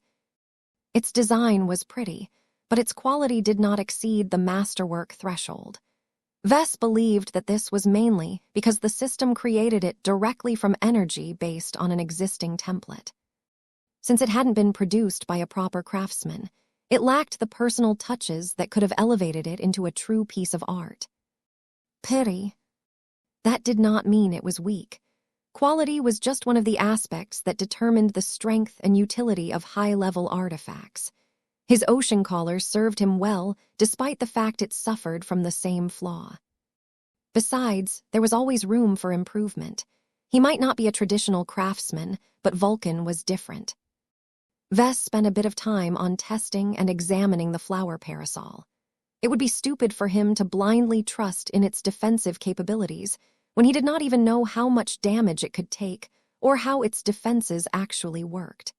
Its design was pretty, but its quality did not exceed the masterwork threshold. Vess believed that this was mainly because the system created it directly from energy based on an existing template. Since it hadn't been produced by a proper craftsman, it lacked the personal touches that could have elevated it into a true piece of art. Pity. That did not mean it was weak. Quality was just one of the aspects that determined the strength and utility of high-level artifacts. His ocean collar served him well, despite the fact it suffered from the same flaw. Besides, there was always room for improvement. He might not be a traditional craftsman, but Vulcan was different. Vess spent a bit of time on testing and examining the flower parasol. It would be stupid for him to blindly trust in its defensive capabilities when he did not even know how much damage it could take or how its defenses actually worked.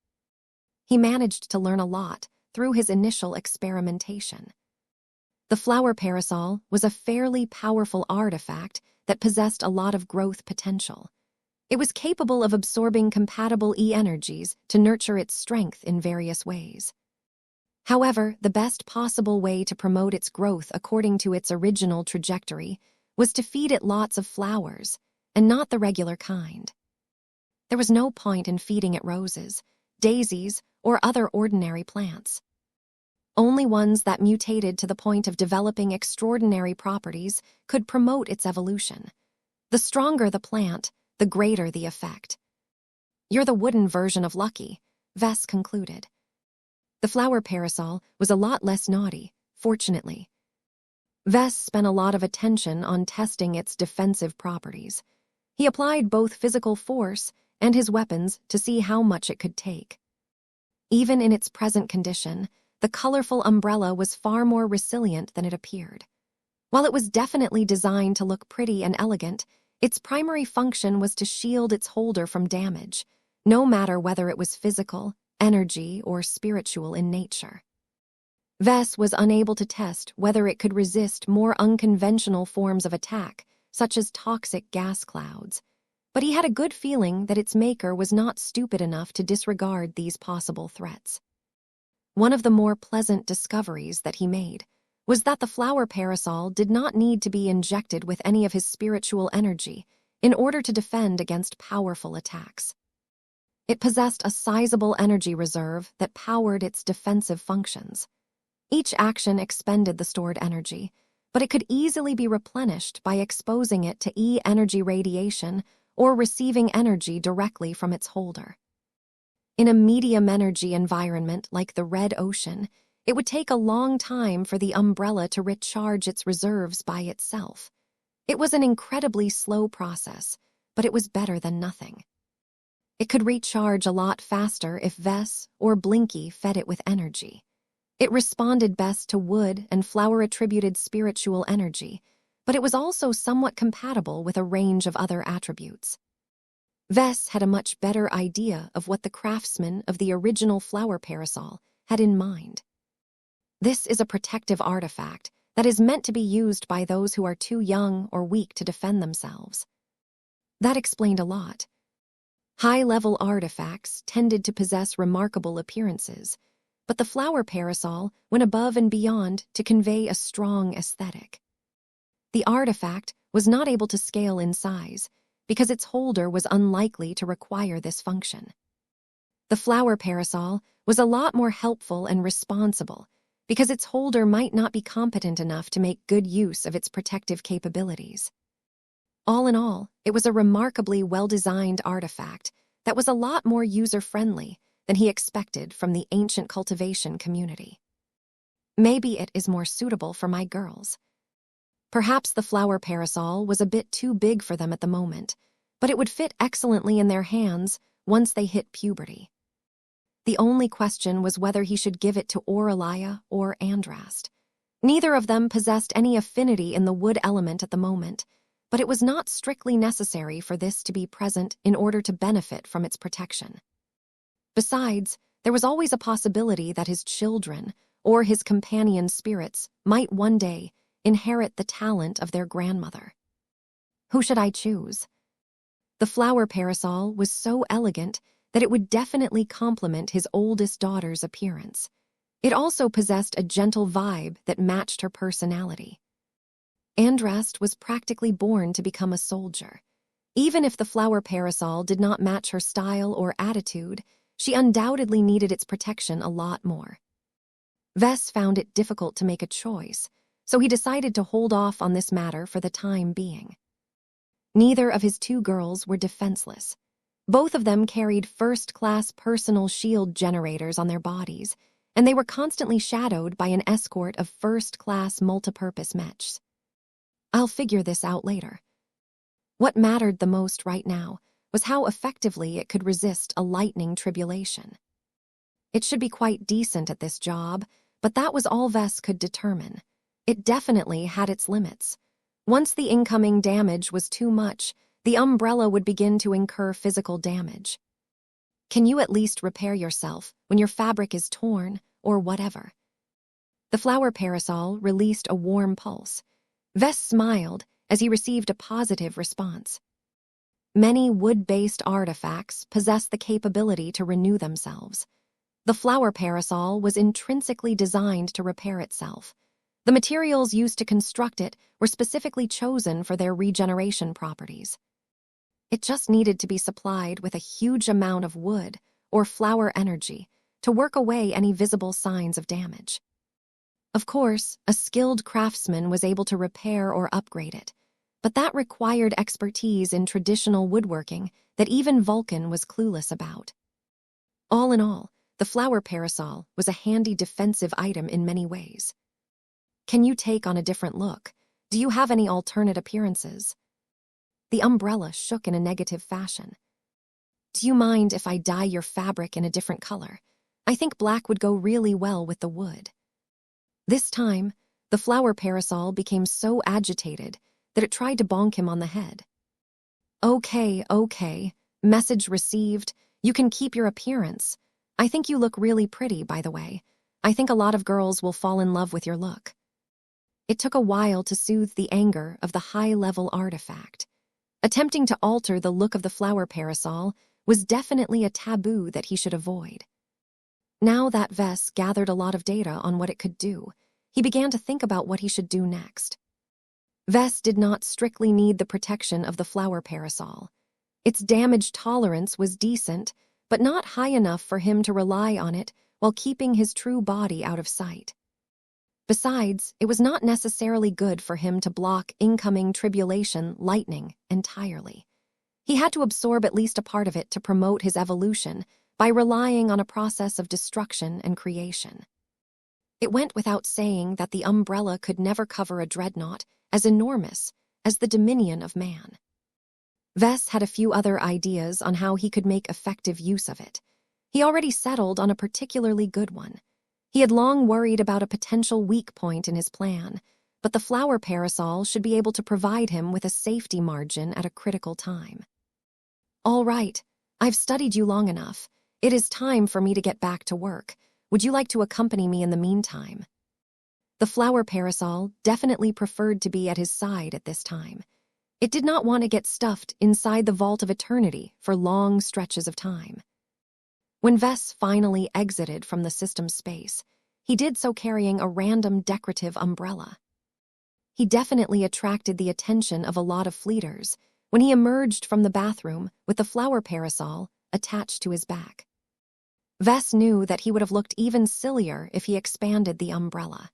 He managed to learn a lot through his initial experimentation. The flower parasol was a fairly powerful artifact that possessed a lot of growth potential. It was capable of absorbing compatible E-energies to nurture its strength in various ways. However, the best possible way to promote its growth according to its original trajectory was to feed it lots of flowers, and not the regular kind. There was no point in feeding it roses, daisies, or other ordinary plants. Only ones that mutated to the point of developing extraordinary properties could promote its evolution. The stronger the plant, the greater the effect. You're the wooden version of Lucky, Vess concluded. The flower parasol was a lot less naughty, fortunately. Vess spent a lot of attention on testing its defensive properties. He applied both physical force and his weapons to see how much it could take. Even in its present condition, the colorful umbrella was far more resilient than it appeared. While it was definitely designed to look pretty and elegant, its primary function was to shield its holder from damage, no matter whether it was physical, energy, or spiritual in nature. Vess was unable to test whether it could resist more unconventional forms of attack, such as toxic gas clouds, but he had a good feeling that its maker was not stupid enough to disregard these possible threats. One of the more pleasant discoveries that he made was that the flower parasol did not need to be injected with any of his spiritual energy in order to defend against powerful attacks. It possessed a sizable energy reserve that powered its defensive functions. Each action expended the stored energy, but it could easily be replenished by exposing it to E-energy radiation or receiving energy directly from its holder. In a medium-energy environment like the Red Ocean, it would take a long time for the umbrella to recharge its reserves by itself. It was an incredibly slow process, but it was better than nothing. It could recharge a lot faster if Vess or Blinky fed it with energy. It responded best to wood and flower-attributed spiritual energy, but it was also somewhat compatible with a range of other attributes. Vess had a much better idea of what the craftsman of the original flower parasol had in mind. This is a protective artifact that is meant to be used by those who are too young or weak to defend themselves. That explained a lot. High-level artifacts tended to possess remarkable appearances, but the flower parasol went above and beyond to convey a strong aesthetic. The artifact was not able to scale in size because its holder was unlikely to require this function. The flower parasol was a lot more helpful and responsible because its holder might not be competent enough to make good use of its protective capabilities. All in all, it was a remarkably well-designed artifact that was a lot more user-friendly than he expected from the ancient cultivation community. Maybe it is more suitable for my girls. Perhaps the flower parasol was a bit too big for them at the moment, but it would fit excellently in their hands once they hit puberty. The only question was whether he should give it to Aurelia or Andrast. Neither of them possessed any affinity in the wood element at the moment, but it was not strictly necessary for this to be present in order to benefit from its protection. Besides, there was always a possibility that his children or his companion spirits might one day inherit the talent of their grandmother. Who should I choose? The flower parasol was so elegant that it would definitely complement his oldest daughter's appearance. It also possessed a gentle vibe that matched her personality. Andrast was practically born to become a soldier. Even if the flower parasol did not match her style or attitude, she undoubtedly needed its protection a lot more. Vess found it difficult to make a choice, so he decided to hold off on this matter for the time being. Neither of his two girls were defenseless. Both of them carried first-class personal shield generators on their bodies, and they were constantly shadowed by an escort of first-class multipurpose mechs. I'll figure this out later. What mattered the most right now was how effectively it could resist a lightning tribulation. It should be quite decent at this job, but that was all Vess could determine. It definitely had its limits. Once the incoming damage was too much, the umbrella would begin to incur physical damage. Can you at least repair yourself when your fabric is torn or whatever? The flower parasol released a warm pulse. Vess smiled as he received a positive response. Many wood-based artifacts possess the capability to renew themselves. The flower parasol was intrinsically designed to repair itself. The materials used to construct it were specifically chosen for their regeneration properties. It just needed to be supplied with a huge amount of wood or flower energy to work away any visible signs of damage. Of course, a skilled craftsman was able to repair or upgrade it, but that required expertise in traditional woodworking that even Vulcan was clueless about. All in all, the flower parasol was a handy defensive item in many ways. Can you take on a different look? Do you have any alternate appearances? The umbrella shook in a negative fashion. Do you mind if I dye your fabric in a different color? I think black would go really well with the wood. This time, the flower parasol became so agitated that it tried to bonk him on the head. Okay. Message received. You can keep your appearance. I think you look really pretty, by the way. I think a lot of girls will fall in love with your look. It took a while to soothe the anger of the high-level artifact. Attempting to alter the look of the flower parasol was definitely a taboo that he should avoid. Now that Vess gathered a lot of data on what it could do, he began to think about what he should do next. Vess did not strictly need the protection of the flower parasol. Its damage tolerance was decent, but not high enough for him to rely on it while keeping his true body out of sight. Besides, it was not necessarily good for him to block incoming tribulation lightning entirely. He had to absorb at least a part of it to promote his evolution by relying on a process of destruction and creation. It went without saying that the umbrella could never cover a dreadnought as enormous as the dominion of man. Vess had a few other ideas on how he could make effective use of it. He already settled on a particularly good one. He had long worried about a potential weak point in his plan, but the flower parasol should be able to provide him with a safety margin at a critical time. All right, I've studied you long enough. It is time for me to get back to work. Would you like to accompany me in the meantime? The flower parasol definitely preferred to be at his side at this time. It did not want to get stuffed inside the vault of eternity for long stretches of time. When Vess finally exited from the system space, he did so carrying a random decorative umbrella. He definitely attracted the attention of a lot of fleeters when he emerged from the bathroom with the flower parasol attached to his back. Vess knew that he would have looked even sillier if he expanded the umbrella.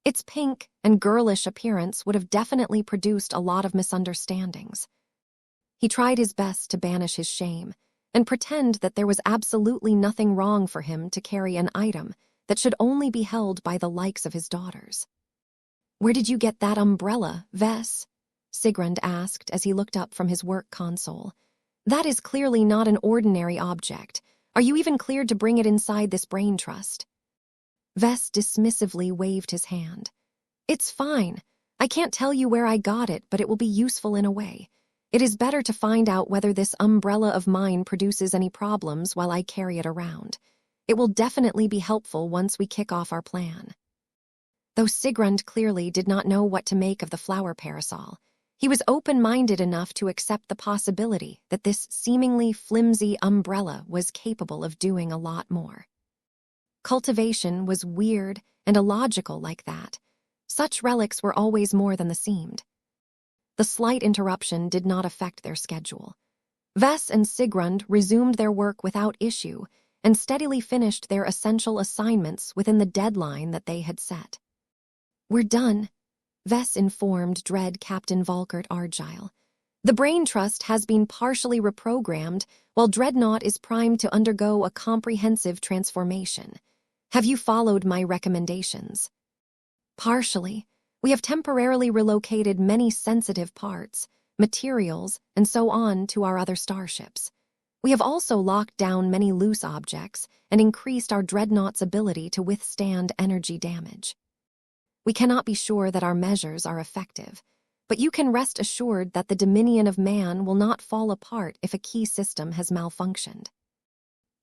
Its pink and girlish appearance would have definitely produced a lot of misunderstandings. He tried his best to banish his shame and pretend that there was absolutely nothing wrong for him to carry an item that should only be held by the likes of his daughters. "Where did you get that umbrella, Vess?" Sigrund asked as he looked up from his work console. "That is clearly not an ordinary object. Are you even cleared to bring it inside this brain trust?" Vess dismissively waved his hand. "It's fine. I can't tell you where I got it, but it will be useful in a way. It is better to find out whether this umbrella of mine produces any problems while I carry it around. It will definitely be helpful once we kick off our plan." Though Sigrund clearly did not know what to make of the flower parasol, he was open-minded enough to accept the possibility that this seemingly flimsy umbrella was capable of doing a lot more. Cultivation was weird and illogical like that. Such relics were always more than they seemed. The slight interruption did not affect their schedule. Vess and Sigrund resumed their work without issue and steadily finished their essential assignments within the deadline that they had set. "We're done," Vess informed Dread Captain Volkert Argyle. "The Brain Trust has been partially reprogrammed while Dreadnought is primed to undergo a comprehensive transformation. Have you followed my recommendations?" "Partially. We have temporarily relocated many sensitive parts, materials, and so on to our other starships. We have also locked down many loose objects and increased our Dreadnought's ability to withstand energy damage. We cannot be sure that our measures are effective, but you can rest assured that the Dominion of Man will not fall apart if a key system has malfunctioned."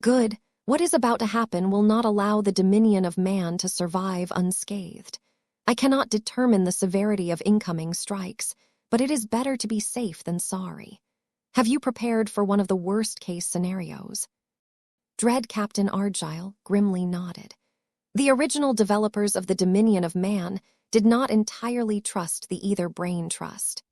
"Good. What is about to happen will not allow the Dominion of Man to survive unscathed. I cannot determine the severity of incoming strikes, but it is better to be safe than sorry. Have you prepared for one of the worst-case scenarios?" Dread Captain Argyle grimly nodded. The original developers of the Dominion of Man did not entirely trust the Ether Brain Trust.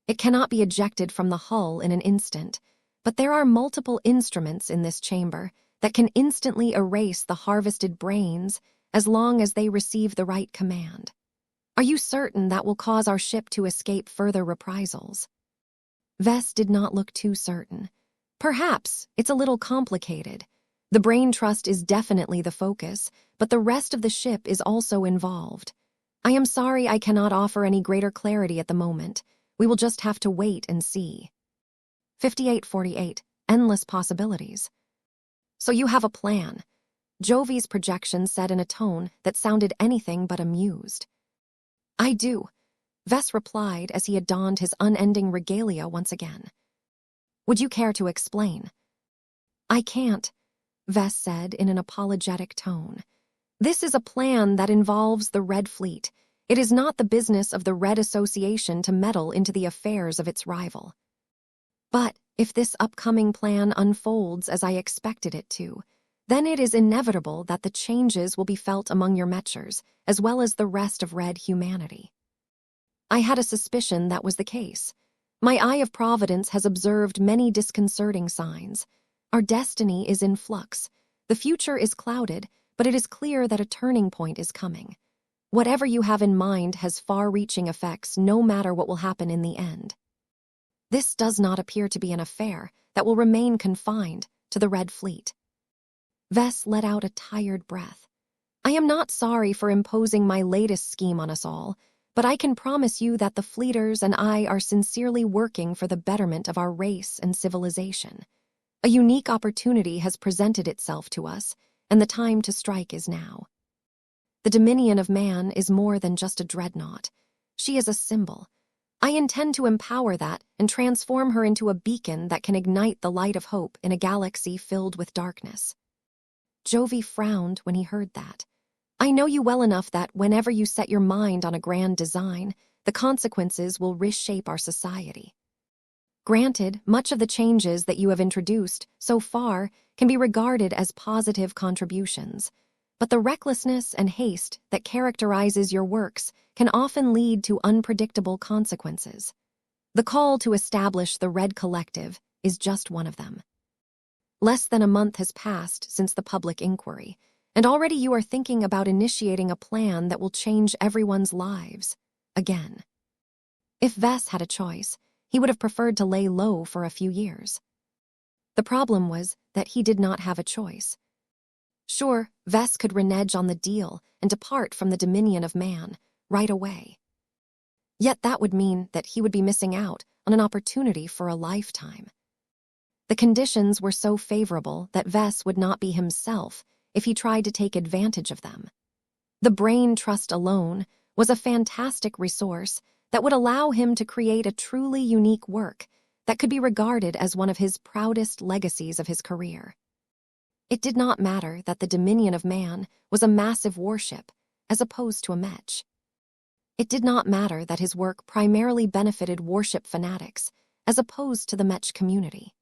It cannot be ejected from the hull in an instant, but there are multiple instruments in this chamber that can instantly erase the harvested brains as long as they receive the right command. Are you certain that will cause our ship to escape further reprisals? Vess did not look too certain. Perhaps it's a little complicated. The Brain Trust is definitely the focus, but the rest of the ship is also involved. I am sorry I cannot offer any greater clarity at the moment. We will just have to wait and see. 5848. Endless possibilities. So you have a plan. Jovi's projection said in a tone that sounded anything but amused. I do, Vess replied as he had donned his unending regalia once again. Would you care to explain? I can't, Vess said in an apologetic tone. This is a plan that involves the Red Fleet. It is not the business of the Red Association to meddle into the affairs of its rival. But if this upcoming plan unfolds as I expected it to, then it is inevitable that the changes will be felt among your Mechers, as well as the rest of Red humanity. I had a suspicion that was the case. My eye of providence has observed many disconcerting signs. Our destiny is in flux. The future is clouded, but it is clear that a turning point is coming. Whatever you have in mind has far-reaching effects, no matter what will happen in the end. This does not appear to be an affair that will remain confined to the Red Fleet. Vess let out a tired breath. I am not sorry for imposing my latest scheme on us all, but I can promise you that the Fleeters and I are sincerely working for the betterment of our race and civilization. A unique opportunity has presented itself to us, and the time to strike is now. The Dominion of Man is more than just a dreadnought. She is a symbol. I intend to empower that and transform her into a beacon that can ignite the light of hope in a galaxy filled with darkness. Jovi frowned when he heard that. I know you well enough that whenever you set your mind on a grand design, the consequences will reshape our society. Granted, much of the changes that you have introduced so far can be regarded as positive contributions, but the recklessness and haste that characterizes your works can often lead to unpredictable consequences. The call to establish the Red Collective is just one of them. Less than a month has passed since the public inquiry, and already you are thinking about initiating a plan that will change everyone's lives again. If Vess had a choice, he would have preferred to lay low for a few years. The problem was that he did not have a choice. Sure, Vess could renege on the deal and depart from the Dominion of Man right away. Yet that would mean that he would be missing out on an opportunity for a lifetime. The conditions were so favorable that Vess would not be himself if he tried to take advantage of them. The brain trust alone was a fantastic resource that would allow him to create a truly unique work that could be regarded as one of his proudest legacies of his career. It did not matter that the Dominion of Man was a massive warship as opposed to a Mech. It did not matter that his work primarily benefited warship fanatics as opposed to the Mech community.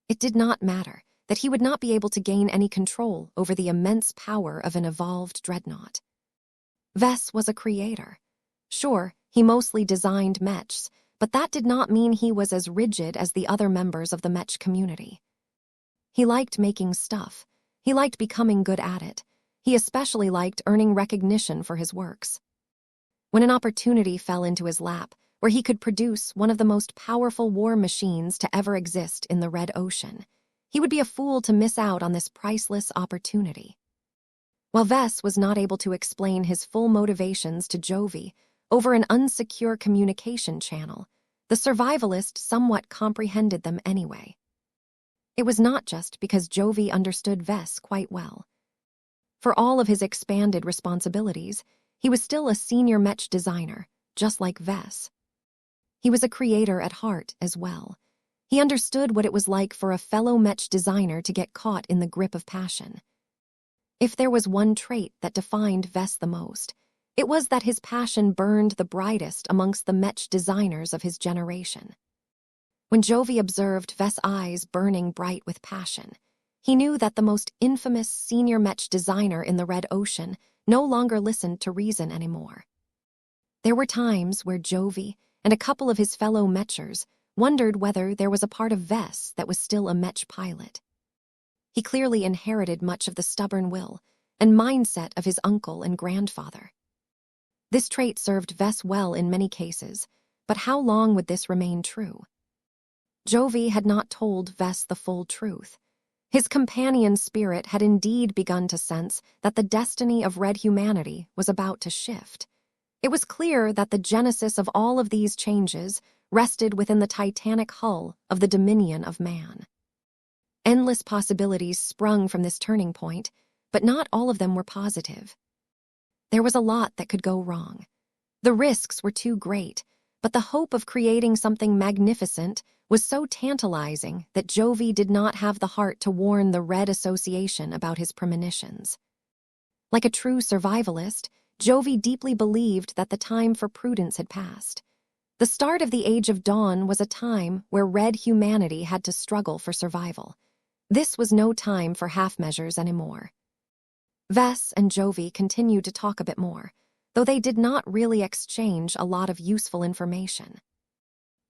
It did not matter that he would not be able to gain any control over the immense power of an evolved dreadnought. Vess was a creator. Sure, he mostly designed Mechs, but that did not mean he was as rigid as the other members of the Mech community. He liked making stuff. He liked becoming good at it. He especially liked earning recognition for his works. When an opportunity fell into his lap, where he could produce one of the most powerful war machines to ever exist in the Red Ocean, he would be a fool to miss out on this priceless opportunity. While Vess was not able to explain his full motivations to Jovi over an unsecure communication channel, the survivalist somewhat comprehended them anyway. It was not just because Jovi understood Vess quite well. For all of his expanded responsibilities, he was still a senior Mech designer, just like Vess. He was a creator at heart as well. He understood what it was like for a fellow Mech designer to get caught in the grip of passion. If there was one trait that defined Vess the most, it was that his passion burned the brightest amongst the Mech designers of his generation. When Jovi observed Vess' eyes burning bright with passion, he knew that the most infamous senior Mech designer in the Red Ocean no longer listened to reason anymore. There were times where Jovi and a couple of his fellow Mechers wondered whether there was a part of Vess that was still a Mech pilot. He clearly inherited much of the stubborn will and mindset of his uncle and grandfather. This trait served Vess well in many cases, but how long would this remain true? Jovi had not told Vess the full truth. His companion spirit had indeed begun to sense that the destiny of Red humanity was about to shift. It was clear that the genesis of all of these changes rested within the titanic hull of the dominion of man. Endless possibilities sprung from this turning point, but not all of them were positive. There was a lot that could go wrong. The risks were too great, but the hope of creating something magnificent was so tantalizing that Jovi did not have the heart to warn the Red Association about his premonitions. Like a true survivalist, Jovi deeply believed that the time for prudence had passed. The start of the Age of Dawn was a time where Red humanity had to struggle for survival. This was no time for half-measures anymore. Vess and Jovi continued to talk a bit more, though they did not really exchange a lot of useful information.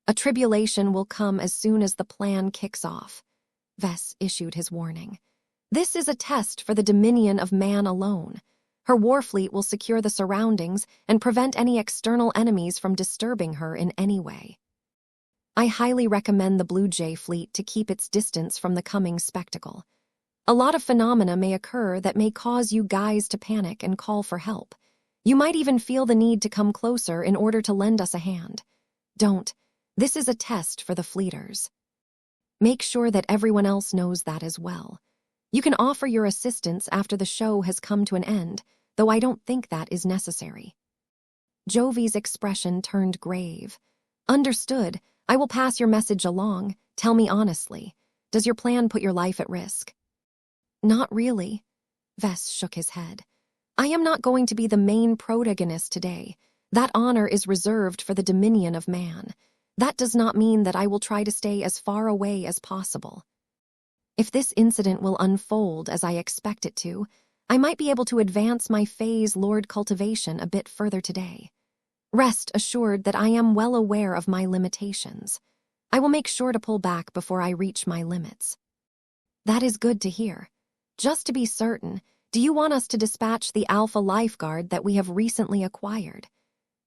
A tribulation will come as soon as the plan kicks off, Vess issued his warning. This is a test for the dominion of man alone. Her war fleet will secure the surroundings and prevent any external enemies from disturbing her in any way. I highly recommend the Blue Jay fleet to keep its distance from the coming spectacle. A lot of phenomena may occur that may cause you guys to panic and call for help. You might even feel the need to come closer in order to lend us a hand. Don't. This is a test for the fleeters. Make sure that everyone else knows that as well. You can offer your assistance after the show has come to an end, though I don't think that is necessary. Jovi's expression turned grave. Understood. I will pass your message along. Tell me honestly. Does your plan put your life at risk? Not really. Vess shook his head. I am not going to be the main protagonist today. That honor is reserved for the dominion of man. That does not mean that I will try to stay as far away as possible. If this incident will unfold as I expect it to, I might be able to advance my Phase Lord cultivation a bit further today. Rest assured that I am well aware of my limitations. I will make sure to pull back before I reach my limits. That is good to hear. Just to be certain, do you want us to dispatch the Alpha Lifeguard that we have recently acquired?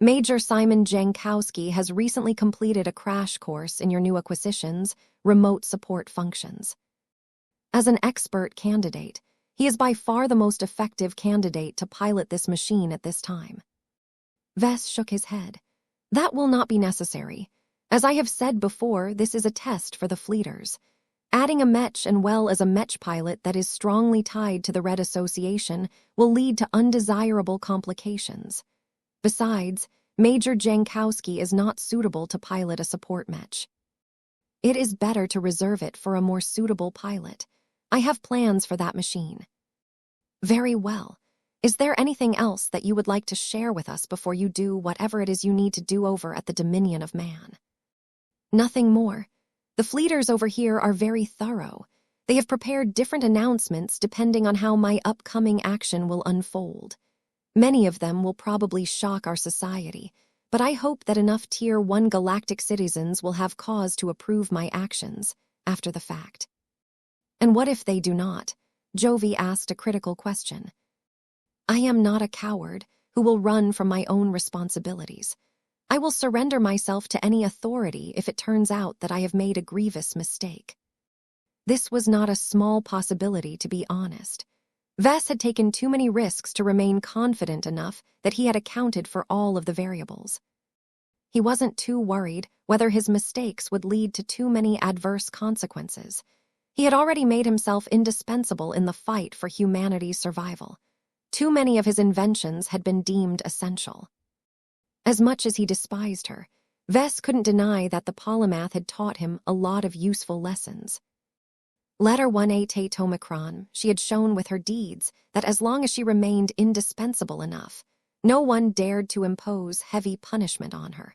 Major Simon Jankowski has recently completed a crash course in your new acquisitions, remote support functions. As an expert candidate, he is by far the most effective candidate to pilot this machine at this time. Vess shook his head. That will not be necessary. As I have said before, this is a test for the fleeters. Adding a Mech and well as a Mech pilot that is strongly tied to the Red Association will lead to undesirable complications. Besides, Major Jankowski is not suitable to pilot a support Mech. It is better to reserve it for a more suitable pilot. I have plans for that machine. Very well. Is there anything else that you would like to share with us before you do whatever it is you need to do over at the Dominion of Man? Nothing more. The fleeters over here are very thorough. They have prepared different announcements depending on how my upcoming action will unfold. Many of them will probably shock our society, but I hope that enough Tier 1 galactic citizens will have cause to approve my actions after the fact. And what if they do not? Jovi asked a critical question. I am not a coward who will run from my own responsibilities. I will surrender myself to any authority if it turns out that I have made a grievous mistake. This was not a small possibility, to be honest. Vess had taken too many risks to remain confident enough that he had accounted for all of the variables. He wasn't too worried whether his mistakes would lead to too many adverse consequences. He had already made himself indispensable in the fight for humanity's survival. Too many of his inventions had been deemed essential. As much as he despised her, Vess couldn't deny that the polymath had taught him a lot of useful lessons. Letter 188 Omicron, she had shown with her deeds that as long as she remained indispensable enough, no one dared to impose heavy punishment on her.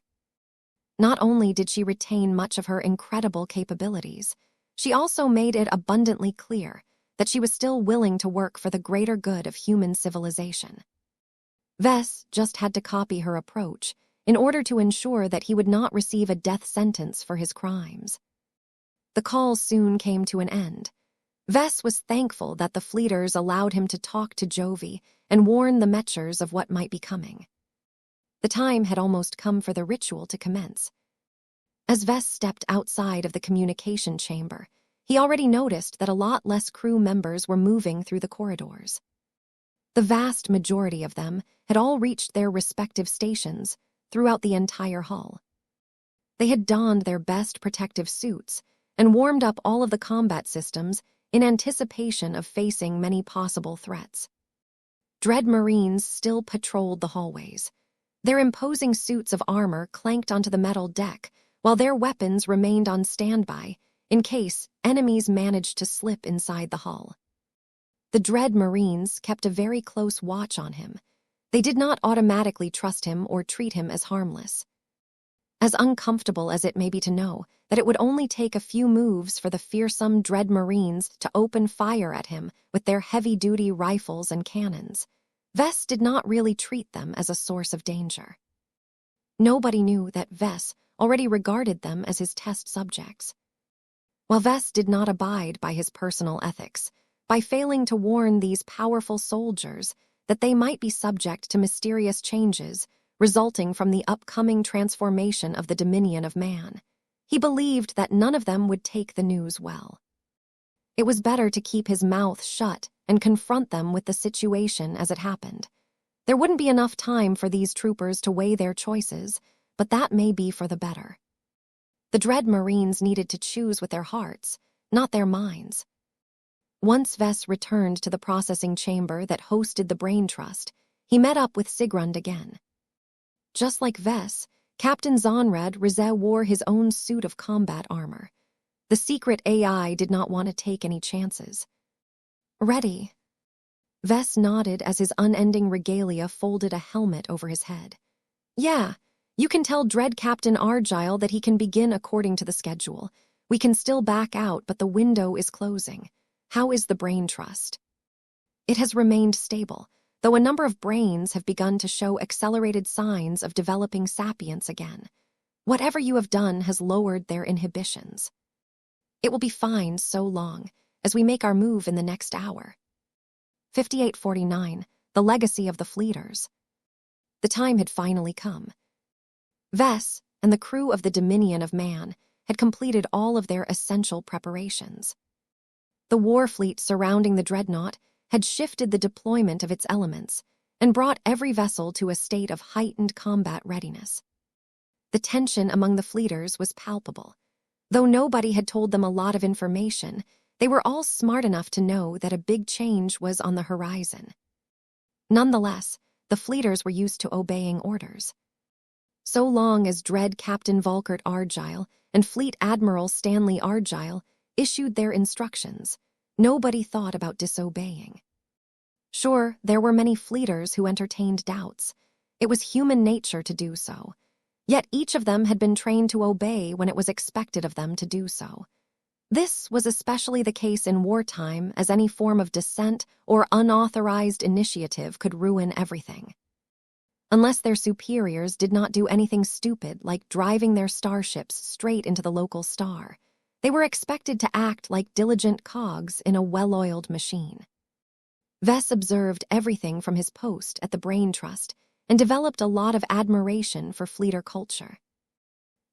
Not only did she retain much of her incredible capabilities, she also made it abundantly clear that she was still willing to work for the greater good of human civilization. Vess just had to copy her approach in order to ensure that he would not receive a death sentence for his crimes. The call soon came to an end. Vess was thankful that the fleeters allowed him to talk to Jovi and warn the Mechers of what might be coming. The time had almost come for the ritual to commence. As Vess stepped outside of the communication chamber, he already noticed that a lot less crew members were moving through the corridors. The vast majority of them had all reached their respective stations throughout the entire hull. They had donned their best protective suits and warmed up all of the combat systems in anticipation of facing many possible threats. Dread Marines still patrolled the hallways. Their imposing suits of armor clanked onto the metal deck, while their weapons remained on standby in case enemies managed to slip inside the hull. The Dread Marines kept a very close watch on him. They did not automatically trust him or treat him as harmless. As uncomfortable as it may be to know that it would only take a few moves for the fearsome Dread Marines to open fire at him with their heavy-duty rifles and cannons, Vess did not really treat them as a source of danger. Nobody knew that Vess already regarded them as his test subjects. While Vess did not abide by his personal ethics, by failing to warn these powerful soldiers that they might be subject to mysterious changes resulting from the upcoming transformation of the dominion of man, he believed that none of them would take the news well. It was better to keep his mouth shut and confront them with the situation as it happened. There wouldn't be enough time for these troopers to weigh their choices, but that may be for the better. The Dread Marines needed to choose with their hearts, not their minds. Once Vess returned to the processing chamber that hosted the Brain Trust, he met up with Sigrund again. Just like Vess, Captain Zonred Rizet wore his own suit of combat armor. The secret AI did not want to take any chances. Ready. Vess nodded as his unending regalia folded a helmet over his head. Yeah, you can tell Dread Captain Argyle that he can begin according to the schedule. We can still back out, but the window is closing. How is the Brain Trust? It has remained stable, though a number of brains have begun to show accelerated signs of developing sapience again. Whatever you have done has lowered their inhibitions. It will be fine so long as we make our move in the next hour. 5849, the legacy of the Fleeters. The time had finally come. Vess and the crew of the Dominion of Man had completed all of their essential preparations. The war fleet surrounding the dreadnought had shifted the deployment of its elements and brought every vessel to a state of heightened combat readiness. The tension among the fleeters was palpable. Though nobody had told them a lot of information, they were all smart enough to know that a big change was on the horizon. Nonetheless, the fleeters were used to obeying orders. So long as Dread Captain Volkert Argyle and Fleet Admiral Stanley Argyle issued their instructions, nobody thought about disobeying. Sure, there were many fleeters who entertained doubts. It was human nature to do so. Yet each of them had been trained to obey when it was expected of them to do so. This was especially the case in wartime, as any form of dissent or unauthorized initiative could ruin everything. Unless their superiors did not do anything stupid like driving their starships straight into the local star, they were expected to act like diligent cogs in a well-oiled machine. Vess observed everything from his post at the Brain Trust and developed a lot of admiration for fleeter culture.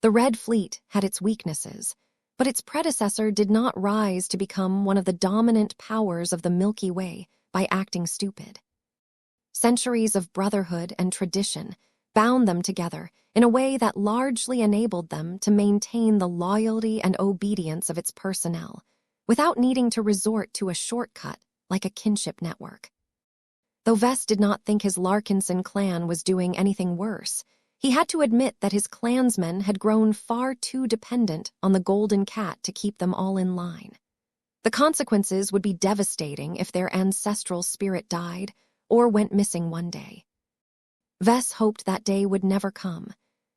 The Red Fleet had its weaknesses, but its predecessor did not rise to become one of the dominant powers of the Milky Way by acting stupid. Centuries of brotherhood and tradition bound them together in a way that largely enabled them to maintain the loyalty and obedience of its personnel, without needing to resort to a shortcut like a kinship network. Though Vess did not think his Larkinson clan was doing anything worse, he had to admit that his clansmen had grown far too dependent on the Golden Cat to keep them all in line. The consequences would be devastating if their ancestral spirit died or went missing one day. Vess hoped that day would never come.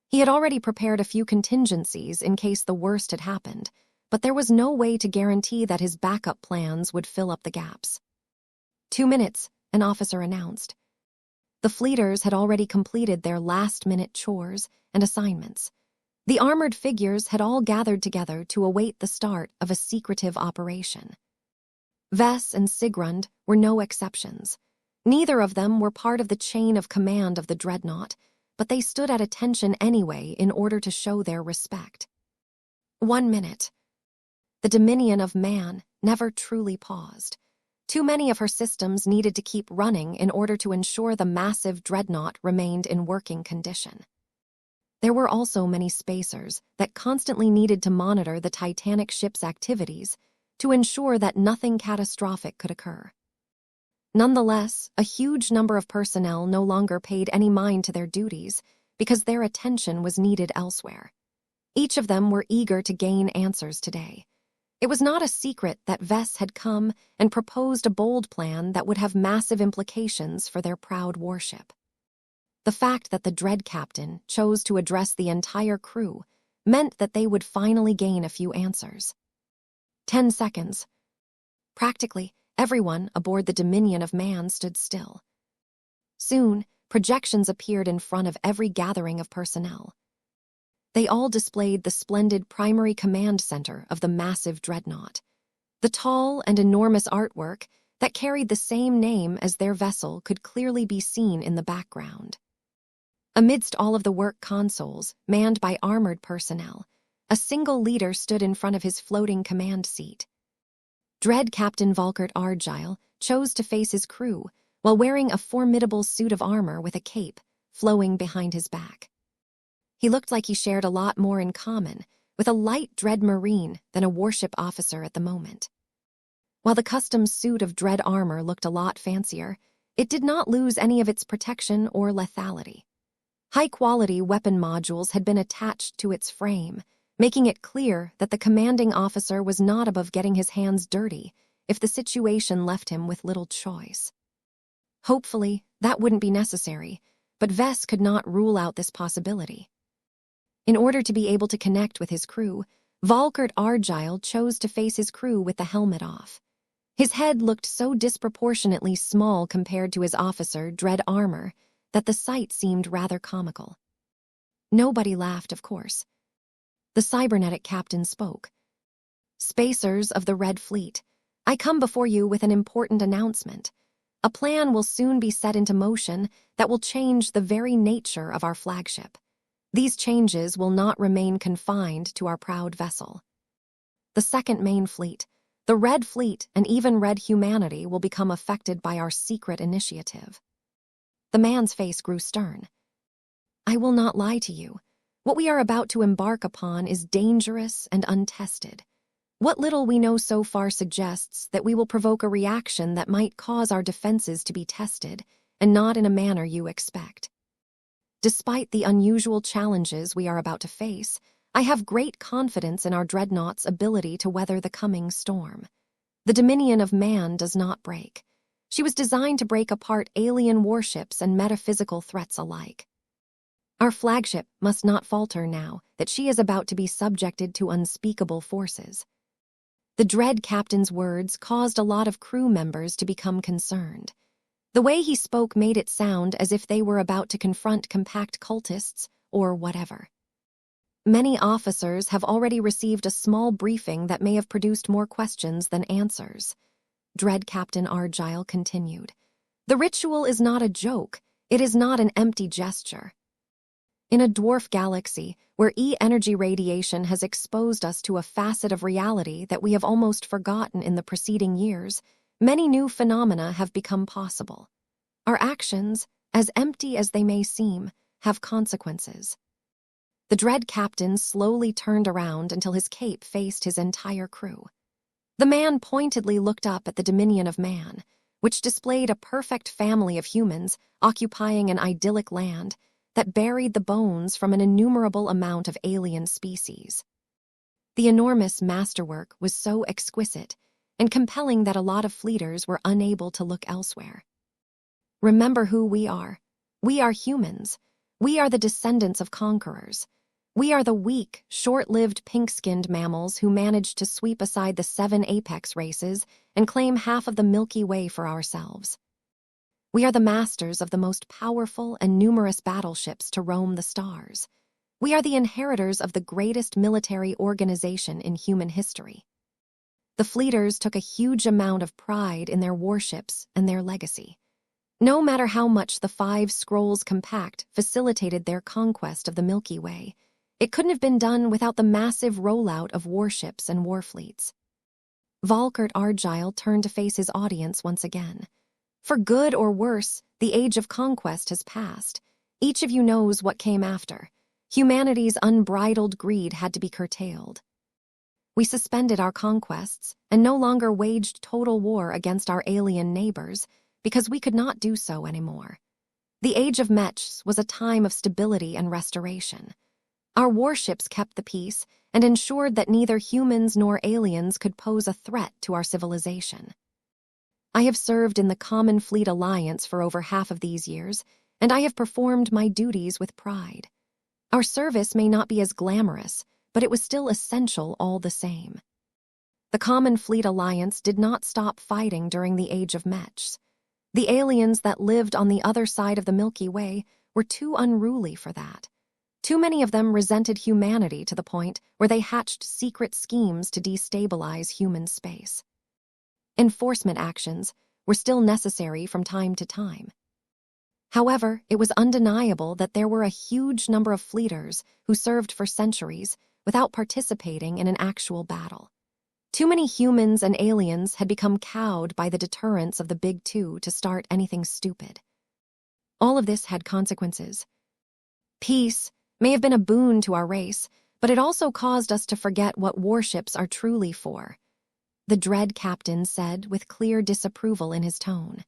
He had already prepared a few contingencies in case the worst had happened, but there was no way to guarantee that his backup plans would fill up the gaps. 2 minutes, an officer announced. The fleeters had already completed their last-minute chores and assignments. The armored figures had all gathered together to await the start of a secretive operation. Vess and Sigrund were no exceptions. Neither of them were part of the chain of command of the dreadnought, but they stood at attention anyway in order to show their respect. 1 minute. The Dominion of Man never truly paused. Too many of her systems needed to keep running in order to ensure the massive dreadnought remained in working condition. There were also many spacers that constantly needed to monitor the Titanic ship's activities to ensure that nothing catastrophic could occur. Nonetheless, a huge number of personnel no longer paid any mind to their duties because their attention was needed elsewhere. Each of them were eager to gain answers today. It was not a secret that Vess had come and proposed a bold plan that would have massive implications for their proud warship. The fact that the Dread Captain chose to address the entire crew meant that they would finally gain a few answers. 10 seconds. Practically everyone aboard the Dominion of Man stood still. Soon, projections appeared in front of every gathering of personnel. They all displayed the splendid primary command center of the massive dreadnought. The tall and enormous artwork that carried the same name as their vessel could clearly be seen in the background. Amidst all of the work consoles, manned by armored personnel, a single leader stood in front of his floating command seat. Dread Captain Volkert Argyle chose to face his crew while wearing a formidable suit of armor with a cape flowing behind his back. He looked like he shared a lot more in common with a light Dread Marine than a warship officer at the moment. While the custom suit of Dread armor looked a lot fancier, it did not lose any of its protection or lethality. High-quality weapon modules had been attached to its frame, making it clear that the commanding officer was not above getting his hands dirty if the situation left him with little choice. Hopefully, that wouldn't be necessary, but Vess could not rule out this possibility. In order to be able to connect with his crew, Volkert Argyle chose to face his crew with the helmet off. His head looked so disproportionately small compared to his officer, Dread armor, that the sight seemed rather comical. Nobody laughed, of course. The cybernetic captain spoke. "Spacers of the Red Fleet, I come before you with an important announcement. A plan will soon be set into motion that will change the very nature of our flagship. These changes will not remain confined to our proud vessel. The second main fleet, the Red Fleet, and even Red humanity will become affected by our secret initiative." The man's face grew stern. "I will not lie to you. What we are about to embark upon is dangerous and untested. What little we know so far suggests that we will provoke a reaction that might cause our defenses to be tested, and not in a manner you expect. Despite the unusual challenges we are about to face, I have great confidence in our dreadnought's ability to weather the coming storm. The Dominion of Man does not break. She was designed to break apart alien warships and metaphysical threats alike. Our flagship must not falter now that she is about to be subjected to unspeakable forces." The Dread Captain's words caused a lot of crew members to become concerned. The way he spoke made it sound as if they were about to confront compact cultists or whatever. Many officers have already received a small briefing that may have produced more questions than answers. Dread Captain Argyle continued. "The ritual is not a joke. It is not an empty gesture. In a dwarf galaxy where E-energy radiation has exposed us to a facet of reality that we have almost forgotten in the preceding years, many new phenomena have become possible. Our actions, as empty as they may seem, have consequences." The Dread Captain slowly turned around until his cape faced his entire crew. The man pointedly looked up at the Dominion of Man, which displayed a perfect family of humans occupying an idyllic land that buried the bones from an innumerable amount of alien species. The enormous masterwork was so exquisite and compelling that a lot of fleeters were unable to look elsewhere. "Remember who we are. We are humans. We are the descendants of conquerors. We are the weak, short-lived pink-skinned mammals who managed to sweep aside the 7 apex races and claim half of the Milky Way for ourselves. We are the masters of the most powerful and numerous battleships to roam the stars. We are the inheritors of the greatest military organization in human history." The fleeters took a huge amount of pride in their warships and their legacy. No matter how much the 5 Scrolls Compact facilitated their conquest of the Milky Way, it couldn't have been done without the massive rollout of warships and warfleets. Volkert Argyle turned to face his audience once again. For good or worse, the age of conquest has passed. Each of you knows what came after. Humanity's unbridled greed had to be curtailed. We suspended our conquests and no longer waged total war against our alien neighbors because we could not do so anymore. The age of Mech was a time of stability and restoration. Our warships kept the peace and ensured that neither humans nor aliens could pose a threat to our civilization. I have served in the Common Fleet Alliance for over half of these years, and I have performed my duties with pride. Our service may not be as glamorous, but it was still essential all the same. The Common Fleet Alliance did not stop fighting during the Age of Mech. The aliens that lived on the other side of the Milky Way were too unruly for that. Too many of them resented humanity to the point where they hatched secret schemes to destabilize human space. Enforcement actions were still necessary from time to time. However, it was undeniable that there were a huge number of fleeters who served for centuries without participating in an actual battle. Too many humans and aliens had become cowed by the deterrence of the Big Two to start anything stupid. All of this had consequences. Peace may have been a boon to our race, but it also caused us to forget what warships are truly for. The Dread Captain said with clear disapproval in his tone.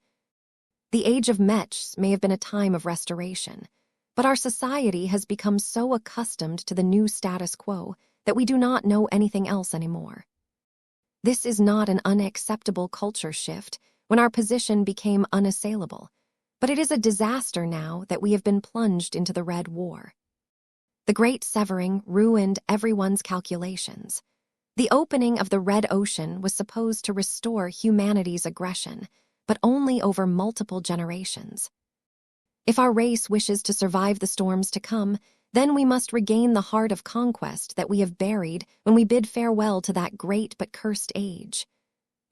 The Age of Mech may have been a time of restoration, but our society has become so accustomed to the new status quo that we do not know anything else anymore. This is not an unacceptable culture shift when our position became unassailable, but it is a disaster now that we have been plunged into the Red War. The Great Severing ruined everyone's calculations. The opening of the Red Ocean was supposed to restore humanity's aggression, but only over multiple generations. If our race wishes to survive the storms to come, then we must regain the heart of conquest that we have buried when we bid farewell to that great but cursed age.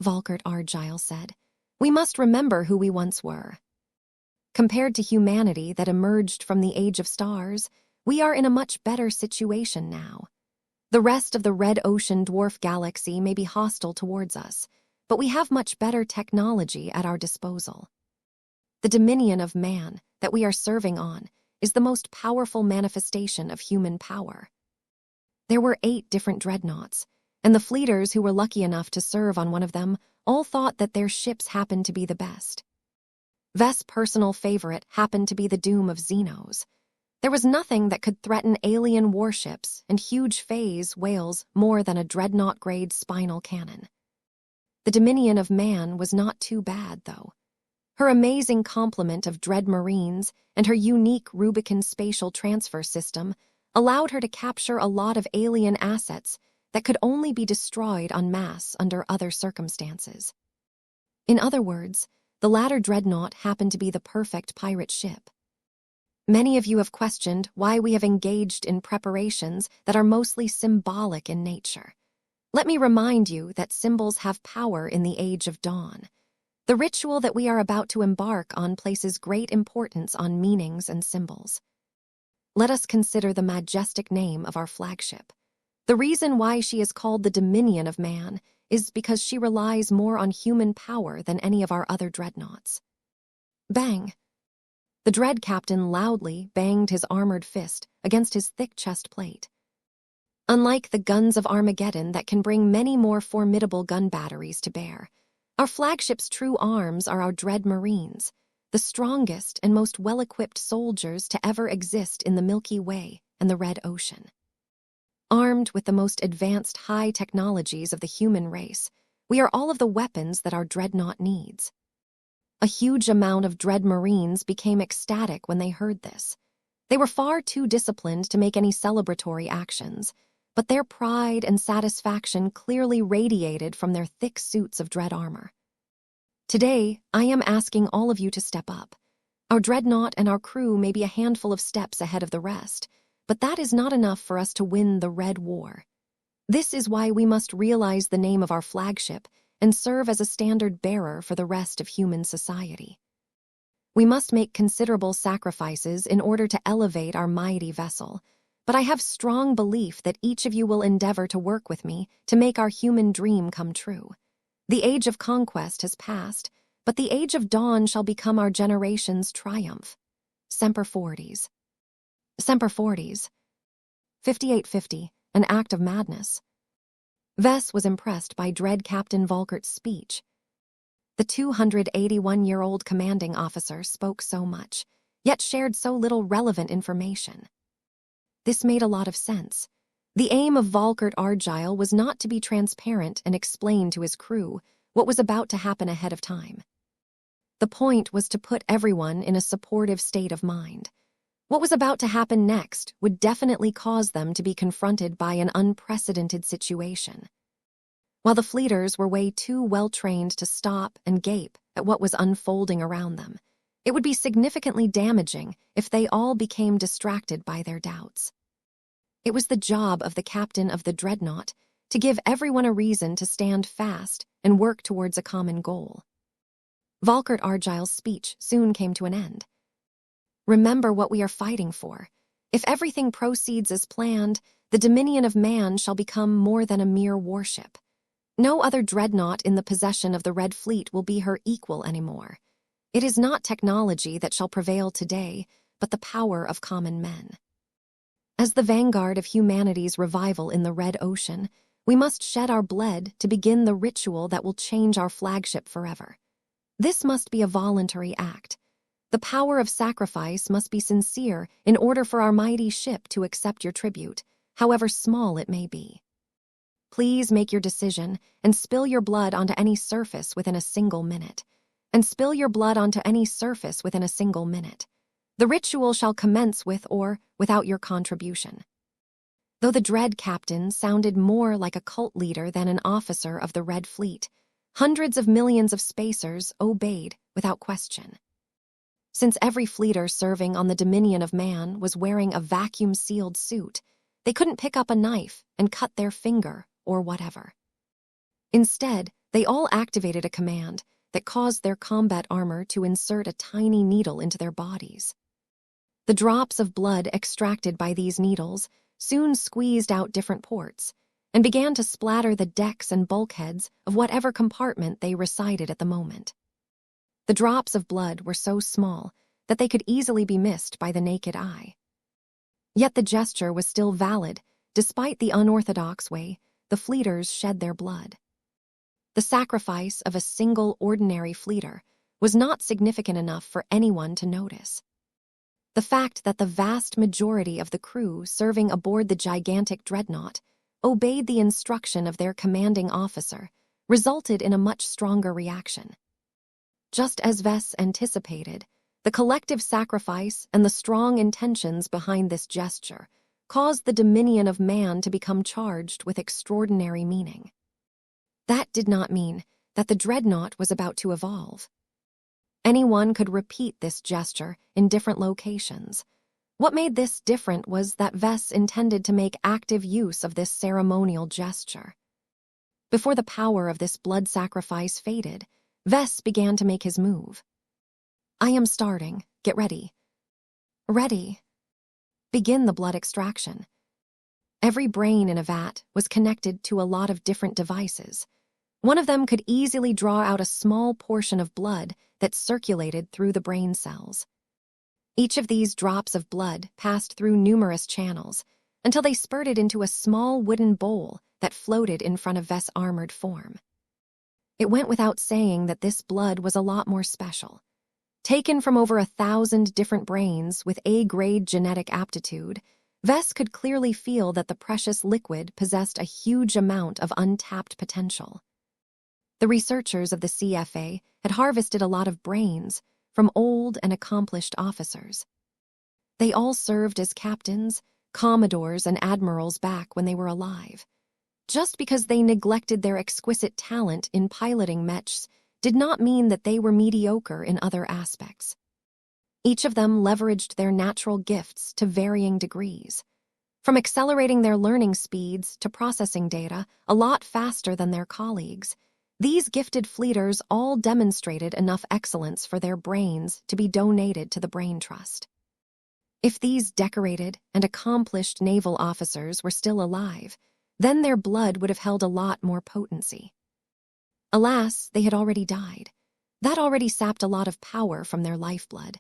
Volkert Argyle said, "We must remember who we once were. Compared to humanity that emerged from the Age of Stars, we are in a much better situation now. The rest of the Red Ocean dwarf galaxy may be hostile towards us, but we have much better technology at our disposal. The dominion of man that we are serving on is the most powerful manifestation of human power. There were 8 different dreadnoughts, and the fleeters who were lucky enough to serve on one of them all thought that their ships happened to be the best. Vest's personal favorite happened to be the doom of Xenos. There was nothing that could threaten alien warships and huge phase whales more than a dreadnought-grade spinal cannon. The dominion of man was not too bad, though. Her amazing complement of dread marines and her unique Rubicon spatial transfer system allowed her to capture a lot of alien assets that could only be destroyed en masse under other circumstances. In other words, the latter dreadnought happened to be the perfect pirate ship. Many of you have questioned why we have engaged in preparations that are mostly symbolic in nature. Let me remind you that symbols have power in the Age of Dawn. The ritual that we are about to embark on places great importance on meanings and symbols. Let us consider the majestic name of our flagship. The reason why she is called the Dominion of Man is because she relies more on human power than any of our other dreadnoughts. Bang! The Dread Captain loudly banged his armored fist against his thick chest plate. Unlike the guns of Armageddon that can bring many more formidable gun batteries to bear, our flagship's true arms are our Dread Marines, the strongest and most well-equipped soldiers to ever exist in the Milky Way and the Red Ocean. Armed with the most advanced high technologies of the human race, we are all of the weapons that our dreadnought needs. A huge amount of Dread Marines became ecstatic when they heard this. They were far too disciplined to make any celebratory actions, but their pride and satisfaction clearly radiated from their thick suits of dread armor. Today, I am asking all of you to step up. Our dreadnought and our crew may be a handful of steps ahead of the rest, but that is not enough for us to win the Red War. This is why we must realize the name of our flagship and serve as a standard bearer for the rest of human society. We must make considerable sacrifices in order to elevate our mighty vessel, but I have strong belief that each of you will endeavor to work with me to make our human dream come true. The age of conquest has passed, but the age of dawn shall become our generation's triumph. Semper Fortis. Semper Fortis. 5850, an act of madness. Vess was impressed by dread Captain Volkert's speech. The 281-year-old commanding officer spoke so much, yet shared so little relevant information. This made a lot of sense. The aim of Volkert Argyle was not to be transparent and explain to his crew what was about to happen ahead of time. The point was to put everyone in a supportive state of mind. What was about to happen next would definitely cause them to be confronted by an unprecedented situation. While the fleeters were way too well-trained to stop and gape at what was unfolding around them, it would be significantly damaging if they all became distracted by their doubts. It was the job of the captain of the dreadnought to give everyone a reason to stand fast and work towards a common goal. Volkert Argyle's speech soon came to an end. Remember what we are fighting for. If everything proceeds as planned, the dominion of man shall become more than a mere warship. No other dreadnought in the possession of the Red Fleet will be her equal anymore. It is not technology that shall prevail today, but the power of common men. As the vanguard of humanity's revival in the Red Ocean, we must shed our blood to begin the ritual that will change our flagship forever. This must be a voluntary act. The power of sacrifice must be sincere in order for our mighty ship to accept your tribute, however small it may be. Please make your decision and spill your blood onto any surface within a single minute. And spill your blood onto any surface within a single minute. The ritual shall commence with or without your contribution. Though the dread captain sounded more like a cult leader than an officer of the Red Fleet, hundreds of millions of spacers obeyed without question. Since every fleeter serving on the Dominion of Man was wearing a vacuum-sealed suit, they couldn't pick up a knife and cut their finger or whatever. Instead, they all activated a command that caused their combat armor to insert a tiny needle into their bodies. The drops of blood extracted by these needles soon squeezed out different ports and began to splatter the decks and bulkheads of whatever compartment they resided at the moment. The drops of blood were so small that they could easily be missed by the naked eye. Yet the gesture was still valid, despite the unorthodox way the fleeters shed their blood. The sacrifice of a single ordinary fleeter was not significant enough for anyone to notice. The fact that the vast majority of the crew serving aboard the gigantic dreadnought obeyed the instruction of their commanding officer resulted in a much stronger reaction. Just as Vess anticipated, the collective sacrifice and the strong intentions behind this gesture caused the Dominion of Man to become charged with extraordinary meaning. That did not mean that the dreadnought was about to evolve. Anyone could repeat this gesture in different locations. What made this different was that Vess intended to make active use of this ceremonial gesture. Before the power of this blood sacrifice faded, Vess began to make his move. I am starting. Get ready. Ready. Begin the blood extraction. Every brain in a vat was connected to a lot of different devices. One of them could easily draw out a small portion of blood that circulated through the brain cells. Each of these drops of blood passed through numerous channels until they spurted into a small wooden bowl that floated in front of Vess' armored form. It went without saying that this blood was a lot more special. Taken from over 1,000 different brains with A-grade genetic aptitude, Vess could clearly feel that the precious liquid possessed a huge amount of untapped potential. The researchers of the CFA had harvested a lot of brains from old and accomplished officers. They all served as captains, commodores, and admirals back when they were alive. Just because they neglected their exquisite talent in piloting Mechs did not mean that they were mediocre in other aspects. Each of them leveraged their natural gifts to varying degrees, from accelerating their learning speeds to processing data a lot faster than their colleagues. These gifted fleeters all demonstrated enough excellence for their brains to be donated to the Brain Trust. If these decorated and accomplished naval officers were still alive, then their blood would have held a lot more potency. Alas, they had already died. That already sapped a lot of power from their lifeblood.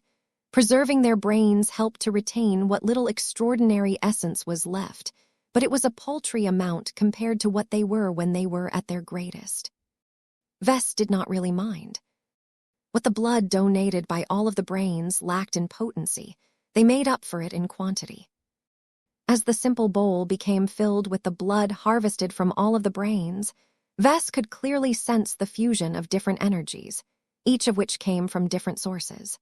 Preserving their brains helped to retain what little extraordinary essence was left, but it was a paltry amount compared to what they were when they were at their greatest. Vess did not really mind. What the blood donated by all of the brains lacked in potency, they made up for it in quantity. As the simple bowl became filled with the blood harvested from all of the brains, Vess could clearly sense the fusion of different energies, each of which came from different sources.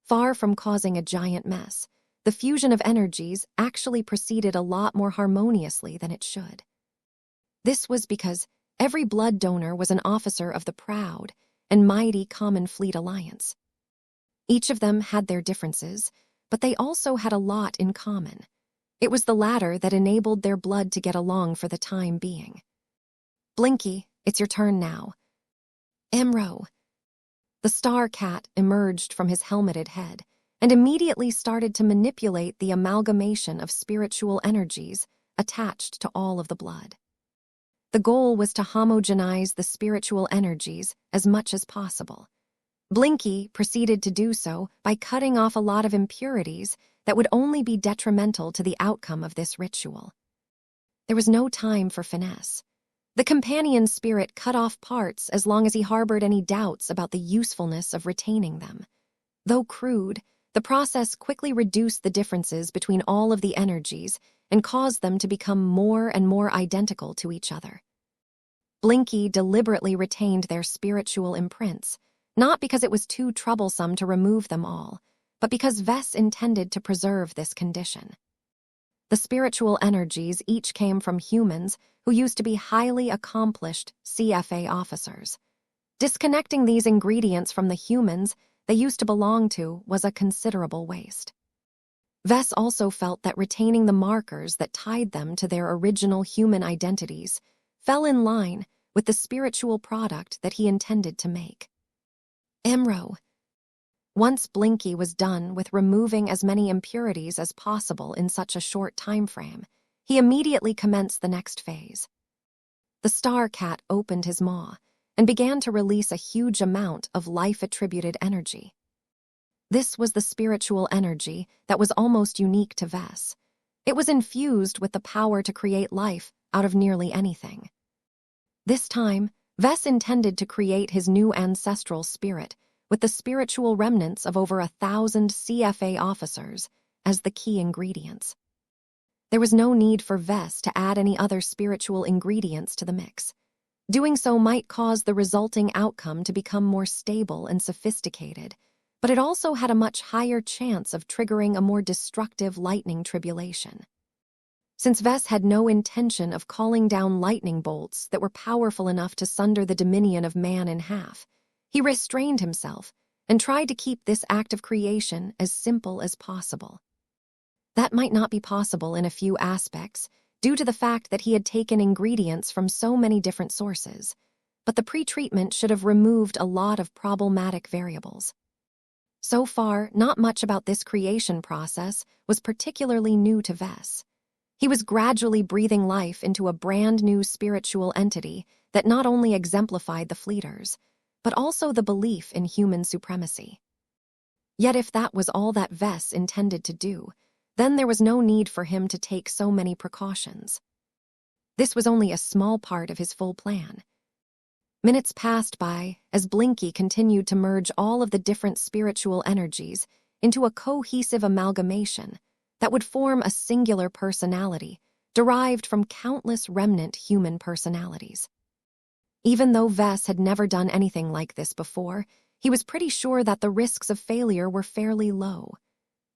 Far from causing a giant mess, the fusion of energies actually proceeded a lot more harmoniously than it should. This was because every blood donor was an officer of the proud and mighty Common Fleet Alliance. Each of them had their differences, but they also had a lot in common. It was the latter that enabled their blood to get along for the time being. Blinky, it's your turn now. Emro. The star cat emerged from his helmeted head and immediately started to manipulate the amalgamation of spiritual energies attached to all of the blood. The goal was to homogenize the spiritual energies as much as possible. Blinky proceeded to do so by cutting off a lot of impurities that would only be detrimental to the outcome of this ritual. There was no time for finesse. The companion spirit cut off parts as long as he harbored any doubts about the usefulness of retaining them. Though crude, the process quickly reduced the differences between all of the energies and caused them to become more and more identical to each other. Blinky deliberately retained their spiritual imprints, not because it was too troublesome to remove them all, but because Vess intended to preserve this condition. The spiritual energies each came from humans who used to be highly accomplished CFA officers. Disconnecting these ingredients from the humans they used to belong to was a considerable waste. Vess also felt that retaining the markers that tied them to their original human identities fell in line with the spiritual product that he intended to make. Emro. Once Blinky was done with removing as many impurities as possible in such a short time frame, he immediately commenced the next phase. The star cat opened his maw and began to release a huge amount of life-attributed energy. This was the spiritual energy that was almost unique to Vess. It was infused with the power to create life out of nearly anything. This time, Vess intended to create his new ancestral spirit with the spiritual remnants of over 1,000 CFA officers as the key ingredients. There was no need for Vess to add any other spiritual ingredients to the mix. Doing so might cause the resulting outcome to become more stable and sophisticated, but it also had a much higher chance of triggering a more destructive lightning tribulation. Since Vess had no intention of calling down lightning bolts that were powerful enough to sunder the dominion of man in half, he restrained himself and tried to keep this act of creation as simple as possible. That might not be possible in a few aspects due to the fact that he had taken ingredients from so many different sources, but the pre-treatment should have removed a lot of problematic variables. So far, not much about this creation process was particularly new to Vess. He was gradually breathing life into a brand new spiritual entity that not only exemplified the Fleeters, but also the belief in human supremacy. Yet if that was all that Vess intended to do, then there was no need for him to take so many precautions. This was only a small part of his full plan. Minutes passed by as Blinky continued to merge all of the different spiritual energies into a cohesive amalgamation that would form a singular personality derived from countless remnant human personalities. Even though Vess had never done anything like this before, he was pretty sure that the risks of failure were fairly low.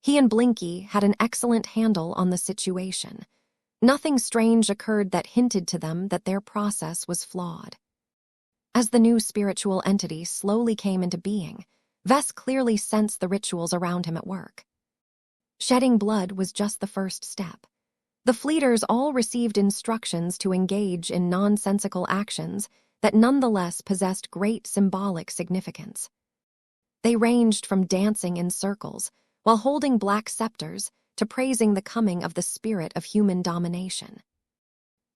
He and Blinky had an excellent handle on the situation. Nothing strange occurred that hinted to them that their process was flawed. As the new spiritual entity slowly came into being, Vess clearly sensed the rituals around him at work. Shedding blood was just the first step. The Fleeters all received instructions to engage in nonsensical actions that nonetheless possessed great symbolic significance. They ranged from dancing in circles while holding black scepters to praising the coming of the spirit of human domination.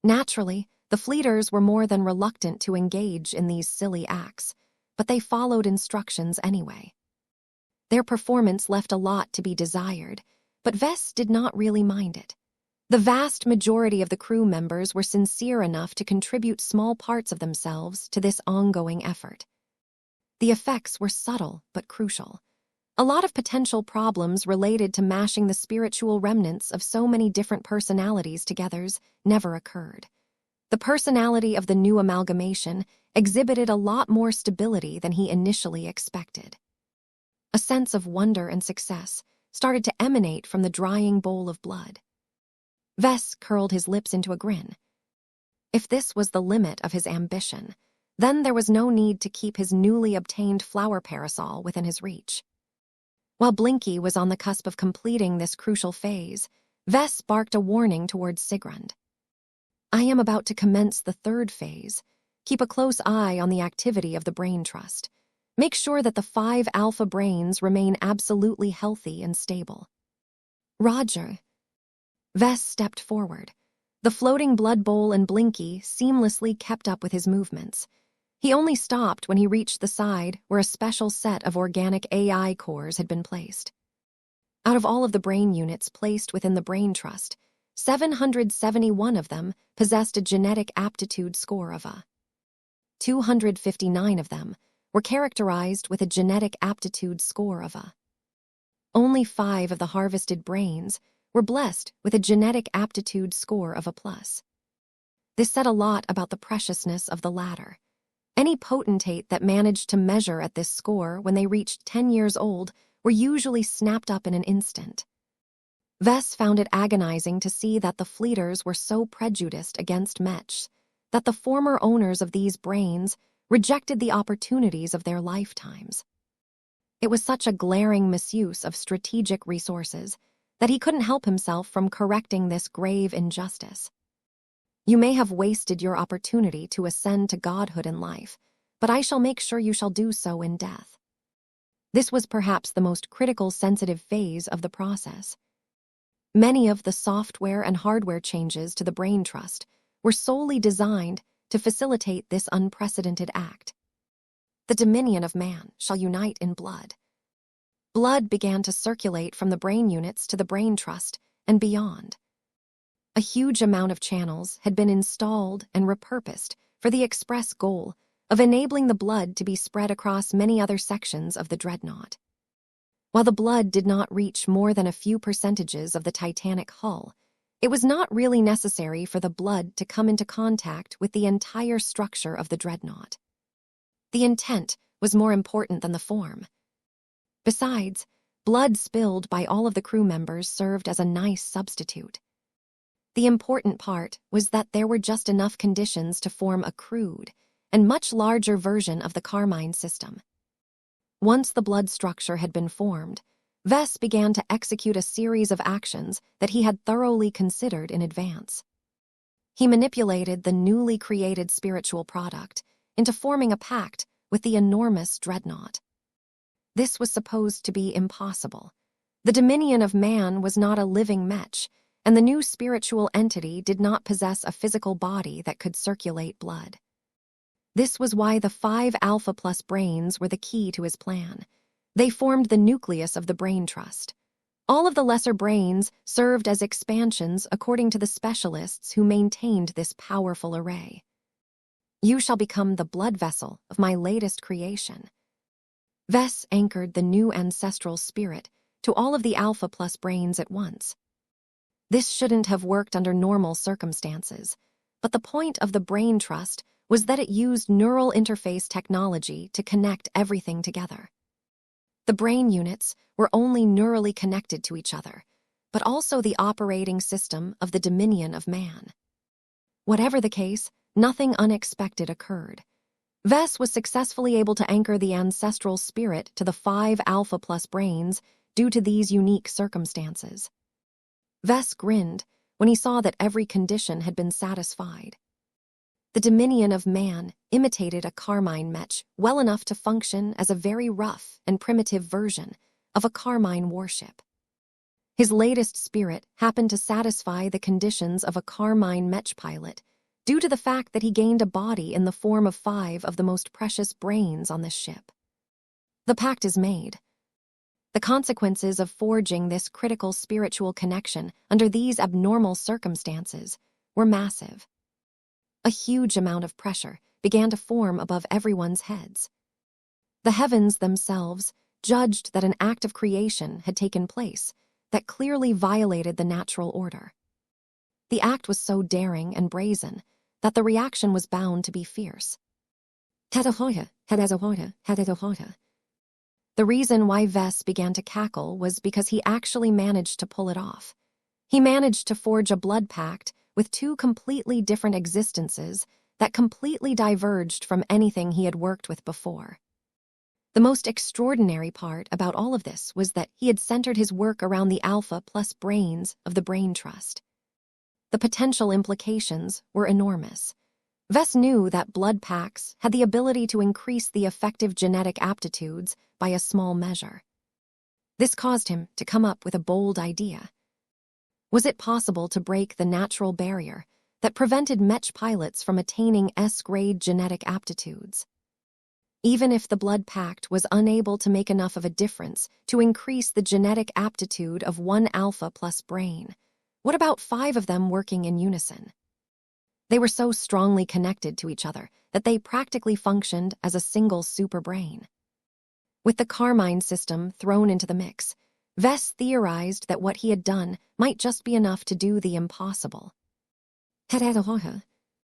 Naturally, The fleeters were more than reluctant to engage in these silly acts, but they followed instructions anyway. Their performance left a lot to be desired, but Vess did not really mind it. The vast majority of the crew members were sincere enough to contribute small parts of themselves to this ongoing effort. The effects were subtle but crucial. A lot of potential problems related to mashing the spiritual remnants of so many different personalities together never occurred. The personality of the new amalgamation exhibited a lot more stability than he initially expected. A sense of wonder and success started to emanate from the drying bowl of blood. Vess curled his lips into a grin. If this was the limit of his ambition, then there was no need to keep his newly obtained flower parasol within his reach. While Blinky was on the cusp of completing this crucial phase, Vess barked a warning towards Sigrund. I am about to commence the third phase. Keep a close eye on the activity of the brain trust. Make sure that the 5 alpha brains remain absolutely healthy and stable. Roger. Vess stepped forward. The floating blood bowl and Blinky seamlessly kept up with his movements. He only stopped when he reached the side where a special set of organic AI cores had been placed. Out of all of the brain units placed within the brain trust, 771 of them possessed a genetic aptitude score of a. 259 of them were characterized with a genetic aptitude score of a. Only 5 of the harvested brains were blessed with a genetic aptitude score of a plus. This said a lot about the preciousness of the latter. Any potentate that managed to measure at this score when they reached 10 years old were usually snapped up in an instant. Vess found it agonizing to see that the fleeters were so prejudiced against Mech that the former owners of these brains rejected the opportunities of their lifetimes. It was such a glaring misuse of strategic resources that he couldn't help himself from correcting this grave injustice. You may have wasted your opportunity to ascend to godhood in life, but I shall make sure you shall do so in death. This was perhaps the most critical sensitive phase of the process. Many of the software and hardware changes to the brain trust were solely designed to facilitate this unprecedented act. The dominion of man shall unite in blood. Blood began to circulate from the brain units to the brain trust and beyond. A huge amount of channels had been installed and repurposed for the express goal of enabling the blood to be spread across many other sections of the dreadnought. While the blood did not reach more than a few percentages of the Titanic hull, it was not really necessary for the blood to come into contact with the entire structure of the dreadnought. The intent was more important than the form. Besides, blood spilled by all of the crew members served as a nice substitute. The important part was that there were just enough conditions to form a crude and much larger version of the Carmine system. Once the blood structure had been formed, Vess began to execute a series of actions that he had thoroughly considered in advance. He manipulated the newly created spiritual product into forming a pact with the enormous dreadnought. This was supposed to be impossible. The dominion of man was not a living Mech, and the new spiritual entity did not possess a physical body that could circulate blood. This was why the 5 Alpha Plus brains were the key to his plan. They formed the nucleus of the brain trust. All of the lesser brains served as expansions according to the specialists who maintained this powerful array. You shall become the blood vessel of my latest creation. Vess anchored the new ancestral spirit to all of the Alpha Plus brains at once. This shouldn't have worked under normal circumstances, but the point of the brain trust was that it used neural interface technology to connect everything together. The brain units were only neurally connected to each other, but also the operating system of the dominion of man. Whatever the case, nothing unexpected occurred. Vess was successfully able to anchor the ancestral spirit to the 5 Alpha Plus brains due to these unique circumstances. Vess grinned when he saw that every condition had been satisfied. The dominion of man imitated a Carmine Mech well enough to function as a very rough and primitive version of a Carmine warship. His latest spirit happened to satisfy the conditions of a Carmine Mech pilot due to the fact that he gained a body in the form of 5 of the most precious brains on this ship. The pact is made. The consequences of forging this critical spiritual connection under these abnormal circumstances were massive. A huge amount of pressure began to form above everyone's heads. The heavens themselves judged that an act of creation had taken place that clearly violated the natural order. The act was so daring and brazen that the reaction was bound to be fierce. The reason why Ves began to cackle was because he actually managed to pull it off. He managed to forge a blood pact with 2 completely different existences that completely diverged from anything he had worked with before. The most extraordinary part about all of this was that he had centered his work around the alpha plus brains of the Brain Trust. The potential implications were enormous. Ves knew that blood pacts had the ability to increase the effective genetic aptitudes by a small measure. This caused him to come up with a bold idea. Was it possible to break the natural barrier that prevented Mech pilots from attaining S-grade genetic aptitudes? Even if the blood pact was unable to make enough of a difference to increase the genetic aptitude of 1 alpha plus brain, what about 5 of them working in unison? They were so strongly connected to each other that they practically functioned as a single superbrain. With the Carmine system thrown into the mix, Ves theorized that what he had done might just be enough to do the impossible.